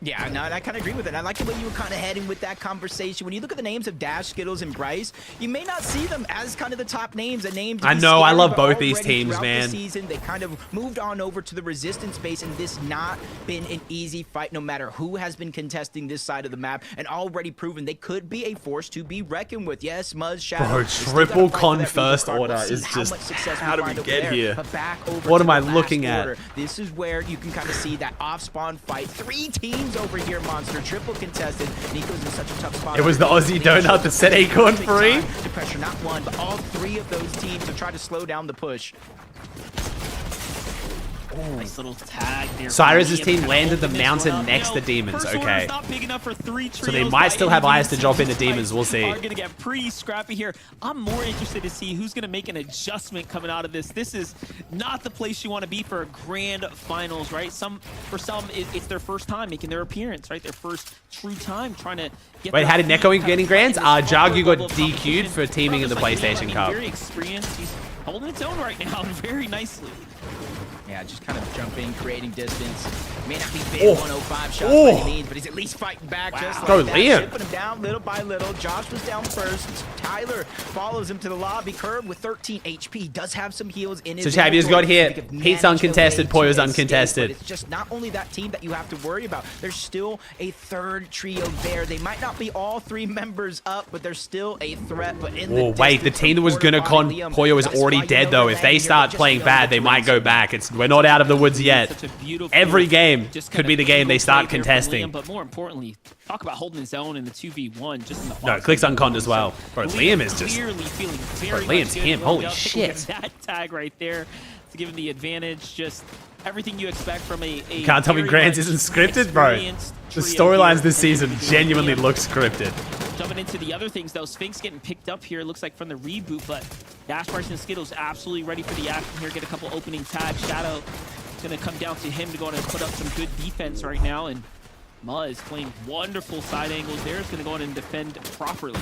Yeah, no, and I kind of agree with it. I like the way you were kind of heading with that conversation. When you look at the names of Dash, Skittles, and Bryce, you may not see them as kind of the top names. I know, I love both these teams, man. The season, they kind of moved on over to the Resistance space, and this not been an easy fight, no matter who has been contesting this side of the map, and already proven they could be a force to be reckoned with. Yes, Muzz, Shadow. Bro, triple con first order is just, how do we get here? What am I looking at? This is where you can kind of see that off-spawn fight. 3 teams over here, Monster. Triple contested. Nico's in such a tough spot. It was the Aussie donut that set Acorn free. To pressure not one, but all 3 of those teams to try to slow down the push. Nice little tag there. Cyrus's team landed the mountain next to Demons. Okay. So they might still have eyes to drop into Demons. We'll see. Are gonna get pretty scrappy here. I'm more interested to see who's gonna make an adjustment coming out of this. This is not the place you want to be for a grand finals, right? For some, it's their first time making their appearance, right? Their first true time trying to get. Wait, how did Neko get in grands? Jagu got DQ'd for teaming in the PlayStation Cup. Very experienced. He's holding its own right now, very nicely. Yeah, just kind of jumping, creating distance. May not be big 105 shots by any means, but he's at least fighting back just like that. Liam. Shipping him down little by little. Josh was down first. Tyler follows him to the lobby. Curb with 13 HP. Does have some heals in his So Chavia's got hit. Pete's uncontested. Poyo's uncontested. It's just not only that team that you have to worry about. There's still a third trio there. They might not be all 3 members up, but there's still a threat. But in the wait, the team that was gonna con Poyo is already dead though. If they start playing bad, they might go back. We're not out of the woods yet. Every game could be the game they start contesting. But more importantly, talk about holding his own in the 2v1 just in the No, Click's unconned as well. Bro, Liam is just... Clearly feeling very Liam's him. Holy shit. That tag right there to give him the advantage. Just everything you expect from a Can't tell me Grants isn't scripted, bro. The storylines this season genuinely look scripted. Jumping into the other things, though, Sphinx getting picked up here, looks like from the reboot, but Dash, Bryce, and Skittles absolutely ready for the action here. Get a couple opening tags. Shadow is going to come down to him to go in and put up some good defense right now, and Muzz playing wonderful side angles there. Is going to go in and defend properly.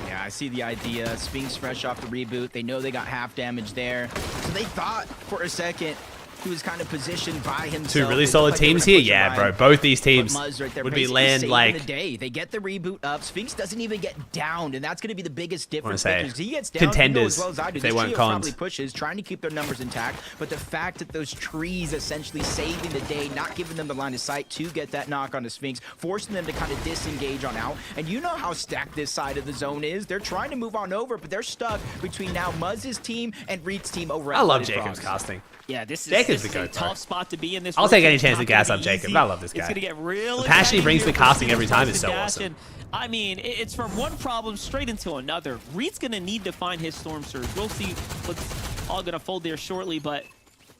Yeah, I see the idea. Sphinx fresh off the reboot. They know they got half damage there. So they thought for a second he was kind of positioned by himself. 2 really solid teams here? Yeah, bro. Both these teams would be land like... They get the reboot up. Sphinx doesn't even get downed, and that's going to be the biggest difference. Say, he gets down, contenders, as well as I do. if they weren't cons. Probably pushes, trying to keep their numbers intact, but the fact that those trees essentially saving the day, not giving them the line of sight to get that knock on the Sphinx, forcing them to kind of disengage on out. And you know how stacked this side of the zone is. They're trying to move on over, but they're stuck between now Muzz's team and Reed's team over at I love Blooded Jacob's Frogs. casting. Yeah, this is a tough spot to be in this. I'll take any chance to gas up Jacob. I love this guy. It's gonna get real. The passion he brings to casting every time is so awesome. And, I mean, it's from one problem straight into another. Reed's gonna need to find his Storm Surge. We'll see what's all gonna fold there shortly, but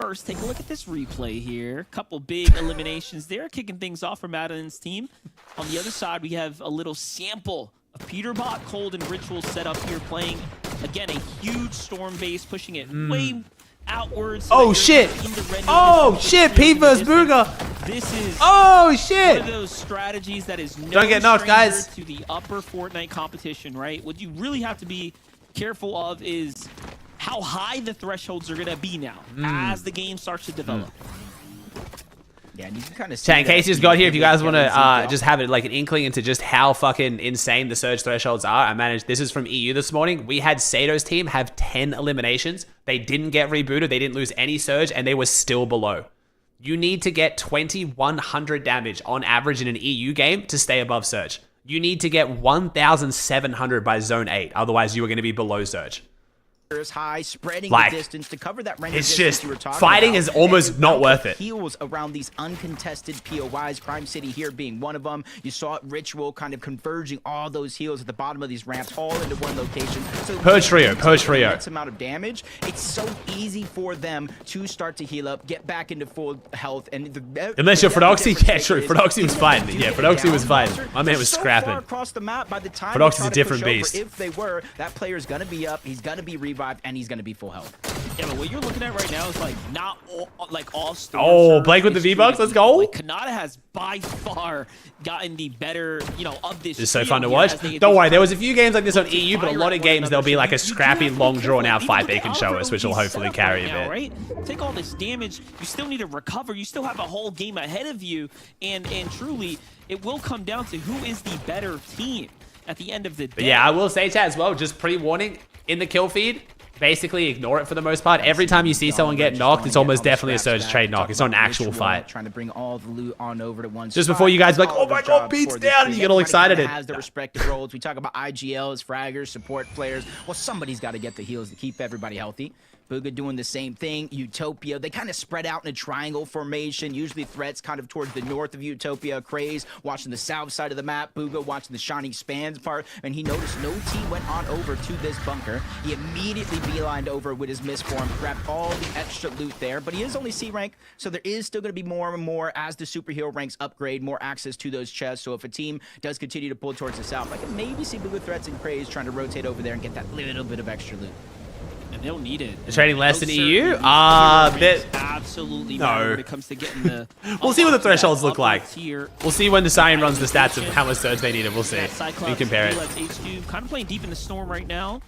first, take a look at this replay here. Couple big eliminations there, kicking things off for Madden's team. On the other side, we have a little sample of Peterbot, Cold, and Ritual set up here, playing again a huge Storm base, pushing it way outwards. Oh shit! Oh shit! Pete vs. Booga! This is oh shit! One of those strategies that is no Don't get knocked, guys. To the upper Fortnite competition, right? What you really have to be careful of is how high the thresholds are gonna be now as the game starts to develop. Yeah, and you can kind of see Chat, in case you just got here, if you guys want to just have it like an inkling into just how fucking insane the surge thresholds are, I managed, this is from EU this morning. We had Sato's team have 10 eliminations. They didn't get rebooted. They didn't lose any surge, and they were still below. You need to get 2100 damage on average in an EU game to stay above surge. you need to get 1,700 by zone 8. Otherwise, you are going to be below Surge. High, spreading Like, the distance to cover that range. It's distance just, you were talking fighting about. is almost not worth it. Heals around these uncontested POIs, Crime City here being one of them. You saw Ritual kind of converging all those heals at the bottom of these ramps all into one location. So Per trio. immense amount of damage. It's so easy for them to start to heal up, get back into full health, and Unless you're Frodoxy, yeah, true. Frodoxy was fine. Yeah, Frodoxy was fine. My man was so scrapping. far across the map, by the time Frodoxy's a different beast. if they were, that player's gonna be up, he's gonna be revived, and he's gonna be full health. Yeah, but what you're looking at right now is like not all Storm Oh, Surge Blake with the is V-Bucks, shooting let's go. Like, Kanata has by far gotten the better, of this. It's so trio fun to here watch. as they- Don't worry, there was a few games like this on EU, but a lot of games there'll be like a scrappy, long, drawn-out fight they can show us, which will hopefully carry a now, bit. right? Take all this damage. You still need to recover. You still have a whole game ahead of you, and truly, it will come down to who is the better team at the end of the day. But yeah, I will say, chat, as well, just pre-warning, in the kill feed, basically ignore it for the most part. Every time you see someone get knocked, it's almost definitely a Surge trade knock. It's not an actual fight. Trying to bring all the loot on over to one Just before you guys be like, oh my god, beats down, and you get all excited. Has their respective roles. We talk about IGLs, fraggers, support players. Well, somebody's got to get the heals to keep everybody healthy. Booga doing the same thing. Utopia, they kind of spread out in a triangle formation. Usually threats kind of towards the north of Utopia. Craze watching the south side of the map. Booga watching the Shining Spans part. And he noticed no team went on over to this bunker. He immediately beelined over with his misform, grabbed all the extra loot there. But he is only C rank, so there is still going to be more and more as the superhero ranks upgrade, more access to those chests. So if a team does continue to pull towards the south, I can maybe see Booga threats and Craze trying to rotate over there and get that little bit of extra loot. And they'll need it. They're trading less than EU? Absolutely no. when it comes to getting the... We'll see what the thresholds look like. We'll see when the Cyan runs the stats of how much Surge they need, and we'll see. We compare it. H2 kind of playing deep in the storm right now.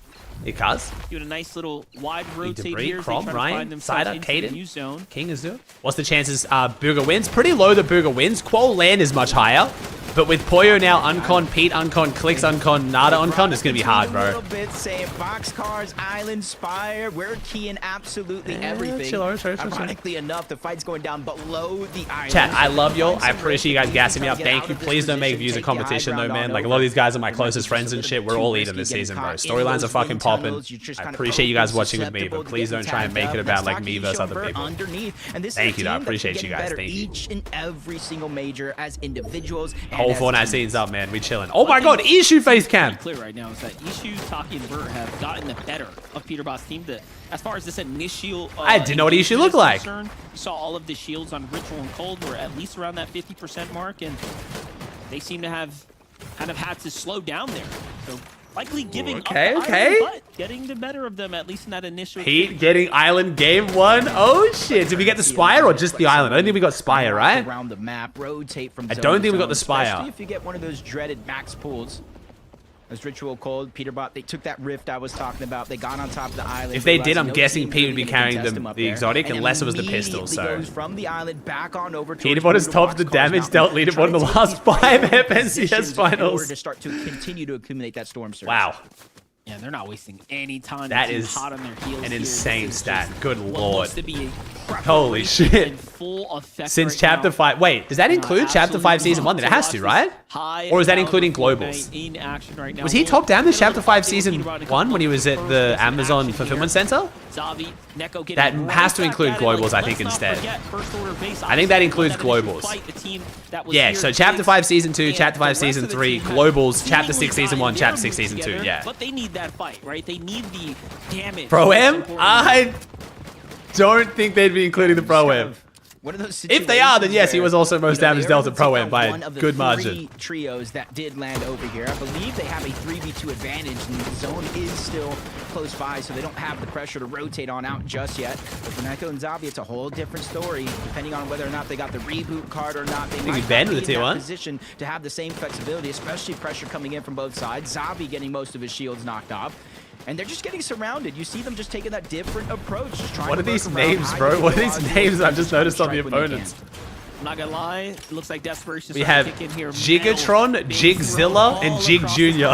It does. Doing a nice little wide rotate Debris, here. Crom, Ryan, Cider, Caden, new zone. King is doing. What's the chances Booga wins? Pretty low that Booga wins. Qual land is much higher. But with Poyo now uncon, Pete uncon, Clicks uncon, Nada uncon, it's going to be hard, bro. A little bit saying Boxcars, Island, Spire, we're keying absolutely everything. Chill. Ironically enough, the fight's going down below the island. Chat, I love y'all. I appreciate you guys gassing me up. Thank you. Please don't make views a competition though, man. Like a lot of these guys are my closest friends and shit. We're all eating this season, bro. Storylines are fucking popping. I appreciate you guys watching with me, but please don't try and make it about like me versus other people. Thank you, though. I appreciate you guys. Thank you. Each and every single major as individuals. Whole Fortnite scene's up, man. We chilling. Oh my god, Ishu face cam. Clear right now is that Ishu, Taki, and Bert have gotten the better of Peterbot's team. As far as this initial, I didn't know what Ishu looked like. You saw all of the shields on Ritual and Cold were at least around that 50% mark, and they seem to have kind of had to slow down there. So likely giving up the island, but getting the better of them at least in that initial. Pete getting island game 1. Oh shit! Did we get the Spire or just the island? I don't think we got Spire, right? Around the map, rotate from I don't think we got the Spire. Especially if you get one of those dreaded max pools. As Ritual Cold, Peterbot, they took that rift I was talking about. They got on top of the island. If they did, I'm guessing Pete would be carrying the exotic, unless it was the pistol. So goes from the island back on over. Peterbot has topped the damage dealt leaderboard in the last 5 FNCS finals. In order to start to continue to accumulate that storm surge. Wow. Yeah, they're not wasting any time. That is hot on their heels an here. insane stat. Good lord. To be a holy shit. Full effect Since right Chapter now. 5. Wait, does that include Chapter 5 Season 1? Then it has to, right? Or is that including Globals? In action right now. Was he top down this Chapter 5 Season 1 when he was at the Amazon Fulfillment Center? That has to include Globals, I think, instead. I think that includes Globals. Yeah, so Chapter 5 Season 2, Chapter 5 Season 3, Globals, Chapter 6 Season 1, Chapter 6 Season 2, yeah. But they need that fight, right? They need the damage. Pro-Am? I don't think they'd be including the Pro-Am. If they are, then yes, he was also most damage dealt at Pro-Am by a good margin. Trios that did land over here. I believe they have a 3v2 advantage, and the zone is still close by, so they don't have the pressure to rotate on out just yet. But for Neko and Zabi, it's a whole different story. Depending on whether or not they got the reboot card or not, they might Ben be with the in T1 that position to have the same flexibility, especially pressure coming in from both sides. Zabi getting most of his shields knocked off. And they're just getting surrounded. You see them just taking that different approach. What are these names, bro? What are these names I've just noticed on the opponents? I'm not gonna lie, it looks like desperation. We have Gigatron, Jigzilla, and Jig Jr.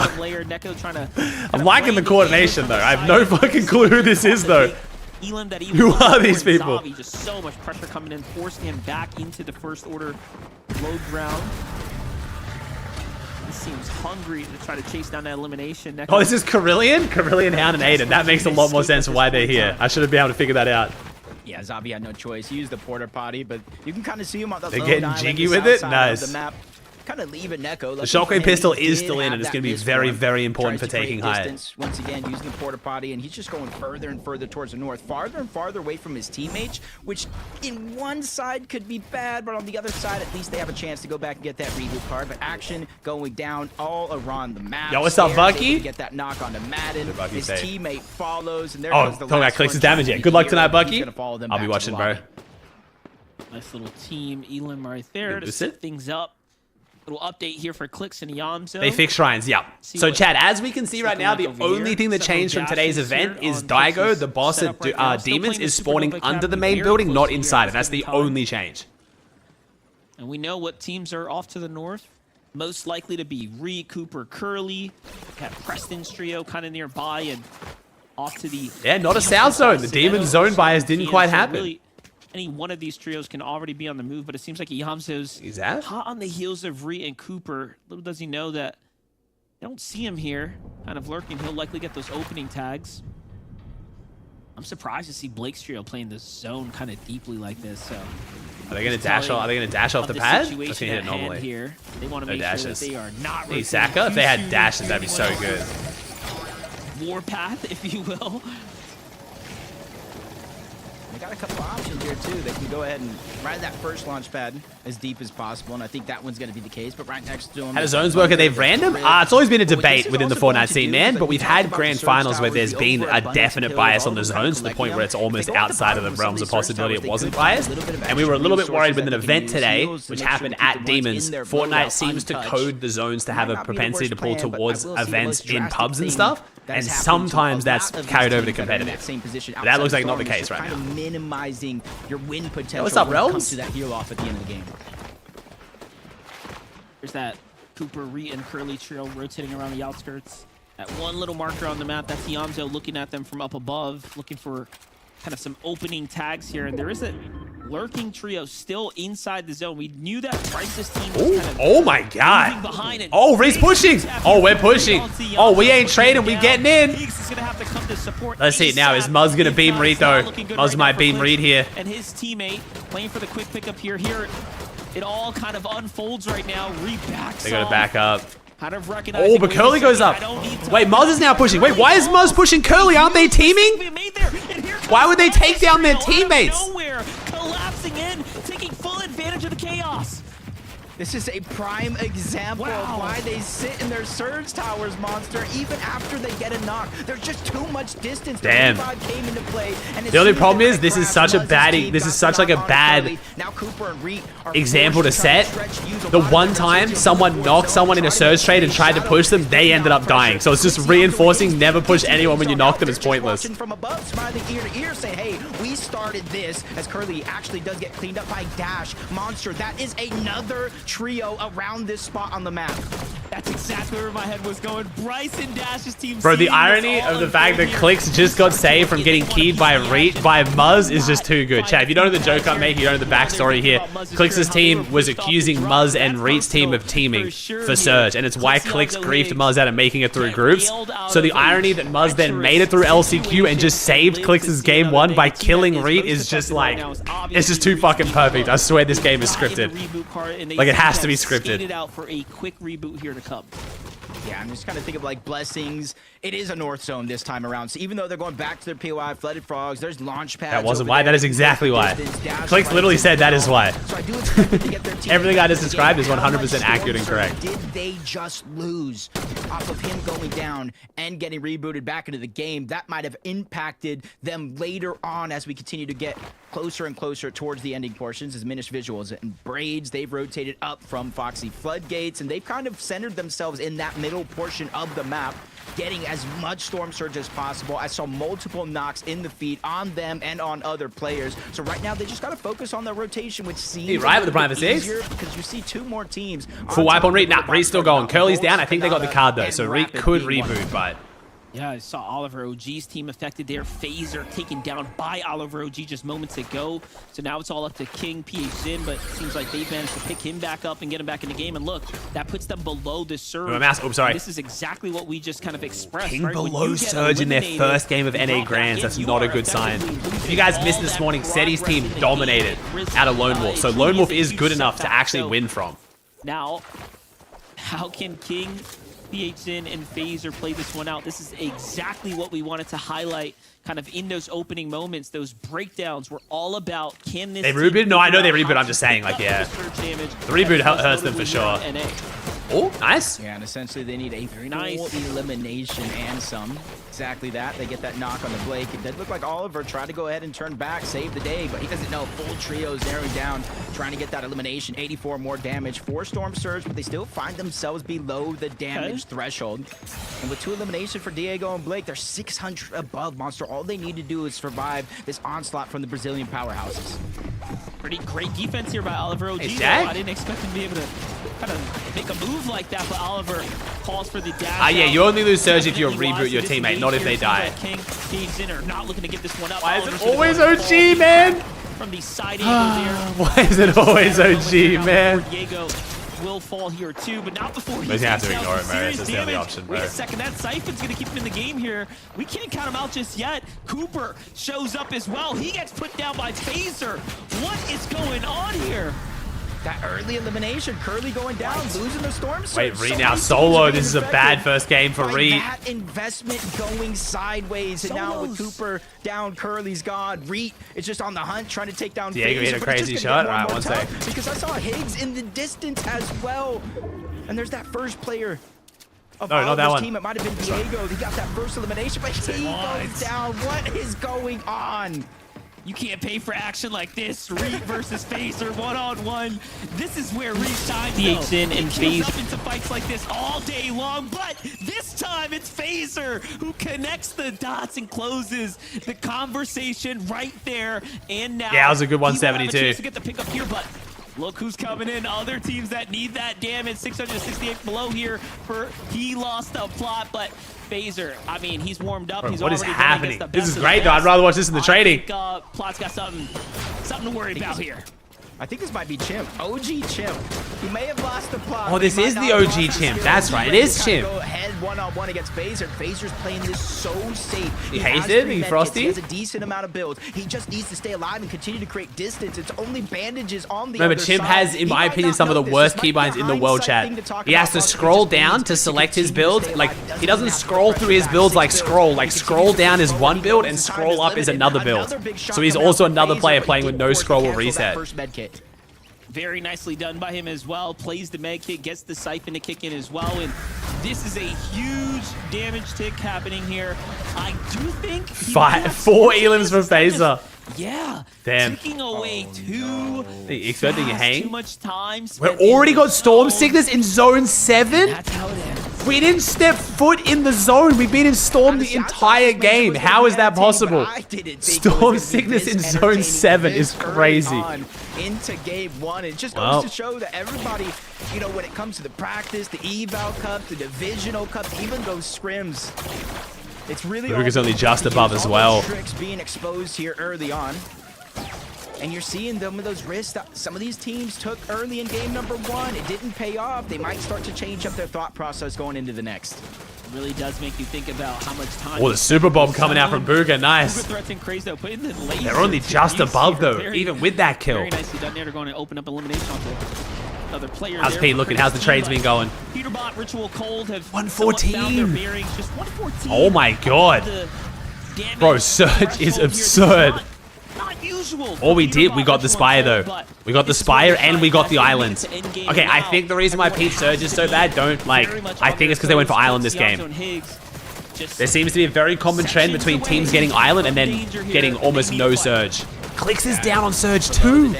I'm liking the coordination, though. I have no fucking clue who this is, though. Who are these people? Just so much pressure coming in, forcing him back into the first order low ground. seems hungry to try to chase down that elimination. Oh, this is Carillion? Carillion, Hound, and Aiden. That makes a lot more sense for why they're here. I should have been able to figure that out. Yeah, Zabi had no choice. He used the porta potty, but you can kind of see him on the They're getting jiggy with it? Nice. The map. Kind of leave it Neko. The shockwave pistol is still in, and it's going to be very, very important for taking high. Once again, using the porta potty, and he's just going further and further towards the north, farther and farther away from his teammates, which in one side could be bad, but on the other side, at least they have a chance to go back and get that reboot card. But action going down all around the map. Yo, what's up, Bucky? Get that knock onto Madden. His teammate follows, and there oh, goes the talking about clicks and damage. Yeah, good luck tonight, Bucky. I'll be watching, bro. Nice little team Elam right there to set things up. Little update here for Clicks and Yamzo. They fix shrines, yeah. So, Chad, as we can see right now, the only thing that changed from today's event is Daigo, the boss of Demons, is spawning under the main building, not inside. And that's the only change. And we know what teams are off to the north. Most likely to be Reed, Cooper, Curly. Got Preston's trio kind of nearby and off to the... Yeah, not a south zone. The Demons zone bias didn't quite happen. Really, any one of these trios can already be on the move, but it seems like Yamzo's hot on the heels of Ree and Cooper. Little does he know that they don't see him here, kind of lurking. He'll likely get those opening tags. I'm surprised to see Blake's trio playing this zone kind of deeply like this. So, are they going to dash off? Are they going to dash off the pad? Let's hit it normally. Here, they want to make sure that they are not. Hey, Saka, if they had dashes, that'd be so good. Warpath, if you will. They got a couple options here too. They can go ahead and ride that first launch pad as deep as possible, and I think that one's going to be the case. But right next to them, how do zones work? Are they random? It's always been a debate within the Fortnite scene, man. But we've had grand finals where there's been a definite bias on the zones to the point where it's almost outside of the realms of possibility it wasn't biased. And we were a little bit worried with an event today, which happened at Demons. Fortnite seems to code the zones to have a propensity to pull towards events in pubs and stuff. And sometimes that's carried over to competitive. But that looks like not the case right now. Minimizing your win potential. What's up, Realms? Comes to that heal off at the end of the game. There's that Cooper, Ree, and Curly trio rotating around the outskirts. That one little marker on the map, that's Yamzo looking at them from up above, looking for kind of some opening tags here. And there is a lurking trio still inside the zone. We knew that Crisis team was kind of oh my god. Oh, Ree's pushing. Oh, we're pushing. Oh, we ain't trading. We getting in. Let's see it now. Is Muzz going to beam Reed, though? Muzz might beam Reed here. And his teammate playing for the quick pickup here. Here, it all kind of unfolds right now. Reed backs They got to back up. Kind of oh, but Curly goes up. Wait, Muzz is now pushing. Wait, why is Muzz pushing Curly? Aren't they teaming? Why would they take down their teammates? Collapsing in, taking full advantage of the chaos. This is a prime example of why they sit in their surge towers, Monster, even after they get a knock. There's just too much distance. Damn. Came into play, and the only problem is this is such a bad example to set. The one time someone knocked someone in a surge trade and tried to push them, they ended up dying. So it's just reinforcing never push anyone when you knock them is pointless. From above, smiling ear to ear, saying, "Hey, we started this." As Curly actually does get cleaned up by Dash. Monster, that is another trio around this spot on the map. That's exactly where my head was going. Bryce and Dash's team. Bro, the irony of the fact that Clicks just got saved from getting keyed by Muzz is just too good. Chad, if you don't know the joke I'm making, you don't know the backstory here. Clicks' team was accusing Muzz and Reet's team of teaming for Surge, and it's why Clicks griefed Muzz out of making it through groups. So the irony that Muzz then made it through LCQ and just saved Clicks' game 1 by killing Reet is just like, it's just too fucking perfect. I swear this game is scripted. Like, it has to be scripted. Out for a quick reboot here to come. Yeah, I'm just kind of thinking of like blessings. It is a north zone this time around. So even though they're going back to their POI, flooded frogs, there's launch pads. That wasn't why. That is exactly why. Clicks literally said that is why. So I do expect them to get their team. Everything I just described is 100% accurate and correct. Did they just lose off of him going down and getting rebooted back into the game? That might have impacted them later on as we continue to get closer and closer towards the ending portions. As Minish Visuals and Braids, they've rotated up from Foxy Floodgates, and they've kind of centered themselves in that middle portion of the map, getting as much Storm Surge as possible. I saw multiple knocks in the feed on them and on other players. So right now, they just got to focus on the rotation, which seems right with the prime easier because you see two more teams. Full wipe on Reet. Nah, Reet's still going. Curly's down. I think they got the card, though, so Reet could reboot, but Yeah, I saw Oliver OG's team affected there. Phaser taken down by Oliver OG just moments ago. So now it's all up to King, PH Zin, but it seems like they've managed to pick him back up and get him back in the game. And look, that puts them below the surge. Oh, sorry. This is exactly what we just kind of expressed. King right? below surge in their first game of NA Grands. That's not a good sign. If you guys missed this morning, Seti's team dominated out of Lone Wolf. So Lone Wolf is good enough to actually win from. Now, how can King, PH Zin, and Phaser play this one out? This is exactly what we wanted to highlight kind of in those opening moments. Those breakdowns were all about, can this... They rebooted? No, I know they rebooted. I'm just saying, like, yeah. The reboot hurts them for sure. Oh, nice. Yeah, and essentially they need a full elimination and some. Exactly that. They get that knock on the Blake. It did look like Oliver tried to go ahead and turn back, save the day, but he doesn't know. Full trios narrowing down, trying to get that elimination. 84 more damage for Storm Surge, but they still find themselves below the damage threshold. And with 2 eliminations for Diego and Blake, they're 600 above Monster. All they need to do is survive this onslaught from the Brazilian powerhouses. Pretty great defense here by Oliver OG. Hey, I didn't expect him to be able to kind of make a move like that, but Oliver calls for the dash. Yeah, you only lose surge if you reboot your teammate, not if they die. King, Zinner, not looking to give this one up. Why is it always OG, man? From the side angle there. Why is it always OG, man? Diego will fall here too, but not before he He's gonna have to takes ignore out it, some man. serious It's the only damage. option, bro. Wait a second, that Siphon's gonna keep him in the game here. We can't count him out just yet. Cooper shows up as well. He gets put down by Phaser. What is going on here? That early elimination, Curly going down, losing the Storm Surge. Wait, Reed now solo. This is a bad first game for Reed. That investment going sideways, and now with Cooper down, Curly's gone. Reed is just on the hunt, trying to take down Diego Phaser, hit a but crazy it's just gonna shot. get All right, more one tough sec. Because I saw Higgs in the distance as well. And there's that first player of No, not that Oliver's one. team. It might have been Diego. He got that first elimination, but he goes down. What is going on? You can't pay for action like this. Reed versus Phaser, one-on-one. This is where Reed shines. PH Zin and Phaser up into fights like this all day long, but this time it's Phaser who connects the dots and closes the conversation right there and now. Yeah, that was a good he will have 172. chance to get the pick up here, but look who's coming in. Other teams that need that damage. 668 below here for he lost the plot, but Phaser, I mean, he's warmed up. Bro, He's what is already happening? This is great, though. I'd rather watch this in the trading. Plot's got something to worry about here. I think this might be Chimp. OG Chimp. He may have lost the plot. Oh, this is the OG Chimp. That's right. It is Chimp. Go ahead one-on-one against Phaser. Phaser's playing this so safe. You has hazed? 3 You medkits. frosty? He has a decent amount of builds. He just needs to stay alive and continue to create distance. It's only bandages on the No, other but Chimp side. has, in my opinion, some of the worst keybinds in the world, chat. He has to scroll down to select his build. Like, he doesn't scroll through his builds like scroll. Like, scroll down is one build and scroll up is another build. So he's also another player playing with no scroll or reset. Very nicely done by him as well. Plays the med kit, gets the siphon to kick in as well. And this is a huge damage tick happening here. I do think... 4 elims from Phaser. Yeah. Damn. Taking away too too much time. We already got Storm Sickness in Zone 7? That's how it ends. We didn't step foot in the zone. We've been in Storm the entire game. How is that possible? Storm Sickness in Zone 7 is crazy. Into game 1. It just goes to show that everybody, you know, when it comes to the practice, the eval cup, the divisional cups, even those scrims, it's really Luke is only just above as well. Tricks being exposed here early on. And you're seeing some of those risks that some of these teams took early in game number 1. It didn't pay off. They might start to change up their thought process going into the next. It really does make you think about how much time... Oh, the Super Bomb coming out from Booga. Nice. They're only just above, though, even with that kill. Very nicely done there to go and open up elimination onto another player. How's Pete looking? How's the trades been going? Peterbot, Ritual Cold have 114. found their bearings. Just 114. Oh my god. Bro, Surge is absurd. Not usual. All we did, we got the Spire, though. We got the Spire and we got the Island. Okay, I think the reason why Pete Surge is so bad, I think it's because they went for Island this game. There seems to be a very common trend between teams getting Island and then getting almost no Surge. Clicks is down on Surge too.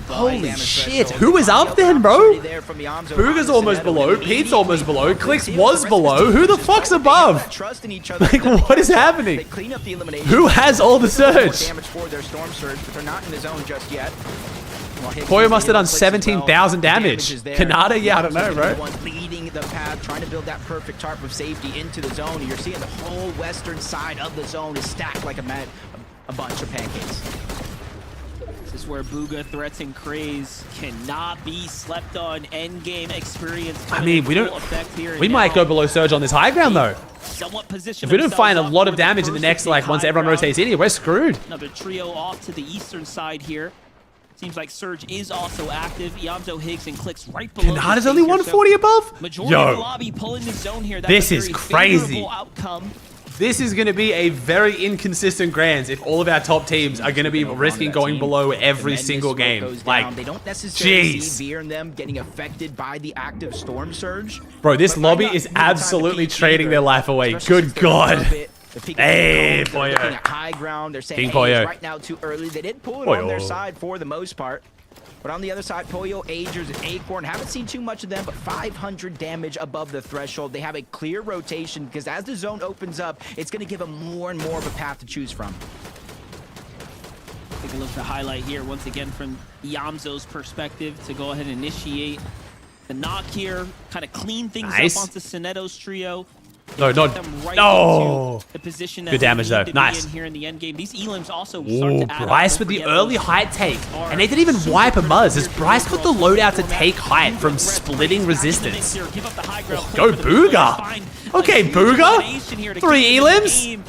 Holy shit, who is up then, bro? Booga's almost below, Pete's almost below, Clicks was below, who the fuck's above? Like, what is happening? Who has all the Surge? Koyo must have done 17,000 damage. Kanata? Yeah, I don't know, bro. building the path, trying to build that perfect tarp of safety into the zone. You're seeing the whole western side of the zone is stacked like a bunch of pancakes. This is where Booga threats and Craze cannot be slept on. Endgame experience. I mean, we might go below Surge on this high ground though. If we don't find a lot of damage in the next, like, once everyone rotates in here, we're screwed. Another trio off to the eastern side here. Seems like Surge is also active. Yamzo, Higgs, and Clicks right below. Kanada's only 140 above? Majority of the lobby pulling the zone here. That's this a is very crazy. favorable outcome. This is going to be a very inconsistent Grands if all of our top teams are going to be risking going below every single game. Like, they don't necessarily jeez. see Veer and them getting affected by the active storm surge. Bro, this lobby is absolutely trading their life away. Good God. Hey, Pollo. High ground. They're saying, King hey, Pollo. it's right now too early. They did pull it Pollo. on their side for the most part. But on the other side, Pollo, Agers, and Acorn, haven't seen too much of them, but 500 damage above the threshold. They have a clear rotation because as the zone opens up, it's going to give them more and more of a path to choose from. Take a look at the highlight here once again from Yamzo's perspective to go ahead and initiate the knock here, kind of clean things Nice. up onto Soneto's trio. No, not. Right No. the position that Good damage, they though. need to Nice. be in here in the end game. These elims also start Ooh, to add Bryce up. with the Don't forget early those height take. are And they didn't even wipe a Muzz, as Bryce got the loadout to take height from splitting resistance. Go Booga! Okay, Booga! 3 elims!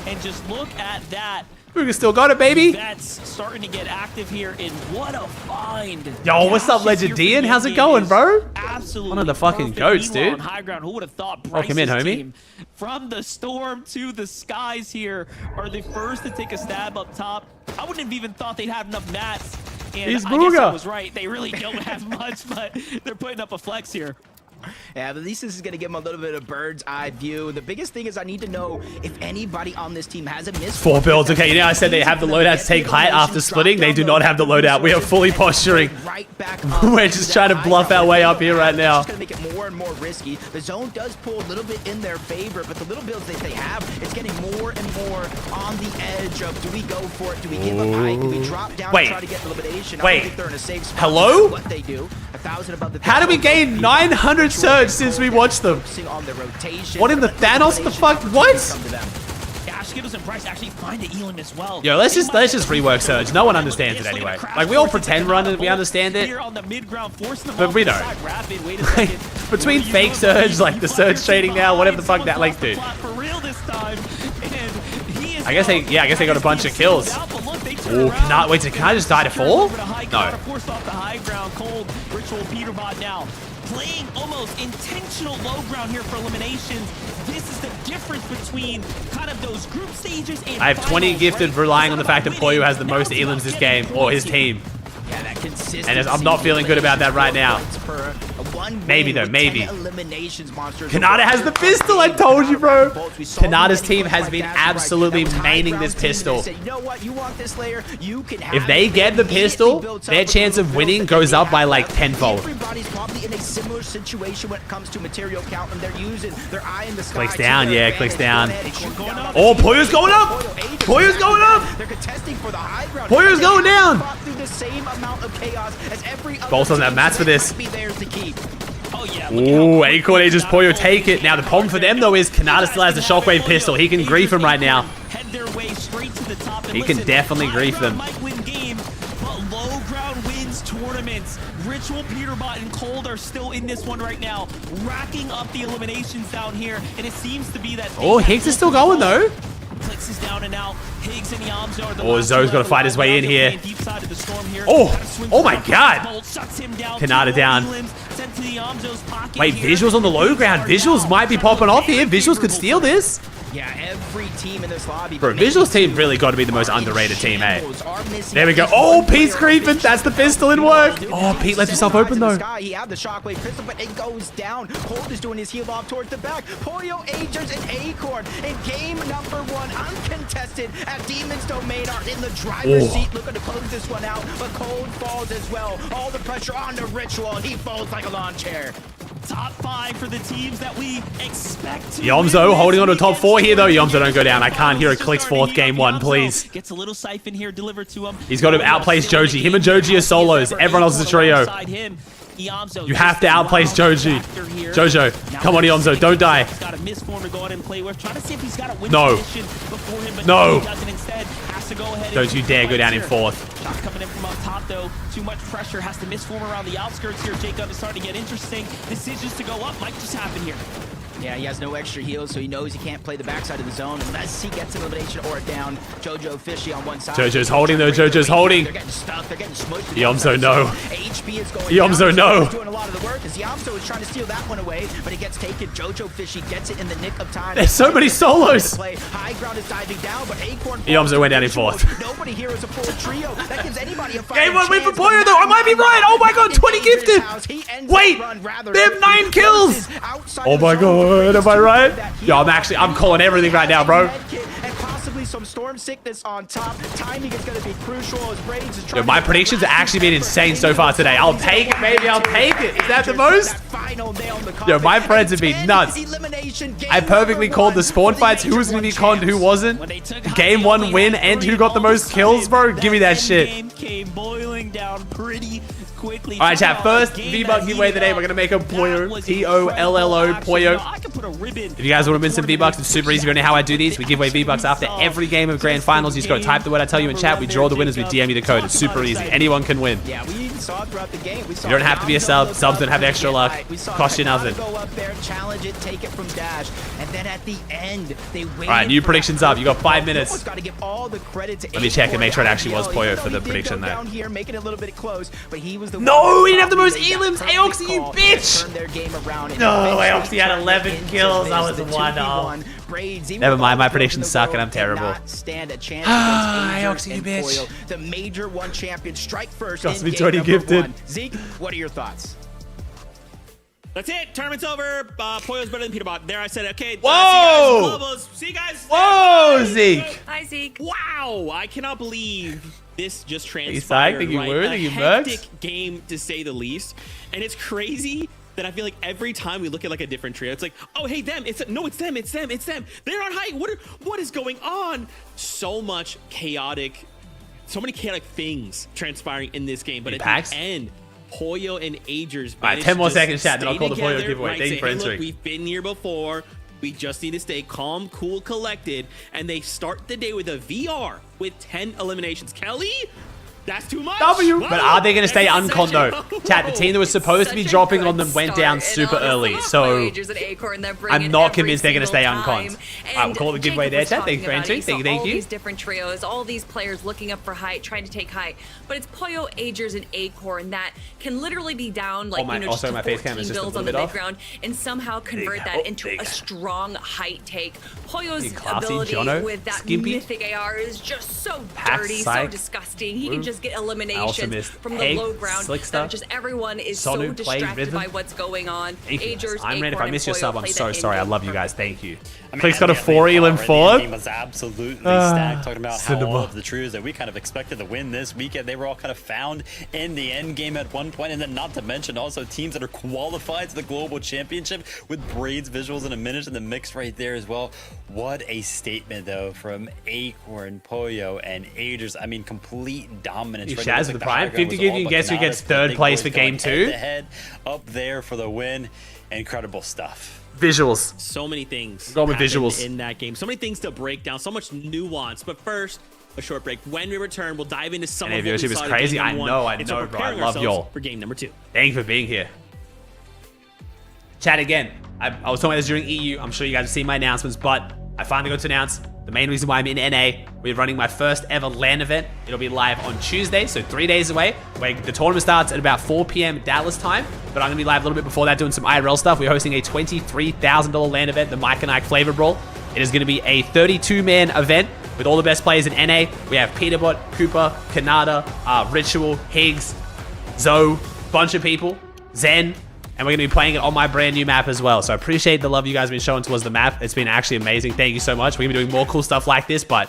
And just look at that. Booga still got it, baby! That's starting to get active here, and what a find! Yo, what's up, Legend Ian? How's it going, bro? Absolutely One of the fucking perfect. goats, Meanwhile, dude. on high ground, who would have thought Welcome Bryce's in, homie. team, from the storm to the skies here, are the first to take a stab up top. I wouldn't have even thought they'd have enough mats. And He's I guess I Booga. was right. They really don't have much, but they're putting up a flex here. Yeah, but at least this is going to give them a little bit of bird's eye view. The biggest thing is I need to know if anybody on this team has a miss. 4 builds. Okay, you know I said they have the loadout to take height after splitting. They do not have the loadout. We are fully posturing. We're just trying to bluff our way up here right now. It's going to make it more and more risky. The zone does pull a little bit in their favor, but the little builds that they have, it's getting more and more on the edge of, do we go for it? Do we give up high? Do we drop down and try to get elimination? I don't think they're in a safe spot. Hello? What they do. 1,000 above the How do we gain 900 surge since we watched them? on the rotation. What in the Thanos? The fuck? What? Yeah, Skittles and Bryce actually find the Elam as well. Yo, let's just rework Surge. No one understands it anyway. Like, we all pretend we understand it, Here on the mid-ground, forcing them but off we the don't. side. Rapid, wait a second. Between fake Surge, like the Surge trading now, whatever the fuck that, like, dude. For real this time, and he is I guess they got a bunch of kills. Oh, cannot wait. Can I just die to 4? No. Forced off the high ground. Cold Ritual Peterbot now playing almost intentional low ground here for eliminations. This is the difference between kind of those group stages and I have 20 gifted, relying on the fact that Pollo has the most elims this game, or his team. Yeah, that consistency. And I'm not feeling good about that right now. Maybe though, maybe. Kanata has the pistol, I told you, bro. Kanata's team has been absolutely maining this pistol. You know what? You want this layer? You can have If they get the pistol, their chance of winning goes up by like tenfold. Everybody's probably in a similar situation when it comes to material count, and they're using their eye in the sky. Clicks down, yeah, clicks down. Oh, Pollo's going up! Pollo's going up! They're contesting for the high ground. Pollo's going down! Through the same amount of chaos as every other Bolt doesn't have team, mats so for they this. might be theirs to keep. Oh yeah. Ooh, Acorn Aegis Pollo take it. Now the problem for them though is Kanata still has the shockwave pistol. He can grief him right now. Head their way straight to the top. And He can definitely grief them. Might win game, but low ground wins tournaments. Ritual, Peterbot, and Cold are still in this one right now, racking up the eliminations down here, and it seems to be that. Oh, Higgs is still going though. Clicks is down and out. Higgs and Yamzo are the Oh, Zoe's got to fight his way in here. deep side of the storm here. Oh my God. Bolt shuts him down. Kanata down. Sent to the Yamzo's pocket Wait, here. Visuals on the low ground. Visuals might be popping off here. Visuals could steal this. Yeah, every team in this lobby. Bro, Visuals team really got to be the most underrated team, eh? There we go. Oh, Pete's creeping. That's the pistol in work. Oh, Pete left himself open though. He had the shockwave pistol, but it goes down. Cold is doing his heel off towards the back. Pollo, Agers, and Acorn in game number 1, uncontested at Demon's Domain, are in the driver's seat, looking to close this one out. But Cold falls as well. All the pressure on the Ritual, and he falls like a lawn chair. Top 5 for the teams that we expect to Yomzo holding on to top 4 here though. Yomzo, don't go down. I can't hear a Clicks 4th game 1, please. Gets a little siphon here delivered to him. He's got to outplace Joji. Him and Joji are solos. Everyone else is a trio. Iamzo You have to outplace Joji. Jojo, come on, Iamzo, don't die. He's got a misform to go out and play with. Trying to see if he's got a win No. position before him, but No. he doesn't. Instead, has to go ahead. Don't you dare go down in fourth. Shot coming in from up top, though. Too much pressure. Has to misform around the outskirts here. Jacob is starting to get interesting. Decisions to go up might just happen here. Yeah, he has no extra heals, so he knows he can't play the backside of the zone unless he gets an elimination or a down. Jojo Fishy on one side. Jojo's holding though. Jojo's holding. They're getting stuck. They're getting smushed. Iamzo, no. HP is going Iamzo, down. no. He's doing a lot of the work as Iamzo is trying to steal that one away, but it gets taken. Jojo Fishy gets it in the nick of time. There's so many solos. High ground is diving down, but Acorn. Iamzo went down in fourth. Nobody here is a full trio. That gives anybody a Game 1 win for Poyo though. I might be right. Oh my god, 20 gifted. Wait, they have 9 kills. Oh my god, am I right? Yo, I'm calling everything right now, bro. And possibly some storm sickness on top. Timing is going to be crucial as Braids is Yo, my predictions have actually been insane so far today. I'll take it, baby. I'll take it. Is that the most? Yo, my friends have been nuts. I perfectly called the spawn fights. Who was going to be conned, who wasn't. Game 1 win and who got the most kills, bro. Give me that shit. Game came boiling down pretty quickly. All right, chat. First V-Buck giveaway today. We're going to make a Poyo. P-O-L-L-O. Poyo. If you guys want to win some V-Bucks, it's super easy. You know how I do these. We give away V-Bucks after every game of Grand Finals. You just go type the word I tell you in chat. We draw the winners. We DM you the code. It's super easy. Anyone can win. Yeah, we even saw it throughout the game. We saw You don't have to be a sub. Subs don't have extra luck. Cost you nothing. Go up there, challenge it, take it from Dash, and then at the end, they waited. All right, new predictions up. You got 5 minutes. Got to give all the credit to Let me check and make sure it actually was Poyo for the prediction there. Down here, making it a little bit close, but he was the No, he didn't have the most elims. Aoxy, you bitch. Turned their game around. No, Aoxy had 11 kills. I was 1-0. Never mind, my predictions suck and I'm terrible. Stand a chance Aoxy, you bitch. The Major 1 champion strike first. Cost in me game 20 number gifted. 1. Zeke, what are your thoughts? That's it. Tournament's over. Poyo's better than Peterbot. There, I said, okay. Whoa! See you guys. Whoa, Zeke. Hi, Zeke. Wow, I cannot believe this just Psyched? transpired. Think you right? were? A Think you hectic bugs? game, to say the least. And it's crazy that I feel like every time we look at like a different trio, it's like, oh, hey, them. It's them. It's them. They're on height. What is going on? So many chaotic things transpiring in this game. But at the end, Poyo and Agers. All right, 10 more seconds, chat, then I'll call the Poyo giveaway. Thank you for entering. We've been here before. We just need to stay calm, cool, collected. And they start the day with a VR with 10 eliminations. Kelly? That's too much. W. But are they going to stay uncon though? Chat, the team that was supposed to be dropping on them went down super early. So I'm not convinced they're going to stay uncon. Alright, we'll call the giveaway there, chat. Thank you for entering. Thank you. All these different trios, all these players looking up for height, trying to take height. But it's Poyo, Agers, and Acorn that can literally be down like just to 14 builds on the mid ground and somehow convert that into a strong height take. Poyo's ability with that mythic AR is just so dirty, so disgusting. He can just get eliminations from the low ground. That just everyone is so distracted by what's going on. Agers, I'm Randy. If I missed your sub, I'm so sorry. I love you guys. Thank you. Click's got a 4 elim 4. The game was absolutely stacked. Talking about how all of the trios that we kind of expected to win this weekend, they were all kind of found in the end game at one point, and then not to mention also teams that are qualified to the global championship with Braids visuals and a minute in the mix right there as well. What a statement though from Acorn, Poyo, and Agers. I mean, complete dominance. Shaz the Prime 50 give you guess who gets third place for game 2. Head up there for the win. Incredible stuff. Visuals. So many things. Go with visuals in that game. So many things to break down. So much nuance. But first, a short break. When we return, we'll dive into some of what we saw is crazy. I know, bro. I love y'all. For game number 2. Thank you for being here. Chat again. I was talking about this during EU. I'm sure you guys have seen my announcements, but I finally got to announce the main reason why I'm in NA. We're running my first ever LAN event. It'll be live on Tuesday, so 3 days away. The tournament starts at about 4 p.m. Dallas time, but I'm going to be live a little bit before that doing some IRL stuff. We're hosting a $23,000 LAN event, the Mike and Ike Flavor Brawl. It is going to be a 32-man event with all the best players in NA. We have Peterbot, Cooper, Kanata, Ritual, Higgs, Zoe, bunch of people, Zen, and we're going to be playing it on my brand new map as well. So I appreciate the love you guys have been showing towards the map. It's been actually amazing. Thank you so much. We're going to be doing more cool stuff like this, but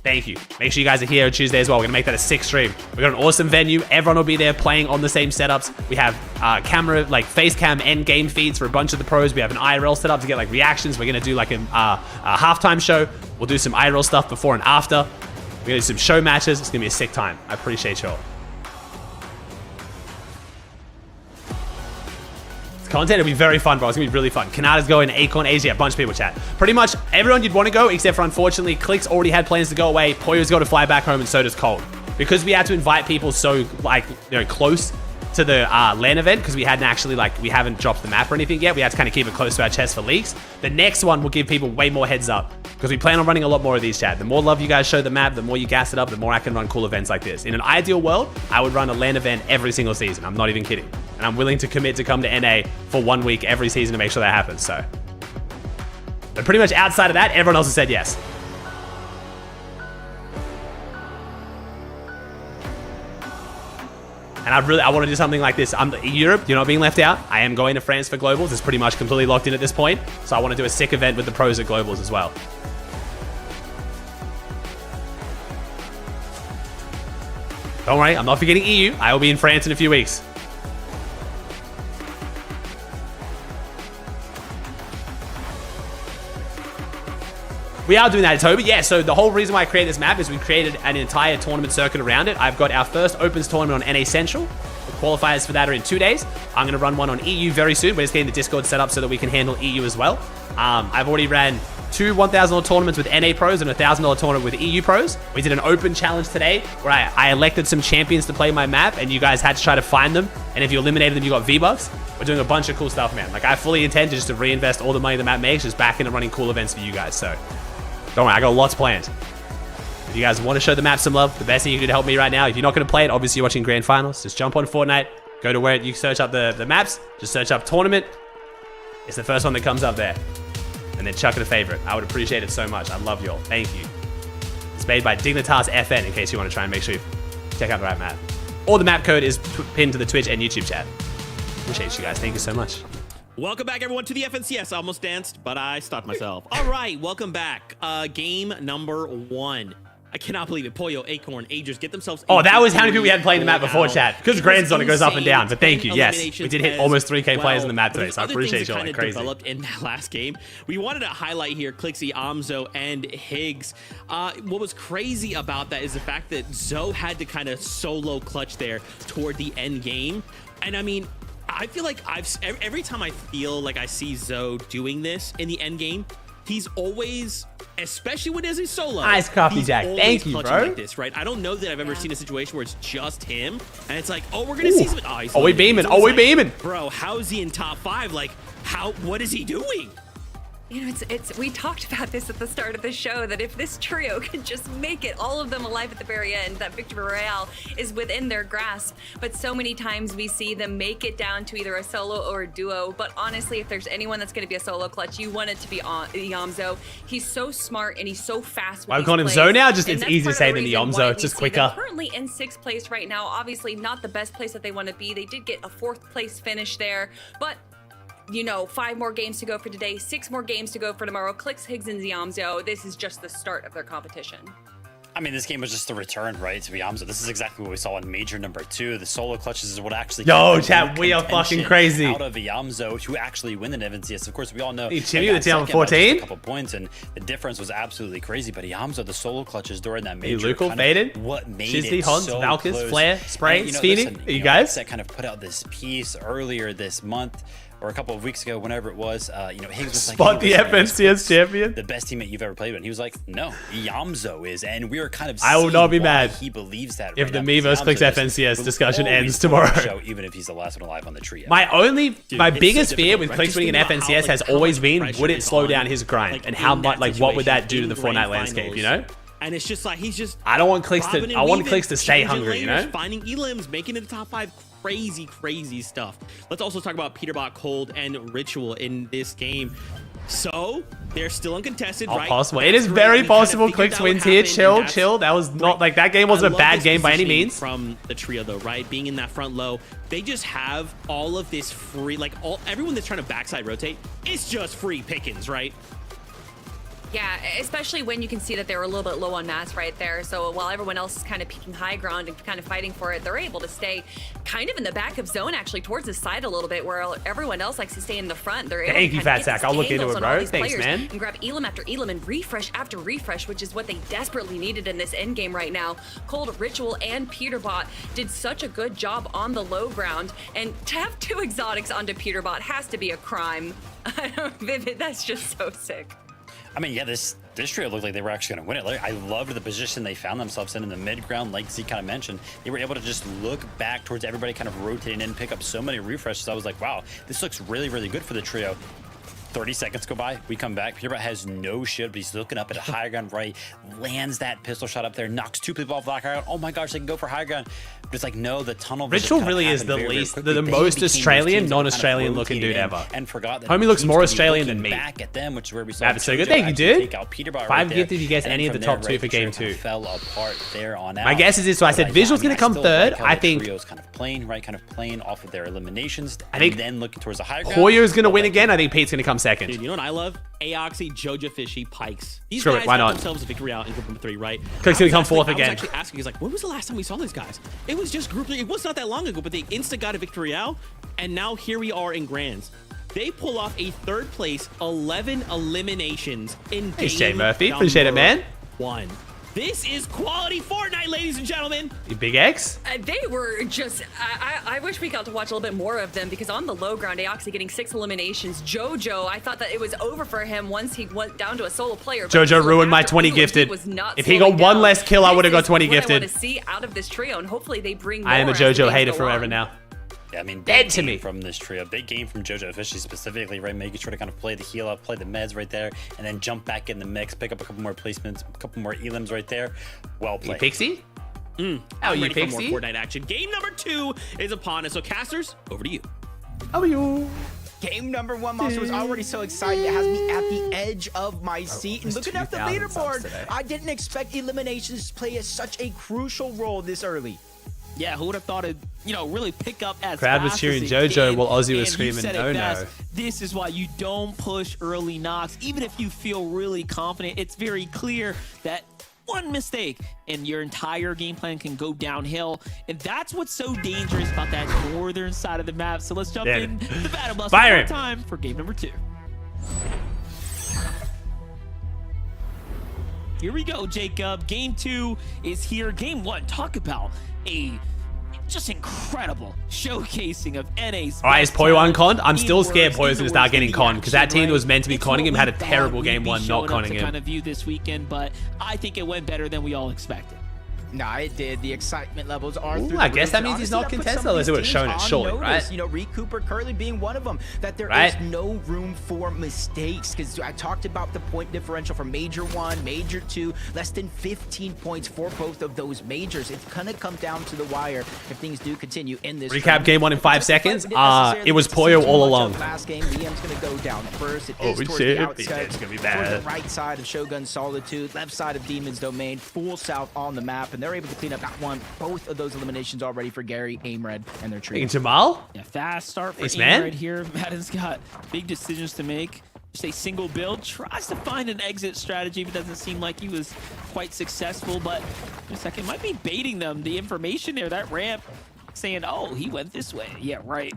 thank you. Make sure you guys are here on Tuesday as well. We're going to make that a 6th stream. We've got an awesome venue. Everyone will be there playing on the same setups. We have camera, like face cam and game feeds for a bunch of the pros. We have an IRL setup to get like reactions. We're going to do like a halftime show. We'll do some IRL stuff before and after. We're going to do some show matches. It's going to be a sick time. I appreciate y'all. Content will be very fun, bro. It's gonna be really fun. Kanata's going, Acorn, AZ, a bunch of people chat. Pretty much everyone you'd want to go, except for unfortunately, Click's already had plans to go away. Poyo's got to fly back home, and so does Cold. Because we had to invite people so like close to the LAN event, because we hadn't actually we haven't dropped the map or anything yet. We had to kind of keep it close to our chest for leaks. The next one will give people way more heads up, because we plan on running a lot more of these, chat. The more love you guys show the map, the more you gas it up, the more I can run cool events like this. In an ideal world, I would run a LAN event every single season. I'm not even kidding. And I'm willing to commit to come to NA for 1 week every season to make sure that happens, so. But pretty much outside of that, everyone else has said yes. And I want to do something like this. I'm in Europe, you're not being left out. I am going to France for Globals. It's pretty much completely locked in at this point. So I want to do a sick event with the pros at Globals as well. Don't worry, I'm not forgetting EU. I will be in France in a few weeks. We are doing that, Toby. Yeah, so the whole reason why I created this map is we created an entire tournament circuit around it. I've got our first Opens tournament on NA Central. The qualifiers for that are in 2 days. I'm going to run one on EU very soon. We're just getting the Discord set up so that we can handle EU as well. I've already ran 2 $1,000 tournaments with NA pros and a $1,000 tournament with EU pros. We did an open challenge today where I elected some champions to play my map, and you guys had to try to find them. And if you eliminated them, you got V-Bucks. We're doing a bunch of cool stuff, man. Like, I fully intend to just to reinvest all the money the map makes just back into running cool events for you guys. So don't worry, I got lots planned. If you guys want to show the map some love, the best thing you can do to help me right now, if you're not going to play it, obviously you're watching Grand Finals, just jump on Fortnite, go to where you search up the maps, just search up tournament. It's the first one that comes up there. And then chuck it a favorite. I would appreciate it so much. I love y'all. Thank you. It's made by Dignitas FN, in case you want to try and make sure you check out the right map. Or the map code is pinned to the Twitch and YouTube chat. Appreciate you guys. Thank you so much. Welcome back, everyone, to the FNCS. I almost danced, but I stopped myself. All right, welcome back. Game number 1. I cannot believe it. Pollo, Acorn, Agers get themselves. Oh, that was how many people we had playing the map before, chat. Because Grand's on, it goes up and down. But thank you. Yes, we did hit almost 3K players in the map today, so I appreciate y'all like crazy. Developed in that last game. We wanted to highlight here Clixie, Amzo, and Higgs. What was crazy about that is the fact that Zoe had to kind of solo clutch there toward the end game. And I mean, I feel like every time I feel like I see Zoe doing this in the end game, he's always, especially when he's solo. Nice copy, Jack. Thank you, bro. Like this, right? I don't know that I've ever seen a situation where it's just him, and it's like, oh, we're gonna see some. Oh, we beaming. Oh, we beaming. Bro, how is he in top 5? Like, what is he doing? You know, we talked about this at the start of the show, that if this trio could just make it, all of them alive at the very end, that victory royale is within their grasp. But so many times we see them make it down to either a solo or a duo. But honestly, if there's anyone that's going to be a solo clutch, you want it to be Yamzo. He's so smart and he's so fast. I'm calling him Zoe now. Just it's easier to say than the Yamzo. It's just quicker. Currently in 6th place right now. Obviously not the best place that they want to be. They did get a 4th place finish there, but you know, 5 more games to go for today, 6 more games to go for tomorrow. Clicks, Higgs, and Yamzo. This is just the start of their competition. I mean, this game was just the return, right, to Yamzo. This is exactly what we saw in Major number 2. The solo clutches is what actually... Yo, chat, we are fucking crazy. ...out of Yamzo to actually win the FNCS. Of course, we all know... Hey, Jimmy, the team 14? ...a couple points, and the difference was absolutely crazy. But Yamzo, the solo clutches during that Major... Hey, Lucal, faded. What made Shizzy, it Hans, so Valkus, close. Flare, Spray, Sphenie. You guys? That kind of put out this piece earlier this month, or a couple of weeks ago, whenever it was, you know, Higgs was like, spot the FNCS champion, the best teammate you've ever played with. And he was like, no, Yamzo is, and we were kind of. I will not be mad. He believes that. If the me vs Clicks FNCS discussion ends tomorrow, show, even if he's the last one alive on the tree. My biggest fear with Clicks winning an FNCS has always been, would it slow down his grind, and how much, like, what would that do to the Fortnite landscape? You know. And it's just like he's just. I don't want Clicks to. I want Clicks to stay hungry. You know. Finding elims, making it the top 5. Crazy stuff. Let's also talk about Peterbot, Cold, and Ritual in this game. So they're still uncontested, right? Possible. It is very possible. Clicks wins here. Chill. That was not like that game wasn't a bad game by any means. From the trio, though, right? Being in that front low, they just have all of this free, like everyone that's trying to backside rotate, it's just free pickings, right? Yeah, especially when you can see that they were a little bit low on mass right there. So while everyone else is kind of peeking high ground and kind of fighting for it, they're able to stay kind of in the back of zone, actually towards the side a little bit, where everyone else likes to stay in the front. They're able Thank to you, kind of Fat get Sack. I'll these look into angles it, on all bro. these Thanks, players man. and grab elim after elim and refresh after refresh, which is what they desperately needed in this end game right now. Cold, Ritual, and Peterbot did such a good job on the low ground, and to have 2 exotics onto Peterbot has to be a crime. Vivid, that's just so sick. I mean, yeah, this trio looked like they were actually going to win it. Like, I loved the position they found themselves in the mid ground, like Z kind of mentioned. They were able to just look back towards everybody kind of rotating in, pick up so many refreshes. I was like, wow, this looks really, really good for the trio. 30 seconds go by, we come back. Peterbot has no shield, but he's looking up at a high ground right, lands that pistol shot up there, knocks 2 people off black ground. Oh my gosh, they can go for high ground. But it's like, no, the tunnel vision Ritual really is the least, the most Australian, non-Australian looking dude ever. And forgot that Homie looks more Australian than me. Back at them, which is where we saw That's so good. Thank you, dude. 5 right gifted if you guess any of the top 2 for game 2. Fell apart there on out. My guess is this, so I said Visual's going to come third. I think Trio's kind of playing off of their eliminations. I think then looking towards the high ground. Hoyer's going to win again. I think Pete's going to come second. Dude, you know what I love? Aoxy, Jojo Fishy, Pikes. These Screw guys it, why got not? themselves a victory out in group number 3, right? Because he's going to come fourth I again. was actually asking, he's like, when was the last time we saw these guys? It was just group 3. It was not that long ago, but they insta got a victory out, and now here we are in Grands. They pull off a 3rd place, 11 eliminations in Thanks, game Jay Murphy. Appreciate it, man. 1. This is quality Fortnite, ladies and gentlemen. You big X? They were just, I wish we got to watch a little bit more of them, because on the low ground, Aoxy getting 6 eliminations. Jojo, I thought that it was over for him once he went down to a solo player. Jojo ruined my 20 gifted. If he got one less kill, I would have got 20 gifted. I want to see out of this trio, and hopefully they bring more. I am a Jojo hater forever now. Yeah, I mean, dead to me from this trio. Big game from Jojo Fishy specifically, right? Making sure to kind of play the heal up, play the meds right there, and then jump back in the mix, pick up a couple more placements, a couple more elims right there. Well played. You Pixie? How are you, Pixie? For more Fortnite action. Game number 2 is upon us. So, casters, over to you. How are you? Game number 1, Monster was already so excited. It has me at the edge of my seat. And looking at the leaderboard, I didn't expect eliminations to play such a crucial role this early. Yeah, who would have thought it'd, really pick up as Crowd was fast cheering as it Jojo did. while Aussie was And screaming, you said no, it no. best. This is why you don't push early knocks. Even if you feel really confident, it's very clear that one mistake and your entire game plan can go downhill. And that's what's so dangerous about that northern side of the map. So let's jump in the battle bus one more time for game number 2. Here we go, Jacob. Game 2 is here. Game 1, talk about a just incredible showcasing of NA's. All right, is Poyo unconned? I'm still scared Poyo's going to start getting conned, because that team that was meant to be conning him had a terrible game 1 not conning him. Kind of view this weekend, but I think it went better than we all expected. Nah, it did. The excitement levels are through I the guess roof. that means he's not Honestly, that puts contested some of unless it these was shown teams it on surely, notice. right? Reed Cooper currently being one of them. That there is no room for mistakes, because I talked about the point differential for Major 1, Major 2, less than 15 points for both of those majors. It's gonna come down to the wire if things do continue in this. Recap game 1 in 5 seconds. It was Poyo all along. Last game, Liam's gonna go down first. It Oh, is towards shit. the outside, It's gonna be towards bad. the right side of Shogun Solitude, left side of Demon's Domain, full south on the map, and they're able to clean up not one, both of those eliminations already for Gary, Aimred, and their trio. Jamal? Yeah, fast start for Ace Aim man? right here. Madden's got big decisions to make. Just a single build, tries to find an exit strategy, but doesn't seem like he was quite successful. But in a second, might be baiting them. The information there, that ramp, saying, oh, he went this way. Yeah, right.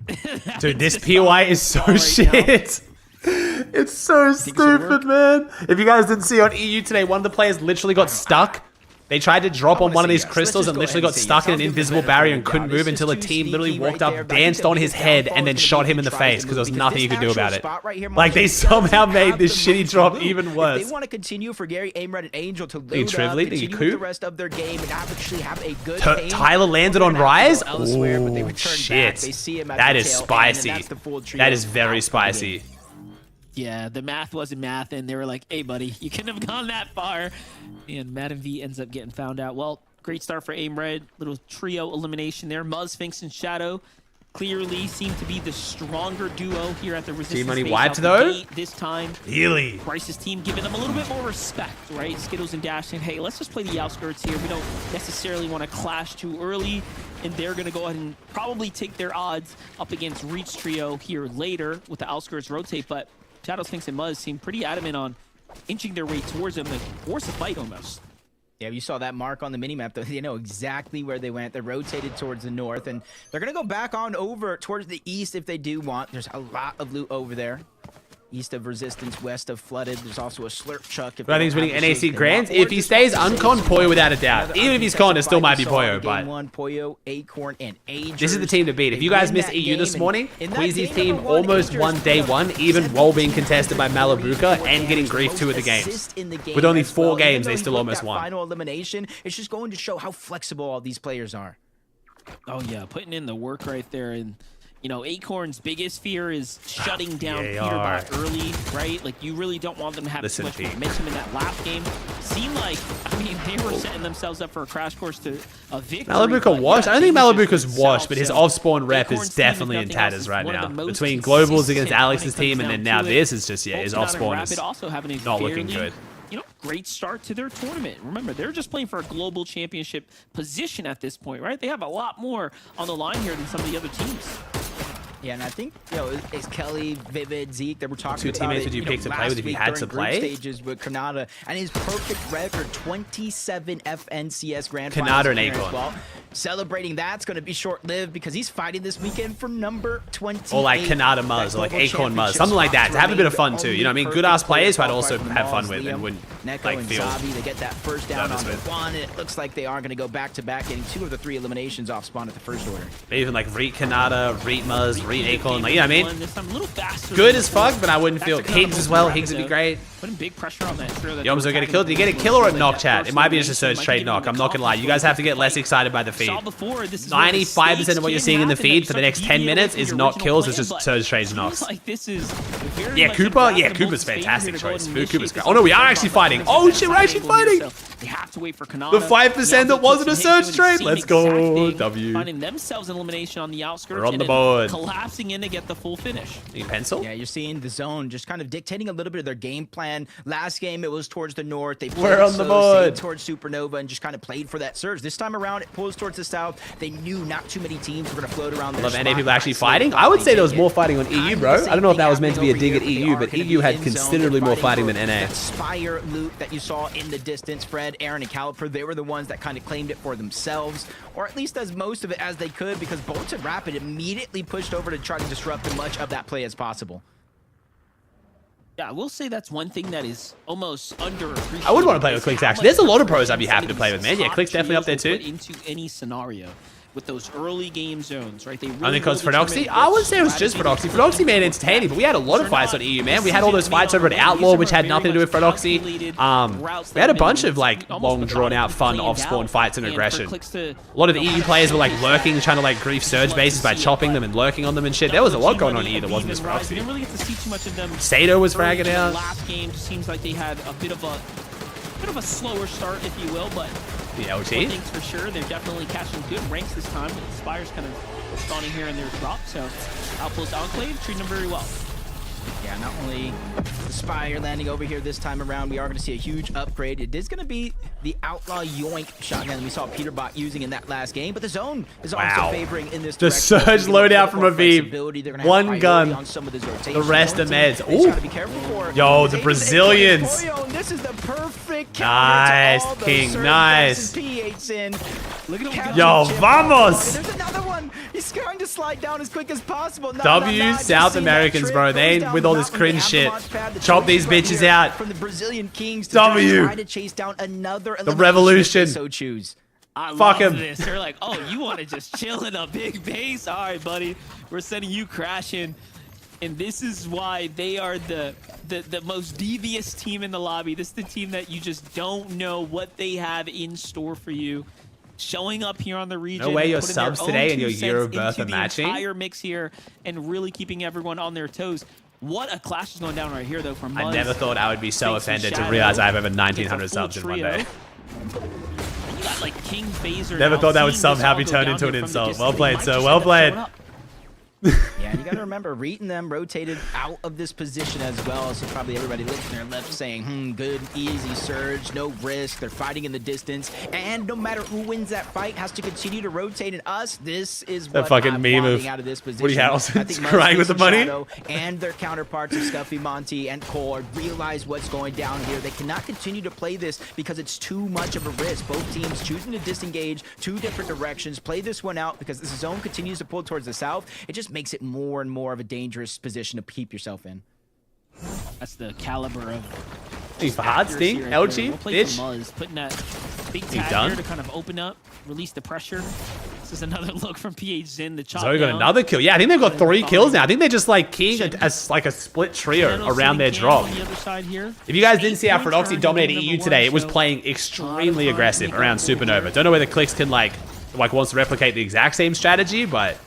Dude, this POI is so shit. It's so stupid, man. If you guys didn't see on EU today, one of the players literally got stuck. They tried to drop on one of these crystals and literally got stuck in an invisible barrier and couldn't move until a team literally walked up, danced on his head, and then shot him in the face because there was nothing you could do about it. Like, they somehow made this shitty drop even worse. If they want to continue for Gary, Aimred, and Angel to load Trively, up, continue with the rest of their game, and actually have a good game. Tyler landed on Rise? Elsewhere, but they Oh, return shit. back. They see him at That the is tail end, spicy. and that's the full trio That is very out spicy. Yeah, the math wasn't math, and they were like, hey, buddy, you couldn't have gone that far. And Madden V ends up getting found out. Well, great start for Aimred. Little trio elimination there. Muzz, Sphinx, and Shadow clearly seem to be the stronger duo here at the Resistance. Team Money Base wiped, out the though? gate this time. Really? Bryce's team giving them a little bit more respect, right? Skittles and Dash saying, hey, let's just play the outskirts here. We don't necessarily want to clash too early. And they're going to go ahead and probably take their odds up against Reach Trio here later with the outskirts rotate. But Shadow, Sphinx, and Muzz seem pretty adamant on inching their way towards him, like force a fight almost. Yeah, you saw that mark on the minimap, though. They know exactly where they went. They're rotated towards the north, and they're going to go back on over towards the east if they do want. There's a lot of loot over there. East of Resistance, west of Flooded. There's also a Slurp Chuck. But I think he's winning NAC Grands. If he stays uncon, Poyo without a doubt. Even if he's con, it still might be Poyo, but Poyo, Acorn, and this is the team to beat. If you guys missed EU this morning, Queasy's team almost won day one, even while being contested by Malabuka and getting grief 2 of the games. With only 4 games, they still almost won. Final elimination, it's just going to show how flexible all these players are. Oh yeah, putting in the work right there. And you know, Acorn's biggest fear is shutting down Peterbot early, right? Like, you really don't want them to have too much momentum in that last game. Seemed like, I mean, they were setting themselves up for a crash course to a victory. Malabuka washed? I don't think Malabuka's washed, but his off-spawn rep is definitely in tatters right now. Between Globals against Alex's team and then now this is just, yeah, his off-spawn is not looking good. You know, great start to their tournament. Remember, they're just playing for a global championship position at this point, right? They have a lot more on the line here than some of the other teams. Yeah, and I think, you know, it's Kelly, Vivid, Zeke that we're talking about. 2 teammates would you pick to play with if you had to play? Stages with Kanata and his perfect record, 27 FNCS Grand Finals. Kanata and Acorn. Well, celebrating that's going to be short-lived because he's fighting this weekend for number 20. Or like Kanata Muzz, or like Acorn Muzz, something like that, to have a bit of fun too. You know what I mean? Good-ass players who I'd also have fun with and wouldn't like feel. They get that first down on the one, and it looks like they are going to go back-to-back, getting 2 of the 3 eliminations off spawn at the first order. Maybe even like Reet Kanata, Reet Muzz, Reet Acorn, like, you know what I mean? Good as fuck, but I wouldn't feel Higgs as well. Higgs would be great. Putting big pressure on that. Yomzo get a kill. Did you get a kill or a knock, chat? It might be just a surge trade knock. I'm not gonna lie. You guys have to get less excited by the feed. 95% of what you're seeing in the feed for the next 10 minutes is not kills. It's just surge trades knocks. Yeah, Cooper. Yeah, Cooper's fantastic choice. Cooper's great. Oh no, we are actually fighting. Oh shit, we're actually fighting. They have to wait for Kanata. The 5% that wasn't a surge trade. Let's go. W. Finding themselves an elimination on the outskirts. We're on the board. Collapsing in to get the full finish. You pencil? Yeah, you're seeing the zone just kind of dictating a little bit of their game plan. Last game, it was towards the north. They played on the board towards Supernova and just kind of played for that surge. This time around, it pulls towards the south. They knew not too many teams were going to float around their spot. NA people actually fighting? I would say there was more fighting on EU, bro. I don't know if that was meant to be a dig at EU, but EU had considerably more fighting than NA. That Spire loot that you saw in the distance, Fred, Aaron, and Caliper, they were the ones that kind of claimed it for themselves, or at least as most of it as they could, because Bolton Rapid immediately pushed over to try to disrupt as much of that play as possible. Yeah, I will say that's one thing that is almost underappreciated. I would want to play with Clicks, actually. There's a lot of pros I'd be happy to play with, man. Yeah, Clicks definitely up there too. Into any scenario with those early game zones, right? They really only because Fredoxy? I wouldn't say it was just Fredoxy. Fredoxy made it entertaining, but we had a lot of fights on EU, man. We had all those fights over at Outlaw, which had nothing to do with Fredoxy. We had a bunch of like long, drawn-out, fun off-spawn fights and aggression. A lot of the EU players were like lurking, trying to like grief surge bases by chopping them and lurking on them and shit. There was a lot going on in EU that wasn't just Fredoxy. We didn't really get to see too much of them. Sato was fragging out. Last game just seems like they had a bit of a slower start, if you will, but the LT? One thing's for sure, they're definitely catching good ranks this time. Spire's kind of spawning here in their drop, so Outpost Enclave treating them very well. Yeah, not only the Spire landing over here this time around, we are going to see a huge upgrade. It is going to be the Outlaw Yoink shotgun we saw Peterbot using in that last game, but the zone is also favoring in this direction. The surge loadout from Aviv. One gun. The rest of meds. Ooh. Yo, the Brazilians. This is the perfect nice, King. Nice. Yo, vamos. There's another one. He's going to slide down as quick as possible. South Americans, bro. They ain't with all this cringe shit. Chop these bitches out. From the Brazilian Kings to try to chase down another the revolution. So choose. I Fuck love him. This. They're like, oh, you want to just chill in a big base? All right, buddy. We're sending you crashing. And this is why they are the most devious team in the lobby. This is the team that you just don't know what they have in store for you. Showing up here on the region. No way your subs today and your year of birth are matching. Entire mix here and really keeping everyone on their toes. What a clash is going down right here, though, from Muzz. I never thought I would be so offended to realize I have over 1,900 subs in one day. And you got, like, King Phaser. Never thought that would somehow be turned into an insult. Well played, sir. Well played. Yeah, and you got to remember, Reet and them rotated out of this position as well, so probably everybody licking their lips saying, good, easy surge, no risk, they're fighting in the distance, and no matter who wins that fight has to continue to rotate, and us, this is That what fucking I'm meme wanting of out of this position. Woody I Harrelson think crying with the money. Shadow and their counterparts of Scuffy, Monty, and Core realize what's going down here. They cannot continue to play this because it's too much of a risk. Both teams choosing to disengage 2 different directions, play this one out because this zone continues to pull towards the south. It just makes it more and more of a dangerous position to keep yourself in. That's the caliber of... He's hard sting, LG, we'll play bitch. Muzz, putting that big He's tag done. here to kind of open up, release the pressure. This is another look from PH Zin. The chop Zoe got down. another kill. Yeah, I think they've got 3 kills now. I think they're just like king as like a split trio around their drop. On the other side here. If you guys didn't see how Frodoxy dominated EU today, it was playing extremely aggressive around Supernova. Don't know whether Clicks can like wants to replicate the exact same strategy, but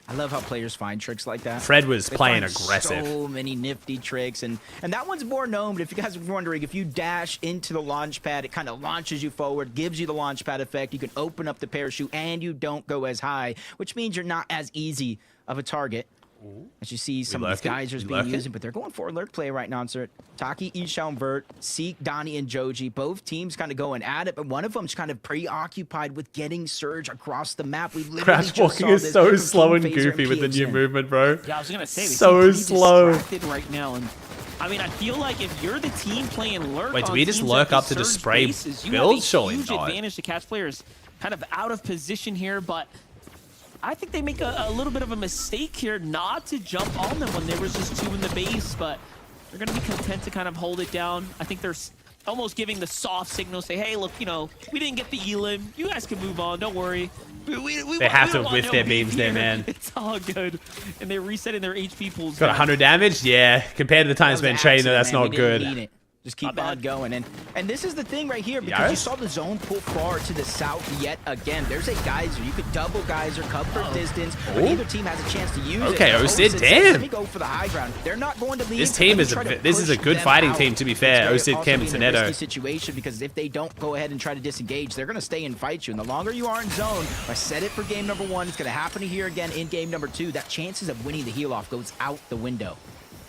I love how players find tricks like that. Fred was They playing find aggressive. So many nifty tricks, and that one's more known. But if you guys are wondering, if you dash into the launch pad, it kind of launches you forward, gives you the launch pad effect. You can open up the parachute, and you don't go as high, which means you're not as easy of a target. As you see, some of these guys are being used, but they're going for alert play right now. Insert Taki, Ishao, and Vert, Seek, Donnie, and Joji. Both teams kind of going at it, but one of them's kind of preoccupied with getting Surge across the map. We literally Crash just walking saw is this so from slow and King Phaser goofy with the new PHN. movement, bro. Yeah, I was gonna say, they so seem pretty slow. distracted right now, and I mean, I feel like if you're the team playing lurk, Wait, do on we just teams lurk at up to the just surge spray bases, you build? have a Surely huge not. advantage to catch players kind of out of position here, but I think they make a little bit of a mistake here not to jump on them when there was just 2 in the base, but they're going to be content to kind of hold it down. I think they're almost giving the soft signal, say, hey, look, you know, we didn't get the elim. You guys can move on. Don't worry. They have to whiff their beams there, man. It's all good. And they're resetting their HP pools. Got 100 damage? Yeah. Compared to the time spent trading, though, that's Man, not we didn't good. mean it. Just keep on going. And this is the thing right here, because you saw the zone pull far to the south yet again. There's a geyser. You could double geyser, cover distance, but neither team has a chance to use it. Okay, So Osid, says, damn. Let me go for the high ground. They're not going to leave. This team is this is a good fighting team, to be fair. Osid, Chem, and It's a risky Toneto. situation, because if they don't go ahead and try to disengage, they're going to stay and fight you. And the longer you are in zone, I said it for game number 1, it's going to happen here again in game number 2. That chances of winning the heal off goes out the window.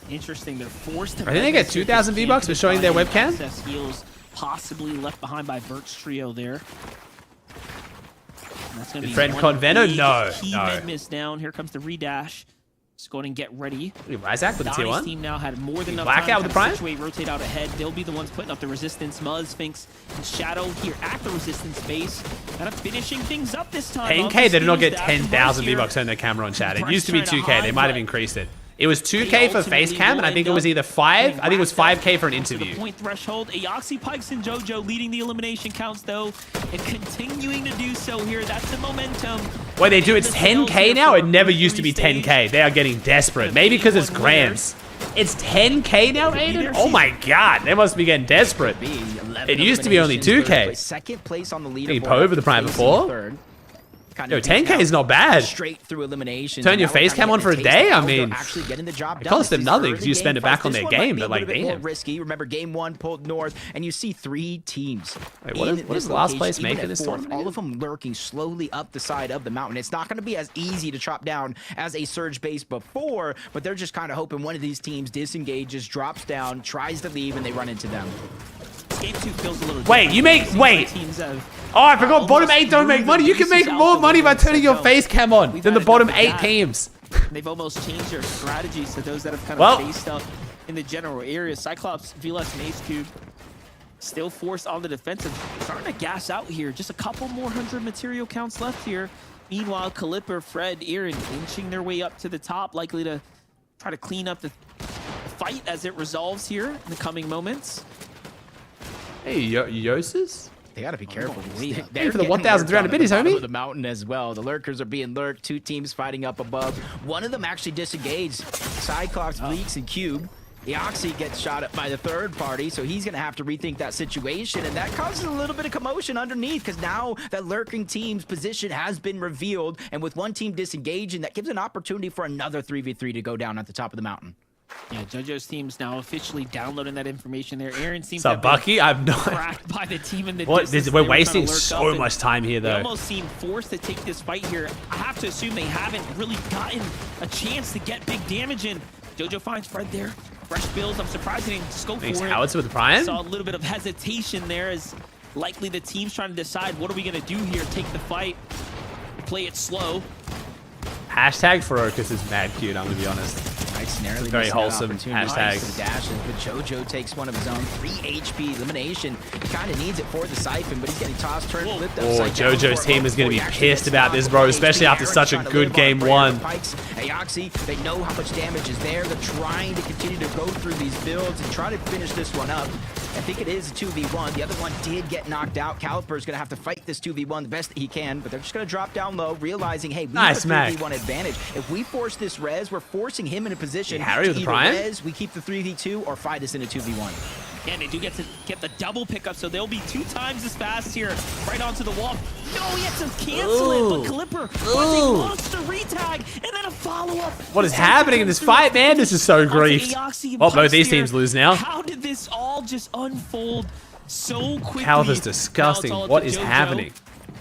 Interesting. They're forced to. I think they get 2,000 V-Bucks for showing their webcam. Access heals possibly left behind by Vert's trio there. And that's gonna be Friend one Conveno? big No, key no. mid miss down. Here comes the redash. Just go ahead and get ready. Ryzak with the tier Donnie's 1. team now had more than enough Blackout time with to the Prime? situate, rotate out ahead. They'll be the ones putting up the resistance. Muzz, Sphinx, and Shadow here at the resistance base. Kind of finishing things up this time. 10k, they did not get Dash and 10,000 Buzz here. V-Bucks on their camera on chat. It Bryce used to be trying to 2k. They hide, might have but increased it. It was 2k for ultimately face cam, and I will think it end was up either 5. I think it was getting 5k for an to the interview. point threshold. Aoxy, Pikes, and JoJo leading the elimination counts, though, and continuing to do so here. That's the momentum. Wait, they do. It's 10k now? It never used to be 10k. They are getting desperate. Maybe because it's grands. It's 10k now, Aiden? Oh my god, they must be getting desperate. It used to be only 2k. Second place on the You leaderboard. Poe over the Prime before? Yo, 10k is not bad. Straight through elimination. Turn your face cam on for a day? I mean, actually getting the job it done. costs them This is nothing early because you spend it game back fights. on This their one might game, be but a like, little bit more damn. risky. Remember, game 1 pulled north, and you see 3 teams. Wait, what is last place making this fourth, tournament? all of them lurking slowly up the side of the mountain. It's not going to be as easy to chop down as a surge base before, but they're just kind of hoping one of these teams disengages, drops down, tries to leave, and they run into them. Game 2 feels a little Wait, you make, wait. Teams have Oh, I forgot bottom 8 don't make money. You can make more money by turning your face cam on than the bottom 8 teams. They've almost changed their strategies to those that have kind Well- of faced up in the general area. Cyclops, VLS, and Ace Cube still forced on the defensive. Starting to gas out here. Just a couple more 100 material counts left here. Meanwhile, Calipper, Fred, Aaron inching their way up to the top, likely to try to clean up the fight as it resolves here in the coming moments. Hey, Yosis? They gotta be careful. Hey, for the 1,300 biddies, homie. The mountain as well. The lurkers are being lurked. 2 teams fighting up above. One of them actually disengaged. Cyclops, Bleaks, and Cube. Eoxy gets shot at by the third party, so he's going to have to rethink that situation, and that causes a little bit of commotion underneath, because now that lurking team's position has been revealed, and with one team disengaging, that gives an opportunity for another 3v3 to go down at the top of the mountain. Yeah, JoJo's team's now officially downloading that information there. Aaron seems So to have Bucky, I'm not cracked by the team in the What? distance. We're They were trying to wasting lurk so up, much time here, They though. almost seem forced to take this fight here. I have to assume they haven't really gotten a chance to get big damage in. JoJo finds Fred there. Fresh builds. I'm surprised he didn't scope Thanks, for it. Howitzer with Brian. Saw a little bit of hesitation there as likely the team's trying to decide what are we going to do here. Take the fight, play it slow. Hashtag Ferocus is mad cute, I'm going to be honest. Nice, narrowly Very missing that wholesome opportunity. hashtag. Nice to the dashes, but JoJo takes one of his own. 3 HP elimination. He kind of needs it for the Siphon, but he's getting tossed, turned, flipped Oh, upside down JoJo's before team is going to be he actually pissed gets about knocked. this, bro, especially after Aaron's such a trying to good live game on one. Pikes. Aoxy, they know how much damage is there. They're trying to continue to go through these builds and try to finish this one up. I think it is a 2v1. The other one did get knocked out. Caliper's going to have to fight this 2v1 the best that he can, but they're just going to drop down low, realizing, hey, we have a 3v1 advantage. If we force this res, we're forcing him in a position Harry to with either Brian? res, we keep the 3v2, or fight us in a 2v1. And they do get the double pickup, so they'll be 2 times as fast here, right onto the wall. No, he had to cancel it, but Clipper was a monster retag, and then a follow-up. What is happening in this fight, man? This is so griefed. Oh, both these teams lose now. How did this all just unfold so quickly? Caliper's disgusting. Now it's all What up is to JoJo. happening?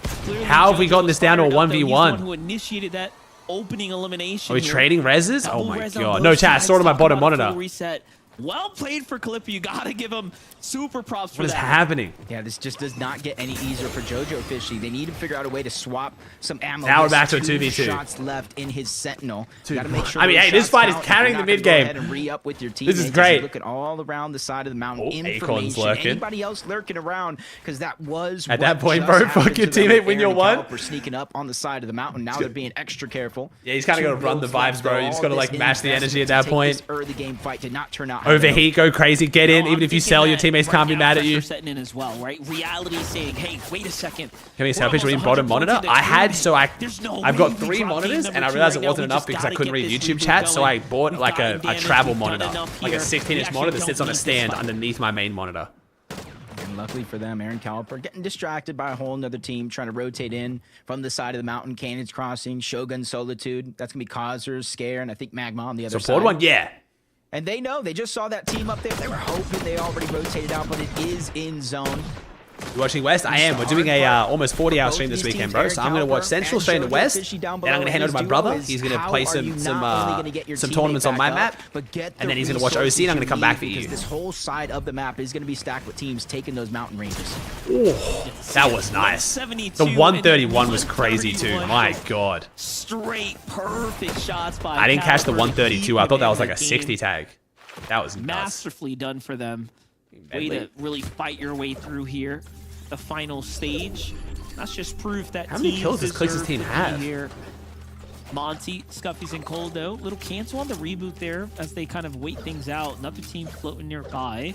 Clearly, How have we JoJo gotten was this down to a fired up, though. He's the one 1v1? who initiated that opening elimination Are we here. trading reses? Oh Double my res on god. both No, chat, I sides. saw it on my Talk bottom about a full monitor. reset. Well played for Clipper. You gotta give him super props for What is that. happening? Yeah, this just does not get any easier for JoJo officially. They need to figure out a way to swap some ammo. Now we're There's back to a 2 2v2. shots left in his Sentinel. Two. Got to make sure I mean, those hey, this shots fight is count. carrying You're the not gonna go mid-game. ahead and re-up with your This teammates is as you great. Look at all around the side of the mountain. Acorn's Information. lurking. Anybody else lurking around? Because that was At what that point, just bro, happened fuck your to them teammate with when you're Aaron one. Caliper sneaking up on the side of the mountain. Now they're being extra careful. Yeah, he's kind of got to run the vibes, bro. You just got to like match the energy at that This point. early game fight did not turn out. how they Overheat, go crazy, get in. Even if you sell, your teammates can't be mad at you. Setting in as well, right? Reality saying, hey, wait a second. Can we selfish read bottom monitor? I had, so I've got 3 monitors, and I realized it wasn't enough because I couldn't read YouTube chat, so I bought like a travel monitor, like a 16-inch monitor that sits on a stand underneath my main monitor. And luckily for them, Aaron Caliper getting distracted by a whole nother team trying to rotate in from the side of the mountain. Cannons Crossing, Shogun Solitude. That's going to be Causers, Scare, and I think Magma on the other side. Support one, yeah. And they know. They just saw that team up there. They were hoping they already rotated out, but it is in zone. You watching West? I am. We're doing a almost 40-hour stream this weekend, bro. So I'm going to watch Central, straight into West. Then I'm going to hand over to my brother. He's going to play some tournaments on my map. And then he's going to watch OC, and I'm going to come back for you. This whole side of the map is going to be stacked with teams taking those mountain ranges. Oh, that was nice. The 131 was crazy too. My god. Straight perfect shots by I didn't catch the Caliper. 132. I thought that was like a Game 60 tag. That was nuts. Masterfully done for them. Way to really fight your way through here. The final stage. That's just proof that How many teams kills does Clix's deserve team to be have? Here. Monty, Scuffy's, and Coldo. Little cancel on the reboot there as they kind of wait things out. Another team floating nearby.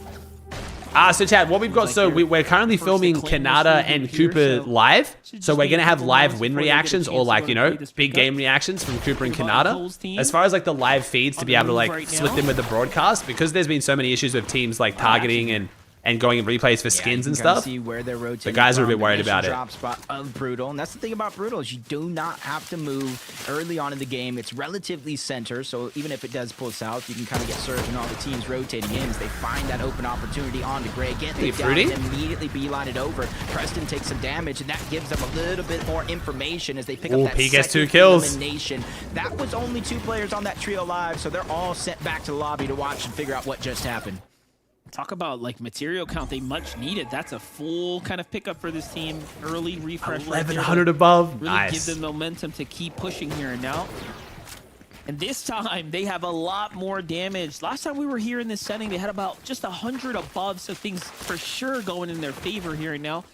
So Chad, what we've got, so we're currently filming Kanata and Cooper live. So we're going to have live win reactions or like, you know, big game reactions from Cooper and Kanata. As far as like the live feeds to be able to like split them with the broadcast, because there's been so many issues with teams like targeting and going in replays for skins and stuff. See where they're rotating The guys are a from. bit worried Initial about it. drop spot of Brutal, and that's the thing about Brutal is you do not have to move early on in the game. It's relatively center, so even if it does pull south, you can kind of get served, and all the teams rotating in as they find that open opportunity onto Gray. Get the down and immediately beeline it over. Preston takes some damage, and that gives them a little bit more information as they pick up that P gets 2 second kills. elimination. That was only 2 players on that trio live, so they're all sent back to the lobby to watch and figure out what just happened. Talk about like material count they much needed. That's a full kind of pickup for this team. Early refresh. 1100 above. Really Nice. give them momentum to keep pushing here and now. And this time they have a lot more damage. Last time we were here in this setting, they had about just 100 above. So things for sure going in their favor here and now.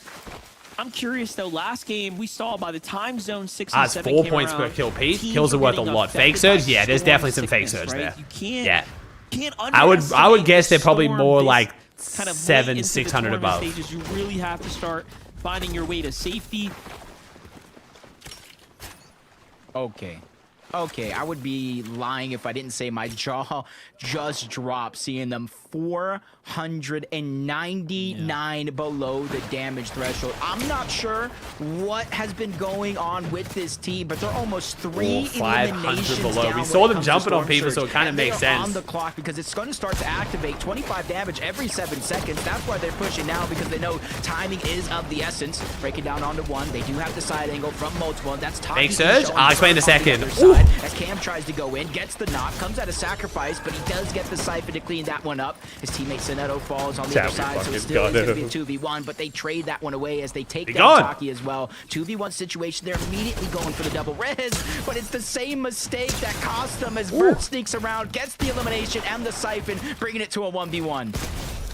I'm curious though, last game we saw by the time zone 6 and 7 4 came points around, per kill, Pete. teams Kills are were worth a getting lot. Fake affected surge? by Yeah, there's storm definitely some fake sickness, surge right? there. You can't, Yeah. can't I would guess they're probably storm more this like kind of 700, late into the 600 tournament above. stages. You really have to start finding your way to safety. Okay. Okay, I would be lying if I didn't say my jaw just dropped seeing them 499 below the damage threshold. I'm not sure what has been going on with this team, but they're almost 3 eliminations below. down We when saw it them comes to jumping on Storm people, Surge. so it kind of And makes they are sense. on the clock because it's going to start to activate 25 damage every 7 seconds. That's why they're pushing now, because they know timing is of the essence. Breaking down onto one. They do have the side angle from multiple, and that's Taki. Fake surge? I'll explain in a second. As Cam tries to go in, gets the knock, comes at a sacrifice, but he does get the siphon to clean that one up. His teammate Soneto falls on the other side, so it still is going to be a 2v1, but they trade that one away as they take down Taki as well. 2v1 situation, they're immediately going for the double res, but it's the same mistake that cost them as Vert sneaks around, gets the elimination and the siphon, bringing it to a 1v1.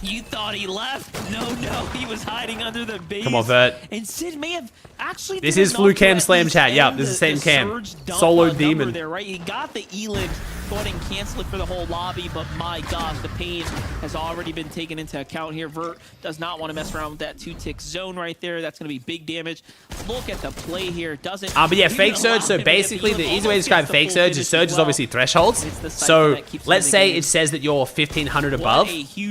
You thought he left? No, he was hiding under the base. Come on, Vert. And Sid may have actually. This is Flu Cam Slam Chat. Yep, this is the same Cam. Solo Demon. There, right? He got the Elid. Go ahead and cancel it for the whole lobby, but my gosh, the pain has already been taken into account here. Vert does not want to mess around with that 2-tick zone right there. That's going to be big damage. Look at the play here. Doesn't. But yeah, fake surge. So basically, the easy way to describe fake surge is surge is obviously thresholds. So let's say it says that you're 1500 above,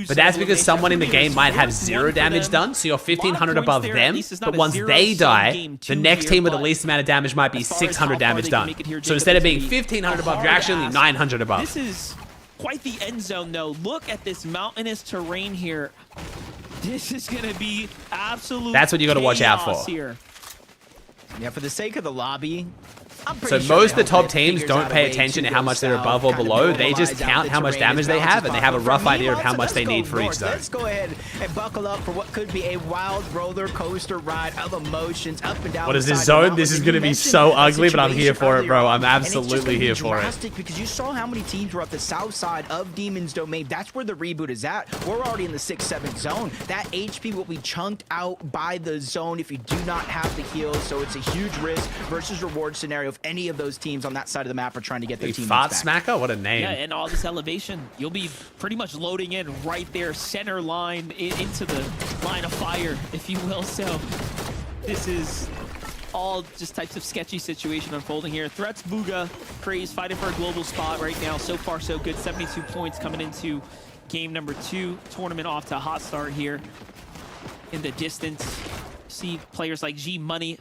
but that's because someone in the game might have 0 damage done. So you're 1500 above them, but once they die, the next team with the least amount of damage might be 600 damage done. So instead of being 1500 above, you're actually only 900 above. This is quite the end zone, though. Look at this mountainous terrain here. This is going to be absolute. That's what you got to watch out for. Here. Yeah, for the sake of the lobby. So most of the top teams don't pay attention to how much they're above or below. They just count how much damage they have, and they have a rough idea of how much they need for each zone. Let's go ahead and buckle up for what could be a wild roller coaster ride of emotions up and down. What is this zone? This is going to be so ugly, but I'm here for it, bro. I'm absolutely here for it. Because you saw how many teams were up the south side of Demon's Domain. That's where the reboot is at. We're already in the 6-7 zone. That HP will be chunked out by the zone if you do not have the heals. So it's a huge risk versus reward scenario if any of those teams on that side of the map are trying to get their teammates Fart back. Smacker? What a name. Yeah, and all this elevation, you'll be pretty much loading in right there, center line, into the line of fire, if you will. So this is all just types of sketchy situation unfolding here. Threats, Booga, Craze fighting for a global spot right now. So far, so good. 72 points coming into game number 2. Tournament off to a hot start here. In the distance, see players like G Money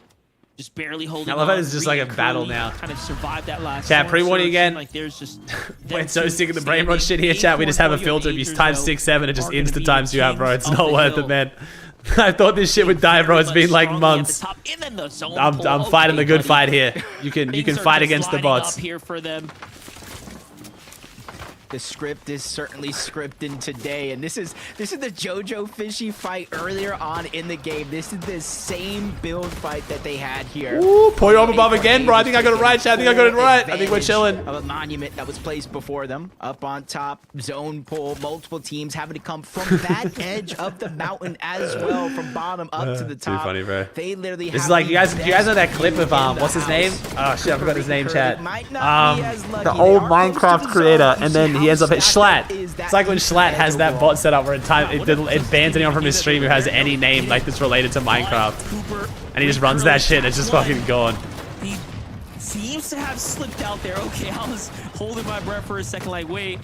just barely holding on. I love it. It's just like a battle now. Kind of survived that last. Chat, pre-warning again. Like there's just. We're so sick of the brain rot shit here, chat. We just have a filter. If you times 6, 7, it just insta times you out, bro. It's not worth it, man. I thought this shit would die, bro. It's been like months. I'm fighting the good fight here. You can fight against the bots. Here for them. The script is certainly scripting today, and this is the JoJo Fishy fight earlier on in the game. This is the same build fight that they had here. Ooh, point up above again, bro. I think I got it right, chat. I think I got it right. I think we're chilling. Of a monument that was placed before them, up on top, zone pull, multiple teams having to come from that edge of the mountain as well, from bottom up to the top. Too funny, bro. They literally. This is like you guys know that clip of what's his name? Oh shit, I forgot his name, chat. The old Minecraft creator, and then he ends up at Schlatt. It's like when Schlatt has that bot set up where it bans anyone from his stream who has any name like that's related to Minecraft, and he just runs that shit. It's just fucking gone. He seems to have slipped out there. Okay, I was holding my breath for a second, like wait,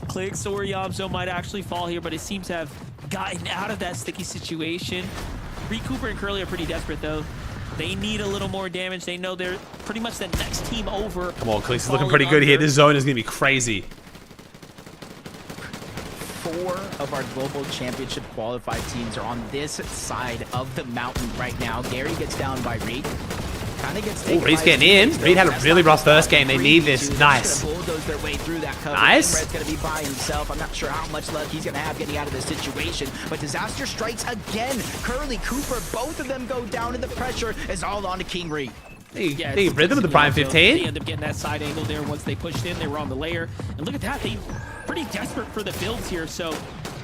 Clicks or Yamzo might actually fall here, but it seems to have gotten out of that sticky situation. Reed Cooper and Curly are pretty desperate though. They need a little more damage. They know they're pretty much the next team over. Come on, Clicks is looking pretty good here. This zone is gonna be crazy. 4 of our global championship qualified teams are on this side of the mountain right now. Gary gets down by Reed. Kind of gets taken. Reed's getting in. Reed had a really rough first game. They need this. Nice. Their way through that cover. Nice. Red's going to be by himself. I'm not sure how much luck he's going to have getting out of this situation, but disaster strikes again. Curly, Cooper, both of them go down, and the pressure is all on to King Reed. They rhythm with the Prime 15. They end up getting that side angle there once they pushed in. They were on the layer. And look at that. They pretty desperate for the builds here. So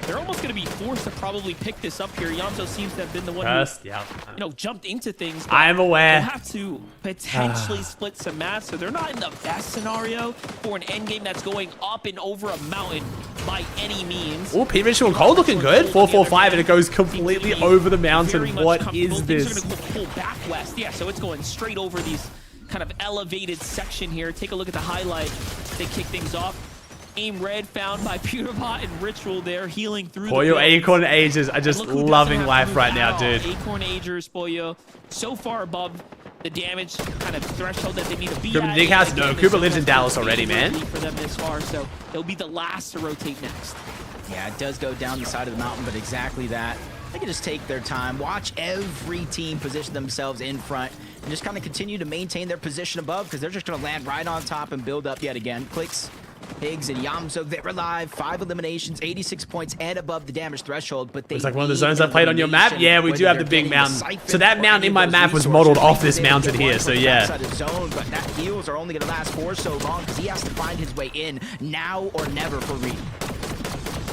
they're almost going to be forced to probably pick this up here. Yamzo seems to have been the one who, jumped into things. I'm aware. They'll have to potentially split some maps. So they're not in the best scenario for an end game that's going up and over a mountain by any means. Oh, Pete Ritual Cold looking good. 445, and it goes completely over the mountain. What is this? Things are going to pull back west. Yeah, so it's going straight over these kind of elevated section here. Take a look at the highlight. They kick things off. Aim red found by Pewterbot and Ritual there, healing through Pollo, the Acorn, Agers are just loving life right now, dude. Acorn, Agers, Pollo, so far above the damage kind of threshold that they need to be Cooper at. Dick House? No, Cooper lives in Dallas already, man. For them this far, so they'll be the last to rotate next. Yeah, it does go down the side of the mountain, but exactly that. They can just take their time, watch every team position themselves in front, and just kind of continue to maintain their position above, because they're just going to land right on top and build up yet again. Clicks, Higgs, and Yamso, they're alive. 5 eliminations, 86 points, and above the damage threshold. But it's like one of the zones I played on your map. Yeah, we do have the big mountain. So that mountain in my map was modeled off this mountain here. So yeah. Zone, but that heals are only going to last for so long because he has to find his way in now or never for Reed.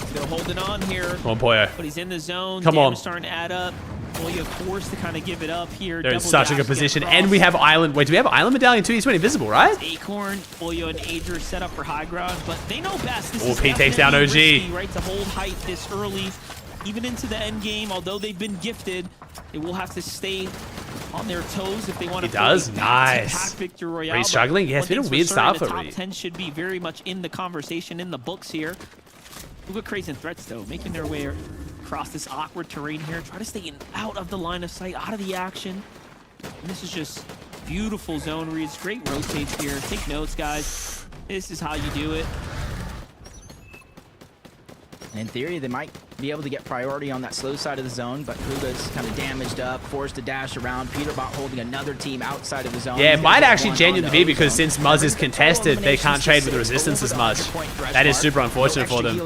Still holding on here. Come on, Pollo. But he's in the zone. Come on. Starting to add up. Pollo forced to kind of give it up here. They're in such a good position. And we have Island. Wait, do we have Island Medallion too? He's invisible, right? Acorn, Pollo, and Ager set up for high ground, but they know best. This is Pete takes down OG. Risky, right, to hold height this early, even into the end game. Although they've been gifted, they will have to stay on their toes if they want to. He does. Nice. Victory Royale. He's struggling. Yeah, it's been a weird start for Reed. Top 10 should be very much in the conversation, in the books here. Look at Crazy Threats, though, making their way across this awkward terrain here. Try to stay out of the line of sight, out of the action. And this is just beautiful zone reads. Great rotates here. Take notes, guys. This is how you do it. In theory, they might be able to get priority on that slow side of the zone, but Kruga's kind of damaged up, forced to dash around. Peterbot holding another team outside of the zone. Yeah, it might actually genuinely be because since Muzz is contested, they can't trade with resistance as much. That is super unfortunate for them.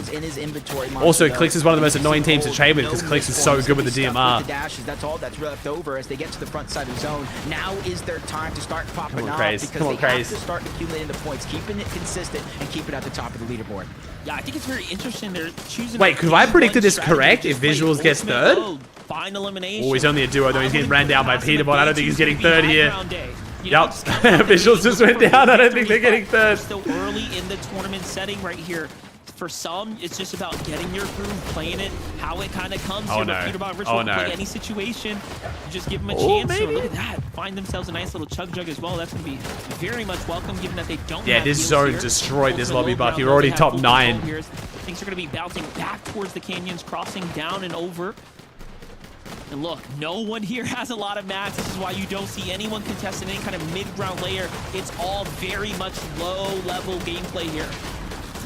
Also, Clicks is one of the most annoying teams to trade with because Clicks is so good with the DMR. That's all that's left over as they get to the front side of the zone. Now is their time to start popping off because they have to start accumulating the points, keeping it consistent, and keep it at the top of the leaderboard. Yeah, I think it's very interesting. They're choosing. Wait, could I predicted this correct? If Visuals gets third? Find elimination. Oh, he's only a duo though. He's getting ran down by Peterbot. I don't think he's getting third here. Yep. Visuals just went down. I don't think they're getting third. Still early in the tournament setting right here. For some, it's just about getting your groove, playing it, how it kind of comes. Oh, no. Oh, no. Play any situation, just give them a chance. So look at that. Find themselves a nice little chug jug as well. That's going to be very much welcome, given that they don't have this zone here. destroyed this lobby, Buck. You're already top 9. Things are going to be bouncing back towards the canyons, crossing down and over. And look, no one here has a lot of mats. This is why you don't see anyone contesting any kind of mid-ground layer. It's all very much low-level gameplay here.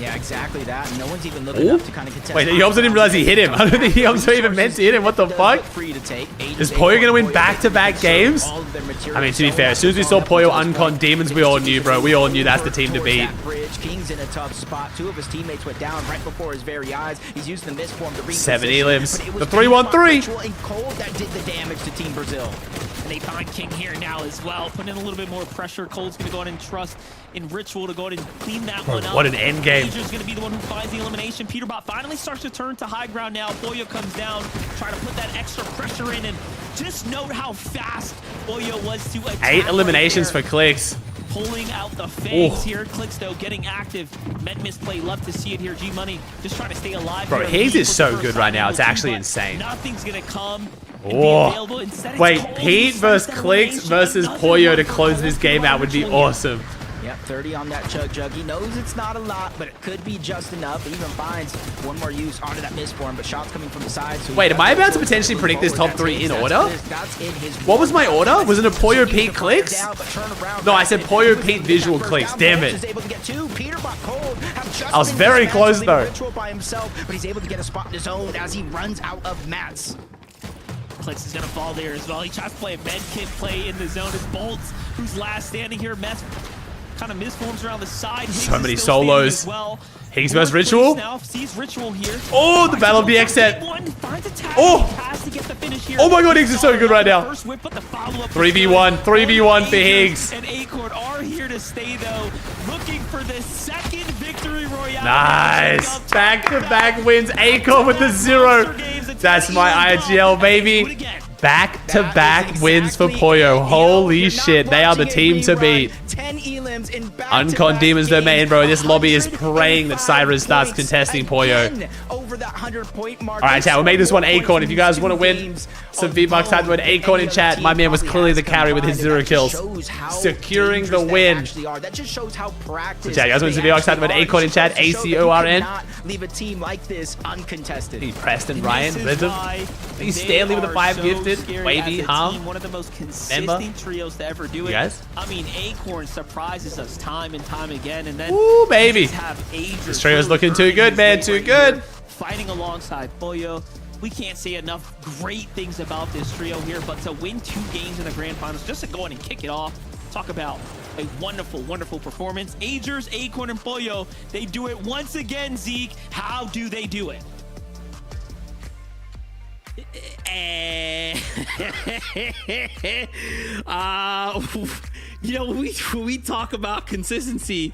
Yeah, exactly that. No one's even looking up to kind of contest. Wait, he also didn't realize he hit him. I don't think he also even meant to hit him. What the fuck? Is Pollo going to win back-to-back games? I mean, to be fair, as soon as we saw Pollo uncon Demons, we all knew, bro. We all knew that's the team to beat. King's in a tough spot. 2 of his teammates went down right before his very eyes. He's using the misform to reach 70 lives. The 3-1-3. And Cold that did the damage to Team Brazil. And they find King here now as well, putting in a little bit more pressure. Cold's going to go in and trust in Ritual to go ahead and clean that one up. What an end game. Major's going to be the one who finds the elimination. Peterbot finally starts to turn to high ground now. Pollo comes down, trying to put that extra pressure in, and just note how fast Pollo was to attack. 8 eliminations for Clicks. Pulling out the fangs here. Clicks, though, getting active. Med misplay, love to see it here. G-Money just trying to stay alive. Bro, Higgs is so good right now. It's actually insane. Nothing's going to come. Oh. Wait, Pete versus Clicks versus Pollo to close this game out would be awesome. Yep, 30 on that chug jug. He knows it's not a lot, but it could be just enough. He even finds one more use onto that misform, but shots coming from the side. So wait, am I about to potentially predict this top 3 in order? What was my order? Was it a Pollo, Pete, Clicks? No, I said Pollo, Pete, Visual, Clicks. Damn it. I was very close though. By himself, but he's able to get a spot in his own as he runs out of mats. Clicks is going to fall there as well. He tries to play a med kit play in the zone. It's Bolts who's last standing here. Mess kind of misforms around the side. Higgs so many solos. Well. Higgs versus Ritual. Now sees Ritual here. Oh, the battle of the X set. Oh. Oh my god, Higgs is so good right now. 3v1. 3v1 for Higgs. And Acorn are here to stay though. Looking for the second victory royale. Nice. Back-to-back wins. Acorn with the 0. That's my IGL, baby. Back-to-back wins for Pollo. Holy shit, they are the team to beat. 10 elims in back Uncon Demon's domain, bro. This lobby is praying that Cyrus starts contesting Poyo. Over that 100-point mark. All right, chat. We'll make this one Acorn. If you guys want to win some V-Bucks, type the word Acorn in chat. My man was clearly the carry with his 0 kills, securing the win. That just shows how practiced. So chat, you guys want some V-Bucks, type the word Acorn in chat. ACORN. Leave a team like this uncontested. Preston, Ryan, Rhythm. He's Stanley with a 5 gifted. Wavy, Harm. One of the most consistent trios to ever do it. Guys? I mean, Acorn surprises us time and time again, and then ooh, baby. This trio's really looking too good, man. Too good. Fighting alongside Poyo. We can't say enough great things about this trio here, but to win 2 games in the grand finals, just to go in and kick it off, talk about a wonderful, wonderful performance. Agers, Acorn, and Poyo, they do it once again, Zeke. How do they do it? You know, when we talk about consistency,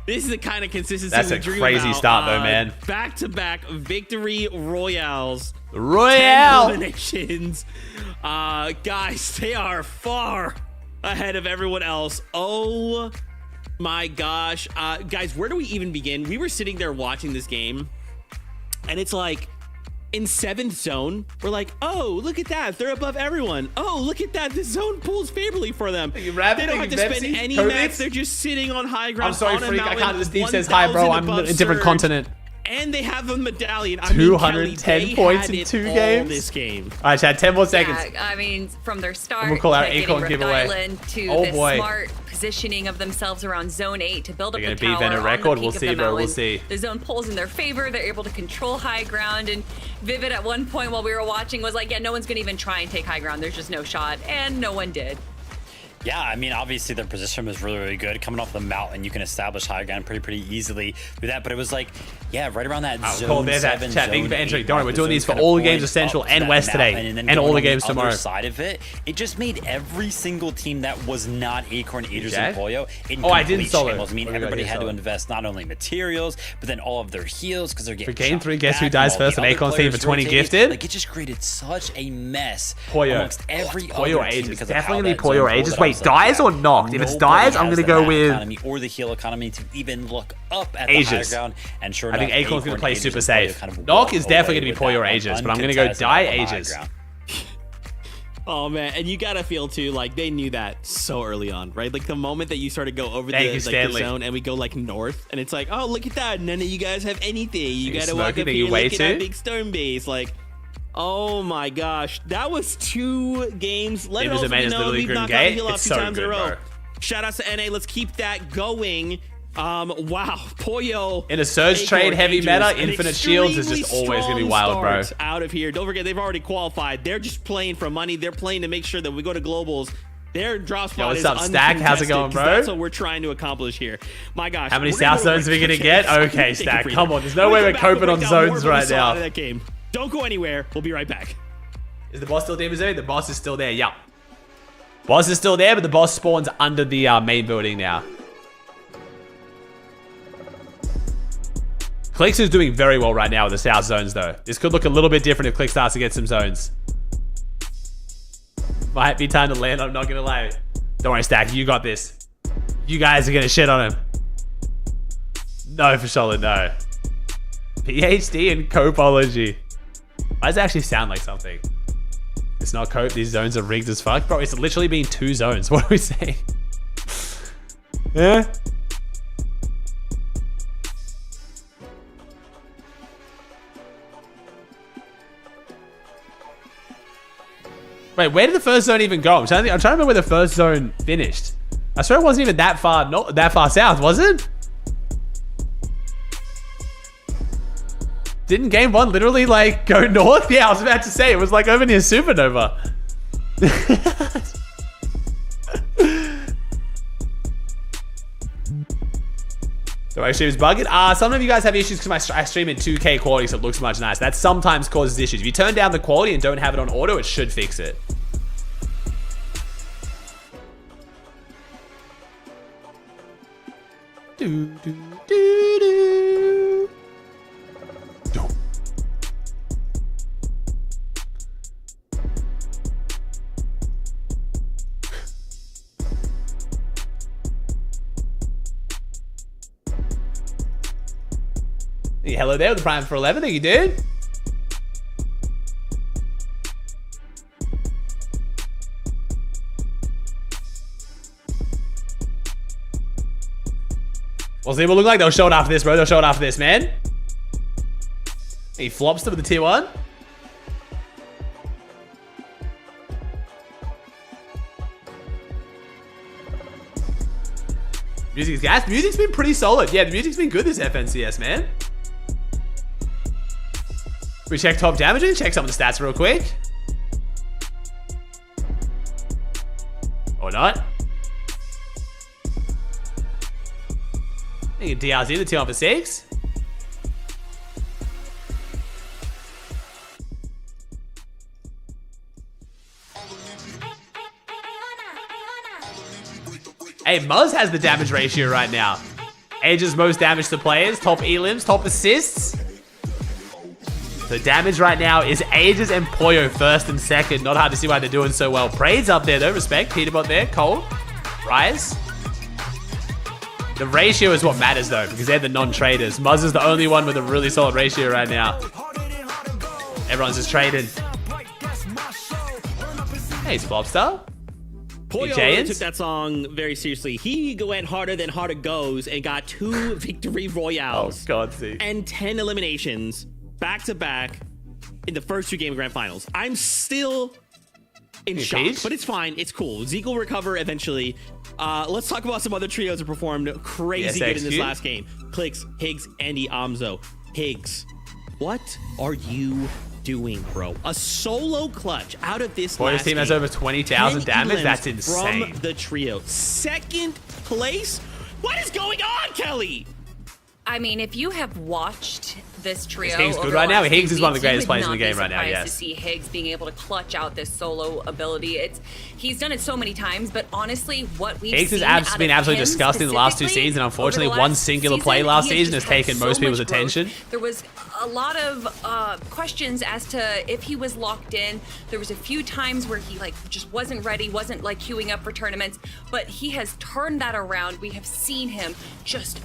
this is the kind of consistency that's we a dream crazy about. start, though, man. Back-to-back victory royales. 10 eliminations. Guys, they are far ahead of everyone else. Oh my gosh. Guys, where do we even begin? We were sitting there watching this game, and it's like, in 7th zone, we're like, oh, look at that. They're above everyone. Oh, look at that. This zone pulls favorably for them. They don't have to spend any mats. They're just sitting on high ground. I'm sorry, Freak. I can't. Steve says hi, bro. I'm in a different continent. And they have a medallion. 210 points in 2 games. This game. All right, Chad. 10 more seconds. Yeah, I mean, from their start, we'll call our getting Acorn Rhode giveaway. Island to the smart positioning of themselves around Zone 8 to build up the tower. Beat Venom record. We'll see, bro. We'll see. The zone pulls in their favor. They're able to control high ground. And Vivid at one point while we were watching was like, yeah, no one's gonna even try and take high ground. There's just no shot, and no one did. Yeah, I mean, obviously their position was really, really good. Coming off the mountain, you can establish high ground pretty easily through that. But it was like, yeah, right around that zone 7, chat. Thank you for entering. Don't worry, we're doing these for all the games of Central and West today, and all the games tomorrow. Side of it, it just made every single team that was not Acorn, Agers, and Poyo in I didn't solo. shambles. I mean, everybody had to invest not only materials, but then all of their heals because they're getting. For game 3, guess who dies first on Acorn's team for 20 gifted? Like, it just created such a mess Poyo. amongst every Poyo other team Ages. because Definitely of gonna how be that Poyo zone Ages. pulled. Wait, dies or knocked? If it's dies, I'm gonna go with economy or the heal economy to even look up at the high Ages. ground. And sure I think enough, Acorn's gonna play Ages super and safe. Poyo kind of Knock walk is definitely away gonna be with Poyo that Ages, one but I'm gonna go uncontested die on the high Ages. ground. Oh man, and you gotta feel too like they knew that so early on, right? Like the moment that you started to go over the zone and we go like north, and it's like, oh look at that, none of you guys have anything. You gotta walk up here, look at that big stone base, like. Oh my gosh, that was 2 games. Let it also be known we've knocked out the heal off 2 times in a row. Shout out to NA. Let's keep that going. Wow, Poyo in a surge trade heavy meta, infinite shields is just always gonna be wild, bro. Out of here. Don't forget they've already qualified. They're just playing for money. They're playing to make sure that we go to globals. Their drop spot is what's up, Stack? How's it going, bro? That's what we're trying to accomplish here. My gosh. How many South zones are we gonna get? Okay, Stack. Come on. There's no way we're coping on zones right now. That game. Don't go anywhere. We'll be right back. Is the boss still there? The boss is still there. Yeah. Boss is still there, but the boss spawns under the main building now. Clicks is doing very well right now with the South zones, though. This could look a little bit different if Click starts to get some zones. Might be time to land, I'm not gonna lie. Don't worry, Stack, you got this. You guys are gonna shit on him. No, for sure, no. PhD in copology. Why does it actually sound like something? It's not cope, these zones are rigged as fuck. Bro, it's literally been 2 zones. What are we saying? Yeah? Wait, where did the first zone even go? I'm trying to remember where the first zone finished. I swear it wasn't even that far, not that far south, was it? Didn't game 1 literally like go north? Yeah, I was about to say it was like over near Supernova. So actually it was bugging. Some of you guys have issues because I stream in 2K quality, so it looks much nicer. That sometimes causes issues. If you turn down the quality and don't have it on auto, it should fix it. Do, do, do, do. Do. Hey, hello there with the Prime for 11. Thank you, dude. We'll see what it look like. They'll show it after this, bro. They'll show it after this, man. He flops to with the tier 1. Music's gas. Music's been pretty solid. Yeah, the music's been good this FNCS, man. We check top damage and check some of the stats real quick. Or not. I think DRZ, the tier 1 for 6. Hey, Muzz has the damage ratio right now. Age's most damage to players, top elims, top assists. The damage right now is Ages and Poyo first and second. Not hard to see why they're doing so well. Prade's up there though, respect. Peterbot there, Cole, Rise. The ratio is what matters though, because they're the non-traders. Muzz is the only one with a really solid ratio right now. Everyone's just trading. Hey, it's Bobstar. Poyo really took that song very seriously. He went harder than harder goes and got 2 victory royales. Oh, God, see. And 10 eliminations back to back in the first 2 game grand finals. I'm still in shock, but it's fine. It's cool. Zeke will recover eventually. Let's talk about some other trios that performed crazy good in this last game. Clicks, Higgs, Andy, Amzo. Higgs, what are you doing, bro? A solo clutch out of this Boy's team has over 20,000 damage. That's insane. From the trio. Second place? What is going on, Kelly? I mean, if you have watched this trio, Higgs good right now? Higgs is one of the greatest players in the game right now. Yes. To see Higgs being able to clutch out this solo ability, he's done it so many times. But honestly, what we've Higgs seen has been absolutely disgusting the last 2 seasons, and unfortunately, one singular play last season has taken most people's attention. There was a lot of questions as to if he was locked in. There was a few times where he just wasn't ready, wasn't queuing up for tournaments. But he has turned that around. We have seen him just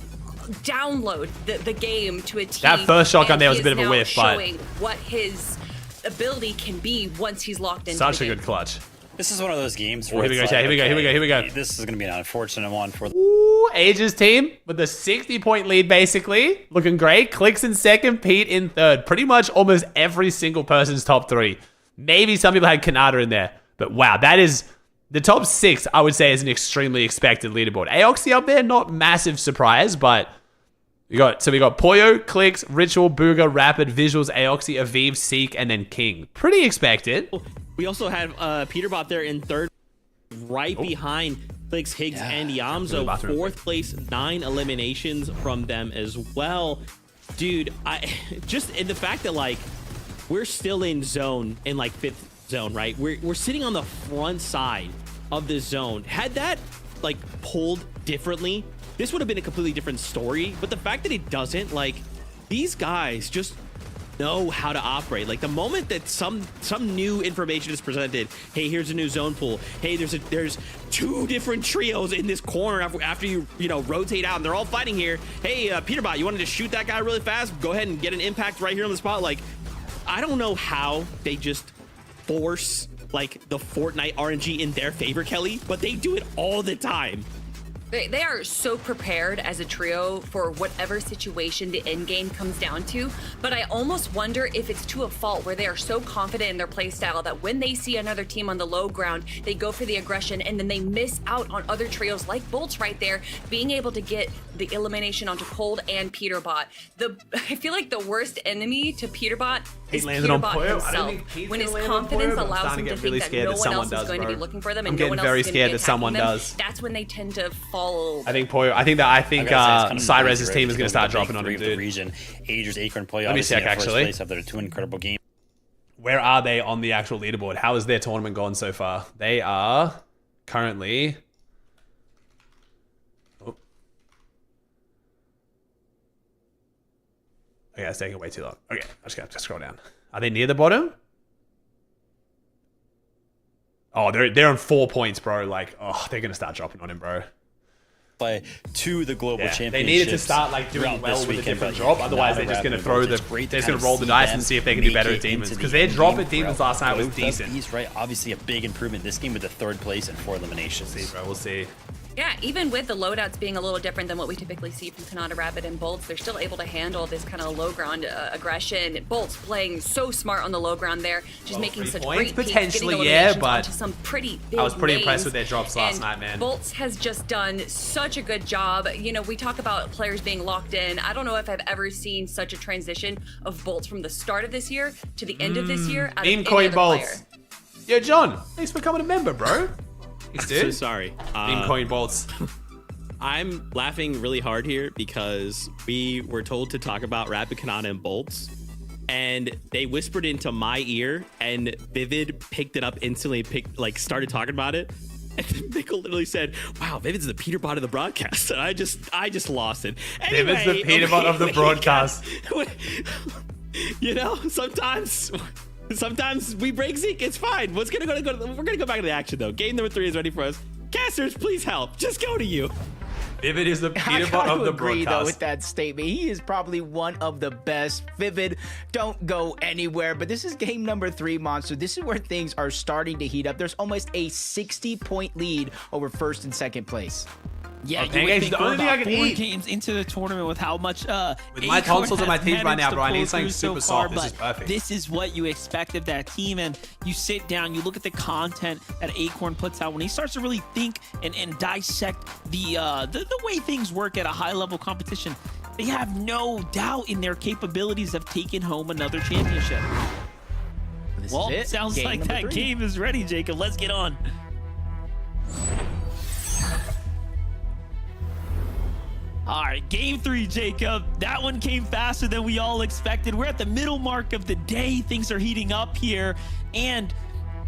download the game to a T. That first shotgun there was a bit of a whiff, but showing what his ability can be once he's locked in. Such a good clutch. This is one of those games where here we go, here we go. This is going to be an unfortunate one for the Ages team with a 60-point lead, basically. Looking great. Clicks in second, Pete in third. Pretty much almost every single person's top 3. Maybe some people had Kanata in there. But wow, that is... The top 6, I would say, is an extremely expected leaderboard. Aoxy up there, not massive surprise, but we got Poyo, Clicks, Ritual, Booga, Rapid, Visuals, Aoxy, Aviv, Seek, and then King. Pretty expected. We also have Peterbot there in third, right behind Clicks, Higgs, and Yamzo. 4th place, 9 eliminations from them as well. Dude, just in the fact that we're still in zone in 5th zone, right? We're sitting on the front side of the zone. Had that pulled differently, this would have been a completely different story. But the fact that it doesn't, these guys just know how to operate. The moment that some new information is presented, hey, here's a new zone pool. Hey, there's 2 different trios in this corner after you rotate out, and they're all fighting here. Hey, Peterbot, you wanted to shoot that guy really fast? Go ahead and get an impact right here on the spot. I don't know how they just force the Fortnite RNG in their favor, Kelly, but they do it all the time. They are so prepared as a trio for whatever situation the end game comes down to, but I almost wonder if it's to a fault where they are so confident in their playstyle that when they see another team on the low ground, they go for the aggression, and then they miss out on other trios like Bolts right there, being able to get the elimination onto Cold and Peterbot. I feel like the worst enemy to Peterbot is Peterbot himself. When his confidence allows him to think that no one else is going to be looking for them, and no one else is going to be attacking them, that's when they tend to fall. I think Cyrez's team is going to start dropping on him, dude. Region. Agers, Acorn, Poyo. Let me check, actually. Have their 2 incredible games. Where are they on the actual leaderboard? How has their tournament gone so far? They are currently... Oh. Okay, it's taking way too long. Okay, I'm just going to scroll down. Are they near the bottom? Oh, they're on 4 points, bro. They're going to start dropping on him, bro. qualify to the global championship. They needed to start like doing well with a different drop. Otherwise, they're just going to throw the. They're just going to roll the dice and see if they can do better at demons. Because their drop at demons last night was decent. He's right. Obviously, a big improvement this game with the 3rd place and 4 eliminations. We'll see, bro. We'll see. Yeah, even with the loadouts being a little different than what we typically see from Kanata, Rabbit, and Bolts, they're still able to handle this kind of low ground aggression. Bolts playing so smart on the low ground there, just making such great peaks, potentially, yeah, but onto some pretty big I was pretty names. impressed with their drops last And night, man. Bolts has just done such a good job. You know, we talk about players being locked in. I don't know if I've ever seen such a transition of Bolts from the start of this year to the end of this year out of any other Bolts. player. Yo, John, thanks for becoming a member, bro. I'm so sorry. Coin Bolts. I'm laughing really hard here because we were told to talk about Rapid Kanata and Bolts, and they whispered into my ear, and Vivid picked it up instantly, started talking about it. And then Mickle literally said, "Wow, Vivid's the Peter Bot of the broadcast," and I just lost it. Anyway, Vivid's the Peter Bot of the broadcast. You know, sometimes we break Zeke. It's fine. We're gonna go back to the action though. Game number 3 is ready for us. Casters, please help. Just go to you. Vivid is the Peter Bot of the agree, broadcast. Though, with that statement. He is probably one of the best. Vivid, don't go anywhere. But this is game number 3, Monster. This is where things are starting to heat up. There's almost a 60-point lead over 1st and 2nd place. Yeah, you would think we're about 4 games into the tournament with how much with my consoles and my teams right now, bro. I need something super soft. This is perfect. This is what you expect of that team, and you sit down, you look at the content that Acorn puts out when he starts to really think and dissect the way things work at a high level competition. They have no doubt in their capabilities of taking home another championship. Well, it sounds like that game is ready, Jacob. Let's get on. All right, game 3, Jacob. That one came faster than we all expected. We're at the middle mark of the day. Things are heating up here. And,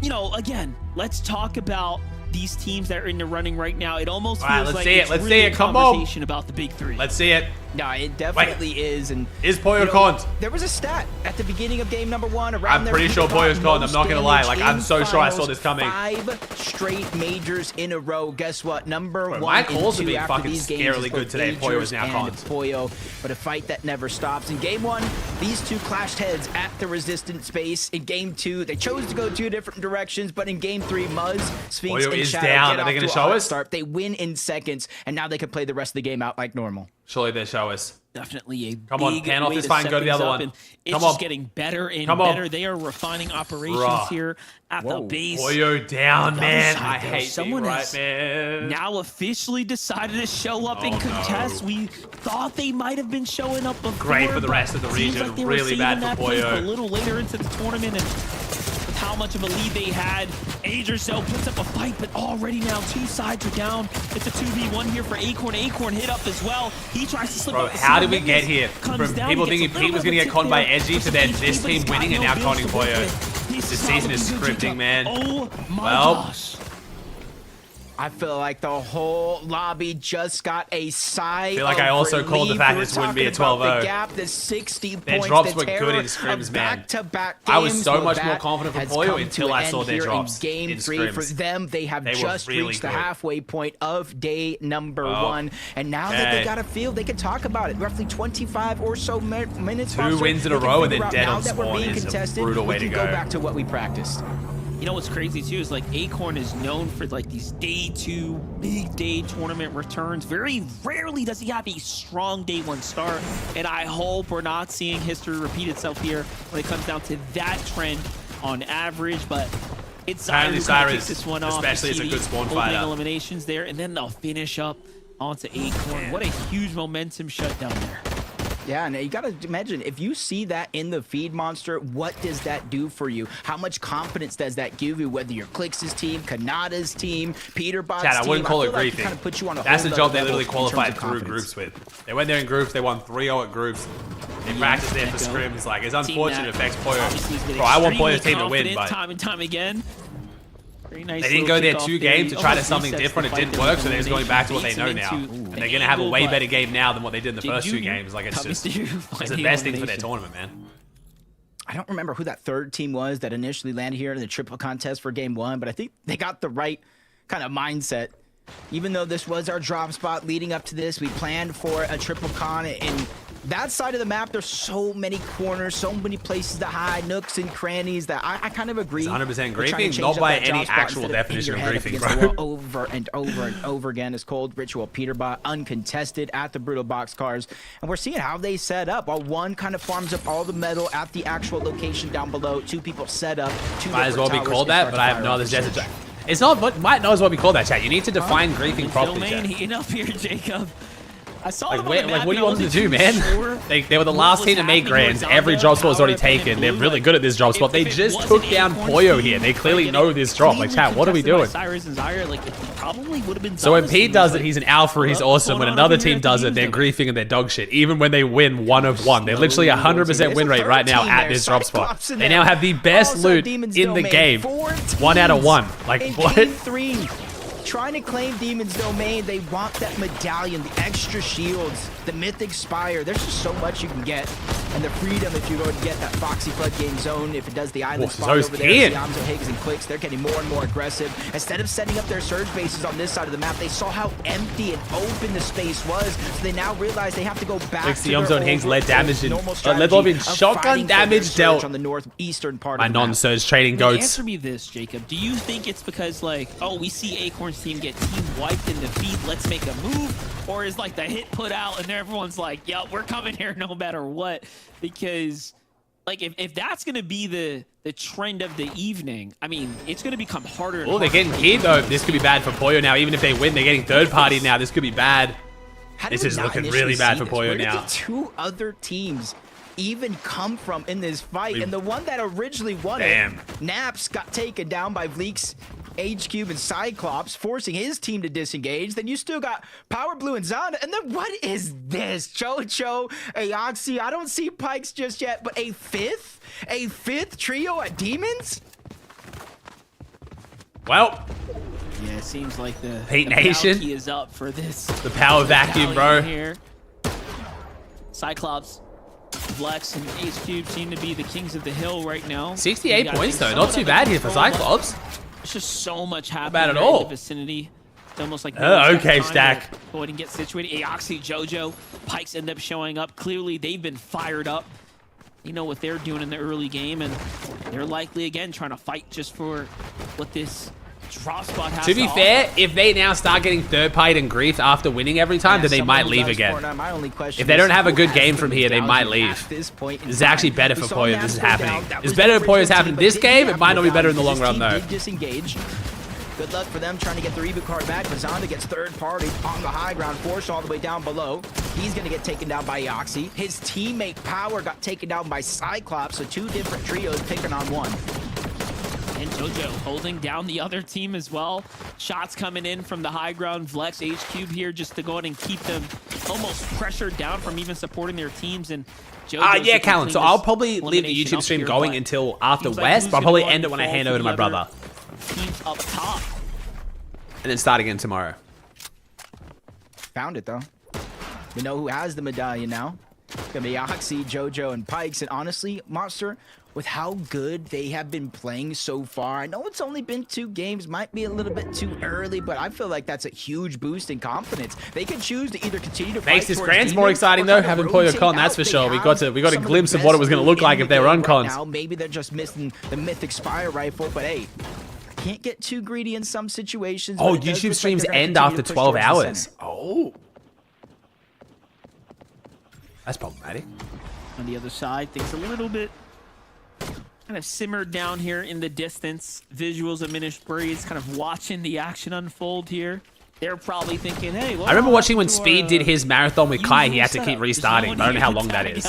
you know, again, let's talk about these teams that are in the running right now. It almost feels like it's really a conversation about the big 3. Let's see it. No, it definitely is. And is Poyo conned? There was a stat at the beginning of game number 1. I'm pretty sure Poyo's conned. I'm not gonna lie. Like, I'm so sure I saw this coming. 5 straight majors in a row. Guess what? Number 1 my calls and 2 have been after fucking these games scarily good today. Poyo is now conned. Poyo, but a fight that never stops. In game 1, these two clashed heads at the resistance space. In game 2, they chose to go 2 different directions, but in game 3, Muzz, Sphinx, Poyo and is Shadow down. get Are they off gonna to a show hot us? start. They win in seconds, and now they can play the rest of the game out like normal. Surely they show us. Definitely a Come on, big pan off way this to fight and set go to the things other up, one. and it's Come just on. getting better and Come on. better. They are refining operations Bruh. here at the base. Poyo down, On the man. other side, I though, hate someone being has right, man. now officially decided to show up and Oh, contest. no. We thought they might have been showing up before. Great for the but rest of the seems region. like they were Really saving bad for that place Poyo. a little later into the tournament, and with how much of a lead they had, Agerso puts up a fight, but already now 2 sides are down. It's a 2v1 here for Acorn. Acorn hit up as well. He tries to slip Bro, up. how did we get here? From people thinking Pete was going to get conned by Edgy to then this team winning and now conning Poyo. This season is scripting, man. Oh my gosh. I feel like the whole lobby just got a sigh. I feel like I also called the fact this wouldn't be a 12-0. The gap, the 60 Their points, drops the were good in terror scrims, of man. back-to-back I was games. so Well, much more that confident for has Poyo come until to I an saw end their here drops in game in 3 for scrims. them. They have They were just really reached the good. halfway point of day number 1, and now that Okay. they got a feel, they can talk about it. Roughly 25 or so minutes. 2 wins in a They can row and figure then out dead now on that we're spawn being is a contested, brutal we way to can go. go back to what we practiced. You know what's crazy too is like Acorn is known for like these day 2 big day tournament returns. Very rarely does he have a strong day 1 start, and I hope we're not seeing history repeat itself here when it comes down to that trend on average. But it's Apparently Cyrus, this one off. especially, is a good spawn fighter. Eliminations there, and then they'll finish up onto Acorn. What a huge momentum shutdown there. Yeah, and you gotta imagine, if you see that in the feed, Monster, what does that do for you? How much confidence does that give you, whether you're Clix' team, Kanata's team, Peterbot's team? Chad, I wouldn't call it like griefing. kind of puts you on a That's the whole job they other literally level in terms qualified of through confidence. groups with. They went there in groups, they won 3-0 at groups. They practiced there for scrims. Like, it's unfortunate it affects Poyo. Bro, I want Poyo's team to win, but time and time again. Very nice. they didn't go there little 2 kickoff games there. to try to Almost something resets different. the It didn't fight work, there so they're just going back to what they know elimination. now. Beats him And into they're going to have a angle, way but better game now than what they did in the did first 2 you games. Like, it's come just, through it's the the best thing for their elimination? tournament, man. I don't remember who that third team was that initially landed here in the triple contest for game 1, but I think they got the right kind of mindset. Even though this was our drop spot leading up to this, we planned for a triple con. And that side of the map, there's so many corners, so many places to hide, nooks and crannies that I kind of agree. It's 100% griefing, not by any actual definition of griefing, bro. Over and over again is Cold Ritual Peterbot, uncontested at the Brutal Boxcars. And we're seeing how they set up. While one kind of farms up all the metal at the actual location down below, two people set up. Might as well be called that, but I have no other desert. It's not, but might not as well be called that, chat. You need to define griefing properly, chat. Heating up here, Jacob. I saw like, what do you want them to do, man? They were the last team to make grands. Every drop spot was already taken. They're really good at this drop spot. They just took down Poyo here. They clearly know this drop. Like, chat, what are we doing? So when Pete does it, he's an alpha, he's awesome. When another team does it, they're griefing and they're dog shit. Even when they win 1 of 1. They're literally 100% win rate right now at this drop spot. They now have the best loot in the game. 1 out of 1. Like, what? Trying to claim Demon's Domain, they want that medallion, the extra shields, the Mythic Spire. There's just so much you can get. And the freedom if you go and get that Foxy Floodgate Zone, if it does the island spot over there, Yamzo, Higgs, and Clicks, they're getting more and more aggressive. Instead of setting up their surge bases on this side of the map, they saw how empty and open the space was, so they now realize they have to go back to Yamzo and Higgs led damage in shotgun damage dealt on the northeastern part by non-surge trading goats. Answer me this, Jacob. Do you think it's because, like, oh, we see Acorn's team get team wiped in defeat, let's make a move? Or is like the hit put out and everyone's like, yeah, we're coming here no matter what? Because like if that's gonna be the trend of the evening, I mean, it's gonna become harder. Oh, they're getting keyed though. This could be bad for Poyo now. Even if they win, they're getting third party now. This could be bad. This is looking really bad for Poyo now. Where did the two other teams even come from in this fight? And the one that originally won it, Naps, got taken down by Vleek's H-Cube and Cyclops, forcing his team to disengage. Then you still got Power Blue and Zonda. And then what is this? Chocho, Aoxy, I don't see Pikes just yet, but a fifth trio at Demons? Well, yeah, it seems like the Pete Nation is up for this. The power vacuum, bro. Here. Cyclops, Flex, and H-Cube seem to be the kings of the hill right now. 68 points though, not too bad here for Cyclops. There's just so much happening bad at all. in the vicinity. It's almost like okay, Stack. Go ahead and get situated. Aoxy, Jojo, Pikes end up showing up. Clearly, they've been fired up. You know what they're doing in the early game, and they're likely again trying to fight just for what this drop spot has to be fair, if they now start getting third-party and griefed after winning every time, then they might leave again. If they don't have a good game from here, they might leave. This is actually better for Poyo if this is happening. It's better if Poyo's happening this game. It might not be better in the long run, though. Good luck for them trying to get the reboot card back, but Zonda gets third party on the high ground, forced all the way down below. He's going to get taken down by Aoxy. His teammate Power got taken down by Cyclops, so two different trios picking on one. And Jojo holding down the other team as well. Shots coming in from the high ground. Vlex, H-Cube here just to go ahead and keep them almost pressured down from even supporting their teams. And yeah, Callan. So I'll probably leave the YouTube stream going until after West, but I'll probably end it when I hand over to my brother. Teams up top. And then start again tomorrow. Found it, though. We know who has the medallion now. It's going to be Aoxy, Jojo, and Pikes. And honestly, Monster, with how good they have been playing so far, I know it's only been 2 games, might be a little bit too early, but I feel like that's a huge boost in confidence. They can choose to either continue to makes this grand's more exciting though, having Poyo con, that's for sure. We got a glimpse of what it was going to look like if they were uncons. Now maybe they're just missing the Mythic Spire rifle, but hey, can't get too greedy in some situations. Oh, YouTube streams end after 12 hours. Oh. That's problematic. On the other side, things a little bit kind of simmered down here in the distance. Visuals of Minish Breeze kind of watching the action unfold here. They're probably thinking, hey, well, I remember watching when Speed did his marathon with Kai, he had to keep restarting. I don't know how long that is.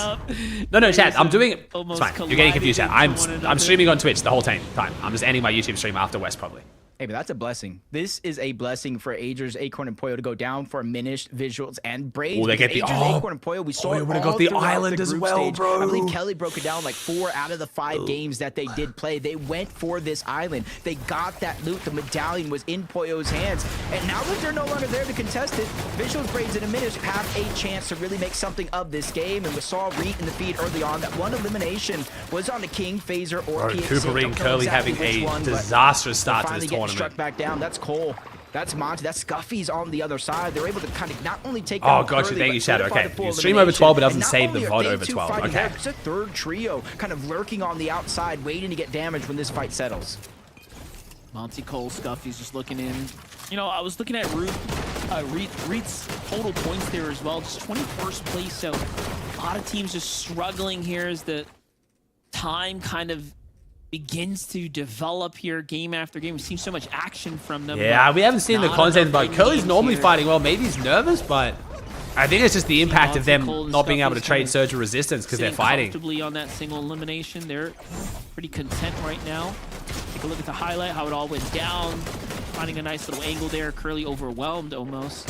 No, chat, I'm doing it. It's fine. You're getting confused, chat. I'm streaming on Twitch the whole time. I'm just ending my YouTube stream after West, probably. Hey, but that's a blessing. This is a blessing for Agers, Acorn, and Poyo to go down for Minish, Visuals, and Braids. Oh, they get the Acorn and Poyo, we saw it would have got the island as well, stage. bro. I believe Kelly broke it down like 4 out of the 5 games that they did play. They went for this island. They got that loot. The medallion was in Poyo's hands. And now that they're no longer there to contest it, Visuals, Braids, and Minish have a chance to really make something of this game. And we saw Reet in the feed early on. That one elimination was on the King, Phaser, or PHC. Cooper and Curly having a disastrous start to this tournament. Struck back down. That's Cole. That's Monty. That's Scuffy's on the other side. They're able to kind of not only take Oh, down gotcha. Curly, Thank you, but Shadow. solidify Okay. the full You stream over 12, but doesn't elimination. save the And not VOD only over are 12. they two Okay. fighting back, it's a third trio kind of lurking on the outside, waiting to get damaged when this fight settles. Monty Cole, Scuffy's just looking in. You know, I was looking at Reed's total points there as well, just 21st place. So a lot of teams just struggling here as the time kind of begins to develop here game after game. We've seen so much action from them. Yeah, we haven't seen the content, but Curly's normally here. fighting well. Maybe he's nervous, but I think it's just the impact of them not being able to trade Surge or Resistance because they're fighting. Comfortably on that single elimination. They're pretty content right now. Take a look at the highlight, how it all went down. Finding a nice little angle there. Curly overwhelmed almost.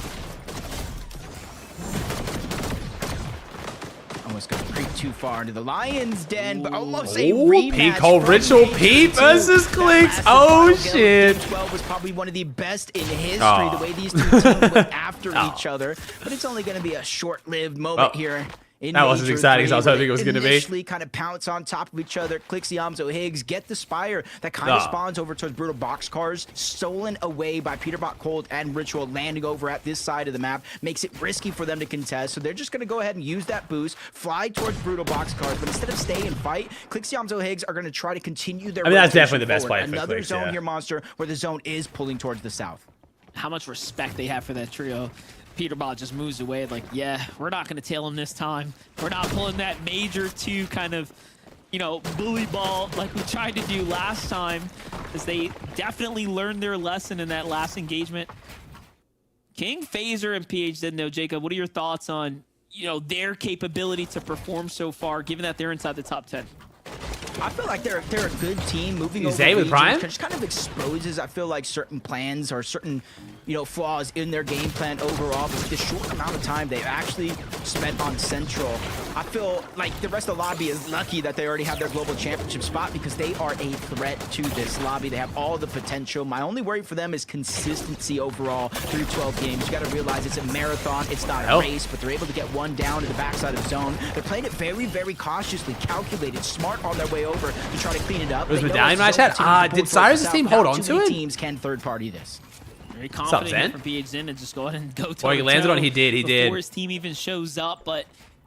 Almost going to creep too far into the Lion's Den, but almost a rematch. Peak Hole Ritual Pete versus Clicks. Oh, shit. 12 was probably one of the best in history, the way these two teams went after each other. But it's only going to be a short-lived moment here. That wasn't as exciting as I was hoping it was going to be. Initially kind of pounce on top of each other. Clicks Yamzo Higgs, get the Spire. That kind of spawns over towards Brutal Boxcars. Stolen away by Peterbot Cold and Ritual, landing over at this side of the map. Makes it risky for them to contest. So they're just going to go ahead and use that boost, fly towards Brutal Boxcars. But instead of stay and fight, Clicks Yamzo Higgs are going to try to continue their that's definitely the best play for another Clicks, zone here, Monster, where the zone is pulling towards the south. How much respect they have for that trio. Peterbot just moves away like, yeah, we're not going to tail him this time. We're not pulling that major 2 kind of, you know, bully ball like we tried to do last time, as they definitely learned their lesson in that last engagement. King, Phaser, and PH though, Jacob, what are your thoughts on, you know, their capability to perform so far, given that they're inside the top 10? I feel like they're a good team moving over Zay with regions. Prime? It just kind of exposes, I feel like, certain plans or certain, you know, flaws in their game plan overall. But with the short amount of time they've actually spent on Central, I feel like the rest of the lobby is lucky that they already have their global championship spot, because they are a threat to this lobby. They have all the potential. My only worry for them is consistency overall through 12 games. You got to realize it's a marathon. It's not a race, but they're able to get one down to the backside of zone. They're playing it very, very cautiously, calculated, smart on their way over to try to clean it up. Was Medallion my chat? Did Cyrus' team hold on to it? Teams can third party this. Very confident from PH Zen to just go ahead and go to. Oh, he landed on. He did. Before his team even shows up, but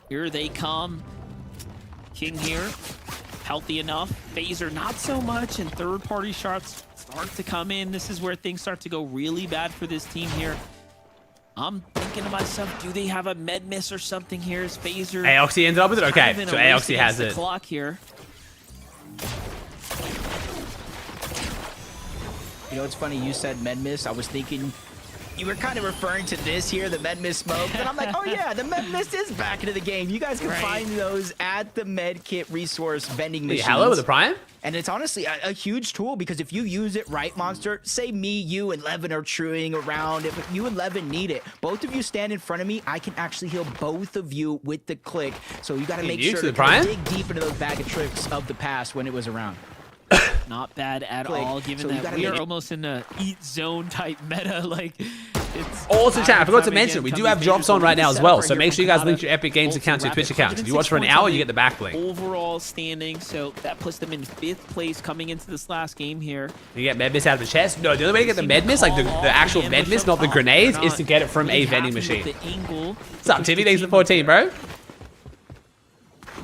here they come. King here, healthy enough. Phaser not so much, and third party shots start to come in. This is where things start to go really bad for this team here. I'm thinking to myself, do they have a med miss or something here? Is Phaser? Aoxy ended up with it. Okay, so Aoxy has it. Clock here. You know, it's funny, you said med miss. I was thinking you were kind of referring to this here, the med miss smoke. But I'm like, oh yeah, the med miss is back into the game. You guys can find those at the med kit resource vending machines. Hello with the Prime? And it's honestly a huge tool, because if you use it right, Monster, say me, you, and Levin are truing around. If you and Levin need it, both of you stand in front of me, I can actually heal both of you with the click. So you got to make sure to dig deep into those bag of tricks of the past when it was around. Not bad at all, given that we are almost in a eat zone type meta. Like, it's also, chat, I forgot to mention, we do have drops on right now as well, so make sure you guys link your Epic Games account to your Twitch account. If you watch for an hour, you get the back link. Overall standing, so that puts them in 5th place coming into this last game here. You get med miss out of the chest? No, the only way to get the med miss, like the actual med miss, not the grenades, is to get it from a vending machine. What's up, Timmy? Thanks for 14, bro.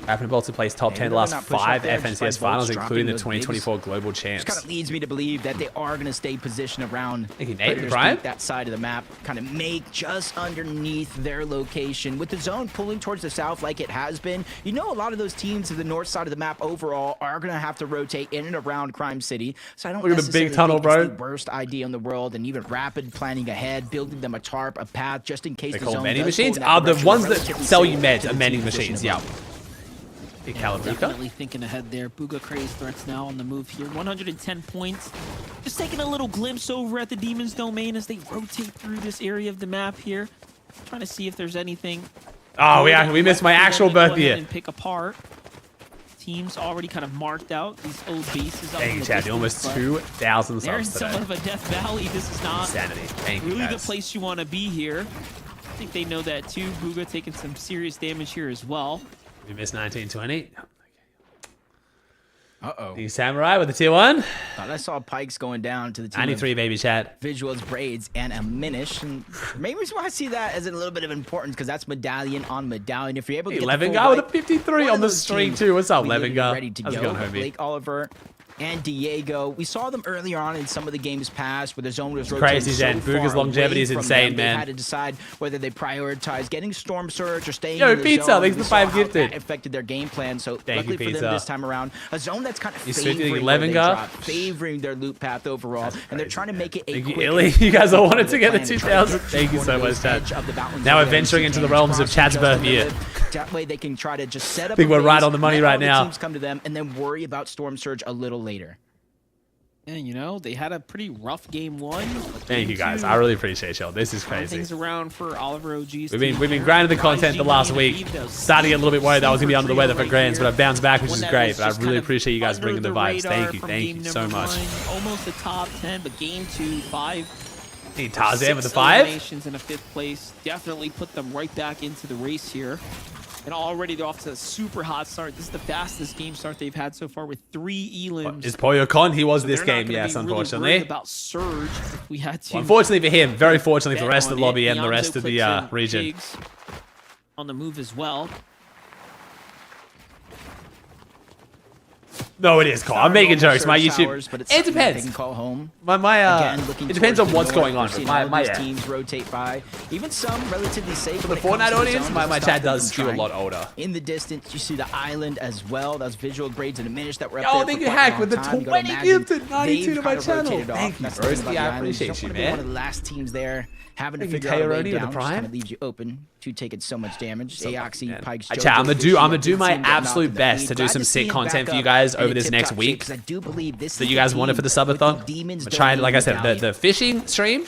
Rapid to place top 10 in the last 5 FNCS finals, including the 2024 Global Champs. Which kind of leads me to believe that they are going to stay positioned around that side of the map, kind of make just underneath their location. With the zone pulling towards the south like it has been, you know, a lot of those teams to the north side of the map overall are going to have to rotate in and around Crime City. So I don't necessarily think it's the worst idea in the world, and even Rapid planning ahead, building them a tarp, a path, just in case the zone vending does machines? pull in that The ones that direction. sell you meds are vending machines, yeah. Definitely thinking ahead there. Booga Craze threats now on the move here. 110 points. Just taking a little glimpse over at the Demon's Domain as they rotate through this area of the map here. Trying to see if there's anything. Oh, yeah, we missed my actual birthday. And pick apart. Teams already kind of marked out these old bases. Thank you, Chad. Almost 2,000 subs today. They're in somewhat of a Death Valley. This is not really the place you want to be here. I think they know that too. Booga taking some serious damage here as well. We missed 1920. Uh-oh. The Samurai with the tier 1. Thought I saw Pikes going down to the team 93, baby, chat. Visuals, Braids, and a Minish. And maybe why I see that as a little bit of importance because that's medallion on medallion. If you're able to get the full Levengar with a wipe, 53 on the stream, too. What's up, immediately Levengar? ready to How's it go. going, homie? Blake Oliver and Diego. We saw them earlier on in some of the games past where the zone was Crazy, rotating so Jen. Booga's far longevity away is from insane, them. man. They had to decide whether they prioritize getting Storm Surge or staying Yo, in the Pizza, zone. thanks We for saw 5 how gifted. that affected their game plan. So Thank luckily you, for Pizza. them this time around, a zone that's kind of You switching favoring to where they Levengar? drop, favoring their loot path overall, and they're trying to make it a Thank you, quick Illy. and You guys all wanted to plan get the and try to 2000. hit Thank you one so of much, those Chad. edge of the mountains Now over we're there, venturing see into the Canes realms of crossing Chad's just birth a year. little bit. That way they can try to just set up. I think a we're right base, on the money let right all the now. teams come to them, and then worry about Storm Surge a little later. And you know, they had a pretty rough game 1. Thank you, guys. I really appreciate y'all. This is Turn crazy. things around for Oliver OG's We've been grinding the content the last week. Starting to get a little bit worried that I was going to be under the weather for Grands, but I've bounced back, which is great. But I really appreciate you guys bringing the vibes. Thank you so much. Almost the top 10, but game 2, 5. Need Tarzan with the 6 5. eliminations in a 5th place. Definitely put them right back into the race here. And already they're off to a super hot start. This is the fastest game start they've had so far with 3 elims. Is Poyo Con? He was So this they're not game, gonna yes, be really unfortunately. worried about Surge if we had to. Well, unfortunately for him, very fortunately for the bet rest of the on lobby it. and the rest of the Beyonce region. Pigs on the move as well. No, it is, Cole. I'm making jokes. My YouTube. Towers, but it's It something that depends. They can call home. It depends on what's going on. Seeing My all these teams rotate by. Even some relatively safe. For the Fortnite audience, my chat does skew a lot older. In the distance, you see the island as well. Those visual grades and diminish that were up Yo, there. thank for you, quite a Hack, long with the time. You gotta 20 imagine gifted 92 they've to my kind of channel. rotated off. Thank you, That's the thing Broski. about the I island. appreciate don't you, wanna be one man. of the last teams there. Having to Thank you, figure out a way Kaoroni with the down, just Prime. kind of leaves you open to taking so much damage. Aoxy, Pikes, Chat, Jojo, I'm gonna Fishy, do my team got knocked absolute in the best lead. to do Glad some to see sick him content back for you up guys in over a this next tip-top week. shape, 'cause I do believe this That is you the guys wanted team for the with subathon. demons I'm trying, like I said, dominating the fishing stream,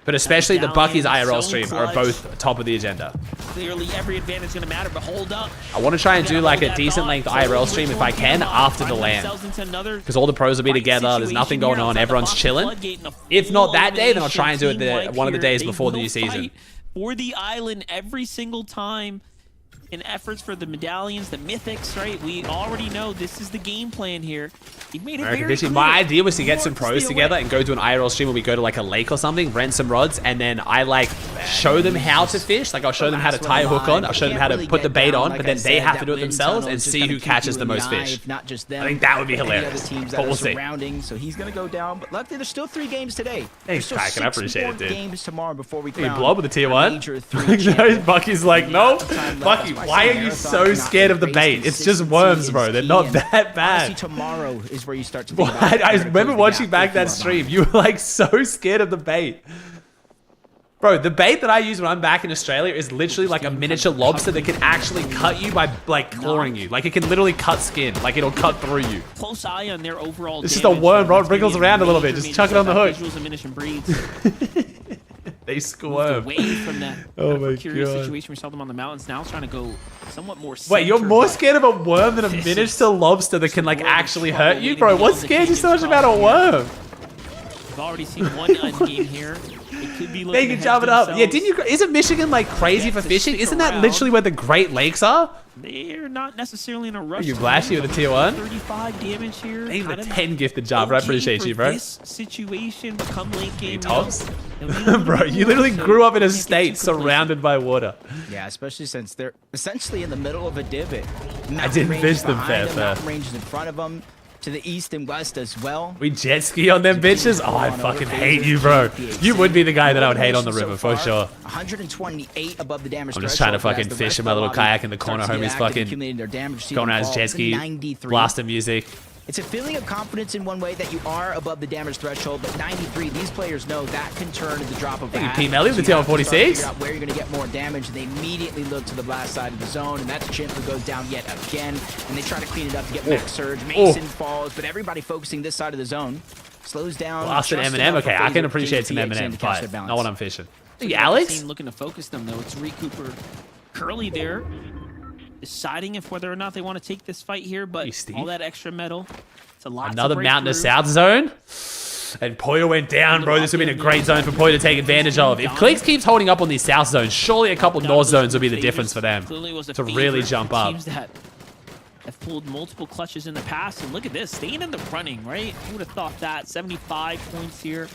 but especially the Bucky's IRL stream are both top of the agenda. Clearly, every advantage is going to matter, but hold up. I want to try and do like a decent length IRL stream if I can after the LAN. Because all the pros will be together, there's nothing going on, everyone's chilling. If not that day, then I'll try and do it one of the days before the new season. For the island every single time in efforts for the medallions, the mythics, right? We already know this is the game plan here. He made it American very Fishing. clear. My idea was to get some He pros wants to together stay and go to an IRL stream where we go to like a lake or something, rent some rods, and then I like show them how to fish. Like I'll show them how to tie a hook on, I'll show them how to put the bait on, but then they have to do it themselves and see who catches the most fish. Not just them, I think that would be but any other hilarious. teams that But are we'll see. surrounding, so he's gonna go down. But luckily, there's still 3 games today. Thanks, There's still Kraken. I 6 appreciate more it, dude. games tomorrow before we You crown blow up with the tier 1? major 3 champion. Bucky's like, no. Bucky, why are you so scared of the bait? It's just worms, bro. They're not that bad. Honestly, tomorrow is where you start to think Well, about I remember watching back that stream. You were like so scared of the bait. Bro, the bait that I use when I'm back in Australia is literally like a miniature lobster that can actually cut you by like clawing you. Like it can literally cut skin. Like it'll cut through you. Close eye on their overall It's just a worm, bro. It wriggles around a little bit. Just chuck it on the hook. Visuals and munition breeds. They squirm. Away from that Oh my precarious god. situation we saw them on the mountains. Now trying to go somewhat more. Wait, you're centered, more but scared of a worm than a miniature lobster that can like actually hurt you, bro? What scares you so much about a worm? We've already seen one game here. It could be They looking can ahead jump to it up. Yeah, themselves. didn't you? Isn't Michigan like crazy for fishing? Isn't that literally where the Great Lakes are? They're not necessarily in a rush. You to flashy win, with a but tier 1? 35 damage here. Thank you for kind the of 10 gifted job, bro. I OG appreciate for you, bro. This situation, but come late game, Tops? Bro, you literally grew up in a state surrounded by water. Yeah, especially since they're essentially in the middle of a divot. I didn't fish them fair, Mountain ranges in front of them, to the east and west as well. We jet ski on them bitches? Oh, I fucking hate you, bro. You would be the guy that I would hate on the river, for sure. 128 above the damage I'm just trying to threshold, fucking as the fish rest in my of the little lobby kayak in the corner, starts to get homies active, fucking accumulating their damage, going on his jet ski, 93. blasting music. It's a feeling of confidence in one way that you are above the damage threshold, but 93, these players know that can turn to the drop of a Thank you, hat. P. Melly, So with you the have to start to 46. figure out where you're going to get more damage, and they immediately look to the blast side of the zone, and that's Chimp who goes down yet again, and they try to clean it up to get Max Surge. Mason falls, but everybody focusing this side of the zone. Slows down. Blasted just Eminem. enough Okay, for I can Phaser appreciate some to catch Eminem, their but balance. not what I'm fishing. Hey, So Alex? looking to focus them though. It's Reed Cooper, Curly there, deciding if whether or not they want to take this fight here. But all that extra metal, it's a lot. Another to break mountainous through. south zone. And Poyo went down, bro. This would have been a great zone for Poyo to take advantage of. If Cleeks keeps holding up on these south zones, surely a couple north zones will be the difference for them Clearly was a to favorite really for jump up. teams that have pulled multiple clutches in the past. And look at this, staying in the running, right? Who would have thought that? 75 points here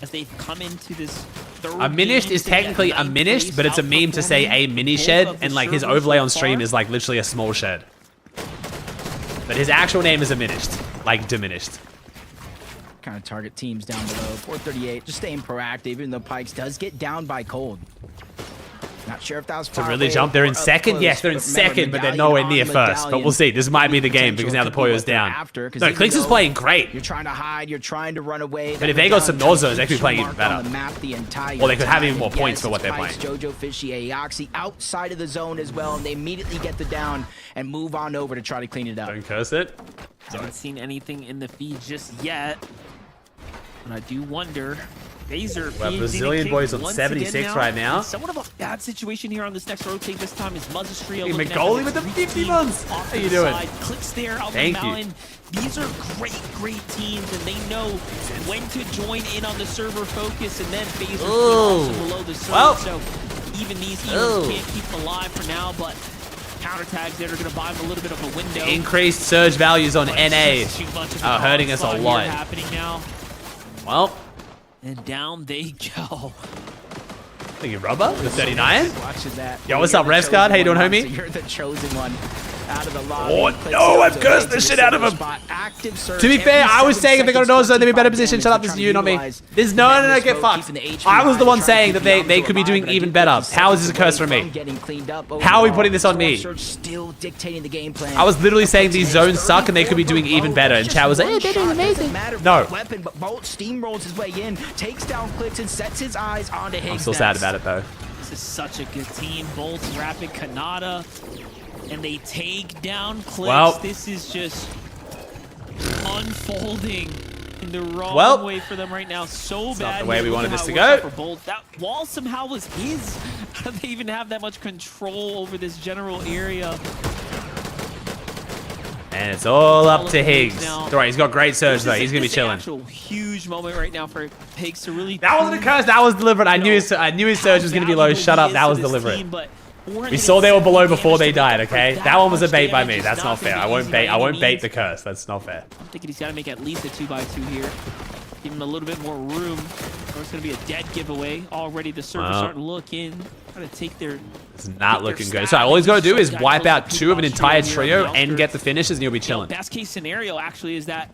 as they've come into this third A minished game is to get technically a ninth minished, place, but it's a meme to say a mini both shed, of the and like his servers overlay so on stream far. is like literally a small shed. But his actual name is a minished, like diminished. Kind of target teams down below. 438, just staying proactive, even though Pikes does get down by cold. Not sure if that was To really jump, they're in second. Yes, they're in second, but they're nowhere near first. But we'll see. This might be the game because now the Poyo's down. No, Clicks is playing great. You're trying to hide, you're trying to run away. But if they got some nose zones, they could be playing even better. Or they could have even more Yes, points for what they're Pikes, playing. Jojo Fishy, Aoxy outside of the zone as well, and they immediately get the down and move on over to try to clean it up. Don't curse it. Haven't seen anything in the feed just yet. But I do wonder. Phaser Well, is Brazilian in a boys kick on once 76 again right now. Somewhat of a bad situation here on this next rotate. This time is Muzz's trio. Hey, looking at McGoley it. with the Three 50 teams months. off How to you the doing? side. Clicks there out Thank the you. mountain. These are great teams, and they know when to join in on the server focus, and then Phaser also below the server. Well. So even these heroes can't keep them alive for now, but counter tags there are going to buy them a little bit of a window. Increased surge values on But NA it's too much of a are hurting us a onslaught here lot. happening now. Well, And down they go. thank you, Rubber, the 39. Watching that. Yo, what's up, Revscard? How you doing, homie? So you're the chosen one out of the lobby. Oh, Clicks no, up I've to cursed the the shit out of him. spot. Active surge To be fair, every I was 7 saying if they got a seconds, nose zone, they'd be better 45 position. Shut up, this is you, not me. This no, get fucked. I was the one saying that they could be doing even better. How is this a curse from me? How are we putting this on me? Still dictating the game plan. I was literally saying these zones suck and they could be doing even better, and Chad was like, "Hey, they're doing amazing." No, Weapon, but Bolt steamrolls his way in, takes down Clicks, and sets his eyes onto Higgs. I'm still sad about it though. This is such a good team. Bolts, Rapid, Kanata, and they take down Clicks. Well. This is just unfolding in the wrong way for them right now. So It's bad. not the way we Look wanted at this how to it worked go. out for Bolt. That wall somehow was his. How do they even have that much control over this general area? And it's all up to Higgs. Alright, he's got great surge though. He's gonna be chilling. Actual huge moment right now for Higgs to really. That wasn't a curse. That was deliberate. I knew his surge was gonna be low. Shut up. That was deliberate. We saw they were below before they died. Okay, that one was a bait by me. That's not fair. I won't bait. I won't bait the curse. That's not fair. I'm thinking he's got to make at least a 2x2 here. Give him a little bit more room, or it's going to be a dead giveaway. Already the server's Wow. starting to look in. Trying to take their... It's not looking good. So all he's got to do is wipe out 2 of an entire trio and get the finishes, and you'll be chilling. Best case scenario, actually, is that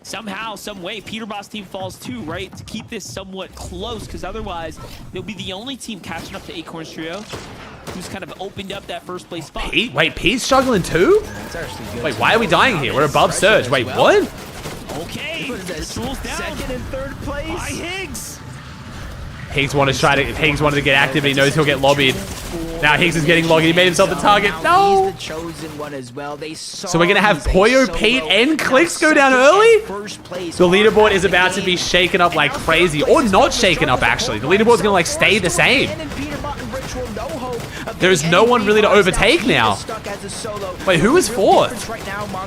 somehow, some way, Peterboss team falls too, right? To keep this somewhat close, because otherwise, they'll be the only team catching up to Acorn's trio, who's kind of opened up that first place spot. Pete? Wait, Pete's struggling too? Wait, why are we dying here? We're above surge. Wait, what? Okay, Ritual's down. Second and third place. By Higgs. Higgs wanted to try to. If Higgs wanted to get active, and he knows he'll get lobbied. Now Higgs is getting logged. He made himself the target. No. He's the chosen one as well. They saw So we're gonna have he's a Poyo, solo. Pete, and Now Clicks go second down and early. first place The leaderboard on is the about to game. be shaken up like crazy, or not shaken up actually. The leaderboard's gonna like stay the same. There's no one really to overtake now. Wait, who is fourth?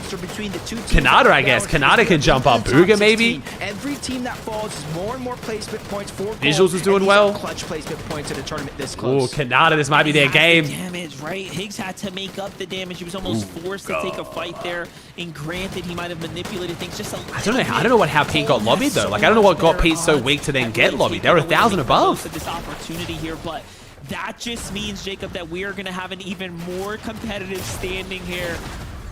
Kanata, I guess. Kanata can jump up. Booga, maybe? Every team that falls is more and more placement points for Visuals is doing well. Clutch placement points in a tournament this Ooh, close. Kanata, this might be their game. Damage, right? Higgs had to make up the damage. He was almost forced to take a fight there. And granted, he might have manipulated things just a little I don't know how Pete got lobbied though. Like I don't know what got Pete so weak to then get lobbied. They were 1,000 above. This opportunity here, but that just means, Jacob, that we are going to have an even more competitive standing here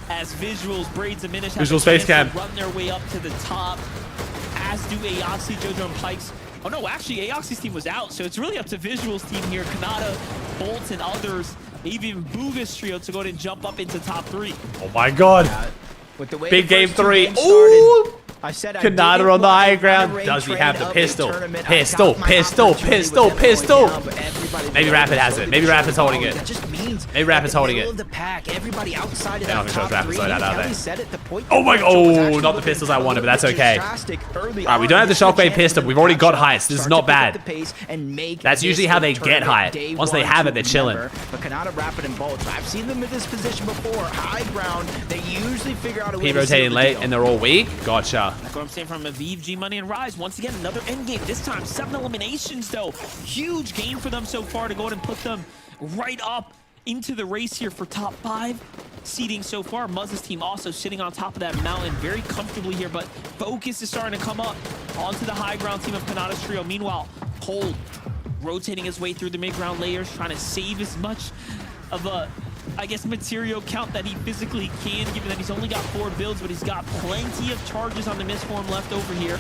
as Visuals, Braids, and Minish have Visuals a chance face cam. to run their way up to the top, as do Aoxy, Jojo, and Pikes. Oh no, actually, Aoxy's team was out, so it's really up to Visuals' team here. Kanata, Bolt, and others, even Booga's trio to go ahead and jump up into top 3. Oh my god. With the way Big the game first two 3. games started, Ooh. I said I Kanata didn't on the want high a ground. runaway Does he trend have the of a pistol? tournament. I Pistol, got my pistol, opportunity pistol, with that pistol. point down, but everybody Maybe Rapid has it. Maybe Rapid's holding it. That just means Maybe Rapid's holding middle it. of the pack, everybody outside of They don't that have top Rapid 3. slowed out, are Kelly they? said it, the point Oh my differential was god. actually Oh, not the looking pistols I wanted, but that's okay. drastic early Alright, we on. don't have the This is a shockwave chance pistol. for We've them already to got catch up, heights. This is start not to pick up bad. the pace and make That's this usually how they the get tournament height. day Once they one have to it, they're chilling. remember. But Kanata, Rapid, and Bolt, I've seen them in this position before. High ground, they usually figure out a way Pete to seal rotating the late deal. and they're all weak. Gotcha. That's what I'm saying from a VG Money and Rise. Once again, another end game. This time, 7 eliminations, though. Huge game for them so far to go ahead and put them right up into the race here for top 5 seeding so far. Muzz's team also sitting on top of that mountain very comfortably here, but focus is starting to come up onto the high ground team of Kanata's trio. Meanwhile, Cold rotating his way through the mid-ground layers, trying to save as much of a, I guess, material count that he physically can, given that he's only got 4 builds, but he's got plenty of charges on the misform left over here.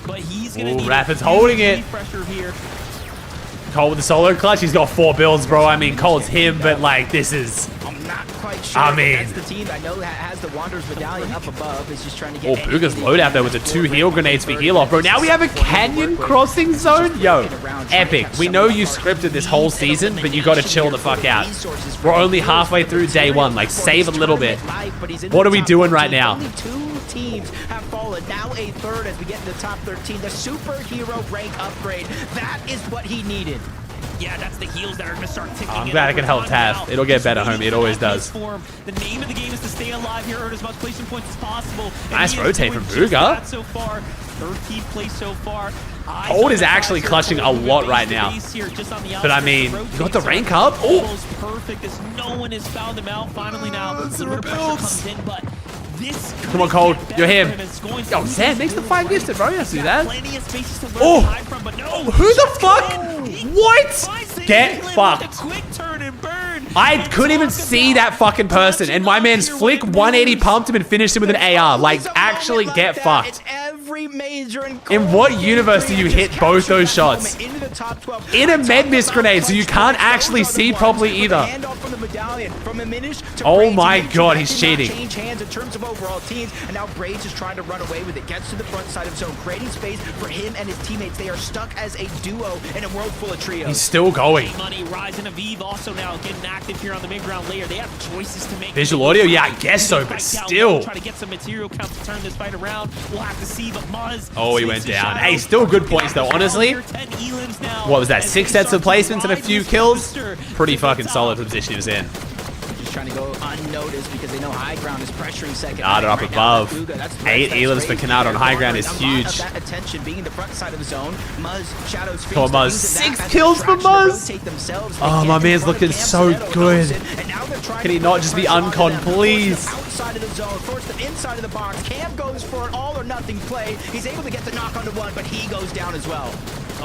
But he's gonna need Rapid's holding it. Refresher here. Cole with the solo clutch. He's got 4 builds, bro. I mean, Cole's him, but like, this is... I'm not quite sure. I mean... That's the team I know has the Wanderer's Medallion up above. Is just trying to get... Oh, Booga's loadout there with the 2 heal grenades for heal off, bro. Now we have a canyon crossing zone? Yo, epic. We know you scripted this whole season, but you gotta chill the fuck out. We're only halfway through day 1. Like, save a little bit. What are we doing right now? Only 2 teams have fallen. Now a third as we get into the top 13. The superhero rank upgrade. That is what he needed. Yeah, that's the heals that are going to start ticking. I'm glad I can help Taff. It'll get better, homie. It always does. The name of the game is to stay alive here, earn as much placement points as possible. Nice rotate from Booga. So far, 13th place so far. Cold is actually clutching a lot right now. But I mean, you got the rank up. Oh, perfect as no one has found him out. Finally now, the pressure comes in, but this come on, Cold. You're him. Yo, Sam makes the 5 gifted, bro. You have to do that. Oh, who the fuck? What? Get fucked. I couldn't even see that fucking person, and my man's flick 180 pumped him and finished him with an AR. Like, actually get fucked. In what universe do you hit both those shots? In a med miss grenade, so you can't actually see properly either. Oh my god, he's cheating. Overall teams, and now Braids is trying to run away with it. Gets to the front side of zone, creating space for him and his teammates. They are stuck as a duo in a world full of trios. He's still going. Money, Rise, and Aviv also now getting active here on the mid-ground layer. They have choices to make. Visual audio? Yeah, I guess so, but still. Try to get some material count to turn this fight around. We'll have to see, but Muzz. Oh, he went down. Hey, still good points though, honestly. What was that? 6 sets of placements and a few kills? Pretty fucking solid for the position he was in. Trying to go unnoticed because they know high ground is pressuring second. Kanata up above. 8 elims for Kanata on high ground is huge. That attention being in the front side of the zone. Muzz, Shadows, come on, Muzz. 6 kills for Muzz. Oh, my man's looking so good. Can he not just be uncon, please? Outside of the zone, force them inside of the box. Cam goes for an all or nothing play. He's able to get the knock onto 1, but he goes down as well.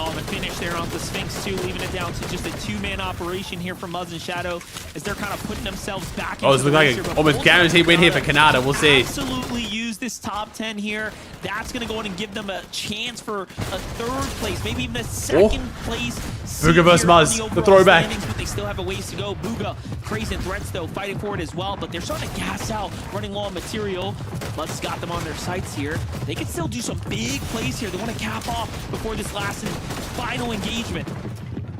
Oh, the finish there on the Sphinx too, leaving it down to just a 2-man operation here from Muzz and Shadow as they're kind of putting themselves back. Oh, this looks like an almost guaranteed win here for Kanata. We'll see. Absolutely use this top 10 here. That's going to go in and give them a chance for a 3rd place, maybe even a 2nd place. Booga versus Muzz, the throwback. But they still have a ways to go. Booga, Crazy and Threats though, fighting for it as well, but they're starting to gas out, running low on material. Muzz's got them on their sights here. They can still do some big plays here. They want to cap off before this last and final engagement.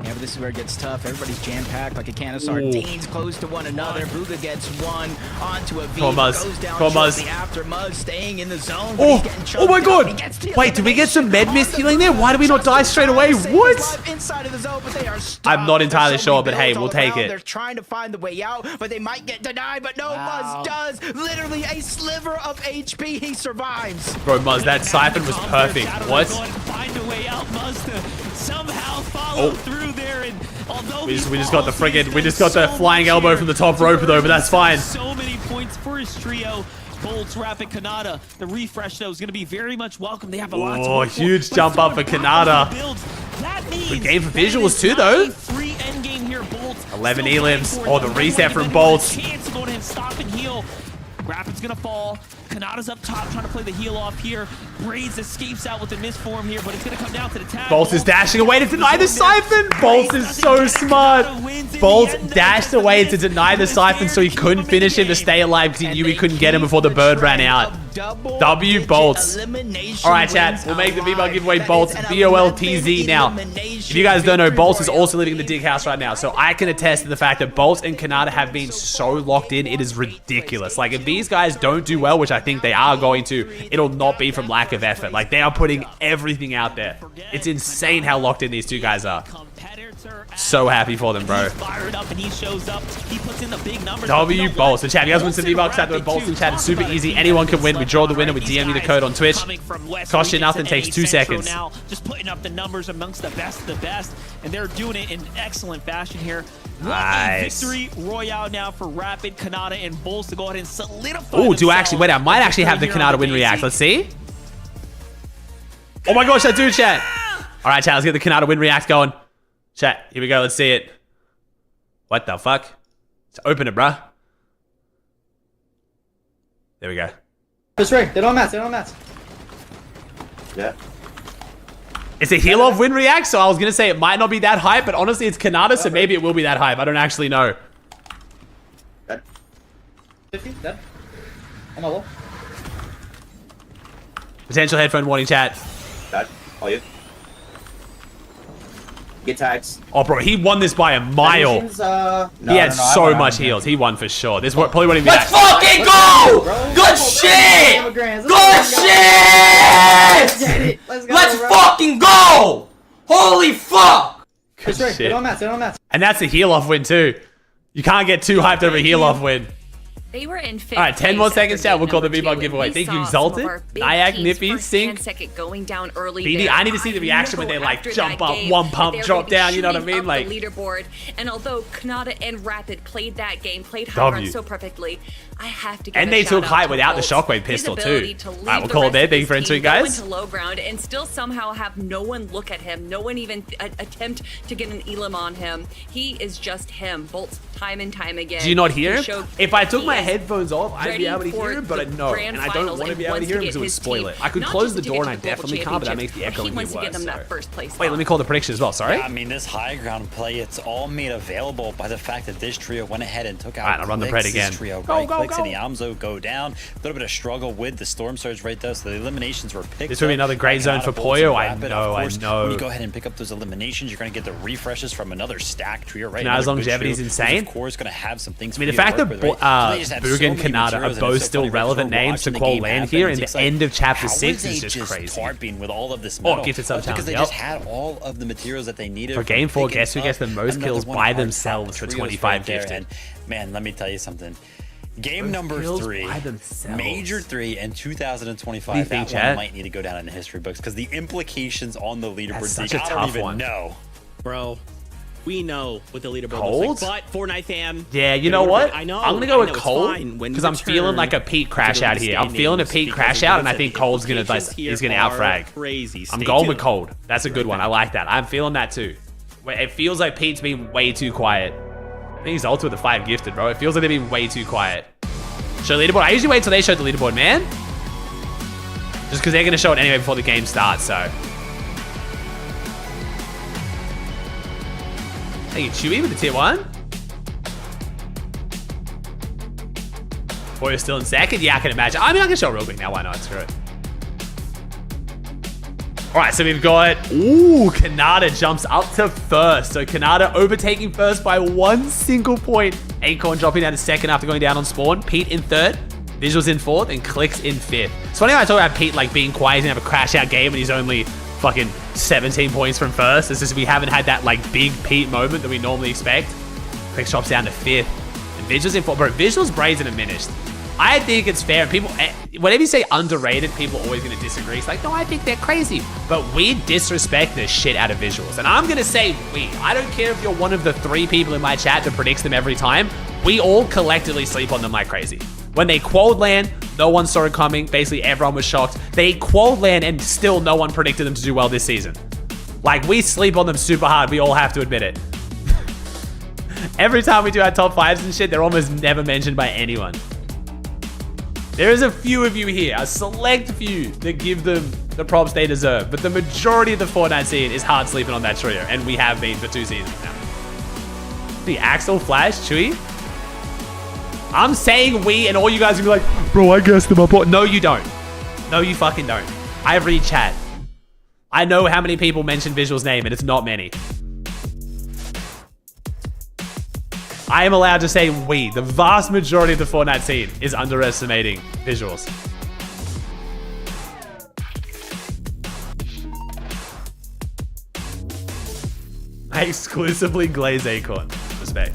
Yeah, but this is where it gets tough. Everybody's jam-packed like a can of sardines, close to one another. Booga gets 1 onto a V. Come on, Muzz. Goes down come on, Muzz. After Muzz staying in the zone. Oh my god! Wait, did we get some med mist healing there? Why did we not die straight away? What? Inside of the zone, but they are I'm not entirely sure, but hey, we'll take it. They're trying to find the way out, but they might get denied. But no, Muzz does. Literally a sliver of HP. He survives. Bro, Muzz, that siphon was perfect. What? Find a way out, Muzz, to somehow follow through there. And although we just got the friggin', we just got the flying elbow from the top rope though, but that's fine. So many points for his trio. Bolts, Rapid, Kanata. The refresh though is going to be very much welcome. They have a lot to work for, huge jump up for Kanata. Good game for visuals too though. 11 elims. Oh, the reset from Bolts. Chance to go ahead and stop and heal. Rapid's gonna fall. Kanata's up top trying to play the heal off here. Braids escapes out with the misform here, but it's gonna come down to the tag. Bolts is dashing away to deny the siphon. Bolts is so smart. Bolts dashed away to deny the siphon so he couldn't finish him to stay alive because he knew he couldn't get him before the bird ran out. W Bolts. Alright, chat. We'll make the V-Bar giveaway Bolts. B-O-L-T-Z now. If you guys don't know, Bolts is also living in the dig house right now. So I can attest to the fact that Bolts and Kanata have been so locked in. It is ridiculous. Like, if these guys don't do well, which I think they are going to, it'll not be from lack of effort. Like, they are putting everything out there. It's insane how locked in these two guys are. So happy for them, bro. He's fired up and he shows up. He puts in the big numbers. W bolts. So chat, you guys want some V-Bucks out there? Bolts in chat. It's super easy. Anyone can win. We draw the winner. We DM you the code on Twitch. Cost you nothing. Takes 2 seconds. Now, just putting up the numbers amongst the best of the best, and they're doing it in excellent fashion here. Nice. Victory royale now for Rapid, Kanata, and Bulls to go ahead and solidify. Oh, do I actually? Wait, I might actually have the Kanata win react. Let's see. Oh my gosh, I do, chat. All right, chat. Let's get the Kanata win react going. Chat, here we go. Let's see it. What the fuck? Let's open it, bruh. There we go. That's right. They're on mats. They're on mats. Yeah. It's a heal off win react, so I was gonna say it might not be that hype, but honestly, it's Kanata, so maybe it will be that hype. I don't actually know. Dead. 50. Dead. On my wall. Potential headphone warning, chat. Dead. All you. Get tags. Oh, bro, he won this by a mile. He had so much heals. He won for sure. This probably won't even be Let's fucking go! Good shit! Good shit! Let's fucking go! Holy fuck! Good shit. And that's a heal off win too. You can't get too hyped over a heal off win. They were in fifth. All right, 10 more seconds down. We'll call the V-Buck giveaway. Thank you, Exalted, Nyack, Nippy, Sync, going down early BD. I need to see the reaction when they like jump up, one pump, drop down. You know what I mean? Like the leaderboard. And although Kanata and Rapid played that game, played high ground so perfectly, I have to. And they took height without the shockwave pistol too. All right, we'll call it there. Thank you for entering, guys. Go into low ground and still somehow have no one look at him. No one even attempt to get an elim on him. He is just him. Bolts time and time again. Do you not hear him? If I took my headphones off, I'd be able to hear him, but no. And I don't want to be able to hear him because it would spoil it. I could close the door and I definitely can't, but that makes the echoing get worse. Wait, let me call the prediction as well. Sorry. Yeah, I mean, this high ground play, it's all made available by the fact that this trio went ahead and took out. All right, I'll run the pred again. This trio, right clicks and the Amzo go down. A little bit of struggle with the Storm Surge right there, so the eliminations were picked. This will be another great zone for Poyo. I know. When you go ahead and pick up those eliminations, you're going to get the refreshes from another stack trio, right? Now, his longevity is insane. Of course, going to have some things. I mean, the fact that Boog and Kanata are both still relevant names to qual land here in the end of chapter 6 is just crazy. With all of this metal, gifted sub because they just had all of the materials that they needed. For game 4, guess who gets the most kills by themselves for 25 gifted? And man, let me tell you something. Game number 3, Major 3 in 2025. That one might need to go down in the history books because the implications on the leaderboard, I don't even know. Bro, we know what the leaderboard looks like, but Fortnite fam. Yeah, you know what? I know. I'm gonna go with Cold because I'm feeling like a Pete crash out here. I'm feeling a Pete crash out, and I think Cold's gonna he's gonna outfrag. Crazy. I'm going with Cold. That's a good one. I like that. I'm feeling that too. It feels like Pete's being way too quiet. I think he's ulted with the 5 gifted, bro. It feels like they're being way too quiet. Show leaderboard. I usually wait till they show the leaderboard, man. Just because they're gonna show it anyway before the game starts. So. Thank you, Chewy, with the tier 1. Boy, you're still in second? Yeah, I can imagine. I mean, I can show real quick now. Why not? Screw it. All right, so we've got... Ooh, Kanata jumps up to first. So Kanata overtaking first by 1 single point. Acorn dropping down to second after going down on spawn. Pete in third. Visuals in fourth. And Clicks in fifth. It's funny how I talk about Pete like being quiet and have a crash out game and he's only... fucking 17 points from first. It's just we haven't had that like big Pete moment that we normally expect. Clicks drops down to fifth. And Visuals in fourth. Bro, Visuals, Brazen, and Diminished. I think it's fair. People, whenever you say underrated, people are always going to disagree. It's like, no, I think they're crazy. But we disrespect the shit out of Visuals. And I'm going to say we. I don't care if you're one of the 3 people in my chat that predicts them every time. We all collectively sleep on them like crazy. When they qualled land, no one saw it coming. Basically, everyone was shocked. They qualled land and still no one predicted them to do well this season. Like, we sleep on them super hard. We all have to admit it. Every time we do our top 5s and shit, they're almost never mentioned by anyone. There is a few of you here, a select few, that give them the props they deserve. But the majority of the Fortnite scene is hard sleeping on that trio. And we have been for 2 seasons now. The Axel, Flash, Chewy. I'm saying we, and all you guys are gonna be like, bro, I guessed them up. No, you don't. No, you fucking don't. I read chat. I know how many people mention Visual's name, and it's not many. I am allowed to say we. The vast majority of the Fortnite scene is underestimating Visuals. Exclusively Glaze Acorn. Respect.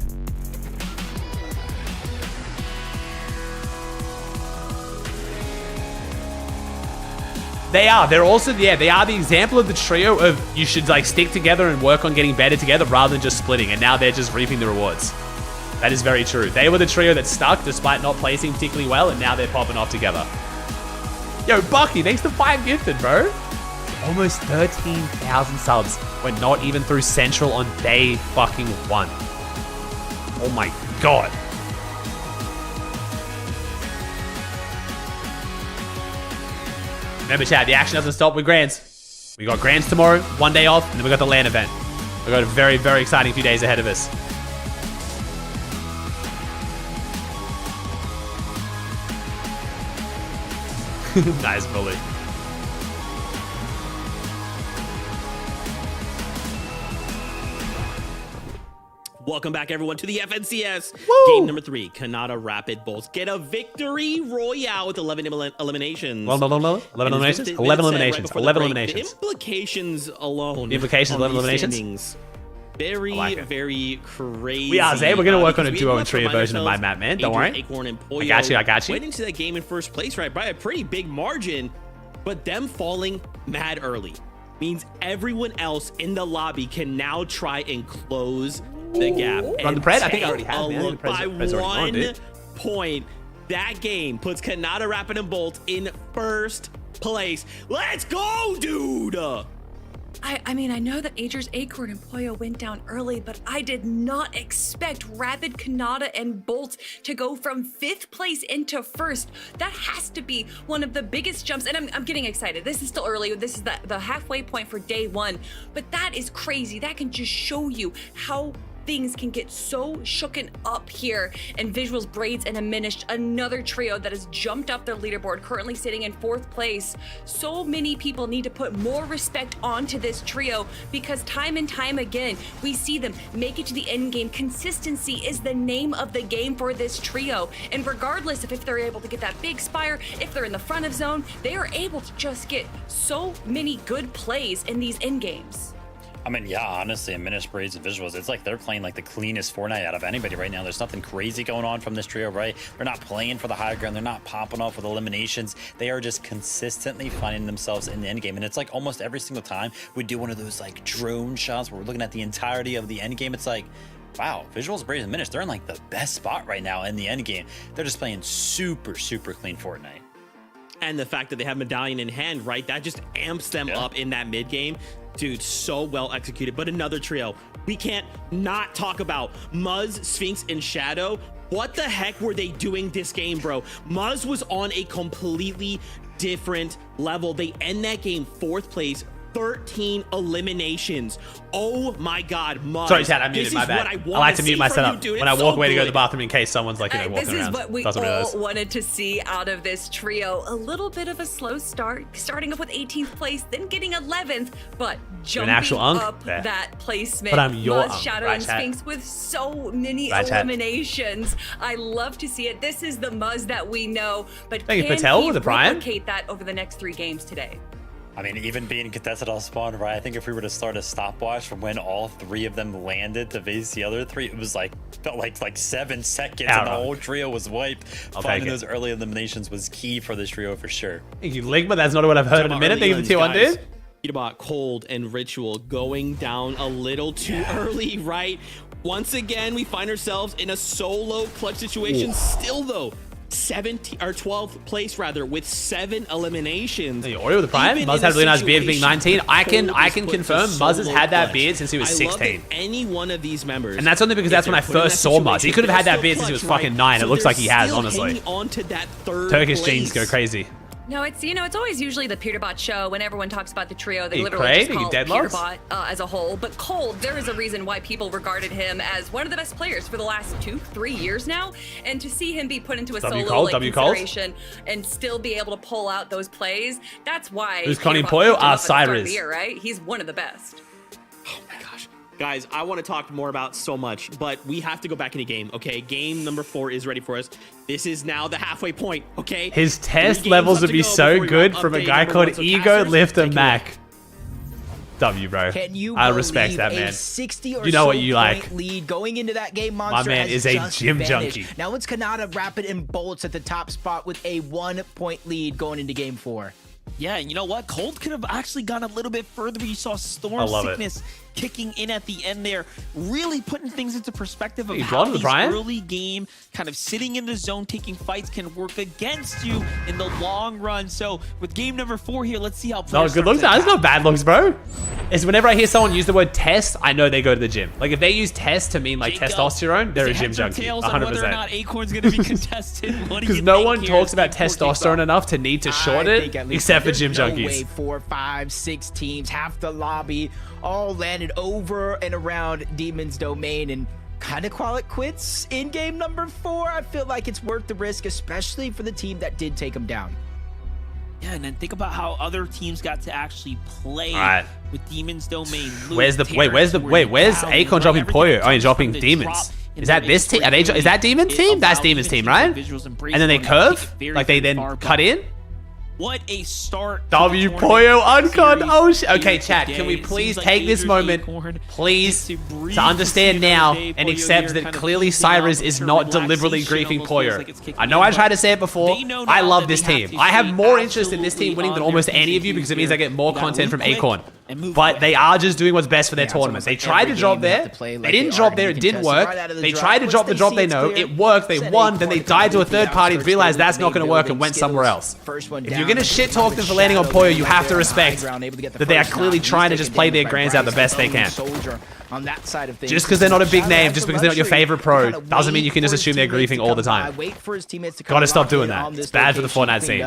They are. They're also, yeah, they are the example of the trio of you should like stick together and work on getting better together rather than just splitting. And now they're just reaping the rewards. That is very true. They were the trio that stuck despite not placing particularly well, and now they're popping off together. Yo, Bucky, thanks to 5 gifted, bro. Almost 13,000 subs. We're not even through Central on day fucking 1. Oh my god. Remember, chat, the action doesn't stop with Grands. We got Grands tomorrow, 1 day off, and then we got the LAN event. We got a very, very exciting few days ahead of us. Nice bully. Welcome back, everyone, to the FNCS. Woo! Game number 3, Kanata Rapid Bulls get a victory royale with 11 eliminations. 11 eliminations? 11 eliminations. 11 eliminations. The implications alone. The implications, 11 eliminations? Standings, very, very crazy. We are, Zay. We're going to work on a duo and trio version of my map, man. Don't worry. Acorn and I got you. I got you. Went into that game in first place, right, by a pretty big margin, but them falling mad early means everyone else in the lobby can now try and close the gap. Run the pred? I think I already have, man. By 1 point, that game puts Kanata Rapid and Bolt in first place. Let's go, dude! I mean, I know that Ager's Acorn and Poyo went down early, but I did not expect Rapid, Kanata, and Bolt to go from 5th place into 1st. That has to be one of the biggest jumps, and I'm getting excited. This is still early. This is the halfway point for day 1, but that is crazy. That can just show you how things can get so shooken up here. And Visuals, Braids, and Diminished, another trio that has jumped up their leaderboard, currently sitting in 4th place. So many people need to put more respect onto this trio because time and time again, we see them make it to the end game. Consistency is the name of the game for this trio. And regardless of if they're able to get that big spire, if they're in the front of zone, they are able to just get so many good plays in these end games. I mean, yeah, honestly, Diminished, Braids, and Visuals, it's like they're playing like the cleanest Fortnite out of anybody right now. There's nothing crazy going on from this trio, right? They're not playing for the high ground. They're not popping off with eliminations. They are just consistently finding themselves in the end game. And it's like almost every single time we do one of those like drone shots where we're looking at the entirety of the end game. It's like, wow, Visuals, Braids, and Diminished, they're in like the best spot right now in the end game. They're just playing super, super clean Fortnite. And the fact that they have Medallion in hand, right? That just amps them up in that mid game. Dude, so well executed. But another trio we can't not talk about. Muzz, Sphinx, and Shadow. What the heck were they doing this game, bro? Muzz was on a completely different level. They end that game 4th place, 13 eliminations. Oh my god, Muzz. Sorry, chat, I muted, my bad. I like to mute my setup when I walk away to go to the bathroom in case someone's like, you know, walking around. This is what we all wanted to see out of this trio. A little bit of a slow start, starting up with 18th place, then getting 11th, but jumping up that placement. But I'm your Muzz, Shadow, and Sphinx with so many eliminations. I love to see it. This is the Muzz that we know, but can he replicate that over the next 3 games today? I mean, even being contested on spawn, right? I think if we were to start a stopwatch from when all 3 of them landed to face the other 3, it was like felt like 7 seconds, and the whole trio was wiped. Finding those early eliminations was key for this trio for sure. Thank you, Ligma. That's not what I've heard in a minute. Thank you for the T1, dude. About Cold and Ritual going down a little too early, right? Once again, we find ourselves in a solo clutch situation. Still, though, 12th place rather, with 7 eliminations. Hey, Oreo with the Prime. Muzz had a really nice beard being 19. I can confirm Muzz has had that beard since he was 16. Any one of these members, and that's only because that's when I first saw Muzz. He could have had that beard since he was fucking 9. It looks like he has, honestly. Turkish genes go crazy. No, it's, you know, it's always usually the Peterbot show when everyone talks about the trio. They literally just call Peterbot as a whole. But Cold, there is a reason why people regarded him as one of the best players for the last 2-3 years now. And to see him be put into a solo consideration and still be able to pull out those plays, that's why. Who's Connie Poyo? Cyrus. Right? He's one of the best. Oh my gosh. Guys, I want to talk more about so much, but we have to go back in the game, okay? Game number 4 is ready for us. This is now the halfway point, okay? His test levels would be so good from a guy called Ego Lifter Mac. W, bro. Can you I respect that, man. 60 or you know so what you like. point lead going into that game. Monster My man has is a just gym vanished. junkie. Now it's Kanata, Rapid, and Bolts at the top spot with a 1-point lead going into game 4. Yeah, and you know what? Cold could have actually gone a little bit further, but you saw Storm Sickness kicking in at the end there, really putting things into perspective of how these early game kind of sitting in the zone, taking fights can work against you in the long run. So with game number 4 here, let's see how players good looks. That's not bad looks, bro. Is whenever I hear someone use the word test, I know they go to the gym. Like if they use test to mean like testosterone, they're a gym junkie. 100%. Whether or not Acorn's going to be contested. Because no one talks about testosterone enough to need to short it, except for gym junkies. No way 4, 5, 6 teams, half the lobby, all landed over and around Demon's domain and kind of call it quits in game number 4. I feel like it's worth the risk, especially for the team that did take them down. Yeah, and then think about how other teams got to actually play with Demon's domain. Where's Acorn dropping Poyo? Oh, he's dropping Demons. Is that this team? Is that Demon's team? That's Demon's team, right? And then they curve? Like they then cut in? What a start. W Poyo Uncon. Oh shit. Okay, chat, can we please take this moment, please, to understand now and accept that clearly Cyrus is not deliberately griefing Poyo. I know I tried to say it before. I love this team. I have more interest in this team winning than almost any of you because it means I get more content from Acorn. But they are just doing what's best for their tournament. They tried to drop there. They didn't drop there. It didn't work. They tried to drop the drop they know. It worked. They won. Then they died to a third party, realized that's not going to work and went somewhere else. If you're going to shit talk them for landing on Poyo, you have to respect that they are clearly trying to just play their grands out the best they can. On that side of things, just because they're not a big name, just because they're not your favorite pro, doesn't mean you can just assume they're griefing all the time. Gotta stop doing that. It's bad for the Fortnite scene.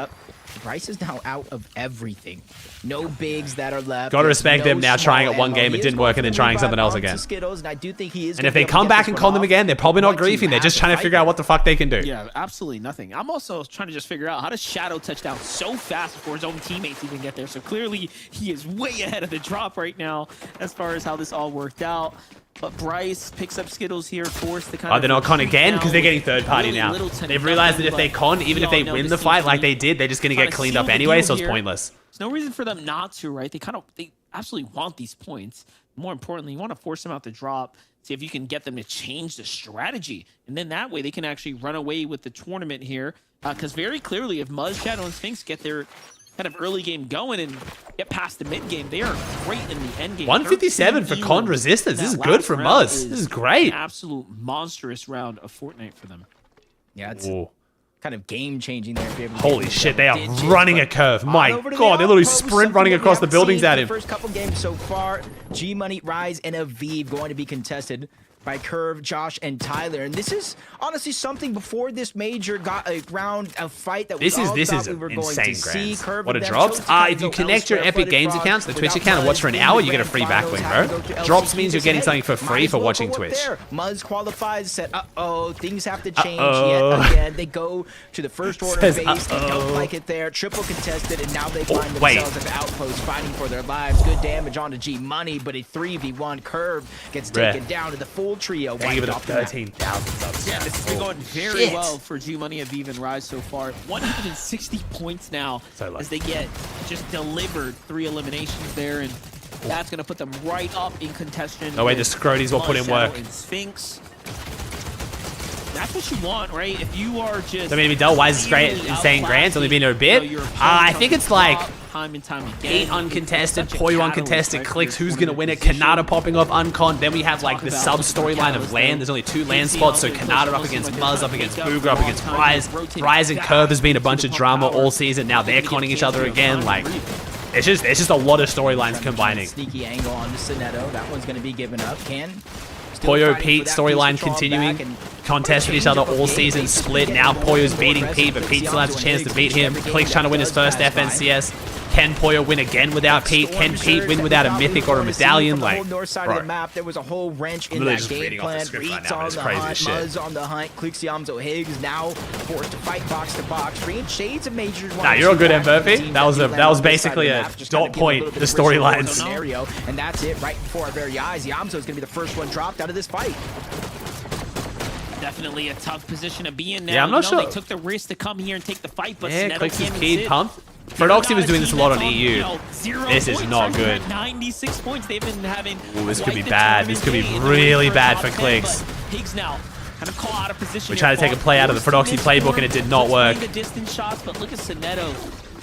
Bryce is now out of everything. No bigs that are left. Gotta respect them now trying at one game, it didn't work, and then trying something else again. And if they come back and con them again, they're probably not griefing. They're just trying to figure out what the fuck they can do. Yeah, absolutely nothing. I'm also trying to just figure out how does Shadow touch down so fast before his own teammates even get there. So clearly he is way ahead of the drop right now as far as how this all worked out. But Bryce picks up Skittles here, forced to kind of... they're not con again because they're getting third party now. They've realized that if they con, even if they win the fight like they did, they're just going to get cleaned up anyway, so it's pointless. There's no reason for them not to, right? They absolutely want these points. More importantly, you want to force them out the drop, see if you can get them to change the strategy. And then that way they can actually run away with the tournament here. Because very clearly, if Muzz, Shadow, and Sphinx get their kind of early game going and get past the mid game, they are great in the end game. 157 for con resistance. This is good for Muzz. This is great. An absolute monstrous round of Fortnite for them. Yeah, it's kind of game changing there. Holy shit, they are running a curve. My god, they're literally sprint running across the buildings at him. First couple games so far, G Money, Rise, and Aviv going to be contested by Curve, Josh, and Tyler. And this is honestly something before this major got a fight that we were going to see. Curve what a drops. If you connect your Epic Games accounts, the Twitch account, and watch for an hour, you get a free backlink, bro. Drops means you're getting something for free for watching Twitch. Muzz qualifies, said, things have to change yet again. They go to the first order base. They don't like it there. Triple contested, and now they find themselves at the outpost fighting for their lives. Good damage onto G Money, but a 3v1 Curve gets taken down to the full trio. They give it up 13,000 subs. Yeah, this has been going very well for G Money, Aviv, and Rise so far. 160 points now as they get just delivered 3 eliminations there, and that's going to put them right up in contention. No way, the Scroties will put in work. And Sphinx. That's what you want, right? If you are just... I mean, Del Wise is great, insane grands, only been there a bit. I think it's like... Time and time again. 8 uncontested, Poyo uncontested, clicks, who's going to win it? Kanata popping off uncon. Then we have like the sub-storyline of LAN. There's only 2 LAN spots, so Kanata up against Muzz, up against Booger, up against Rise. Rise and Curve has been a bunch of drama all season. Now they're conning each other again. Like, it's just a lot of storylines combining. Sneaky angle on Sinetto. That one's going to be given up. Poyo, Pete storyline continuing. Contested each other all season, split. Now Poyo's beating Pete, but Pete still has a chance to beat him. Click's trying to win his first FNCS. Can Poyo win again without Pete? Can Pete win without a mythic or a medallion? Like, north side of the map, there was a whole wrench in that game plan. Reed's on the hunt, Muzz on the hunt. Klixiamzo Higgs now forced to fight box to box. Green shades of majors. Nah, you're a good MVP. That was basically a dot point. The storylines. And that's it right before our very eyes. Yamzo is going to be the first one dropped out of this fight. Definitely a tough position to be in now. Yeah, I'm not sure. They took the risk to come here and take the fight, but Clicks is key, pumped. Frodoxy was doing this a lot on EU. You know, 0 This is points. not Chargers good. at 96 points. They've been having. Ooh, this could be quite the bad. This could be tournament day in the really first bad top for 10, Clicks. but Higgs now kind of call out of position. We tried to take a play out of the Frodoxy playbook and it did not work. The distance shots, but look at Soneto.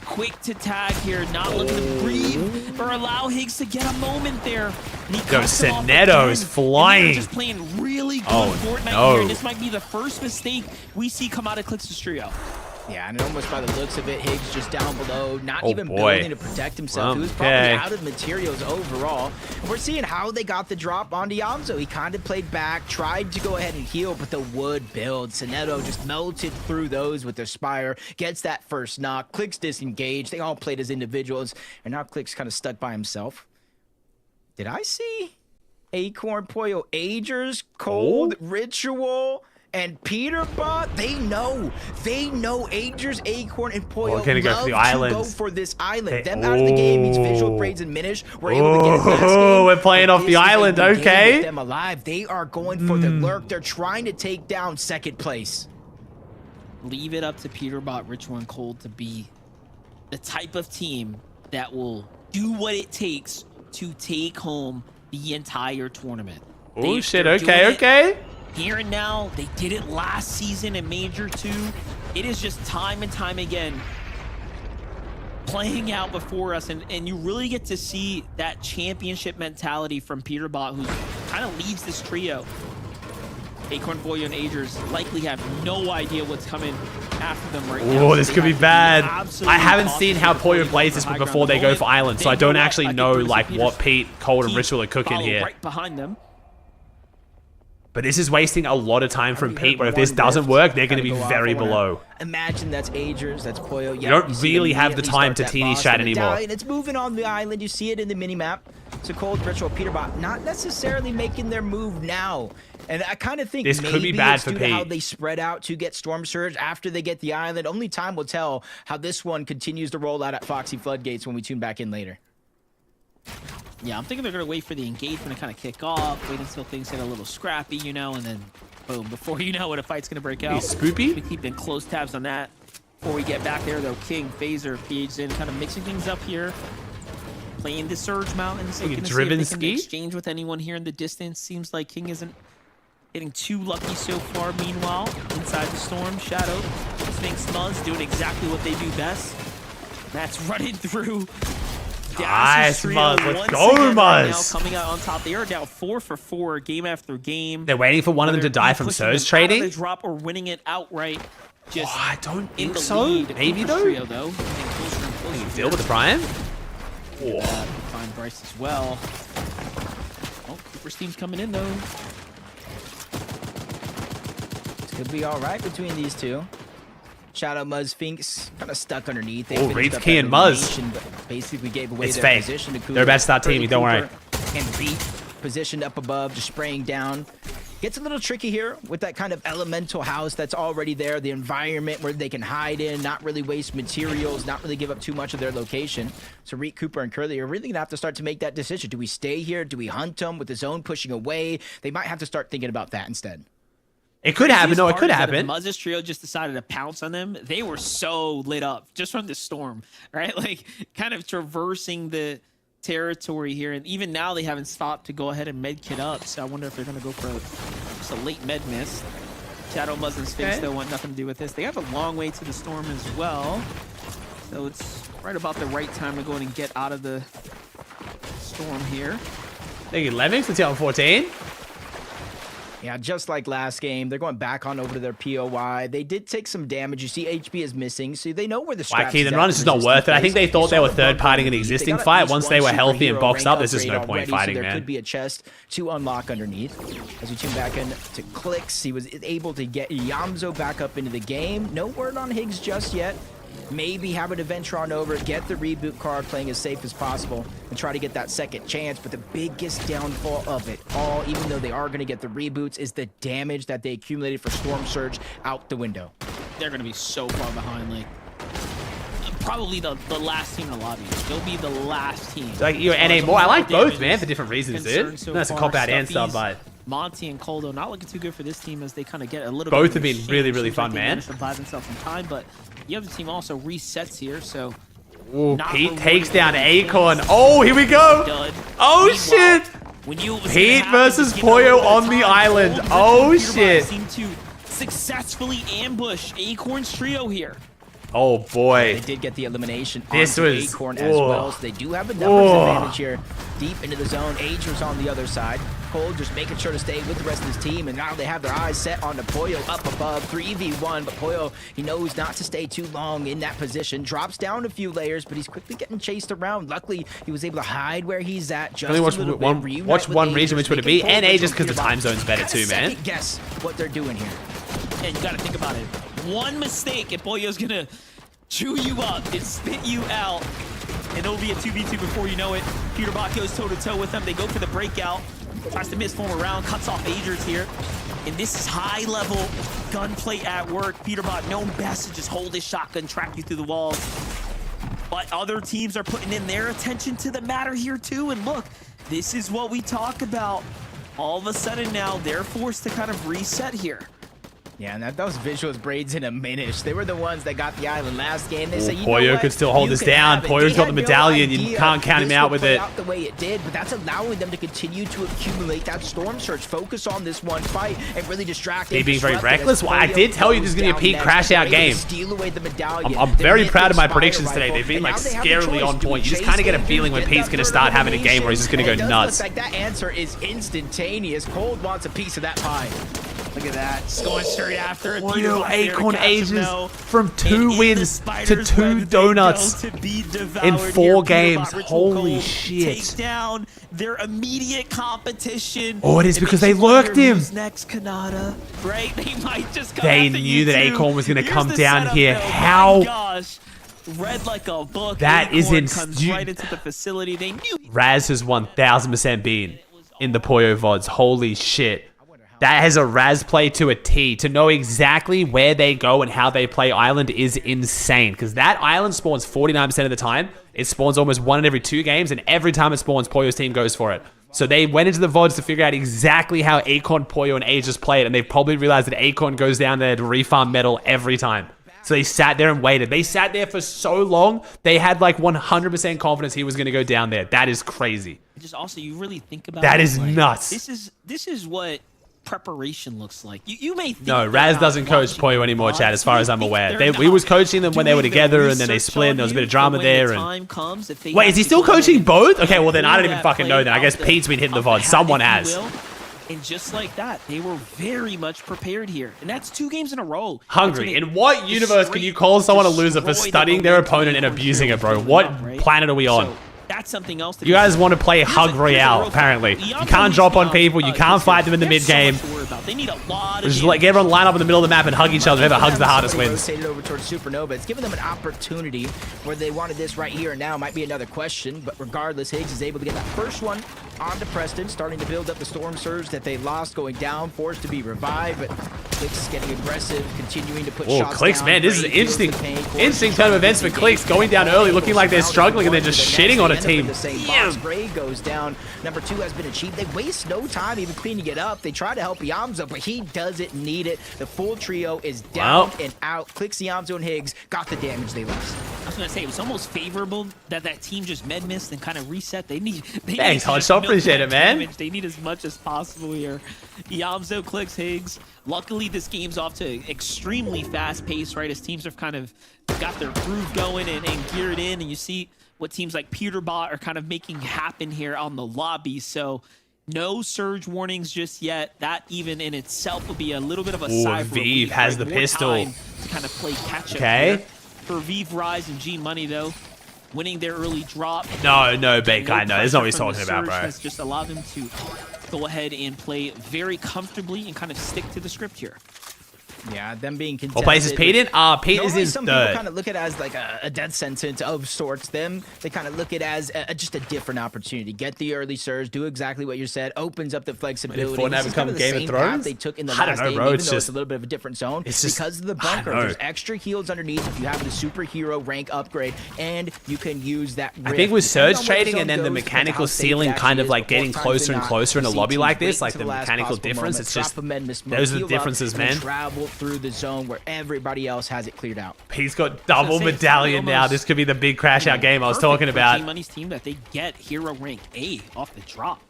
Quick to tag here, not looking to breathe or allow Higgs to get a moment there. And he Yo, cuts it off Soneto again. is And flying. they're just playing really good Fortnite no. here. And this might be the first mistake we see come out of Clicks' trio. Yeah, and almost by the looks of it, Higgs just down below, not Oh, even boy. building to protect himself. He was probably out of materials overall. And we're seeing how they got the drop on Diamzo. He kind of played back, tried to go ahead and heal, but the wood build. Soneto just melted through those with their Spire, gets that first knock. Clicks disengaged. They all played as individuals, and now Clicks kind of stuck by himself. Did I see Acorn, Poyo, Agers, Cold, Ritual, and Peterbot? They know Agers, Acorn, and Poyo We're gonna go for the island. go for this island. Them out of the game means visual grades and Minish. We're able to get it last game. Oh, we're playing off This the is a island, good game okay. with them alive. They are going for the lurk. They're trying to take down second place. Leave it up to Peterbot, Ritual, and Cold to be the type of team that will do what it takes to take home the entire tournament. Oh shit, they're doing okay, it okay. Here and now, they did it last season in Major 2. It is just time and time again playing out before us, and you really get to see that championship mentality from Peterbot, who kind of leads this trio. Acorn, Boyo, and Agers likely have no idea what's coming after them right now. Oh, this could be bad. I haven't seen how Poyo plays this before they go for island, so I don't actually know like what Pete, Cold, and Ritual are cooking here. Right behind them. But this is wasting a lot of time from Pete, where if this doesn't work, they're going to be very below. Imagine that's Agers, that's Poyo. You don't really have the time to teeny chat anymore. And it's moving on the island. You see it in the minimap. So Cold, Ritual, Peterbot not necessarily making their move now. And I kind of think This maybe could be bad it's for due to how Pete. they spread out to get Storm Surge after they get the island. Only time will tell how this one continues to roll out at Foxy Floodgates when we tune back in later. Yeah, I'm thinking they're going to wait for the engagement to kind of kick off, wait until things get a little scrappy, you know, and then boom, before you know it, a fight's going to break out. Hey, Spoopy? We keep in close tabs on that. Before we get back there, though, King, Phaser, PH in, kind of mixing things up here. Playing the Surge Mountains. Like a Looking to see driven if they can ski? exchange with anyone here in the distance. Seems like King isn't getting too lucky so far. Meanwhile, inside the Storm, Shadow, Sphinx, Muzz doing exactly what they do best. That's running through. Nice, trio Muzz. Let's once go, again right now, Muzz. coming out on top. They are down 4 for 4 game after game. They're waiting for one of them to die from Surge trading? They drop or winning it outright. Just I don't in think the so. lead. Maybe Cooper's though. Trio, though. Getting closer and closer Can you here. deal with the Prime? Find Bryce as well. Oh, Cooper's team's coming in though. This could be all right between these two. Shadow, Muzz, Sphinx kind of stuck underneath. They Oh, finished Wraith up Key that and Muzz. elimination, but basically gave away It's their fake. position to Cooper. They're about to start teaming, don't worry. And Beat positioned up above, just spraying down. Gets a little tricky here with that kind of elemental house that's already there, the environment where they can hide in, not really waste materials, not really give up too much of their location. So Reek, Cooper, and Curly are really going to have to start to make that decision. Do we stay here? Do we hunt them with the zone pushing away? They might have to start thinking about that instead. It could happen. No, it could happen. Muzz's trio just decided to pounce on them. They were so lit up just from the storm, right? Like kind of traversing the territory here. And even now they haven't stopped to go ahead and med kit up. So I wonder if they're going to go for just a late med miss. Shadow, Muzz, and Sphinx still want nothing to do with this. They have a long way to the storm as well. So it's right about the right time to go in and get out of the storm here. They get Lemmings to 14. Yeah, just like last game, they're going back on over to their POI. They did take some damage. You see HP is missing, so they know where the Why scraps keep is them at run? It's just not worth it. I think they thought they were third-partying an existing fight. Once they were healthy and boxed up, there's just no point fighting, there man. could be a chest to unlock underneath. As we tune back in to Clicks, he was able to get Yamzo back up into the game. No word on Higgs just yet. Maybe have an adventure on over, get the reboot card, playing as safe as possible, and try to get that second chance. But the biggest downfall of it all, even though they are going to get the reboots, is the damage that they accumulated for Storm Surge out the window. They're going to be so far behind. Like, probably the last team in the lobby. They'll be the last team. Like, you're NA more. I like both, man, for different reasons, dude. That's a cop-out and sub, but Monty and Coldo not looking too good for this team as they kind of get a little both bit have been really, really fun, man. They managed to buy themselves some time, but the other team also resets here, so Ooh, Pete takes down Acorn. Oh, here we go. Oh, shit. Pete versus Pollo on the island. Oh, shit. Seem to successfully ambush Acorn's trio here. Oh, boy. They did get the elimination This onto was... Acorn as well, so they do have a numbers advantage here. Deep into the zone, Age was on the other side. Cole just making sure to stay with the rest of his team, and now they have their eyes set on the Pollo up above, 3v1, but Pollo, he knows not to stay too long in that position. Drops down a few layers, but he's quickly getting chased around. Luckily, he was able to hide where he's at just Only watch a little one, bit. watch one region, which would it be? And A, just because the time zone's better too, man. Guess what they're doing here. And you gotta think about it. One mistake and Pollo's gonna chew you up and spit you out. And it'll be a 2v2 before you know it. Peterbot goes toe-to-toe with them. They go for the breakout. Tries to misform around, cuts off Agers here. And this is high-level gunplay at work. Peterbot known best to just hold his shotgun, track you through the walls. But other teams are putting in their attention to the matter here too. And look, this is what we talk about. All of a sudden now, they're forced to kind of reset here. Yeah, and those visuals, Braids and Aminish, they were the ones that got the island last game. They say, you know Pollo what? could still hold this down. Pollo's got the medallion. You can't count him out with it. Out the way it did, but that's allowing them to continue to accumulate that storm surge, focus on this one fight, and really distract. They being very reckless. Well, I did tell you this is going to be a Pete crash out game. I'm very proud of my predictions today. They've been like scarily on point. You just kind of get a feeling when Pete's going to start having a game where he's just going to go nuts. Like that answer is instantaneous. Cold wants a piece of that pie. Look at that. Just going straight after it. Pollo Acorn Ages from 2 wins to 2 donuts in 4 games. Holy shit. Take down their immediate competition. Oh, it is because they lurked him. Next Kanata, right? They might just come They after knew you that too. Acorn was going to Here's come the down setup, here. though. How? My gosh. Read like a book. That is Acorn comes insane. right into the facility. They knew. Raz has 1000% been in the Pollo VODs. Holy shit. That has a Raz play to a T. To know exactly where they go and how they play Island is insane. Because that Island spawns 49% of the time. It spawns almost 1 in every 2 games. And every time it spawns, Pollo's team goes for it. So they went into the VODs to figure out exactly how Acorn, Pollo, and Aegis play it. And they've probably realized that Acorn goes down there to refarm metal every time. So they sat there and waited. They sat there for so long. They had like 100% confidence he was going to go down there. That is crazy. Just also, you really think about that it, is like, nuts. This is what preparation looks like. You may think no, Raz doesn't coach Pollo anymore, Chad, as far as I'm aware. We was coaching them when they were together, and then they split, and there was a bit of drama there. And wait, is he still coaching both? Okay, well then I don't even fucking know then. I guess Pete's been hitting the VOD. Someone has. And just like that, they were very much prepared here. And that's 2 games in a row. Hungry. In what universe can you call someone a loser for studying their opponent and abusing it, bro? What planet are we on? That's something else. You guys want to play Hug Royale, apparently. You can't drop on people. You can't fight them in the mid-game. They need a lot of just let everyone line up in the middle of the map and hug each other. Whoever hugs the hardest wins. Rotated over towards Supernova. It's given them an opportunity where they wanted this right here and now. Might be another question, but regardless, Higgs is able to get that first one onto Preston, starting to build up the storm surge that they lost, going down, forced to be revived, but Clicks getting aggressive, continuing to put shots Clicks, down. man, this is an interesting turn of events for Clicks, going down early, looking like they're struggling, and they're just shitting on a team. Gray goes down. Number 2 has been achieved. They waste no time even cleaning it up. They try to help Yamzo, but he doesn't need it. The full trio is down and out. Clicks, Yamzo, and Higgs got the damage they lost. I was gonna say it was almost favorable that team just med missed and kind of reset. They need. Thanks, Hodge. I appreciate it, man. Damage. They need as much as possible here. Yamzo, Clicks, Higgs. Luckily, this game's off to extremely fast pace, right? As teams have kind of got their groove going and geared in, and you see what teams like Peterbot are kind of making happen here on the lobby. So no surge warnings just yet. That even in itself will be a little bit of a cyber. Vive has the pistol. To kind of play catch up here. For Vive, Rise, and G Money, though, winning their early drop. No, bait guy. No, that's not what he's talking about, bro. Has just allowed them to go ahead and play very comfortably and kind of stick to the script here. Yeah, them being contested. What place is Pete in? Pete is in some third. people kind of look at it as like a death sentence of sorts. Them, they kind of look at it as just a different opportunity. Get the early surge, do exactly what you said, opens up the flexibility. Fortnite become Game of Thrones? They took in the I don't last know, game, bro. even It's though just it's a little bit of a different zone. It's just, because of the bunker. There's extra heals underneath if you have the superhero rank upgrade, and you can use that rift. I think with surge trading the and then the zone goes, mechanical depends how safe ceiling it kind of actually like is, getting but more closer times and than closer in a not, lobby you like see this, teams like wait the till last mechanical possible difference, moment, it's just, drop a med, miss, those are the heal up, differences, and then man. travel through the zone where everybody else has it cleared out. He's got double medallion now. This could be the big crash out game I was talking about. G-Money's team that they get hero rank A off the drop.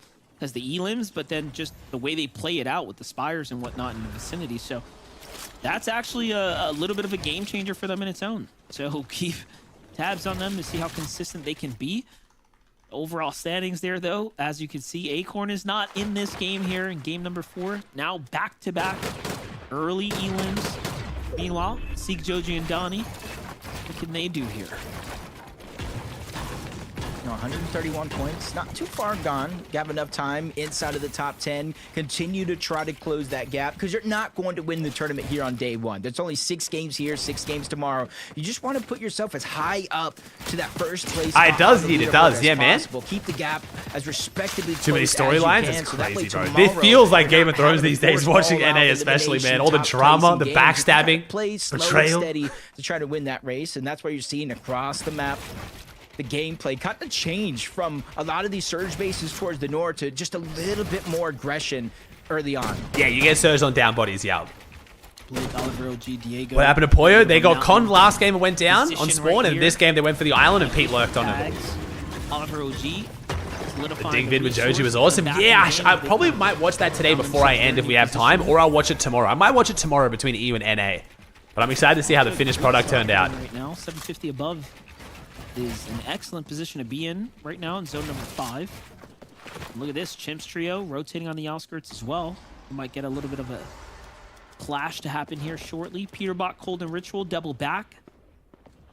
Has the elims, but then just the way they play it out with the spires and whatnot in the vicinity. So that's actually a little bit of a game changer for them in its own. So keep tabs on them to see how consistent they can be. Overall standings there, though, as you can see, Acorn is not in this game here in game number 4. Now back-to-back early elims. Meanwhile, Seek, Joji, and Donnie, what can they do here? 131 points, not too far gone. You have enough time inside of the top 10. Continue to try to close that gap because you're not going to win the tournament here on day 1. There's only 6 games here, 6 games tomorrow. You just want to put yourself as high up to that first place. It does, yeah, man. Keep the gap as respectably too many storylines. It's so crazy, bro. This feels like Game of Thrones these days. Watching NA, especially, man. All the drama, the backstabbing, betrayal. Steady to try to win that race, and that's what you're seeing across the map. The gameplay kind of change from a lot of these surge bases towards the north to just a little bit more aggression early on. Yeah, you get surge on down bodies, yeah. Diego. What happened to Pollo? They got conned last game and went down on spawn, and this game they went for the island and Pete lurked on it. Oliver OG. The dig vid with Joji was awesome. Yeah, I probably might watch that today before I end if we have time, or I'll watch it tomorrow. I might watch it tomorrow between EU and NA. But I'm excited to see how the finished product turned out. Right now, 750 above is an excellent position to be in right now in zone number 5. Look at this, Chimps trio rotating on the outskirts as well. We might get a little bit of a clash to happen here shortly. Peterbot, Cold, and Ritual double back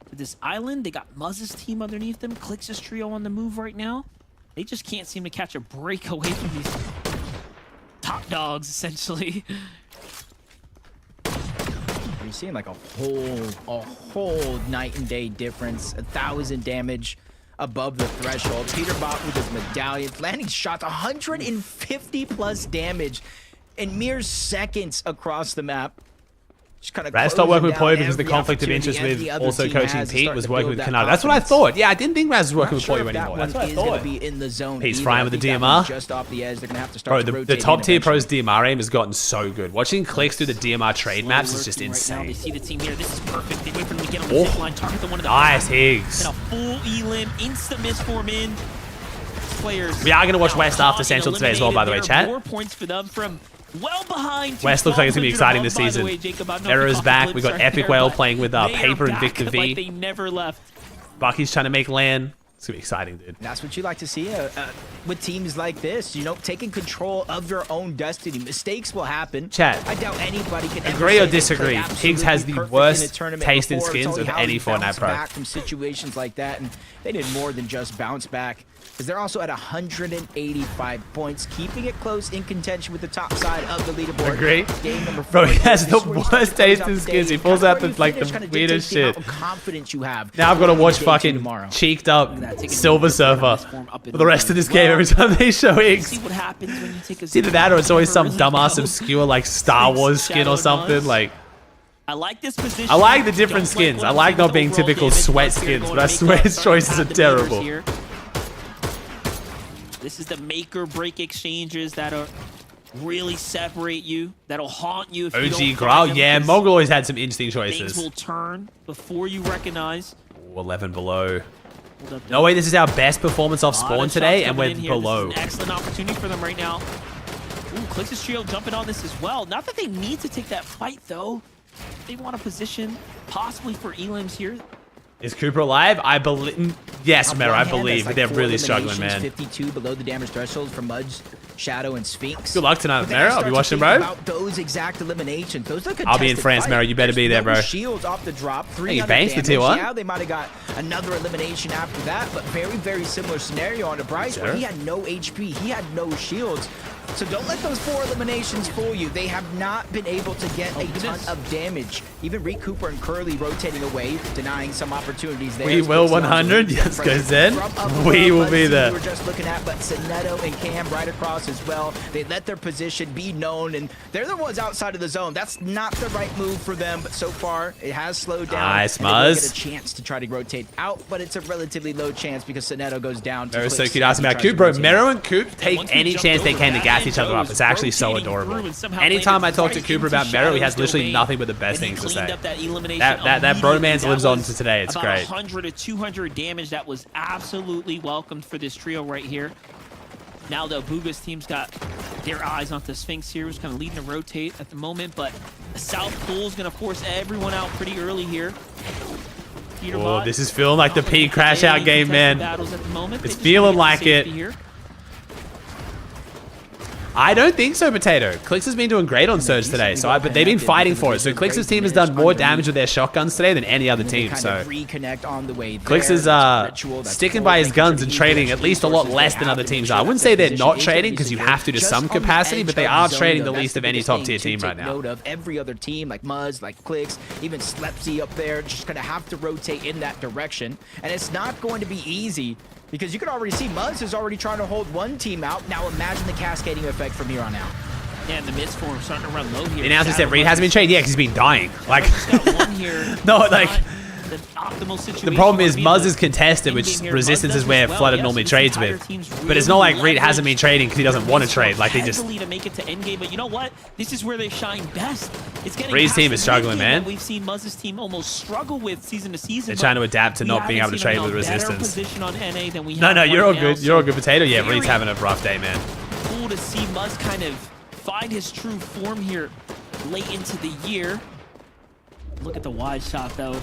to this island. They got Muzz's team underneath them. Clix's trio on the move right now. They just can't seem to catch a break away from these top dogs, essentially. You're seeing like a whole night and day difference. 1,000 damage above the threshold. Peterbot with his medallion, landing shots, 150 plus damage in mere seconds across the map. Brad stopped working with Pollo because the conflict of interest with also coaching Pete was working with Canada. That's what I thought. Yeah, I didn't think Raz was working with Pollo anymore. That's what I thought. Pete's frying with the DMR. Just off the edge, they're gonna have to bro, start the top tier pros DMR aim has gotten so good. Watching Clicks do the DMR trade maps is just insane. Right now, they see the team here. This is perfect. They wait for them to get on the zip line, target the one of the nice Higgs. And a full elim, instant miss form in. Players. We are gonna watch West after Central today as well, by the way, chat. More points for them from well behind. West looks like it's going to be exciting this season. Era's back. We got Epic Whale playing with Paper and Victor V. Like they never left. Bucky's trying to make land. It's going to be exciting, dude. That's what you like to see with teams like this. You know, taking control of your own destiny. Mistakes will happen. Chat. I doubt anybody can agree or disagree. Higgs has the worst taste in skins of any Fortnite pro. Back from situations like that, and they did more than just bounce back. Because they're also at 185 points, keeping it close in contention with the top side of the leaderboard. Agree? Game number 4. Bro, he has the worst taste in skins. He pulls out the weirdest shit. Confidence you have. Now I've got to watch fucking cheeked up Silver Surfer for the rest of this game every time they show Higgs. See what happens when you take a it's either that or it's always some dumbass obscure like Star Wars skin or something. Like, I like this position. I like the different skins. I like not being typical sweat skins, but I swear his choices are terrible. This is the make or break exchanges that are really separate you, that'll haunt you if you don't OG Growl, yeah, Mogul always had some interesting choices. Things will turn before you recognize. Ooh, 11 below. No way, this is our best performance off spawn today, and we're below. This is an excellent opportunity for them right now. Ooh, Clix's trio jumping on this as well. Not that they need to take that fight, though. They want a position, possibly for elims here. Is Cooper alive? I believe. Yes, Mero, I believe. Like they're really struggling, man. 52 below the damage threshold from Mudge, Shadow, and Sphinx. Good luck tonight, Mero. I'll be watching, bro. About those exact eliminations. Those are I'll be in France, Mero. You better be there, bro. Shields off the drop. 3 you banked the tier 1. Yeah, they might have got another elimination after that, but very, very similar scenario on the Bryce where he had no HP. He had no shields. So don't let those 4 eliminations fool you. They have not been able to get a ton of damage. Even Reek Cooper and Curly rotating away, denying some opportunities there. We will 100. Yes, goes in. We will be there. We were just looking at, but Sinetto and Cam right across as well. They let their position be known, and they're the ones outside of the zone. That's not the right move for them, but so far it has slowed down. Nice, and they will get a chance to try to rotate out, but it's a relatively low chance because Sinetto goes down. Mero's so cute asking about Coop, bro. Mero and Coop take any chance they can to gap. gas each other up. It's actually so adorable. Anytime I talk to Cooper about Meryl, he has literally nothing but the best things to say. That bromance lives on to today. It's great. 100 to 200 damage. That was absolutely welcomed for this trio right here. Now, though, Booga's team's got their eyes on the Sphinx here, who's kind of leading the rotate at the moment, but the South Pool is going to force everyone out pretty early here. Oh, this is feeling like the peak crash out game, man. It's feeling like it. I don't think so, Potato. Clix has been doing great on Surge today, but they've been fighting for it. So Clix's team has done more damage with their shotguns today than any other team. So Clix is sticking by his guns and trading at least a lot less than other teams are. I wouldn't say they're not trading because you have to some capacity, but they are trading the least of any top tier team right now. Every other team like Muzz, like Clix, even Slepsy up there, just gonna have to rotate in that direction, and it's not going to be easy. Because you can already see Muzz is already trying to hold one team out. Now imagine the cascading effect from here on out. Yeah, and the mid form starting to run low here. The announcement said Reed hasn't been traded. Yeah, because he's been dying. Like, no, like, the problem is Muzz is contested, which Resistance is where Flooded normally trades with. But it's not like Reed hasn't been trading because he doesn't want to trade. Like, they just... to make it to endgame, but you know what? This is where they shine best. It's getting Reed's team is struggling, man. We've seen Muzz's team almost struggle with season to season. They're trying to adapt to not being able to trade with Resistance. No, you're all good. You're all good, Potato. Yeah, Reed's having a rough day, man. Cool to see Muzz kind of find his true form here late into the year. Look at the wide shot, though.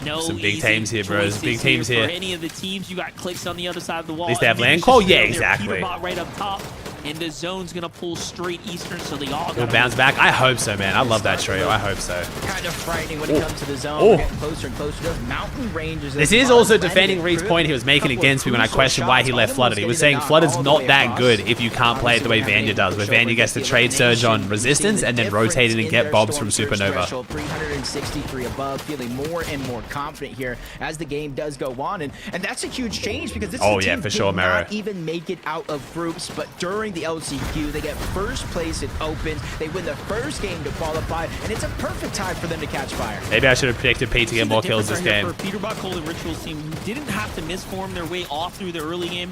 No some big teams here, bros. Big teams here. For any of the teams, you got Clicks on the other side of the wall. At least they have land call? Yeah, exactly. Right up top. And the zone's gonna pull straight eastern, so they all will bounce back. I hope so, man. I love that trio. I hope so. Kind of frightening when it comes to the zone. Getting closer and closer to those mountain ranges. This is also defending Reed's point he was making against me when I questioned why he left Flooded. He was saying Flooded's not that good if you can't play it the way Vanya does, where Vanya gets to trade Surge on Resistance and then rotate it and get Bobs from Supernova. 363 above, feeling more and more confident here as the game does go on, and that's a huge change because this team for sure, did not even make it out of groups, but during the LCQ they get first place in Opens, they win the first game to qualify, and it's a perfect time for them to catch fire. Maybe I should have predicted Pete to get more kills this game. For Peterbot, Cold, and Ritual's team, who didn't have to misform their way off through the early game,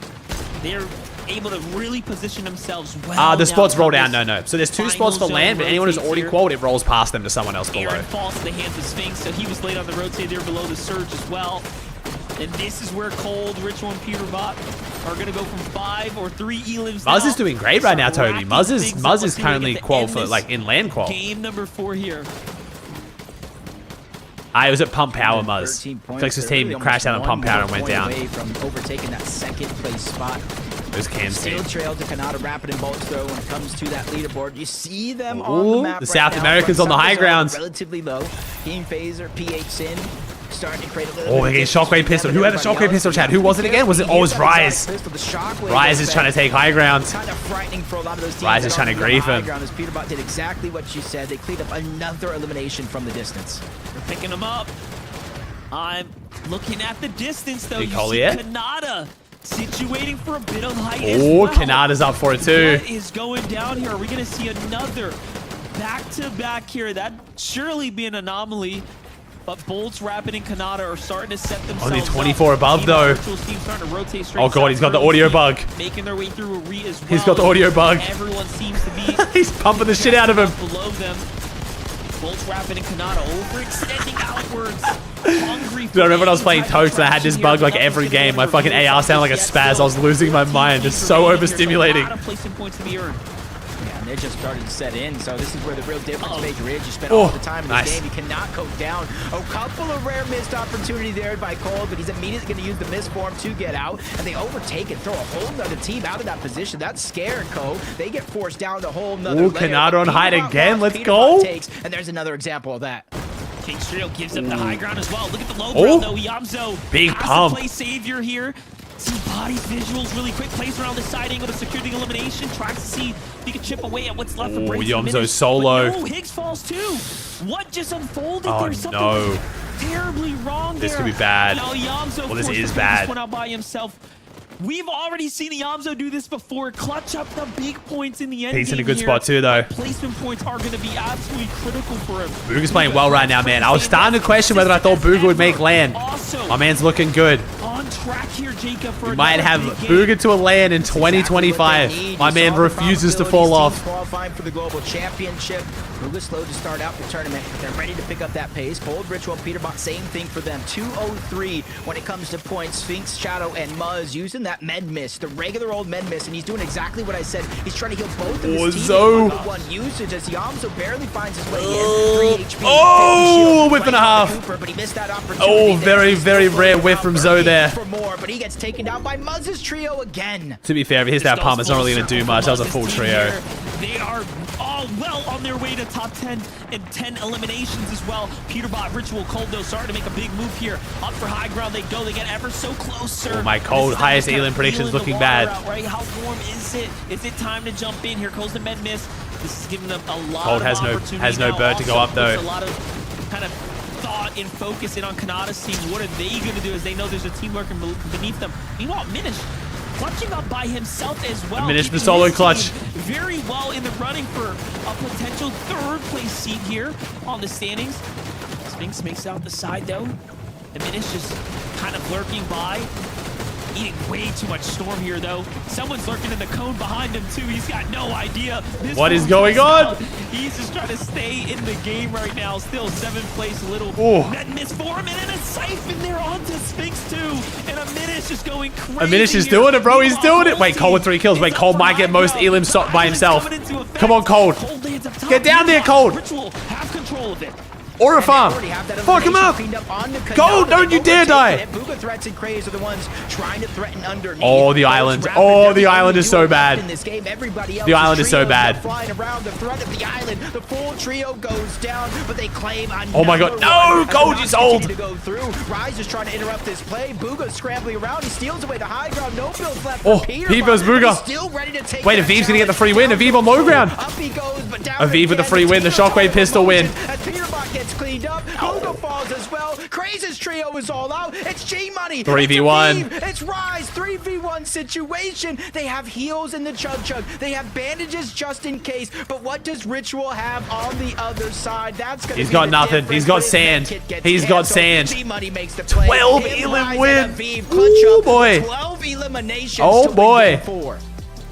they're able to really position themselves well. The spots roll down. No. So there's two spots for land, but anyone who's already qualled, it rolls past them to someone else below. Aaron falls to the hands of Sphinx, so he was late on the rotate there below the Surge as well. And this is where Cold, Ritual, and Peterbot are going to go from 5 or 3 elims. Muzz is doing great right now, Toby. Muzz is currently qual for, like, in land qual. Game number 4 here. I was at Pump Power, Muzz. Clix's team crashed out on Pump Power and went down. From overtaking that second place spot. There's Cam's team. Still trail to Kanata Rapid and Bolts, though, when it comes to that leaderboard. You see them on the map the South Americans on the high grounds. Relatively low. Team Phaser, PH Sin. Starting to create a little they get Shockwave Pistol. Who had the Shockwave Pistol, Chad? Who was it again? Was it? Oh, it was Rise. Rise is trying to take high ground. Kind of frightening for a lot of those teams. Rise is trying to grief him. As Peterbot did exactly what you said. They cleaned up another elimination from the distance. They're picking them up. I'm looking at the distance, though. You see Kanata situating for a bit of height as well. Kanata's up for it, too. What is going down here? Are we going to see another back-to-back here? That'd surely be an anomaly. But Bolts, Rapid, and Kanata are starting to set themselves Only 24 above, though. Oh, God, he's got the audio bug. Making their way through a re as well. He's got the audio bug. Everyone seems to be... He's pumping the shit out of him. Below them. Bolts, Rapid, and Kanata overextending outwards. Hungry. Dude, I remember when I was playing Toast and I had this bug like every game. My fucking AR sounded like a spaz. I was losing my mind. It's so overstimulating. Placing points to be earned. They're just starting to set in, so this is where the real difference maker is. You spend all the time in this game, you cannot go down. A couple of rare missed opportunity there by Cole, but he's immediately going to use the misform to get out, and they overtake and throw a whole nother team out of that position. That's scared Cole. They get forced down the whole nother layer. Kanata on height again. Let's go. And there's another example of that. King's Trio gives up the high ground as well. Look at the low ground, though. Yamzo big pump. Play savior here. See bodies, visuals, really quick place around the side angle to secure the elimination. Tries to see if he can chip away at what's left. Yamzo solo. No, Higgs falls too. What just unfolded? There's something terribly wrong there. This could be bad. Now Yamzo this is bad. This one out by himself. We've already seen Yamzo do this before. Clutch up the big points in the end. He's in a good spot too, though. Placement points are going to be absolutely critical for him. Boog's playing well right now, man. I was starting to question whether I thought Booga would make land. My man's looking good. track here, Jacob. For We might have Booga to a LAN in 2025. My man refuses to fall off. Qualifying for the global championship. Booga's slow to start out the tournament, but they're ready to pick up that pace. Bold Ritual, Peterbot, same thing for them. 203 when it comes to points. Sphinx, Shadow, and Muzz using that med miss, the regular old med miss, and he's doing exactly what I said. He's trying to heal both of his teammates. One usage as Yamso barely finds his way in. 3 HP. Oh, whip and a half. Cooper, but he missed that opportunity. Oh, very, very rare whiff from Zoe there. For more, but he gets taken down by Muzz's trio again. To be fair, if he hits that palm, it's not really going to do much. That was a full trio. They are all well on their way to top 10 and 10 eliminations as well. Peterbot, Ritual, Cold, though, starting to make a big move here. Up for high ground they go. They get ever so closer. Oh, my Cold, highest Elim predictions looking bad. Right? How warm is it? Is it time to jump in? Here goes the med miss. This is giving them a lot Cold of has no now. bird to go up, though. A lot of kind of thought and focus in on Kanata's team. What are they going to do as they know there's a team working beneath them? Meanwhile, Minish clutching up by himself as well. Minish the solo clutch. Very well in the running for a potential third place seat here on the standings. Sphinx makes it out the side though. And Minish just kind of lurking by. Eating way too much storm here, though. Someone's lurking in the cone behind him, too. He's got no idea. What is going on? He's just trying to stay in the game right now. Still 7th place, little miss for him, and then a siphon there onto Sphinx, too. And a Minish just going crazy. A Minish is doing it, bro. He's doing it. Wait, Cold with 3 kills. Wait, Cold might get most Elim by himself. Come on, Cold. Get down there, Cold. Ritual, have control of it. Or a farm. Fuck him up. Gold, don't you dare die. Booga Threats and Craze are the ones trying to threaten underneath. Oh, the island. Oh, the island is so bad. The island is so bad. Flying around the threat of the island. The full trio goes down, but they claim oh my god. No, Gold is old. To go through. Rise is trying to interrupt this play. Booga's scrambling around. He steals away the high ground. No builds left for Peter. Peter's Booga. Still ready to take Wait, Aviv's gonna get the free win. Aviv on low ground. Up he goes, but down Aviv with the free win. The Shockwave pistol win. As Peterbot gets cleaned up, Booga falls as well. Craze's trio is all out. It's G-Money. 3v1. It's Rise. 3v1 situation. They have heals in the Chug Chug. They have bandages just in case. But what does Ritual have on the other side? That's gonna He's be got the nothing. difference. He's got sand. He's got sand. G-Money makes the play. 12 Elim win. Oh boy. 12 eliminations. Oh boy.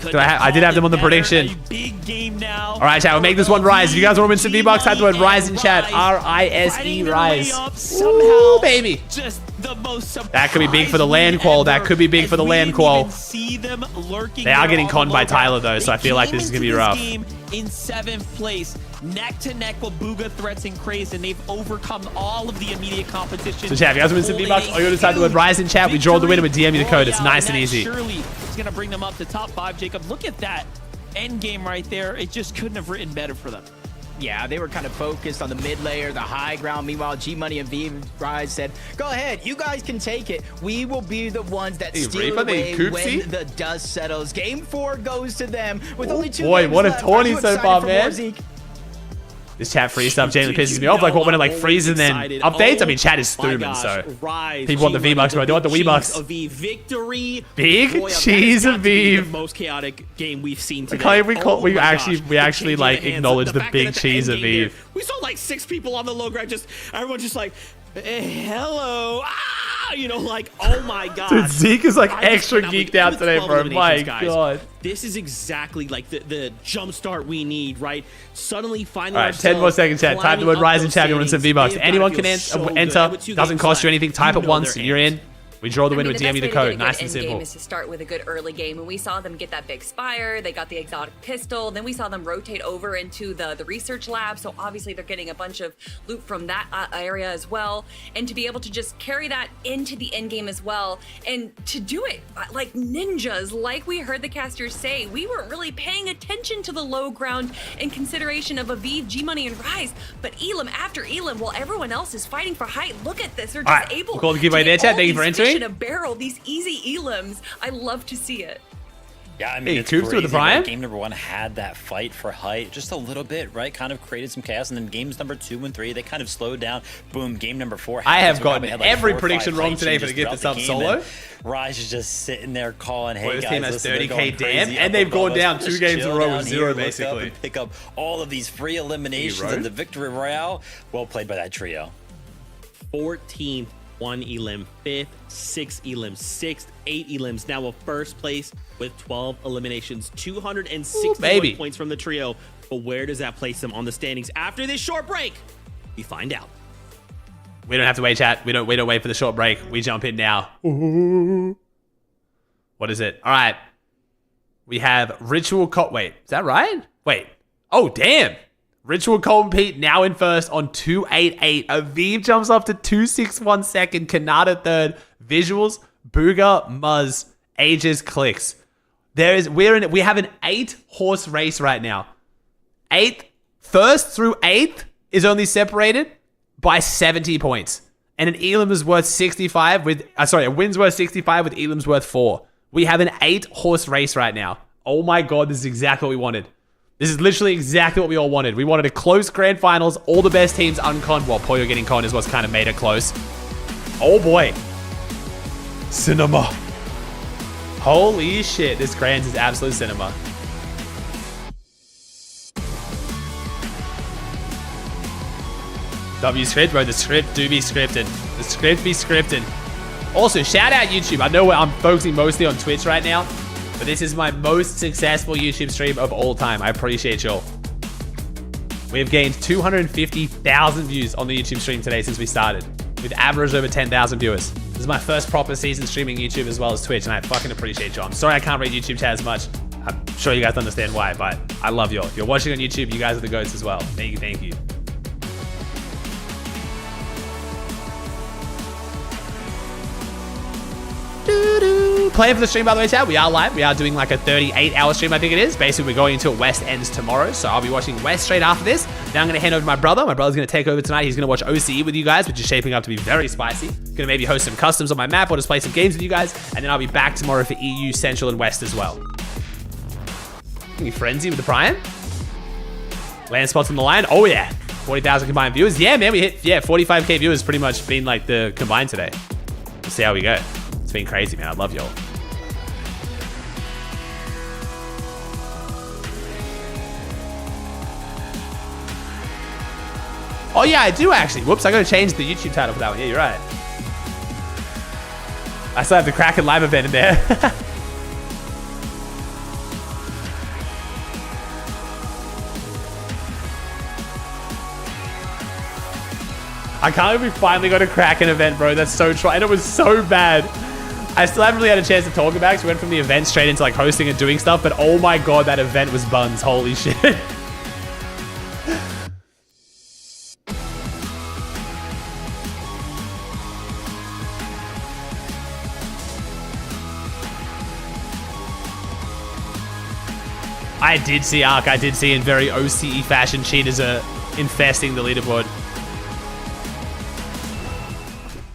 I did have them on the prediction. Big game now. All right, chat. We'll make this one Rise. If you guys want to win some V-Bucks, type the word Rise in chat. R-I-S-E, Rise. Ooh, baby. Just the most that could be big for the land qual. That could be big for the land qual. They are getting conned by Tyler, though, so I feel like this is going to be rough. In 7th place, neck to neck with Booga, Threats, and Craze, and they've overcome all of the immediate competition. So, chat, if you guys want to win some V-Bucks, all you got to type the word Rise in chat. We draw the winner with DM you the code. It's nice and easy. Surely it's going to bring them up to top 5. Jacob, look at that end game right there. It just couldn't have written better for them. Yeah, they were kind of focused on the mid layer, the high ground. Meanwhile, G-Money and Rise said, go ahead, you guys can take it. We will be the ones that steal away when the dust settles. Game 4 goes to them with only 2 games what a left. tourney so far, man. This chat free stuff genuinely pisses me off. Like, what, when it like freezes and then updates? I mean, chat is Thuman, so people want the V-Bucks, but I don't want the V-Bucks. Victory. Big cheese Aviv. The most chaotic game we've seen today. We actually like acknowledge the big cheese Aviv. We saw like 6 people on the low ground, everyone just like, hello, you know, like, oh my god. Dude, Zeke is like extra geeked out today, bro. My god. This is exactly like the jump start we need, right? Suddenly finding All right, 10 more seconds, chat. Type the word Rise in chat if you want some V-Bucks. Anyone can enter. Doesn't cost you anything. Type it once and you're in. We draw the winner with DM you the code. Nice and simple. Game is to start with a good early game, and we saw them get that big Spire. They got the exotic pistol. Then we saw them rotate over into the research lab. So obviously they're getting a bunch of loot from that area as well. And to be able to just carry that into the end game as well, and to do it like ninjas, like we heard the casters say, we weren't really paying attention to the low ground in consideration of Aviv, G-Money, and Rise. But Elim after Elim, while everyone else is fighting for height, look at this. They're just able we'll call the giveaway there, chat. Thank you for entering. A barrel, these easy elims. I love to see it. Yeah, I mean, it's Coops with the Prime. Game number 1 had that fight for height just a little bit, right? Kind of created some chaos, and then games number 2 and 3 they kind of slowed down. Boom, game number 4. I have gotten every prediction wrong today for to get this up solo. Rise is just sitting there calling, "Hey this guys, team has listen, 30k damn, and they've gone down 2 games in a row with 0 basically. Pick up all of these free eliminations and the victory royale. Well played by that trio. 14th 1 elim 5th, 6 elim 6th, 8 elims now a first place with 12 eliminations, 261 points from the trio. But where does that place them on the standings after this short break? We find out. We don't have to wait, chat. We don't wait for the short break. We jump in now. What is it? All right. We have Ritual wait, is that right? Wait. Oh, damn. Ritual Colton Pete now in first on 288. Aviv jumps up to 261 second. Kanata third. Visuals, Booga, Muzz, Ages, Clicks. We have an 8-horse race right now. First through 8th is only separated by 70 points. And an Elim is worth 65 with, a win's worth 65 with Elim's worth 4. We have an 8-horse race right now. Oh my God, this is exactly what we wanted. This is literally exactly what we all wanted. We wanted a close grand finals, all the best teams unconned. Well, Poyo getting conned is what's kind of made it close. Oh boy. Cinema. Holy shit, this grand is absolute cinema. W script, bro. The script do be scripted. The script be scripted. Also, shout out YouTube. I know I'm focusing mostly on Twitch right now, but this is my most successful YouTube stream of all time. I appreciate y'all. We have gained 250,000 views on the YouTube stream today since we started, with average over 10,000 viewers. This is my first proper season streaming YouTube as well as Twitch, and I fucking appreciate y'all. I'm sorry I can't read YouTube chat as much. I'm sure you guys understand why, but I love y'all. If you're watching on YouTube, you guys are the goats as well. Thank you, thank you. Playing for the stream, by the way, chat. We are live. We are doing like a 38-hour stream, I think it is. Basically, we're going until West ends tomorrow, so I'll be watching West straight after this. Now I'm going to hand over to my brother. My brother's going to take over tonight. He's going to watch OCE with you guys, which is shaping up to be very spicy. Going to maybe host some customs on my map or just play some games with you guys, and then I'll be back tomorrow for EU, Central, and West as well. You frenzy with the Prime? Land spots on the line? Oh, yeah. 40,000 combined viewers. Yeah, man, we hit 45k viewers pretty much been like the combined today. We'll see how we go. It's been crazy, man. I love y'all. Oh, yeah, I do actually. Whoops, I gotta change the YouTube title for that one. Yeah, you're right. I still have the Kraken live event in there. I can't believe we finally got a Kraken event, bro. That's so true. And it was so bad. I still haven't really had a chance to talk about it because we went from the event straight into like hosting and doing stuff. But oh my God, that event was buns. Holy shit. I did see Ark. I did see in very OCE fashion cheaters are infesting the leaderboard.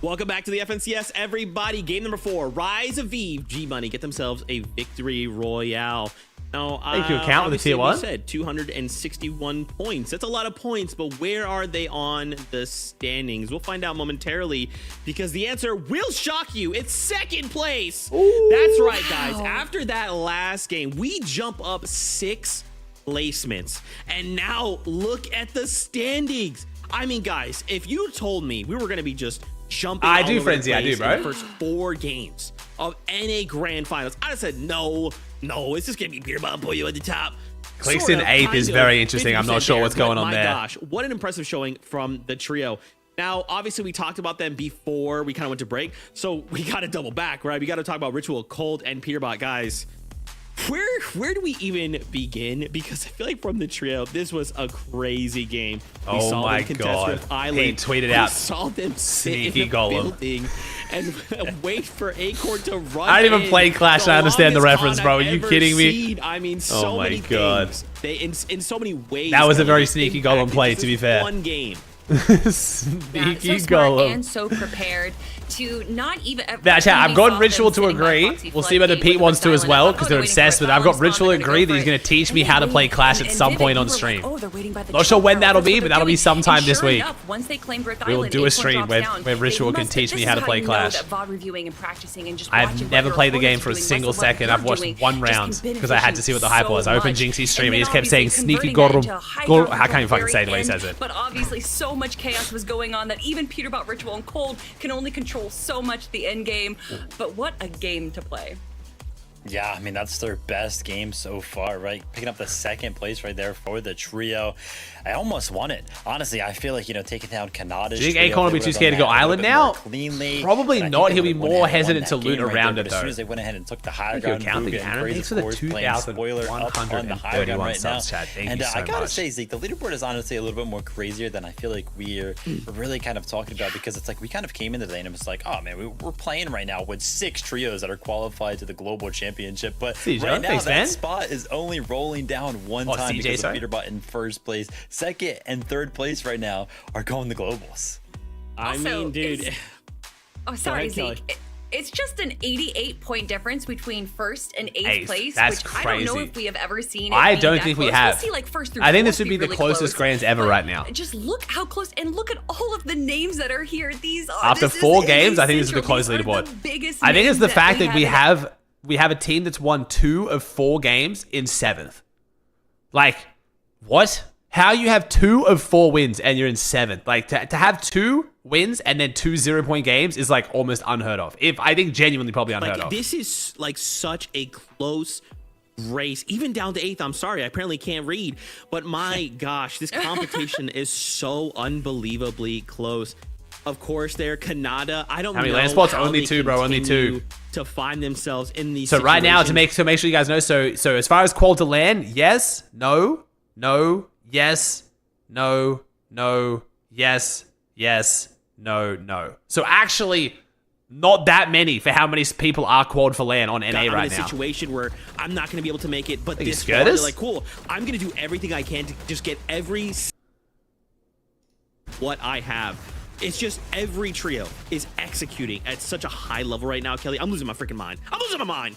Welcome back to the FNCS, everybody. Game number 4, Rise of Eve. G-Money get themselves a victory royale. Now, thank you, account with the tier 1. Said 261 points. That's a lot of points, but where are they on the standings? We'll find out momentarily because the answer will shock you. It's second place. Ooh, that's right, guys. After that last game, we jump up 6 placements. And now look at the standings. I mean, guys, if you told me we were going to be just jumping I do, Frenzy. I do, bro. In the first 4 games of NA Grand Finals, I said no, it's just gonna be Beer Bomb Poyo at the top. Clicks in 8th is very interesting. I'm not sure what's going on there. My gosh, what an impressive showing from the trio. Now, obviously, we talked about them before we kind of went to break, so we got to double back, right? We got to talk about Ritual, Cold, and Peterbot, guys. Where do we even begin? Because I feel like from the trio, this was a crazy game. We saw my God. Island. He tweeted out. We saw them Sneaky sit in the golem. building and wait for Acorn to run. I didn't even play Clash. I understand the reference, bro. Are you kidding me? Seen. I mean, so many things. They in so many ways. That was a very sneaky golem play, to be fair. One game. Sneaky golem. And so prepared to not even. I've got Ritual to agree. We'll see whether Pete wants to as well, because they're obsessed with it. I've got Ritual to agree that he's going to teach me how to play Clash at some point on stream. Not sure when that'll be, but that'll be sometime this week. We will do a stream where Ritual can teach me how to play Clash. I've never played the game for a single second. I've watched 1 round because I had to see what the hype was. I opened Jinxie's stream and he just kept saying sneaky golem. I can't even fucking say the way he says it. But obviously so so much chaos was going on that even Peterbot, Ritual, and Cold can only control so much the end game. But what a game to play. Yeah, I mean, that's their best game so far, right? Picking up the second place right there for the trio. I almost won it. Honestly, I feel like, you know, taking down Kanada's Do you think Akon will be too scared to go island now? Probably not. He'll be more hesitant to loot around it, though. As soon as they went ahead and took the high ground, thanks for the 2,131 subs, Chad. Thank you so much. I gotta say, Zeke, the leaderboard is honestly a little bit more crazier than I feel like we're really kind of talking about, because it's like we kind of came into the lane and it's like, oh man, we're playing right now with 6 trios that are qualified to the global championship, but right now that spot is only rolling down one time because of Peterbot in first place. Second and third place right now are going to globals. I mean, dude. Oh, sorry, Zeke. It's just an 88-point difference between first and eighth place, that's which crazy. I don't know if we have ever seen. I don't think we have. We'll see, like, first through I think fourth this would be the really closest grands ever right now. Just look how close, and look at all of the names that are here. These are after 4 games. I think this is the closest leaderboard. I think it's the fact that we have a team that's won 2 of 4 games in 7th. Like, what? How you have 2 of 4 wins and you're in 7th? Like, to have 2 wins and then 2 0-point games is like almost unheard of. I think genuinely probably unheard of. This is like such a close race, even down to 8th. I'm sorry, I apparently can't read, but my gosh, this competition is so unbelievably close. Of course, they're Canada. I don't know. How many land spots? Only 2, bro. Only 2. To find themselves in these. So right now, to make sure you guys know. So as far as qual to land, yes, no, yes, no, yes, no. So actually, not that many for how many people are qualified for land on NA right now. I'm in a situation where I'm not going to be able to make it, but this scared they're us? like, cool. I'm going to do everything I can to just get what I have. It's just every trio is executing at such a high level right now, Kelly. I'm losing my freaking mind. I'm losing my mind.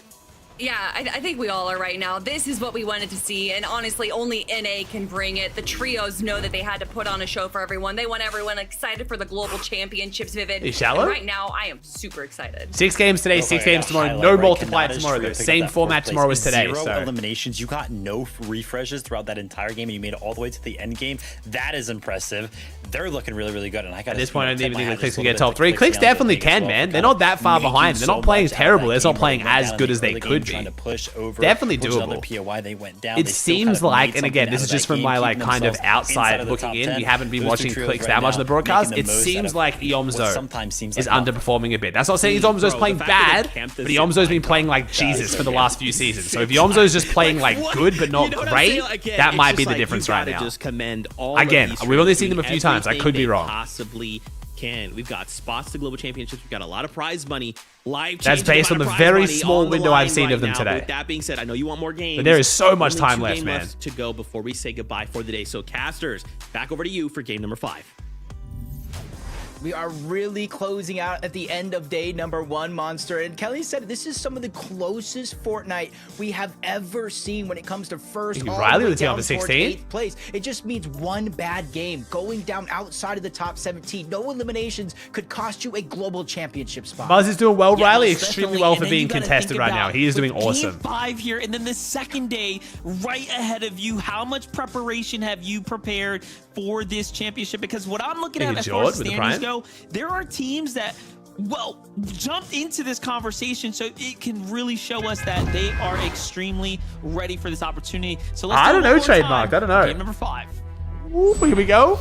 Yeah, I think we all are right now. This is what we wanted to see, and honestly, only NA can bring it. The trios know that they had to put on a show for everyone. They want everyone excited for the global championships, Vivid. Is shallow? And right now, I am super excited. 6 games today, 6 games tomorrow. No multiplier tomorrow, though. Same format tomorrow as today. 0 eliminations. You got no refreshes throughout that entire game, and you made it all the way to the end game. That is impressive. They're looking really, really good. And I got at this point, I don't even think the Clicks can get top 3. Clicks definitely can, man. They're not that far behind. They're not playing terrible. They're not playing as good as they could be. Definitely doable. POI, they went down. It seems like, and again, this is just from my like kind of outside looking in. We haven't been watching Clicks that much on the broadcast. It seems like Iomzo is underperforming a bit. That's not saying Iomzo's playing bad, but Iomzo's been playing like Jesus for the last few seasons. So if Iomzo's just playing like good but not great, that might be the difference right now. Again, we've only seen them a few times. I could be wrong. Possibly can. We've got spots to global championships. We've got a lot of prize money. That's based on the very small window I've seen of them today. With that being said, I know you want more games. But there is so much time left, man. To go before we say goodbye for the day. So casters, back over to you for game number 5. We are really closing out at the end of day number 1, Monster. And Kelly said this is some of the closest Fortnite we have ever seen when it comes to first Riley with the team up to 16. 8th place. It just means one bad game. Going down outside of the top 17. No eliminations could cost you a global championship spot. Buzz is doing well, Riley. Extremely well for being contested right now. He is doing awesome. Game 5 here, and then the second day right ahead of you. How much preparation have you prepared for this championship? Because what I'm looking at as far as standings go, there are teams that, well, jumped into this conversation, so it can really show us that they are extremely ready for this opportunity. So let's I don't know, trademark. I don't know. Game number 5. Ooh, here we go.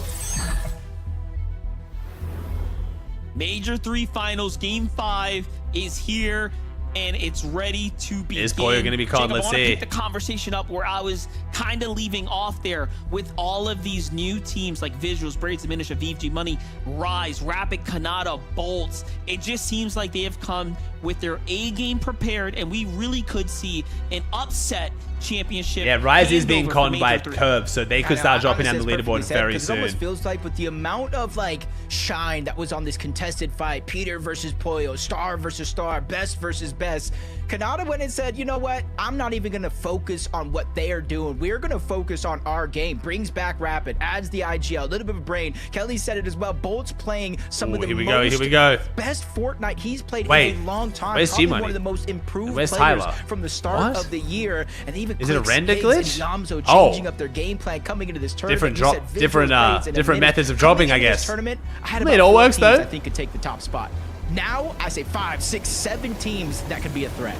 Major 3 finals. Game 5 is here, and it's ready to begin. This boy are going to be called. Let's see. I want to pick the conversation up where I was kind of leaving off there with all of these new teams like Visuals, Braids, Diminish, VFG Money, Rise, Rapid, Kanata, Bolts. It just seems like they have come with their A game prepared, and we really could see an upset championship. Yeah, Rise is being conned by Curve, so they could start dropping down the leaderboard very soon. It almost feels like with the amount of like shine that was on this contested fight, Peter versus Pollo, Star versus Star, Best versus Best, Kanata went and said, you know what? I'm not even going to focus on what they are doing. We're going to focus on our game. Brings back Rapid, adds the IGL, a little bit of brain. Kelly said it as well. Bolt's playing some of the here we go. best Fortnite he's played in a long long time. Where's Probably G-Money? one of the most improved Where's players Tyler? from the start What? of the year. And even Is it a Quick render Space glitch? and Yamzo Oh. changing up their game plan coming into this tournament. Different You drop, said visual different grades in a different minute. methods of Coming dropping, I into this guess. tournament, I had I mean, it about all 4 works, teams though. I think could take the top spot. Now I say 5, 6, 7 teams that could be a threat.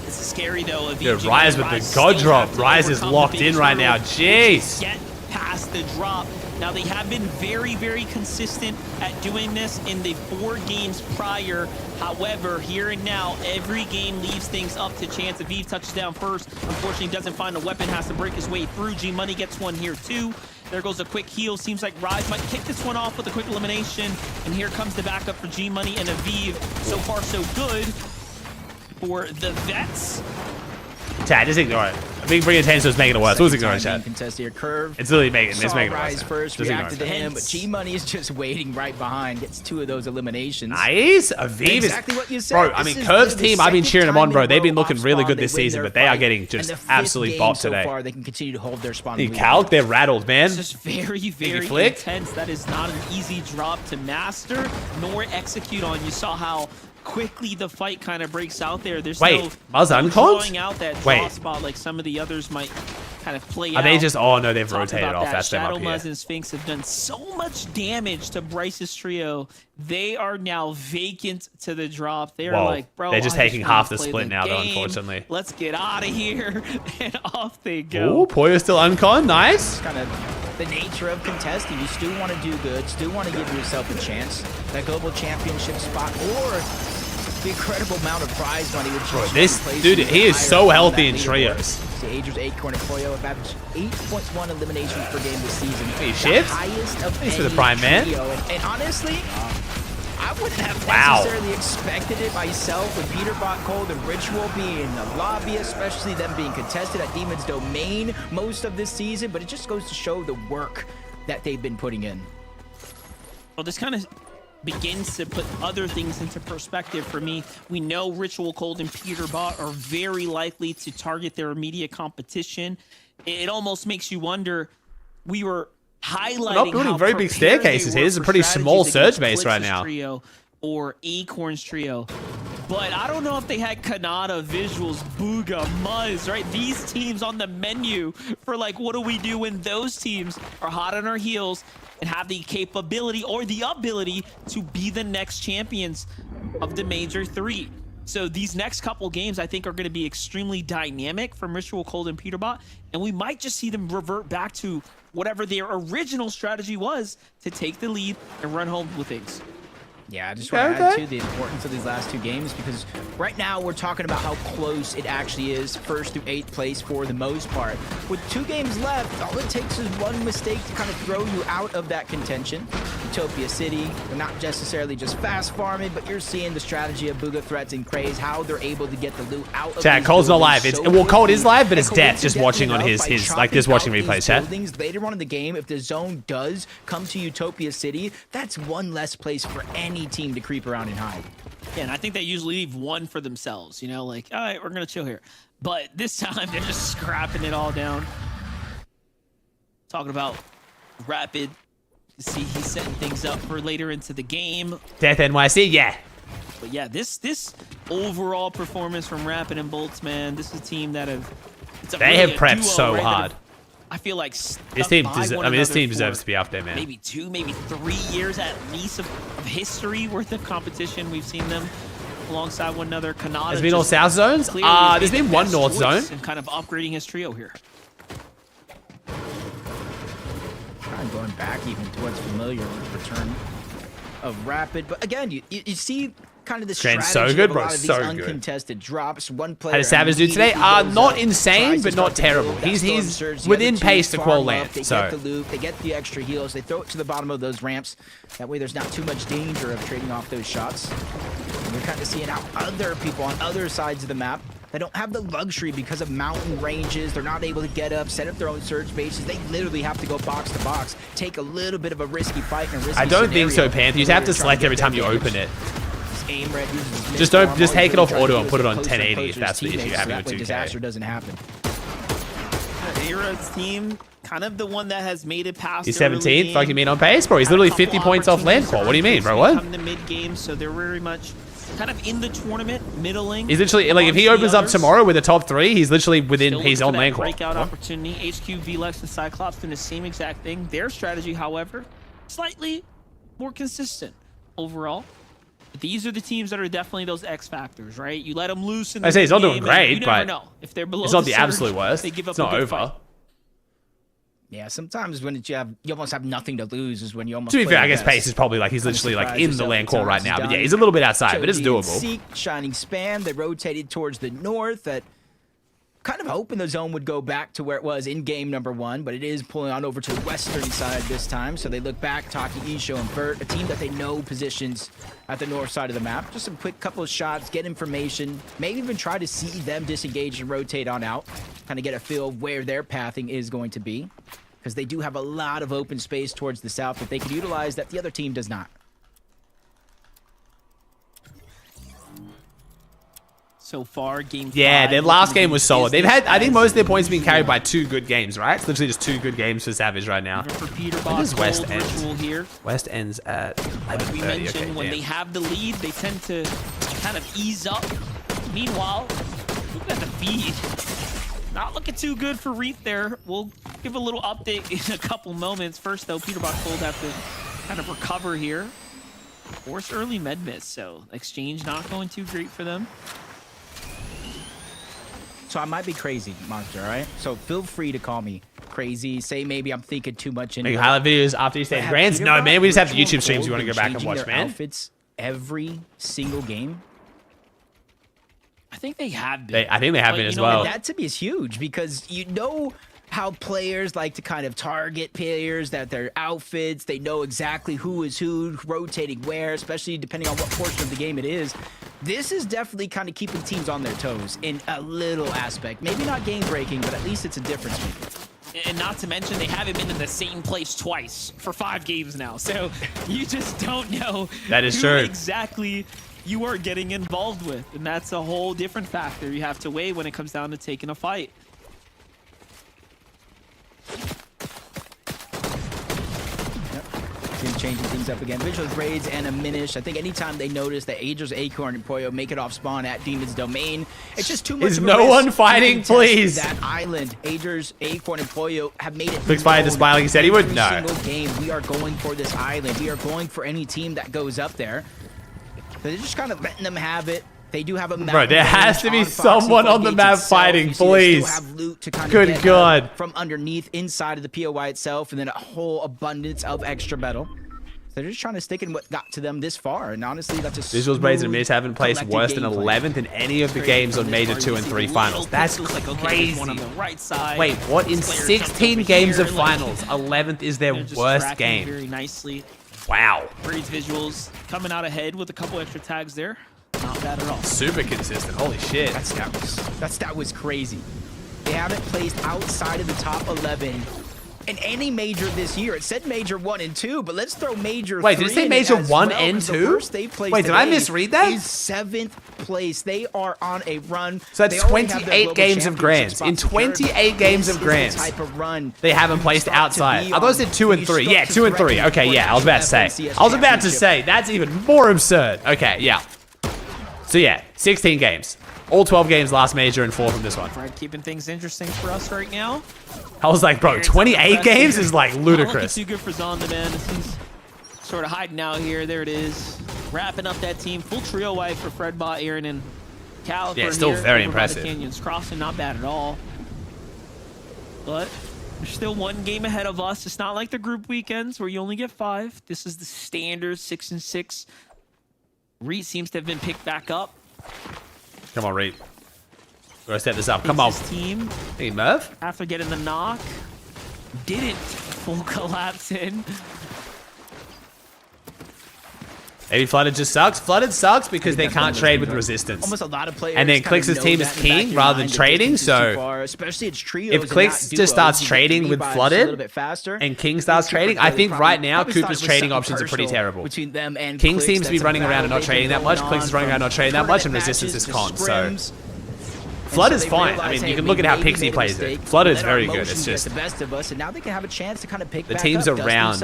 This is scary though. If Dude, Rise with the God drop. Rise is locked in right now. Jeez. Get past the drop. Now they have been very, very consistent at doing this in the 4 games prior. However, here and now, every game leaves things up to chance. Aviv touches down first. Unfortunately, doesn't find a weapon, has to break his way through. G-Money gets one here too. There goes a quick heal. Seems like Rise might kick this one off with a quick elimination. And here comes the backup for G-Money and Aviv. So far, so good for the Vets. Chat, just ignore it. I think bringing attention is making it worse. Who's ignoring chat? Contest here, Curve. It's literally making it worse. Rise now. first, Just ignore reacted to it. him, but G-Money is just waiting right behind. Gets 2 of those eliminations. Nice. Aviv is... Exactly what you said. Bro, I mean, This is Curve's the team, I've been second cheering them on, time bro. in a They've been row looking off really spawn good they this win season, their but they are fight. getting And just the 5th absolutely game bopped so today. far, they can continue to hold their spawn. You lead. calc, they're rattled, man. It's just very, very flick. intense. That is not an easy drop to master nor execute on. You saw how quickly the fight kind of breaks out there. There's Wait, no Muzz unconned? drawing out that draw Wait. spot like some of the others might kind of play Are out. they just... Oh, no, they've Talk rotated about off. that. That's them Shadow up here. Muzz and Sphinx have done so much damage to Bryce's trio. They are now vacant to the drop. They're Whoa. like, bro, They're just I taking wanna half the play split now, though, game. unfortunately. Let's get out of here. And off they go. Ooh, Poyo's still uncon. Nice. Kind of the nature of contesting. You still want to do good, still want to give yourself a chance. That global championship spot or the incredible amount of prize money which Bro, this dude, he is so healthy in trios. The Agers, Acorn, and Poyo have averaged 8.1 eliminations per game this season. Hey, The shifts? highest of Thanks for any the prime, man. trio. And honestly, I wouldn't have Wow. necessarily expected it myself with Peter Bot Cold and Ritual being in the lobby, especially them being contested at Demon's Domain most of this season, but it just goes to show the work that they've been putting in. Well, this kind of begins to put other things into perspective for me. We know Ritual Cold and Peter Bot are very likely to target their immediate competition. It almost makes you wonder, we were highlighting not building how very big prepared staircases they here. were This is a for pretty small strategies surge base against right Blitz's now. Trio or Acorn's trio. But I don't know if they had Kanata, Visuals, Booga, Muzz, right? These teams on the menu for like, what do we do when those teams are hot on our heels and have the capability or the ability to be the next champions of the Major 3. So these next couple games, I think, are going to be extremely dynamic from Ritual Cold and Peterbot, and we might just see them revert back to whatever their original strategy was to take the lead and run home with things. Yeah, I just want to add to the importance of these last 2 games because right now we're talking about how close it actually is 1st through 8th place for the most part. With 2 games left, all it takes is one mistake to kind of throw you out of that contention. Utopia City, they're not necessarily just fast farming, but you're seeing the strategy of Booga Threats and Craze, how they're able to get the loot out of Chat, these Cole's not buildings live. It's, so well, Cole is quickly. live, but it's And death just watching on coincidentally his enough, like by this watching chopping out replays, these chat. buildings later on in the game, if the zone does come to Utopia City, that's one less place for any team to creep around and hide. Yeah, and I think they usually leave one for themselves, you know, like, all right, we're going to chill here. But this time, they're just scrapping it all down. Talking about Rapid. You see, he's setting things up for later into the game. Death NYC, yeah. But yeah, this overall performance from Rapid and Bolts, man, this is a team that have... They have prepped so hard. I feel like This team deserves to be up there, man. Maybe 2, maybe 3 years at least of history worth of competition. We've seen them alongside one another. Kanata There's been all south zones? There's been one north zone. And kind of upgrading his trio here. Kind of going back even towards familiar with return of Rapid. But again, you see kind of the Train's strategy so good, of a bro. lot of these So good. uncontested drops. One player How does Savage do today? immediately Not goes up, insane, tries but to not start to build terrible. that He's storm surge. The within other pace teams to qual farm land. up, They So get the loot, they get the extra heals, they throw it to the bottom of those ramps. That way there's not too much danger of trading off those shots. And you're kind of seeing how other people on other sides of the map, they don't have the luxury because of mountain ranges. They're not able to get up, set up their own surge bases. They literally have to go box to box, take a little bit of a risky fight and a risky I don't think so, scenario Panther. You in have order to try select get every that time you damage. open it. Aim red uses his Just mid-farm. don't just All take he's it off really auto trying and to put do it is on post 1080 if his that's the issue teammates, you're so having that with way 2K. disaster doesn't happen. A-Rod's team, kind of the one that has made it past. He's early 17th. game. Fucking mean on pace, bro. He's literally 50 points off land call. What do you mean, bro? What? Come to mid game, so they're very much kind of in the tournament, middling. He's literally, like, if he opens up tomorrow with a top 3, he's literally within his own lane core. Breakout opportunity. HQ, VLEX, and Cyclops doing the same exact thing. Their strategy, however, slightly more consistent overall. But these are the teams that are definitely those X factors, right? You let them loose in the I say he's not doing game, great, you but never know. If they're below it's not the surge, absolute worst. they give up It's not a good over. fight. Yeah, sometimes when you almost have nothing to lose is when you almost. To be play fair, I your guess best. Pace is probably like he's literally like in the Surprise land core right yourself now. at But yeah, times. he's a little bit outside, but it's Joji and doable. Seek, Shining Spam, they rotated towards the north. That kind of hoping the zone would go back to where it was in game number 1, but it is pulling on over to the western side this time. So they look back, Taki, Isho, and Bert, a team that they know positions at the north side of the map. Just a quick couple of shots, get information, maybe even try to see them disengage and rotate on out, kind of get a feel of where their pathing is going to be. Because they do have a lot of open space towards the south that they can utilize that the other team does not. So far, game 5. Yeah, their last game was solid. They've had, I think most of their points have been carried by 2 good games, right? It's literally just 2 good games for Savage right now. When does West end? Here. West ends at 11:30. We mentioned Okay, when damn. they have the lead, they tend to kind of ease up. Meanwhile, look at the feed. Not looking too good for Reef there. We'll give a little update in a couple moments. First, though, Peterbox will have to kind of recover here. Force early med miss, so exchange not going too great for them. So I might be crazy, Monster, all right? So feel free to call me crazy. Say maybe I'm thinking too much into Making highlight videos after you stay grants? No, man, we just have the YouTube streams you want to go back and watch, man. Outfits every single game. I think they have been. I think they have been as well. That to me is huge because you know how players like to kind of target players, that their outfits, they know exactly who is who, rotating where, especially depending on what portion of the game it is. This is definitely kind of keeping teams on their toes in a little aspect. Maybe not game breaking, but at least it's a difference maker. And not to mention, they haven't been in the same place twice for 5 games now. So you just don't know that is who true. exactly you are getting involved with. And that's a whole different factor you have to weigh when it comes down to taking a fight. Changing things up again. Visuals, Raids, and a Minish. I think anytime they notice that Ager's Acorn and Poyo make it off spawn at Demon's Domain, it's just too much Is of a no risk one fighting, to contest please? That island. Ager's Acorn and Poyo have made it. Looks fine to smile like he said he would. No. Every single game, we are going for this island. We are going for any team that goes up there. They're just kind of letting them have it. They do have a map. Bro, there has to be someone on the map fighting, please. Good God. From underneath, inside of the POI itself, and then a whole abundance of extra metal. They're just trying to stick in what got to them this far, and honestly, that's a Visuals, Braids, and Miz haven't placed worse than 11th in any of the games on Major 2 and 3 finals. That's crazy. Wait, what? In 16 games of finals, 11th is their worst game. Very nicely. Wow. Braids Visuals coming out ahead with a couple extra tags there. Not bad at all. Super consistent. Holy shit. That stat was crazy. They haven't placed outside of the top 11 in any major this year. It said major 1 and 2, but let's throw major 3. Wait, did it say major 1 and 2? Wait, did I misread that? Is 7th place. They are on a run. So that's 28 games of grands. In 28 games of grands, they haven't placed outside. I thought it said 2 and 3. Yeah, 2 and 3. Okay, yeah, I was about to say. That's even more absurd. Okay, yeah. So yeah, 16 games. All 12 games last major and 4 from this one. Fred keeping things interesting for us right now. I was like, bro, 28 games is like ludicrous. Not looking too good for Zonda, man. He's sort of hiding out here. There it is. Wrapping up that team. Full trio wipe for Fredbot, Aaron, and Cal. Yeah, still very over by the impressive. Canyons Crossing, not bad at all. But there's still 1 game ahead of us. It's not like the group weekends where you only get 5. This is the standard 6 and 6. Reed seems to have been picked back up. Come on, Reed. We're gonna set this up. Come on. Team, hey, Merv. after getting the knock, didn't full collapse in. Maybe Flooded just sucks. Flooded sucks because they can't trade with resistance. Almost a lot of players and then Clix' team is king rather than trading, so especially it's trios if Clix just starts trading with Flooded and King starts trading, I think right now Cooper's trading options are pretty terrible. Between them and King Clix, seems to be that's a running around and not battle trading they've that much. been Clix is on running around and not trading that much, and resistance is to con, so scrims. Flood is fine. I mean, you can look at how Pixie plays it. Flood is very good. It's just the best of us, and now they can have a chance to kind of pick the back teams up, around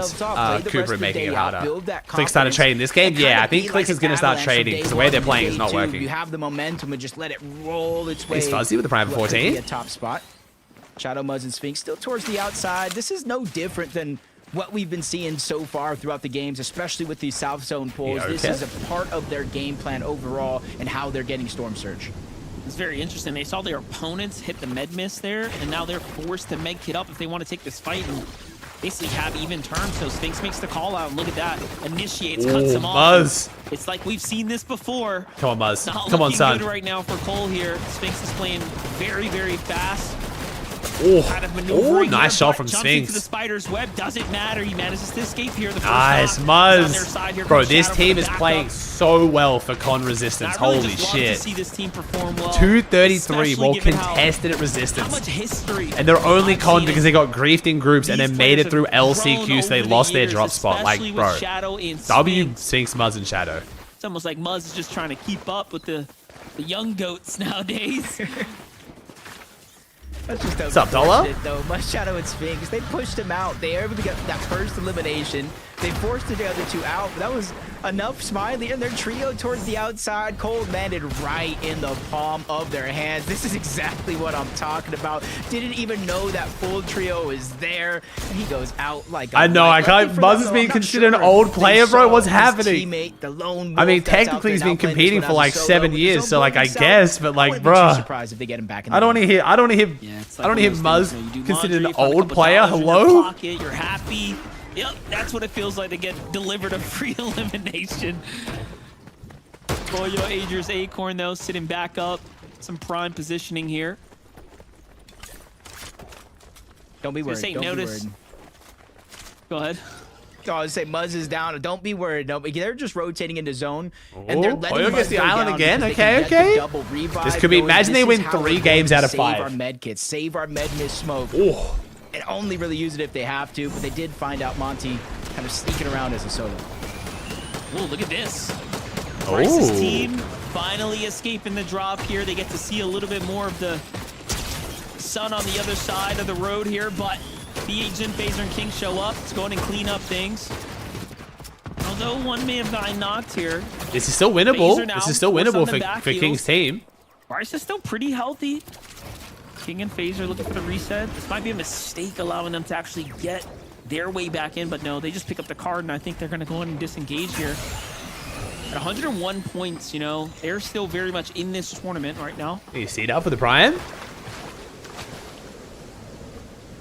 Cooper making it harder. Click started trading this game. Yeah, I think Click is going to start trading because the way they're playing is not working. You have the momentum and just let it roll its way. He's fuzzy with the private 14. A top spot. Shadow, Muzz, and Sphinx still towards the outside. This is no different than what we've been seeing so far throughout the games, especially with these South Zone pulls. This is a part of their game plan overall and how they're getting Storm Surge. It's very interesting. They saw their opponents hit the med miss there, and now they're forced to med kit up if they want to take this fight and basically have even terms. So Sphinx makes the call out, and look at that. Initiates, cuts him off. Muzz. It's like we've seen this before. Come on, Muzz. Not Come on, son. good right now for Cole here. Sphinx is playing very, very fast. Oh, nice shot from Sphinx. The spider's web doesn't matter. He manages to escape here. The nice, Muzz. Bro, this team is playing so well for con resistance. Holy shit. To see this team perform well, 233 more contested at resistance. How much history? And they're only con because they got griefed in groups and then made it through LCQ, so they lost their drop spot. Like, bro, W, Sphinx, Muzz, and Shadow. It's almost like Muzz is just trying to keep up with the young goats nowadays. That's just what's up, Dollar? Though. Muzz, Shadow, and Sphinx, they pushed him out. They were able to get that first elimination. They forced the other two out, but that was enough. Smiley and their trio towards the outside. Cold landed right in the palm of their hands. This is exactly what I'm talking about. Didn't even know that full trio is there, and he goes out like a I know, I can't. Muzz is being considered an old player, bro. What's happening? Teammate, the lone wolf I mean, technically he's been competing for like 7 years, so like I guess, but like, bro, surprised if they get him back in I don't want to hear Muzz considered an old player. Hello? Pocket, you're happy. Yep, that's what it feels like to get delivered a free elimination. Boyo Ager's Acorn, though, sitting back up. Some prime positioning here. Don't be worried. Don't be worried. Go ahead. Oh, I was say Muzz is down. Don't be worried. They're just rotating into zone, and they're letting Oyo gets the island again. Okay. Double revive. This could be. Imagine they win 3 games out of 5. Save our med kits. Save our med miss smoke. Oh. And only really use it if they have to, but they did find out Monty kind of sneaking around as a solo. Oh, look at this. Bryce's team finally escaping the drop here. They get to see a little bit more of the sun on the other side of the road here, but BH and Phaser and King show up. Let's go ahead and clean up things. Although one may have gotten knocked here. This is still winnable. This is still winnable for King's team. Bryce is still pretty healthy. King and Phaser looking for the reset. This might be a mistake allowing them to actually get their way back in, but no, they just pick up the card, and I think they're going to go in and disengage here. At 101 points, you know, they're still very much in this tournament right now. You see it up with the Prime?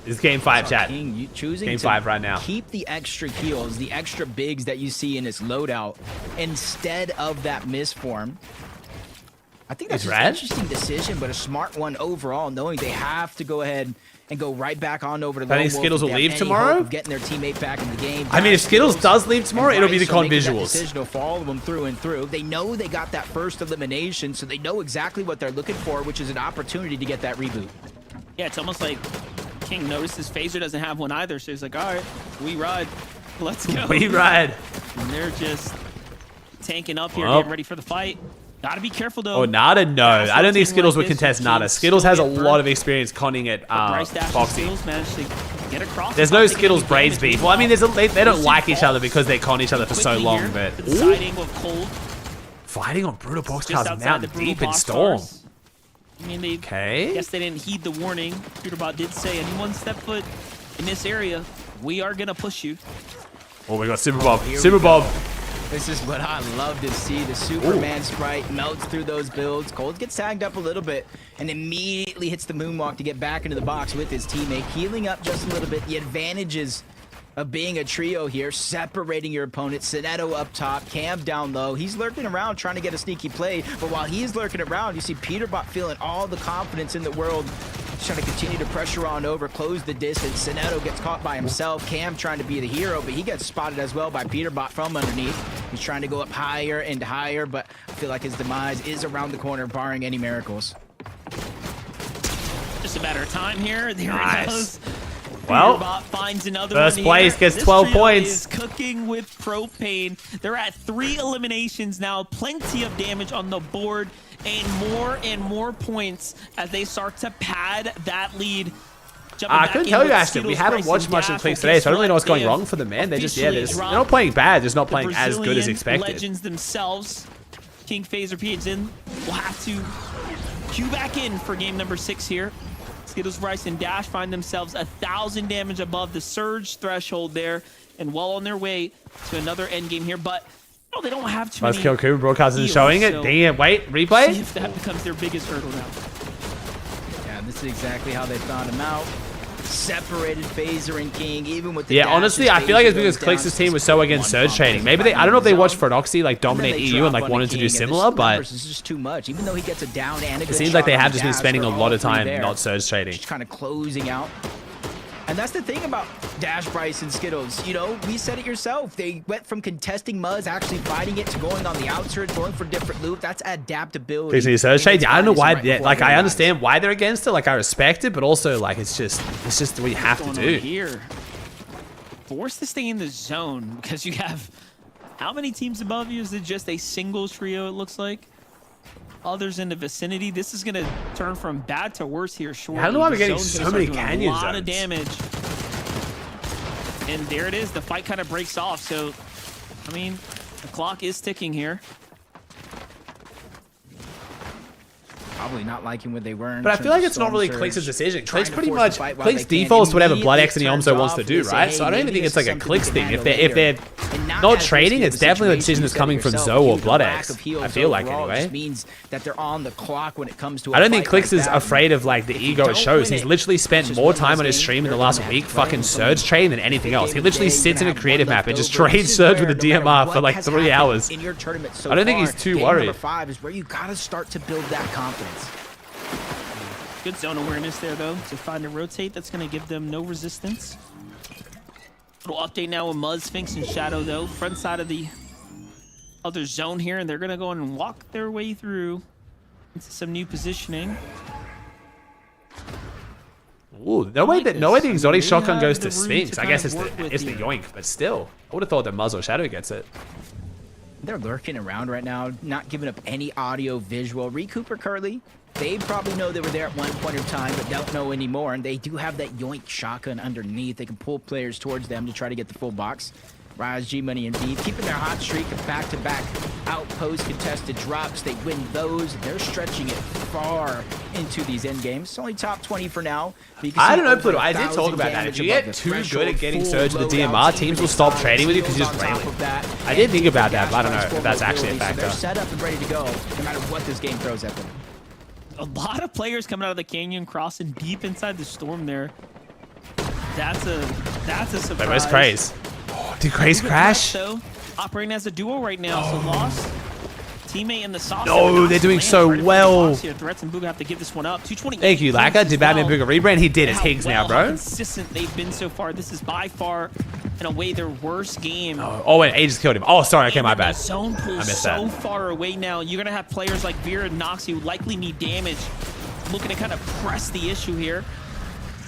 This is game 5, chat. King, choosing game 5 right now. Keep the extra kills, the extra bigs that you see in his loadout, instead of that misform. I think that's an interesting decision, but a smart one overall, knowing they have to go ahead and go right back on over to I think Skittles will leave tomorrow. Getting their teammate back in the game. I mean, if Skittles does leave tomorrow, it'll be the con visuals. Decision will follow them through and through. They know they got that first elimination, so they know exactly what they're looking for, which is an opportunity to get that reboot. Yeah, it's almost like King notices Phaser doesn't have one either, so he's like, all right, we ride. Let's go. We ride. And they're just tanking up here, getting ready for the fight. Gotta be careful, though. Oh, Nada, no. I don't think Skittles would contest Nada. Skittles has a lot of experience conning at Foxy. There's no Skittles Braids beef. Well, I mean, they don't like each other because they con each other for so long, but... Fighting on Brutal Boxcars Mountain Deep in Storm. I mean, I guess they didn't heed the warning. Peterbot did say, anyone step foot in this area, we are gonna push you. Oh, we got Super Bob. Super Bob. This is what I love to see. The Superman sprite melts through those builds. Cold gets tagged up a little bit and immediately hits the moonwalk to get back into the box with his teammate, healing up just a little bit. The advantages of being a trio here, separating your opponent. Sinetto up top, Cam down low. He's lurking around trying to get a sneaky play, but while he's lurking around, you see Peterbot feeling all the confidence in the world. He's trying to continue to pressure on over, close the distance. Sinetto gets caught by himself. Cam trying to be the hero, but he gets spotted as well by Peterbot from underneath. He's trying to go up higher and higher, but I feel like his demise is around the corner, barring any miracles. Just a matter of time here. There it goes. Well, finds another first one place here. gets 12 trio points. Is cooking with propane. They're at 3 eliminations now. Plenty of damage on the board and more points as they start to pad that lead. I couldn't tell you, Ashton. We haven't watched much of Clicks today, so I don't really know what's going wrong for them, man. They're they're not playing bad. They're just not playing as good as expected. Legends themselves, King Phaser PhD will have to queue back in for game number 6 here. Skittles, Bryce, and Dash find themselves 1,000 damage above the surge threshold there, and well on their way to another end game here. But no, they don't have too many. Let's kill Cooper. Broadcast isn't showing it. Damn, wait, replay. See if that becomes their biggest hurdle now. Yeah, this is exactly how they found him out. Separated Phaser and King, even with the honestly, I feel like it's because Clix' team was so against surge trading. Maybe I don't know if they watched Phronoxy like dominate EU and like wanted to do similar, but it's just too much. Even though he gets a down and a it seems like they have just been spending a lot of time not surge trading. Just kind of closing out. And that's the thing about Dash, Bryce, and Skittles. You know, we said it yourself. They went from contesting Muzz, actually fighting it, to going on the outskirts, going for different loot. That's adaptability. Surge trade. I don't know why. Like, I understand why they're against it. Like, I respect it, but also, like, it's just what you have to do. Here, forced to stay in the zone because you have how many teams above you? Is it just a single trio? It looks like. Others in the vicinity. This is going to turn from bad to worse here shortly. I don't know why we're getting so many canyon zones. A lot of damage. And there it is. The fight kind of breaks off. So, I mean, the clock is ticking here. Probably not liking what they were. But I feel like it's not really Clix' decision. Clix pretty much defaults to whatever Blood X and Yomzo wants to do, right? So I don't even think it's like a Clix thing. If they're not trading, it's definitely a decision that's coming from Zoe or Blood X. I feel like anyway. Means that they're on the clock when it comes to. I don't think Clix is afraid of like the ego it shows. He's literally spent more time on his stream in the last week fucking Surge trading than anything else. He literally sits in a creative map and just trades Surge with a DMR for like 3 hours. I don't think he's too worried. Number 5 is where you gotta start to build that confidence. Good zone awareness there, though, to find a rotate that's going to give them no resistance. Little update now with Muzz, Sphinx, and Shadow, though. Front side of the other zone here, and they're going to go and walk their way through into some new positioning. Ooh, no way the exotic shotgun goes to Sphinx. I guess it's the yoink, but still. I would have thought that Muzz or Shadow gets it. They're lurking around right now, not giving up any audio, visual. Recoup or Curly, they probably know they were there at one point in time, but don't know anymore. And they do have that yoink shotgun underneath. They can pull players towards them to try to get the full box. Rise, G-Money, and Deep keeping their hot streak of back-to-back outpost contested drops. They win those. They're stretching it far into these end games. It's only top 20 for now. I don't know, Pluto. I did talk about that. If you get too good at getting Surge with the DMR, teams will stop trading with you because you're just railing. I did think about that, but I don't know if that's actually a factor. They're set up and ready to go, no matter what this game throws at them. A lot of players coming out of the canyon, crossing deep inside the storm there. That's a surprise. Wait, where's Craze? Oh, did Craze crash? So, operating as a duo right now, so lost teammate in the sauce. No, they're doing so well. Threats and Booga have to give this one up. 220. Thank you, Laka. Did Batman Booga rebrand? He did. It's Higgs now, bro. How consistent they've been so far. This is by far, in a way, their worst game. Oh, wait, A just killed him. Oh, sorry. Okay, my bad. Zone pool I missed so that. far away now. You're going to have players like Vera and Noxy who likely need damage. Looking to kind of press the issue here.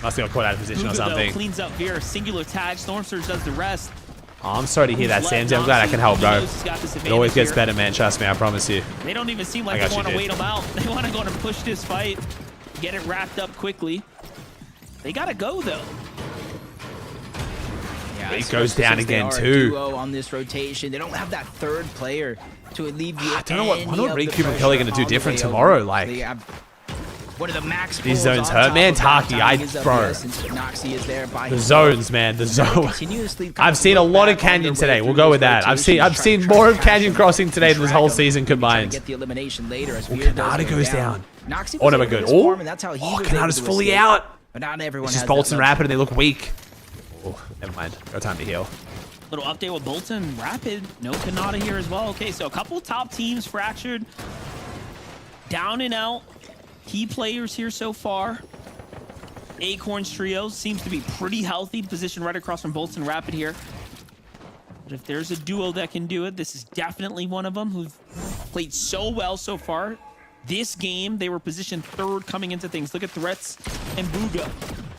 Must have got caught out of position Booga, or something. though, cleans up Vera. Singular tag. Storm Surge does the rest. Oh, I'm sorry to hear that, Samsy. I'm glad I can help, bro. It always gets better, man. Trust me, I promise you. They don't even seem like they want to wait them out. They want to go and push this fight, get it wrapped up quickly. They got to go, though. Yeah, it goes down again, too. On this rotation. They don't have that third player to alleviate. I don't know what Recoup and Kelly are going to do different tomorrow. Like, one of the max these zones hurt, man. Taki, bro. The zones, man. The zone. I've seen a lot of Canyon today. We'll go with that. I've seen more of Canyon Crossing today than this whole season combined. Kanata goes down. Oh, no, we're good. Oh, Kanata's fully out. It's just Bolton Rapid and they look weak. Oh, never mind. No time to heal. Little update with Bolton Rapid. No Kanata here as well. Okay, so a couple top teams fractured. Down and out. Key players here so far. Acorns trio seems to be pretty healthy. Positioned right across from Bolton Rapid here. But if there's a duo that can do it, this is definitely one of them who've played so well so far. This game, they were positioned third coming into things. Look at Threats and Booga.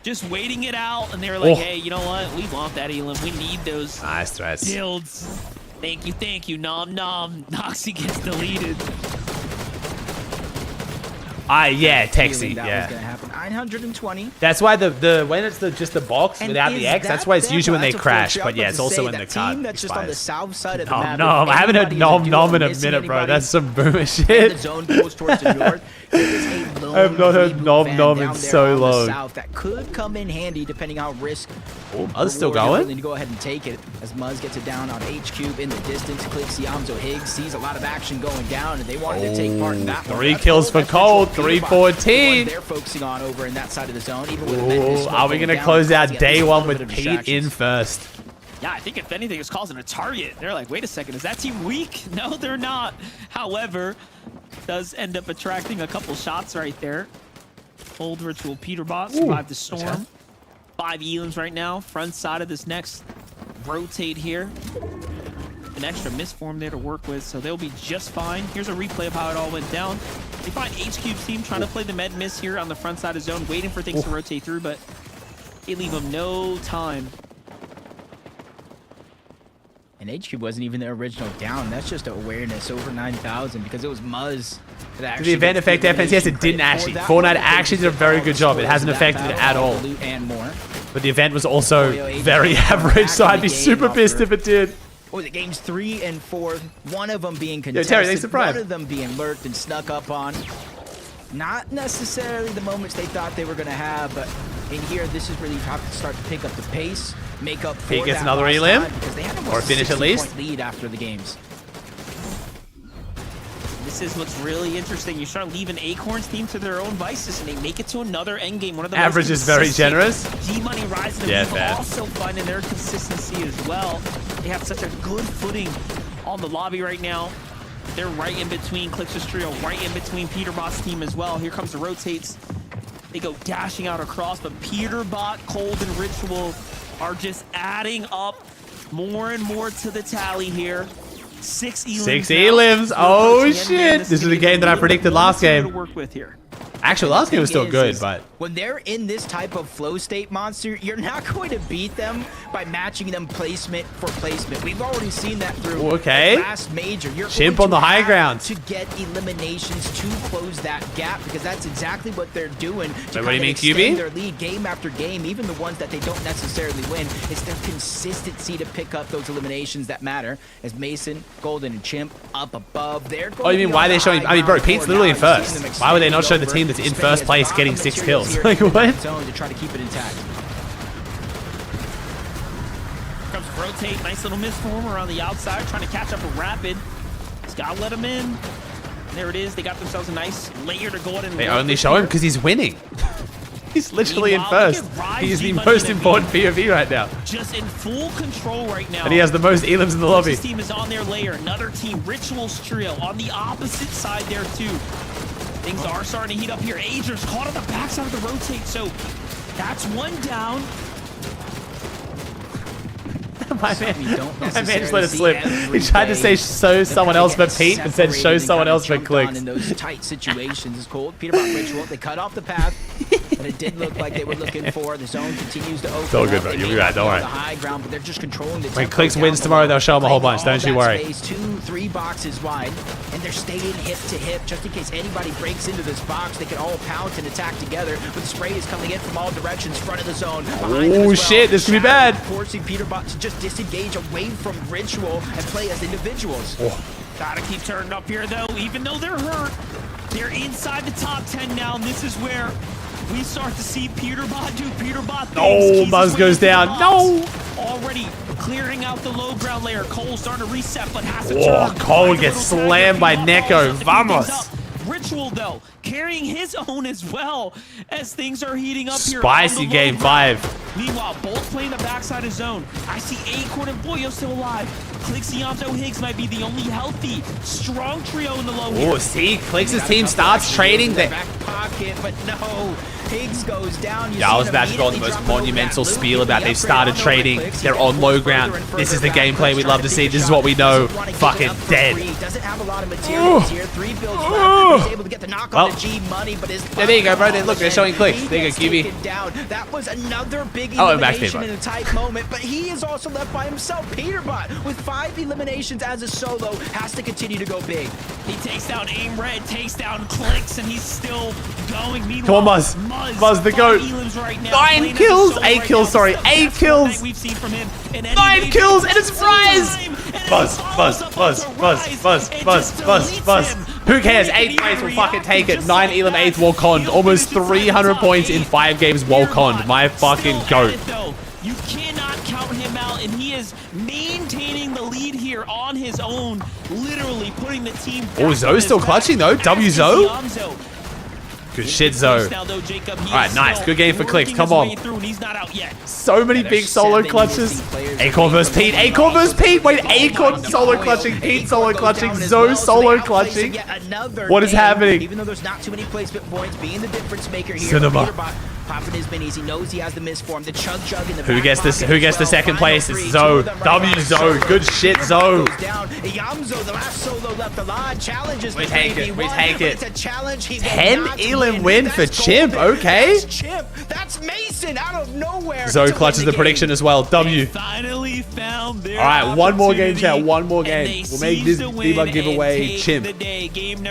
just waiting it out, and they were like, hey, you know what? We want that Elam. We need those nice threats. builds. Thank you, nom nom. Noxie gets deleted. Yeah, Texie, That was gonna happen. 920. That's why the when it's just the box without the X, that's why it's usually when they crash. But yeah, it's also when the card that's just on the south side of the nom map. nom. I haven't heard nom nom in a minute, bro. That's some boomer shit. The zone goes towards the north. There is a lone I have not heard nom van nom down in there so on the long. south that could come in handy depending how risk. Muzz still reward you're going? willing to go ahead and take it as Muzz gets it down on H-Cube in the distance. Clicks Yamzo Higgs sees a lot of action going down, and they wanted to take part in that one. 3 kills for Cold, 314. They're focusing on over in that side of the zone. Even with the Are we going to close out day one with Pete in first? Yeah, I think if anything, it's causing a target. They're like, wait a second, is that team weak? No, they're not. However, does end up attracting a couple shots right there. Old Ritual Peterbot survived the storm. 5 Elams right now. Front side of this next rotate here. An extra misform there to work with, so they'll be just fine. Here's a replay of how it all went down. They find H-Cube's team trying to play the med miss here on the front side of zone, waiting for things to rotate through, but they leave them no time. And H-Cube wasn't even the original down. That's just awareness over 9,000 because it was Muzz. The event affect defense? Yes, it didn't actually. Fortnite actually did a very good job. It hasn't affected it at all. But the event was also very average, so I'd be super pissed if it did. Oh, the game's 3 and 4. One of them being contested. Terry, thanks for Prime. One of them being lurked and snuck up on. Not necessarily the moments they thought they were going to have, but in here, this is where you have to start to pick up the pace, make up for Pete gets that another lost elim, time, because they had almost or finish a at least. 60-point lead after the games. This is what's really interesting. You start leaving Acorn's team to their own vices, and they make it to another endgame. One of the Average is very generous. G-Money rising to Yeah, also finding their consistency as well. They have such a good footing on the lobby right now. They're right in between Clix's trio, right in between Peterbot's team as well. Here comes the rotates. They go dashing out across, but Peterbot, Cold, and Ritual are just adding up more and more to the tally here. 6 elims. 6 elims. Oh shit! This is the game that I predicted last game. Work with here. Actually, last game was still good, but when they're in this type of flow state, Monster, you're not going to beat them by matching them placement for placement. We've already seen that through okay. the last major. You're Chimp on the high ground to get eliminations to close that gap because that's exactly what they're doing to what do you mean, extend QB? their lead game after game. Even the ones that they don't necessarily win, it's their consistency to pick up those eliminations that matter. As Mason, Golden, and Chimp up above, they're going. Oh, you mean why they showing? I mean, bro, Pete's literally in first. Why would they not show the team that's in first place getting 6 kills? Like what? To try to keep it intact. Comes rotate, nice little misformer on the outside, trying to catch up with Rapid. Just gotta let him in. There it is. They got themselves a nice layer to go in. They only show him because he's winning. He's literally in first. He is the most important POV right now. Just in full control right now. And he has the most elims in the lobby. This team is on their layer. Another team, Rituals trio, on the opposite side there too. Things are starting to heat up here. Ager's caught on the backside of the rotate, so that's one down. My man just let it slip. He tried to say show someone else but Pete and said show someone else but Clicks. In those tight situations is Cold. Peterbot Ritual, they cut off the path, but it did look like they were looking for. The zone continues to open. It's all good, bro. You'll be right. Don't worry. The high ground, but they're just controlling the when Clicks wins tomorrow, they'll show him a whole bunch. Don't you worry. Space, 2-3 boxes wide, and they're staying hip to hip just in case anybody breaks into this box. They can all pounce and attack together. But the spray is coming in from all directions, front of the zone. Oh shit! This could be bad. Forcing Peterbot to just disengage away from Ritual and play as individuals. Gotta keep turning up here though, even though they're hurt. They're inside the top 10 now, and this is where we start to see Peterbot do Peterbot things. Oh, Muzz goes down. No! Already clearing out the low ground layer. Cole starting to reset, but has to turn. Cole gets slammed by Neko. Vamos. Ritual though, carrying his own as well as things are heating up here. Spicy game 5. Meanwhile, both playing the backside of zone. I see Acorn and Boyo still alive. Clicks Yamzo Higgs might be the only healthy, strong trio in the low here. Oh, see, Clicks' team starts trading. Back pocket, but no. Higgs goes down. Yeah, I was about to go on the most monumental spiel about they've started trading. They're on low ground. This is the gameplay we'd love to see. This is what we know. Fucking dead. Doesn't have a lot of materials here. 3 builds left. He's able to get the knock on the G Money, but his there you go, bro. Look, they're showing clicks. There you go, QB. Down. That was another big Oh, elimination in a tight moment, but he is also left by himself. Peterbot, with 5 eliminations as a solo, has to continue to go big. He takes down Aim Red, takes down Clicks, and he's still going. Come on, Muzz. Muzz the GOAT. Right now, 9 kills. 8 kills, sorry. 8 kills. We've seen from him 9 kills, and it's Rise. Buzz. Who cares? 8th place will fucking take it. 9 Elam, 8th wall conned. Almost 300 points in 5 games wall conned. My fucking GOAT. You cannot count him out, and he is maintaining the lead here on his own, literally putting the team. Oh, Zoe's still clutching though. W Zoe. Good shit, Zoe. Alright, nice. Good game for Clicks. Come on. So many big solo clutches. Acorn versus Pete. Acorn versus Pete. Wait, Acorn solo clutching. Pete solo clutching. Zoe solo clutching. What is happening? Even though there's not too many placement points, being the difference maker here. Cinema. Popping his minis. He knows he has the misform. The chug in the Who gets this? Who gets the second place? It's Zoe. W Zoe. Good shit, Zoe. Yamzo, the last solo left alive. Challenges. We take it. We take it. It's a challenge. 10 Elam win for Chimp. Okay. That's Mason out of nowhere. Zoe clutches the prediction as well. W. Finally found their Alright, one more game, chat. One more game. We'll make this debug giveaway Chimp. The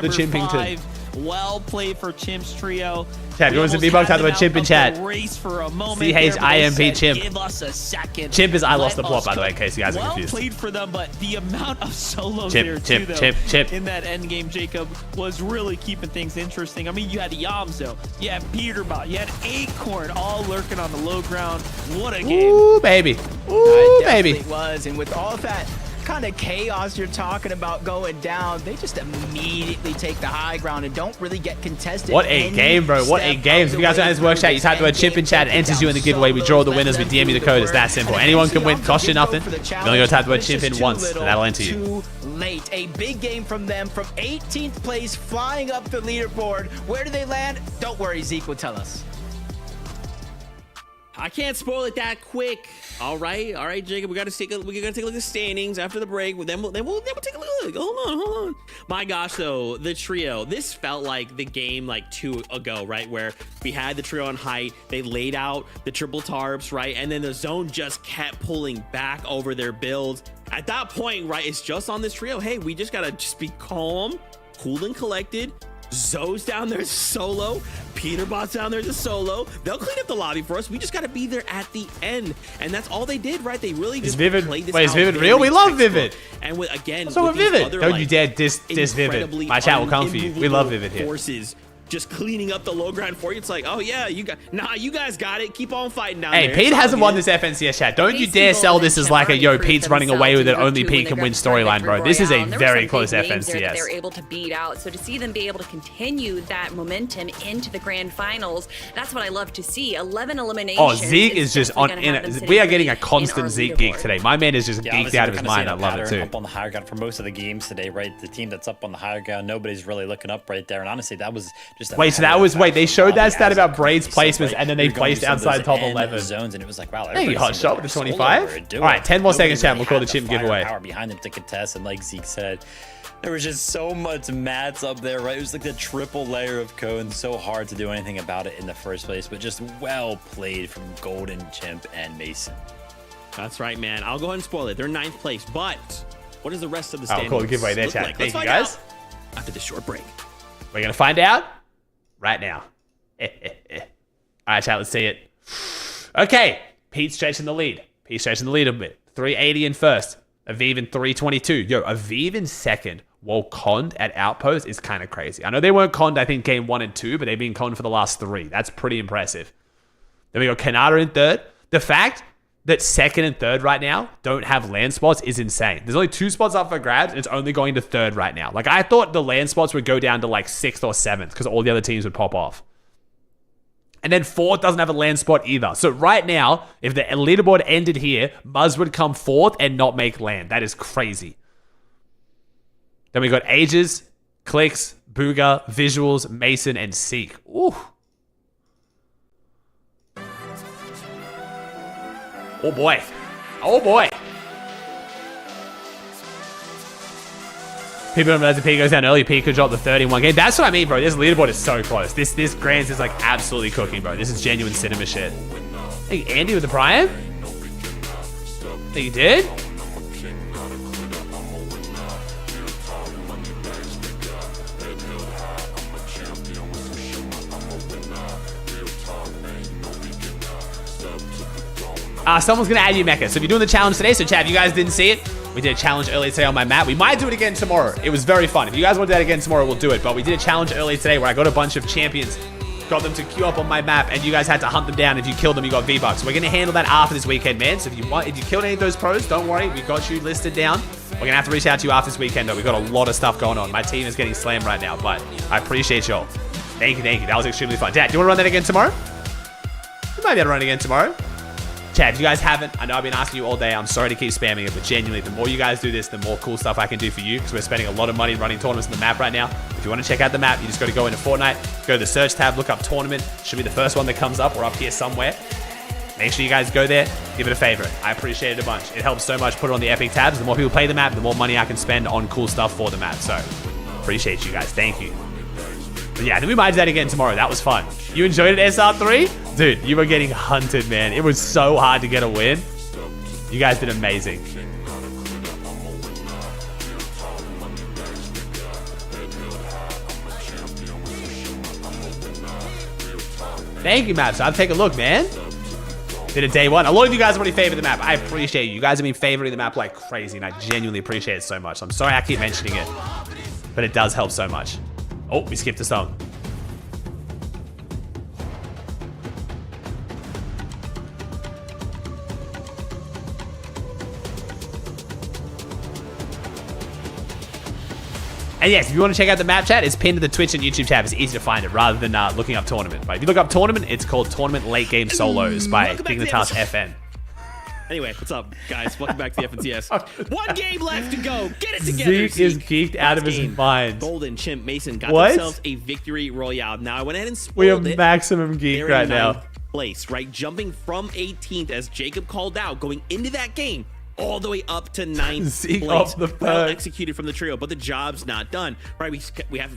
Chimpington. Well played for Chimp's trio. Chat, you want some V-Bucks? Type the word Chimp in chat. CHIMP Chimp. Give us a second. Chimp is I lost the plot, by the way, in case you guys are confused. Well played for them, but the amount of solos Chimp, there too, Chimp. in that end game, Jacob, was really keeping things interesting. I mean, you had Yamzo, you had Peterbot, you had Acorn, all lurking on the low ground. What a game! Ooh, baby. Ooh, baby. It was, and with all that kind of chaos you're talking about going down, they just immediately take the high ground and don't really get contested. What a game, bro. What a game. So if you guys don't know this work chat, you type the word Chimp in chat. It enters you in the giveaway. We draw the winners. We DM you the code. It's that simple. Anyone can win. Cost you nothing. You only gotta type the word Chimp in once, and that'll enter you. Too late. A big game from them, from 18th place, flying up the leaderboard. Where do they land? Don't worry, Zeke will tell us. I can't spoil it that quick. All right, Jacob. We gotta take a look at the standings after the break. Then we'll take a look. Hold on. My gosh, though, the trio. This felt like the game like 2 ago, right? Where we had the trio on height. They laid out the triple tarps, right? And then the zone just kept pulling back over their builds. At that point, right, it's just on this trio. Hey, we just gotta just be calm, cool, and collected. Zoe's down there solo. Peterbot's down there to solo. They'll clean up the lobby for us. We just got to be there at the end. And that's all they did, right? They really just played this Wait, is out Vivid very real? We love textbook. Vivid. And with, again, What's wrong with Vivid? other, Don't like, you dare diss Vivid. My chat will come for you. We love Vivid here. Forces just cleaning up the low ground for you. It's like, oh yeah, you guys got it. Keep on fighting down Hey, there. Pete hasn't won this FNCS chat. Don't you dare sell this as like a, yo, Pete's running away with it, only Pete can win storyline, bro. This is a very close FNCS. They're able to beat out. So to see them be able to continue that momentum into the grand finals, that's what I love to see. 11 eliminations. Oh, Zeke is just on. We are getting a constant Zeke geek today. My man is just geeked out of his mind. I love it too. Up on the higher ground for most of the games today, right? The team that's up on the higher ground, nobody's really looking up right there. And honestly, that was just. Wait, so that was. Wait, they showed that stat about Braid's placements, and then they placed outside top 11. Zones, and it was like, wow, hey, hot shot with the 25. All right, 10 more seconds, chat. We'll call the Chimp giveaway. Power behind them to contest, and like Zeke said, there was just so much mats up there, right? It was like the triple layer of cone. So hard to do anything about it in the first place, but just well played from Golden, Chimp, and Mason. That's right, man. I'll go ahead and spoil it. They're 9th place, but what is the rest of the standings? I'll call the giveaway there, chat. Like? Thank you, guys. After this short break. We're going to find out right now. All right, chat, let's see it. Okay, Pete's stretching the lead. Pete's stretching the lead a bit. 380 in first. Aviv in 322. Yo, Aviv in second. While conned at Outpost is kind of crazy. I know they weren't conned, I think, game 1 and 2, but they've been conned for the last 3. That's pretty impressive. Then we got Kanata in third. The fact that second and third right now don't have land spots is insane. There's only 2 spots up for grabs, and it's only going to third right now. Like, I thought the land spots would go down to like 6th or 7th because all the other teams would pop off. And then 4th doesn't have a land spot either. So right now, if the leaderboard ended here, Muzz would come 4th and not make land. That is crazy. Then we got Ages, Clicks, Booga, Visuals, Mason, and Seek. Ooh. Oh boy. Oh boy. People don't realize the P goes down early. P could drop the 30 in one game. That's what I mean, bro. This leaderboard is so close. This Grands is like absolutely cooking, bro. This is genuine cinema shit. Hey, Andy with the Prime? Think you did? Someone's gonna add you Mecha. So if you're doing the challenge today, so chat, if you guys didn't see it, we did a challenge earlier today on my map. We might do it again tomorrow. It was very fun. If you guys want to do that again tomorrow, we'll do it. But we did a challenge earlier today where I got a bunch of champions, got them to queue up on my map, and you guys had to hunt them down. If you killed them, you got V-Bucks. We're gonna handle that after this weekend, man. So if you killed any of those pros, don't worry, we got you listed down. We're gonna have to reach out to you after this weekend, though. We've got a lot of stuff going on. My team is getting slammed right now, but I appreciate y'all. Thank you, thank you. That was extremely fun. Dad, do you want to run that again tomorrow? You might be able to run it again tomorrow. Chat, if you guys haven't, I know I've been asking you all day. I'm sorry to keep spamming it, but genuinely, the more you guys do this, the more cool stuff I can do for you, because we're spending a lot of money running tournaments on the map right now. If you want to check out the map, you just got to go into Fortnite, go to the search tab, look up tournament. Should be the first one that comes up or up here somewhere. Make sure you guys go there, give it a favorite. I appreciate it a bunch. It helps so much. Put it on the epic tabs. The more people play the map, the more money I can spend on cool stuff for the map. So, appreciate you guys. Thank you. But yeah, I think we might do that again tomorrow. That was fun. You enjoyed it, SR3? Dude, you were getting hunted, man. It was so hard to get a win. You guys did amazing. Thank you, Maps. I'll take a look, man. Did it day one. A lot of you guys already favored the map. I appreciate you. You guys have been favoring the map like crazy, and I genuinely appreciate it so much. I'm sorry I keep mentioning it, but it does help so much. Oh, we skipped a song. And yes, if you want to check out the map chat, it's pinned to the Twitch and YouTube tab. It's easy to find it rather than looking up tournament. Right? If you look up tournament, it's called Tournament Late Game Solos by Dignitas FN. Anyway, what's up, guys? Welcome back to the FNCS. One game left to go. Get it together. Zeke is geeked out of his mind. Golden, Chimp, Mason got themselves a victory royale. Now I went ahead and spoiled we are it. maximum geek They're right in now. 9th place, right? Jumping from 18th, as Jacob called out, going into that game, all the way up to 9th Zeke place. off the Well perk. executed from the trio, but the job's not done. Right? We have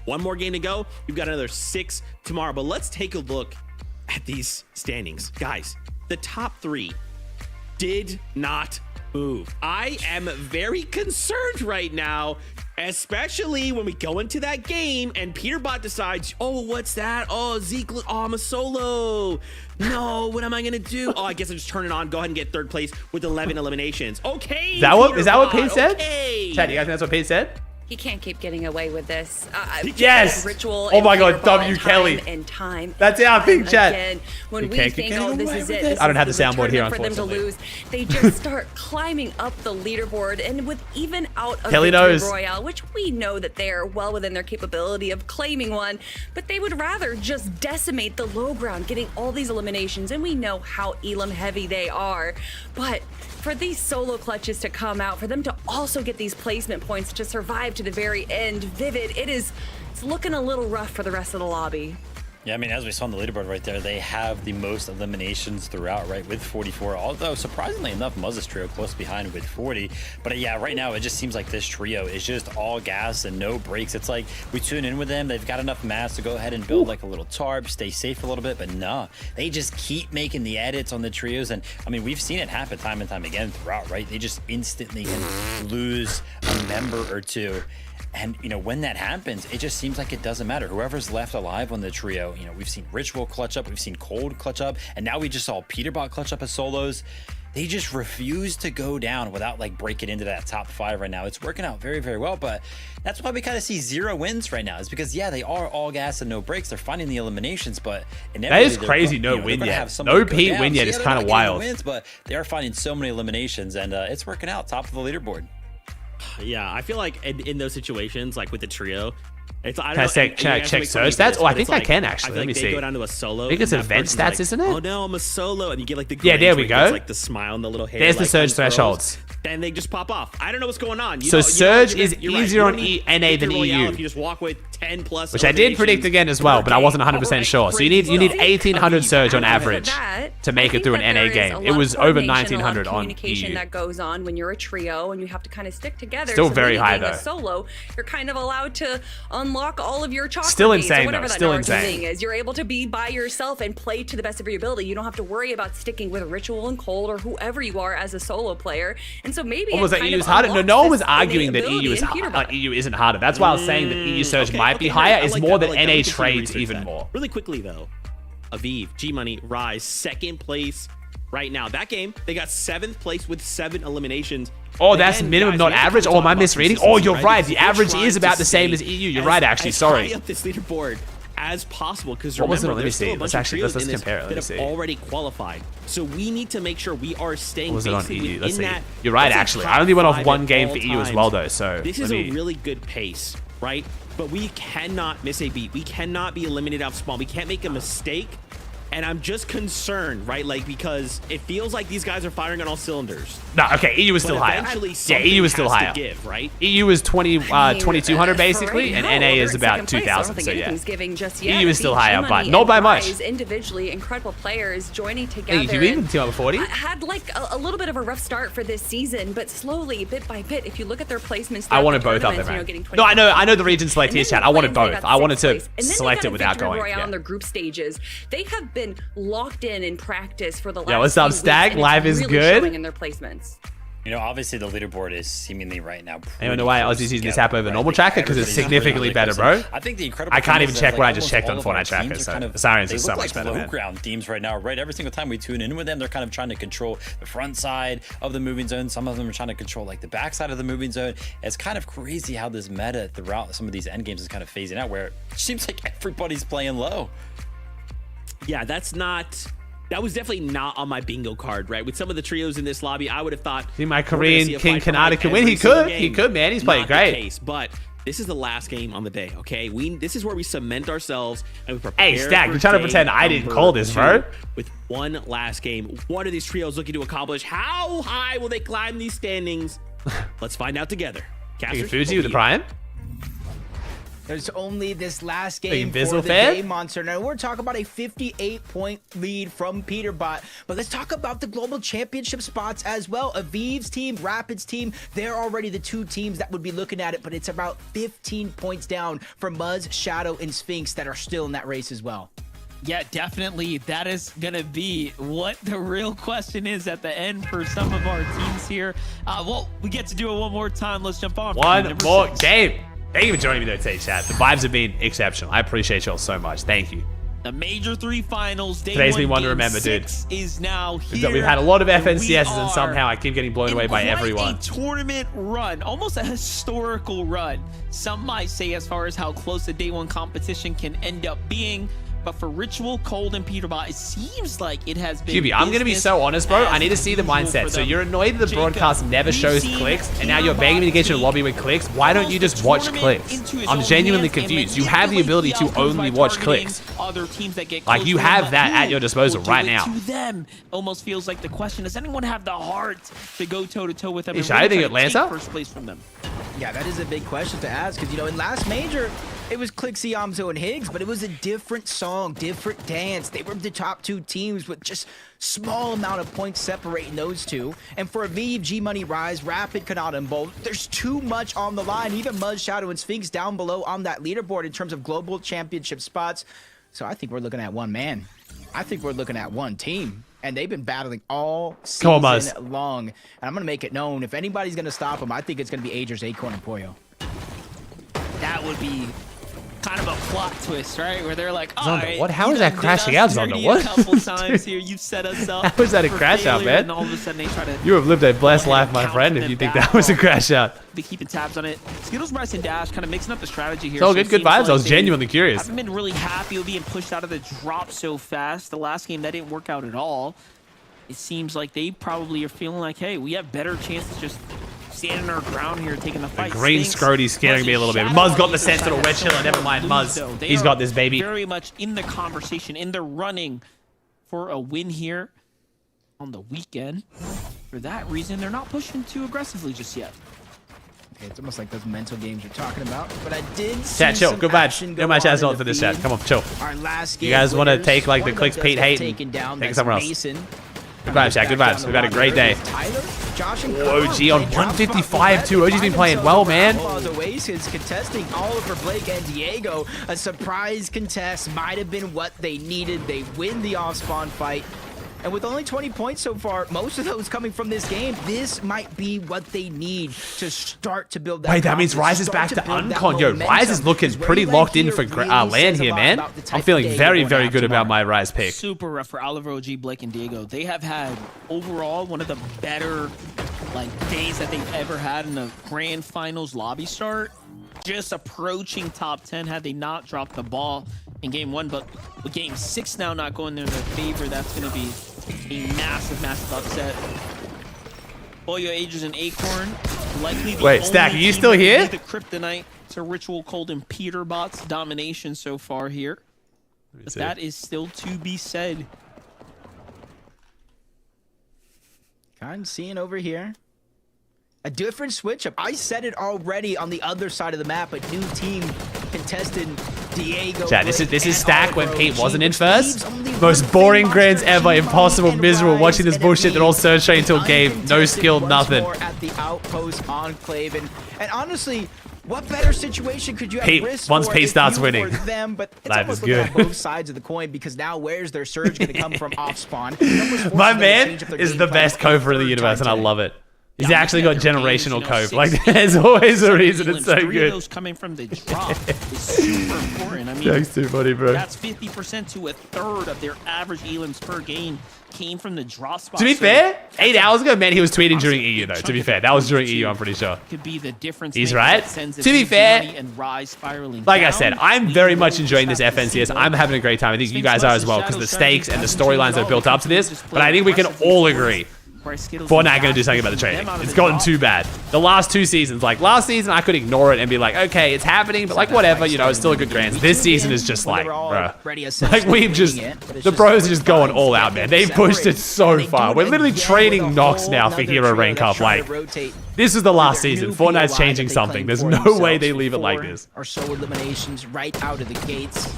one more game to go. We've got another 6 tomorrow, but let's take a look at these standings. Guys, the top 3 did not move. I am very concerned right now, especially when we go into that game and Peterbot decides, oh, what's that? Oh, Zeke, oh, I'm a solo. No, what am I gonna do? Oh, I guess I just turn it on. Go ahead and get 3rd place with 11 eliminations. Okay. Is that what Pete said? Okay. Chat, you guys know that's what Pete said? He can't keep getting away with this. Yes! Ritual Oh my God, Peterbot W. Kelly. And time. That's our ping chat. Again, when You we can't keep think, getting oh, this away is with it. this. This I don't is have the soundboard here, tournament for them to unfortunately. lose. They just start climbing up the leaderboard, and with even out of Kelly Victory knows. Royale, which we know that they are well within their capability of claiming one, but they would rather just decimate the low ground, getting all these eliminations, and we know how Elam heavy they are. But for these solo clutches to come out, for them to also get these placement points to survive to the very end, Vivid, it's looking a little rough for the rest of the lobby. Yeah, I mean, as we saw on the leaderboard right there, they have the most eliminations throughout, right, with 44. Although, surprisingly enough, Muzz's trio close behind with 40. But yeah, right now, it just seems like this trio is just all gas and no breaks. It's like we tune in with them. They've got enough mass to go ahead and build like a little tarp, stay safe a little bit. But nah, they just keep making the edits on the trios. And I mean, we've seen it happen time and time again throughout, right? They just instantly can lose a member or two. And, you know, when that happens, it just seems like it doesn't matter. Whoever's left alive on the trio, you know, we've seen Ritual clutch up, we've seen Cold clutch up, and now we just saw Peterbot clutch up as solos. They just refuse to go down without, like, breaking into that top 5 right now. It's working out very, very well, but that's why we kind of see 0 wins right now. Is because, yeah, they are all gas and no breaks. They're finding the eliminations, but that is crazy. No win yet. No Pete win yet. It's kind of wild. Wins, but they are finding so many eliminations, and it's working out top of the leaderboard. Yeah, I feel like in those situations, like with the trio, it's I Can I don't know. check search stats? Oh, I think I can actually. Let me see. They go down to a solo. I think it's event stats, like, isn't it? Oh no, I'm a solo, and you get like the yeah. There we go. Like the smile and the little hair. There's the like, surge unfurls. thresholds. Then they just pop off. I don't know what's going on. So surge is easier on NA than EU. If you just walk with 10 plus. Which I did predict again as well, but I wasn't 100% sure. So you need 1,800 surge on average to make it through an NA game. It was over 1,900 on communication EU. that goes on when you're a trio and you have to kind of stick together. Still so very high, being a though. Solo, you're kind of allowed to unlock all of your chocolate Still beads or insane, whatever though. that Still Naruto insane. thing is. You're able to be by yourself and play to the best of your ability. You don't have to worry about sticking with Ritual and Cold or whoever you are as a solo player. And so maybe What was that? EU is harder? No, no one was arguing that EU isn't harder. That's why I was saying that EU surge might be higher. It's more that NA trades even more. Really quickly though, Aviv, G Money, Rise, second place right now. That game, they got 7th place with 7 eliminations. Oh, that's minimum, not average. Oh, am I misreading? Oh, you're right. The average is about the same as EU. You're right, actually. Sorry. High up this leaderboard as possible, because What was it? remember, Let me there's still see. a bunch Let's of trios let's in this compare it. Let that me have see. already qualified. So we need to make sure we are staying What was it on basically EU? Let's in see. that. You're right, let's say actually. top I only went off 5 one at game all for EU as times. well, though. So this is let a me- really good pace, right? But we cannot miss a beat. We cannot be eliminated off spawn. We can't make a mistake. And I'm just concerned, right? Like, because it feels like these guys are firing on all cylinders. No, okay, EU is still But higher. eventually Yeah, EU is still something has higher. to give, right? EU is 2,200 basically, right and now, NA they're is in about second place. I don't 2,000. think So yeah, anything's giving just yet. EU is still Beat higher, G-Money but not and by much. Rise individually, incredible players joining together. Hey, did we even and team up with 40? had like a little bit of a rough start for this season, but slowly, bit by bit, if you look at their placements, I wanted throughout both the up there, tournaments, man. you know, getting No, I know the region select And here, then chat. the I wanted Flames, they both. got I wanted 6th to place. And then they select got it a without victory going. royale Yeah. on their group stages. They have been locked in practice for the last Yo, what's up, few weeks, Stag? and it's Live is really good. showing in their placements. You know, obviously the leaderboard is seemingly right now. Anyone know why Aussie's using this app over normal tracker? Because it's significantly better, bro. I think the incredible. I can't thing even is check that, what I like, just almost checked on all of our Fortnite tracker. teams are So kind of- Asarians they is look so much like better, low man. ground teams right now, right? Every single time we tune in with them, they're kind of trying to control the front side of the moving zone. Some of them are trying to control like the back side of the moving zone. It's kind of crazy how this meta throughout some of these end games is kind of phasing out, where it seems like everybody's playing low. Yeah, that was definitely not on my bingo card, right? With some of the trios in this lobby, I would have thought. See, my we're gonna Korean see a King fight for Kanata like can win. every He single could. He game. could, man. He's playing Not the great. case, but this is the last game on the day, okay? This is where we cement ourselves and we prepare. Hey, Stack, for you're trying to day pretend I didn't number call this, 2 bro. With one last game, what are these trios looking to accomplish? How high will they climb these standings? Let's find out together. Taking Casters, Fuji over with the to you. Prime. There's only this last Taking game for the Bizzle day, Monster. Now, we're talking about a 58-point lead from Peterbot, but let's talk about the global championship spots as well. Aviv's team, Rapid's team, they're already the 2 teams that would be looking at it, but it's about 15 points down for Muzz, Shadow, and Sphinx that are still in that race as well. Yeah, definitely. That is going to be what the real question is at the end for some of our teams here. Well, we get to do it one more time. Let's jump on. One more game. Thank you for joining me there, today, chat. The vibes have been exceptional. I appreciate y'all so much. Thank you. The Major 3 finals. Today's been one to remember, dude. Is now here. We've had a lot of and we FNCSs, and are somehow I keep getting blown away by quite everyone. A tournament run, almost a historical run. Some might say, as far as how close the day 1 competition can end up being. But for Ritual, Cold, and Peterbot, it seems like it has been. QB, I'm going to be so honest, bro. I need to see the mindset. So you're annoyed that the broadcast never shows clicks, and now you're begging me to get you a lobby with clicks. Why don't you just watch clicks? I'm genuinely confused. You have the ability to only watch clicks. Other teams that get Like, you have that at your disposal right now. To them, almost feels like the question: does anyone have the heart to go toe to toe with them? Ish, I think Atlanta. First place from them. Yeah, that is a big question to ask because, you know, in last major, it was Click, Siamzo, and Higgs, but it was a different song, different dance. They were the top 2 teams with just small amount of points separating those 2. And for Aviv, G-Money, Rise, Rapid, Kanata, and Bolt, there's too much on the line. Even Muzz, Shadow, and Sphinx down below on that leaderboard in terms of global championship spots. So I think we're looking at one man. I think we're looking at one team. And they've been battling all season long. And I'm going to make it known, if anybody's going to stop them, I think it's going to be Agers, Acorn, and Pollo. That would be kind of a plot twist, right? Where they're like, all right, what? How is that crashing out, Zonda? What? A couple times here, you've set us up. How is that a crash out, man? And all of a sudden they try to. You have lived a blessed life, my friend, if you think that was a crash out. Be keeping tabs on it. Skittles, Bryce, and Dash kind of mixing up the strategy here. It's all good vibes. I was genuinely curious. I've been really happy with being pushed out of the drop so fast. The last game, that didn't work out at all. It seems like they probably are feeling like, hey, we have better chances just standing our ground here, taking the fight. The green Scrody's scaring me a little bit. Muzz got the sentinel wedge chiller. Never mind, Muzz. He's got this, baby. Very much in the conversation, in the running for a win here on the weekend. For that reason, they're not pushing too aggressively just yet. It's almost like those mental games you're talking about. But I did see Chat, chill. some Good vibes. action go No my chat's on not in for the this chat. feed. Come on, chill. Our last You game guys want to winners, take like the one of clicks them Pete does get hate? taken down. Take it That's somewhere else. Mason. Good vibes, chat. Good vibes. We've had a great day. Tyler, Josh, and Oh, OG on 155 too. OG's been playing well, man. Oasis contesting Oliver, Blake, and Diego. A surprise contest might have been what they needed. They win the off-spawn fight. And with only 20 points so far, most of those coming from this game, this might be what they need to start to build that. Wait, that means Rise is back to Uncon. Yo, Rise is looking pretty locked in for land here, man. I'm feeling very, very good about my Rise pick. Super rough for Oliver, OG, Blake, and Diego. They have had overall one of the better days that they've ever had in the grand finals lobby start. Just approaching top 10 had they not dropped the ball in game 1, but with game 6 now not going in their favor, that's going to be a massive, massive upset. Oyo Ages and Acorn likely the Wait, Stack, are you still here? The kryptonite to Ritual Cold and Peterbot's domination so far here. But that is still to be said. I'm seeing over here a different switch up. I said it already on the other side of the map. A new team contested Diego. Chat, this is Stack when Pete wasn't in first. Most boring grands ever, impossible, miserable. Watching this bullshit, they're all search train until game. No skill, nothing. At the Outpost Enclave, and honestly, what better situation could you have? Pete, risk once for Pete if starts you winning, were them, but it's life almost is looking good. at both sides of the coin, because now where's their surge going to come from off spawn? My man is the best cover in the universe, and I love it. He's actually got generational cope. Like, there's always a reason it's so good. Those coming from the drop is super important. I mean, Jack's too funny, bro. That's 50% to a third of their average elims per game came from the drop spot. To be fair, 8 hours ago, man, he was tweeting during EU, though. To be fair, that was during EU, I'm pretty sure. Could be the difference. He's right. To be fair, and Rise spiraling like down. I said, I'm very much enjoying this FNCS. I'm having a great time. I think you guys are as well, because the stakes and the storylines that are built up to this. But I think we can all agree Fortnite going to do something about the trading. It's gotten too bad. The last 2 seasons, like last season, I could ignore it and be like, okay, it's happening, but like whatever, you know, it's still a good grand. This season is just like, bruh. Like we've just, the bros are just going all out, man. They've pushed it so far. We're literally trading Nox now for hero rank up. Like, this is the last season. Fortnite's changing something. There's no way they leave it like this. Or so eliminations right out of the gates.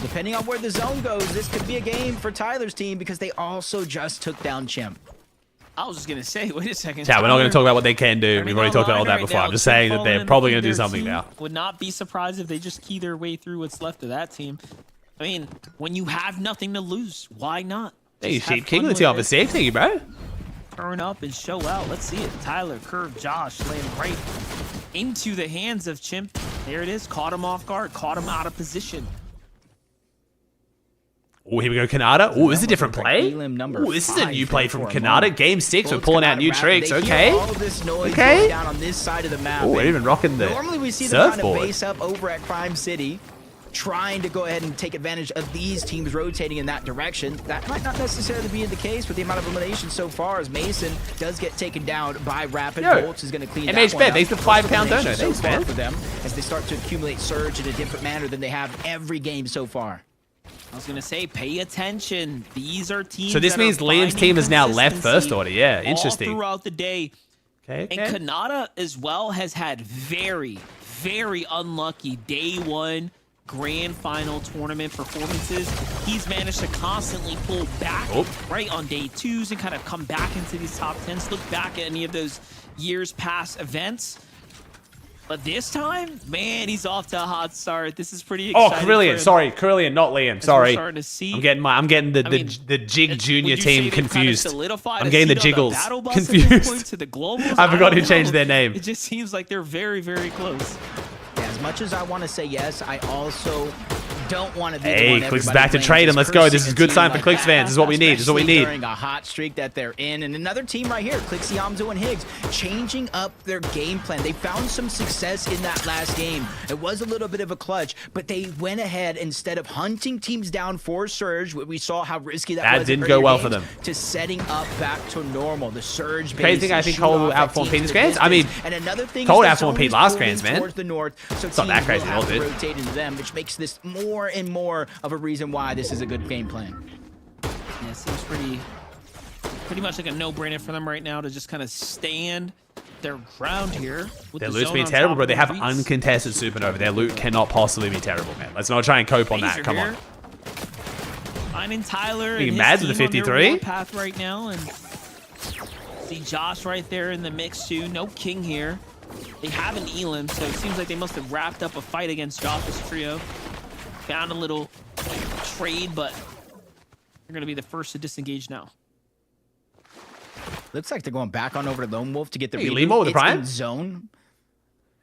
Depending on where the zone goes, this could be a game for Tyler's team, because they also just took down Chimp. I was just going to say, wait a second. Yeah, we're not going to talk about what they can do. We've already talked about all that before. I'm just saying that they're probably going to do something now. Would not be surprised if they just key their way through what's left of that team. I mean, when you have nothing to lose, why not? Hey, Sheep King, let's see off a safe thing, bro. Turn up and show out. Let's see it. Tyler, Curve, Josh land right into the hands of Chimp. There it is. Caught him off guard. Caught him out of position. Oh, here we go, Kanata. Oh, this is a different play. Oh, this is a new play from Kanata. Game 6, we're pulling out new tricks. Okay. Okay. Down on this side of the map. Oh, we're even rocking the normally we see them kind of surfboard. base up over at Crime City, trying to go ahead and take advantage of these teams rotating in that direction. That might not necessarily be the case with the amount of eliminations so far, as Mason does get taken down by Rapid. Bolts is going to clean that one up. Thanks for £5 donor. Thanks, man. For them, as they start to accumulate surge in a different manner than they have every game so far. I was going to say, pay attention. These are teams. So this means Liam's team is now left first order. Yeah, interesting. All throughout the day. Okay. And Kanata as well has had very, very unlucky day 1 grand final tournament performances. He's managed to constantly pull back right on day 2s and kind of come back into these top 10s. Look back at any of those years past events. But this time, man, he's off to a hot start. This is pretty exciting. Oh, Carillion. Sorry, Carillion, not Liam. Sorry. Starting to see. I'm getting the Jig Junior team confused. I'm getting the Jiggles confused. To the globals? I forgot who changed their name. It just seems like they're very, very close. Yeah, as much as I want to say yes, I also don't want to be Hey, Clicks back to trade him. Let's go. This is a good sign for Clicks fans. This is what we need. This is what we need. During a hot streak that they're in. And another team right here, Clixie, Amzo, and Higgs, changing up their game plan. They found some success in that last game. It was a little bit of a clutch, but they went ahead, instead of hunting teams down for Surge, we saw how risky that was. That didn't go well for them. To setting up back to normal. The Surge base. Crazy thing, I think Cole will outperform Pete this Grands. I mean, and another thing, Cole outperformed Pete last Grands, man. Towards the north, so it's not that crazy, a little bit. Rotate into them, which makes this more and more of a reason why this is a good game plan. Yeah, it seems pretty much like a no-brainer for them right now to just kind of stand their ground here. Their loot's been terrible, bro. They have uncontested supernova. Their loot cannot possibly be terrible, man. Let's not try and cope on that. Come on. Finding Tyler Being and mad his with team the on their 53? war path right now, and see Josh right there in the mix too. No King here. They have an Elam, so it seems like they must have wrapped up a fight against Josh's trio. Found a little trade, but they're gonna be the first to disengage now. Looks like they're going back on over to Lone Wolf to get the Hey, Limo with the Prime? in zone.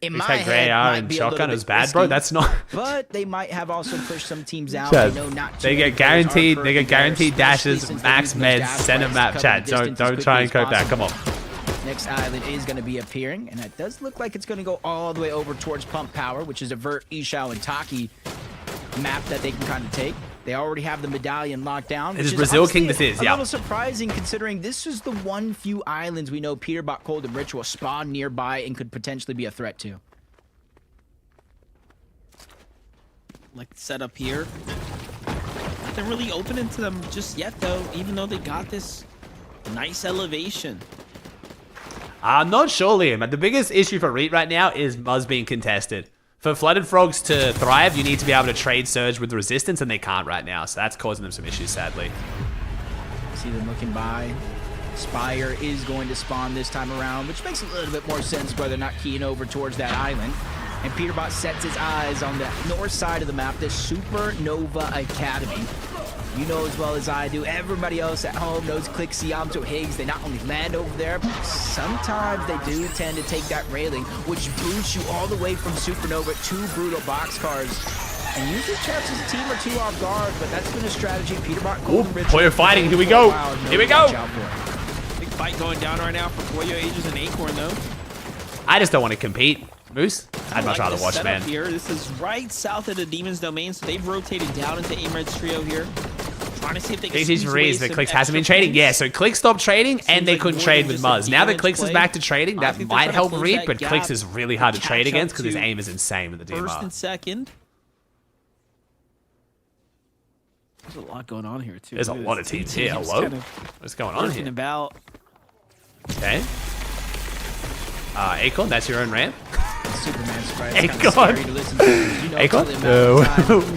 In He's my had head, Grey AR might and be a Shotgun. little It was bit bad, bro. risky, That's not... But they might have also pushed some teams out. Chad, They know not they too many get players are guaranteed. They currently get guaranteed there, especially dashes, since they're max using those meds, dash center flags to map. cover Chad, the distance don't as try and quickly cope as that. Come on. Next island is going to be appearing, and it does look like it's going to go all the way over towards Pump Power, which is a Vert, Ishao, and Taki map that they can kind of take. They already have the medallion locked down. This is which Brazil honestly King, this is, a yeah. little surprising considering this is the one few islands we know Peterbot, Cold, and Ritual spawn nearby and could potentially be a threat to. Like set up here. Nothing really opening to them just yet, though, even though they got this nice elevation. I'm not sure, Liam. The biggest issue for Reet right now is Muzz being contested. For Flooded Frogs to thrive, you need to be able to trade Surge with Resistance, and they can't right now. So that's causing them some issues, sadly. See them looking by. Spire is going to spawn this time around, which makes a little bit more sense why they're not keying over towards that island. And Peterbot sets his eyes on the north side of the map, this Supernova Academy. You know as well as I do, everybody else at home knows Click Siamto Higgs. They not only land over there, but sometimes they do tend to take that railing, which boosts you all the way from Supernova to Brutal Boxcars. And usually catches a team or two off guard, but that's been a strategy. Peterbot, Golden Ritual. Poyo fighting. Here we go. Here we go. Big fight going down right now for Poyo, Aegis, and Acorn, though. I just don't want to compete. Moose? I'd much rather watch, man. Here. This is right south of the Demon's Domain, so they've rotated down into Aimred's trio here. Trying to see if they can squeeze away some Clicks hasn't been extra trading. points. Yeah, so Clicks stopped trading, and they like couldn't more trade than with just a Muzz. Now that damage Clicks is play. back to trading, I that think they're might trying to help close Reed, that but gap Clicks is really hard to catch trade up against because his to aim is insane with the First DMR. and second. There's a lot going on here, too. There's a lot of teams here. Hello? What's going on here? About. Okay. Acorn, that's your own ramp? Superman Sprite. Acorn! Acorn?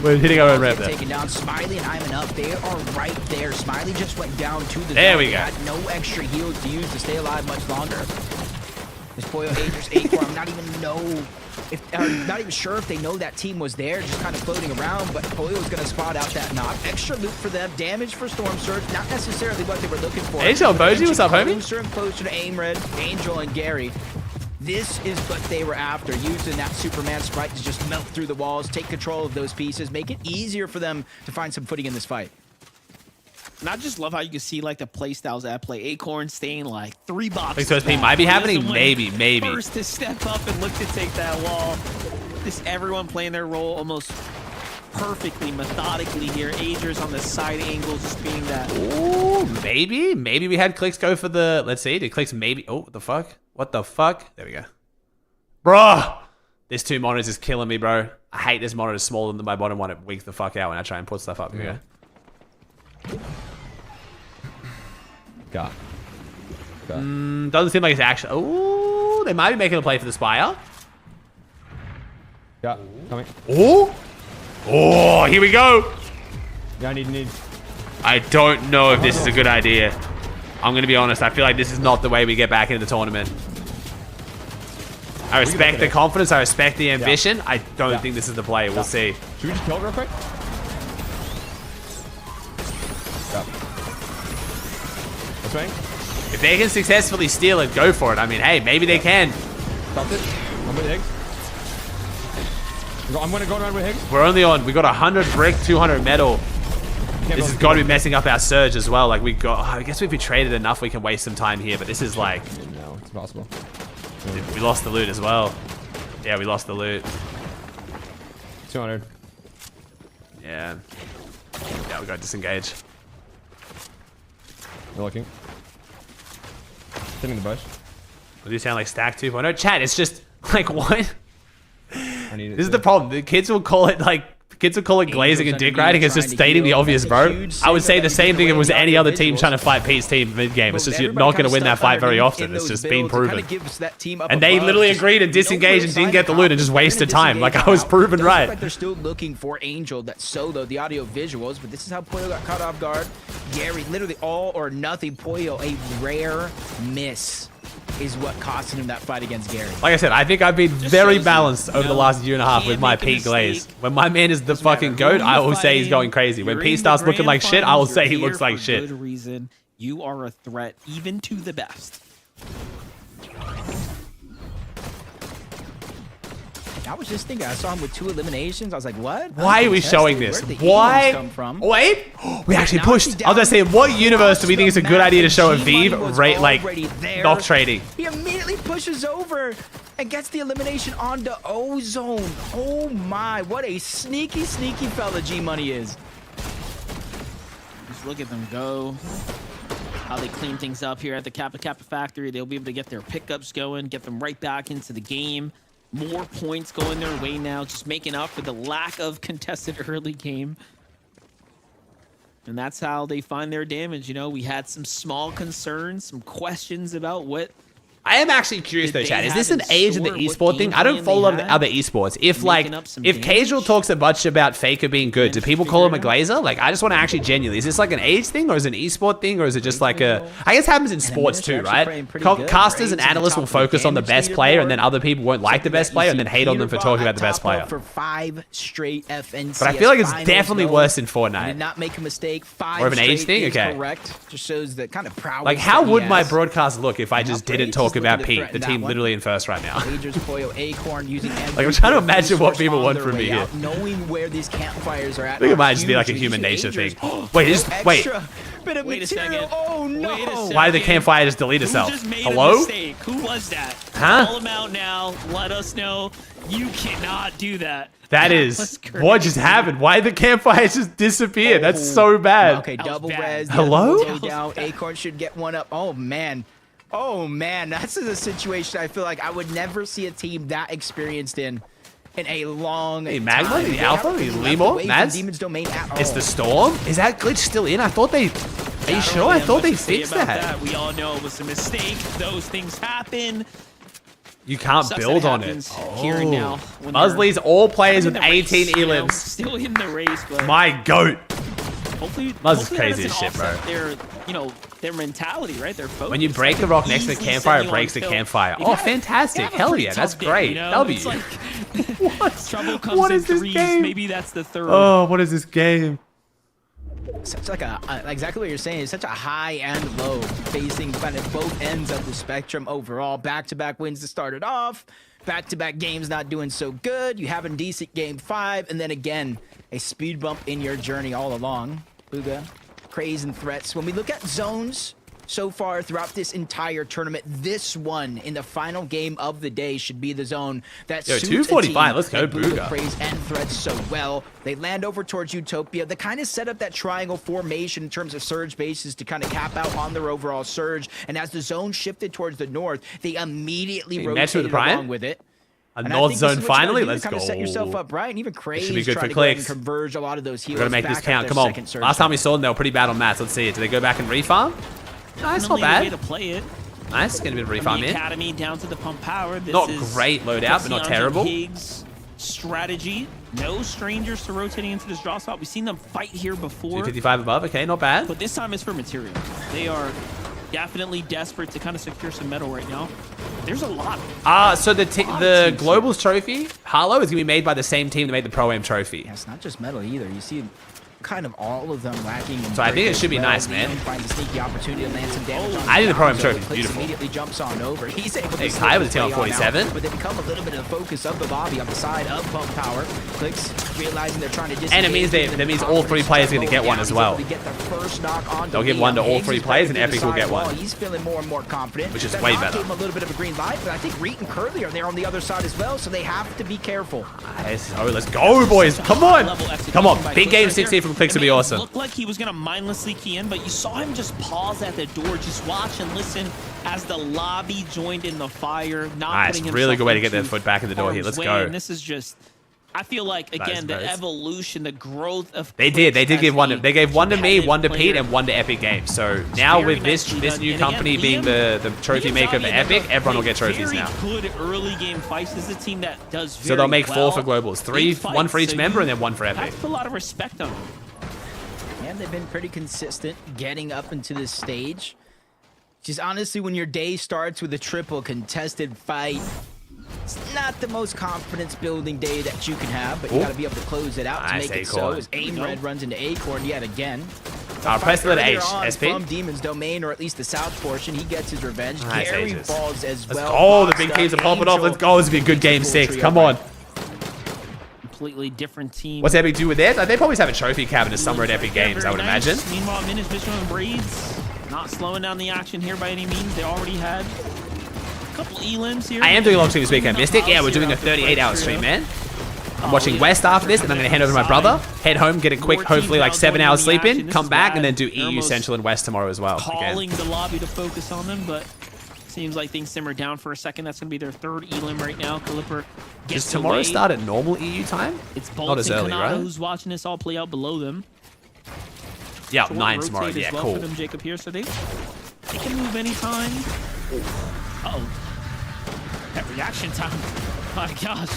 We're hitting our own ramp there. Taking down Smiley and Iman up. They are right there. Smiley just went down to the There zone. we He go. had no extra heals to use to stay alive much longer. This Poyo Aegis Acorn, I'm not even sure if they know that team was there, just kind of floating around, but Poyo's going to spot out that knock. Extra loot for them, damage for Storm Surge, not necessarily what they were looking for. Angel and Boji, what's up, homie? Closer and closer to Aimred, Angel and Gary. This is what they were after, using that Superman Sprite to just melt through the walls, take control of those pieces, make it easier for them to find some footing in this fight. And I just love how you can see like the play styles at play. Acorn staying like 3 boxes. Think so, back. might be He happening? doesn't Maybe, win. maybe. First to step up and look to take that wall. Just everyone playing their role almost perfectly, methodically here. Agers on the side angle, just being that. Ooh, maybe. Maybe we had Clicks go for the... Let's see. Did Clicks maybe... Oh, what the fuck? What the fuck? There we go. Bruh! This 2 monitors is killing me, bro. I hate this monitor smaller than my bottom one. It wigs the fuck out when I try and put stuff up. Here we go. Got. Doesn't seem like it's actually... Ooh, they might be making a play for the Spire. Got. Coming. Ooh! Oh, here we go! Yeah, need. I don't know if this is a good idea. I'm going to be honest. I feel like this is not the way we get back into the tournament. I respect the confidence. I respect the ambition. I don't think this is the play. We'll see. Should we just kill it real quick? This way? If they can successfully steal it, go for it. I mean, hey, maybe they can. Stopped it. I'm with Higgs. I'm going to go around with Higgs. We're only on... We got 100 brick, 200 metal. This has got to be messing up our surge as well. Like, we got... I guess if we traded enough, we can waste some time here. But this is like... No, it's possible. We lost the loot as well. Yeah, we lost the loot. 200. Yeah. Yeah, we got disengaged. They're looking. Sitting in the bush. Does he sound like Stack 2.0? Chat, it's just... Like, what? I need it This is the problem. The kids will call it, like... Kids would call it glazing and dick riding. It's just stating the obvious, bro. I would say the same thing if it was any other team trying to fight Pete's team mid-game. It's just you're not going to win that fight very often. It's just been proven. And they literally agreed and disengaged and didn't get the loot and just wasted time. Like, I was proven right. Like they're still looking for Angel that soloed the audio visuals, but this is how Pollo got caught off guard. Gary, literally all or nothing. Pollo, a rare miss is what costing him that fight against Gary. Like I said, I think I've been very balanced over the last year and a half with my Pete Glaze. When my man is the fucking GOAT, I will say he's going crazy. When Pete starts looking like shit, I will say he looks like shit. Good reason. You are a threat even to the best. I was just thinking, I saw him with 2 eliminations. I was like, what? Why are we showing this? Why? Wait, we actually pushed. I was gonna say, what universe do we think it's a good idea to show a Vive rate like knock trading? He immediately pushes over and gets the elimination onto Ozone. Oh my, what a sneaky fella G-Money is. Just look at them go. How they clean things up here at the Kappa factory. They'll be able to get their pickups going, get them right back into the game. More points going their way now, just making up for the lack of contested early game. And that's how they find their damage. You know, we had some small concerns, some questions about what... I am actually curious though, Chad. Is this an age of the esport thing? I don't follow other esports. If Casual talks a bunch about Faker being good, do people call him a glazer? Like, I just want to actually genuinely, is this like an age thing or is it an esport thing or is it just like a... I guess it happens in sports too, right? Casters and analysts will focus on the best player and then other people won't like the best player and then hate on them for talking about the best player. For 5 straight FNCS. But I feel like it's definitely worse in Fortnite. Did not make a mistake. 5 or of an age thing? Okay. Correct. Just shows the kind of prowess. Like, how would my broadcast look if I just didn't talk about Pete, the team literally in first right now? Like, I'm trying to imagine what people want from me here. Knowing where these campfires are at. I think it might just be like a human nature thing. Wait, wait. Wait a second. Oh no. Why did the campfire just delete itself? Hello? Who was that? Huh? Call him out now. Let us know. You cannot do that. That is what just happened. Why did the campfire just disappear? That's so bad. Okay, double res. Hello? Acorn should get one up. Oh man. Oh man, that's a situation I feel like I would never see a team that experienced in a long Hey, Magma, time. the Alpha, the Limo, Mads? Demon's Domain at all. It's the Storm? Is that glitch still in? I thought they... Are you sure? I thought they fixed that. We all know it was a mistake. Those things happen. You can't build on it. Here and now. Muzzley's all players with 18 elims. Still in the race, but... My GOAT. Hopefully, Muzz is crazy as shit, bro. Their mentality, right? Their focus. When you break the rock next to the campfire, it breaks the campfire. Oh, fantastic. Hell yeah, that's great. W. Trouble comes in threes. Maybe that's the third. Oh, what is this game? Such like exactly what you're saying. It's such a high and low, facing kind of both ends of the spectrum overall. Back-to-back wins to start it off. Back-to-back games not doing so good. You have a decent game 5, and then again, a speed bump in your journey all along. Booga, Craze, and Threats. When we look at zones so far throughout this entire tournament, this one in the final game of the day should be the zone that suits 245. Let's go, Booga. Craze and Threats so well. They land over towards Utopia. They kind of set up that triangle formation in terms of surge bases to kind of cap out on their overall surge. And as the zone shifted towards the north, they immediately rotated along with it. A north zone finally. Let's go. Set yourself up right, and even Craze should be good for to clicks. converge a lot of those heroes. We're gonna make this count. Come on. Last time we saw them, they were pretty bad on mats. Let's see it. Do they go back and refarm? Nice, not bad. Way to play it. Nice, get a bit of refarm in. Academy down to the pump power. This not is great loadout, but not terrible. Higgs strategy. No strangers to rotating into this draw spot. We've seen them fight here before. 255 above. Okay, not bad. But this time it's for material. They are definitely desperate to kind of secure some metal right now. There's a lot. So the Globals trophy, Harlow, is gonna be made by the same team that made the Pro-Am trophy. Yeah, it's not just metal either. You see kind of all of them lacking. So I think it should be nice, man. Finds a sneaky opportunity to land some damage. I think the Pro-Am trophy is beautiful. Immediately jumps on over. He's able to hey, Kai with a team on 47. But they become a little bit of the focus of the lobby on the side of Pump Power. Clicks realizing they're trying to disengage. And it means all 3 players are gonna get one as well. They'll give one to all 3 players, and Epic will get one. He's feeling more and more confident. Which is way better. Gave him a little bit of a green light, but I think Reet and Curly are there on the other side as well, so they have to be careful. Nice. Oh, let's go, boys. Come on. Come on. Big game 16 from Clicks would be awesome. Looked like he was gonna mindlessly key in, but you saw him just pause at the door, just watch and listen as the lobby joined in the fire. Not nice, really good way to get their foot back in the door here. Let's go. And this is just I feel like, again, the evolution, the growth of They did give one to, they gave one to me, one to Pete, and one to Epic Games. So now with this new company being the trophy maker for Epic, everyone will get trophies now. Good early game fights. This is a team that does very So they'll make 4 well. for globals, one for each member, and then 1 for Epic. That's a lot of respect on them. And they've been pretty consistent getting up into this stage. Just honestly, when your day starts with a triple contested fight, it's not the most confidence-building day that you can have, but you got to be able to close it out to make it so. As Aim Red runs into Acorn yet again. Press the letter H, SP. From Demon's domain, or at least the south portion, he gets his revenge. Nice, Gary falls as well. Oh, the big teams are popping off. Let's go. This will be a good game 6. Come on. Completely different team. What's Epic do with theirs? They probably have a trophy cabinet somewhere at Epic Games, I would imagine. Meanwhile, Minich, Mission, and Braids not slowing down the action here by any means. They already had a couple elims here. I am doing a long stream this weekend, Mystic. Yeah, we're doing a 38-hour stream, man. I'm watching West after this, and I'm going to hand over to my brother, head home, get a quick, hopefully like 7 hours sleep in, come back, and then do EU Central and West tomorrow as well. Calling the lobby to focus on them, but seems like things simmer down for a second. That's going to be their 3rd elim right now. Kalipper gets Does tomorrow start at normal EU time? It's Bolt Not as and early, Kanata right? who's watching this all play out below them. Yeah, Short 9 tomorrow. rotate as Yeah, well cool. for them, Jacob here, so they can move anytime. Uh-oh. That reaction time. My gosh.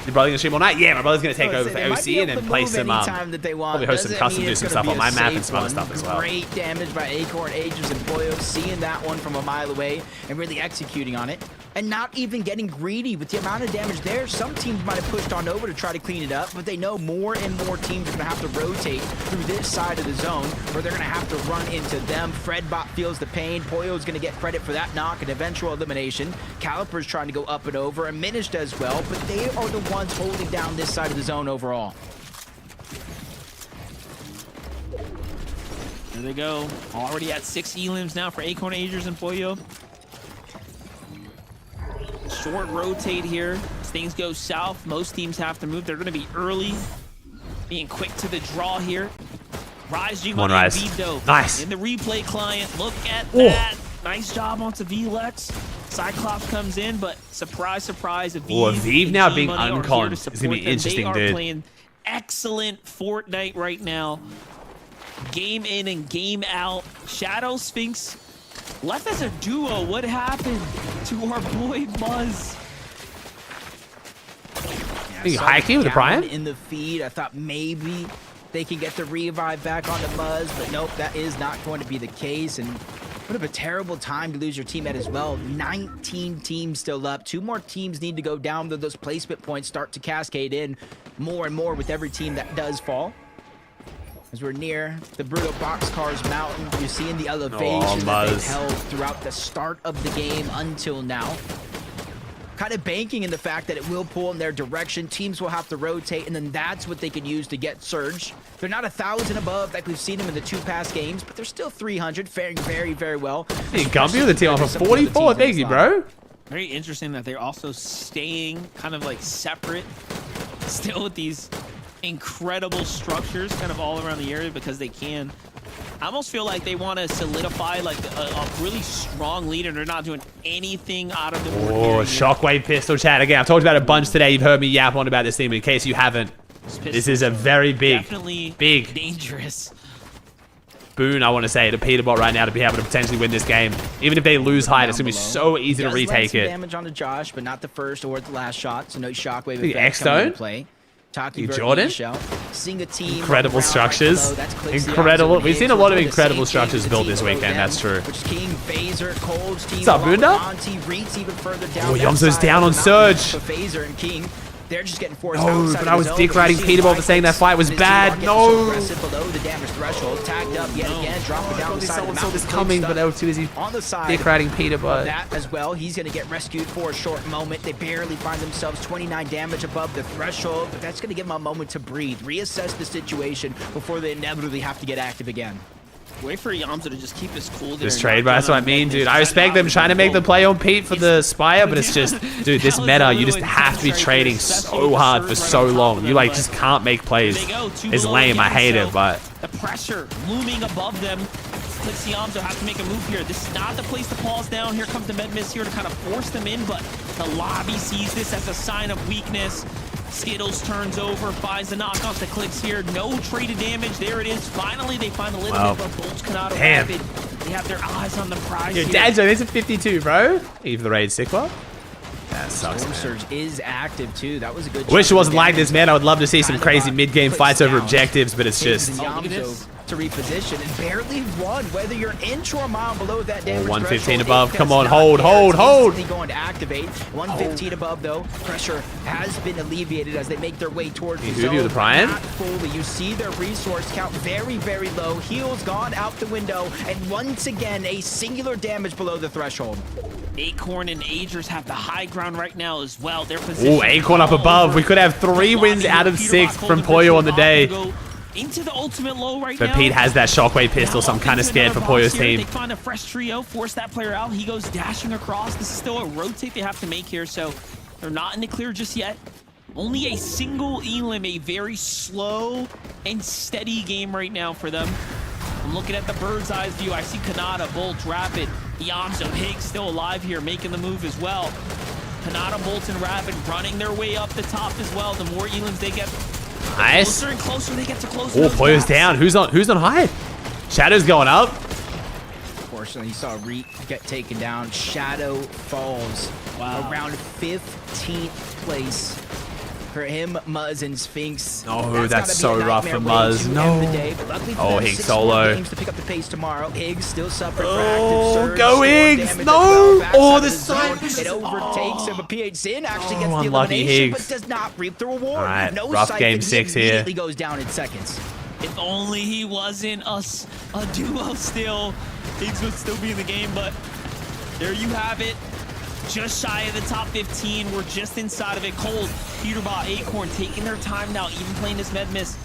Your brother gonna stream all night? Yeah, my brother's gonna take over for OC and then play some, that they want. probably host some custom, do some stuff on my map and some other stuff as well. Great damage by Acorn, Aegis, and Boyo, seeing that one from a mile away and really executing on it. And not even getting greedy with the amount of damage there. Some teams might have pushed on over to try to clean it up, but they know more and more teams are gonna have to rotate through this side of the zone, where they're gonna have to run into them. Fredbot feels the pain. Boyo's gonna get credit for that knock and eventual elimination. Caliper's trying to go up and over, and Minish does well, but they are the ones holding down this side of the zone overall. There they go. Already at 6 elims now for Acorn, Agers, and Boyo. Short rotate here. As things go south, most teams have to move. They're going to be early, being quick to the draw here. Rise G Come on, Rise. Vito. Nice. In the replay client, look at that. Nice job onto VLEX. Cyclops comes in, but surprise, surprise, Aviv now being unconned is is gonna be interesting, dude. They are dude. playing excellent Fortnite right now. Game in and game out. Shadow Sphinx left as a duo. What happened to our boy Muzz? You high key with the Prime? In the feed, I thought maybe they can get the revive back on the Muzz, but nope, that is not going to be the case. And what a terrible time to lose your teammate as well. 19 teams still up. 2 more teams need to go down, though those placement points start to cascade in more and more with every team that does fall. As we're near the brutal Boxcars Mountain, you're seeing the elevation that they've held throughout the start of the game until now. Kind of banking in the fact that it will pull in their direction. Teams will have to rotate, and then that's what they can use to get Surge. They're not 1,000 above like we've seen them in the 2 past games, but they're still 300, faring very, very well. Hey, Gumpy with the team on for 44. Thank you, bro. Very interesting that they're also staying kind of like separate, still with these incredible structures kind of all around the area because they can. I almost feel like they want to solidify like a really strong lead, and they're not doing anything out of the ordinary. Oh, Shockwave pistol chat again. I've talked about it a bunch today. You've heard me yap on about this thing, but in case you haven't, this is a very big, big, dangerous boon, I want to say, to Peterbot right now to be able to potentially win this game. Even if they lose height, it's going to be so easy to retake it. Damage onto Josh, but not the first or the last shot, so no Shockwave The effect coming into X-Stone? play. Taki Jordan? Seeing a team Incredible structures. Incredible. We've seen a lot of incredible structures built this weekend, that's true. King, Phaser, Cold's team. What's up, Bunda? Oh, Yomzo's down on Surge. Phaser and King, they're just getting forced No, outside but of I was the zone, dick riding you see Peterbot for saying that fight was bad. No. below the damage threshold, tagged up yet again, dropping down the side of the Someone saw mountain. this coming, but they were too busy on the side dick riding of Peterbot. that as well. He's going to get rescued for a short moment. They barely find themselves 29 damage above the threshold, but that's going to give them a moment to breathe, reassess the situation before they inevitably have to get active again. Wait for Yamza to just keep his cool there. This trade, but that's what I mean, dude. I respect them trying to make the play on Pete for the Spire, but it's just, dude, this meta, you just have to be trading so hard for so long. You, like, just can't make plays. It's lame. I hate it, but... The pressure looming above them. Let's see, Yamza has to make a move here. This is not the place to pause down. Here comes the med miss here to kind of force them in, but the lobby sees this as a sign of weakness. Skittles turns over, finds the knock off the clicks here. No traded damage. There it is. Finally, they find a little bit of Bolts Kanata Rapid. They have their eyes on the prize. Your dad's there's a 52, bro. Even the raid sick one. That sucks. Storm Surge is active too. That was a good. Wish it wasn't like this, man. I would love to see some crazy mid-game fights over objectives, but it's just. To reposition and barely won. Whether you're inch or a mile below that damage 115 threshold, above. it Come does on, not hold, care. hold, It's hold. instantly going to activate. 115 above though. Pressure has been alleviated as they make their way towards the zone. The Brian? Not fully. You see their resource count very, very low. Heals gone out the window, and once again a singular damage below the threshold. Acorn and Agers have the high ground right now as well. Their position. Ooh, Acorn up above. We could have 3 wins out of 6 from Poyo on the day. Into the ultimate low right But now. Pete has that shockwave pistol, so I'm kind of scared for Poyo's team. They find a fresh trio, force that player out. He goes dashing across. This is still a rotate they have to make here, so they're not in the clear just yet. Only a single Elim, a very slow and steady game right now for them. I'm looking at the bird's eye view. I see Kanata, Bolt, Rapid, Yamzo, Higgs still alive here, making the move as well. Kanata, Bolt, and Rapid running their way up the top as well. The more Elims they get, nice. closer and closer they get to close. Oh, Poyo's down. Who's on high? Shadow's going up. Unfortunately, you saw Reek get taken down. Shadow falls. Wow. Around 15th place for him, Muzz, and Sphinx. Oh, that's so rough for Muzz. No. Oh, Higgs solo. Games to pick up the pace tomorrow. Higgs still suffering. Oh, go Higgs! No! Oh, the side. It overtakes him, but PH Zin actually gets the unlucky elimination, Higgs. but does not reap the reward. All right, No rough sight, game and he 6 here. immediately goes down in seconds. If only he wasn't a duo still, Higgs would still be in the game, but there you have it. Just shy of the top 15. We're just inside of it. Cold, Peterbot, Acorn taking their time now, even playing this med miss.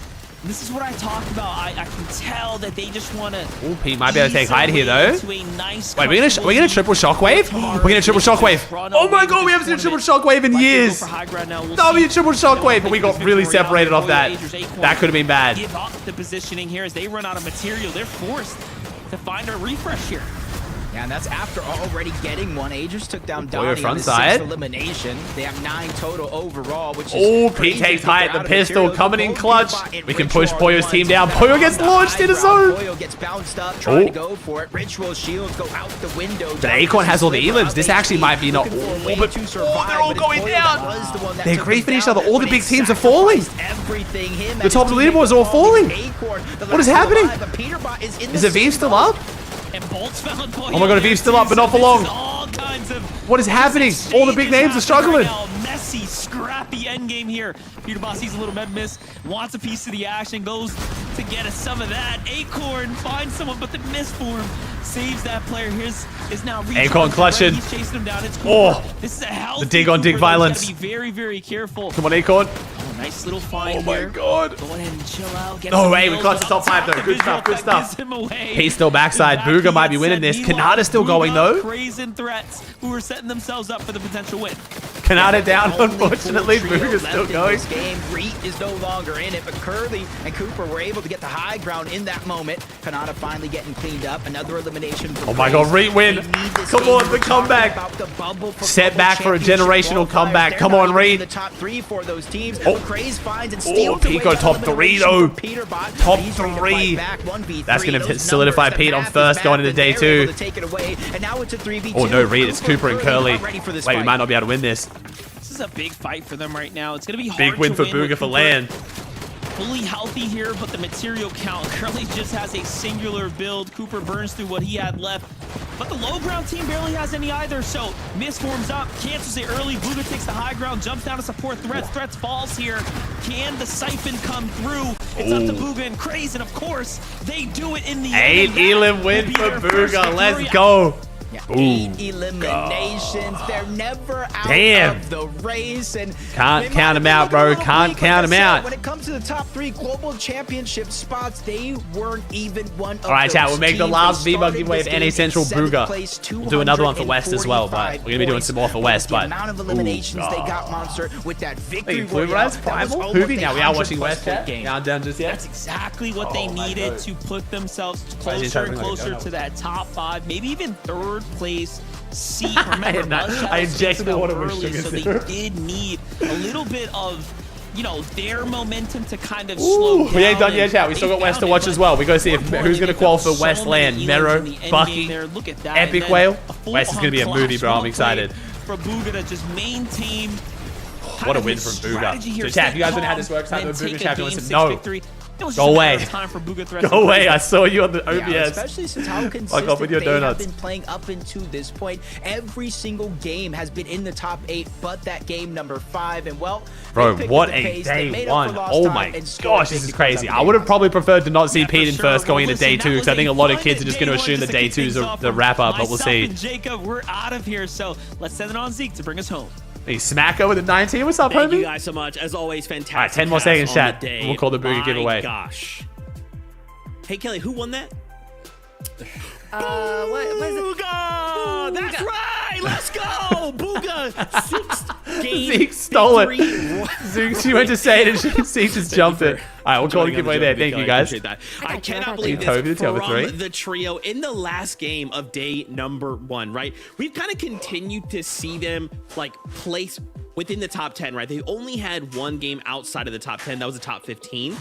This is what I talked about. I can tell that they just want to. Oh, Pete might be able to take hide here though. Nice Wait, are we gonna triple shockwave? We're gonna triple shockwave. Oh my god, we haven't seen a triple shockwave in years. W triple shockwave, but we got really separated off that. That could have been bad. Give up the positioning here as they run out of material. They're forced to find a refresh here. Yeah, and that's after already getting one. Agers took down Poyo Donnie front on the side. 6th elimination. They have 9 total overall, which is Oh, crazy. Pete takes They're high at the out of pistol, materials. coming in Both clutch. Peterbot and We can Ritual push are Poyo's the team ones down. that Poyo are gets on launched the in a high ground. zone. Poyo gets bounced up, trying to go for it. Ritual shields go out the window. But Acorn has all the elims. This actually might be not. Oh, but they're all going down. They're griefing each other. All the big teams are falling. Everything. The top of the leaderboards are all falling. What is happening? Is Aviv still up? And Bolt's found Poyo. Oh my god, Aviv's still up, but not for long. All kinds of What is happening? All the big names are struggling. Messy, scrappy endgame here. Peterbot sees a little med miss, wants a piece of the action, goes to get some of that. Acorn finds someone, but the misform saves that player. His is now Acorn clutching. He's chasing him down. It's Cooper. Oh, This is a healthy the dig on dig Cooper, though. He's violence. gotta be very, very careful. Come on, Acorn. Nice little find Oh my here. god. Go ahead and chill out. Get Oh, some hey, we kills, got to but top 5 though. the Good visual stuff, good effect stuff. gives him away. He's still backside. Exactly Booga might be as winning said. this. Meanwhile, Kanata's still going Booga, though. Crazen threats who are setting themselves up for the potential win. Kanata down, unfortunately. Booga's still going. This game, Reet is no longer in it, but Curly and Cooper were able to get the high ground in that moment. Kanata finally getting cleaned up. Another elimination for Oh my god, Reet win. Come on, the comeback. Set back for a generational comeback. Come on, Reet. The top 3 for those teams. Oh. Craze finds and Oh, steals away Pico that top 3 elimination though. for Peterbot. Top He's ready to 3. fight back. 1v3. That's going to Those solidify numbers, the Pete on math is first going into math, day and they're 2. able to take it away. And now it's a 3v2. Oh no, Reed, it's Cooper and Curly. are ready for this Wait, we fight. might not be able to win this. This is a big fight for them right now. It's going to be hard Big win to for win Booga with for Cooper land. fully healthy here, but the material count. Curly just has a singular build. Cooper burns through what he had left. But the low ground team barely has any either, so Miss forms up, cancels it early. Booga takes the high ground, jumps down to support Threats. Threats falls here. Can the siphon come through? It's up to Booga and Craze, and of course, they do it in the end. 8 elim win for Booga. Let's go. Yeah, Boom. 8 eliminations. They're never out Damn. of the race. And Can't they count might him be out, looking bro. a little Can't weak, count like I him said, out. When it comes to the top 3 global championship spots, they weren't even one of All right, chat. those We'll make the teams. last They V-Bug started giveaway of this NA game Central in 7th Booga. place, We'll do another one for West as well, but 245 we're going to be doing some more for West. The But amount of eliminations they got, Monster, with that victory Blue royale, Rise that was Primal. almost Hoovy. Now we are watching West, 100+ chat. game. Now down just yet. That's exactly what they my needed God. to put themselves I didn't closer try and to bring closer it to that top 5, maybe even 3rd place seat. I Remember, had not- Mud I Shadows injected the fell water with early, sugar so they syrup. did need a little bit of you know, their momentum to kind of slow down. We ain't done yet, chat. We still got West to watch as well. We got to see if who's going to qualify for Westland. Mero, Bucky, Epic Whale. West is going to be a movie, bro. I'm excited. For Bugha to just maintain. What a win from Bugha. So chat, if you guys want to know how this works, type in Bugha chat. Listen, no. Go away. Go away. I saw you on the OBS. Yeah, especially since how consistent with your they have donuts. been playing up until this point. Every single game has been in the top 8, but that game number 5. And well, bro, what a day 1. Oh my gosh, this is crazy. I would have probably preferred to not see Pete in first going into day 2 because I think a lot of kids are just going to assume that day 2 is the wrap up, but we'll see. Jacob, we're out of here, so let's send it on Zeke to bring us home. Hey, Smacker with a 19. What's up, homie? Thank you guys so much. As always, fantastic. All right, 10 more seconds, chat. We'll call the Bugha giveaway. Gosh. Hey, Kelly, who won that? What is it? Bugha! That's right! Let's go! Bugha! 6th game. Zeke stole it. Zeke, she went to say it and Zeke just jumped it. All right, we'll call the giveaway there. Thank you, guys. I cannot believe this from the trio in the last game of day number 1, right? We've kind of continued to see them like place within the top 10, right? They only had one game outside of the top 10. That was the top 15.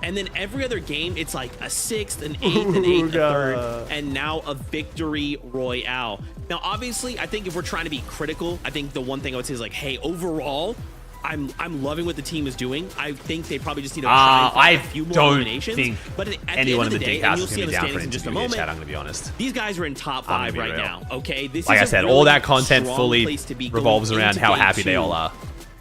And then every other game, it's like a 6th, an 8th, an 8th, a 3rd, and now a victory royale. Now, obviously, I think if we're trying to be critical, I think the one thing I would say is like, hey, overall, I'm loving what the team is doing. I think they probably just need to try and find a few more eliminations. Think but at anyone in the day, Dig and House you'll is see going to on be the down for standings an in just a interview moment. chat, I'm going to be honest. These guys are in top 5 right now, okay? This Like is I said, really all that content strong fully place to be revolves going around into how day happy they 2. all are.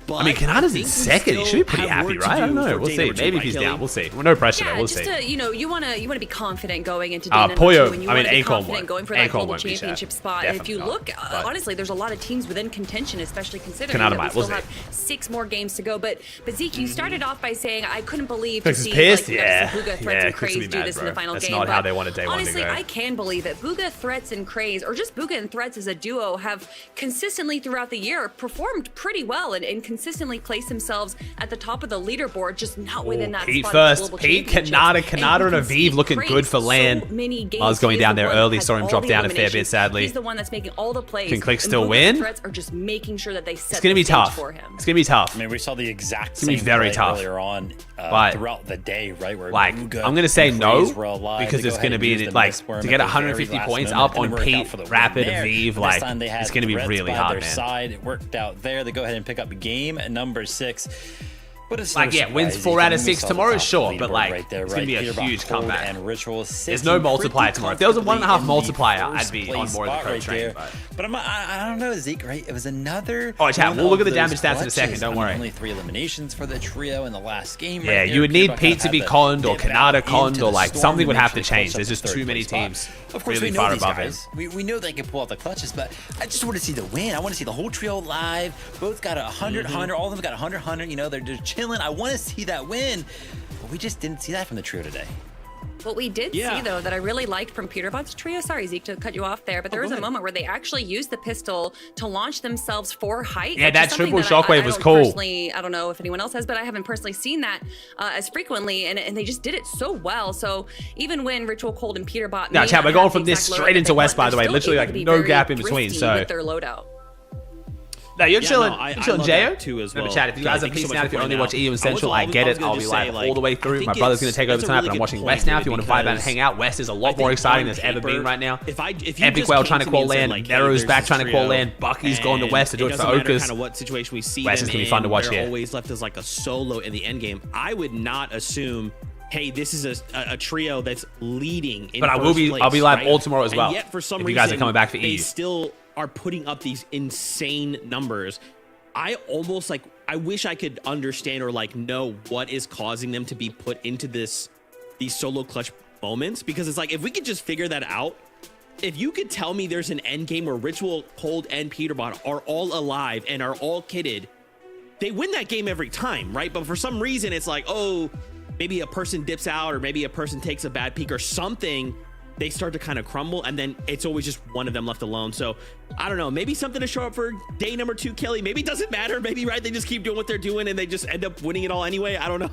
But I mean, Kanada's in think we second. He should be still pretty have happy, work to right? I don't do know. for We'll day see. number 2, Maybe right, if he's Kelly? down. We'll see. Well, no pressure though. We'll just see. to, you know, you want to be confident going into day number Poyo, 2, and you I want mean, to be Acorn confident won't. going for that Acorn global won't be, chat. championship spot. And if you Definitely look, not, but- honestly, there's a lot of teams within contention, especially considering Kanada that we might. We'll still see. have 6 more games to go. But Zeke, you started off by saying I couldn't believe to Cooks is see pissed? like Yeah. Bugha, Threats, Yeah, and Cooks will Craze be do mad, this in bro. the final That's game. not how but they wanted day 1 to honestly, go. I can believe it. Bugha, Threats, and Craze, or just Bugha and Threats as a duo, have consistently throughout the year performed pretty well and consistently placed themselves at the top of the leaderboard, just not within that Pete spot first. of the global Pete, championships. Kanada, and you can see Aviv looking Craze good for land. so many games. I was going He is down the there one that early, has saw him all drop the down a fair bit, eliminations. sadly. He's the one that's making all the plays. Can Click and still Bugha and win? Threats are just making sure that they set It's going to be the stage tough. for him. It's going to be tough. I mean, we saw the exact It's gonna be same very play tough. earlier on But, throughout the day, right? Where like, Bugha I'm going to say and no Craze were alive. because They it's go going to ahead be and use the like mist worm to at get the 150 very last points moment, up and on it worked out Pete, for the win Rapid, there. Aviv. This Like, time they had it's going to be Threats really by hard, their man. side. It worked out there. They go ahead and pick up game number 6. But it's Like, no yeah, wins surprise. 4 out of Even we 6 saw the tomorrow, top sure, but leaderboard like, right there, it's gonna be a Peter huge Cold comeback. and Ritual There's no multiplier tomorrow. If there was a 1.5 multiplier, I'd first be place on more of the spot pro right train. there. But I don't know, Zeke, right? It was another. Oh, chat, one we'll look of at the damage those stats in a second, clutches. don't I mean, worry. Only 3 eliminations for the trio in the last game. Yeah, right you there. would need Peter Pete Buck to be had conned or dip out Kanada into conned the or like storm something would make have sure to they change. clutch There's up just the too third many place spot. teams Of course, really we know far these above him. guys. We know they can pull out the clutches, but I just want to see the win. I want to see the whole trio live. Both got 100, 100. All of them got 100, 100. You know, they're just chilling. I want to see that win. But we just didn't see that from the trio today. What we did see, though, that I really liked from Peterbot's trio, sorry, Zeke, to cut you off there, but there was a moment where they actually used the pistol to launch themselves for height. Yeah, that triple that shockwave I was don't cool. Personally, I don't know if anyone else has, but I haven't personally seen that as frequently, and they just did it so well. So even when Ritual Cold and Peterbot, No, chat, we're going from this straight into West, by the way. Literally, like, no gap in between. So with their loadout. No, you're chilling. I You're chilling, love J.O. that too as Remember, well. chat, if you guys are Thank you so peacing much out, if for you only pointing watch out. EU and Central, I was get it. gonna I'll be just live say, like, all the way I through. think My brother's going to it's- take over it's a tonight, really but I'm good watching point, West now. If you David, want to vibe out and because hang out, West is a I lot think more exciting on than it's ever paper, been right now. if you Epic just Whale came trying to to me call and said, land. like, hey, Nero's there's back this trying to call trio, land. Bucky's going to and West to do it for doesn't matter Okas. kind of what situation we see West them is gonna be in, fun to watch they're here. always left as like a solo in the end game. I would not assume, hey, this is a trio that's leading in But I will first be. place, I'll be live right? all tomorrow as And well. yet, for some if reason, you guys are coming back for they EU. still are putting up these insane numbers. I almost like, I wish I could understand or like know what is causing them to be put into these solo clutch moments, because it's like, if we could just figure that out, if you could tell me there's an end game where Ritual, Cold, and Peterbot are all alive and are all kitted, they win that game every time, right? But for some reason, it's like, oh, maybe a person dips out or maybe a person takes a bad peek or something. They start to kind of crumble, and then it's always just one of them left alone. So I don't know, maybe something to show up for day number 2, Kelly. Maybe it doesn't matter. Maybe, right, they just keep doing what they're doing and they just end up winning it all anyway. I don't know.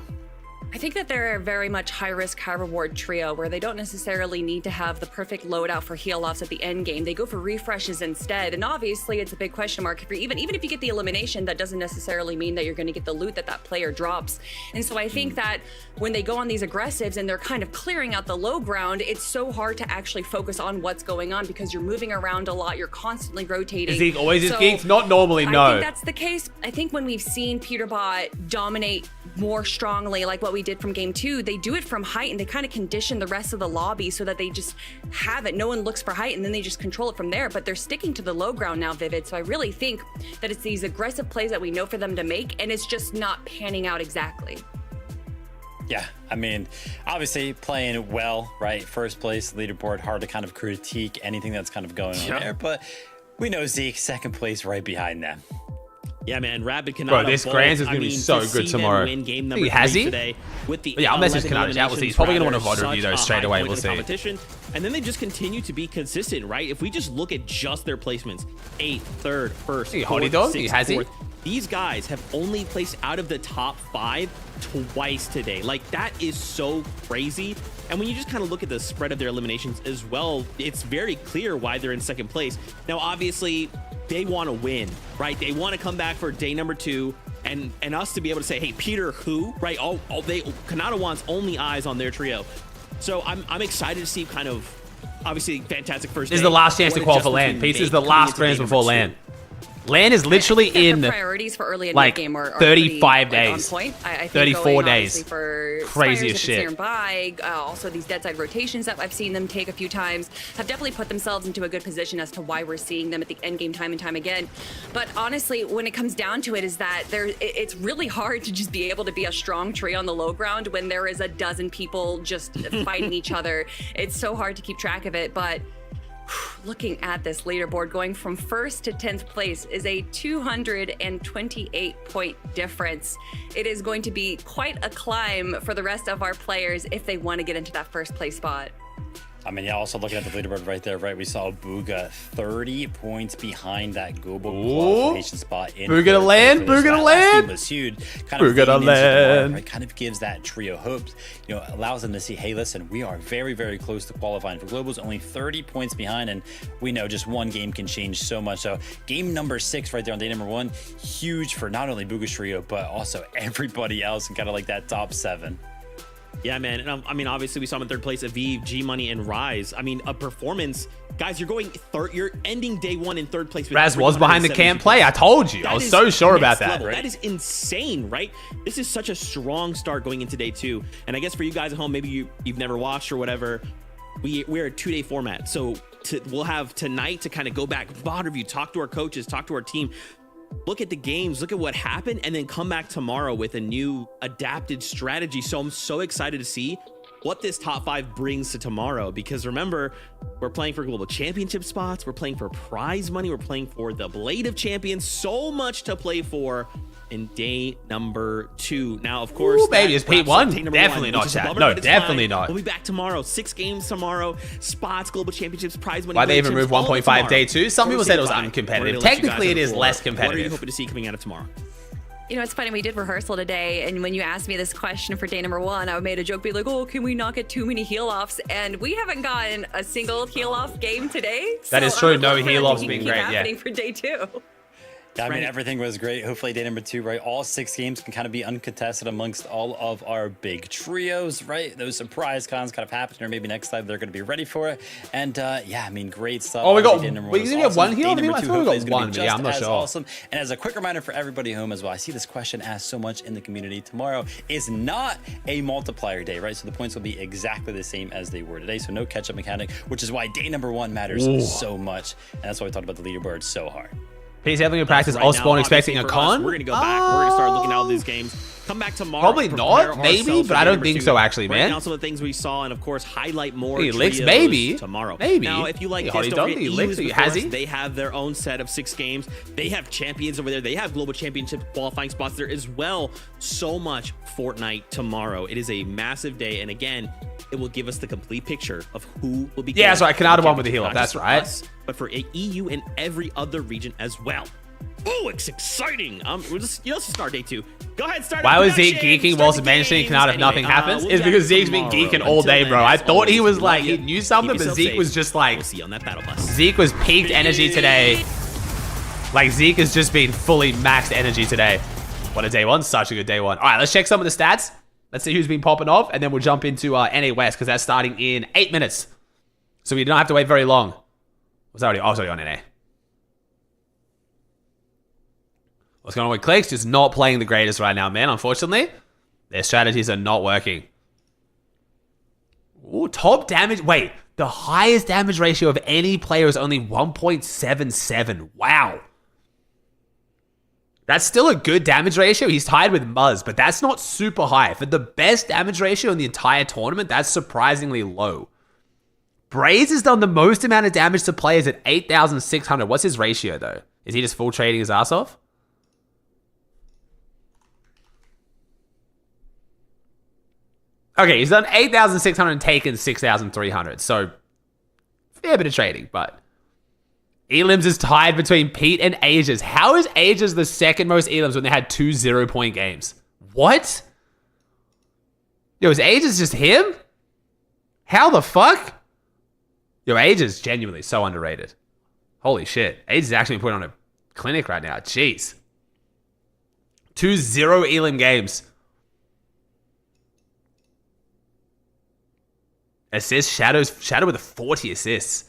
I think that they're a very much high risk, high reward trio where they don't necessarily need to have the perfect loadout for heal offs at the end game. They go for refreshes instead. And obviously it's a big question mark. If you're even if you get the elimination, that doesn't necessarily mean that you're going to get the loot that player drops. And so I think that when they go on these aggressives and they're kind of clearing out the low ground, it's so hard to actually focus on what's going on because you're moving around a lot. You're constantly rotating. Is he always his geeks? Not normally, no. I think that's the case. I think when we've seen Peterbot dominate more strongly, like what we did from game 2, they do it from height and they kind of condition the rest of the lobby so that they just have it. No one looks for height and then they just control it from there, but they're sticking to the low ground now, Vivid. So I really think that it's these aggressive plays that we know for them to make, and it's just not panning out exactly. Yeah, I mean, obviously playing well, right? First place, leaderboard, hard to kind of critique anything that's kind of going on there, but we know Zeke, second place right behind them. Yeah, man, Rapid Canada. Bro, this Grands is going to be so good tomorrow. Has he? Today with the I'll message Canada chat. We'll see. He's probably going to want to VOD review those straight away. We'll see. And then they just continue to be consistent, right? If we just look at just their placements, 8th, 3rd, 1st, 4th, 6th, 4th, these guys have only placed out of the top 5 twice today. Like, that is so crazy. And when you just kind of look at the spread of their eliminations as well, it's very clear why they're in second place. Now, obviously, they want to win, right? They want to come back for day number 2 and us to be able to say, hey, Peter, who, right? Canada wants only eyes on their trio. So I'm excited to see kind of, obviously, fantastic first day. This is the last chance to qualify for LAN. Peace is the last Grands before LAN. LAN is literally in priorities for early like game are 35 pretty, days. on point. I think 34 days. For crazy as shit. Nearby, also these dead side rotations that I've seen them take a few times have definitely put themselves into a good position as to why we're seeing them at the end game time and time again. But honestly, when it comes down to it, is that it's really hard to just be able to be a strong trio on the low ground when there is a dozen people just fighting each other. It's so hard to keep track of it, but looking at this leaderboard, going from 1st to 10th place is a 228 point difference. It is going to be quite a climb for the rest of our players if they want to get into that first place spot. I mean, yeah, also looking at the leaderboard right there, right? We saw Booga 30 points behind that global qualification spot. Booga to land, Booga to land. Was huge. Kind of Booga to land. Right? Kind of gives that trio hopes. You know, allows them to see, hey, listen, we are very, very close to qualifying for globals. Only 30 points behind, and we know just one game can change so much. So game number 6 right there on day number 1, huge for not only Booga's trio but also everybody else and kind of like that top 7. Yeah, man. And I mean, obviously, we saw him in 3rd place, Aviv, G Money, and Rise. I mean, a performance. Guys, you're going third. You're ending day 1 in 3rd place. Raz was behind the camp play. I told you. I was so sure about that. Right? That is insane, right? This is such a strong start going into day 2. And I guess for you guys at home, maybe you've never watched or whatever. We're a 2-day format, so we'll have tonight to kind of go back, VOD review, talk to our coaches, talk to our team. Look at the games, look at what happened, and then come back tomorrow with a new adapted strategy. So I'm so excited to see what this top 5 brings to tomorrow, because remember, we're playing for global championship spots, we're playing for prize money, we're playing for the Blade of Champions, so much to play for in day number 2. Now, of course, baby, it's P1. Definitely not chat. No, definitely not. We'll be back tomorrow. 6 games tomorrow. Spots, global championships, prize money. Why they even moved 1.5 day 2? Some people said it was uncompetitive. Technically, it is less competitive. What are you hoping to see coming out of tomorrow? You know, it's funny, we did rehearsal today, and when you asked me this question for day number 1, I made a joke, be like, oh, can we not get too many heal-offs? And we haven't gotten a single heal-off game today. That is true. No heal-offs being great, happening for day 2. Yeah, I mean, everything was great. Hopefully day number 2, right? All 6 games can kind of be uncontested amongst all of our big trios, right? Those surprise cons kind of happen, or maybe next time they're going to be ready for it. And yeah, I mean, great stuff. Oh, we got one heal? I thought we got one, but yeah, I'm not sure. Awesome. And as a quick reminder for everybody home as well, I see this question asked so much in the community. Tomorrow is not a multiplier day, right? So the points will be exactly the same as they were today. So no catch-up mechanic, which is why day number 1 matters so much. And that's why we talked about the leaderboard so hard. He's having a practice. I'll spawn expecting a con. We're going to go back. We're going to start looking at all these games. Come back tomorrow. Probably not, maybe, but I don't think so, actually, man. Right, some of the things we saw, and of course, highlight more Licks, maybe. Tomorrow. Maybe. Now, if you like this, don't forget, they have their own set of 6 games. They have champions over there. They have global championship qualifying spots there as well. So much Fortnite tomorrow. It is a massive day, and again, it will give us the complete picture of who will be. Yeah, so I can add one with the heal up. That's right. But for EU and every other region as well. Oh, it's exciting. Let's start day 2. Go ahead, start. Why was Zeke geeking whilst mentioning Kanata if nothing happens? It's because Zeke's been geeking all day, bro. I thought he was like, he knew something, but Zeke was just like, see you on that battle bus. Zeke was peaked energy today. Like, Zeke has just been fully maxed energy today. What a day one. Such a good day one. All right, let's check some of the stats. Let's see who's been popping off, and then we'll jump into NA West, because that's starting in 8 minutes. So we don't have to wait very long. I was already on NA. What's going on with Clicks? Just not playing the greatest right now, man. Unfortunately, their strategies are not working. Ooh, top damage. Wait, the highest damage ratio of any player is only 1.77. Wow. That's still a good damage ratio. He's tied with Muzz, but that's not super high. For the best damage ratio in the entire tournament, that's surprisingly low. Braze has done the most amount of damage to players at 8,600. What's his ratio, though? Is he just full trading his ass off? Okay, he's done 8,600 and taken 6,300. So, fair bit of trading, but... Elims is tied between Pete and Ages. How is Ages the second most Elims when they had 2 0-point games? What? Yo, is Ages just him? How the fuck? Yo, Ages genuinely so underrated. Holy shit. Ages is actually putting on a clinic right now. Jeez. 2 0 Elim games. Assists, Shadow with a 40 assists.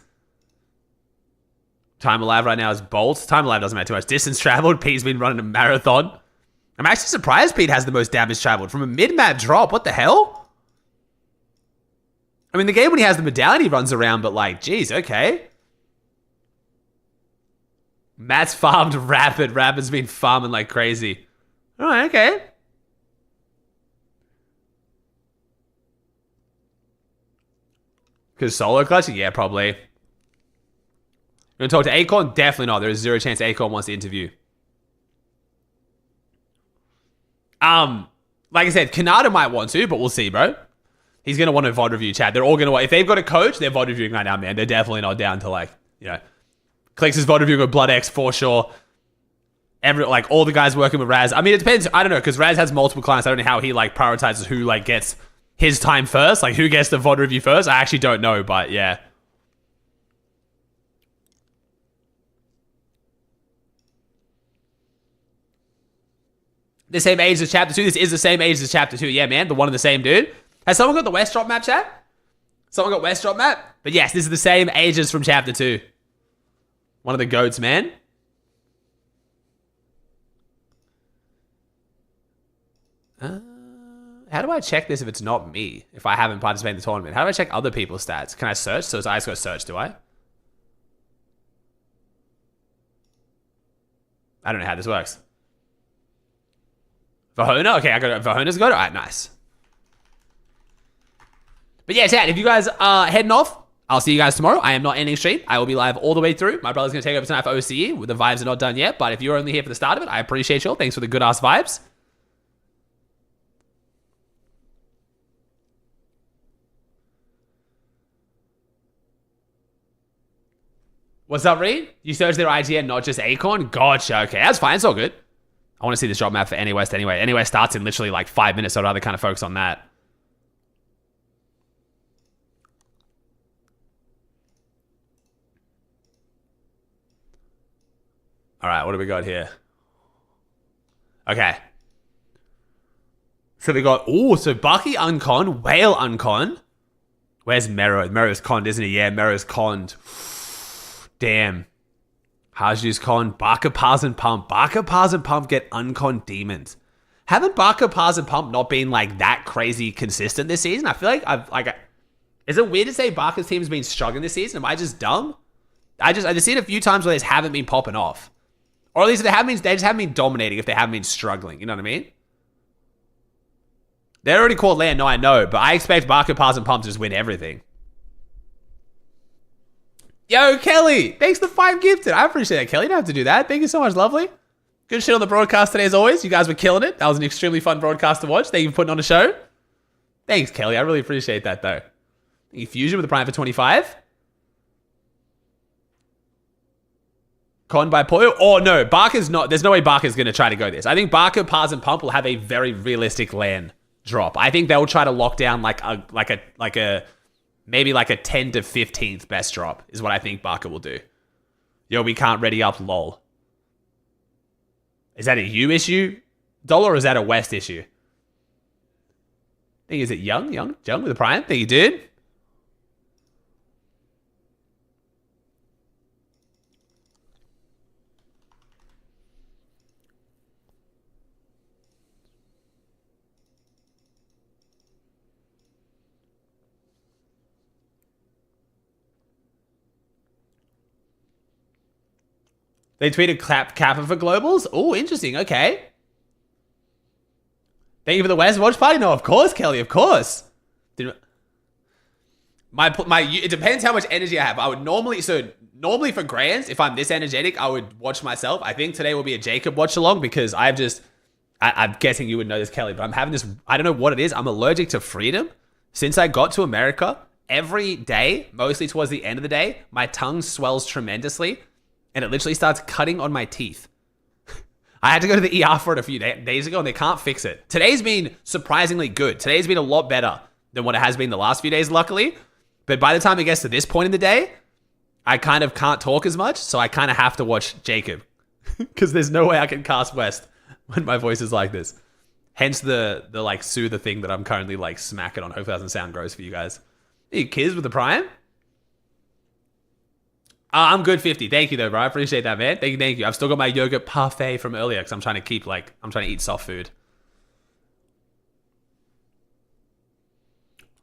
Time alive right now is Bolt. Time alive doesn't matter too much. Distance traveled, Pete's been running a marathon. I'm actually surprised Pete has the most damage traveled from a mid-map drop. What the hell? I mean, the game when he has the medallion, he runs around, but like, geez, okay. Matt's farmed Rapid. Rapid's been farming like crazy. All right, okay. Because solo clutching? Yeah, probably. You want to talk to Acorn? Definitely not. There is zero chance Acorn wants to interview. Like I said, Kanata might want to, but we'll see, bro. He's going to want a VOD review, chat. They're all going to want... If they've got a coach, they're VOD reviewing right now, man. They're definitely not down to, like, you know... Clicks is VOD reviewing with Blood X for sure. Like, all the guys working with Raz. I mean, it depends. I don't know, because Raz has multiple clients. I don't know how he, like, prioritizes who, like, gets his time first. Like, who gets the VOD review first. I actually don't know, but yeah. The same age as Chapter 2. This is the same age as Chapter 2. Yeah, man. The one and the same dude. Has someone got the West Drop map, chat? Someone got West Drop map? But yes, this is the same ages from Chapter 2. One of the goats, man. How do I check this if it's not me? If I haven't participated in the tournament? How do I check other people's stats? Can I search? So I just go search, do I? I don't know how this works. Vahona? Okay, I got Vahona's got it. Alright, nice. But yeah, chat, if you guys are heading off, I'll see you guys tomorrow. I am not ending stream. I will be live all the way through. My brother's going to take over tonight for OCE. The vibes are not done yet, but if you're only here for the start of it, I appreciate you all. Thanks for the good-ass vibes. What's up, Reed? You search their IGN, not just Acorn? Gotcha. Okay, that's fine. It's all good. I want to see this drop map for NA West anyway. NA West starts in literally like 5 minutes, so I'd rather kind of focus on that. All right, what do we got here? Okay. So we got, so Bucky uncon, Whale uncon. Where's Mero? Mero's conned, isn't he? Yeah, Mero's conned. Damn. Haju's con, Barker, Pars, and Pump. Barker, Pars, and Pump get uncon demons. Haven't Barker, Pars, and Pump not been like that crazy consistent this season? I feel like is it weird to say Barker's team has been struggling this season? Am I just dumb? I just seen a few times where they just haven't been popping off. Or at least they just haven't been dominating if they haven't been struggling. You know what I mean? They're already called land, no, I know, but I expect Barker, Pars, and Pump to just win everything. Yo, Kelly! Thanks for the 5 gifted. I appreciate that, Kelly. You don't have to do that. Thank you so much, lovely. Good shit on the broadcast today, as always. You guys were killing it. That was an extremely fun broadcast to watch. Thank you for putting on a show. Thanks, Kelly. I really appreciate that, though. Thank you, Fusion, with the Prime for 25. Con by Poyo? Oh, no. Barker's not. There's no way Barker's going to try to go this. I think Barker, Pars, and Pump will have a very realistic LAN drop. I think they'll try to lock down maybe like a 10 to 15th best drop is what I think Barker will do. Yo, we can't ready up, lol. Is that a you issue, Dollar, or is that a West issue? I think, is it Young with the Prime? Thank you, dude. They tweeted Kappa for globals? Oh, interesting. Okay. Thank you for the West watch party. No, of course, Kelly. Of course. It depends how much energy I have. I would normally for grands, if I'm this energetic, I would watch myself. I think today will be a Jacob watch along because I'm guessing you would know this, Kelly, but I'm having this, I don't know what it is. I'm allergic to freedom. Since I got to America, every day, mostly towards the end of the day, my tongue swells tremendously. And it literally starts cutting on my teeth. I had to go to the ER for it a few days ago, and they can't fix it. Today's been surprisingly good. Today's been a lot better than what it has been the last few days, luckily. But by the time it gets to this point in the day, I kind of can't talk as much, so I kind of have to watch Jacob. Because there's no way I can cast West when my voice is like this. Hence the like soother thing that I'm currently like smacking on. Hopefully that doesn't sound gross for you guys. Hey, kids with the Prime? I'm good 50. Thank you though, bro. I appreciate that, man. Thank you. I've still got my yogurt parfait from earlier because I'm trying to eat soft food.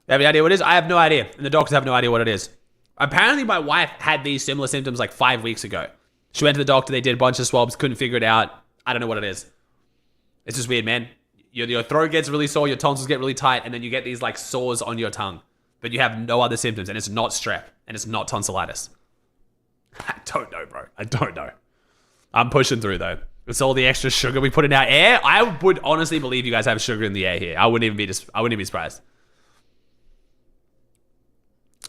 You have any idea what it is? I have no idea. And the doctors have no idea what it is. Apparently my wife had these similar symptoms like 5 weeks ago. She went to the doctor. They did a bunch of swabs. Couldn't figure it out. I don't know what it is. It's just weird, man. Your throat gets really sore. Your tonsils get really tight. And then you get these like sores on your tongue. But you have no other symptoms. And it's not strep. And it's not tonsillitis. I don't know, bro. I don't know. I'm pushing through, though. It's all the extra sugar we put in our air. I would honestly believe you guys have sugar in the air here. I wouldn't even be surprised.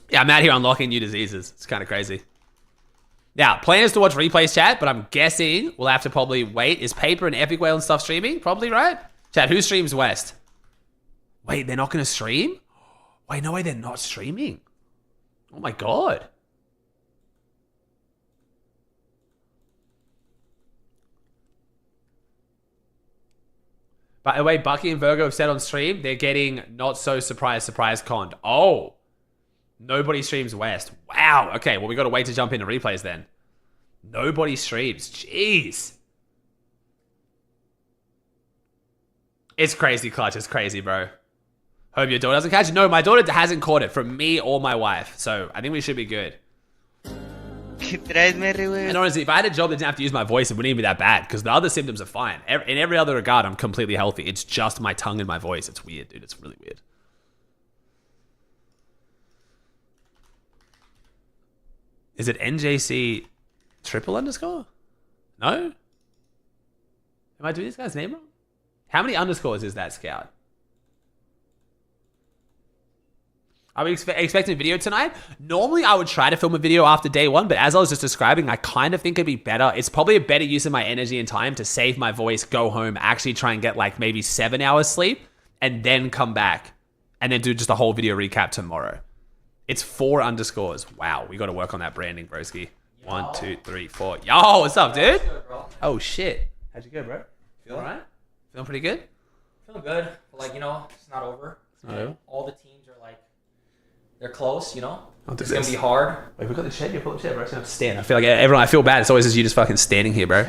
Yeah, I'm out here unlocking new diseases. It's kind of crazy. Now, plan is to watch replays, chat, but I'm guessing we'll have to probably wait. Is Paper and Epic Whale and stuff streaming? Probably, right? Chat, who streams West? Wait, they're not going to stream? Wait, no way, they're not streaming. Oh my God. By the way, Bucky and Virgo have said on stream, they're getting not so surprise conned. Oh, nobody streams West. Wow. Okay, well, we got to wait to jump into replays then. Nobody streams. Jeez. It's crazy, Clutch. It's crazy, bro. Hope your daughter doesn't catch it. No, my daughter hasn't caught it from me or my wife. So I think we should be good. And honestly, if I had a job that didn't have to use my voice, it wouldn't even be that bad because the other symptoms are fine. In every other regard, I'm completely healthy. It's just my tongue and my voice. It's weird, dude. It's really weird. Is it NJC _? No? Am I doing this guy's name wrong? How many underscores is that, Scout? Are we expecting a video tonight? Normally, I would try to film a video after day one, but as I was just describing, I kind of think it'd be better. It's probably a better use of my energy and time to save my voice, go home, actually try and get like maybe 7 hours sleep, and then come back and then do just a whole video recap tomorrow. It's 4 underscores. Wow, we got to work on that branding, broski. 1, 2, 3, 4. Yo, what's up, dude? Oh, shit. How'd you go, bro? Feeling all right? Feeling pretty good? Feeling good. But like, you know, it's not over. All the teams are like, they're close, you know? It's going to be hard. Wait, we got the shed? You pull up the shed, bro. I have to stand. I feel like everyone, I feel bad. It's always just you just fucking standing here, bro.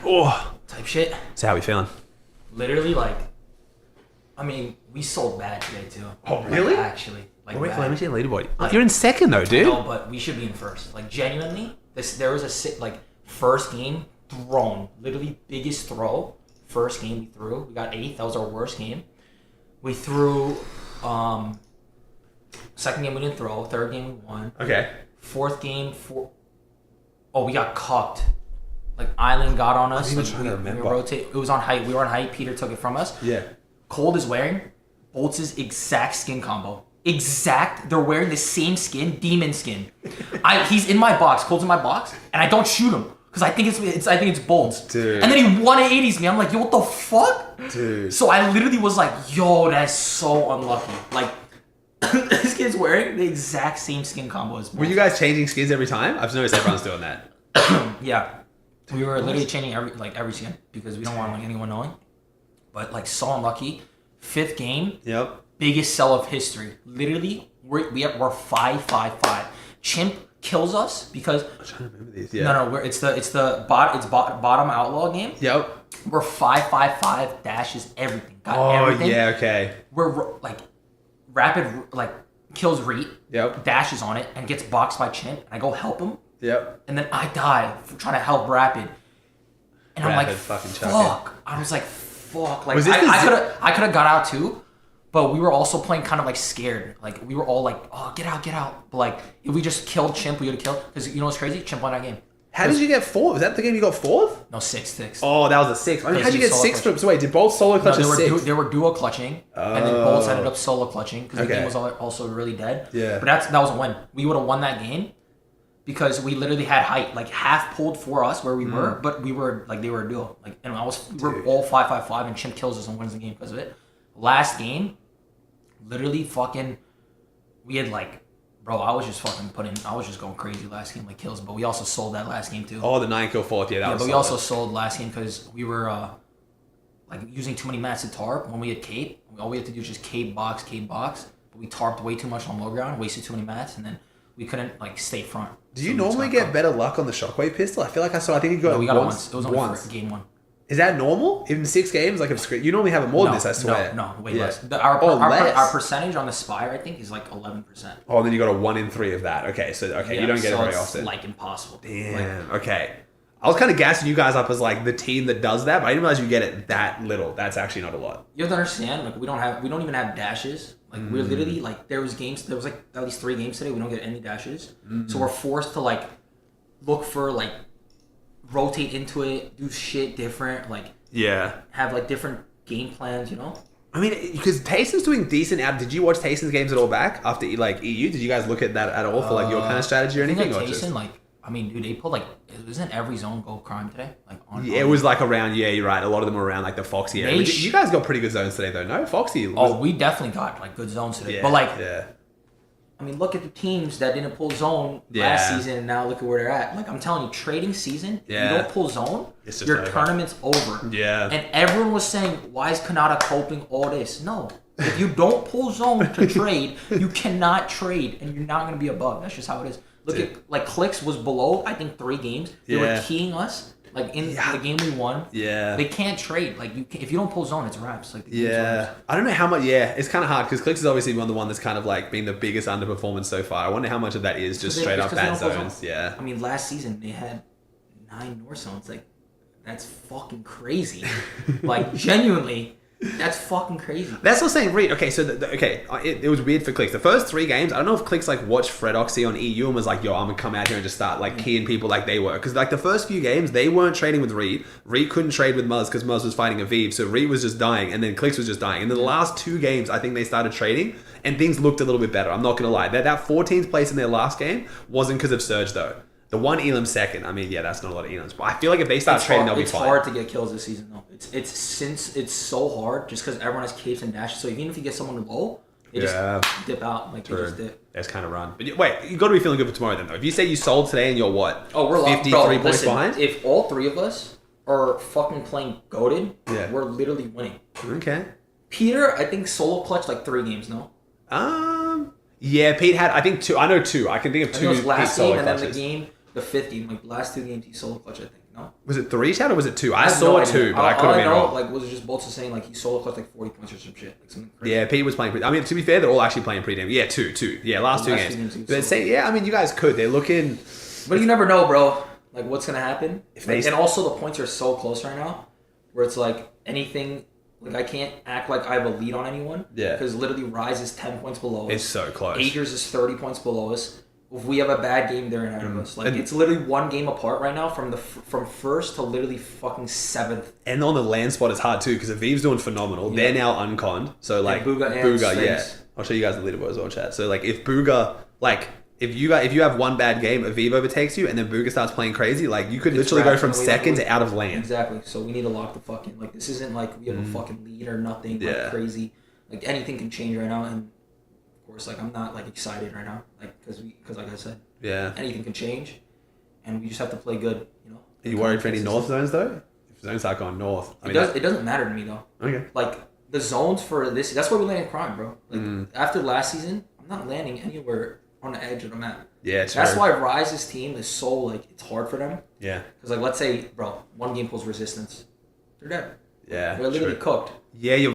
Oh. Type shit. So how we feeling? Literally, like, I mean, we sold bad today, too. Oh, really? Like, actually. Like, wait, let me see the leaderboard. Like, you're in second, though, dude. No, but we should be in first. Like, genuinely, there was a first game thrown. Literally, biggest throw. First game we threw. We got 8th. That was our worst game. We threw, second game we didn't throw. Third game we won. Okay. Fourth game, we got cucked. Like, Island got on us. I'm trying to remember. It was on height. We were on height. Peter took it from us. Yeah. Cold is wearing Bolts' exact skin combo. exact. They're wearing the same skin, demon skin. He's in my box, Cold's in my box, and I don't shoot him because I think it's bolts. Dude. And then he 180s me. I'm like, yo, what the fuck? Dude. So I literally was like, yo, that's so unlucky. Like, this kid's wearing the exact same skin combo as bolts. Were you guys changing skins every time? I've noticed everyone's doing that. Yeah. We were literally changing every skin because we don't want like anyone knowing. But like so unlucky. 5th game. Yep. Biggest sell of history. Literally, we're 5-5-5. Chimp kills us because I'm trying to remember these. Yeah. No, it's bottom outlaw game. Yep. We're 5-5-5 dashes everything. Got everything. Yeah. Okay. We're like rapid like kills Reet. Yep. Dashes on it and gets boxed by Chimp. And I go help him. Yep. And then I die for trying to help Rapid. And I'm like, fuck. I was like, fuck. Like I could have got out too, but we were also playing kind of like scared. Like we were all like, oh, get out. But like if we just killed Chimp, we would have killed. Because you know what's crazy? Chimp won that game. How did you get 4th? Was that the game you got 4th? No, 6th. Oh, that was a 6th. I mean, how'd you get 6th from? So wait, did Bolt solo clutch a 6th? They were duo clutching, and then Bolts ended up solo clutching because the game was also really dead. Yeah. But that was a win. We would have won that game. Because we literally had height, like half pulled for us where we were, but we were like they were a duo. Like and we were all 5-5-5, and Chimp kills us and wins the game because of it. Last game, literally fucking, we had like, bro, I was just going crazy last game like kills, but we also sold that last game too. Oh, the 9-kill 4th, yeah, that was. But we also sold last game because we were like using too many mats to tarp. When we had cape, all we had to do was just cape box, but we tarped way too much on low ground, wasted too many mats, and then we couldn't like stay front. Do you normally get better luck on the shockwave pistol? I feel like I think you got we got once. It was only for game 1. Is that normal? In 6 games, like you normally have it more than this, I swear. No, way less. Our percentage on the Spire, I think, is like 11%. Oh, and then you got a 1 in 3 of that. Okay, so you don't get it very often. Like impossible. Damn. Okay. I was kind of gassing you guys up as like the team that does that, but I didn't realize you get it that little. That's actually not a lot. You have to understand, like we don't even have dashes. Like we're literally like there was like at least 3 games today. We don't get any dashes, so we're forced to like look for like rotate into it, do shit different, like have like different game plans, you know. I mean, because Tayson's doing decent out. Did you watch Tayson's games at all back after like EU? Did you guys look at that at all for like your kind of strategy or anything? Like Tayson, like I mean, dude, they pulled like isn't every zone go crime today? Like it was like around you're right. A lot of them were around like the Foxy area. You guys got pretty good zones today though, no? Foxy. We definitely got like good zones today. But like I mean, look at the teams that didn't pull zone last season and now look at where they're at. Like I'm telling you, trading season, you don't pull zone, your tournament's over. Yeah. And everyone was saying, why is Kanata coping all this? No. If you don't pull zone to trade, you cannot trade and you're not going to be above. That's just how it is. Look at, like, Clicks was below, I think, 3 games. They were keying us, like, in the game we won. Yeah. They can't trade. Like, if you don't pull zone, it's wraps. Like, I don't know how much, it's kind of hard, because Clicks is obviously the one that's kind of, like, been the biggest underperformance so far. I wonder how much of that is just straight up bad zones. Yeah. I mean, last season, they had 9 north zones. Like, that's fucking crazy. Like, genuinely... That's fucking crazy. That's what I'm saying, Reed. Okay, so it was weird for Clicks. The first 3 games, I don't know if Clicks like watched Fredoxy on EU and was like, "Yo, I'm gonna come out here and just start like keying people like they were." Because like the first few games, they weren't trading with Reed. Reed couldn't trade with Muzz because Muzz was fighting Aviv, so Reed was just dying, and then Clicks was just dying. And then the last 2 games, I think they started trading, and things looked a little bit better. I'm not gonna lie. That 14th place in their last game wasn't because of Surge though. The one Elam second, I mean, that's not a lot of Elams. But I feel like if they start trading, they'll be fine. It's hard to get kills this season, though. It's so hard just because everyone has capes and dashes. So even if you get someone low, they just dip out. Like, they just dip. That's kind of run. But wait, you got to be feeling good for tomorrow then, though. If you say you sold today and you're what? Oh, we're 53 points behind? If all 3 of us are fucking playing goated, we're literally winning. Okay. Peter, I think solo clutched like 3 games, no? Yeah, Pete had, I think 2. I know 2. I can think of 2. It was last game and then the game. The 50, like the last 2 games, he solo clutch, I think. No, was it 3 Chad or was it 2? I saw 2, but I could have been wrong. Like, was it just Bolts saying like he solo clutched like 40 points or some shit, like something crazy? Yeah, Pete was playing. I mean, to be fair, they're all actually playing pretty damn. Yeah, 2. Yeah, last 2 games. But say, I mean, you guys could. They're looking. But you never know, bro. Like, what's gonna happen? And also, the points are so close right now, where it's like anything. Like, I can't act like I have a lead on anyone. Yeah. Because literally, Rise is 10 points below us. It's so close. Agers is 30 points below us. If we have a bad game, they're ahead of us. Like, it's literally 1 game apart right now from first to literally fucking 7th. And on the land spot, it's hard too because Aviv's doing phenomenal. They're now unconned, so like Booga, I'll show you guys the leaderboard as well, chat. So like if Booga, like if you have one bad game, Aviv overtakes you, and then Booga starts playing crazy, like you could literally go from second to out of lane. Exactly. So we need to lock the fucking, like, this isn't like we have a fucking lead or nothing like crazy. Like anything can change right now, and of course, like I'm not like excited right now, like because like I said, anything can change, and we just have to play good, you know. Are you worried for any north zones though? If zones start going north, it doesn't matter to me though. Okay. Like the zones for this, that's why we landed Crime, bro. Like after last season, I'm not landing anywhere on the edge of the map. Yeah, true. That's why Rise's team is so like it's hard for them. Yeah. Because like let's say, bro, one game pulls resistance, they're dead. Yeah. They're literally cooked. Yeah, you're